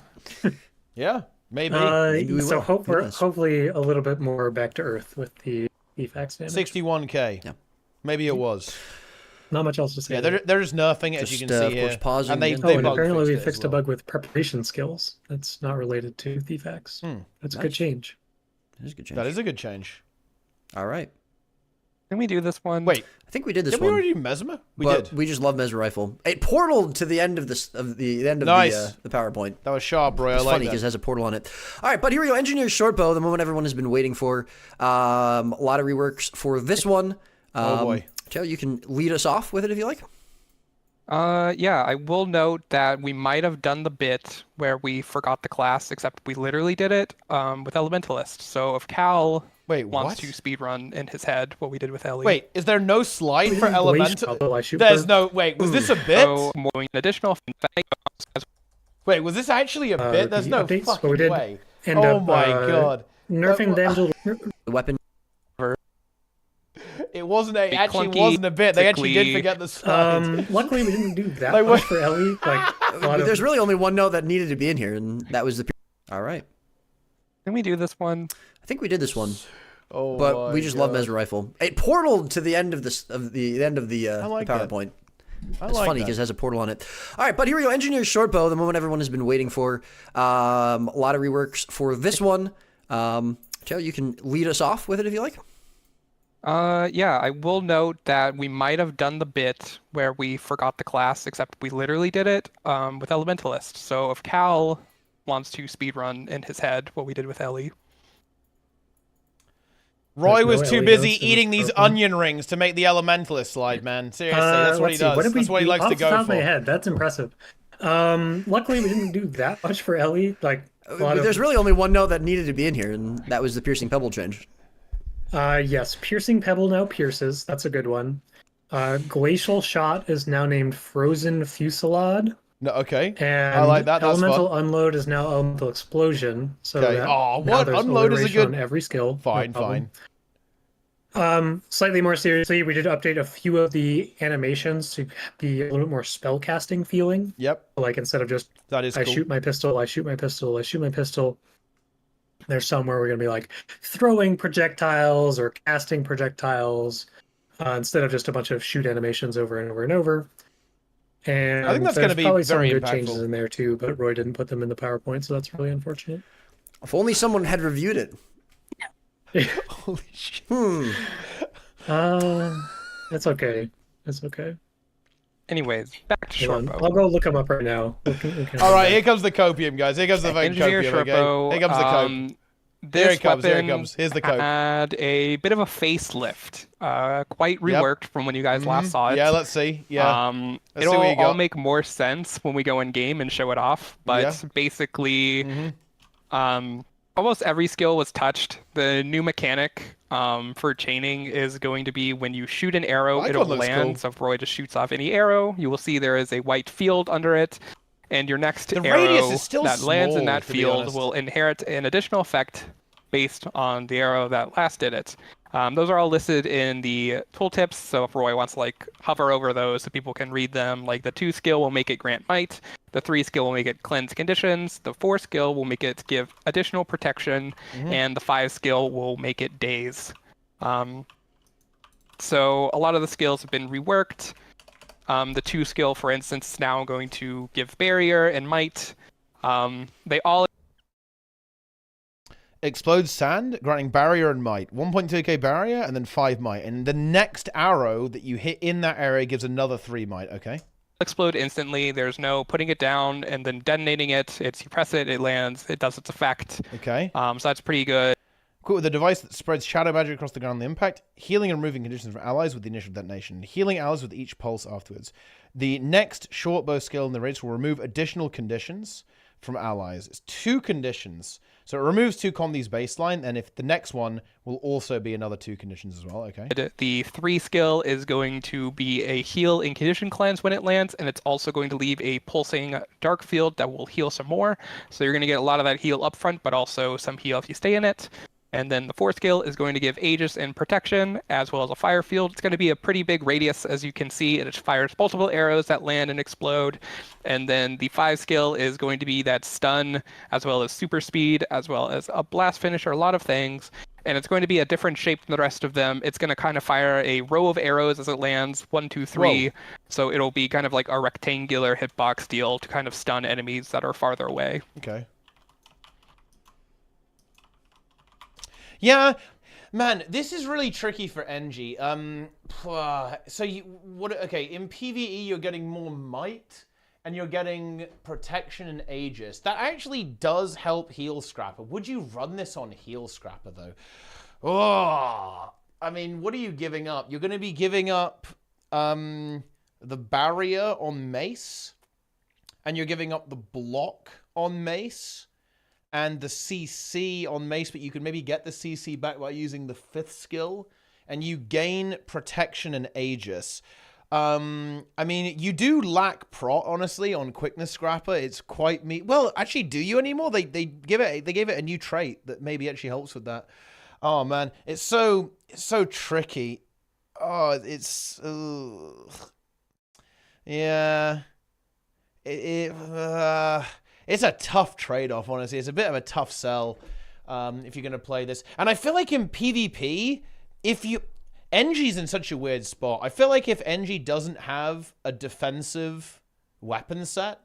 Yeah, maybe. So hopefully a little bit more back to earth with the effects damage. 61k. Yeah. Maybe it was. Not much else to say. Yeah, they're just nerfing it, as you can see here. And they apparently we fixed a bug with preparation skills. That's not related to the effects. That's a good change. That is a good change. That is a good change. All right. Can we do this one? Wait, I think we did this one. Did we already do Mesmer? We did. We just love Mesmer Rifle. It portaled to the end of the PowerPoint. That was sharp, Roy. It's funny because it has a portal on it. All right, but here we go. Engineer's Shortbow, the moment everyone has been waiting for. A lot of reworks for this one. Oh boy. Taylor, you can lead us off with it if you like. Yeah, I will note that we might have done the bit where we forgot the class, except we literally did it with Elementalist. So if Cal wants to speedrun in his head what we did with Ellie. Wait, is there no slide for Elemental? There's no, wait, was this a bit? So, additional wait, was this actually a bit? There's no fucking way. Oh my god. Nerfing damsel. The weapon. It wasn't a, actually wasn't a bit. They actually did forget the slide. Luckily we didn't do that much for Ellie. There's really only one note that needed to be in here, and that was the. All right. Can we do this one? I think we did this one. Oh, but we just love Mesmer Rifle. It portaled to the end of the PowerPoint. It's funny because it has a portal on it. All right, but here we go. Engineer's Shortbow, the moment everyone has been waiting for. A lot of reworks for this one. Taylor, you can lead us off with it if you like. Yeah, I will note that we might have done the bit where we forgot the class, except we literally did it with Elementalist. So if Cal wants to speedrun in his head what we did with Ellie. Roy was too busy eating these onion rings to make the Elementalist slide, man. Seriously, that's what he does. That's what he likes to go for. Off the top of my head, that's impressive. Luckily we didn't do that much for Ellie. There's really only one note that needed to be in here, and that was the Piercing Pebble change. Yes, Piercing Pebble now pierces. That's a good one. Glacial Shot is now named Frozen Fusillade. No, okay. And I like that. That's Elemental fun. Unload is now Elemental Explosion. So Okay. that Oh, now what? there's Unload is a alliteration good. on every skill. Fine, No problem. fine. Slightly more seriously, we did update a few of the animations to be a little bit more spellcasting feeling. Yep. Like instead of just that is I cool. shoot my pistol, I shoot my pistol, I shoot my pistol. There's somewhere we're gonna be like throwing projectiles or casting projectiles instead of just a bunch of shoot animations over and over and over. And I think that's there's gonna be probably some very good impactful. changes in there too, but Roy didn't put them in the PowerPoint, so that's really unfortunate. If only someone had reviewed it. Holy shit. It's okay. It's okay. Anyways, back to Hold on. Shortbow. I'll go look them up right now. All right, here comes the copium, guys. Here comes the fucking Engineer copium. Okay? Shortbow, Here comes the cope. This Here it comes. Here it weapon comes. Here's the cope. had a bit of a facelift, quite reworked from when you guys last saw it. Yeah, let's see. Yeah. Let's see It'll what you all got. make more sense when we go in game and show it off. But Yeah. basically, almost every skill was touched. The new mechanic for chaining is going to be when you shoot an arrow, That it'll one looks land. cool. So if Roy just shoots off any arrow, you will see there is a white field under it. And your next The arrow radius is still that lands in small, that to be field honest. will inherit an additional effect based on the arrow that last did it. Those are all listed in the tooltips, so if Roy wants to like hover over those so people can read them, like the 2 skill will make it grant might, the 3 skill will make it cleanse conditions, the 4 skill will make it give additional protection, and the 5 skill will make it daze. So a lot of the skills have been reworked. The 2 skill, for instance, is now going to give barrier and might. They all Explodes sand, granting barrier and might. 1.2k barrier and then 5 might. And the next arrow that you hit in that area gives another 3 might. Okay. explode instantly. There's no putting it down and then detonating it. It's you press it, it lands, it does its effect. Okay. So that's pretty good. Equipped with a device that spreads shadow magic across the ground on the impact, healing and removing conditions from allies with the initial detonation, healing allies with each pulse afterwards. The next short bow skill in the race will remove additional conditions from allies. It's 2 conditions. So it removes 2 combis baseline, and if the next one will also be another 2 conditions as well, okay? The 3 skill is going to be a heal and condition cleanse when it lands, and it's also going to leave a pulsing dark field that will heal some more. So you're going to get a lot of that heal up front, but also some heal if you stay in it. And then the 4 skill is going to give Aegis and protection, as well as a fire field. It's going to be a pretty big radius, as you can see. It fires multiple arrows that land and explode. And then the 5 skill is going to be that stun, as well as super speed, as well as a blast finisher, a lot of things. And it's going to be a different shape than the rest of them. It's going to kind of fire a row of arrows as it lands, 1, 2, 3. Whoa. So it'll be kind of like a rectangular hitbox deal to kind of stun enemies that are farther away. Okay. Yeah, man, this is really tricky for NG. So you okay, in PvE you're getting more might and you're getting protection and Aegis. That actually does help Heal Scrapper. Would you run this on Heal Scrapper though? Oh, I mean, what are you giving up? You're going to be giving up the barrier on Mace, and you're giving up the block on Mace. And the CC on Mace, but you could maybe get the CC back by using the 5th skill, and you gain protection and Aegis. I mean, you do lack prot, honestly, on Quickness Scrapper. It's quite well, actually, do you anymore? They gave it a new trait that maybe actually helps with that. Oh man, it's so tricky. Oh, it's yeah. It's a tough trade-off, honestly. It's a bit of a tough sell if you're going to play this. And I feel like in PvP, NG's in such a weird spot. I feel like if NG doesn't have a defensive weapon set,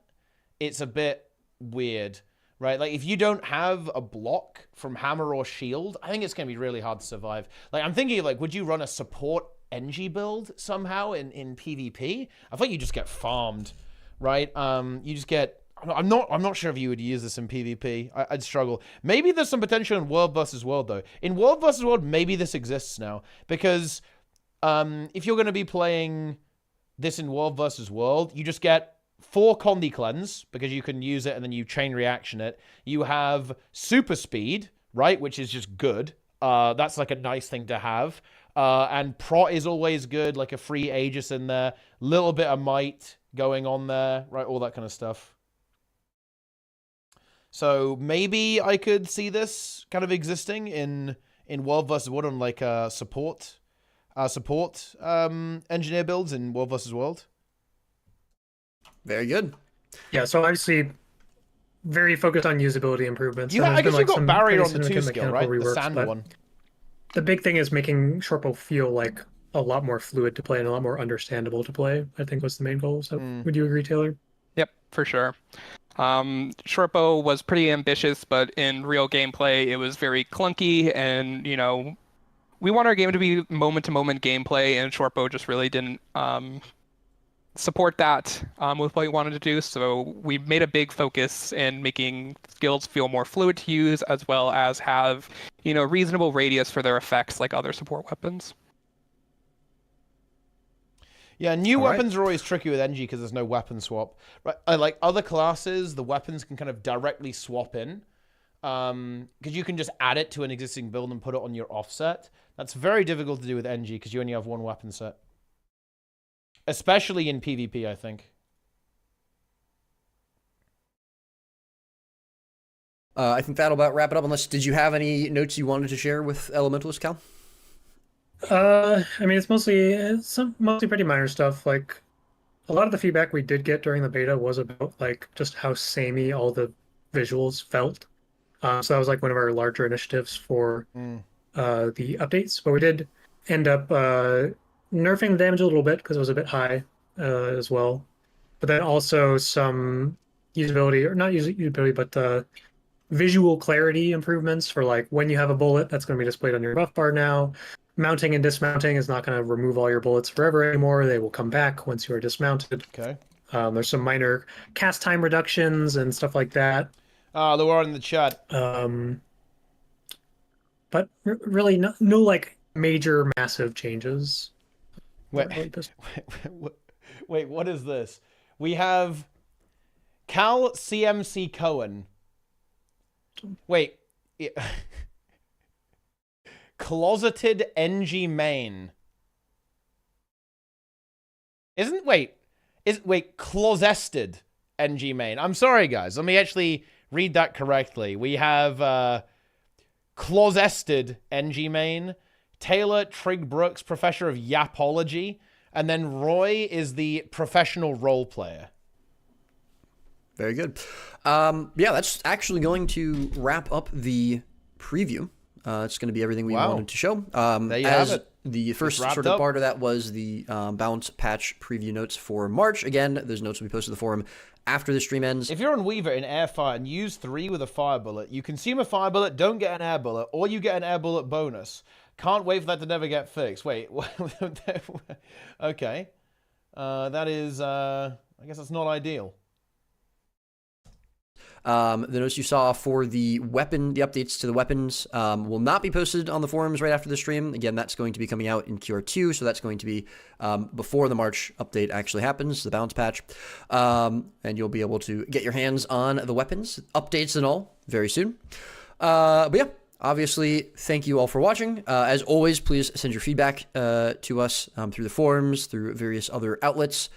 it's a bit weird, right? Like, if you don't have a block from hammer or shield, I think it's going to be really hard to survive. Like, I'm thinking, like, would you run a support NG build somehow in PvP? I think you just get farmed, right? You just get... I'm not sure if you would use this in PvP. I'd struggle. Maybe there's some potential in World vs. World, though. In World vs. World, maybe this exists now. Because if you're going to be playing this in World vs. World, you just get 4 Condi Cleanse, because you can use it and then you chain reaction it. You have Super Speed, right, which is just good. That's like a nice thing to have. And Prot is always good, like a free Aegis in there. Little bit of might going on there, right? All that kind of stuff. So maybe I could see this kind of existing in World vs. World on like support engineer builds in World vs. World. Very good. Yeah, so obviously very focused on usability improvements. I guess you've got barrier on the 2 skill, right? The sand one. The big thing is making Shorpo feel like a lot more fluid to play and a lot more understandable to play, I think was the main goal. So would you agree, Taylor? Yep, for sure. Shorpo was pretty ambitious, but in real gameplay, it was very clunky. And, you know, we want our game to be moment-to-moment gameplay, and Shorpo just really didn't support that with what we wanted to do. So we made a big focus in making skills feel more fluid to use, as well as have, you know, reasonable radius for their effects like other support weapons. Yeah, new weapons are always tricky with NG because there's no weapon swap. Right, like other classes, the weapons can kind of directly swap in, because you can just add it to an existing build and put it on your offset. That's very difficult to do with NG because you only have one weapon set. Especially in PvP, I think. I think that'll about wrap it up. Unless, did you have any notes you wanted to share with Elementalist, Cal? I mean, it's mostly pretty minor stuff. Like, a lot of the feedback we did get during the beta was about like just how samey all the visuals felt. So that was like one of our larger initiatives for the updates. But we did end up nerfing the damage a little bit because it was a bit high as well. But then also some usability, or not usability, but visual clarity improvements for like when you have a bullet that's going to be displayed on your buff bar now. Mounting and dismounting is not going to remove all your bullets forever anymore. They will come back once you are dismounted. Okay. There's some minor cast time reductions and stuff like that. They were in the chat. But really no like major massive changes. Wait, what is this? We have Cal CMC Cohen. Wait. Closeted NG main. Closeted NG main. I'm sorry, guys. Let me actually read that correctly. We have Closeted NG main, Taylor Trigg Brooks, Professor of Yapology, and then Roy is the professional role player. Very good. Yeah, that's actually going to wrap up the preview. It's going to be everything we wanted to show. There you have it. The first sort of part of that was the balance patch preview notes for March. Again, those notes will be posted to the forum after the stream ends. If you're on Weaver in Airfire and use 3 with a fire bullet, you consume a fire bullet, don't get an air bullet, or you get an air bullet bonus. Can't wait for that to never get fixed. Wait, okay. That is, I guess that's not ideal. The notes you saw for the updates to the weapons will not be posted on the forums right after the stream. Again, that's going to be coming out in QR2, so that's going to be before the March update actually happens, the balance patch. And you'll be able to get your hands on the weapons, updates and all, very soon. But yeah, obviously, thank you all for watching. As always, please send your feedback to us through the forums, through various other outlets.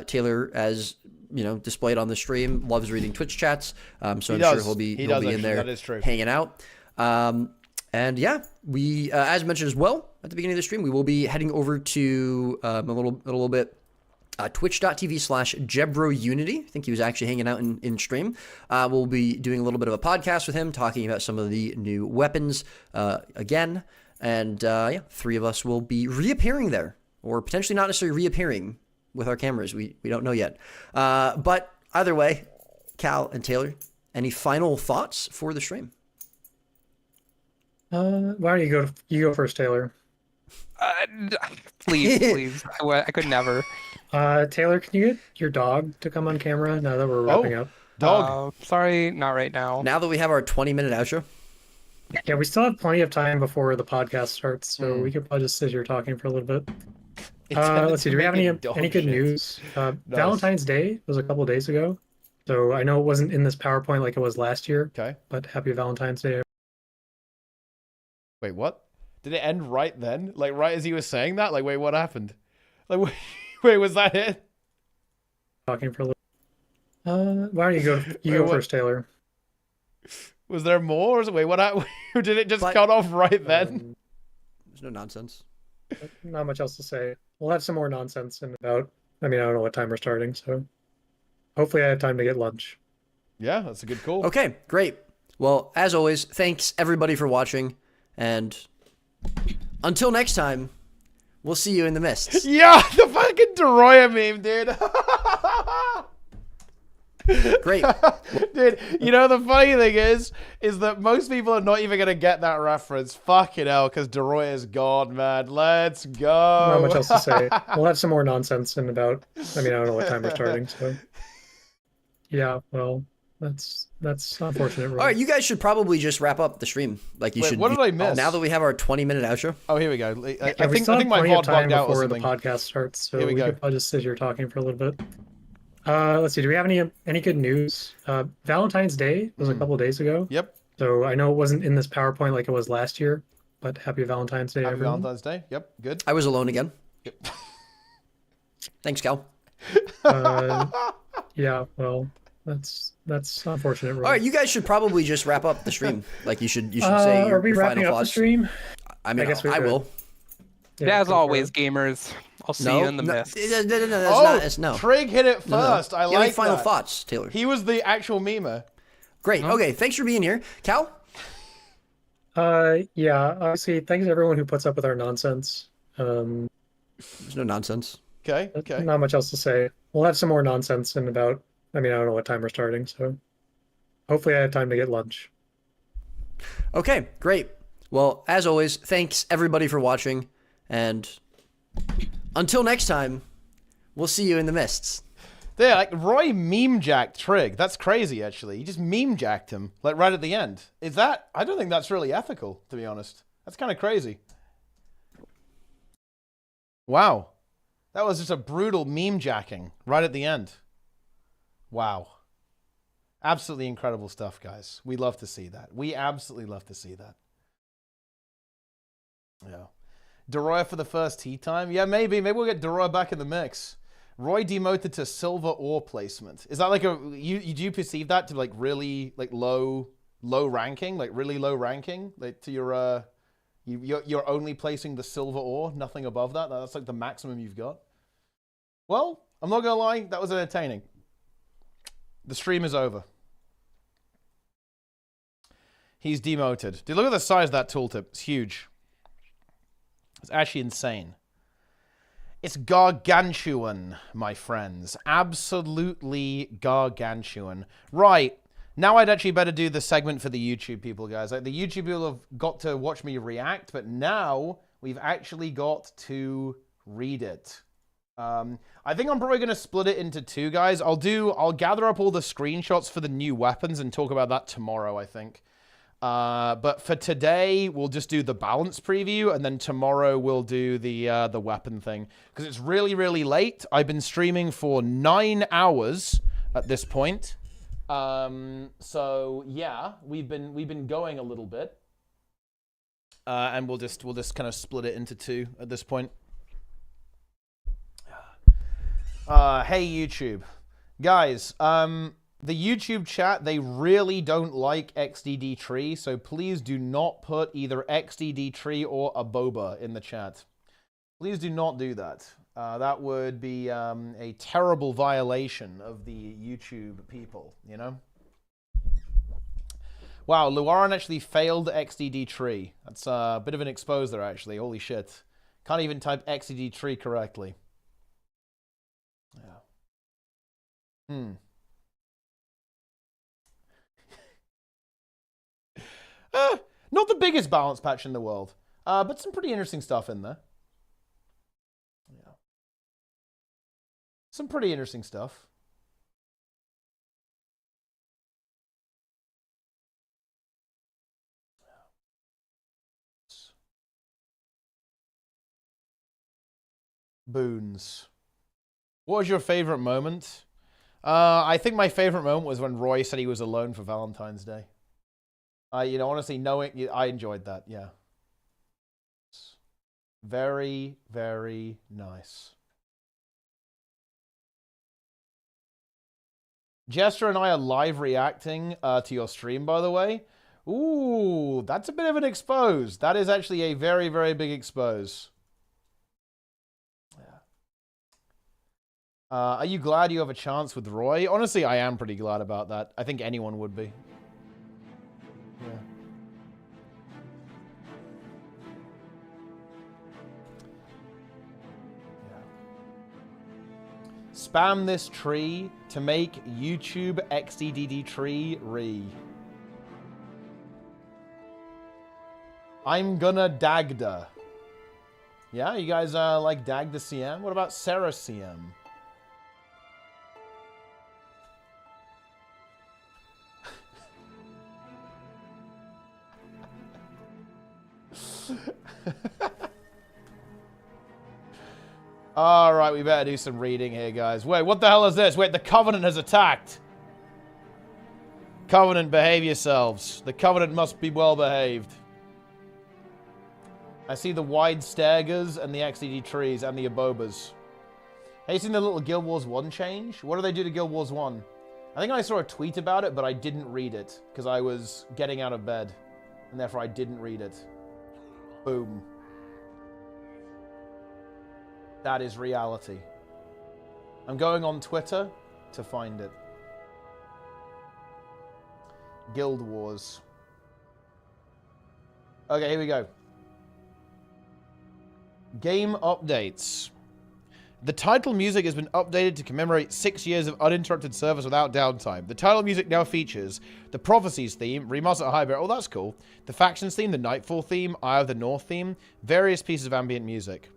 Taylor, as you know, displayed on the stream, loves reading Twitch chats, so I'm sure he'll be in there hanging out. And yeah, we, as mentioned as well at the beginning of the stream, we will be heading over to a little bit twitch.tv/JebroUnity. I think he was actually hanging out in stream. We'll be doing a little bit of a podcast with him, talking about some of the new weapons again. And yeah, 3 of us will be reappearing there, or potentially not necessarily reappearing with our cameras. We don't know yet. But either way, Cal and Taylor, any final thoughts for the stream? Why don't you go first, Taylor? Please. I could never. Taylor, can you get your dog to come on camera now that we're wrapping up? Dog. Sorry, not right now. Now that we have our 20-minute outro? Yeah, we still have plenty of time before the podcast starts, so we could probably just sit here talking for a little bit. Let's see, do we have any good news? Nice. Valentine's Day was a couple of days ago, so I know it wasn't in this PowerPoint like it was last year. Okay. But happy Valentine's Day. Wait, what? Did it end right then? Like, right as he was saying that? Like, wait, what happened? Like, wait, was that it? Talking for a little. Why don't you go? You go first, Taylor. Was there more? Wait, what happened? Did it just cut off right then? There's no nonsense. Not much else to say. We'll have some more nonsense in about. I mean, I don't know what time we're starting, so hopefully I have time to get lunch. Yeah, that's a good call. Okay, great. Well, as always, thanks everybody for watching, and until next time, we'll see you in the mists. Yeah, the fucking Doroya meme, dude. Great. Dude, you know, the funny thing is that most people are not even going to get that reference. Fucking hell, because Doroya is God, man. Let's go. Not much else to say. We'll have some more nonsense in about. I mean, I don't know what time we're starting, so. Yeah, well, that's unfortunate. All right, you guys should probably just wrap up the stream. Like you Wait, should. what did I miss? Now that we have our 20-minute outro. Oh, here we go. I we still think have my plenty of VOD time bugged out or before the something. podcast starts, so Here we go. I'll just sit here talking for a little bit. Let's see. Do we have any good news? Valentine's Day was a couple days ago. Yep. So I know it wasn't in this PowerPoint like it was last year, but happy Valentine's Day, Happy everyone. Valentine's Day. Yep, good. I was alone again. Yep. Thanks, Cal. Yeah, well, that's unfortunate. All right, you guys should probably just wrap up the stream. Like you should say Are your, we your wrapping final up the thoughts. stream? I mean, I guess we I could. will. Yeah, As always, gamers, I'll see you in the mist. No, that's Oh, not. It's no. Trig hit it No, no. first. I You have any like final that. thoughts, Taylor? He was the actual memer. Great. Okay, thanks for being here, Cal. Yeah, obviously, thanks to everyone who puts up with our nonsense. There's no nonsense. Okay, okay. Not much else to say. We'll have some more nonsense in about. I mean, I don't know what time we're starting, so hopefully I have time to get lunch. Okay, great. Well, as always, thanks everybody for watching, and until next time, we'll see you in the mists. Yeah, like Roy meme jacked Trig. That's crazy, actually. He just meme jacked him, like right at the end. Is that? I don't think that's really ethical, to be honest. That's kind of crazy. Wow. That was just a brutal meme jacking right at the end. Wow. Absolutely incredible stuff, guys. We love to see that. We absolutely love to see that. Yeah. Doroya for the first tea time? Yeah, maybe. Maybe we'll get Doroya back in the mix. Roy demoted to silver ore placement. Is that like a... do you perceive that to like really like low ranking? Like really low ranking? Like to your... You're only placing the silver ore, nothing above that? That's like the maximum you've got? Well, I'm not gonna lie, that was entertaining. The stream is over. He's demoted. Dude, look at the size of that tooltip. It's huge. It's actually insane. It's gargantuan, my friends. Absolutely gargantuan. Right. Now I'd actually better do the segment for the YouTube people, guys. Like, the YouTube people have got to watch me react, but now we've actually got to read it. I think I'm probably going to split it into two, guys. I'll gather up all the screenshots for the new weapons and talk about that tomorrow, I think. But for today, we'll just do the balance preview, and then tomorrow we'll do the weapon thing. Because it's really, really late. I've been streaming for 9 hours at this point. So yeah, we've been going a little bit. And we'll just kind of split it into two at this point. Hey YouTube. Guys, the YouTube chat, they really don't like XDD tree, so please do not put either XDD tree or a boba in the chat. Please do not do that. That would be a terrible violation of the YouTube people, you know? Wow, Luaran actually failed XDD tree. That's a bit of an expose there, actually. Holy shit. Can't even type XDD tree correctly. Yeah. Not the biggest balance patch in the world, but some pretty interesting stuff in there. Yeah. Some pretty interesting stuff. Boons. What was your favorite moment? I think my favorite moment was when Roy said he was alone for Valentine's Day. You know, honestly, knowing I enjoyed that. Yeah, Very, very nice. Jester and I are live reacting to your stream, by the way. Ooh, that's a bit of an expose. That is actually a very, very big expose. Yeah. Are you glad you have a chance with Roy? Honestly, I am pretty glad about that. I think anyone would be. Yeah. Spam this tree to make YouTube XDDD tree re. I'm gonna Dagda. Yeah, you guys like Dagda CM? What about Sarah CM? Alright, we better do some reading here, guys. Wait, what the hell is this? Wait, the Covenant has attacked. Covenant, behave yourselves. The Covenant must be well behaved. I see the wide Stegers and the XDD trees and the Abobas. Have you seen the little Guild Wars 1 change? What do they do to Guild Wars 1? I think I saw a tweet about it, but I didn't read it because I was getting out of bed. And therefore I didn't read it. Boom. That is reality. I'm going on Twitter to find it. Guild Wars. Okay, here we go. Game updates. The title music has been updated to commemorate 6 years of uninterrupted service without downtime. The title music now features the Prophecies theme, Remastered Hybrid, oh that's cool, the Factions theme, the Nightfall theme, Eye of the North theme, various pieces of ambient music.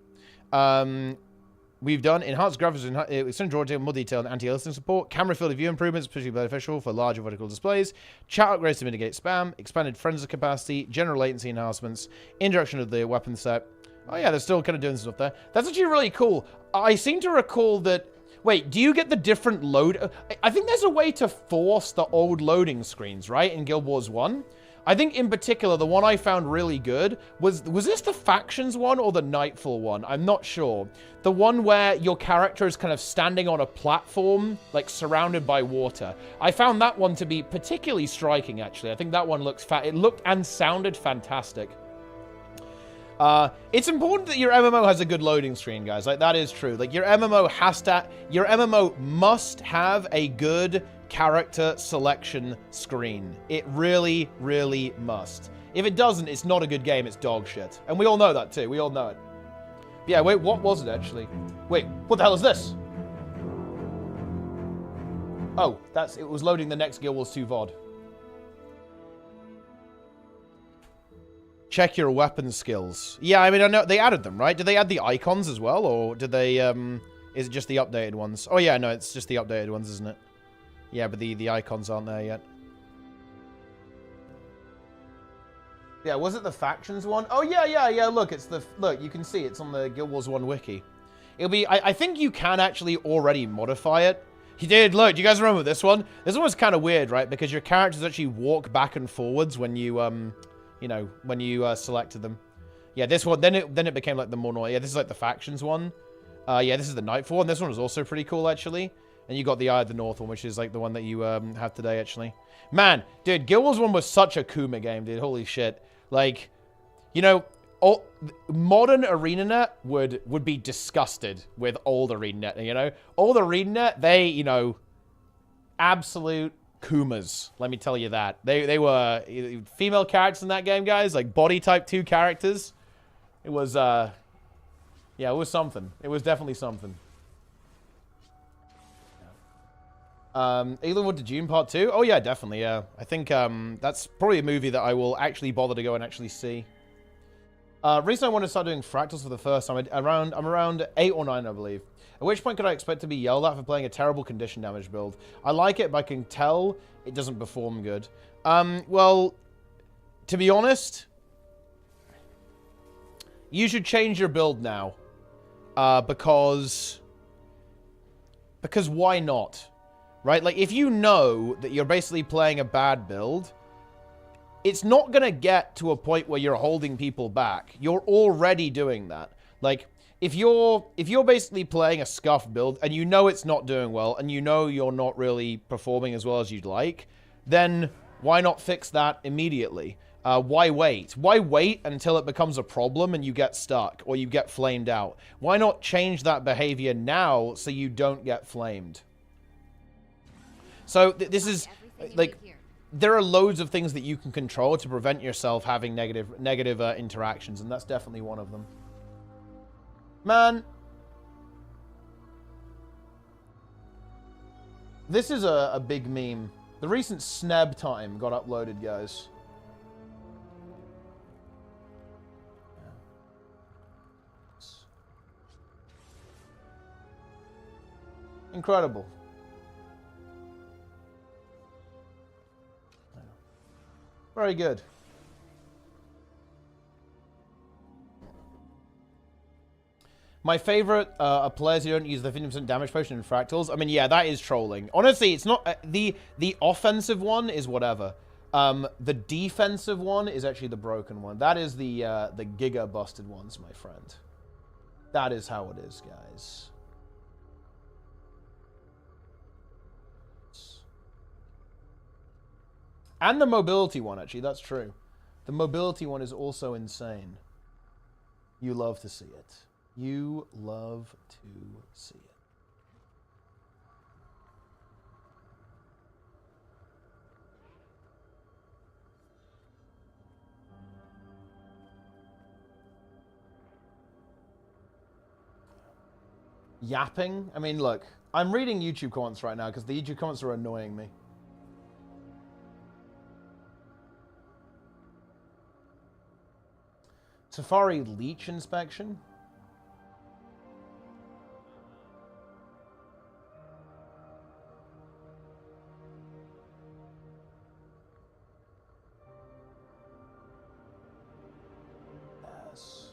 We've done enhanced graphics, extended drawing, more detail, and anti-aliasing support, camera field of view improvements, particularly beneficial for larger vertical displays, chat upgrades to mitigate spam, expanded frenzy capacity, general latency enhancements, introduction of the weapon set. Oh yeah, they're still kind of doing stuff there. That's actually really cool. I seem to recall that... Wait, do you get the different load... I think there's a way to force the old loading screens, right, in Guild Wars 1? I think in particular, the one I found really good was this the Factions one or the Nightfall one? I'm not sure. The one where your character is kind of standing on a platform, like surrounded by water. I found that one to be particularly striking, actually. I think that one looks it looked and sounded fantastic. It's important that your MMO has a good loading screen, guys. Like, that is true. Like, your MMO must have a good character selection screen. It really, really must. If it doesn't, it's not a good game. It's dog shit. And we all know that, too. We all know it. But yeah, wait, what was it, actually? Wait, what the hell is this? Oh, it was loading the next Guild Wars 2 VOD. Check your weapon skills. Yeah, I mean, I know they added them, right? Did they add the icons as well, or did they, is it just the updated ones? Oh, yeah, no, it's just the updated ones, isn't it? Yeah, but the icons aren't there yet. Yeah, was it the Factions one? Oh, yeah, look, look, you can see it's on the Guild Wars 1 wiki. It'll be, I think you can actually already modify it. He did, look, do you guys remember this one? This one was kind of weird, right? Because your characters actually walk back and forwards when you, you know, when you selected them. Yeah, this one, then it became like the more normal. Yeah, this is like the Factions one. Yeah, this is the Nightfall, and this one was also pretty cool, actually. And you got the Eye of the North one, which is like the one that you have today, actually. Man, dude, Guild Wars 1 was such a Kuma game, dude. Holy shit. Like, you know, modern ArenaNet would be disgusted with old ArenaNet, you know? Old ArenaNet, they, you know, absolute Kumas, let me tell you that. They were female characters in that game, guys, like body type 2 characters. It was, yeah, it was something. It was definitely something. Alien Wood to June Part 2? Oh yeah, definitely, yeah. I think that's probably a movie that I will actually bother to go and actually see. Recently I want to start doing fractals for the first time. I'm around 8 or 9, I believe. At which point could I expect to be yelled at for playing a terrible condition damage build? I like it, but I can tell it doesn't perform good. Well, to be honest, you should change your build now. Because why not? Right? Like, if you know that you're basically playing a bad build, it's not going to get to a point where you're holding people back. You're already doing that. Like, if you're basically playing a scuffed build and you know it's not doing well and you know you're not really performing as well as you'd like, then why not fix that immediately? Why wait? Why wait until it becomes a problem and you get stuck or you get flamed out? Why not change that behavior now so you don't get flamed? So this is like, there are loads of things that you can control to prevent yourself having negative interactions, and that's definitely one of them. Man, this is a big meme. The recent Sneb time got uploaded, guys. Incredible. Very good. My favorite players who don't use the 50% damage potion in fractals. I mean, yeah, that is trolling. Honestly, it's not the offensive one is whatever. The defensive one is actually the broken one. That is the giga busted ones, my friend. That is how it is, guys. And the mobility one, actually, that's true. The mobility one is also insane. You love to see it. You love to see it. Yapping? I mean, look, I'm reading YouTube comments right now because the YouTube comments are annoying me. Safari leech inspection? Yes.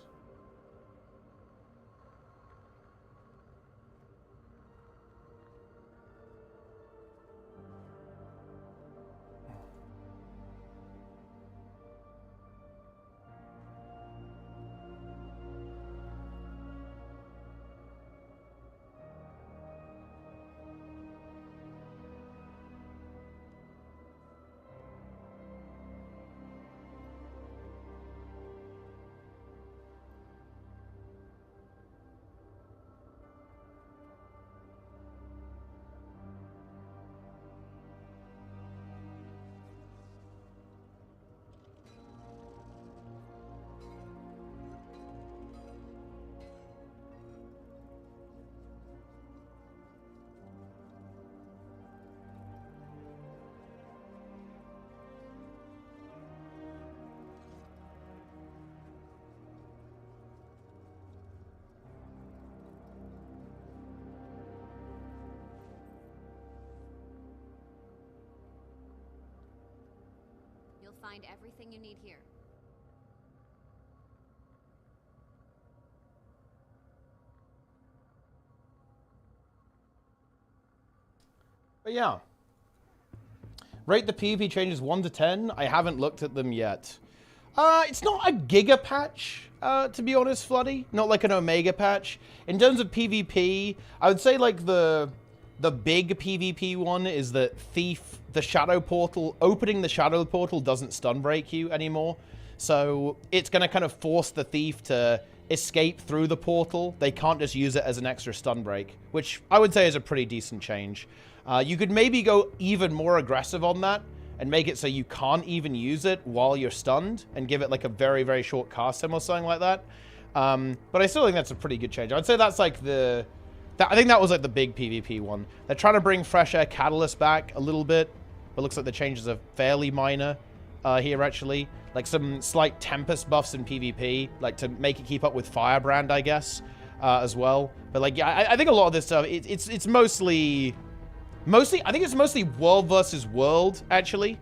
You'll find everything you need here. But yeah. Rate the PvP changes 1 to 10. I haven't looked at them yet. It's not a giga patch, to be honest, Floody. Not like an Omega patch. In terms of PvP, I would say like the big PvP one is that Thief, the Shadow Portal, opening the Shadow Portal doesn't stun break you anymore. So it's going to kind of force the Thief to escape through the portal. They can't just use it as an extra stun break, which I would say is a pretty decent change. You could maybe go even more aggressive on that and make it so you can't even use it while you're stunned and give it like a very, very short cast time or something like that. But I still think that's a pretty good change. I'd say that's like I think that was like the big PvP one. They're trying to bring Fresh Air Catalyst back a little bit, but it looks like the changes are fairly minor here actually. Like some slight Tempest buffs in PvP, like to make it keep up with Firebrand, I guess, as well. But like, yeah, I think a lot of this stuff, it's mostly, I think it's mostly world versus world, actually.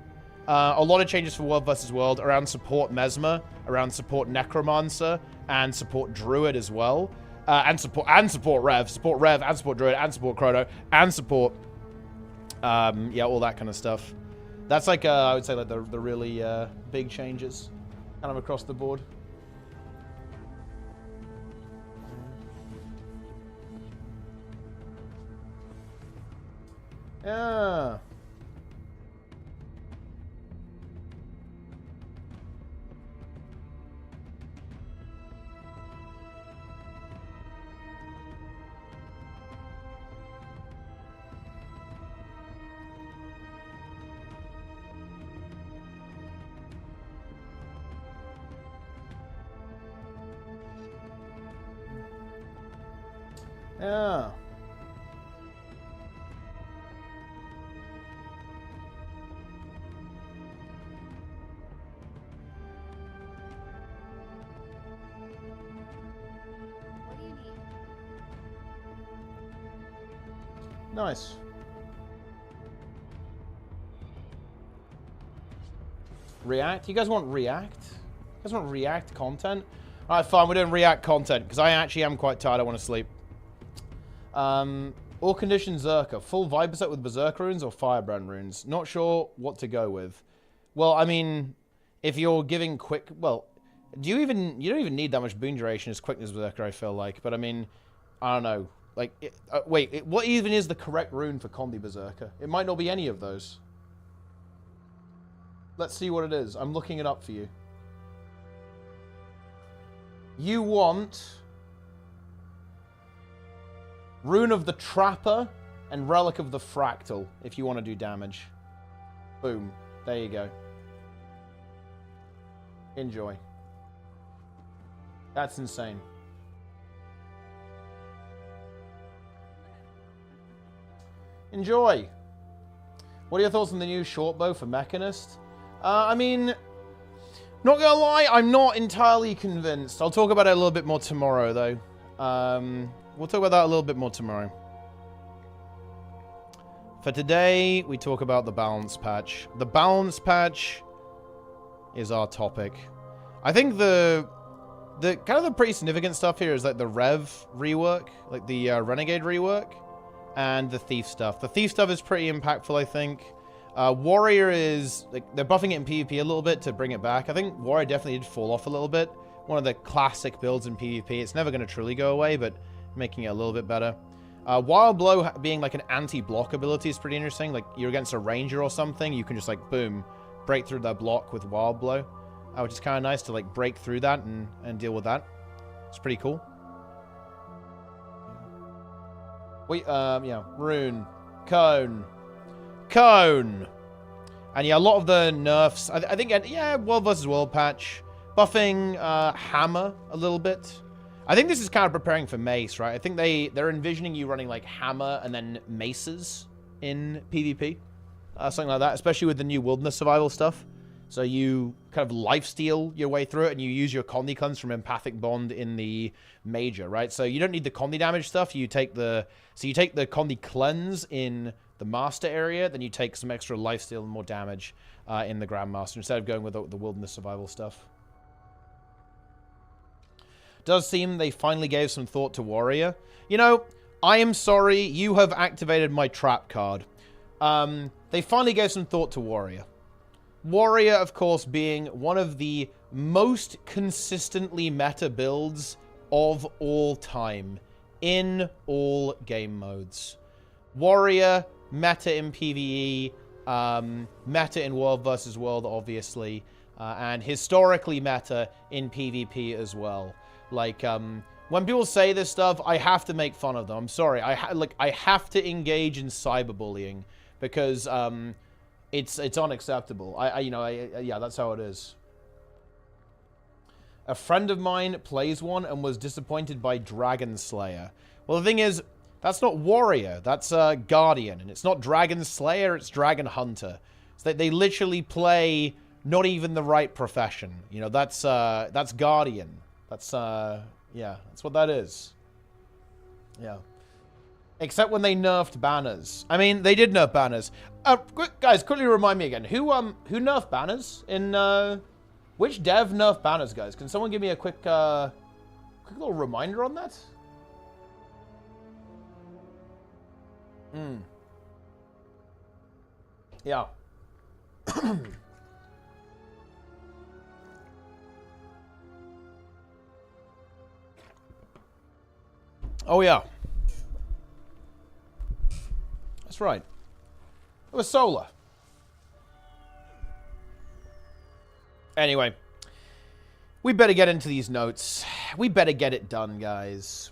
A lot of changes for world versus world around support Mesmer, around support Necromancer, and support Druid as well. And support Rev, and support Druid, and support Chrono, and support, yeah, all that kind of stuff. That's like, I would say, like the really big changes, kind of across the board. Yeah. Yeah. What do you need? Nice. React? You guys want React? You guys want React content? Alright, fine, we're doing React content, because I actually am quite tired, I want to sleep. All condition Zerker. Full Viper set with Berserker runes or Firebrand runes? Not sure what to go with. Well, I mean, if you're giving quick... Well, you don't even need that much boon duration as quickness Berserker, I feel like. But I mean, I don't know. Like, what even is the correct rune for Condi Berserker? It might not be any of those. Let's see what it is. I'm looking it up for you. You want Rune of the Trapper and Relic of the Fractal if you want to do damage. Boom. There you go. Enjoy. That's insane. Enjoy. What are your thoughts on the new short bow for Mechanist? I mean, not gonna lie, I'm not entirely convinced. I'll talk about it a little bit more tomorrow, though. We'll talk about that a little bit more tomorrow. For today, we talk about the balance patch. The balance patch is our topic. I think the kind of the pretty significant stuff here is like the Rev rework, like the Renegade rework, and the Thief stuff. The Thief stuff is pretty impactful, I think. Warrior is, like, they're buffing it in PvP a little bit to bring it back. I think Warrior definitely did fall off a little bit. One of the classic builds in PvP. It's never going to truly go away, but making it a little bit better. Wild Blow being like an anti-block ability is pretty interesting. Like, you're against a ranger or something, you can just, like, boom, break through that block with Wild Blow. Which is kind of nice to, like, break through that and deal with that. It's pretty cool. Yeah, Rune. Cone. And yeah, a lot of the nerfs, I think, yeah, World vs. World patch. Buffing Hammer a little bit. I think this is kind of preparing for Mace, right? I think they're envisioning you running, like, Hammer and then Maces in PvP. Something like that, especially with the new Wilderness Survival stuff. So you kind of lifesteal your way through it, and you use your Condi cleanse from Empathic Bond in the Major, right? So you don't need the Condi damage stuff. You take the Condi cleanse in the Master area, then you take some extra lifesteal and more damage in the Grandmaster instead of going with the Wilderness Survival stuff. Does seem they finally gave some thought to Warrior. You know, I am sorry, you have activated my trap card. They finally gave some thought to Warrior. Warrior, of course, being one of the most consistently meta builds of all time in all game modes. Warrior, meta in PvE, meta in World vs. World, obviously, and historically meta in PvP as well. Like, when people say this stuff, I have to make fun of them. I'm sorry. I have to engage in cyberbullying because it's unacceptable. Yeah, that's how it is. A friend of mine plays one and was disappointed by Dragon Slayer. Well, the thing is, that's not Warrior. That's Guardian, and it's not Dragon Slayer. It's Dragon Hunter. So they literally play not even the right profession. You know, that's Guardian. That's yeah, that's what that is. Yeah. Except when they nerfed banners. I mean, they did nerf banners. Guys, quickly remind me again. Who nerfed banners in which dev nerfed banners, guys? Can someone give me a quick little reminder on that? Yeah. Oh yeah. That's right. It was solar. Anyway, we better get into these notes. We better get it done, guys.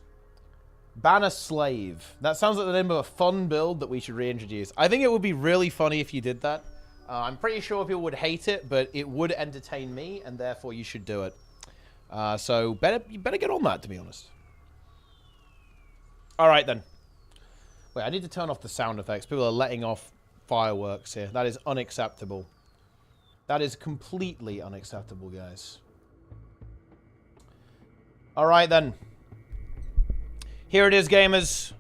Banner Slave. That sounds like the name of a fun build that we should reintroduce. I think it would be really funny if you did that. I'm pretty sure people would hate it, but it would entertain me, and therefore you should do it. So you better get on that, to be honest. All right, then. Wait, I need to turn off the sound effects. People are letting off fireworks here. That is unacceptable. That is completely unacceptable, guys. All right, then. Here it is, gamers.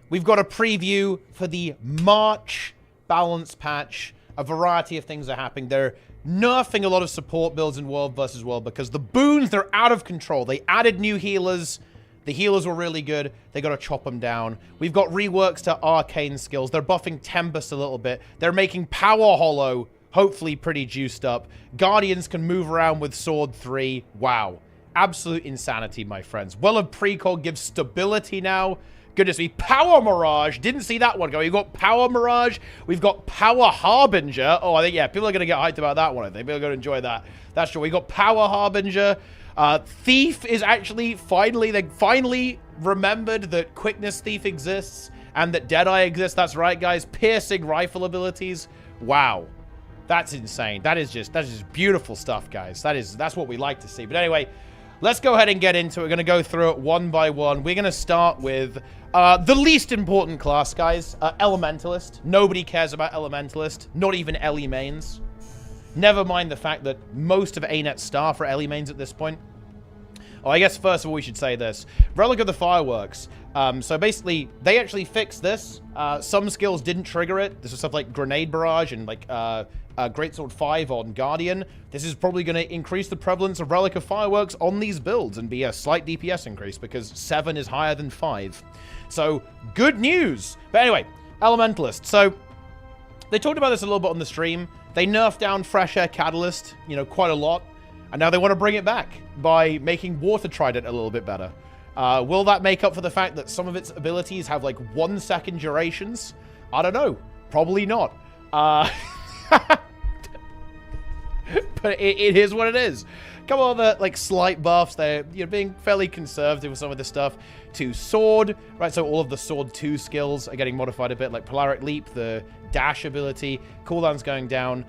We've got a preview for the March balance patch. A variety of things are happening. They're nerfing a lot of support builds in World vs. World because the boons, they're out of control. They added new healers. The healers were really good. They got to chop them down. We've got reworks to arcane skills. They're buffing Tempest a little bit. They're making Power Hollow hopefully pretty juiced up. Guardians can move around with Sword 3. Wow. Absolute insanity, my friends. Well of Precog gives stability now. Goodness me. Power Mirage. Didn't see that one go. We've got Power Mirage. We've got Power Harbinger. Oh, I think, yeah, people are going to get hyped about that one. I think people are going to enjoy that. That's true. We got Power Harbinger. Thief is actually they finally remembered that Quickness Thief exists and that Deadeye exists. That's right, guys. Piercing rifle abilities. Wow. That's insane. That is just beautiful stuff, guys. That's what we like to see. But anyway, let's go ahead and get into it. We're going to go through it one by one. We're going to start with the least important class, guys. Elementalist. Nobody cares about Elementalist. Not even Ellie mains. Never mind the fact that most of ANET staff are Ellie mains at this point. Oh, I guess first of all we should say this. Relic of the Fireworks. So basically, they actually fixed this. Some skills didn't trigger it. This was stuff like Grenade Barrage and like Greatsword 5 on Guardian. This is probably going to increase the prevalence of Relic of Fireworks on these builds and be a slight DPS increase because 7 is higher than 5. So, good news! But anyway, Elementalist. So, they talked about this a little bit on the stream. They nerfed down Fresh Air Catalyst, you know, quite a lot. And now they want to bring it back by making Water Trident a little bit better. Will that make up for the fact that some of its abilities have like 1 second durations? I don't know. Probably not. But it is what it is. Couple of the like slight buffs. They're being fairly conservative with some of this stuff. To Sword, right? So all of the Sword 2 skills are getting modified a bit, like Polaric Leap, the dash ability, cooldown's going down,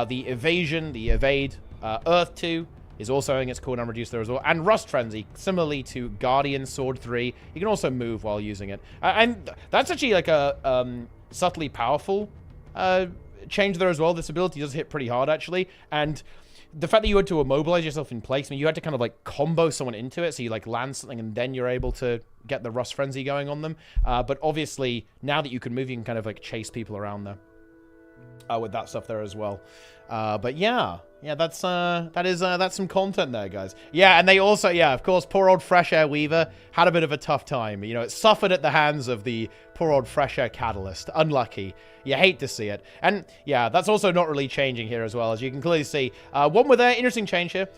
the evasion, the evade, Earth 2 is also having its cooldown reduced there as well, and Rust Frenzy, similarly to Guardian Sword 3, you can also move while using it, and that's actually like a subtly powerful change there as well. This ability does hit pretty hard actually, and the fact that you had to immobilize yourself in place, I mean, you had to kind of like combo someone into it, so you like land something and then you're able to get the Rust Frenzy going on them. But obviously, now that you can move, you can kind of like chase people around there with that stuff there as well. But yeah, that's some content there, guys. Yeah, and they also, yeah, of course, poor old Fresh Air Weaver had a bit of a tough time. You know, it suffered at the hands of the poor old Fresh Air Catalyst. Unlucky. You hate to see it. And yeah, that's also not really changing here as well, as you can clearly see. One with an interesting change here.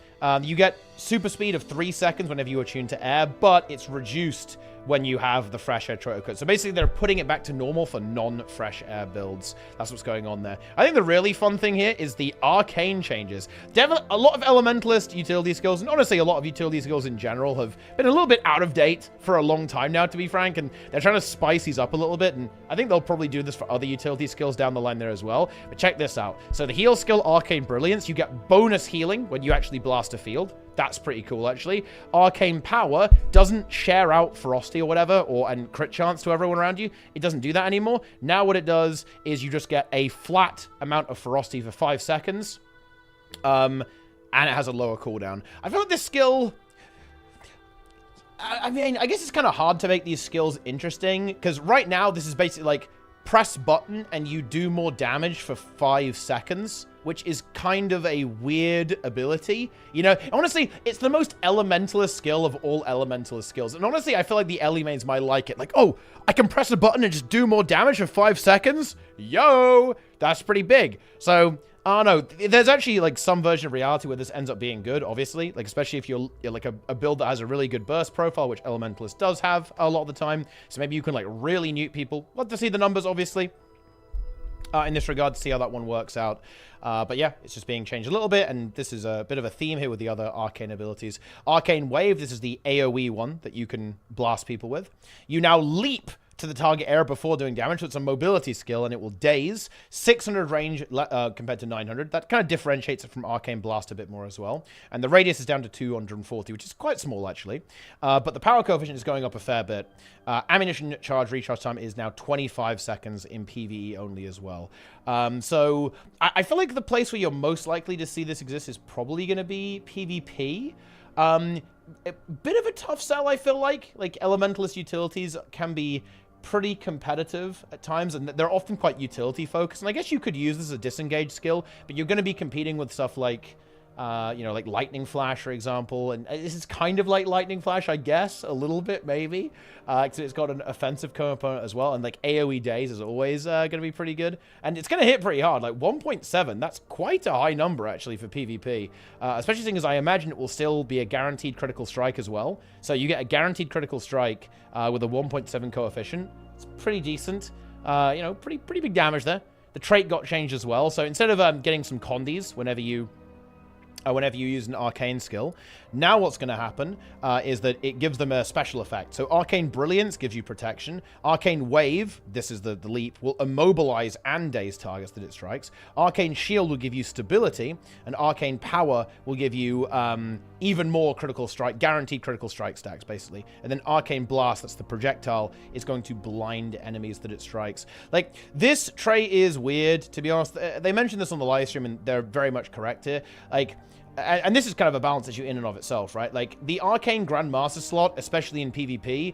You get super speed of 3 seconds whenever you attune to air, but it's reduced when you have the Fresh Air Troto Cut. So basically, they're putting it back to normal for non-Fresh Air builds. That's what's going on there. I think the really fun thing here is the arcane changes. Definitely, a lot of Elementalist utility skills, and honestly, a lot of utility skills in general have been a little bit out of date for a long time now, to be frank, and they're trying to spice these up a little bit, and I think they'll probably do this for other utility skills down the line there as well. But check this out. So the heal skill, Arcane Brilliance, you get bonus healing when you actually blast a field. That's pretty cool, actually. Arcane Power doesn't share out Ferocity or whatever, and crit chance to everyone around you. It doesn't do that anymore. Now what it does is you just get a flat amount of Ferocity for 5 seconds. And it has a lower cooldown. I feel like this skill... I mean, I guess it's kind of hard to make these skills interesting, because right now this is basically like press button and you do more damage for 5 seconds, which is kind of a weird ability. You know, honestly, it's the most Elementalist skill of all Elementalist skills. And honestly, I feel like the Ellie mains might like it. Like, oh, I can press a button and just do more damage for 5 seconds? Yo! That's pretty big. So, I don't know. There's actually, like, some version of reality where this ends up being good, obviously. Like, especially if you're like, a build that has a really good burst profile, which Elementalist does have a lot of the time. So maybe you can, like, really nuke people. Love to see the numbers, obviously. in this regard to see how that one works out. But yeah, it's just being changed a little bit, and this is a bit of a theme here with the other arcane abilities. Arcane Wave, this is the AoE one that you can blast people with. You now leap to the target area before doing damage, so it's a mobility skill, and it will daze. 600 range compared to 900. That kind of differentiates it from Arcane Blast a bit more as well. And the radius is down to 240, which is quite small, actually. But the power coefficient is going up a fair bit. Ammunition charge recharge time is now 25 seconds in PvE only as well. So I feel like the place where you're most likely to see this exist is probably going to be PvP. A bit of a tough sell, I feel like. Like, Elementalist utilities can be pretty competitive at times, and they're often quite utility focused. And I guess you could use this as a disengage skill, but you're going to be competing with stuff like, you know, like Lightning Flash, for example. And this is kind of like Lightning Flash, I guess, a little bit, maybe. Because it's got an offensive component as well. And, like, AoE daze is always going to be pretty good. And it's going to hit pretty hard. Like, 1.7, that's quite a high number, actually, for PvP. Especially seeing as I imagine it will still be a guaranteed critical strike as well. So you get a guaranteed critical strike with a 1.7 coefficient. It's pretty decent. You know, pretty big damage there. The trait got changed as well. So instead of getting some condies whenever you use an arcane skill, now what's going to happen is that it gives them a special effect. So Arcane Brilliance gives you protection. Arcane Wave, this is the leap, will immobilize and daze targets that it strikes. Arcane Shield will give you stability, and Arcane Power will give you even more critical strike, guaranteed critical strike stacks, basically. And then Arcane Blast, that's the projectile, is going to blind enemies that it strikes. Like, this trait is weird, to be honest. They mentioned this on the live stream, and they're very much correct here. Like, and this is kind of a balance issue in and of itself, right? Like, the Arcane Grandmaster slot, especially in PvP,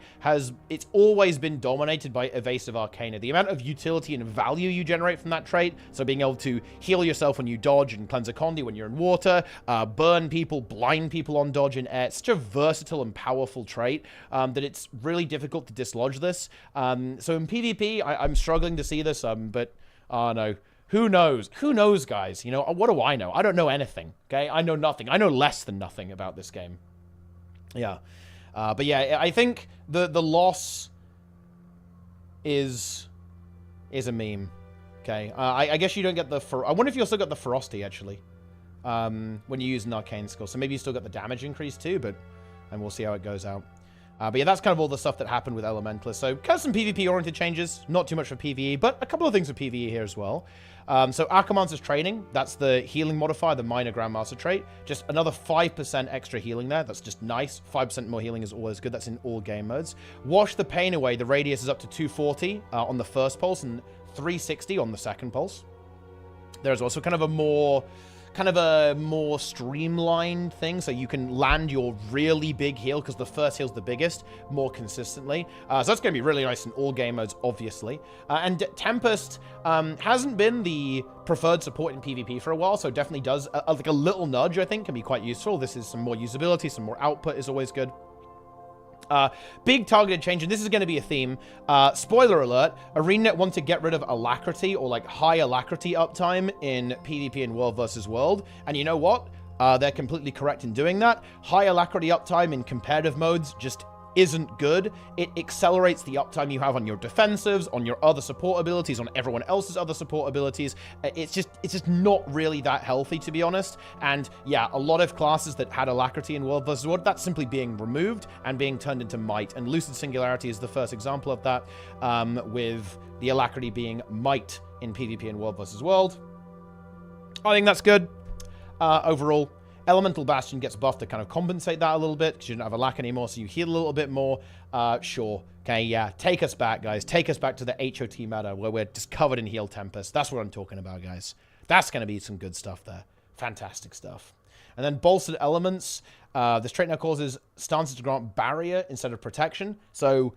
it's always been dominated by Evasive Arcana. The amount of utility and value you generate from that trait, so being able to heal yourself when you dodge and cleanse a condi when you're in water, burn people, blind people on dodge in air, it's such a versatile and powerful trait that it's really difficult to dislodge this. So in PvP, I'm struggling to see this, but, oh no. Who knows? Who knows, guys? You know, what do I know? I don't know anything, okay? I know nothing. I know less than nothing about this game. Yeah. But yeah, I think the loss is a meme, okay? I guess you don't get the... I wonder if you also got the Ferocity, actually, when you use an arcane skill. So maybe you still got the damage increase, too, and we'll see how it goes out. But yeah, that's kind of all the stuff that happened with Elementalists. So kind of some PvP-oriented changes. Not too much for PvE, but a couple of things for PvE here as well. So Archimonster's Training, that's the healing modifier, the minor Grandmaster trait. Just another 5% extra healing there. That's just nice. 5% more healing is always good. That's in all game modes. Wash the Pain Away. The radius is up to 240 on the first pulse and 360 on the second pulse. There's also kind of a more streamlined thing, so you can land your really big heal, because the first heal's the biggest, more consistently. So that's going to be really nice in all game modes, obviously. And Tempest hasn't been the preferred support in PvP for a while, so definitely does, like a little nudge, I think, can be quite useful. This is some more usability, some more output is always good. Big targeted change, and this is going to be a theme. Spoiler alert, ArenaNet want to get rid of alacrity, or like high alacrity uptime in PvP and World vs. World. And you know what? They're completely correct in doing that. High alacrity uptime in competitive modes just isn't good. It accelerates the uptime you have on your defensives, on your other support abilities, on everyone else's other support abilities. It's just not really that healthy, to be honest. And yeah, a lot of classes that had alacrity in World vs. World, that's simply being removed and being turned into might. And Lucid Singularity is the first example of that, with the alacrity being might in PvP and World vs. World. I think that's good. Overall, Elemental Bastion gets buffed to kind of compensate that a little bit, because you don't have a lack anymore, so you heal a little bit more. Sure. Okay, yeah. Take us back, guys. Take us back to the HOT meta, where we're just covered in heal Tempest. That's what I'm talking about, guys. That's going to be some good stuff there. Fantastic stuff. And then Bolstered Elements. This trait now causes stances to grant barrier instead of protection. So...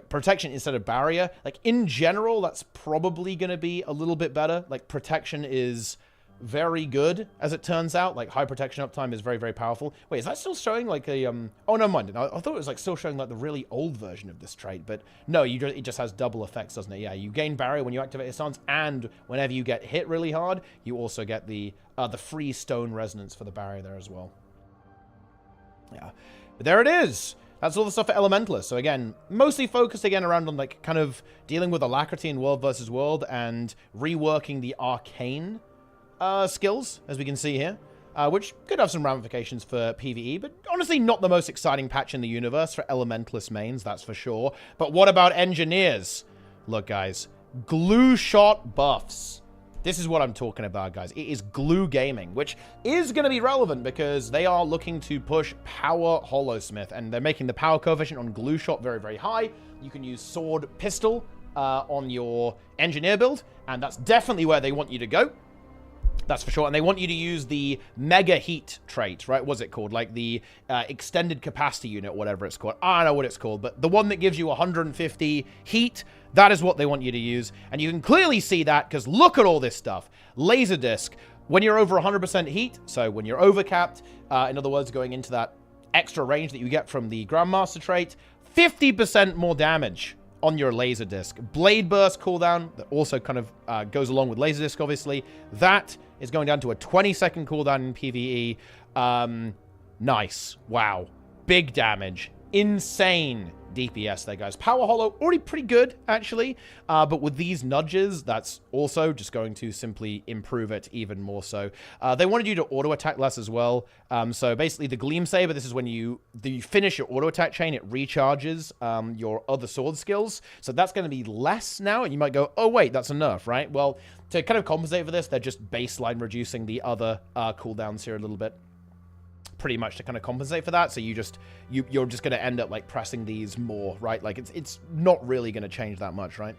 protection instead of barrier. Like, in general, that's probably going to be a little bit better. Like, protection is very good, as it turns out. Like, high protection uptime is very, very powerful. Wait, is that still showing like a oh, no, mind. I thought it was like still showing like the really old version of this trait, but no, it just has double effects, doesn't it? Yeah, you gain barrier when you activate your stance, and whenever you get hit really hard, you also get the free stone resonance for the barrier there as well. Yeah, but there it is. That's all the stuff for Elementalists. So again, mostly focused again around on like kind of dealing with alacrity in world versus world and reworking the arcane skills, as we can see here, which could have some ramifications for PvE, but honestly not the most exciting patch in the universe for Elementalist mains, that's for sure. But what about engineers? Look, guys, glue shot buffs. This is what I'm talking about, guys. It is glue gaming, which is going to be relevant because they are looking to push power Holosmith, and they're making the power coefficient on glue shot very, very high. You can use sword pistol on your engineer build, and that's definitely where they want you to go. That's for sure. And they want you to use the mega heat trait, right? What's it called? Like the extended capacity unit, whatever it's called. I don't know what it's called, but the one that gives you 150 heat, that is what they want you to use. And you can clearly see that because look at all this stuff. Laser disc, when you're over 100% heat, so when you're overcapped, in other words, going into that extra range that you get from the Grandmaster trait, 50% more damage on your laser disc. Blade burst cooldown, that also kind of goes along with laser disc, obviously. That is going down to a 20-second cooldown in PvE. Nice. Wow. Big damage. Insane DPS there, guys. Power Holo, already pretty good, actually. But with these nudges, that's also just going to simply improve it even more so. They wanted you to auto-attack less as well. So basically, the Gleam Saber, this is when you finish your auto-attack chain, it recharges your other sword skills. So that's going to be less now. And you might go, oh, wait, that's a nerf, right? Well, to kind of compensate for this, they're just baseline reducing the other cooldowns here a little bit. Pretty much to kind of compensate for that, so you're just going to end up like pressing these more, right? Like it's not really going to change that much, right?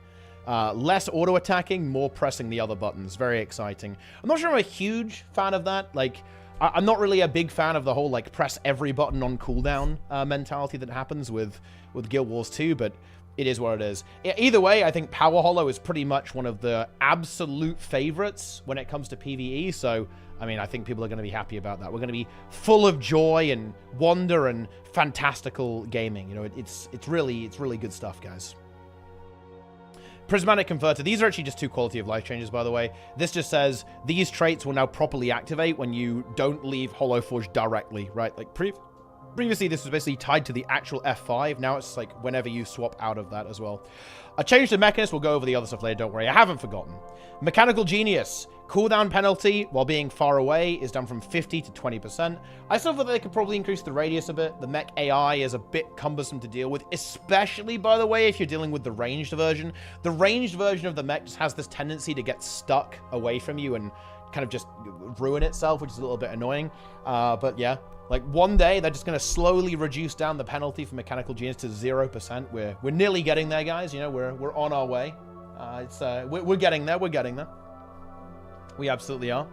Less auto attacking, more pressing the other buttons. Very exciting. I'm not sure I'm a huge fan of that. Like I'm not really a big fan of the whole like press every button on cooldown mentality that happens with Guild Wars 2, but it is what it is. Either way, I think Power Holo is pretty much one of the absolute favorites when it comes to PvE, so I mean, I think people are going to be happy about that. We're going to be full of joy and wonder and fantastical gaming. You know, it's really good stuff, guys. Prismatic Converter. These are actually just two quality of life changes, by the way. This just says these traits will now properly activate when you don't leave Holoforge directly, right? Like previously, this was basically tied to the actual F5. Now it's like whenever you swap out of that as well. I changed the Mechanist. We'll go over the other stuff later. Don't worry. I haven't forgotten. Mechanical Genius. Cooldown penalty while being far away is down from 50 to 20%. I still thought they could probably increase the radius a bit. The mech AI is a bit cumbersome to deal with, especially, by the way, if you're dealing with the ranged version. The ranged version of the mech just has this tendency to get stuck away from you and kind of just ruin itself, which is a little bit annoying. But yeah, like one day they're just going to slowly reduce down the penalty for Mechanical Genius to 0%. We're nearly getting there, guys. You know, we're on our way. We're getting there. We're getting there. We absolutely are.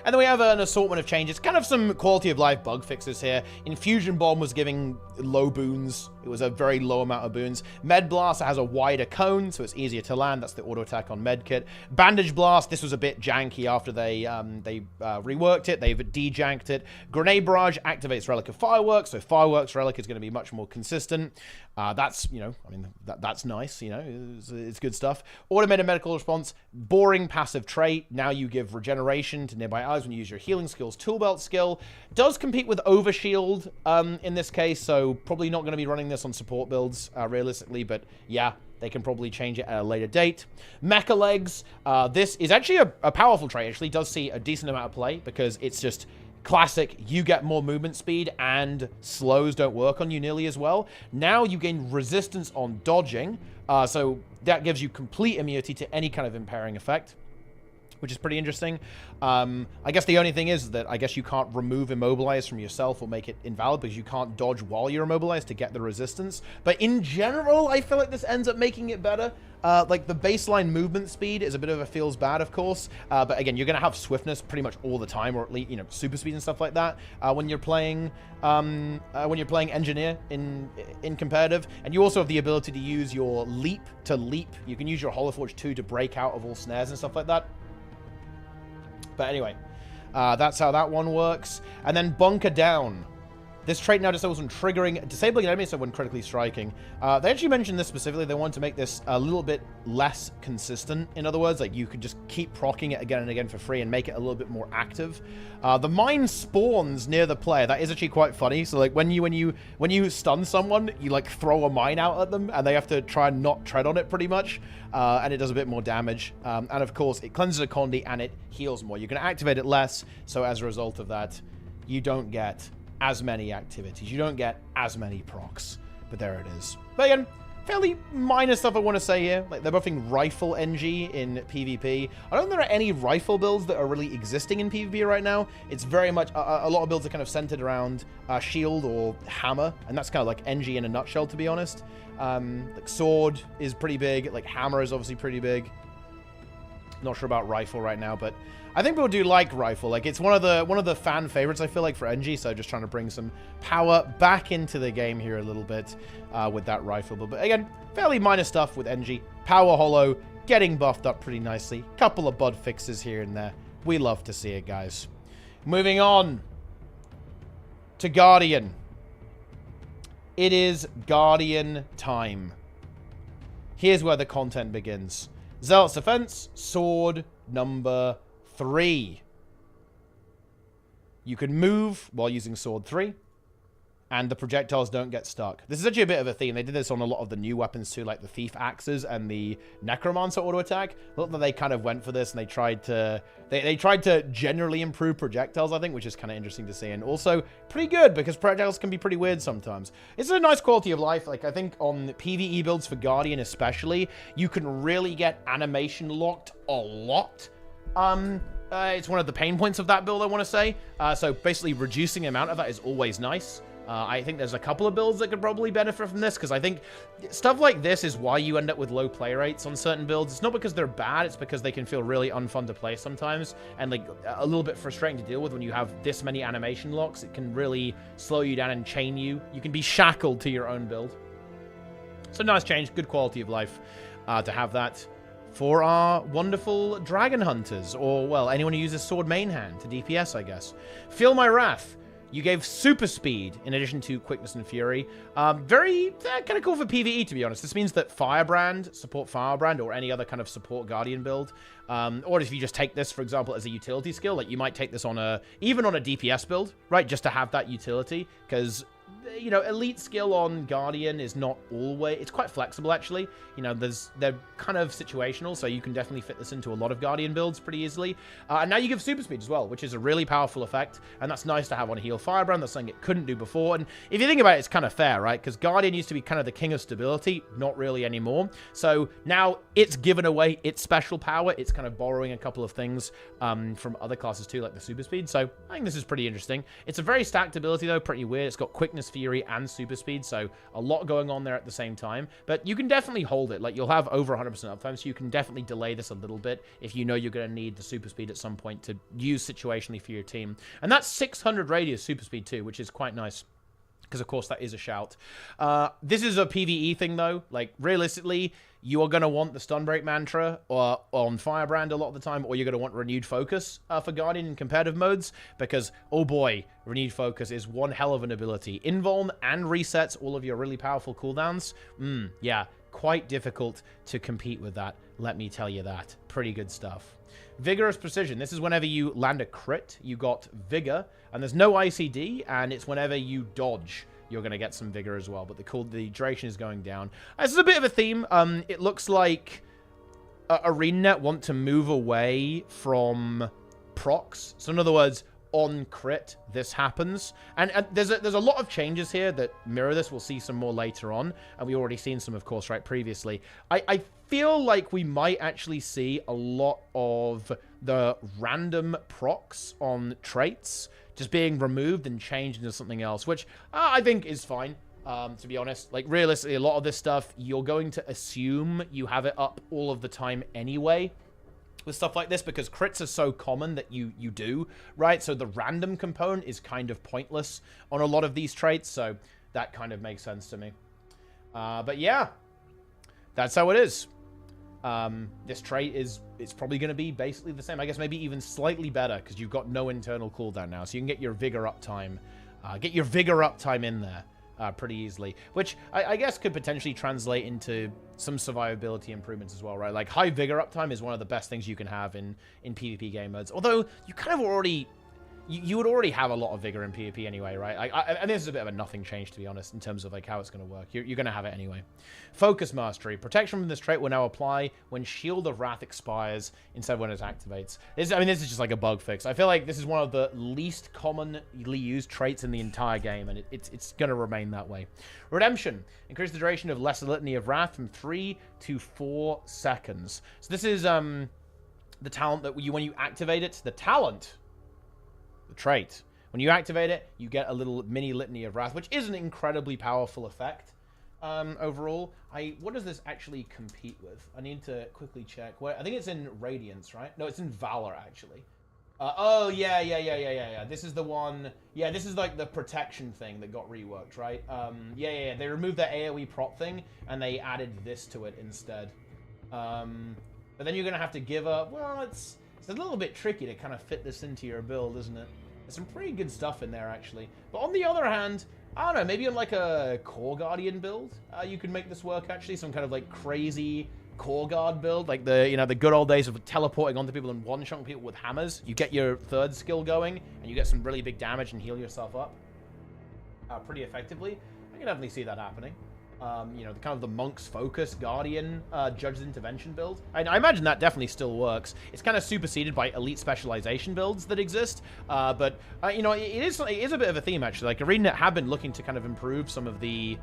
And then we have an assortment of changes. Kind of some quality of life bug fixes here. Infusion Bomb was giving low boons. It was a very low amount of boons. Med Blast has a wider cone, so it's easier to land. That's the auto attack on Medkit. Bandage Blast, this was a bit janky after they reworked it. They've de-janked it. Grenade Barrage activates Relic of Fireworks, so Fireworks Relic is going to be much more consistent. That's, you know, I mean, that's nice, you know, it's good stuff. Automated Medical Response, boring passive trait. Now you give regeneration to nearby allies when you use your healing skills. Tool Belt skill does compete with Overshield in this case, so probably not going to be running this on support builds realistically, but yeah, they can probably change it at a later date. Mecha Legs, this is actually a powerful trait. Actually does see a decent amount of play because it's just classic, you get more movement speed and slows don't work on you nearly as well. Now you gain resistance on dodging, so that gives you complete immunity to any kind of impairing effect, which is pretty interesting. I guess the only thing is that I guess you can't remove Immobilize from yourself or make it invalid because you can't dodge while you're immobilized to get the resistance. But in general, I feel like this ends up making it better. Like the baseline movement speed is a bit of a feels bad, of course. But again, you're going to have swiftness pretty much all the time, or at least, you know, super speed and stuff like that when you're playing engineer in competitive. And you also have the ability to use your leap to leap. You can use your Holoforge 2 to break out of all snares and stuff like that. But anyway, that's how that one works. And then Bunker Down. This trait now disables when triggering, disabling an enemy, so when critically striking. They actually mentioned this specifically. They wanted to make this a little bit less consistent. In other words, like you could just keep proccing it again and again for free and make it a little bit more active. The mine spawns near the player. That is actually quite funny. So like when you stun someone, you like throw a mine out at them, and they have to try and not tread on it pretty much, and it does a bit more damage. And of course, it cleanses a Condi and it heals more. You can activate it less, so as a result of that, you don't get as many activities. You don't get as many procs, but there it is. But again, fairly minor stuff I want to say here. Like they're buffing rifle NG in PvP. I don't think there are any rifle builds that are really existing in PvP right now. It's very much a lot of builds are kind of centered around shield or hammer, and that's kind of like NG in a nutshell, to be honest. Like sword is pretty big. Like hammer is obviously pretty big. Not sure about rifle right now, but I think people do like rifle. Like it's one of the fan favorites, I feel like, for NG. So just trying to bring some power back into the game here a little bit with that rifle. But again, fairly minor stuff with NG. Power Hollow getting buffed up pretty nicely. Couple of bud fixes here and there. We love to see it, guys. Moving on to Guardian. It is Guardian time. Here's where the content begins. Zealot's Defense, sword number 3. You can move while using sword 3, and the projectiles don't get stuck. This is actually a bit of a theme. They did this on a lot of the new weapons too, like the Thief Axes and the Necromancer auto attack. Look that they kind of went for this, and they tried to generally improve projectiles, I think, which is kind of interesting to see, and also pretty good because projectiles can be pretty weird sometimes. It's a nice quality of life. Like I think on PvE builds for Guardian especially, you can really get animation locked a lot. It's one of the pain points of that build, I want to say. So basically reducing the amount of that is always nice. I think there's a couple of builds that could probably benefit from this, because I think stuff like this is why you end up with low play rates on certain builds. It's not because they're bad, it's because they can feel really unfun to play sometimes, and like a little bit frustrating to deal with when you have this many animation locks. It can really slow you down and chain you. You can be shackled to your own build. So nice change, good quality of life to have that. For our wonderful dragon hunters, or, well, anyone who uses sword main hand to DPS, I guess. Feel My Wrath. You gave super speed in addition to quickness and fury. Very kind of cool for PvE, to be honest. This means that Firebrand, support Firebrand, or any other kind of support Guardian build, or if you just take this, for example, as a utility skill, like you might take this on even on a DPS build, right? Just to have that utility, because you know, elite skill on Guardian is not always... It's quite flexible, actually. You know, they're kind of situational, so you can definitely fit this into a lot of Guardian builds pretty easily. And now you give super speed as well, which is a really powerful effect, and that's nice to have on Heal Firebrand. That's something it couldn't do before. And if you think about it, it's kind of fair, right? Because Guardian used to be kind of the king of stability, not really anymore. So now it's given away its special power. It's kind of borrowing a couple of things from other classes too, like the super speed. So I think this is pretty interesting. It's a very stacked ability, though, pretty weird. It's got quickness, fury, and super speed, so a lot going on there at the same time. But you can definitely hold it. Like, you'll have over 100% uptime, so you can definitely delay this a little bit if you know you're going to need the super speed at some point to use situationally for your team. And that's 600 radius super speed too, which is quite nice, because of course that is a shout. This is a PvE thing, though. Like, realistically, you are going to want the stun break mantra or on Firebrand a lot of the time, or you're going to want renewed focus for Guardian in competitive modes, because, oh boy, renewed focus is one hell of an ability. Invuln and resets all of your really powerful cooldowns. Yeah, quite difficult to compete with that, let me tell you that. Pretty good stuff. Vigorous Precision. This is whenever you land a crit, you got Vigor, and there's no ICD, and it's whenever you dodge, you're going to get some Vigor as well, but the duration is going down. This is a bit of a theme. It looks like ArenaNet want to move away from procs. So in other words, on crit, this happens. And there's a lot of changes here that mirror this. We'll see some more later on, and we've already seen some, of course, right, previously. I feel like we might actually see a lot of the random procs on traits just being removed and changed into something else, which I think is fine, to be honest. Like, realistically, a lot of this stuff, you're going to assume you have it up all of the time anyway with stuff like this, because crits are so common that you do, right? So the random component is kind of pointless on a lot of these traits, so that kind of makes sense to me. But yeah, that's how it is. This trait it's probably going to be basically the same. I guess maybe even slightly better, because you've got no internal cooldown now, so you can get your Vigor uptime Get your vigor uptime in there pretty easily, which I guess could potentially translate into some survivability improvements as well, right? Like high vigor uptime is one of the best things you can have in PvP game modes. Although you kind of already, you would already have a lot of vigor in PvP anyway, right? I think this is a bit of a nothing change, to be honest, in terms of like how it's going to work. You're going to have it anyway. Focus Mastery. Protection from this trait will now apply when Shield of Wrath expires instead of when it activates. This is just like a bug fix. I feel like this is one of the least commonly used traits in the entire game, and it's going to remain that way. Redemption. Increase the duration of Lesser Litany of Wrath from 3 to 4 seconds. So this is the talent that when you activate it, the trait. When you activate it, you get a little mini Litany of Wrath, which is an incredibly powerful effect. Overall, what does this actually compete with? I need to quickly check. I think it's in Radiance, right? No, it's in Valor, actually. Oh, yeah. This is the one. Yeah, this is like the protection thing that got reworked, right? Yeah. They removed that AoE prop thing, and they added this to it instead. But then you're going to have to give up. Well, it's a little bit tricky to kind of fit this into your build, isn't it? There's some pretty good stuff in there, actually. But on the other hand, I don't know, maybe on like a Core Guardian build, you could make this work, actually. Some kind of like crazy Core Guard build, like the good old days of teleporting onto people and one-shotting people with hammers. You get your third skill going, and you get some really big damage and heal yourself up pretty effectively. I can definitely see that happening. The kind of the Monk's Focus Guardian Judge's Intervention build. I imagine that definitely still works. It's kind of superseded by elite specialization builds that exist, but it is a bit of a theme, actually. Like ArenaNet have been looking to kind of improve some of the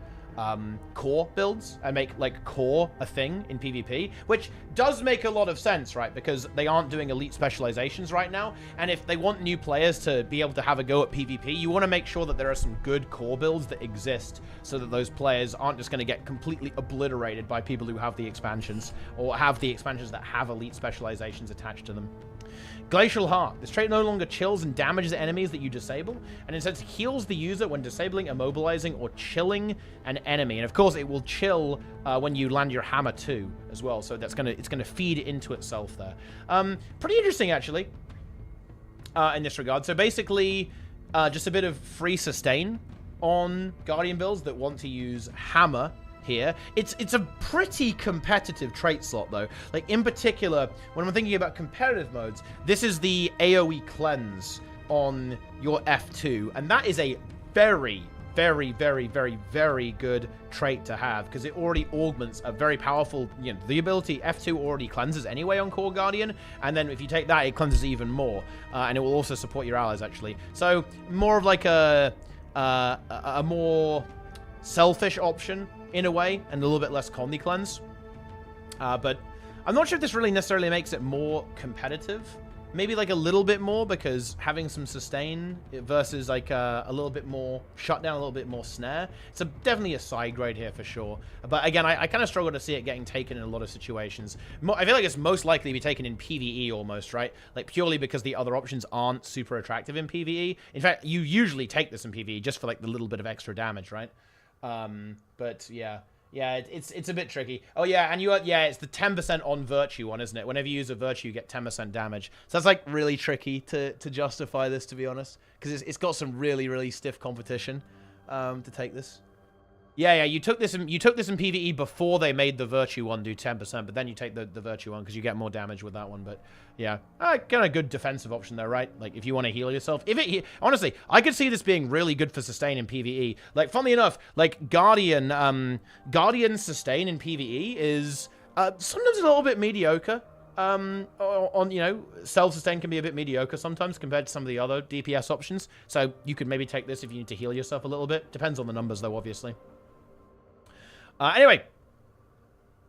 core builds and make like core a thing in PvP, which does make a lot of sense, right? Because they aren't doing elite specializations right now, and if they want new players to be able to have a go at PvP, you want to make sure that there are some good core builds that exist so that those players aren't just going to get completely obliterated by people who have the expansions or have the expansions that have elite specializations attached to them. Glacial Heart. This trait no longer chills and damages enemies that you disable, and instead heals the user when disabling, immobilizing, or chilling an enemy. And of course, it will chill when you land your hammer too, as well. So it's gonna feed into itself there. Pretty interesting, actually, in this regard. So basically, just a bit of free sustain on Guardian builds that want to use hammer. Here. It's a pretty competitive trait slot, though. Like, in particular, when I'm thinking about competitive modes, this is the AoE cleanse on your F2, and that is a very, very, very, very, very good trait to have, because it already augments a very powerful, the ability F2 already cleanses anyway on Core Guardian, and then if you take that, it cleanses even more, and it will also support your allies, actually. So, more of like a more selfish option, in a way, and a little bit less Condi cleanse. But I'm not sure if this really necessarily makes it more competitive. Maybe like a little bit more, because having some sustain versus like a little bit more shutdown, a little bit more snare. It's definitely a side grade here for sure. But again, I kind of struggle to see it getting taken in a lot of situations. I feel like it's most likely to be taken in PvE almost, right? Like purely because the other options aren't super attractive in PvE. In fact, you usually take this in PvE just for like the little bit of extra damage, right? But yeah, it's a bit tricky. Oh yeah, and it's the 10% on Virtue one, isn't it? Whenever you use a Virtue, you get 10% damage. So that's like really tricky to justify this, to be honest, because it's got some really, really stiff competition to take this. Yeah, you took this in PvE before they made the Virtue one do 10%, but then you take the Virtue one because you get more damage with that one. But yeah, kind of good defensive option there, right? Like if you want to heal yourself. Honestly, I could see this being really good for sustain in PvE. Like, funnily enough, like Guardian sustain in PvE is sometimes a little bit mediocre. Self-sustain can be a bit mediocre sometimes compared to some of the other DPS options. So you could maybe take this if you need to heal yourself a little bit. Depends on the numbers, though, obviously. Anyway,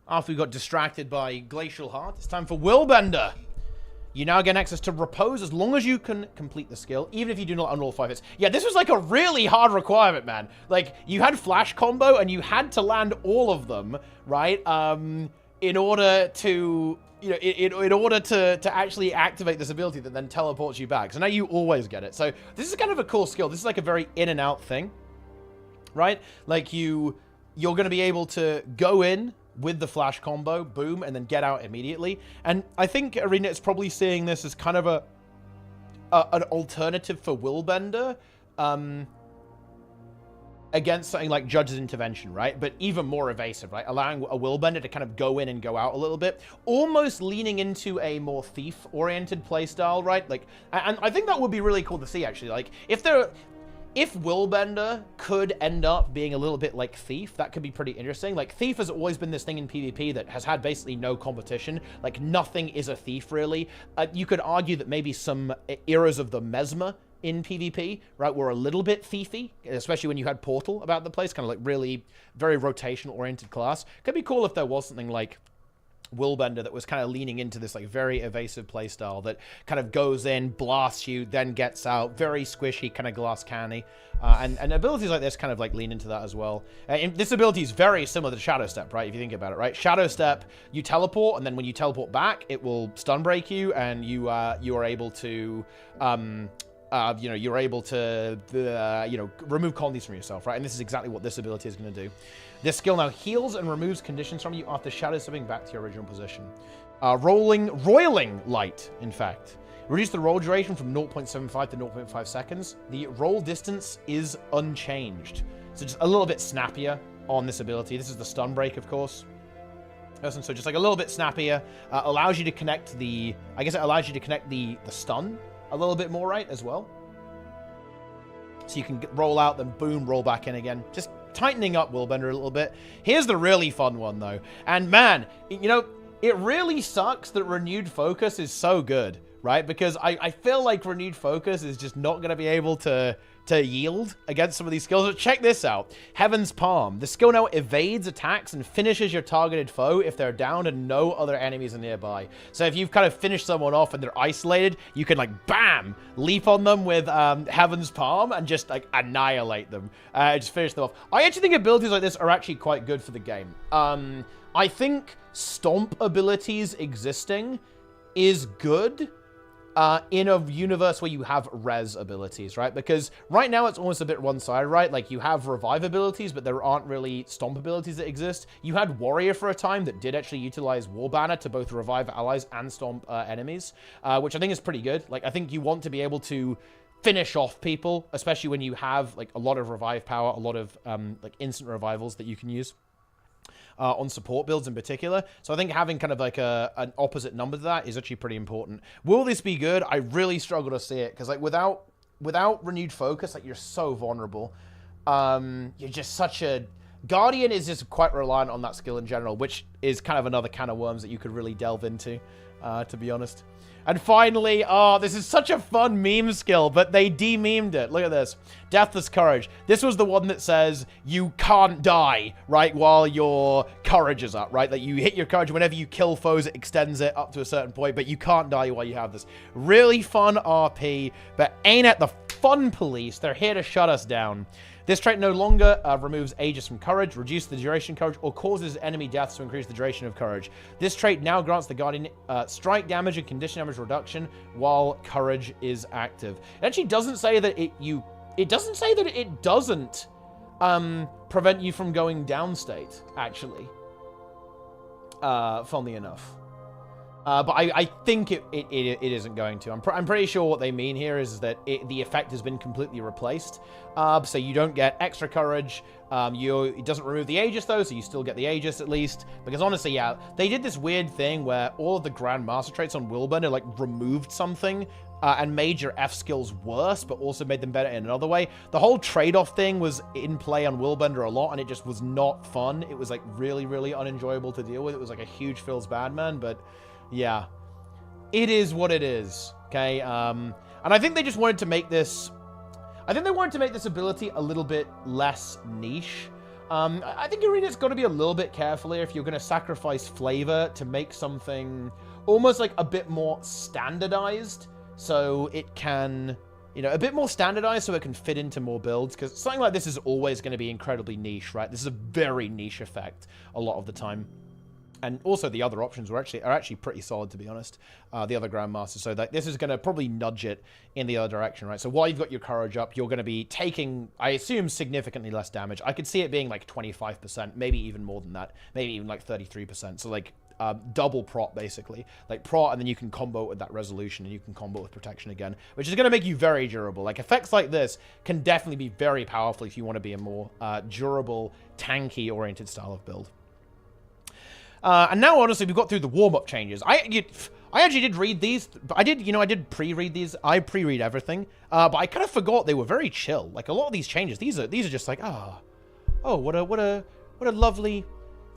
after we got distracted by Glacial Heart, it's time for Willbender. You now get access to Repose as long as you can complete the skill, even if you do not unroll 5 hits. Yeah, this was like a really hard requirement, man. Like, you had Flash Combo, and you had to land all of them, right? In order to... in order to actually activate this ability that then teleports you back. So now you always get it. So this is kind of a cool skill. This is like a very in and out thing, right? Like you're going to be able to go in with the flash combo, boom, and then get out immediately. And I think Arena is probably seeing this as kind of an alternative for Willbender. against something like Judge's Intervention, right? But even more evasive, right? Allowing a Willbender to kind of go in and go out a little bit, almost leaning into a more thief-oriented playstyle, right? Like, and I think that would be really cool to see, actually. Like, if Willbender could end up being a little bit like Thief, that could be pretty interesting. Like, Thief has always been this thing in PvP that has had basically no competition. Like, nothing is a Thief, really. You could argue that maybe some eras of the Mesmer in PvP, right, were a little bit thiefy, especially when you had Portal about the place, kind of like really very rotation-oriented class. Could be cool if there was something like Willbender that was kind of leaning into this like very evasive playstyle that kind of goes in, blasts you, then gets out, very squishy, kind of glass canny. And abilities like this kind of like lean into that as well. And this ability is very similar to Shadow Step, right? If you think about it, right? Shadow Step, you teleport, and then when you teleport back, it will stun break you, and you are able to you're able to, remove colonies from yourself, right? And this is exactly what this ability is going to do. This skill now heals and removes conditions from you after shadow stepping back to your original position. Roiling Light, in fact. Reduce the roll duration from 0.75 to 0.5 seconds. The roll distance is unchanged. So just a little bit snappier on this ability. This is the stun break, of course. So just like a little bit snappier. Allows you to connect the stun a little bit more, right, as well. So you can roll out, then boom, roll back in again. Just tightening up Willbender a little bit. Here's the really fun one, though. And man, it really sucks that Renewed Focus is so good, right? Because I feel like Renewed Focus is just not going to be able to yield against some of these skills. But check this out. Heaven's Palm. The skill now evades attacks and finishes your targeted foe if they're down and no other enemies are nearby. So if you've kind of finished someone off and they're isolated, you can like, bam, leap on them with Heaven's Palm and just like annihilate them. Just finish them off. I actually think abilities like this are actually quite good for the game. I think Stomp abilities existing is good in a universe where you have res abilities, right? Because right now it's almost a bit one-sided, right? Like, you have revive abilities, but there aren't really stomp abilities that exist. You had Warrior for a time that did actually utilize War Banner to both revive allies and stomp enemies, which I think is pretty good. Like, I think you want to be able to finish off people, especially when you have, like, a lot of revive power, a lot of, like, instant revivals that you can use. On support builds in particular. So I think having kind of like an opposite number to that is actually pretty important. Will this be good? I really struggle to see it, because like without Renewed Focus, like, you're so vulnerable. You're just such a... Guardian is just quite reliant on that skill in general, which is kind of another can of worms that you could really delve into, to be honest. And finally, this is such a fun meme skill, but they de-memed it. Look at this. Deathless Courage. This was the one that says you can't die, right, while your courage is up, right? Like, you hit your courage whenever you kill foes, it extends it up to a certain point, but you can't die while you have this. Really fun RP, but ain't it the fun police. They're here to shut us down. This trait no longer removes Aegis from Courage, reduces the duration of Courage, or causes enemy deaths to increase the duration of Courage. This trait now grants the Guardian strike damage and condition damage reduction while Courage is active. It actually doesn't say that it doesn't say that it doesn't prevent you from going downstate, actually. Funnily enough. But I think it isn't going to. I'm pretty sure what they mean here is that the effect has been completely replaced. So you don't get extra courage. It doesn't remove the Aegis, though, so you still get the Aegis at least. Because honestly, yeah, they did this weird thing where all of the Grand Master traits on Willbender, like, removed something and made your F skills worse, but also made them better in another way. The whole trade-off thing was in play on Willbender a lot, and it just was not fun. It was, like, really, really unenjoyable to deal with. It was, like, a huge Phil's Badman, but... yeah, it is what it is, okay? And I think they just wanted to make this... I think they wanted to make this ability a little bit less niche. I think Arena's got to be a little bit careful here if you're going to sacrifice flavor to make something almost like a bit more standardized, so it can... a bit more standardized so it can fit into more builds, because something like this is always going to be incredibly niche, right? This is a very niche effect a lot of the time. And also the other options are actually pretty solid, to be honest. The other Grandmasters. So this is going to probably nudge it in the other direction, right? So while you've got your courage up, you're going to be taking, I assume, significantly less damage. I could see it being like 25%, maybe even more than that. Maybe even like 33%. So like double prot, basically. Like prot, and then you can combo it with that resolution, and you can combo it with protection again, which is going to make you very durable. Like, effects like this can definitely be very powerful if you want to be a more durable, tanky-oriented style of build. And now, honestly, we've got through the warm-up changes. I actually did read these. I did pre-read these. I pre-read everything. But I kind of forgot they were very chill. Like, a lot of these changes, these are just like, oh, what a lovely,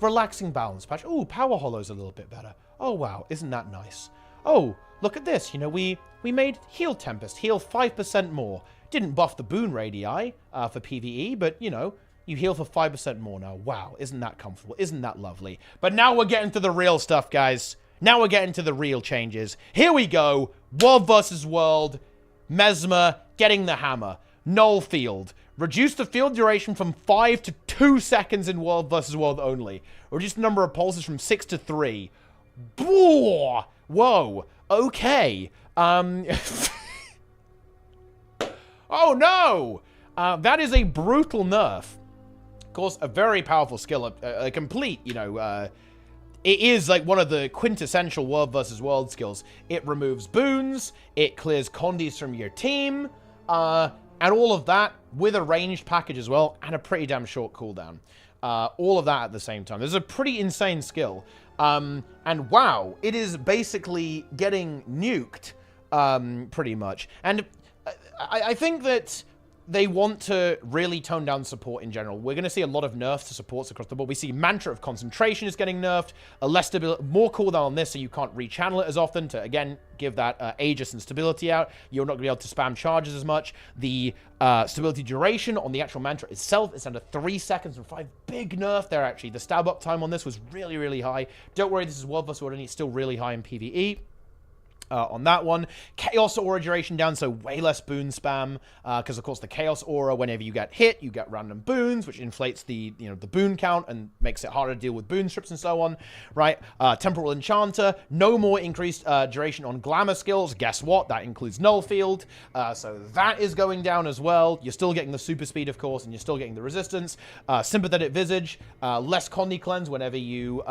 relaxing balance patch. Oh, Power Hollow's a little bit better. Oh, wow, isn't that nice? Oh, look at this. You know, we made Heal Tempest heal 5% more. Didn't buff the boon radii for PvE, but, you know, you heal for 5% more now. Wow, isn't that comfortable? Isn't that lovely? But now we're getting to the real stuff, guys. Now we're getting to the real changes. Here we go. World versus World. Mesmer getting the hammer. Null Field. Reduce the field duration from 5 to 2 seconds in World versus World only. Reduce the number of pulses from 6 to 3. Whoa. Okay. Oh, no. That is a brutal nerf. Of course, a very powerful skill. A complete, you know... it is like one of the quintessential World versus World skills. It removes boons, it clears condies from your team, and all of that with a ranged package as well, and a pretty damn short cooldown. All of that at the same time. This is a pretty insane skill. And wow, it is basically getting nuked, pretty much. And I think that they want to really tone down support in general. We're going to see a lot of nerfs to supports across the board. We see Mantra of Concentration is getting nerfed, a less stability, more cooldown on this, so you can't rechannel it as often to, again, give that Aegis and stability out. You're not going to be able to spam charges as much. The stability duration on the actual Mantra itself is under 3 seconds from 5. Big nerf there, actually. The stab up time on this was really, really high. Don't worry, this is World vs. World, and it's still really high in PvE. On that one. Chaos Aura duration down, so way less boon spam, because of course the Chaos Aura, whenever you get hit, you get random boons, which inflates the boon count and makes it harder to deal with boon strips and so on, right? Temporal Enchanter, no more increased duration on glamour skills. Guess what? That includes Null Field, so that is going down as well. You're still getting the super speed, of course, and you're still getting the resistance. Sympathetic Visage, less Condi cleanse whenever you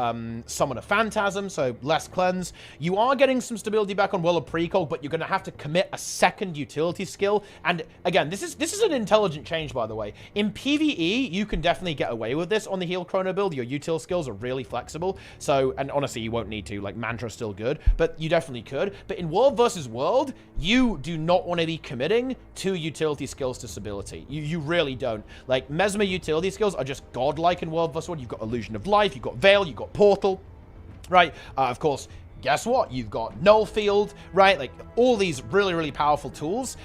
summon a Phantasm, so less cleanse. You are getting some stability back on Well of Precog, but you're going to have to commit a second utility skill. And again, this is an intelligent change, by the way. In PvE, you can definitely get away with this on the Heal Chrono build. Your util skills are really flexible. So, and honestly, you won't need to. Like, Mantra's still good, but you definitely could. But in World versus World, you do not want to be committing 2 utility skills to stability. You really don't. Like, Mesmer utility skills are just godlike in World versus World. You've got Illusion of Life, you've got Veil, you've got Portal, right? Of course, guess what? You've got Null Field, right? Like, all these really, really powerful tools.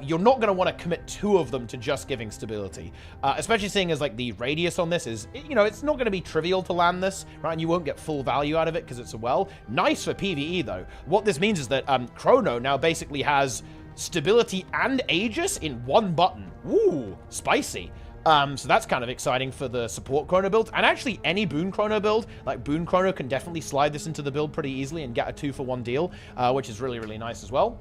You're not going to want to commit 2 of them to just giving stability. Especially seeing as, like, the radius on this is, you know, it's not going to be trivial to land this, right? And you won't get full value out of it because it's a well. Nice for PvE, though. What this means is that Chrono now basically has stability and Aegis in one button. Ooh, spicy. So that's kind of exciting for the support Chrono build. And actually, any Boon Chrono build, like Boon Chrono, can definitely slide this into the build pretty easily and get a 2-for-1 deal, which is really, really nice as well.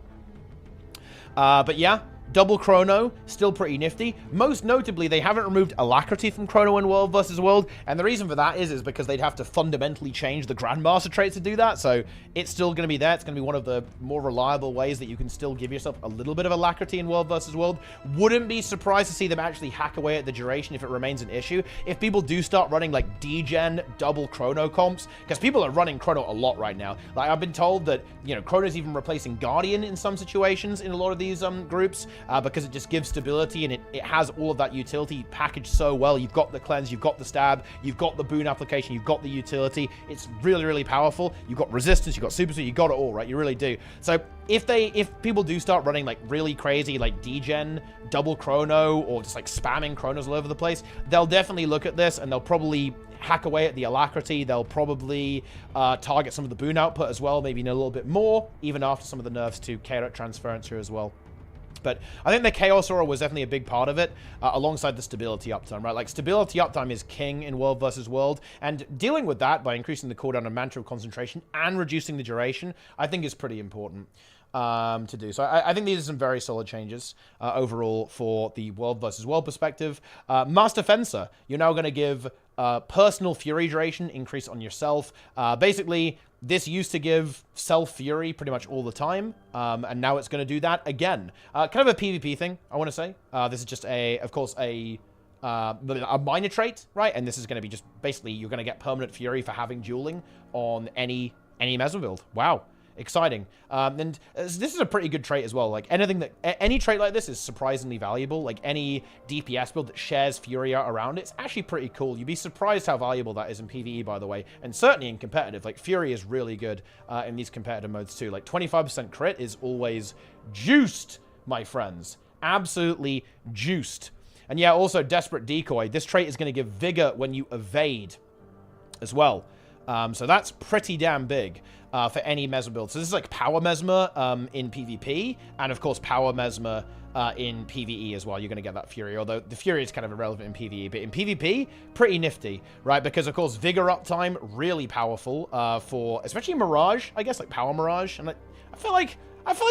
But yeah, double Chrono, still pretty nifty. Most notably, they haven't removed Alacrity from Chrono in World vs. World, and the reason for that is because they'd have to fundamentally change the Grandmaster traits to do that, so it's still going to be there. It's going to be one of the more reliable ways that you can still give yourself a little bit of Alacrity in World vs. World. Wouldn't be surprised to see them actually hack away at the duration if it remains an issue. If people do start running, like, degen double Chrono comps, because people are running Chrono a lot right now. Like, I've been told that, you know, Chrono's even replacing Guardian in some situations in a lot of these groups, because it just gives stability and it has all of that utility packaged so well. You've got the cleanse, you've got the stab, you've got the boon application, you've got the utility. It's really, really powerful. You've got resistance, you've got super speed, you got it all, right? You really do. So if people do start running, like, really crazy, like, degen double Chrono or just, like, spamming Chronos all over the place, they'll definitely look at this and they'll probably hack away at the Alacrity. They'll probably target some of the boon output as well, maybe a little bit more, even after some of the nerfs to Chaotic Transference here as well. But I think the Chaos Aura was definitely a big part of it, alongside the stability uptime, right? Like, stability uptime is king in World versus World, and dealing with that by increasing the cooldown of Mantra of Concentration and reducing the duration, I think is pretty important. to do. So I think these are some very solid changes overall for the world versus world perspective. Master Fencer, you're now going to give personal fury duration increase on yourself. Basically, this used to give self fury pretty much all the time, and now it's going to do that again. Kind of a PvP thing, I want to say. This is just of course, a minor trait, right? And this is going to be just basically you're going to get permanent fury for having dueling on any Mesmer build. Wow. Exciting. And this is a pretty good trait as well. Like any trait like this is surprisingly valuable. Like any DPS build that shares Furia around it's actually pretty cool. You'd be surprised how valuable that is in PvE, by the way, and certainly in competitive. Like Fury is really good in these competitive modes too. Like 25% crit is always juiced, my friends. Absolutely juiced. And yeah, also Desperate Decoy. This trait is going to give vigor when you evade as well. So that's pretty damn big for any Mesmer build. So this is like Power Mesmer in PvP, and of course Power Mesmer in PvE as well. You're going to get that Fury, although the Fury is kind of irrelevant in PvE. But in PvP, pretty nifty, right? Because of course Vigor uptime, really powerful for especially Mirage, I guess, like Power Mirage. And I feel like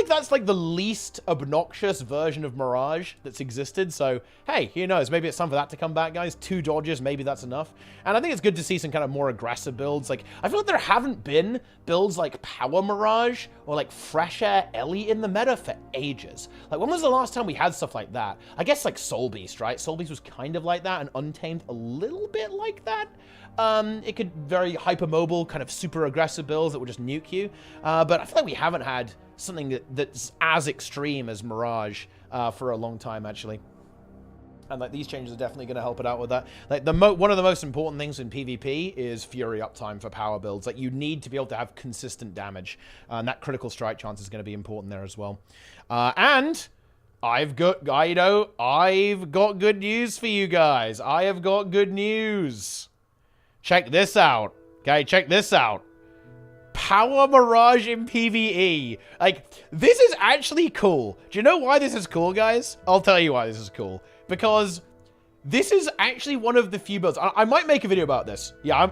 that's like the least obnoxious version of Mirage that's existed. So, hey, who knows? Maybe it's time for that to come back, guys. 2 dodges, maybe that's enough. And I think it's good to see some kind of more aggressive builds. Like, I feel like there haven't been builds like Power Mirage or like Fresh Air Ellie in the meta for ages. Like, when was the last time we had stuff like that? I guess like Soul Beast, right? Soul Beast was kind of like that, and Untamed a little bit like that. It could very hypermobile, kind of super aggressive builds that would just nuke you. But I feel like we haven't had something that's as extreme as Mirage for a long time, actually. And like these changes are definitely going to help it out with that. Like one of the most important things in PvP is Fury uptime for power builds. Like you need to be able to have consistent damage, and that critical strike chance is going to be important there as well. And I've got good news for you guys. I have got good news. Check this out. Okay, check this out. Power Mirage in PvE. Like, this is actually cool. Do you know why this is cool, guys? I'll tell you why this is cool. Because this is actually one of the few builds. I might make a video about this. Yeah,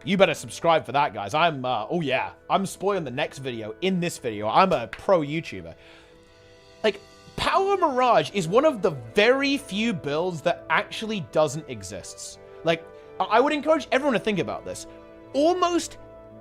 you better subscribe for that, guys. I'm spoiling the next video in this video. I'm a pro YouTuber. Like, Power Mirage is one of the very few builds that actually doesn't exist. Like, I would encourage everyone to think about this. Almost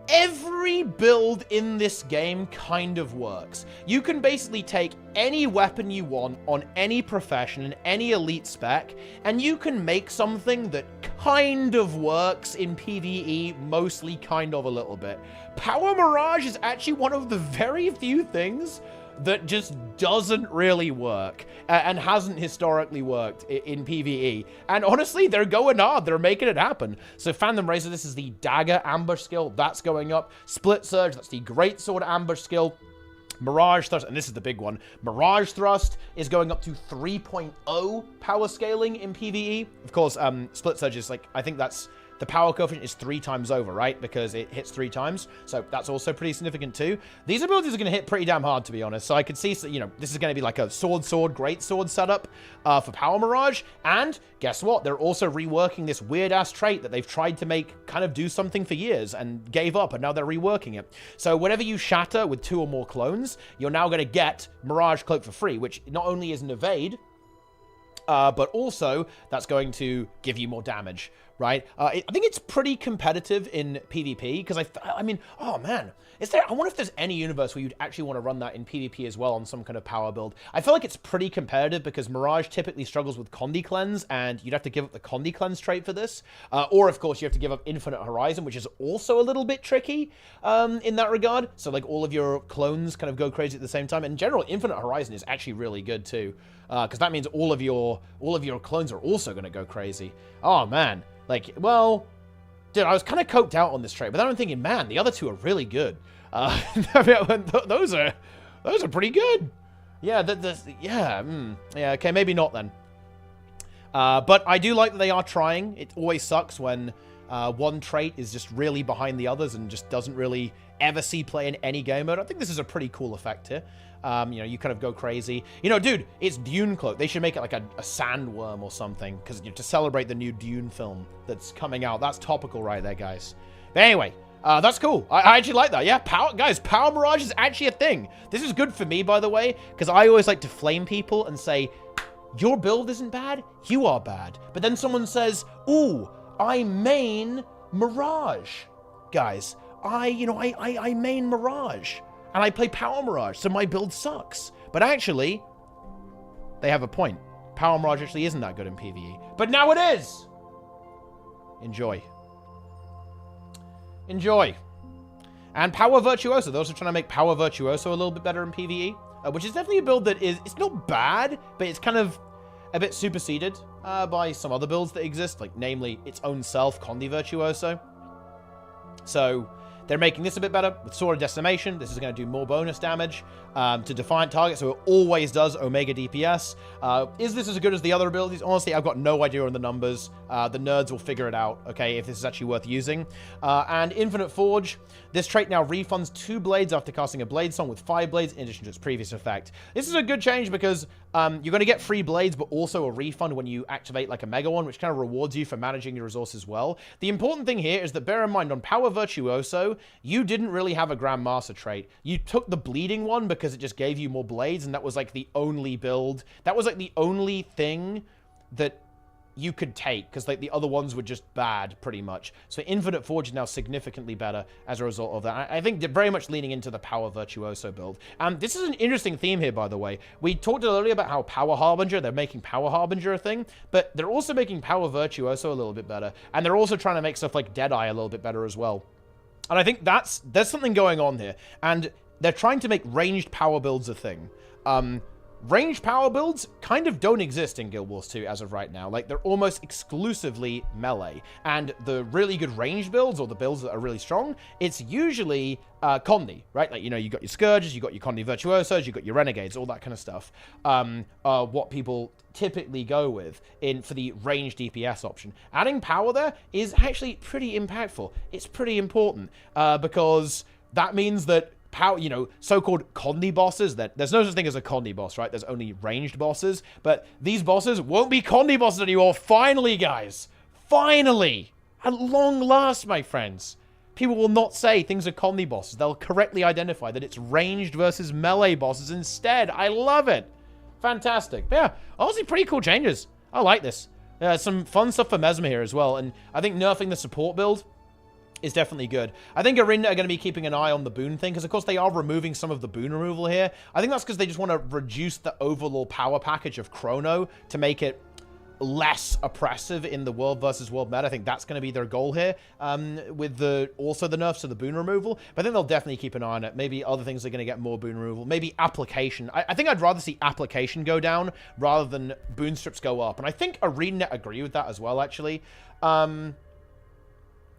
every build in this game kind of works. You can basically take any weapon you want on any profession and any elite spec, and you can make something that kind of works in PvE, mostly kind of a little bit. Power Mirage is actually one of the very few things that just doesn't really work and hasn't historically worked in PvE. And honestly, they're going hard. They're making it happen. So Phantom Razor, this is the Dagger Ambush skill. That's going up. Split Surge, that's the Greatsword Ambush skill. Mirage Thrust, and this is the big one. Mirage Thrust is going up to 3.0 power scaling in PvE. Of course, Split Surge is like, I think that's the power coefficient is 3 times over, right? Because it hits 3 times. So that's also pretty significant too. These abilities are going to hit pretty damn hard, to be honest. So I could see, you know, this is going to be like a great sword setup for Power Mirage. And guess what? They're also reworking this weird-ass trait that they've tried to make kind of do something for years and gave up, and now they're reworking it. So whenever you shatter with 2 or more clones, you're now going to get Mirage Cloak for free, which not only is an evade, but also that's going to give you more damage, right? I think it's pretty competitive in PvP, because I mean, oh man, I wonder if there's any universe where you'd actually want to run that in PvP as well on some kind of power build. I feel like it's pretty competitive because Mirage typically struggles with Condi Cleanse, and you'd have to give up the Condi Cleanse trait for this. Or, of course, you have to give up Infinite Horizon, which is also a little bit tricky in that regard. So, like, all of your clones kind of go crazy at the same time. And in general, Infinite Horizon is actually really good, too. Because that means all of your clones are also going to go crazy. Oh, man. Like, well, dude, I was kind of coked out on this trait, but then I'm thinking, man, the other two are really good. Those are pretty good. Yeah, yeah, okay, maybe not then. But I do like that they are trying. It always sucks when one trait is just really behind the others and just doesn't really ever see play in any game mode. I think this is a pretty cool effect here. You know, you kind of go crazy. You know, dude, it's Dune Cloak. They should make it like a sandworm or something, because to celebrate the new Dune film that's coming out. That's topical right there, guys. But anyway, That's cool. I actually like that. Yeah, Power Mirage is actually a thing. This is good for me, by the way, because I always like to flame people and say, your build isn't bad, you are bad. But then someone says, ooh, I main Mirage. Guys, I main Mirage. And I play Power Mirage, so my build sucks. But actually, they have a point. Power Mirage actually isn't that good in PvE. But now it is! Enjoy. Enjoy. And Power Virtuoso. They're also trying to make Power Virtuoso a little bit better in PvE. Which is definitely a build that is... It's not bad, but it's kind of a bit superseded by some other builds that exist. Like, namely, its own self, Condi Virtuoso. So... They're making this a bit better with Sword of Decimation. This is going to do more bonus damage to Defiant targets, so it always does Omega DPS. Is this as good as the other abilities? Honestly, I've got no idea on the numbers. The nerds will figure it out, okay, if this is actually worth using. And Infinite Forge. This trait now refunds 2 blades after casting a Blade Song with 5 blades in addition to its previous effect. This is a good change because you're going to get free blades, but also a refund when you activate like a Mega one, which kind of rewards you for managing your resources well. The important thing here is that bear in mind, on Power Virtuoso, you didn't really have a Grandmaster trait. You took the Bleeding one because it just gave you more blades, and that was like the only build. That was like the only thing that you could take, because like the other ones were just bad, pretty much. So Infinite Forge is now significantly better as a result of that. I think they're very much leaning into the Power Virtuoso build. This is an interesting theme here, by the way. We talked earlier about how Power Harbinger, they're making Power Harbinger a thing, but they're also making Power Virtuoso a little bit better. And they're also trying to make stuff like Deadeye a little bit better as well. And I think there's something going on here. And they're trying to make ranged power builds a thing. Ranged power builds kind of don't exist in Guild Wars 2 as of right now. Like, they're almost exclusively melee. And the really good ranged builds, or the builds that are really strong, it's usually Condi, right? Like, you know, you got your Scourges, you got your Condi Virtuosos, you got your Renegades, all that kind of stuff. What people typically go with for the ranged DPS option. Adding power there is actually pretty impactful. It's pretty important because that means that power, you know, so-called Condi bosses, that there's no such thing as a Condi boss, right? There's only ranged bosses, but these bosses won't be Condi bosses anymore. Finally, guys. Finally. At long last, my friends. People will not say things are Condi bosses. They'll correctly identify that it's ranged versus melee bosses instead. I love it. Fantastic. But yeah, honestly, pretty cool changes. I like this. Some fun stuff for Mesmer here as well, and I think nerfing the support build is definitely good. I think Arena are going to be keeping an eye on the boon thing, because of course they are removing some of the boon removal here. I think that's because they just want to reduce the overall power package of Chrono to make it less oppressive in the world versus world meta. I think that's going to be their goal here, with also the nerfs to the boon removal. But I think they'll definitely keep an eye on it. Maybe other things are going to get more boon removal. Maybe application. I think I'd rather see application go down rather than boon strips go up. And I think ArenaNet agree with that as well, actually.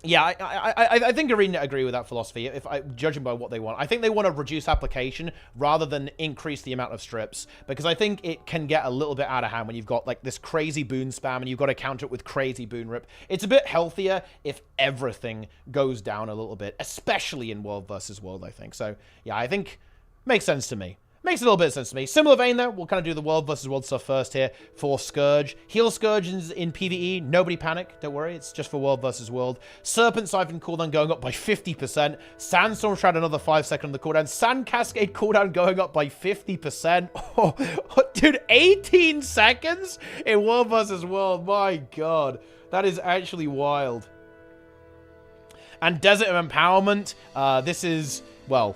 Yeah, I think ArenaNet agree with that philosophy, judging by what they want. I think they want to reduce application rather than increase the amount of strips, because I think it can get a little bit out of hand when you've got like this crazy boon spam and you've got to counter it with crazy boon rip. It's a bit healthier if everything goes down a little bit, especially in world versus world, I think. So yeah, I think makes sense to me. Makes a little bit of sense to me. Similar vein, though. We'll kind of do the world versus world stuff first here for Scourge. Heal Scourge in PvE. Nobody panic. Don't worry. It's just for world versus world. Serpent Siphon cooldown going up by 50%. Sandstorm Shroud another 5 seconds on the cooldown. Sand Cascade cooldown going up by 50%. Oh, dude, 18 seconds in world versus world. My God. That is actually wild. And Desert of Empowerment. This is, well...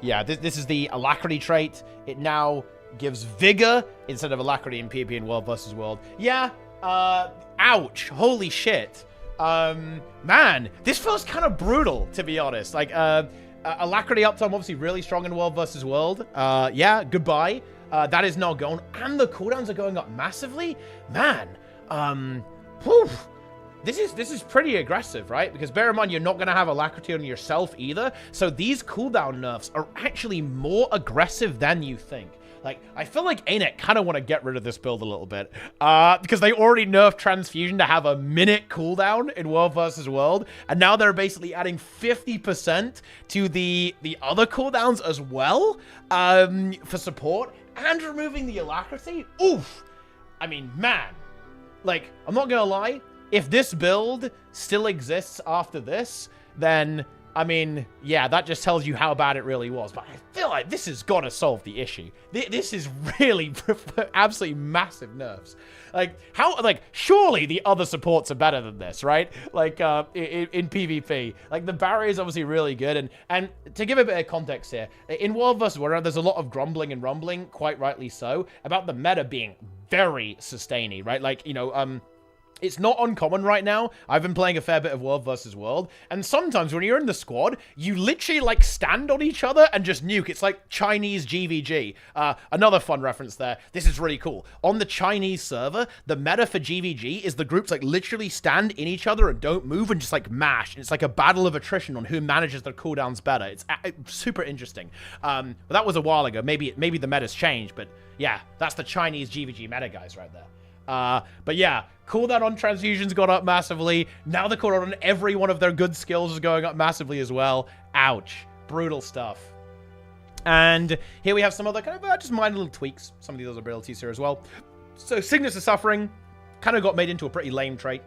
yeah, this is the Alacrity trait. It now gives Vigor instead of Alacrity in PvP in World vs. World. Yeah, ouch. Holy shit. Man, this feels kind of brutal, to be honest. Like, Alacrity uptime obviously really strong in World vs. World. Yeah, goodbye. That is now gone. And the cooldowns are going up massively. Man, whew. This is pretty aggressive, right? Because bear in mind, you're not going to have Alacrity on yourself either. So these cooldown nerfs are actually more aggressive than you think. Like, I feel like ANET kind of want to get rid of this build a little bit. Because they already nerfed Transfusion to have a minute cooldown in World vs. World. And now they're basically adding 50% to the other cooldowns as well. For support. And removing the Alacrity. Oof. I mean, man. Like, I'm not going to lie. If this build still exists after this, then I mean, yeah, that just tells you how bad it really was. But I feel like this has got to solve the issue. This is really absolutely massive nerfs. Like, surely the other supports are better than this, right? Like, in PvP. Like, the barrier is obviously really good. And to give a bit of context here, in World vs. World, there's a lot of grumbling and rumbling, quite rightly so, about the meta being very sustainy, right? Like, you know, it's not uncommon right now. I've been playing a fair bit of World vs. World, and sometimes when you're in the squad, you literally, like, stand on each other and just nuke. It's like Chinese GVG. Another fun reference there. This is really cool. On the Chinese server, the meta for GVG is the groups, like, literally stand in each other and don't move and just, like, mash. And it's like a battle of attrition on who manages their cooldowns better. It's super interesting. But that was a while ago. Maybe the meta's changed, but yeah, that's the Chinese GVG meta guys right there. But yeah, cooldown on transfusions got up massively. Now the cooldown on every one of their good skills is going up massively as well. Ouch. Brutal stuff. And here we have some other kind of just minor little tweaks. Some of these other abilities here as well. So Sickness of Suffering kind of got made into a pretty lame trait.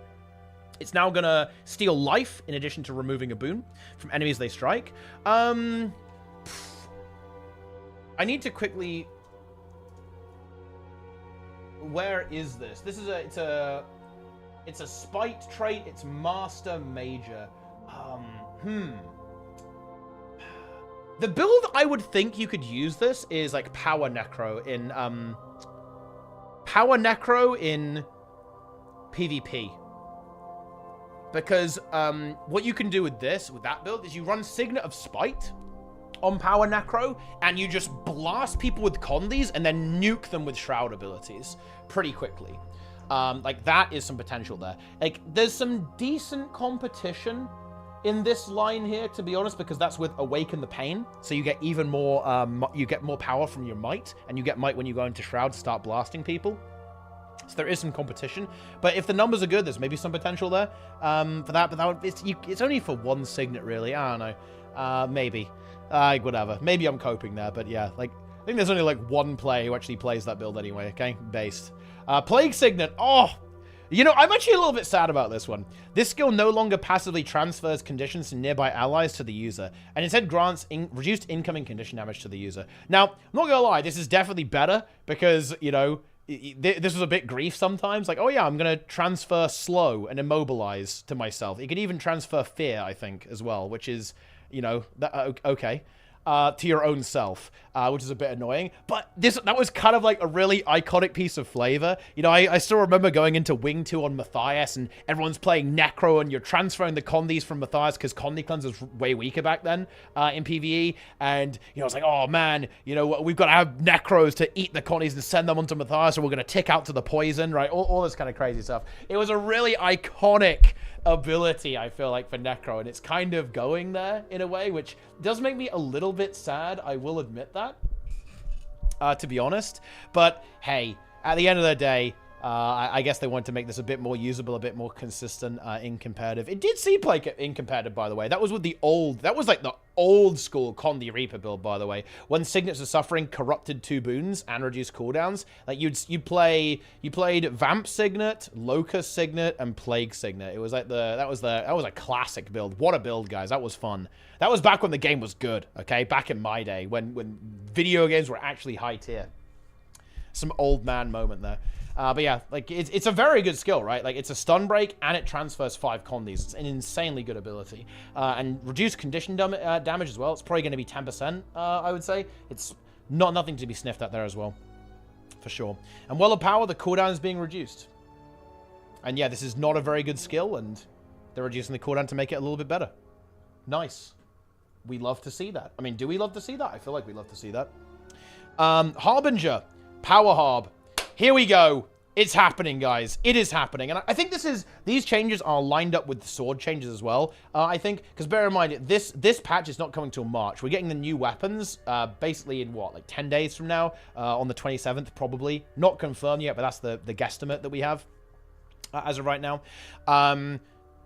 It's now going to steal life in addition to removing a boon from enemies they strike. I need to quickly... Where is this? This is it's a spite trait. It's Master Major. The build I would think you could use this is like Power Necro in PvP. Because what you can do with that build is you run Signet of Spite on Power Necro, and you just blast people with Condies and then nuke them with Shroud abilities pretty quickly. Like, that is some potential there. Like, there's some decent competition in this line here, to be honest, because that's with Awaken the Pain. So you get even more, you get more power from your might, and you get might when you go into Shroud to start blasting people. So there is some competition, but if the numbers are good, there's maybe some potential there for that. But it's only for one Signet, really. I don't know. Maybe. Whatever. Maybe I'm coping there, but yeah, like, I think there's only like one player who actually plays that build anyway, okay? Based. Plague Signet. Oh, you know, I'm actually a little bit sad about this one. This skill no longer passively transfers conditions to nearby allies to the user, and instead grants reduced incoming condition damage to the user. Now, I'm not gonna lie, this is definitely better because, you know, this was a bit grief sometimes. Like, oh yeah, I'm gonna transfer slow and immobilize to myself. You can even transfer fear, I think, as well, which is... You know, okay, to your own self, which is a bit annoying. But that was kind of like a really iconic piece of flavor. You know, I still remember going into Wing 2 on Matthias, and everyone's playing Necro, and you're transferring the Condies from Matthias, because Condi Cleanse was way weaker back then in PvE. And, you know, it's like, oh man, you know, we've got to have Necros to eat the Condies and send them onto Matthias, or we're going to tick out to the poison, right? All this kind of crazy stuff. It was a really iconic ability, I feel like, for Necro, and it's kind of going there in a way, which does make me a little bit sad, I will admit that, to be honest. But hey, at the end of the day, I guess they wanted to make this a bit more usable, a bit more consistent in competitive. It did seem like it in competitive, by the way. That was with the that was like the old school Condi Reaper build, by the way. When Signets of Suffering corrupted 2 boons and reduced cooldowns, like you played Vamp Signet, Locust Signet, and Plague Signet. It was like that was a classic build. What a build, guys. That was fun. That was back when the game was good, okay? Back in my day, when video games were actually high tier. Some old man moment there. But yeah, like, it's a very good skill, right? Like, it's a stun break, and it transfers 5 Condies. It's an insanely good ability. And reduced condition damage as well. It's probably going to be 10%, I would say. It's nothing to be sniffed at there as well, for sure. And Well of Power, the cooldown is being reduced. And yeah, this is not a very good skill, and they're reducing the cooldown to make it a little bit better. Nice. We love to see that. I mean, do we love to see that? I feel like we love to see that. Harbinger. Power Harb. Here we go. It's happening, guys. It is happening. And I think these changes are lined up with the sword changes as well. I think, because bear in mind, this patch is not coming till March. We're getting the new weapons basically in what, like 10 days from now? On the 27th, probably. Not confirmed yet, but that's the guesstimate that we have as of right now.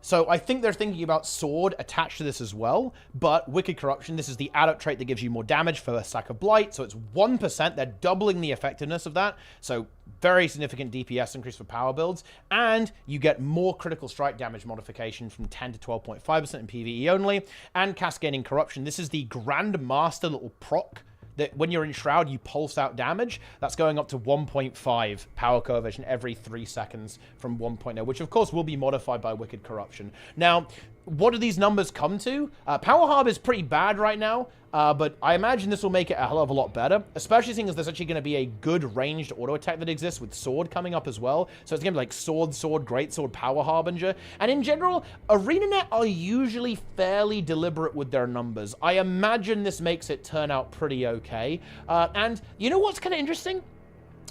So I think they're thinking about Sword attached to this as well, but Wicked Corruption, this is the adept trait that gives you more damage for a sack of Blight, so it's 1%, they're doubling the effectiveness of that, so very significant DPS increase for power builds, and you get more critical strike damage modification from 10 to 12.5% in PvE only, and Cascading Corruption, this is the Grandmaster little proc, that when you're in Shroud, you pulse out damage. That's going up to 1.5 power coefficient every 3 seconds from 1.0, which of course will be modified by Wicked Corruption. Now, what do these numbers come to? Power Harb is pretty bad right now, but I imagine this will make it a hell of a lot better, especially seeing as there's actually going to be a good ranged auto attack that exists with Sword coming up as well. So it's going to be like Sword, Greatsword, Power Harbinger. And in general, ArenaNet are usually fairly deliberate with their numbers. I imagine this makes it turn out pretty okay. And you know what's kind of interesting?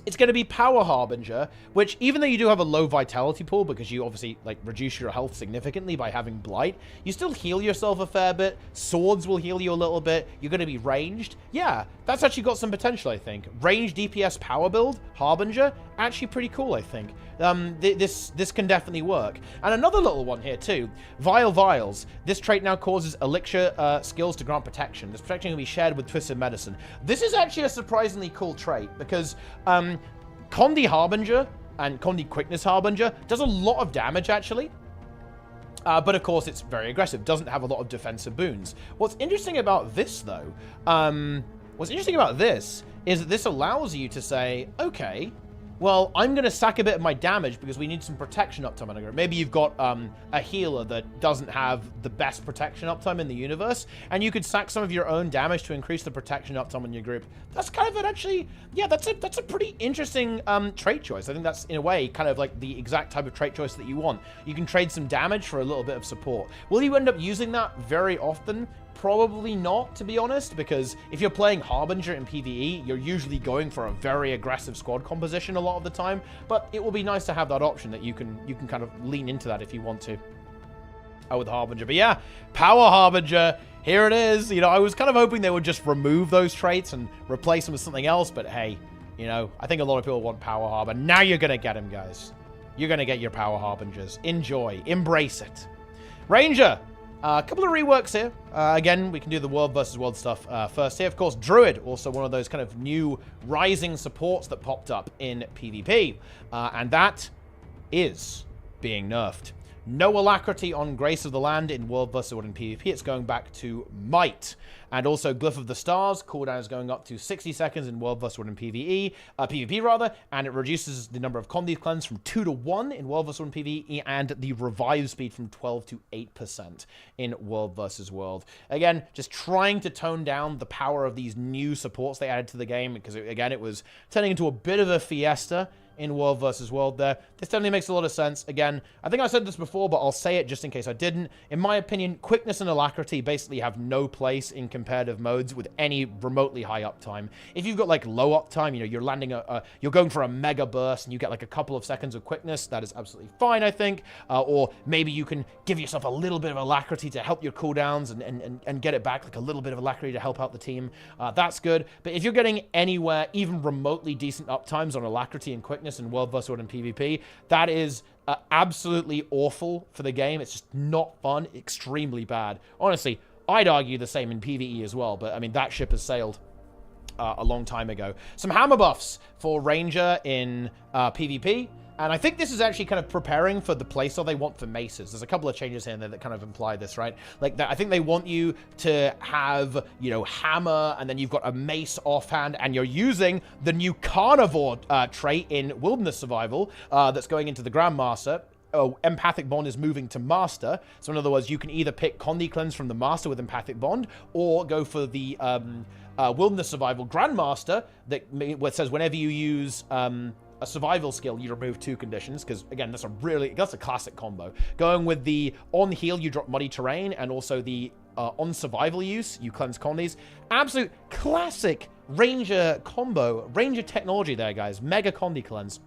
It's going to be Power Harbinger, which even though you do have a low vitality pool because you obviously like reduce your health significantly by having Blight, you still heal yourself a fair bit. Swords will heal you a little bit. You're going to be ranged. Yeah, that's actually got some potential, I think. Ranged DPS power build, Harbinger, actually pretty cool, I think. This can definitely work. And another little one here too, Vile Vials. This trait now causes Elixir skills to grant protection. This protection can be shared with Twisted Medicine. This is actually a surprisingly cool trait because Condi Harbinger and Condi Quickness Harbinger does a lot of damage actually. But of course it's very aggressive, doesn't have a lot of defensive boons. What's interesting about this though, is that this allows you to say, okay, well, I'm going to sack a bit of my damage because we need some protection uptime on a group. Maybe you've got a healer that doesn't have the best protection uptime in the universe, and you could sack some of your own damage to increase the protection uptime on your group. That's kind of an actually, yeah, that's a pretty interesting trait choice. I think that's, in a way, kind of like the exact type of trait choice that you want. You can trade some damage for a little bit of support. Will you end up using that very often? Probably not, to be honest, because if you're playing Harbinger in PvE, you're usually going for a very aggressive squad composition a lot of the time, but it will be nice to have that option that you can kind of lean into that if you want to. With Harbinger. But yeah, Power Harbinger, here it is. You know, I was kind of hoping they would just remove those traits and replace them with something else, but hey, you know, I think a lot of people want Power Harbor. Now you're going to get them, guys. You're going to get your Power Harbingers. Enjoy. Embrace it. Ranger. A couple of reworks here. Again, we can do the world versus world stuff first here. Of course, Druid, also one of those kind of new rising supports that popped up in PvP. And that is being nerfed. No alacrity on Grace of the Land in World vs. World in PvP. It's going back to Might. And also Glyph of the Stars. Cooldown is going up to 60 seconds in World vs. World in PvP rather. And it reduces the number of Condi cleanse from 2 to 1 in World vs. World in PvE. And the revive speed from 12 to 8% in World vs. World. Again, just trying to tone down the power of these new supports they added to the game. Because, again, it was turning into a bit of a fiesta in World versus World there. This definitely makes a lot of sense. Again, I think I said this before, but I'll say it just in case I didn't. In my opinion, quickness and alacrity basically have no place in competitive modes with any remotely high uptime. If you've got like low uptime, you know, you're landing you're going for a mega burst and you get like a couple of seconds of quickness, that is absolutely fine, I think. Or maybe you can give yourself a little bit of alacrity to help your cooldowns and get it back, like a little bit of alacrity to help out the team. That's good. But if you're getting anywhere, even remotely decent uptimes on alacrity and quickness in World vs. World and PvP, that is absolutely awful for the game. It's just not fun, extremely bad. Honestly, I'd argue the same in PvE as well, but I mean, that ship has sailed a long time ago. Some hammer buffs for Ranger in PvP. And I think this is actually kind of preparing for the playstyle they want for maces. There's a couple of changes here and there that kind of imply this, right? Like, I think they want you to have, you know, hammer, and then you've got a mace offhand, and you're using the new carnivore trait in Wilderness Survival that's going into the Grandmaster. Empathic Bond is moving to Master. So in other words, you can either pick Condi Cleanse from the Master with Empathic Bond, or go for the Wilderness Survival Grandmaster that says whenever you use a survival skill, you remove 2 conditions, because again, that's a classic combo. Going with the on heal, you drop Muddy Terrain, and also the on survival use, you cleanse Condis. Absolute classic Ranger combo, Ranger technology there, guys. Mega Condi cleanse.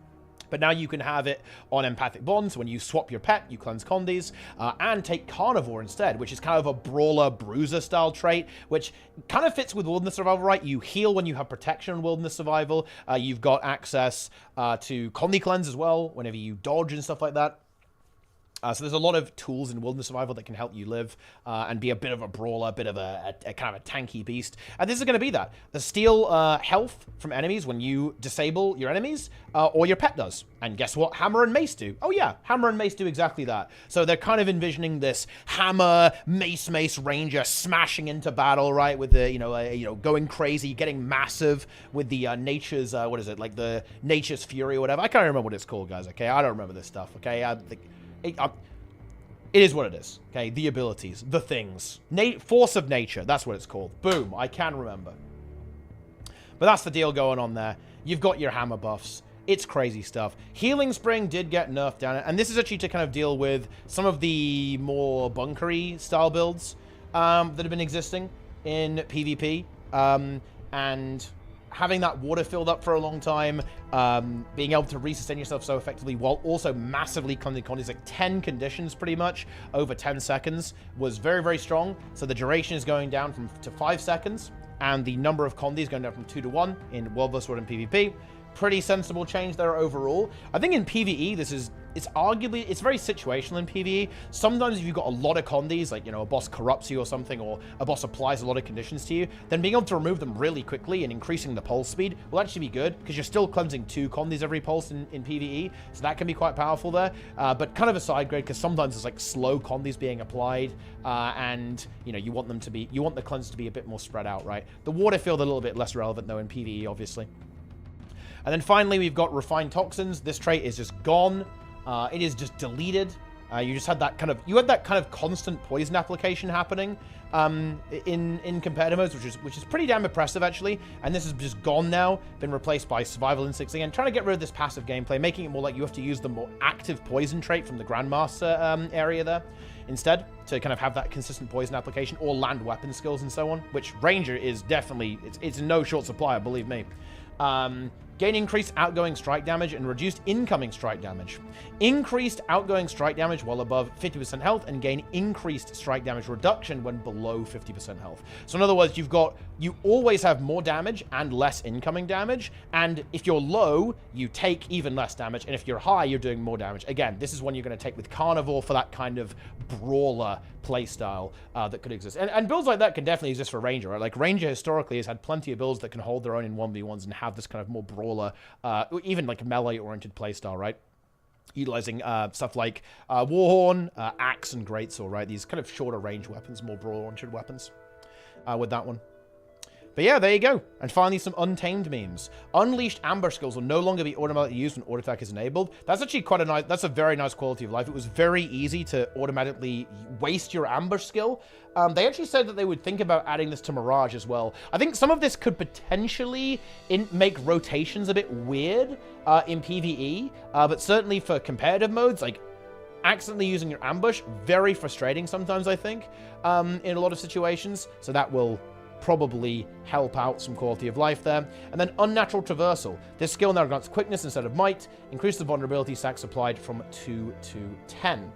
But now you can have it on Empathic Bond, so when you swap your pet, you cleanse Condis, and take Carnivore instead, which is kind of a Brawler Bruiser style trait, which kind of fits with Wilderness Survival, right? You heal when you have protection in Wilderness Survival. You've got access to Condi Cleanse as well, whenever you dodge and stuff like that. So there's a lot of tools in wilderness survival that can help you live and be a bit of a brawler, a bit of a kind of a tanky beast. And this is going to be that. The steal health from enemies when you disable your enemies, or your pet does. And guess what? Hammer and mace do. Oh yeah, hammer and mace do exactly that. So they're kind of envisioning this hammer, mace ranger smashing into battle, right? With the, going crazy, getting massive with the nature's, what is it? Like the nature's fury or whatever. I can't remember what it's called, guys, okay? I don't remember this stuff, okay? It is what it is, okay? The abilities, the things. Force of nature, that's what it's called. Boom, I can remember. But that's the deal going on there. You've got your hammer buffs. It's crazy stuff. Healing Spring did get nerfed down, and this is actually to kind of deal with some of the more bunkery style builds that have been existing in PvP. And having that water filled up for a long time, being able to resustain yourself so effectively while also massively cleansing conditions, like 10 conditions pretty much over 10 seconds was very, very strong. So the duration is going down to 5 seconds, and the number of condis going down from 2 to 1 in World vs. World and PvP. Pretty sensible change there overall. I think in PvE, it's very situational in PvE. Sometimes if you've got a lot of condis, like, a boss corrupts you or something, or a boss applies a lot of conditions to you, then being able to remove them really quickly and increasing the pulse speed will actually be good, because you're still cleansing 2 condis every pulse in PvE, so that can be quite powerful there. But kind of a side grade, because sometimes there's like slow condis being applied, and you want the cleanse to be a bit more spread out, right? The water field a little bit less relevant though in PvE, obviously. And then finally, we've got Refined Toxins. This trait is just gone. It is just deleted. You just had that kind of constant poison application happening in competitive modes, which is pretty damn impressive actually. And this is just gone now, been replaced by Survival Instincts again, trying to get rid of this passive gameplay, making it more like you have to use the more active poison trait from the Grandmaster area there instead, to kind of have that consistent poison application, or land weapon skills and so on, which Ranger is definitely, it's in no short supply, believe me. Gain increased outgoing strike damage and reduced incoming strike damage. Increased outgoing strike damage while above 50% health, and gain increased strike damage reduction when below 50% health. So in other words, you always have more damage and less incoming damage, and if you're low, you take even less damage, and if you're high, you're doing more damage. Again, this is one you're going to take with Carnivore for that kind of brawler playstyle that could exist. And builds like that can definitely exist for Ranger, right? Like Ranger historically has had plenty of builds that can hold their own in 1v1s and have this kind of more brawler, even like melee-oriented playstyle, right? Utilizing stuff like Warhorn, Axe, and Greatsword, right? These kind of shorter range weapons, more brawl-oriented weapons with that one. But yeah, there you go. And finally, some Untamed memes. Unleashed ambush skills will no longer be automatically used when auto attack is enabled. That's actually that's a very nice quality of life. It was very easy to automatically waste your ambush skill. They actually said that they would think about adding this to Mirage as well. I think some of this could potentially make rotations a bit weird in PvE, but certainly for competitive modes, like accidentally using your ambush, very frustrating sometimes, I think, in a lot of situations. So that will probably help out some quality of life there. And then Unnatural Traversal. This skill now grants quickness instead of might. Increase the vulnerability stacks applied from 2 to 10.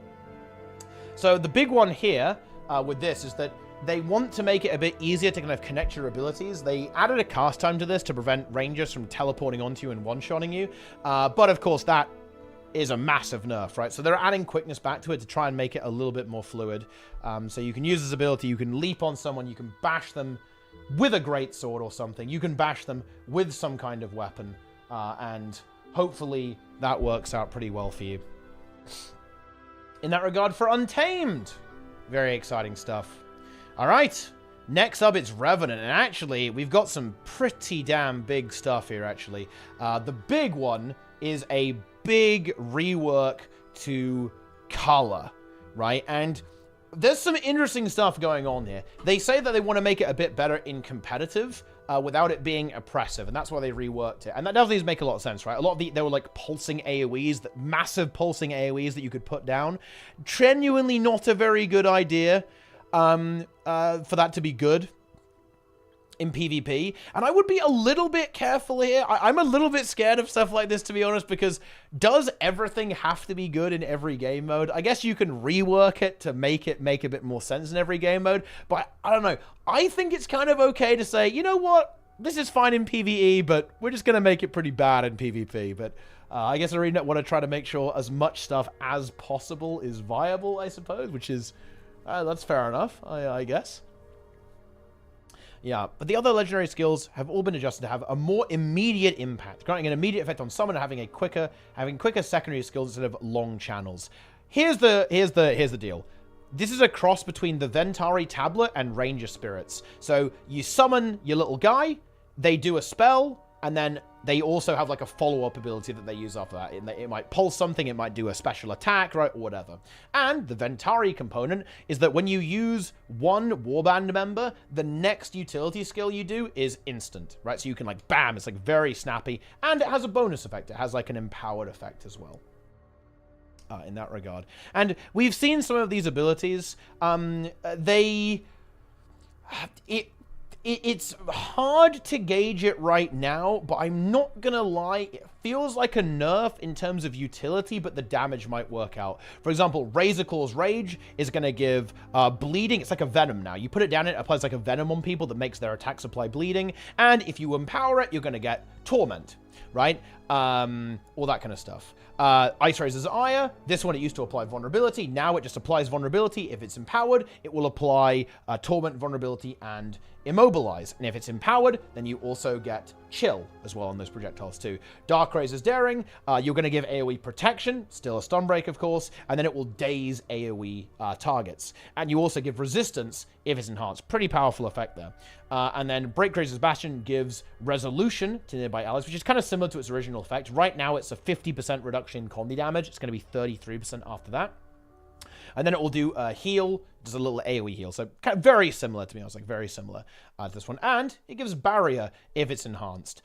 So the big one here with this is that they want to make it a bit easier to kind of connect your abilities. They added a cast time to this to prevent rangers from teleporting onto you and one-shotting you. But of course, that is a massive nerf, right? So they're adding quickness back to it to try and make it a little bit more fluid. So you can use this ability, you can leap on someone, you can bash them with a greatsword or something. You can bash them with some kind of weapon, and hopefully that works out pretty well for you. In that regard, for Untamed, very exciting stuff. All right, next up it's Revenant, and actually we've got some pretty damn big stuff here. Actually, the big one is a big rework to color, right? And there's some interesting stuff going on here. They say that they want to make it a bit better in competitive without it being oppressive, and that's why they reworked it. And that definitely does make a lot of sense, right? A lot of they were like pulsing AoEs, massive pulsing AoEs that you could put down. Genuinely not a very good idea for that to be good in PvP, and I would be a little bit careful here. I'm a little bit scared of stuff like this, to be honest, because does everything have to be good in every game mode? I guess you can rework it to make it make a bit more sense in every game mode, but I don't know. I think it's kind of okay to say, you know what, this is fine in PvE, but we're just going to make it pretty bad in PvP. But I guess I really want to try to make sure as much stuff as possible is viable, I suppose, which is, that's fair enough, I guess. Yeah, but the other legendary skills have all been adjusted to have a more immediate impact, granting an immediate effect on summon and having quicker secondary skills instead of long channels. Here's the deal. This is a cross between the Ventari tablet and Ranger Spirits. So you summon your little guy, they do a spell, and then they also have like a follow-up ability that they use after that. It might pulse something, it might do a special attack, right, or whatever. And the Ventari component is that when you use one warband member, the next utility skill you do is instant, right? So you can like, bam, it's like very snappy, and it has a bonus effect. It has like an empowered effect as well. In that regard. And we've seen some of these abilities. It's hard to gauge it right now, but I'm not gonna lie, it feels like a nerf in terms of utility, but the damage might work out. For example, Razor Claw's Rage is gonna give bleeding. It's like a venom now. You put it down, it applies like a venom on people that makes their attacks apply bleeding, and if you empower it, you're gonna get Torment, right? All that kind of stuff. Ice Razor's Ire, this one it used to apply vulnerability, now it just applies vulnerability. If it's empowered, it will apply Torment, vulnerability, and Immobilize. And if it's empowered, then you also get Chill as well on those projectiles too. Dark Razor's Daring, you're going to give AoE protection, still a stun break of course, and then it will daze AoE targets. And you also give resistance if it's enhanced. Pretty powerful effect there. And then Break Razor's Bastion gives resolution to nearby allies, which is kind of similar to its original effect. Right now it's a 50% reduction in combi damage. It's going to be 33% after that. And then it will do a heal, just a little AoE heal. So kind of very similar to me. I was like very similar to this one. And it gives barrier if it's enhanced.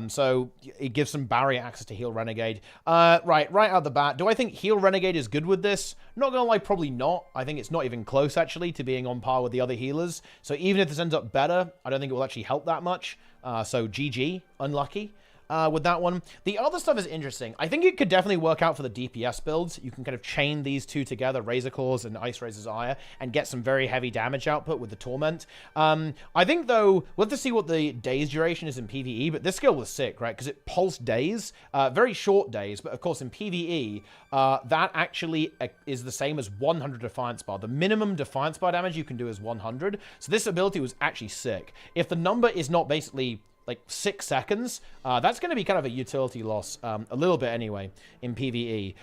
So it gives some barrier access to Heal Renegade. Right out the bat. Do I think Heal Renegade is good with this? Not gonna lie, probably not. I think it's not even close actually to being on par with the other healers. So even if this ends up better, I don't think it will actually help that much. So GG, unlucky. With that one. The other stuff is interesting. I think it could definitely work out for the DPS builds. You can kind of chain these two together, Razor Claws and Ice Razor's Ire, and get some very heavy damage output with the Torment. I think, though, we'll have to see what the daze duration is in PvE, but this skill was sick, right? Because it pulsed days, very short days, but of course in PvE, that actually is the same as 100 Defiance Bar. The minimum Defiance Bar damage you can do is 100, so this ability was actually sick. If the number is not basically like 6 seconds, that's going to be kind of a utility loss, a little bit anyway, in PvE.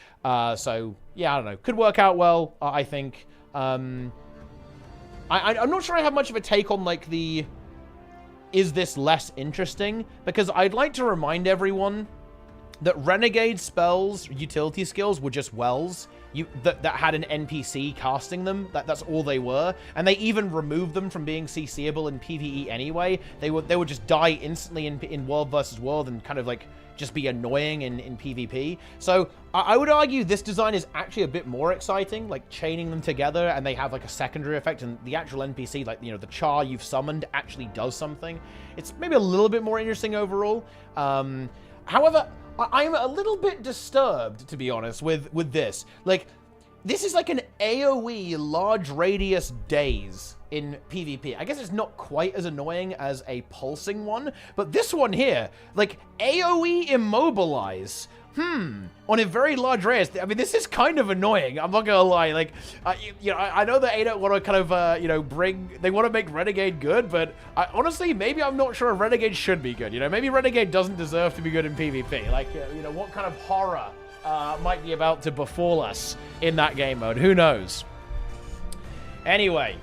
So, yeah, I don't know. Could work out well, I think. I'm not sure I have much of a take on, like, the... Is this less interesting? Because I'd like to remind everyone that Renegade spells, utility skills, were just wells. That had an NPC casting them. That's all they were. And they even removed them from being CCable in PvE anyway. They would just die instantly in World versus World and kind of like just be annoying in PvP. So I would argue this design is actually a bit more exciting, like chaining them together and they have like a secondary effect and the actual NPC, like, you know, the char you've summoned actually does something. It's maybe a little bit more interesting overall. However, I'm a little bit disturbed, to be honest, with this. Like, this is like an AoE large radius daze in PvP. I guess it's not quite as annoying as a pulsing one, but this one here, like AoE immobilize. On a very large radius. I mean, this is kind of annoying. I'm not gonna lie. Like, you know, I know that they don't want to kind of, you know, they want to make Renegade good, but honestly, maybe I'm not sure Renegade should be good. You know, maybe Renegade doesn't deserve to be good in PvP. Like, you know, what kind of horror might be about to befall us in that game mode? Who knows? Anyway.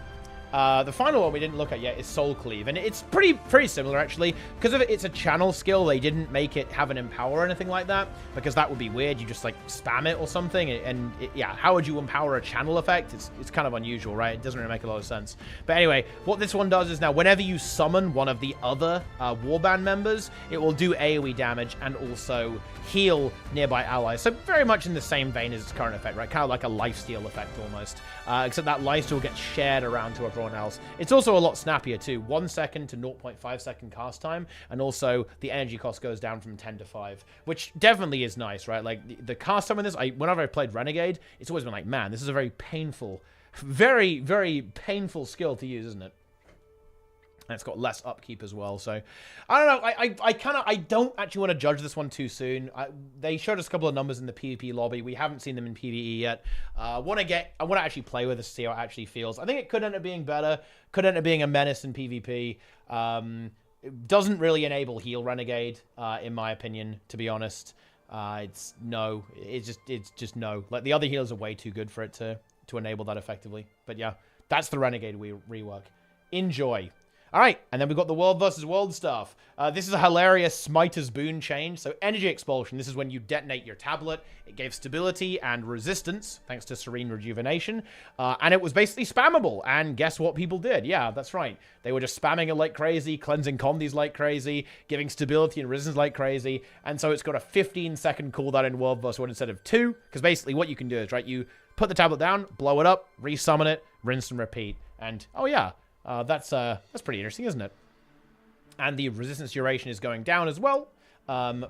The final one we didn't look at yet is Soul Cleave, and it's pretty similar actually. Because of it's a channel skill, they didn't make it have an empower or anything like that, because that would be weird. You just like spam it or something, and yeah, how would you empower a channel effect? It's kind of unusual, right? It doesn't really make a lot of sense. But anyway, what this one does is now whenever you summon one of the other warband members, it will do AoE damage and also heal nearby allies. So very much in the same vein as its current effect, right? Kind of like a lifesteal effect almost, except that lifesteal gets shared around to everyone else. It's also a lot snappier too. 1 second to 0.5 second cast time, and also the energy cost goes down from 10 to 5, which definitely is nice, right? Like the cast time in this, whenever I played Renegade, it's always been like, man, this is a very painful, very, very painful skill to use, isn't it? And it's got less upkeep as well. So, I don't know. I don't actually want to judge this one too soon. They showed us a couple of numbers in the PvP lobby. We haven't seen them in PvE yet. I want to actually play with this, see how it actually feels. I think it could end up being better. Could end up being a menace in PvP. It doesn't really enable heal Renegade, in my opinion, to be honest. It's just no. Like, the other healers are way too good for it to enable that effectively. But yeah, that's the Renegade rework. Enjoy. All right, and then we've got the world versus world stuff. This is a hilarious Smiter's Boon change. So energy expulsion, this is when you detonate your tablet. It gave stability and resistance, thanks to Serene Rejuvenation. And it was basically spammable. And guess what people did? Yeah, that's right. They were just spamming it like crazy, cleansing combis like crazy, giving stability and resistance like crazy. And so it's got a 15-second cooldown in world versus world instead of 2. Because basically what you can do is, right, you put the tablet down, blow it up, resummon it, rinse and repeat. And, oh yeah. That's pretty interesting, isn't it? And the resistance duration is going down as well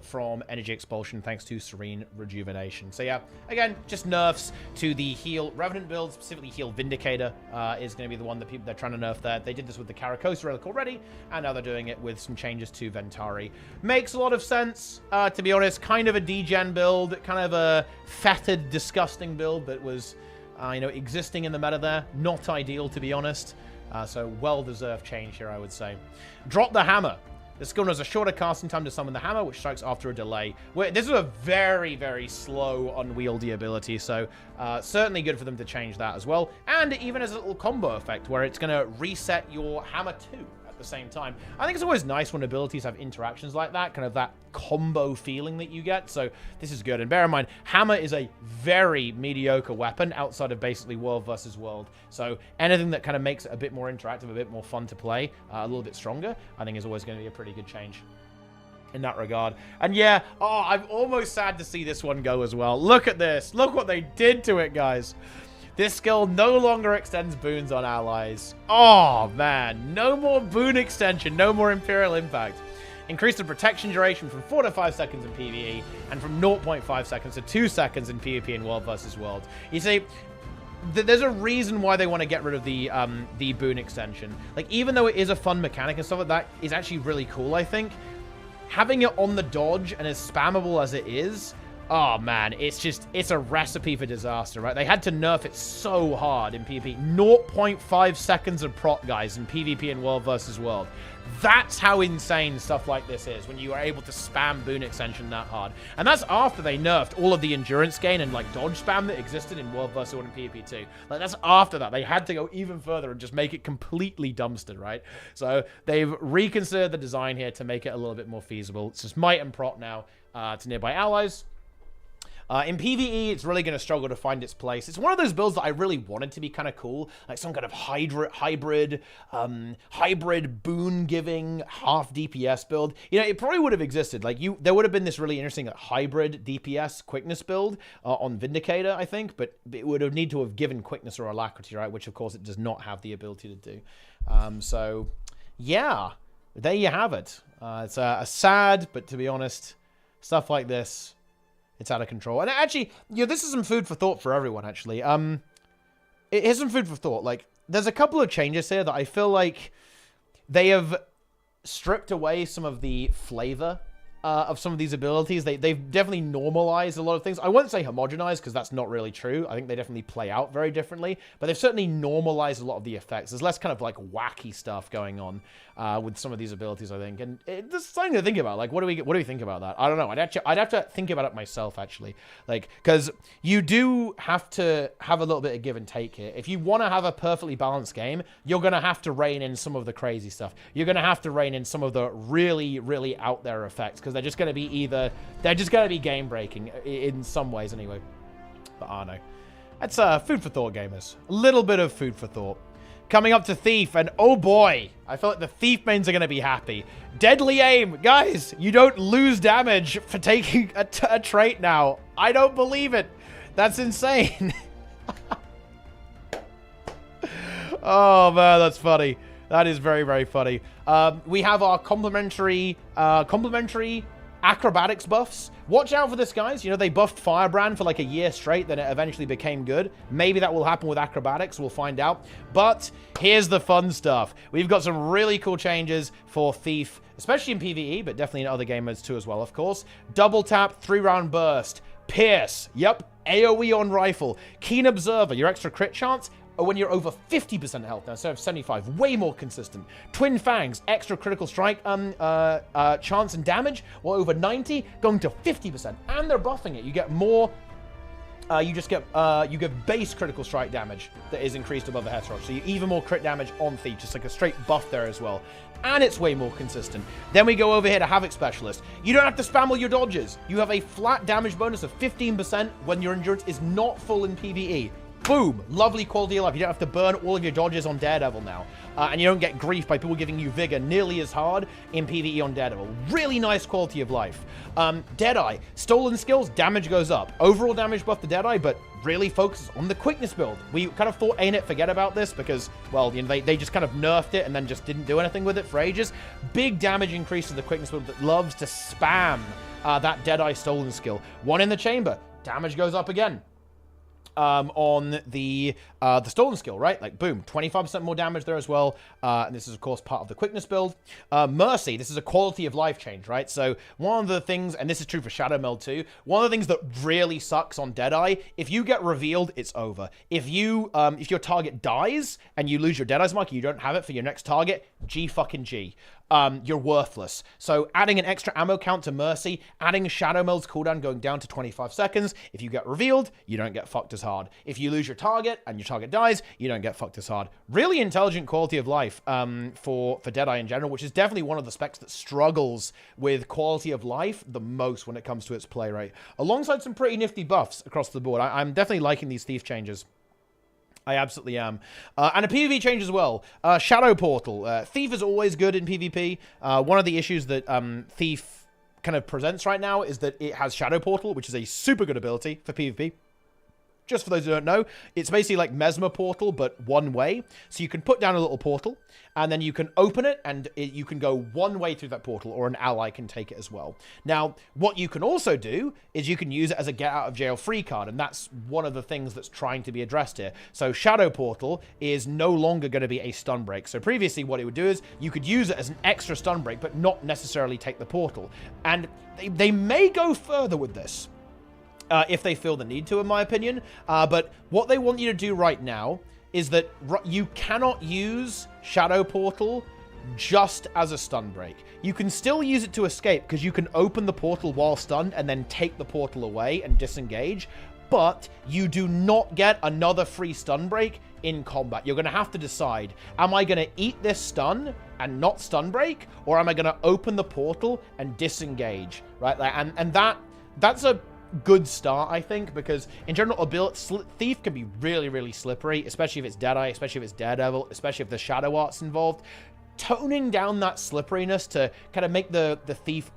from energy expulsion thanks to Serene Rejuvenation. So yeah, again, just nerfs to the heal Revenant build, specifically heal Vindicator is going to be the one that they're trying to nerf there. They did this with the Caracosa Relic already, and now they're doing it with some changes to Ventari. Makes a lot of sense, to be honest. Kind of a degen build, kind of a fetid, disgusting build that was, existing in the meta there. Not ideal, to be honest. So well-deserved change here, I would say. Drop the Hammer. This skill has a shorter casting time to summon the hammer, which strikes after a delay. This is a very, very slow, unwieldy ability, so certainly good for them to change that as well. And it even has a little combo effect where it's going to reset your hammer too at the same time. I think it's always nice when abilities have interactions like that, kind of that combo feeling that you get, so this is good. And bear in mind, hammer is a very mediocre weapon outside of basically world versus world, so anything that kind of makes it a bit more interactive, a bit more fun to play, a little bit stronger, I think is always going to be a pretty good change in that regard. And yeah, I'm almost sad to see this one go as well. Look at this. Look what they did to it, guys. This skill no longer extends boons on allies. Oh, man. No more boon extension. No more Imperial Impact. Increase the protection duration from 4 to 5 seconds in PvE and from 0.5 seconds to 2 seconds in PvP in World vs. World. You see, there's a reason why they want to get rid of the boon extension. Like, even though it is a fun mechanic and stuff like that, is actually really cool, I think. Having it on the dodge and as spammable as it is, oh man, it's a recipe for disaster, right? They had to nerf it so hard in PvP. 0.5 seconds of proc, guys, in PvP in World vs. World. That's how insane stuff like this is, when you are able to spam boon extension that hard. And that's after they nerfed all of the endurance gain and like dodge spam that existed in World vs. World and PvP 2. Like, that's after that. They had to go even further and just make it completely dumpstered, right? So they've reconsidered the design here to make it a little bit more feasible. It's just might and proc now to nearby allies. In PvE, it's really going to struggle to find its place. It's one of those builds that I really wanted to be kind of cool, like some kind of hybrid boon-giving half DPS build. You know, it probably would have existed. Like, there would have been this really interesting hybrid DPS quickness build on Vindicator, I think, but it would have need to have given quickness or alacrity, right? Which, of course, it does not have the ability to do. So, yeah, there you have it. It's a sad, but to be honest, stuff like this, it's out of control. And actually, you know, this is some food for thought for everyone, actually. Here's some food for thought. Like, there's a couple of changes here that I feel like they have stripped away some of the flavor of some of these abilities. They've definitely normalized a lot of things. I won't say homogenized, because that's not really true. I think they definitely play out very differently. But they've certainly normalized a lot of the effects. There's less kind of like wacky stuff going on with some of these abilities, I think. And there's something to think about. Like, what do we think about that? I don't know. I'd have to think about it myself, actually. Like, because you do have to have a little bit of give and take here. If you want to have a perfectly balanced game, you're going to have to rein in some of the crazy stuff. You're going to have to rein in some of the really, really out there effects, because they're just going to be game breaking in some ways anyway. But I don't know. That's food for thought, gamers. A little bit of food for thought. Coming up to Thief, and oh boy, I feel like the Thief mains are going to be happy. Deadly Aim. Guys, you don't lose damage for taking a trait now. I don't believe it. That's insane. Oh man, that's funny. That is very, very funny. We have our complimentary Acrobatics buffs. Watch out for this, guys. You know, they buffed Firebrand for like a year straight, then it eventually became good. Maybe that will happen with Acrobatics. We'll find out. But here's the fun stuff. We've got some really cool changes for Thief, especially in PvE, but definitely in other game modes too as well, of course. Double tap, 3-round burst. Pierce. Yep. AoE on rifle. Keen Observer. Your extra crit chance when you're over 50% health now instead of 75, way more consistent. Twin Fangs, extra critical strike chance and damage, while over 90, going to 50%. And they're buffing it. You get more, you get base critical strike damage that is increased above the Heterog. So you even more crit damage on Thief, just like a straight buff there as well. And it's way more consistent. Then we go over here to Havoc Specialist. You don't have to spam all your dodges. You have a flat damage bonus of 15% when your endurance is not full in PvE. Boom! Lovely quality of life. You don't have to burn all of your dodges on Daredevil now. And you don't get grief by people giving you Vigor nearly as hard in PvE on Daredevil. Really nice quality of life. Deadeye. Stolen skills, damage goes up. Overall damage buff to Deadeye, but really focuses on the quickness build. We kind of thought Ain't It forget about this because, well, you know, they just kind of nerfed it and then just didn't do anything with it for ages. Big damage increase to the quickness build that loves to spam that Deadeye Stolen skill. One in the chamber. Damage goes up again. On the Stolen skill, right? Like, boom, 25% more damage there as well. And this is, of course, part of the quickness build. Mercy, this is a quality of life change, right? So one of the things, and this is true for Shadow Meld too, one of the things that really sucks on Deadeye, if you get revealed, it's over. If your target dies and you lose your Deadeye's mark, you don't have it for your next target, G. You're worthless. So adding an extra ammo count to Mercy, adding Shadow Meld's cooldown going down to 25 seconds. If you get revealed, you don't get fucked as hard. If you lose your target and your target dies, you don't get fucked as hard. Really intelligent quality of life for Deadeye in general, which is definitely one of the specs that struggles with quality of life the most when it comes to its play rate. Alongside some pretty nifty buffs across the board. I'm definitely liking these Thief changes. I absolutely am. And a PvP change as well. Shadow Portal. Thief is always good in PvP. One of the issues that Thief kind of presents right now is that it has Shadow Portal, which is a super good ability for PvP. Just for those who don't know, it's basically like Mesmer Portal, but one way. So you can put down a little portal, and then you can open it, and you can go one way through that portal, or an ally can take it as well. Now, what you can also do is you can use it as a get-out-of-jail-free card, and that's one of the things that's trying to be addressed here. So Shadow Portal is no longer going to be a stun break. So previously, what it would do is you could use it as an extra stun break, but not necessarily take the portal. And they may go further with this. If they feel the need to, in my opinion. But what they want you to do right now is that you cannot use Shadow Portal just as a stun break. You can still use it to escape, because you can open the portal while stunned and then take the portal away and disengage. But you do not get another free stun break in combat. You're going to have to decide, am I going to eat this stun and not stun break? Or am I going to open the portal and disengage? Right? And that's a good start, I think, because in general, Thief can be really, really slippery, especially if it's Deadeye, especially if it's Daredevil, especially if the Shadow Art's involved. Toning down that slipperiness to kind of make the Thief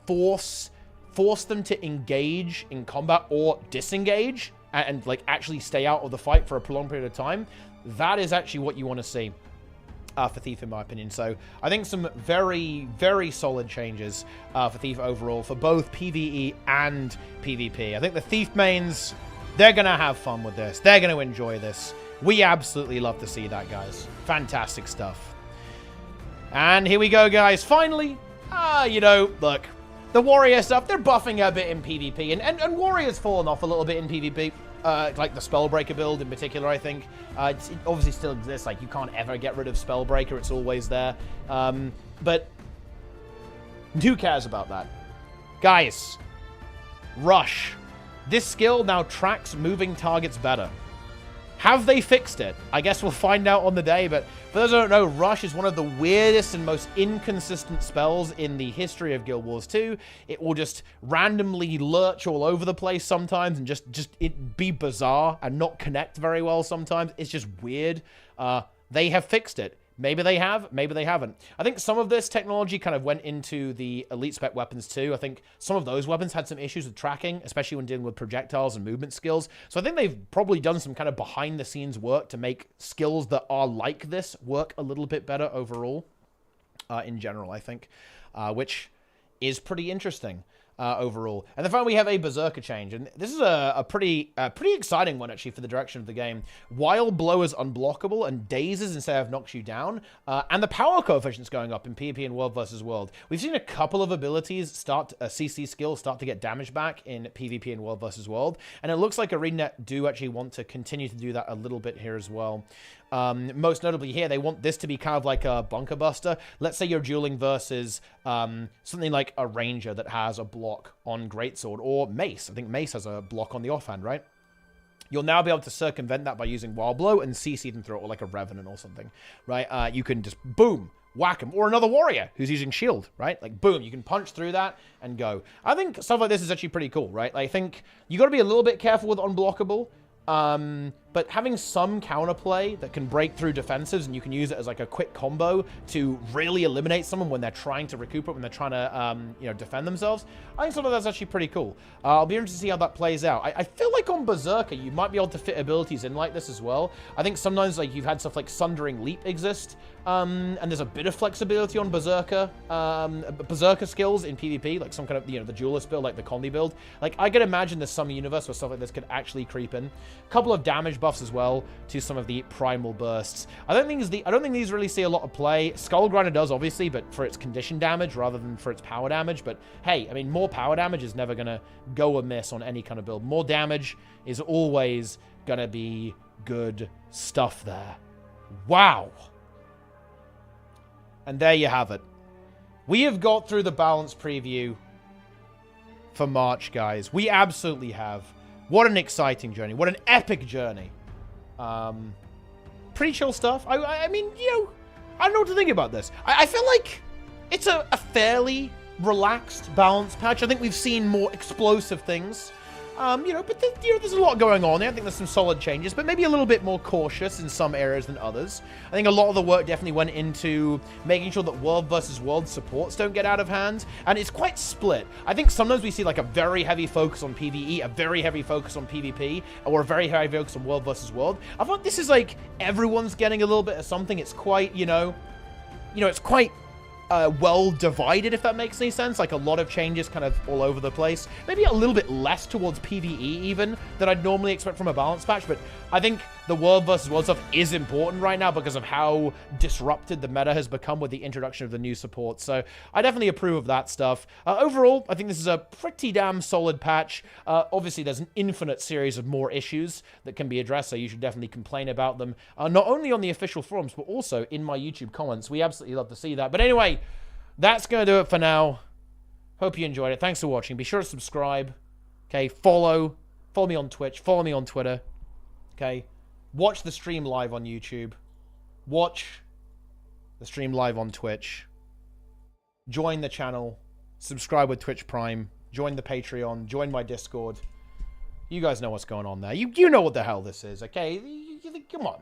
force them to engage in combat or disengage and like actually stay out of the fight for a prolonged period of time, that is actually what you want to see for Thief, in my opinion. So I think some very, very solid changes for Thief overall for both PvE and PvP. I think the Thief mains, they're going to have fun with this. They're going to enjoy this. We absolutely love to see that, guys. Fantastic stuff. And here we go, guys. Finally, you know, look, the Warrior stuff, they're buffing a bit in PvP, and Warrior's fallen off a little bit in PvP. Like the Spellbreaker build in particular, I think. It obviously still exists. Like, you can't ever get rid of Spellbreaker. It's always there. But who cares about that? Guys, Rush. This skill now tracks moving targets better. Have they fixed it? I guess we'll find out on the day, but for those who don't know, Rush is one of the weirdest and most inconsistent spells in the history of Guild Wars 2. It will just randomly lurch all over the place sometimes and just it be bizarre and not connect very well sometimes. It's just weird. They have fixed it. Maybe they have, maybe they haven't. I think some of this technology kind of went into the elite spec weapons too. I think some of those weapons had some issues with tracking, especially when dealing with projectiles and movement skills. So I think they've probably done some kind of behind the scenes work to make skills that are like this work a little bit better overall, in general, I think, which is pretty interesting. Overall. And the fact we have a Berserker change, and this is a pretty exciting one actually for the direction of the game. Wild Blow is unblockable and dazes instead of knocks you down, and the power coefficient's going up in PvP and World vs. World. We've seen a couple of abilities start, CC skills start to get damage back in PvP and World vs. World, and it looks like ArenaNet do actually want to continue to do that a little bit here as well. Most notably here, they want this to be kind of like a bunker buster. Let's say you're dueling versus something like a ranger that has a block on Greatsword, or Mace. I think Mace has a block on the offhand, right? You'll now be able to circumvent that by using Wild Blow and CC them through it, or like a Revenant or something, right? You can just, boom, whack him. Or another warrior who's using shield, right? Like, boom, you can punch through that and go. I think stuff like this is actually pretty cool, right? Like, I think you got to be a little bit careful with unblockable. But having some counterplay that can break through defensives, and you can use it as like a quick combo to really eliminate someone when they're trying to recuperate, when they're trying to, you know, defend themselves. I think some of that's actually pretty cool. I'll be interested to see how that plays out. I feel like on Berserker, you might be able to fit abilities in like this as well. I think sometimes like you've had stuff like Sundering Leap exist, and there's a bit of flexibility on Berserker skills in PvP, like some kind of, you know, the duelist build, like the Condi build. Like, I could imagine there's some universe where stuff like this could actually creep in. A couple of damage buffs as well to some of the primal bursts. I don't think these really see a lot of play. Skull Grinder does, obviously, but for its condition damage rather than for its power damage. But hey, I mean, more power damage is never gonna go amiss on any kind of build. More damage is always gonna be good stuff there. Wow. And there you have it. We have got through the balance preview for March, guys. We absolutely have. What an exciting journey. What an epic journey. Pretty chill stuff. I mean, you know, I don't know what to think about this. I feel like it's a fairly relaxed, balanced patch. I think we've seen more explosive things. You know, but you know, there's a lot going on there. I think there's some solid changes, but maybe a little bit more cautious in some areas than others. I think a lot of the work definitely went into making sure that World versus World supports don't get out of hand, and it's quite split. I think sometimes we see like a very heavy focus on PvE, a very heavy focus on PvP, or a very heavy focus on World versus World. I thought this is like everyone's getting a little bit of something. It's quite, you know, it's quite well divided, if that makes any sense. Like a lot of changes kind of all over the place. Maybe a little bit less towards PvE even than I'd normally expect from a balance patch, but I think the World versus World stuff is important right now because of how disrupted the meta has become with the introduction of the new support. So I definitely approve of that stuff. Overall, I think this is a pretty damn solid patch. Obviously, there's an infinite series of more issues that can be addressed, so you should definitely complain about them. Not only on the official forums, but also in my YouTube comments. We absolutely love to see that. But anyway, that's going to do it for now. Hope you enjoyed it. Thanks for watching. Be sure to subscribe. Okay, follow me on Twitch. Follow me on Twitter. Okay, watch the stream live on YouTube. Watch the stream live on Twitch. Join the channel. Subscribe with Twitch Prime. Join the Patreon. Join my Discord. You guys know what's going on there. You know what the hell this is, okay? Come on.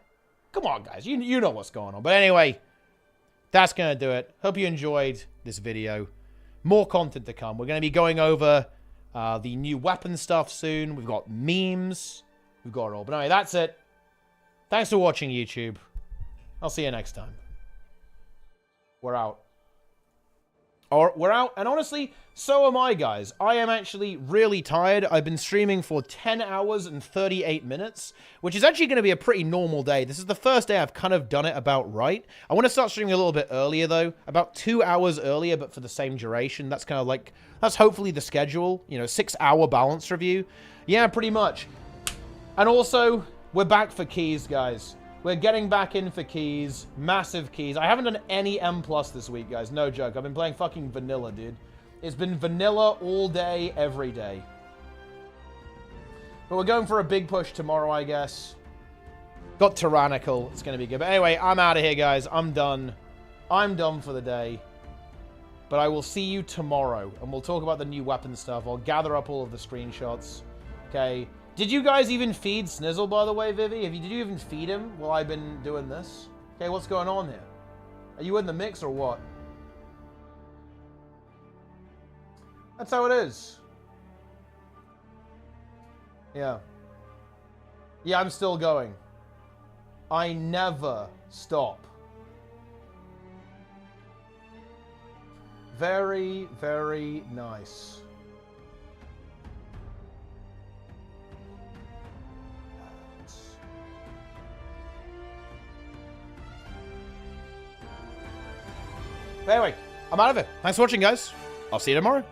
Come on, guys. You know what's going on. But anyway, that's going to do it. Hope you enjoyed this video. More content to come. We're going to be going over the new weapon stuff soon. We've got memes. We've got it all. But anyway, that's it. Thanks for watching, YouTube. I'll see you next time. We're out. We're out, and honestly, so am I, guys. I am actually really tired. I've been streaming for 10 hours and 38 minutes, which is actually going to be a pretty normal day. This is the first day I've kind of done it about right. I want to start streaming a little bit earlier, though. About 2 hours earlier, but for the same duration. That's kind of like, that's hopefully the schedule. You know, 6-hour balance review. Yeah, pretty much. And also, we're back for keys, guys. We're getting back in for keys. Massive keys. I haven't done any M+ this week, guys. No joke. I've been playing fucking vanilla, dude. It's been vanilla all day, every day. But we're going for a big push tomorrow, I guess. Got Tyrannical. It's going to be good. But anyway, I'm out of here, guys. I'm done. I'm done for the day. But I will see you tomorrow. And we'll talk about the new weapon stuff. I'll gather up all of the screenshots. Okay. Did you guys even feed Snizzle, by the way, Vivi? Did you even feed him while I've been doing this? Okay, what's going on here? Are you in the mix or what? That's how it is. Yeah. Yeah, I'm still going. I never stop. Very, very nice. But anyway, I'm out of it. Thanks for watching, guys. I'll see you tomorrow.